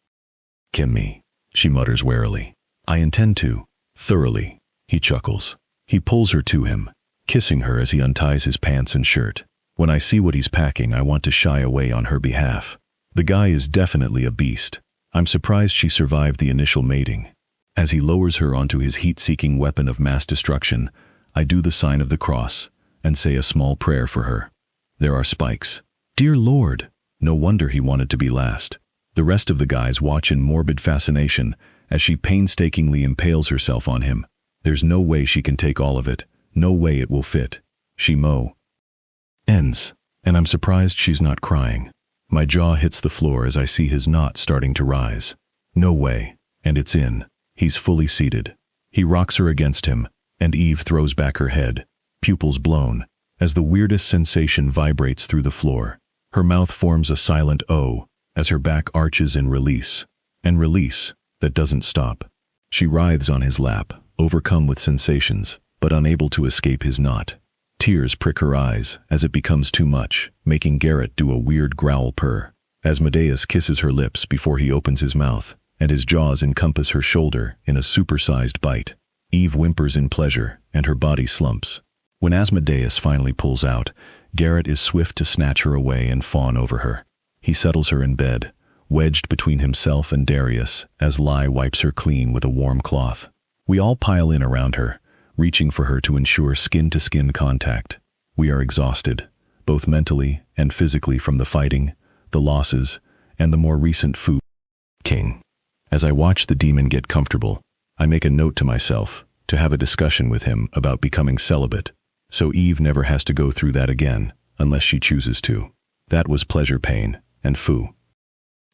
Kill me, she mutters warily. I intend to. Thoroughly. He chuckles. He pulls her to him, kissing her as he unties his pants and shirt. When I see what he's packing, I want to shy away on her behalf. The guy is definitely a beast. I'm surprised she survived the initial mating. As he lowers her onto his heat-seeking weapon of mass destruction, I do the sign of the cross and say a small prayer for her. There are spikes. Dear Lord! No wonder he wanted to be last. The rest of the guys watch in morbid fascination as she painstakingly impales herself on him. There's no way she can take all of it. No way it will fit. She ends, and I'm surprised she's not crying. My jaw hits the floor as I see his knot starting to rise. No way, and it's in. He's fully seated. He rocks her against him, and Eve throws back her head, pupils blown, as the weirdest sensation vibrates through the floor. Her mouth forms a silent O as her back arches in release, and release that doesn't stop. She writhes on his lap, overcome with sensations, but unable to escape his knot. Tears prick her eyes as it becomes too much, making Garrett do a weird growl purr. Asmodeus kisses her lips before he opens his mouth, and his jaws encompass her shoulder in a supersized bite. Eve whimpers in pleasure, and her body slumps. When Asmodeus finally pulls out, Garrett is swift to snatch her away and fawn over her. He settles her in bed, wedged between himself and Darius, as Lie wipes her clean with a warm cloth. We all pile in around her, reaching for her to ensure skin-to-skin contact. We are exhausted, both mentally and physically, from the fighting, the losses, and the more recent food. King. As I watch the demon get comfortable, I make a note to myself to have a discussion with him about becoming celibate, so Eve never has to go through that again, unless she chooses to. That was pleasure pain, and foo.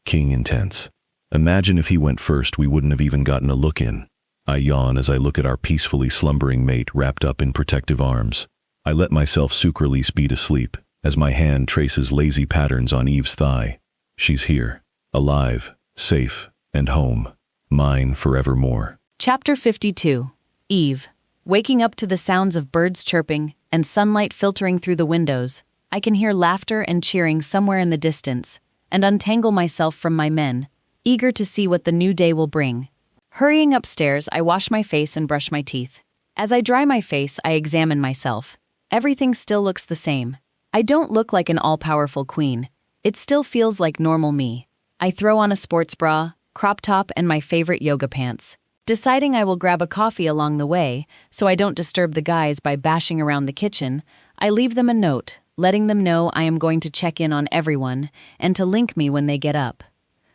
King intense. Imagine if he went first, we wouldn't have even gotten a look in. I yawn as I look at our peacefully slumbering mate wrapped up in protective arms. I let myself sucralise beat asleep as my hand traces lazy patterns on Eve's thigh. She's here, alive, safe, and home. Mine forevermore. Chapter 52. Eve. Waking up to the sounds of birds chirping and sunlight filtering through the windows, I can hear laughter and cheering somewhere in the distance, and untangle myself from my men, eager to see what the new day will bring. Hurrying upstairs, I wash my face and brush my teeth. As I dry my face, I examine myself. Everything still looks the same. I don't look like an all-powerful queen. It still feels like normal me. I throw on a sports bra, crop top, and my favorite yoga pants, deciding I will grab a coffee along the way so I don't disturb the guys by bashing around the kitchen. I leave them a note, letting them know I am going to check in on everyone and to link me when they get up.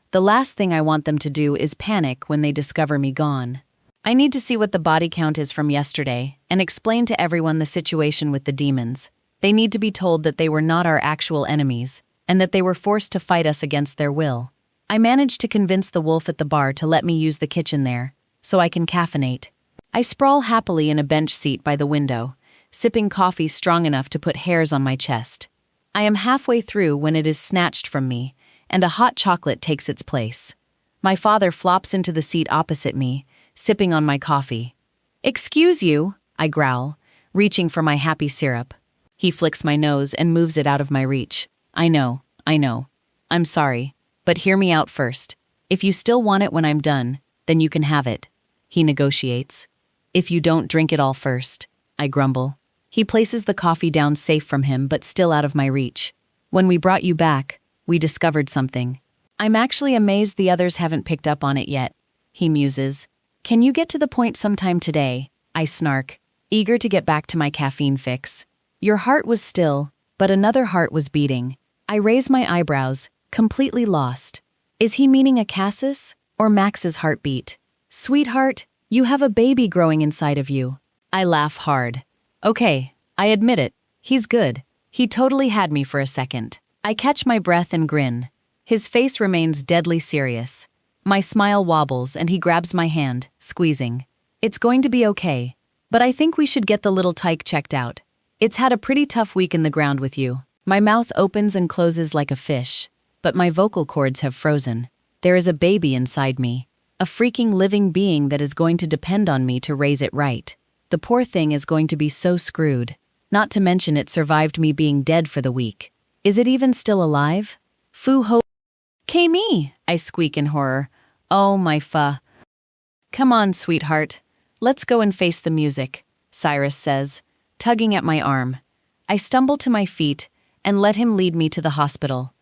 The last thing I want them to do is panic when they discover me gone. I need to see what the body count is from yesterday and explain to everyone the situation with the demons. They need to be told that they were not our actual enemies and that they were forced to fight us against their will. I managed to convince the wolf at the bar to let me use the kitchen there, so I can caffeinate. I sprawl happily in a bench seat by the window, sipping coffee strong enough to put hairs on my chest. I am halfway through when it is snatched from me, and a hot chocolate takes its place. My father flops into the seat opposite me, sipping on my coffee. "Excuse you," I growl, reaching for my happy syrup. He flicks my nose and moves it out of my reach. I know. I'm sorry, but hear me out first. If you still want it when I'm done, then you can have it. He negotiates. If you don't drink it all first, I grumble. He places the coffee down safe from him but still out of my reach. When we brought you back, we discovered something. I'm actually amazed the others haven't picked up on it yet. He muses. Can you get to the point sometime today? I snark, eager to get back to my caffeine fix. Your heart was still, but another heart was beating. I raise my eyebrows, completely lost. Is he meaning a Cassis or Max's heartbeat? Sweetheart, you have a baby growing inside of you. I laugh hard. Okay, I admit it. He's good. He totally had me for a second. I catch my breath and grin. His face remains deadly serious. My smile wobbles and he grabs my hand, squeezing. It's going to be okay, but I think we should get the little tyke checked out. It's had a pretty tough week in the ground with you. My mouth opens and closes like a fish, but my vocal cords have frozen. There is a baby inside me, a freaking living being that is going to depend on me to raise it right. The poor thing is going to be so screwed. Not to mention it survived me being dead for the week. Is it even still alive? Foo ho. Me, I squeak in horror. Oh my fuh. Come on, sweetheart. Let's go and face the music, Cyrus says, tugging at my arm. I stumble to my feet and let him lead me to the hospital.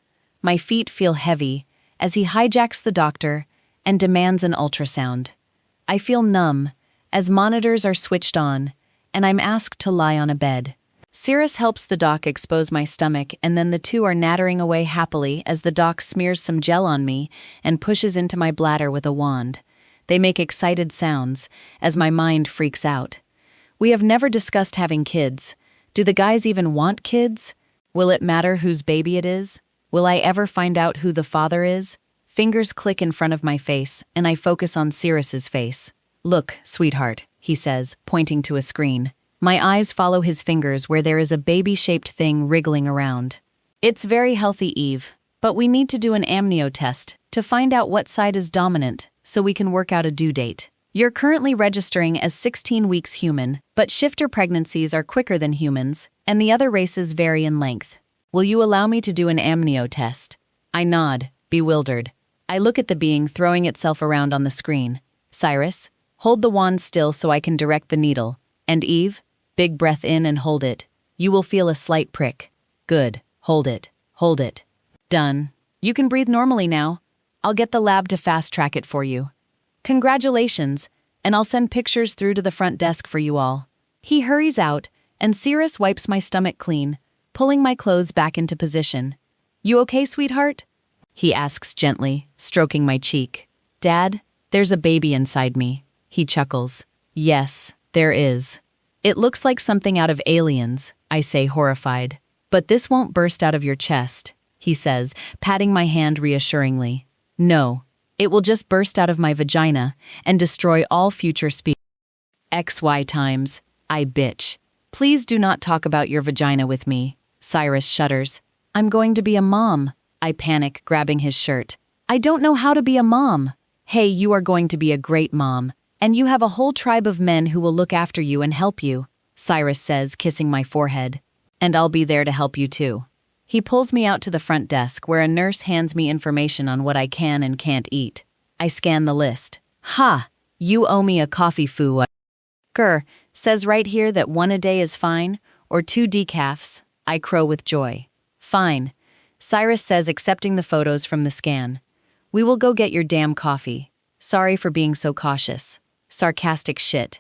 My feet feel heavy as he hijacks the doctor and demands an ultrasound. I feel numb as monitors are switched on and I'm asked to lie on a bed. Cyrus helps the doc expose my stomach and then the two are nattering away happily as the doc smears some gel on me and pushes into my bladder with a wand. They make excited sounds as my mind freaks out. We have never discussed having kids. Do the guys even want kids? Will it matter whose baby it is? Will I ever find out who the father is? Fingers click in front of my face, and I focus on Cyrus's face. Look, sweetheart, he says, pointing to a screen. My eyes follow his fingers where there is a baby-shaped thing wriggling around. It's very healthy, Eve, but we need to do an amnio test to find out what side is dominant so we can work out a due date. You're currently registering as 16 weeks human, but shifter pregnancies are quicker than humans, and the other races vary in length. Will you allow me to do an amnio test? I nod, bewildered. I look at the being throwing itself around on the screen. Cyrus, hold the wand still so I can direct the needle. And Eve, big breath in and hold it. You will feel a slight prick. Good. Hold it. Hold it. Done. You can breathe normally now. I'll get the lab to fast-track it for you. Congratulations, and I'll send pictures through to the front desk for you all. He hurries out, and Cyrus wipes my stomach clean, pulling my clothes back into position. You okay, sweetheart? He asks gently, stroking my cheek. Dad, there's a baby inside me. He chuckles. Yes, there is. It looks like something out of Aliens, I say, horrified. But this won't burst out of your chest, he says, patting my hand reassuringly. No, it will just burst out of my vagina and destroy all future species. XY times, I bitch. Please do not talk about your vagina with me. Cyrus shudders. I'm going to be a mom. I panic, grabbing his shirt. I don't know how to be a mom. Hey, you are going to be a great mom. And you have a whole tribe of men who will look after you and help you, Cyrus says, kissing my forehead. And I'll be there to help you too. He pulls me out to the front desk where a nurse hands me information on what I can and can't eat. I scan the list. Ha! You owe me a coffee foo. Says right here that 1 a day is fine, or 2 decafs. I crow with joy. Fine. Cyrus says, accepting the photos from the scan. We will go get your damn coffee. Sorry for being so cautious. Sarcastic shit.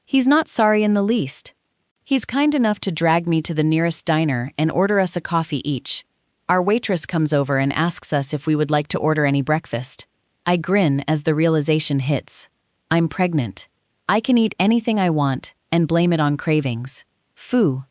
He's not sorry in the least. He's kind enough to drag me to the nearest diner and order us a coffee each. Our waitress comes over and asks us if we would like to order any breakfast. I grin as the realization hits. I'm pregnant. I can eat anything I want and blame it on cravings. Phoo.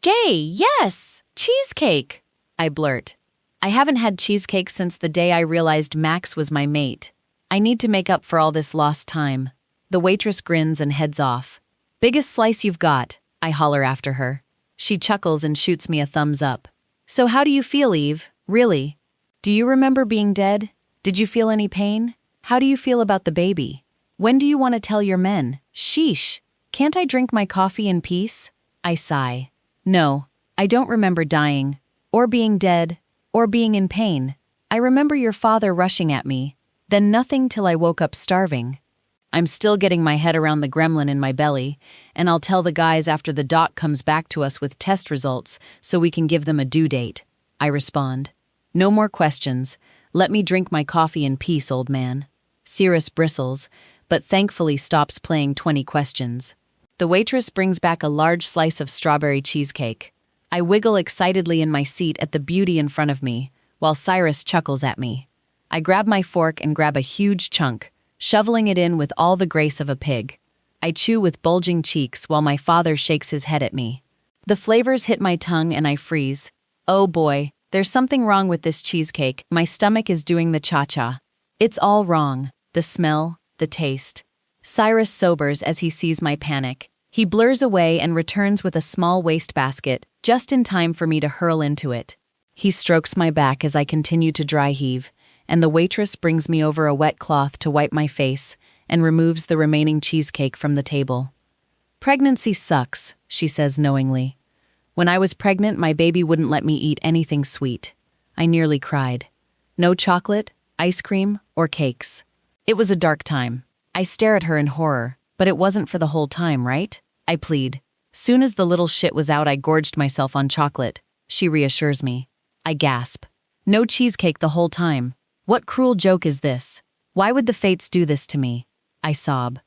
Jay, yes! Cheesecake! I blurt. I haven't had cheesecake since the day I realized Max was my mate. I need to make up for all this lost time. The waitress grins and heads off. Biggest slice you've got, I holler after her. She chuckles and shoots me a thumbs up. So how do you feel, Eve? Really? Do you remember being dead? Did you feel any pain? How do you feel about the baby? When do you want to tell your men? Sheesh. Can't I drink my coffee in peace? I sigh. No, I don't remember dying, or being dead, or being in pain. I remember your father rushing at me, then nothing till I woke up starving. I'm still getting my head around the gremlin in my belly, and I'll tell the guys after the doc comes back to us with test results so we can give them a due date. I respond. No more questions. Let me drink my coffee in peace, old man. Cyrus bristles, but thankfully stops playing 20 questions. The waitress brings back a large slice of strawberry cheesecake. I wiggle excitedly in my seat at the beauty in front of me, while Cyrus chuckles at me. I grab my fork and grab a huge chunk, shoveling it in with all the grace of a pig. I chew with bulging cheeks while my father shakes his head at me. The flavors hit my tongue and I freeze. Oh boy, there's something wrong with this cheesecake. My stomach is doing the cha-cha. It's all wrong. The smell, the taste. Cyrus sobers as he sees my panic. He blurs away and returns with a small wastebasket, just in time for me to hurl into it. He strokes my back as I continue to dry heave, and the waitress brings me over a wet cloth to wipe my face and removes the remaining cheesecake from the table. Pregnancy sucks, she says knowingly. When I was pregnant, my baby wouldn't let me eat anything sweet. I nearly cried. No chocolate, ice cream, or cakes. It was a dark time. I stare at her in horror, but it wasn't for the whole time, right? I plead. Soon as the little shit was out, I gorged myself on chocolate. She reassures me. I gasp. No cheesecake the whole time. What cruel joke is this? Why would the fates do this to me? I sob.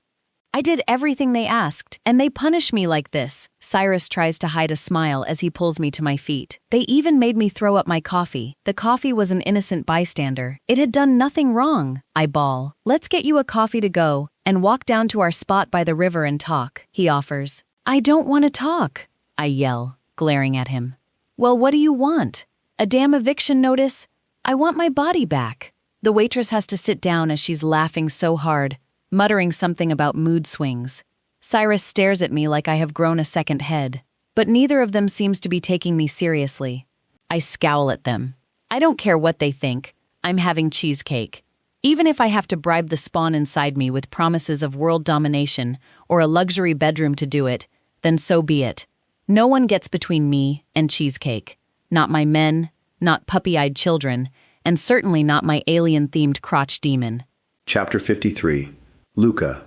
I did everything they asked, and they punish me like this. Cyrus tries to hide a smile as he pulls me to my feet. They even made me throw up my coffee. The coffee was an innocent bystander. It had done nothing wrong. I bawl. Let's get you a coffee to go, and walk down to our spot by the river and talk, he offers. I don't want to talk, I yell, glaring at him. Well, what do you want? A damn eviction notice? I want my body back. The waitress has to sit down as she's laughing so hard, muttering something about mood swings. Cyrus stares at me like I have grown a second head, but neither of them seems to be taking me seriously. I scowl at them. I don't care what they think. I'm having cheesecake. Even if I have to bribe the spawn inside me with promises of world domination or a luxury bedroom to do it, then so be it. No one gets between me and cheesecake. Not my men, not puppy-eyed children, and certainly not my alien-themed crotch demon. Chapter 53. Luca.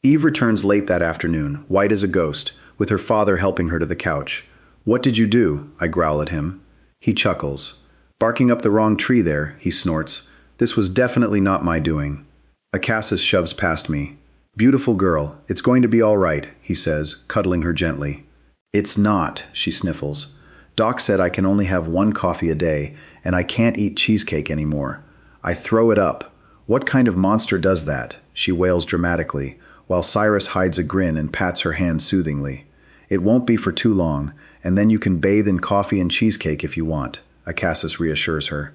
Eve returns late that afternoon, white as a ghost, with her father helping her to the couch. What did you do? I growl at him. He chuckles. Barking up the wrong tree there, he snorts. This was definitely not my doing. Acasis shoves past me. Beautiful girl, it's going to be all right, he says, cuddling her gently. It's not, she sniffles. Doc said I can only have one coffee a day, and I can't eat cheesecake anymore. I throw it up. What kind of monster does that? She wails dramatically, while Cyrus hides a grin and pats her hand soothingly. It won't be for too long, and then you can bathe in coffee and cheesecake if you want, Acasis reassures her.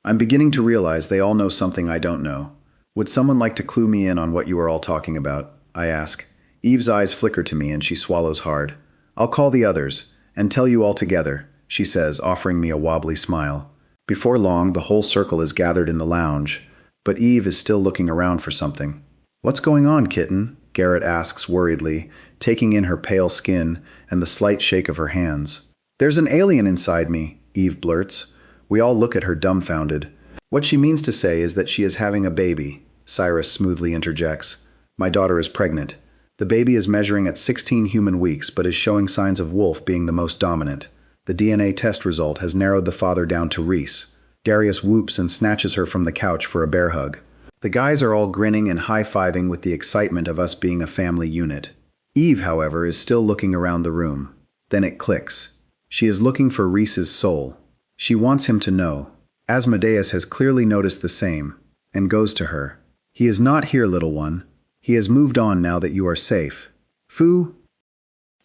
I'm beginning to realize they all know something I don't know. Would someone like to clue me in on what you are all talking about? I ask. Eve's eyes flicker to me and she swallows hard. I'll call the others, and tell you all together, she says, offering me a wobbly smile. Before long, the whole circle is gathered in the lounge, but Eve is still looking around for something. What's going on, kitten? Garrett asks worriedly, taking in her pale skin and the slight shake of her hands. There's an alien inside me, Eve blurts. We all look at her dumbfounded. What she means to say is that she is having a baby, Cyrus smoothly interjects. My daughter is pregnant. The baby is measuring at 16 human weeks but is showing signs of wolf being the most dominant. The DNA test result has narrowed the father down to Reese. Darius whoops and snatches her from the couch for a bear hug. The guys are all grinning and high-fiving with the excitement of us being a family unit. Eve, however, is still looking around the room. Then it clicks. She is looking for Reese's soul. She wants him to know. Asmodeus has clearly noticed the same, and goes to her. He is not here, little one. He has moved on now that you are safe. Foo.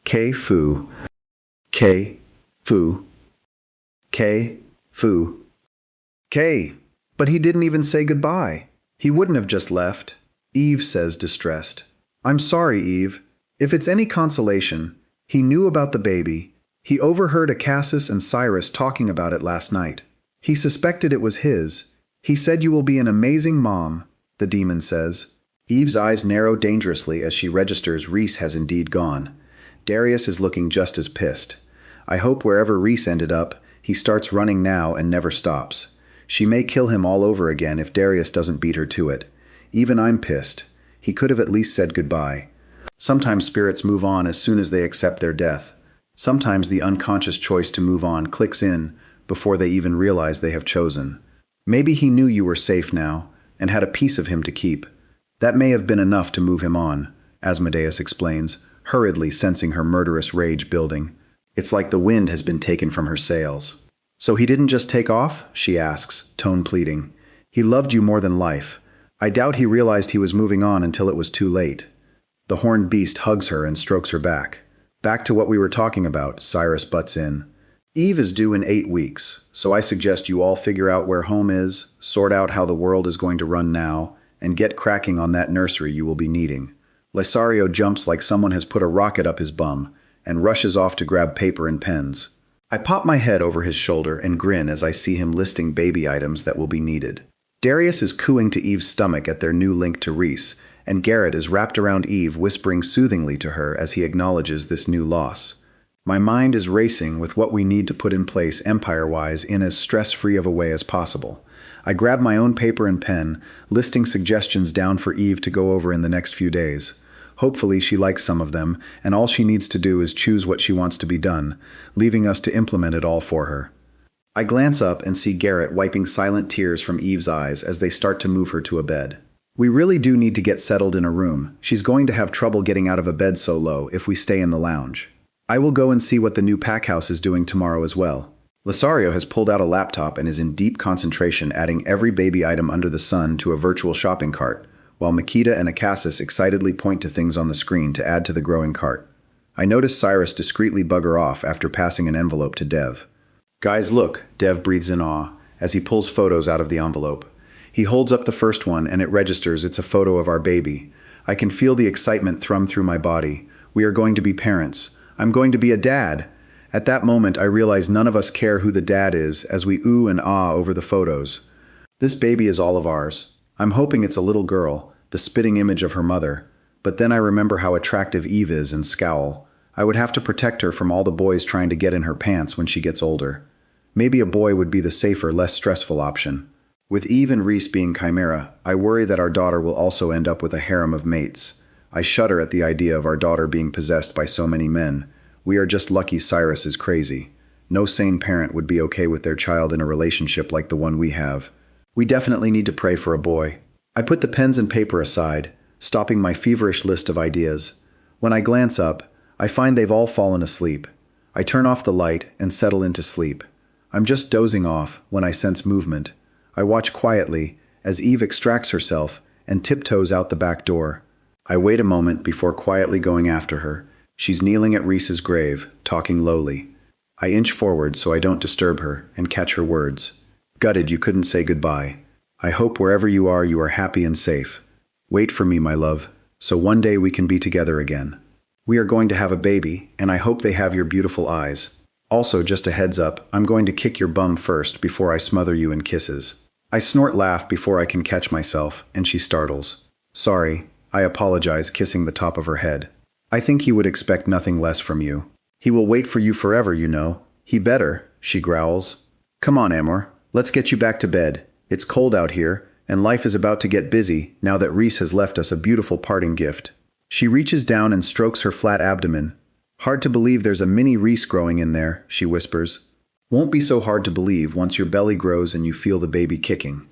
K. Foo. K. Foo. K. Foo. K. But he didn't even say goodbye. He wouldn't have just left. Eve says, distressed. I'm sorry, Eve. If it's any consolation, he knew about the baby. He overheard Acassus and Cyrus talking about it last night. He suspected it was his. He said you will be an amazing mom, the demon says. Eve's eyes narrow dangerously as she registers Reese has indeed gone. Darius is looking just as pissed. I hope wherever Reese ended up, he starts running now and never stops. She may kill him all over again if Darius doesn't beat her to it. Even I'm pissed. He could have at least said goodbye. Sometimes spirits move on as soon as they accept their death. Sometimes the unconscious choice to move on clicks in before they even realize they have chosen. Maybe he knew you were safe now and had a piece of him to keep. That may have been enough to move him on, Asmodeus explains, hurriedly sensing her murderous rage building. It's like the wind has been taken from her sails. So he didn't just take off? She asks, tone pleading. He loved you more than life. I doubt he realized he was moving on until it was too late. The horned beast hugs her and strokes her back. Back to what we were talking about, Cyrus butts in. Eve is due in 8 weeks, so I suggest you all figure out where home is, sort out how the world is going to run now, and get cracking on that nursery you will be needing. Lesario jumps like someone has put a rocket up his bum, and rushes off to grab paper and pens. I pop my head over his shoulder and grin as I see him listing baby items that will be needed. Darius is cooing to Eve's stomach at their new link to Reese, and Garrett is wrapped around Eve whispering soothingly to her as he acknowledges this new loss. My mind is racing with what we need to put in place empire-wise in as stress-free of a way as possible. I grab my own paper and pen, listing suggestions down for Eve to go over in the next few days. Hopefully she likes some of them, and all she needs to do is choose what she wants to be done, leaving us to implement it all for her. I glance up and see Garrett wiping silent tears from Eve's eyes as they start to move her to a bed. We really do need to get settled in a room. She's going to have trouble getting out of a bed so low if we stay in the lounge. I will go and see what the new pack house is doing tomorrow as well. Lesario has pulled out a laptop and is in deep concentration adding every baby item under the sun to a virtual shopping cart, while Makita and Acassus excitedly point to things on the screen to add to the growing cart. I notice Cyrus discreetly bugger off after passing an envelope to Dev. Guys, look, Dev breathes in awe as he pulls photos out of the envelope. He holds up the first one and it registers it's a photo of our baby. I can feel the excitement thrum through my body. We are going to be parents. I'm going to be a dad. At that moment, I realize none of us care who the dad is as we ooh and ah over the photos. This baby is all of ours. I'm hoping it's a little girl, the spitting image of her mother. But then I remember how attractive Eve is and scowl. I would have to protect her from all the boys trying to get in her pants when she gets older. Maybe a boy would be the safer, less stressful option. With Eve and Reese being chimera, I worry that our daughter will also end up with a harem of mates. I shudder at the idea of our daughter being possessed by so many men. We are just lucky Cyrus is crazy. No sane parent would be okay with their child in a relationship like the one we have. We definitely need to pray for a boy. I put the pens and paper aside, stopping my feverish list of ideas. When I glance up, I find they've all fallen asleep. I turn off the light and settle into sleep. I'm just dozing off when I sense movement. I watch quietly as Eve extracts herself and tiptoes out the back door. I wait a moment before quietly going after her. She's kneeling at Reese's grave, talking lowly. I inch forward so I don't disturb her and catch her words. Gutted you couldn't say goodbye. I hope wherever you are happy and safe. Wait for me, my love, so one day we can be together again. We are going to have a baby, and I hope they have your beautiful eyes. Also, just a heads up, I'm going to kick your bum first before I smother you in kisses. I snort laugh before I can catch myself, and she startles. Sorry, I apologize, kissing the top of her head. I think he would expect nothing less from you. He will wait for you forever, you know. He better, she growls. Come on, Amor, let's get you back to bed. It's cold out here, and life is about to get busy now that Reese has left us a beautiful parting gift. She reaches down and strokes her flat abdomen. Hard to believe there's a mini Reese growing in there, she whispers. Won't be so hard to believe once your belly grows and you feel the baby kicking.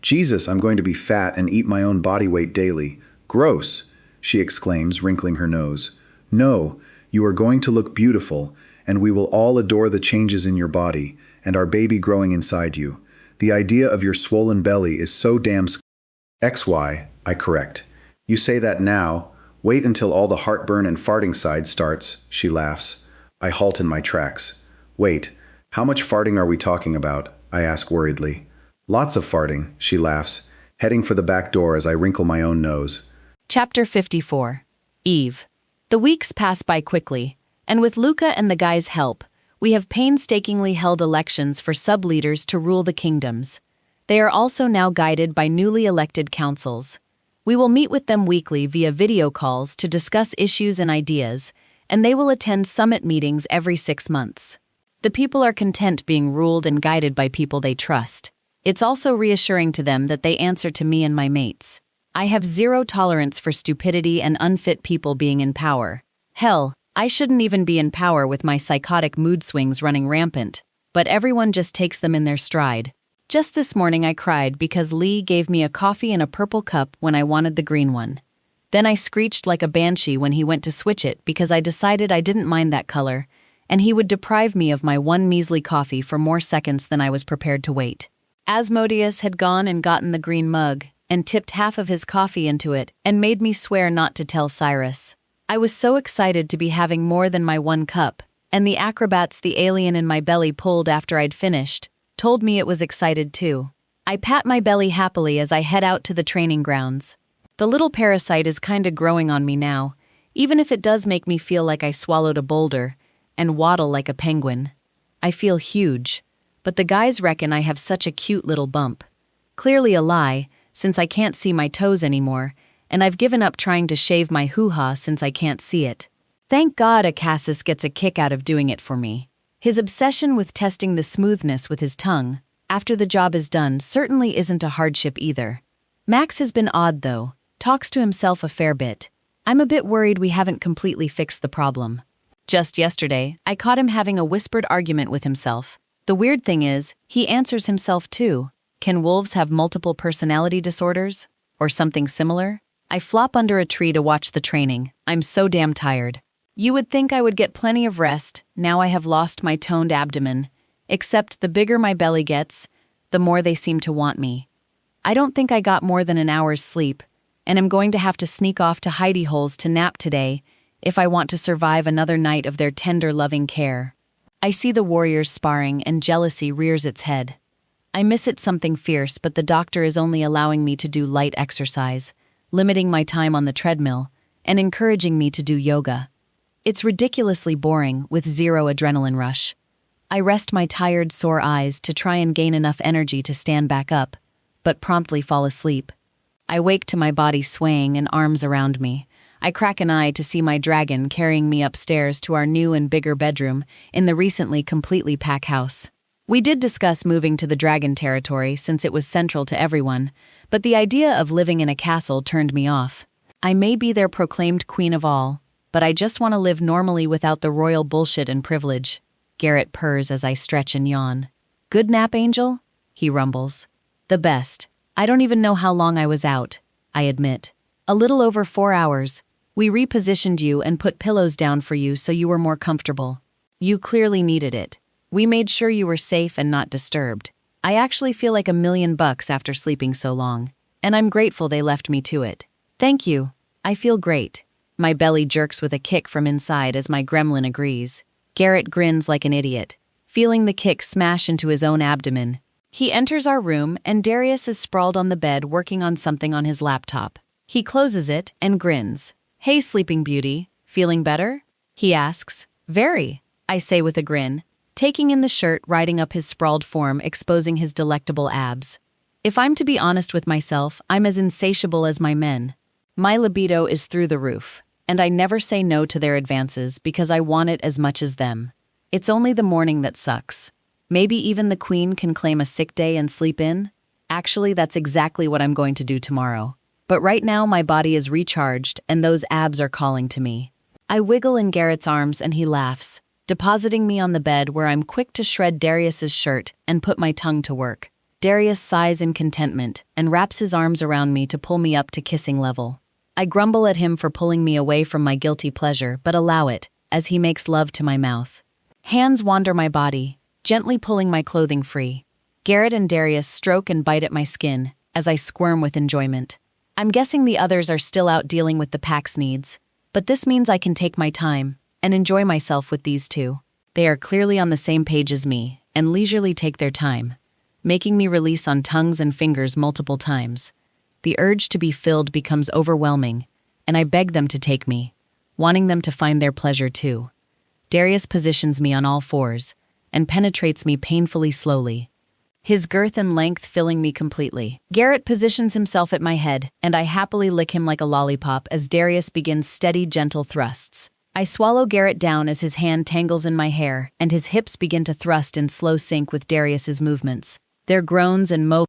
Jesus, I'm going to be fat and eat my own body weight daily. Gross, she exclaims, wrinkling her nose. No, you are going to look beautiful, and we will all adore the changes in your body and our baby growing inside you. The idea of your swollen belly is so damn XY, I correct. You say that now. Wait until all the heartburn and farting side starts, she laughs. I halt in my tracks. Wait, how much farting are we talking about? I ask worriedly. Lots of farting, she laughs, heading for the back door as I wrinkle my own nose. Chapter 54. Eve. The weeks pass by quickly, and with Luca and the guys' help, we have painstakingly held elections for sub-leaders to rule the kingdoms. They are also now guided by newly elected councils. We will meet with them weekly via video calls to discuss issues and ideas, and they will attend summit meetings every 6 months. The people are content being ruled and guided by people they trust. It's also reassuring to them that they answer to me and my mates. I have zero tolerance for stupidity and unfit people being in power. Hell, I shouldn't even be in power with my psychotic mood swings running rampant, but everyone just takes them in their stride. Just this morning I cried because Lee gave me a coffee in a purple cup when I wanted the green one. Then I screeched like a banshee when he went to switch it because I decided I didn't mind that color, and he would deprive me of my one measly coffee for more seconds than I was prepared to wait. Asmodeus had gone and gotten the green mug, and tipped half of his coffee into it, and made me swear not to tell Cyrus. I was so excited to be having more than my one cup, and the acrobats the alien in my belly pulled after I'd finished told me it was excited too. I pat my belly happily as I head out to the training grounds. The little parasite is kinda growing on me now, even if it does make me feel like I swallowed a boulder, and waddle like a penguin. I feel huge, but the guys reckon I have such a cute little bump. Clearly a lie, since I can't see my toes anymore, and I've given up trying to shave my hoo-ha since I can't see it. Thank God Acassus gets a kick out of doing it for me. His obsession with testing the smoothness with his tongue, after the job is done, certainly isn't a hardship either. Max has been odd though, talks to himself a fair bit. I'm a bit worried we haven't completely fixed the problem. Just yesterday, I caught him having a whispered argument with himself. The weird thing is, he answers himself too. Can wolves have multiple personality disorders? Or something similar? I flop under a tree to watch the training. I'm so damn tired. You would think I would get plenty of rest, now I have lost my toned abdomen. Except the bigger my belly gets, the more they seem to want me. I don't think I got more than an hour's sleep, and am going to have to sneak off to hidey holes to nap today if I want to survive another night of their tender, loving care. I see the warriors sparring, and jealousy rears its head. I miss it something fierce, but the doctor is only allowing me to do light exercise, limiting my time on the treadmill, and encouraging me to do yoga. It's ridiculously boring, with zero adrenaline rush. I rest my tired, sore eyes to try and gain enough energy to stand back up, but promptly fall asleep. I wake to my body swaying and arms around me. I crack an eye to see my dragon carrying me upstairs to our new and bigger bedroom in the recently completely packed house. We did discuss moving to the dragon territory since it was central to everyone, but the idea of living in a castle turned me off. I may be their proclaimed queen of all, but I just want to live normally without the royal bullshit and privilege. Garrett purrs as I stretch and yawn. Good nap, Angel? He rumbles. The best. I don't even know how long I was out, I admit. A little over 4 hours. We repositioned you and put pillows down for you so you were more comfortable. You clearly needed it. We made sure you were safe and not disturbed. I actually feel like $1,000,000 after sleeping so long, and I'm grateful they left me to it. Thank you. I feel great. My belly jerks with a kick from inside as my gremlin agrees. Garrett grins like an idiot, feeling the kick smash into his own abdomen. He enters our room, and Darius is sprawled on the bed working on something on his laptop. He closes it and grins. Hey, Sleeping Beauty, feeling better? He asks. Very, I say with a grin, taking in the shirt riding up his sprawled form, exposing his delectable abs. If I'm to be honest with myself, I'm as insatiable as my men. My libido is through the roof, and I never say no to their advances because I want it as much as them. It's only the morning that sucks. Maybe even the queen can claim a sick day and sleep in? Actually, that's exactly what I'm going to do tomorrow. But right now my body is recharged and those abs are calling to me. I wiggle in Garrett's arms and he laughs, depositing me on the bed where I'm quick to shred Darius's shirt and put my tongue to work. Darius sighs in contentment and wraps his arms around me to pull me up to kissing level. I grumble at him for pulling me away from my guilty pleasure, but allow it, as he makes love to my mouth. Hands wander my body, gently pulling my clothing free. Garrett and Darius stroke and bite at my skin, as I squirm with enjoyment. I'm guessing the others are still out dealing with the pack's needs, but this means I can take my time and enjoy myself with these two. They are clearly on the same page as me, and leisurely take their time, making me release on tongues and fingers multiple times. The urge to be filled becomes overwhelming, and I beg them to take me, wanting them to find their pleasure too. Darius positions me on all fours and penetrates me painfully slowly, his girth and length filling me completely. Garrett positions himself at my head, and I happily lick him like a lollipop as Darius begins steady, gentle thrusts. I swallow Garrett down as his hand tangles in my hair, and his hips begin to thrust in slow sync with Darius's movements. Their groans and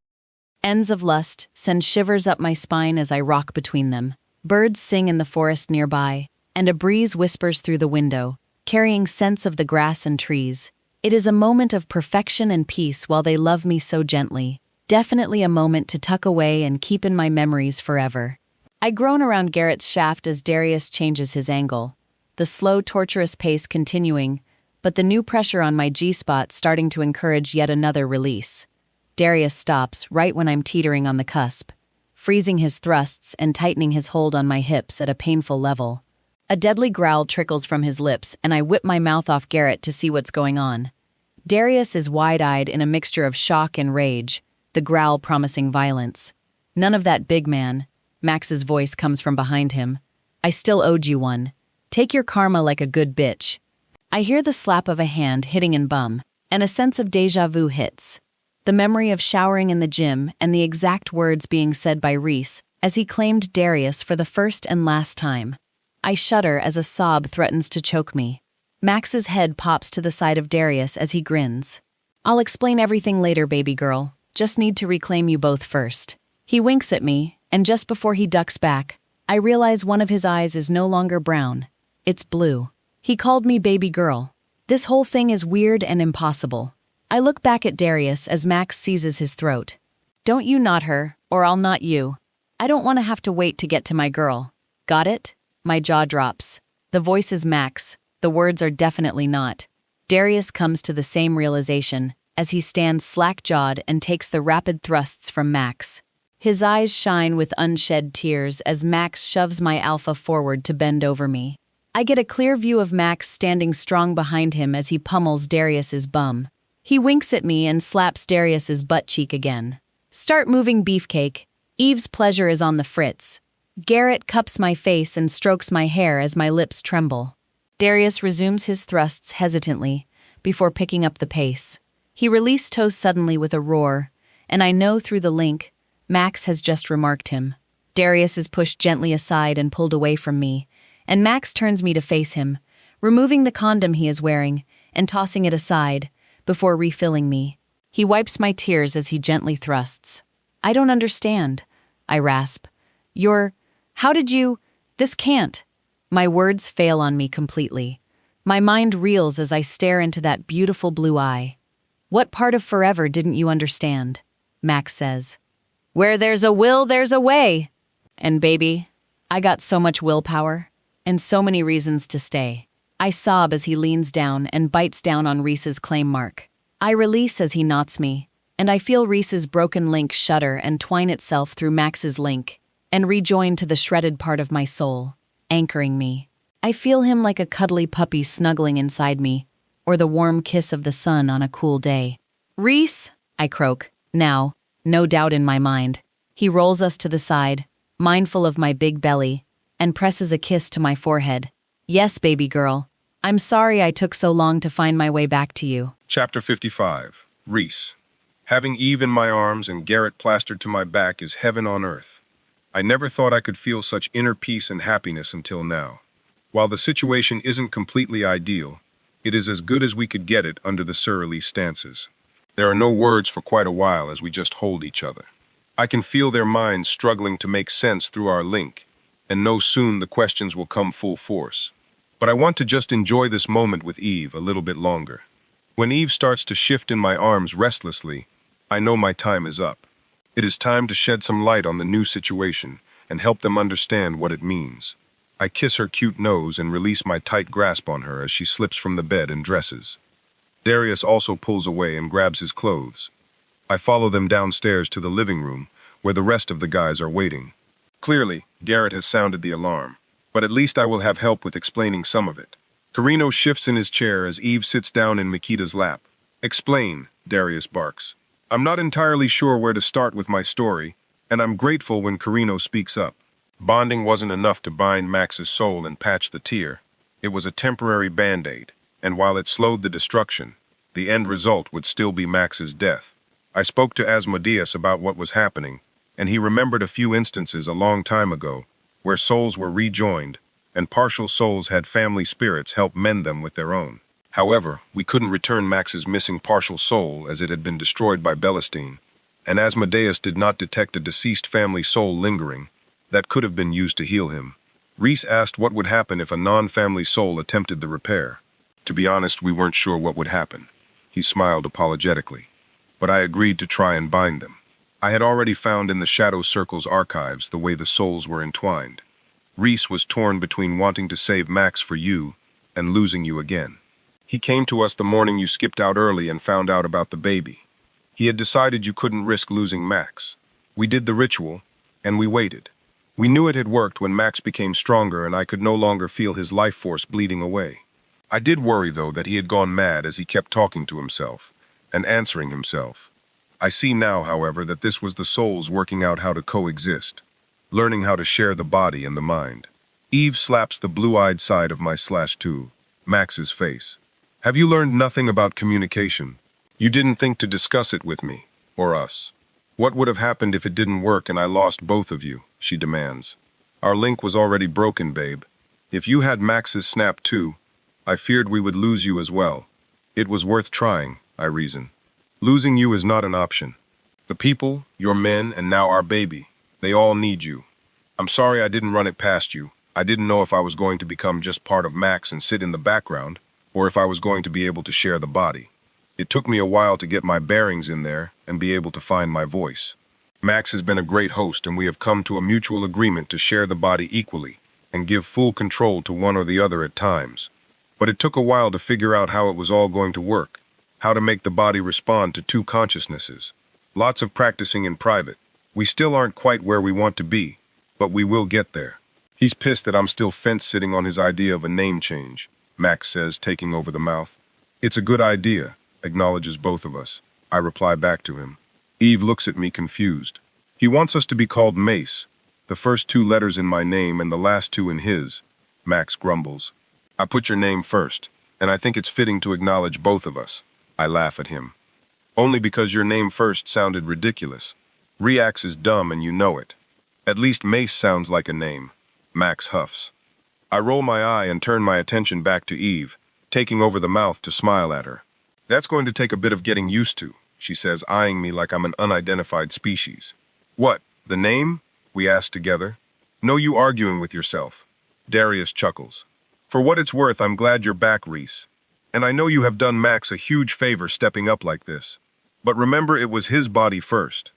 ends of lust send shivers up my spine as I rock between them. Birds sing in the forest nearby, and a breeze whispers through the window, carrying scents of the grass and trees. It is a moment of perfection and peace while they love me so gently. Definitely a moment to tuck away and keep in my memories forever. I groan around Garrett's shaft as Darius changes his angle, the slow, torturous pace continuing, but the new pressure on my G-spot starting to encourage yet another release. Darius stops right when I'm teetering on the cusp, freezing his thrusts and tightening his hold on my hips at a painful level. A deadly growl trickles from his lips, and I whip my mouth off Garrett to see what's going on. Darius is wide-eyed in a mixture of shock and rage, the growl promising violence. None of that, big man. Max's voice comes from behind him. I still owed you one. Take your karma like a good bitch. I hear the slap of a hand hitting in bum, and a sense of déjà vu hits. The memory of showering in the gym and the exact words being said by Reese as he claimed Darius for the first and last time. I shudder as a sob threatens to choke me. Max's head pops to the side of Darius as he grins. I'll explain everything later, baby girl. Just need to reclaim you both first. He winks at me, and just before he ducks back, I realize one of his eyes is no longer brown. It's blue. He called me baby girl. This whole thing is weird and impossible. I look back at Darius as Max seizes his throat. Don't you knot her, or I'll knot you. I don't want to have to wait to get to my girl. Got it? My jaw drops. The voice is Max. The words are definitely not. Darius comes to the same realization as he stands slack-jawed and takes the rapid thrusts from Max. His eyes shine with unshed tears as Max shoves my alpha forward to bend over me. I get a clear view of Max standing strong behind him as he pummels Darius's bum. He winks at me and slaps Darius's butt cheek again. Start moving, beefcake. Eve's pleasure is on the fritz. Garrett cups my face and strokes my hair as my lips tremble. Darius resumes his thrusts hesitantly before picking up the pace. He released toes suddenly with a roar, and I know through the link Max has just remarked him. Darius is pushed gently aside and pulled away from me, and Max turns me to face him, removing the condom he is wearing and tossing it aside before refilling me. He wipes my tears as he gently thrusts. I don't understand, I rasp. How did you? This can't. My words fail on me completely. My mind reels as I stare into that beautiful blue eye. What part of forever didn't you understand? Max says. Where there's a will, there's a way. And baby, I got so much willpower and so many reasons to stay. I sob as he leans down and bites down on Reese's claim mark. I release as he knots me, and I feel Reese's broken link shudder and twine itself through Max's link and rejoin to the shredded part of my soul, anchoring me. I feel him like a cuddly puppy snuggling inside me, or the warm kiss of the sun on a cool day. Reese, I croak, now, no doubt in my mind. He rolls us to the side, mindful of my big belly, and presses a kiss to my forehead. Yes, baby girl. I'm sorry I took so long to find my way back to you. Chapter 55. Reese. Having Eve in my arms and Garrett plastered to my back is heaven on earth. I never thought I could feel such inner peace and happiness until now. While the situation isn't completely ideal, it is as good as we could get it under the surly stances. There are no words for quite a while as we just hold each other. I can feel their minds struggling to make sense through our link, and know soon the questions will come full force. but I want to just enjoy this moment with Eve a little bit longer. When Eve starts to shift in my arms restlessly, I know my time is up. It is time to shed some light on the new situation and help them understand what it means. I kiss her cute nose and release my tight grasp on her as she slips from the bed and dresses. Darius also pulls away and grabs his clothes. I follow them downstairs to the living room, where the rest of the guys are waiting. Clearly, Garrett has sounded the alarm, but at least I will have help with explaining some of it. Carino shifts in his chair as Eve sits down in Mikita's lap. "Explain," Darius barks. I'm not entirely sure where to start with my story, and I'm grateful when Carino speaks up. Bonding wasn't enough to bind Max's soul and patch the tear. It was a temporary band-aid, and while it slowed the destruction, the end result would still be Max's death. I spoke to Asmodeus about what was happening, and he remembered a few instances a long time ago where souls were rejoined, and partial souls had family spirits help mend them with their own. However, we couldn't return Max's missing partial soul as it had been destroyed by Belestine, and Asmodeus did not detect a deceased family soul lingering that could have been used to heal him. Reese asked what would happen if a non-family soul attempted the repair. To be honest, we weren't sure what would happen. He smiled apologetically, but I agreed to try and bind them. I had already found in the Shadow Circle's archives the way the souls were entwined. Reese was torn between wanting to save Max for you and losing you again. He came to us the morning you skipped out early and found out about the baby. He had decided you couldn't risk losing Max. We did the ritual, and we waited. We knew it had worked when Max became stronger and I could no longer feel his life force bleeding away. I did worry, though, that he had gone mad as he kept talking to himself and answering himself. I see now, however, that this was the souls working out how to coexist, learning how to share the body and the mind. Eve slaps the blue-eyed side of my /2, Max's face. Have you learned nothing about communication? You didn't think to discuss it with me, or us. What would have happened if it didn't work and I lost both of you, she demands. Our link was already broken, babe. If you had Max's snap too, I feared we would lose you as well. It was worth trying, I reason. Losing you is not an option. The people, your men, and now our baby, they all need you. I'm sorry I didn't run it past you. I didn't know if I was going to become just part of Max and sit in the background, or if I was going to be able to share the body. It took me a while to get my bearings in there and be able to find my voice. Max has been a great host, and we have come to a mutual agreement to share the body equally and give full control to one or the other at times. But it took a while to figure out how it was all going to work, how to make the body respond to two consciousnesses. Lots of practicing in private. We still aren't quite where we want to be, but we will get there. He's pissed that I'm still fence-sitting on his idea of a name change, Max says, taking over the mouth. It's a good idea, acknowledges both of us. I reply back to him. Eve looks at me confused. He wants us to be called Mace, the first two letters in my name and the last two in his, Max grumbles. I put your name first, and I think it's fitting to acknowledge both of us. I laugh at him. Only because your name first sounded ridiculous. Reax is dumb and you know it. At least Mace sounds like a name. Max huffs. I roll my eye and turn my attention back to Eve, taking over the mouth to smile at her. That's going to take a bit of getting used to, she says, eyeing me like I'm an unidentified species. What, the name? We ask together. No, you arguing with yourself. Darius chuckles. For what it's worth, I'm glad you're back, Reese. And I know you have done Max a huge favor stepping up like this. But remember, it was his body first.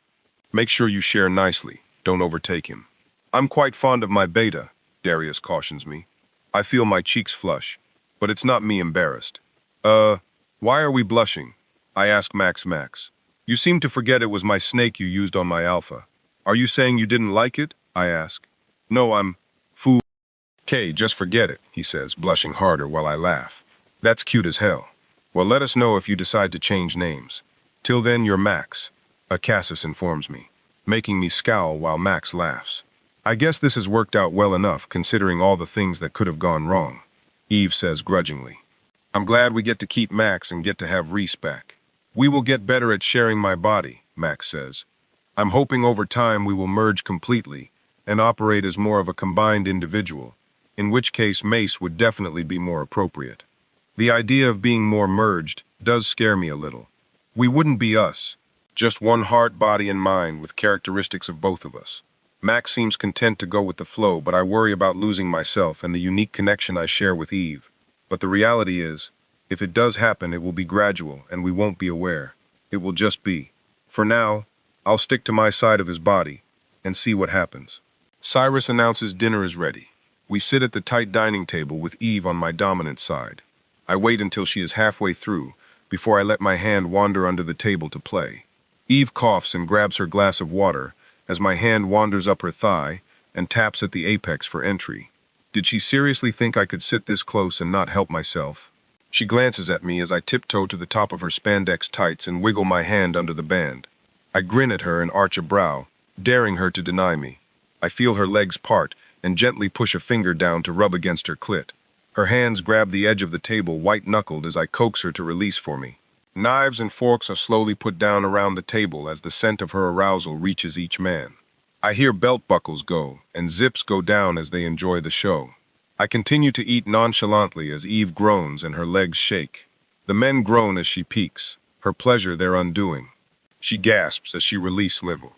Make sure you share nicely. Don't overtake him. I'm quite fond of my beta, Darius cautions me. I feel my cheeks flush, but it's not me embarrassed. Why are we blushing? I ask Max. You seem to forget it was my snake you used on my alpha. Are you saying you didn't like it? I ask. No, I'm fool. Kay, just forget it, he says, blushing harder while I laugh. That's cute as hell. Well, let us know if you decide to change names. Till then, you're Max, Cassis informs me, making me scowl while Max laughs. I guess this has worked out well enough, considering all the things that could have gone wrong, Eve says grudgingly. I'm glad we get to keep Max and get to have Reese back. We will get better at sharing my body, Max says. I'm hoping over time we will merge completely and operate as more of a combined individual, in which case Mace would definitely be more appropriate. The idea of being more merged does scare me a little. We wouldn't be us, just one heart, body, and mind with characteristics of both of us. Max seems content to go with the flow, but I worry about losing myself and the unique connection I share with Eve. But the reality is, if it does happen, it will be gradual and we won't be aware. It will just be. For now, I'll stick to my side of his body and see what happens. Cyrus announces dinner is ready. We sit at the tight dining table with Eve on my dominant side. I wait until she is halfway through before I let my hand wander under the table to play. Eve coughs and grabs her glass of water as my hand wanders up her thigh and taps at the apex for entry. Did she seriously think I could sit this close and not help myself? She glances at me as I tiptoe to the top of her spandex tights and wiggle my hand under the band. I grin at her and arch a brow, daring her to deny me. I feel her legs part and gently push a finger down to rub against her clit. Her hands grab the edge of the table white-knuckled as I coax her to release for me. Knives and forks are slowly put down around the table as the scent of her arousal reaches each man. I hear belt buckles go and zips go down as they enjoy the show. I continue to eat nonchalantly as Eve groans and her legs shake. The men groan as she peeks, her pleasure their undoing. She gasps as she releases nibble,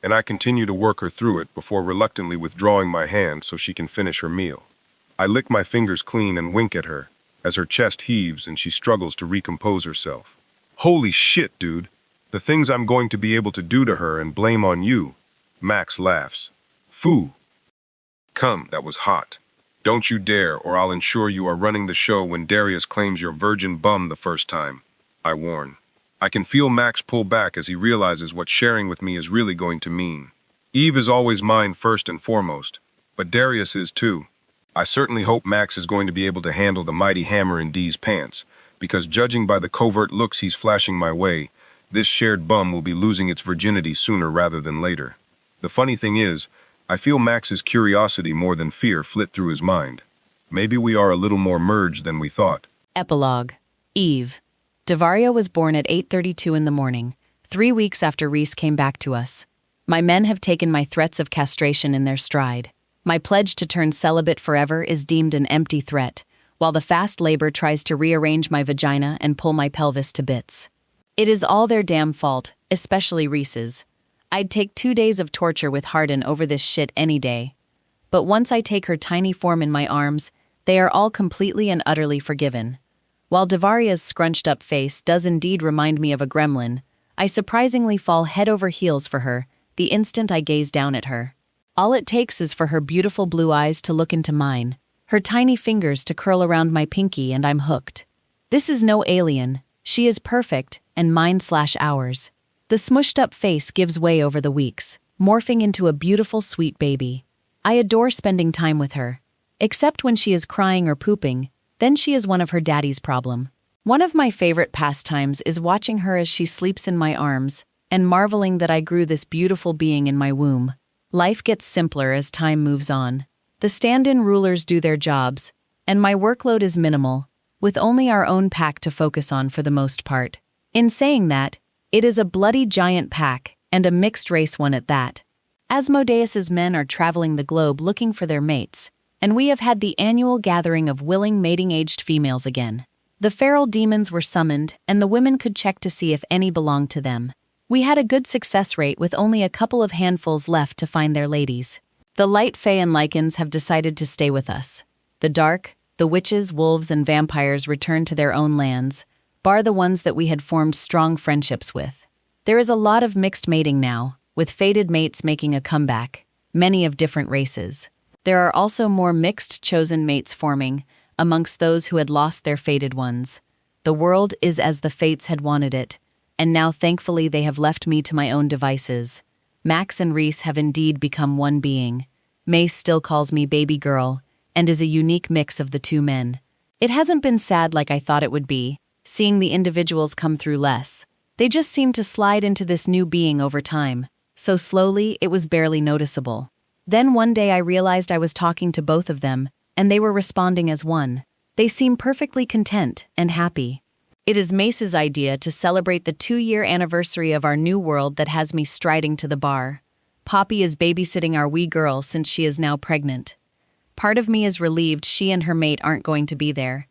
and I continue to work her through it before reluctantly withdrawing my hand so she can finish her meal. I lick my fingers clean and wink at her as her chest heaves and she struggles to recompose herself. Holy shit, dude. The things I'm going to be able to do to her and blame on you. Max laughs. Foo. Come, that was hot. Don't you dare, or I'll ensure you are running the show when Darius claims your virgin bum the first time. I warn. I can feel Max pull back as he realizes what sharing with me is really going to mean. Eve is always mine first and foremost, but Darius is too. I certainly hope Max is going to be able to handle the mighty hammer in D's pants, because judging by the covert looks he's flashing my way, this shared bum will be losing its virginity sooner rather than later. The funny thing is, I feel Max's curiosity more than fear flit through his mind. Maybe we are a little more merged than we thought. Epilogue. Eve. Devario was born at 8:32 in the morning, 3 weeks after Reese came back to us. My men have taken my threats of castration in their stride. My pledge to turn celibate forever is deemed an empty threat, while the fast labor tries to rearrange my vagina and pull my pelvis to bits. It is all their damn fault, especially Reese's. I'd take 2 days of torture with Hardin over this shit any day. But once I take her tiny form in my arms, they are all completely and utterly forgiven. While Devaria's scrunched-up face does indeed remind me of a gremlin, I surprisingly fall head over heels for her the instant I gaze down at her. All it takes is for her beautiful blue eyes to look into mine, her tiny fingers to curl around my pinky, and I'm hooked. This is no alien. She is perfect, and mine/ours. The smushed-up face gives way over the weeks, morphing into a beautiful, sweet baby. I adore spending time with her. Except when she is crying or pooping, then she is one of her daddy's problem. One of my favorite pastimes is watching her as she sleeps in my arms, and marveling that I grew this beautiful being in my womb. Life gets simpler as time moves on. The stand-in rulers do their jobs, and my workload is minimal, with only our own pack to focus on for the most part. In saying that, it is a bloody giant pack, and a mixed-race one at that. Asmodeus's men are traveling the globe looking for their mates, and we have had the annual gathering of willing mating-aged females again. The feral demons were summoned, and the women could check to see if any belonged to them. We had a good success rate with only a couple of handfuls left to find their ladies. The light fae and lichens have decided to stay with us. The dark, the witches, wolves, and vampires return to their own lands, bar the ones that we had formed strong friendships with. There is a lot of mixed mating now, with fated mates making a comeback, many of different races. There are also more mixed chosen mates forming, amongst those who had lost their fated ones. The world is as the fates had wanted it, and now thankfully they have left me to my own devices. Max and Reese have indeed become one being. Mace still calls me baby girl, and is a unique mix of the two men. It hasn't been sad like I thought it would be, seeing the individuals come through less. They just seemed to slide into this new being over time, so slowly it was barely noticeable. Then one day I realized I was talking to both of them, and they were responding as one. They seem perfectly content and happy. It is Mace's idea to celebrate the 2-year anniversary of our new world that has me striding to the bar. Poppy is babysitting our wee girl since she is now pregnant. Part of me is relieved she and her mate aren't going to be there.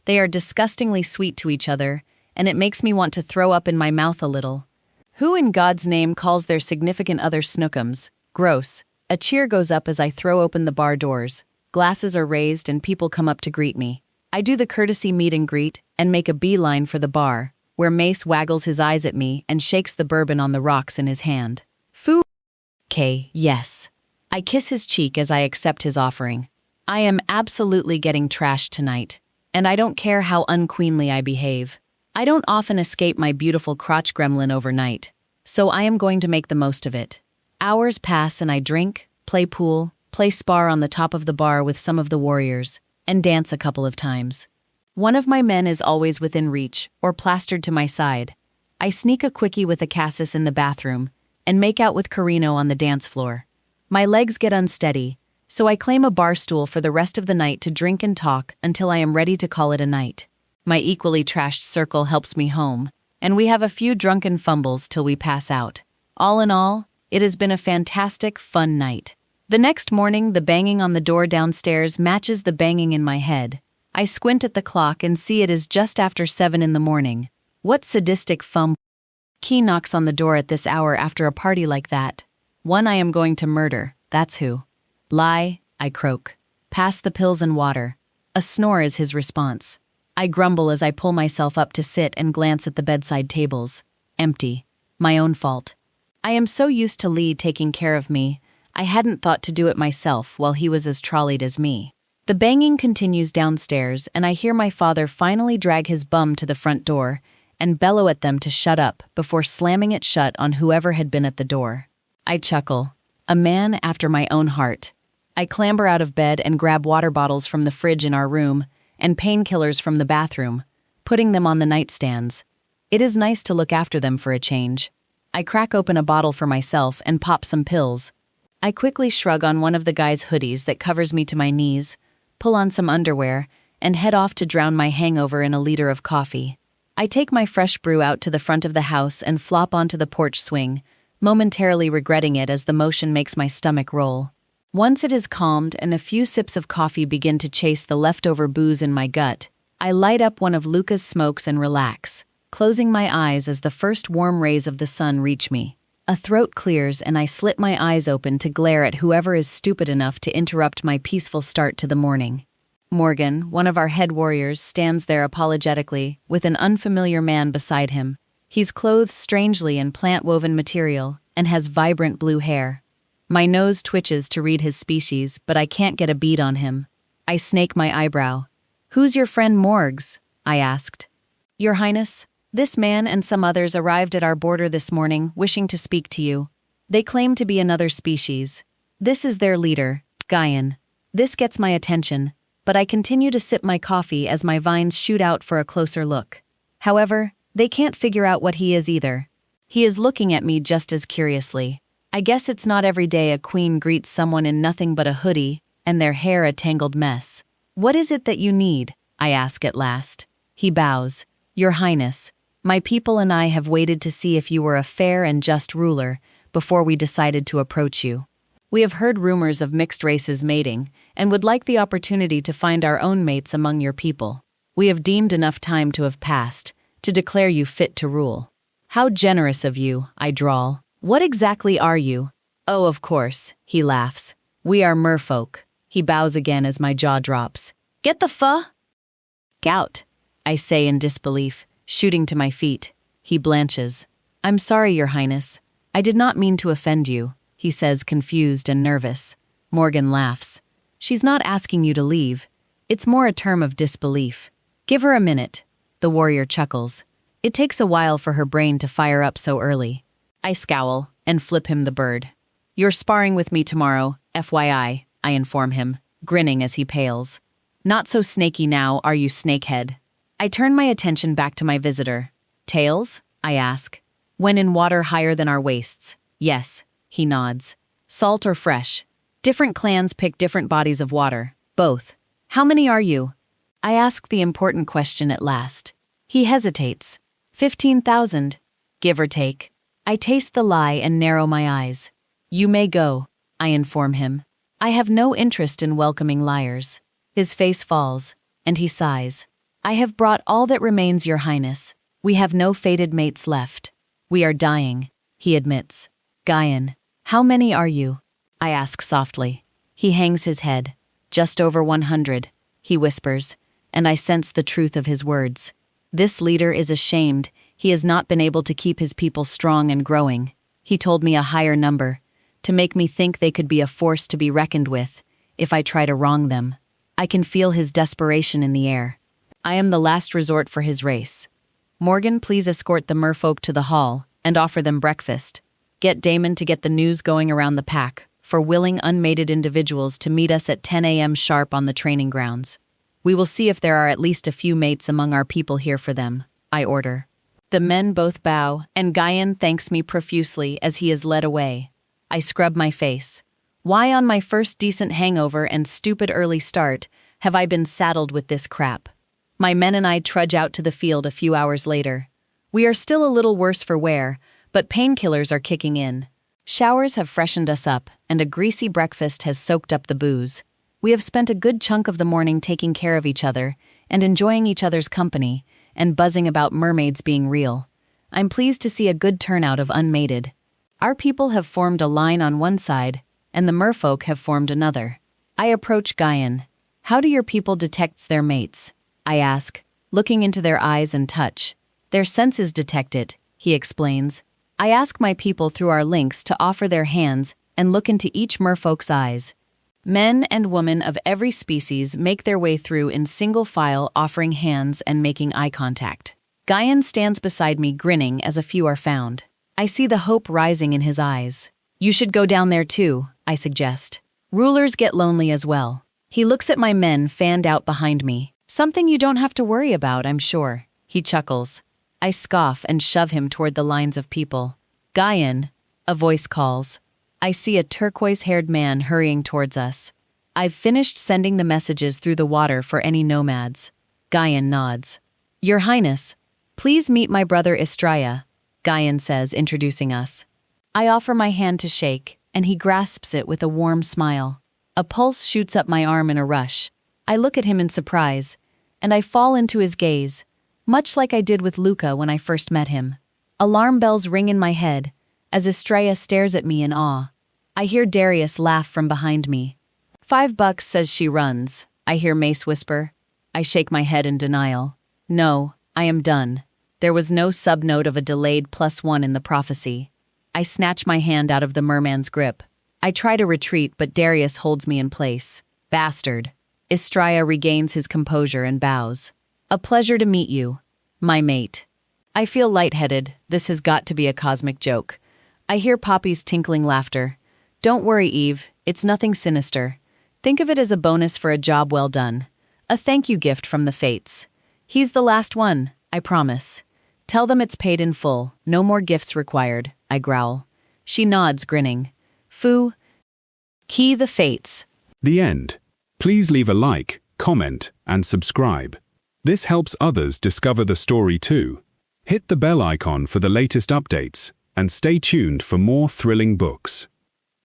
They are disgustingly sweet to each other, and it makes me want to throw up in my mouth a little. Who in God's name calls their significant other snookums? Gross, A cheer goes up as I throw open the bar doors. Glasses are raised and people come up to greet me. I do the courtesy meet and greet and make a beeline for the bar, where Mace waggles his eyes at me and shakes the bourbon on the rocks in his hand. Foo. Okay, yes. I kiss his cheek as I accept his offering. I am absolutely getting trashed tonight, and I don't care how unqueenly I behave. I don't often escape my beautiful crotch gremlin overnight, so I am going to make the most of it. Hours pass and I drink, play pool, play spar on the top of the bar with some of the warriors, and dance a couple of times. One of my men is always within reach, or plastered to my side. I sneak a quickie with a Cassis in the bathroom, and make out with Carino on the dance floor. My legs get unsteady, so I claim a bar stool for the rest of the night to drink and talk until I am ready to call it a night. My equally trashed circle helps me home, and we have a few drunken fumbles till we pass out. All in all, it has been a fantastic, fun night. The next morning, the banging on the door downstairs matches the banging in my head. I squint at the clock and see it is just after 7 in the morning. What sadistic Key knocks on the door at this hour after a party like that. One I am going to murder, that's who. Lie, I croak. Pass the pills and water. A snore is his response. I grumble as I pull myself up to sit and glance at the bedside tables. Empty. My own fault. I am so used to Lee taking care of me, I hadn't thought to do it myself while he was as trolleyed as me. The banging continues downstairs, and I hear my father finally drag his bum to the front door and bellow at them to shut up before slamming it shut on whoever had been at the door. I chuckle. A man after my own heart. I clamber out of bed and grab water bottles from the fridge in our room and painkillers from the bathroom, putting them on the nightstands. It is nice to look after them for a change. I crack open a bottle for myself and pop some pills. I quickly shrug on one of the guy's hoodies that covers me to my knees, pull on some underwear, and head off to drown my hangover in a liter of coffee. I take my fresh brew out to the front of the house and flop onto the porch swing, momentarily regretting it as the motion makes my stomach roll. Once it is calmed and a few sips of coffee begin to chase the leftover booze in my gut, I light up one of Luca's smokes and relax, closing my eyes as the first warm rays of the sun reach me. A throat clears and I slit my eyes open to glare at whoever is stupid enough to interrupt my peaceful start to the morning. Morgan, one of our head warriors, stands there apologetically, with an unfamiliar man beside him. He's clothed strangely in plant-woven material and has vibrant blue hair. My nose twitches to read his species, but I can't get a bead on him. I snake my eyebrow. "Who's your friend Morgs?" I asked. "Your Highness, this man and some others arrived at our border this morning, wishing to speak to you. They claim to be another species. This is their leader, Guyan. This gets my attention, but I continue to sip my coffee as my vines shoot out for a closer look. However, they can't figure out what he is either. He is looking at me just as curiously. I guess it's not every day a queen greets someone in nothing but a hoodie and their hair a tangled mess. "What is it that you need?" I ask at last. He bows. "Your Highness, my people and I have waited to see if you were a fair and just ruler before we decided to approach you. We have heard rumors of mixed races mating and would like the opportunity to find our own mates among your people. We have deemed enough time to have passed to declare you fit to rule." "How generous of you," I drawl. "What exactly are you?" "Oh, of course," he laughs. "We are merfolk." He bows again as my jaw drops. "Get the out," I say in disbelief, shooting to my feet. He blanches. "I'm sorry, Your Highness. I did not mean to offend you," he says, confused and nervous. Morgan laughs. "She's not asking you to leave. It's more a term of disbelief. Give her a minute." The warrior chuckles. It takes a while for her brain to fire up so early. I scowl and flip him the bird. "You're sparring with me tomorrow, FYI, I inform him, grinning as he pales. "Not so snaky now, are you, snakehead?" I turn my attention back to my visitor. "Tails?" I ask. "When in water higher than our waists." "Yes," he nods. "Salt or fresh?" "Different clans pick different bodies of water. Both." "How many are you?" I ask the important question at last. He hesitates. 15,000, give or take. I taste the lie and narrow my eyes. "You may go," I inform him. I have no interest in welcoming liars. His face falls, and he sighs. "I have brought all that remains, Your Highness. We have no fated mates left. We are dying," he admits. "Guyan, how many are you?" I ask softly. He hangs his head. Just over 100, he whispers, and I sense the truth of his words. This leader is ashamed. He has not been able to keep his people strong and growing. He told me a higher number, to make me think they could be a force to be reckoned with, if I try to wrong them. I can feel his desperation in the air. I am the last resort for his race. Morgan, please escort the merfolk to the hall and offer them breakfast. Get Damon to get the news going around the pack for willing unmated individuals to meet us at 10 a.m. sharp on the training grounds. We will see if there are at least a few mates among our people here for them, I order. The men both bow, and Guyan thanks me profusely as he is led away. I scrub my face. Why on my first decent hangover and stupid early start have I been saddled with this crap? My men and I trudge out to the field a few hours later. We are still a little worse for wear, but painkillers are kicking in. Showers have freshened us up, and a greasy breakfast has soaked up the booze. We have spent a good chunk of the morning taking care of each other and enjoying each other's company and buzzing about mermaids being real. I'm pleased to see a good turnout of unmated. Our people have formed a line on one side, and the merfolk have formed another. I approach Guyan. How do your people detect their mates? I ask, looking into their eyes and touch. Their senses detect it, he explains. I ask my people through our links to offer their hands and look into each merfolk's eyes. Men and women of every species make their way through in single file, offering hands and making eye contact. Guyan stands beside me, grinning as a few are found. I see the hope rising in his eyes. You should go down there too, I suggest. Rulers get lonely as well. He looks at my men fanned out behind me. Something you don't have to worry about, I'm sure. He chuckles. I scoff and shove him toward the lines of people. Guyan, a voice calls. I see a turquoise-haired man hurrying towards us. I've finished sending the messages through the water for any nomads. Guyan nods. Your Highness, please meet my brother Estrella, Guyan says, introducing us. I offer my hand to shake, and he grasps it with a warm smile. A pulse shoots up my arm in a rush. I look at him in surprise, and I fall into his gaze, much like I did with Luca when I first met him. Alarm bells ring in my head as Estrella stares at me in awe. I hear Darius laugh from behind me. $5 says she runs, I hear Mace whisper. I shake my head in denial. No, I am done. There was no subnote of a delayed +1 in the prophecy. I snatch my hand out of the merman's grip. I try to retreat, but Darius holds me in place. Bastard. Estrella regains his composure and bows. A pleasure to meet you, my mate. I feel lightheaded. This has got to be a cosmic joke. I hear Poppy's tinkling laughter. Don't worry, Eve. It's nothing sinister. Think of it as a bonus for a job well done. A thank you gift from the fates. He's the last one, I promise. Tell them it's paid in full. No more gifts required, I growl. She nods, grinning. Foo. Key the fates. The end. Please leave a like, comment, and subscribe. This helps others discover the story too. Hit the bell icon for the latest updates, and stay tuned for more thrilling books.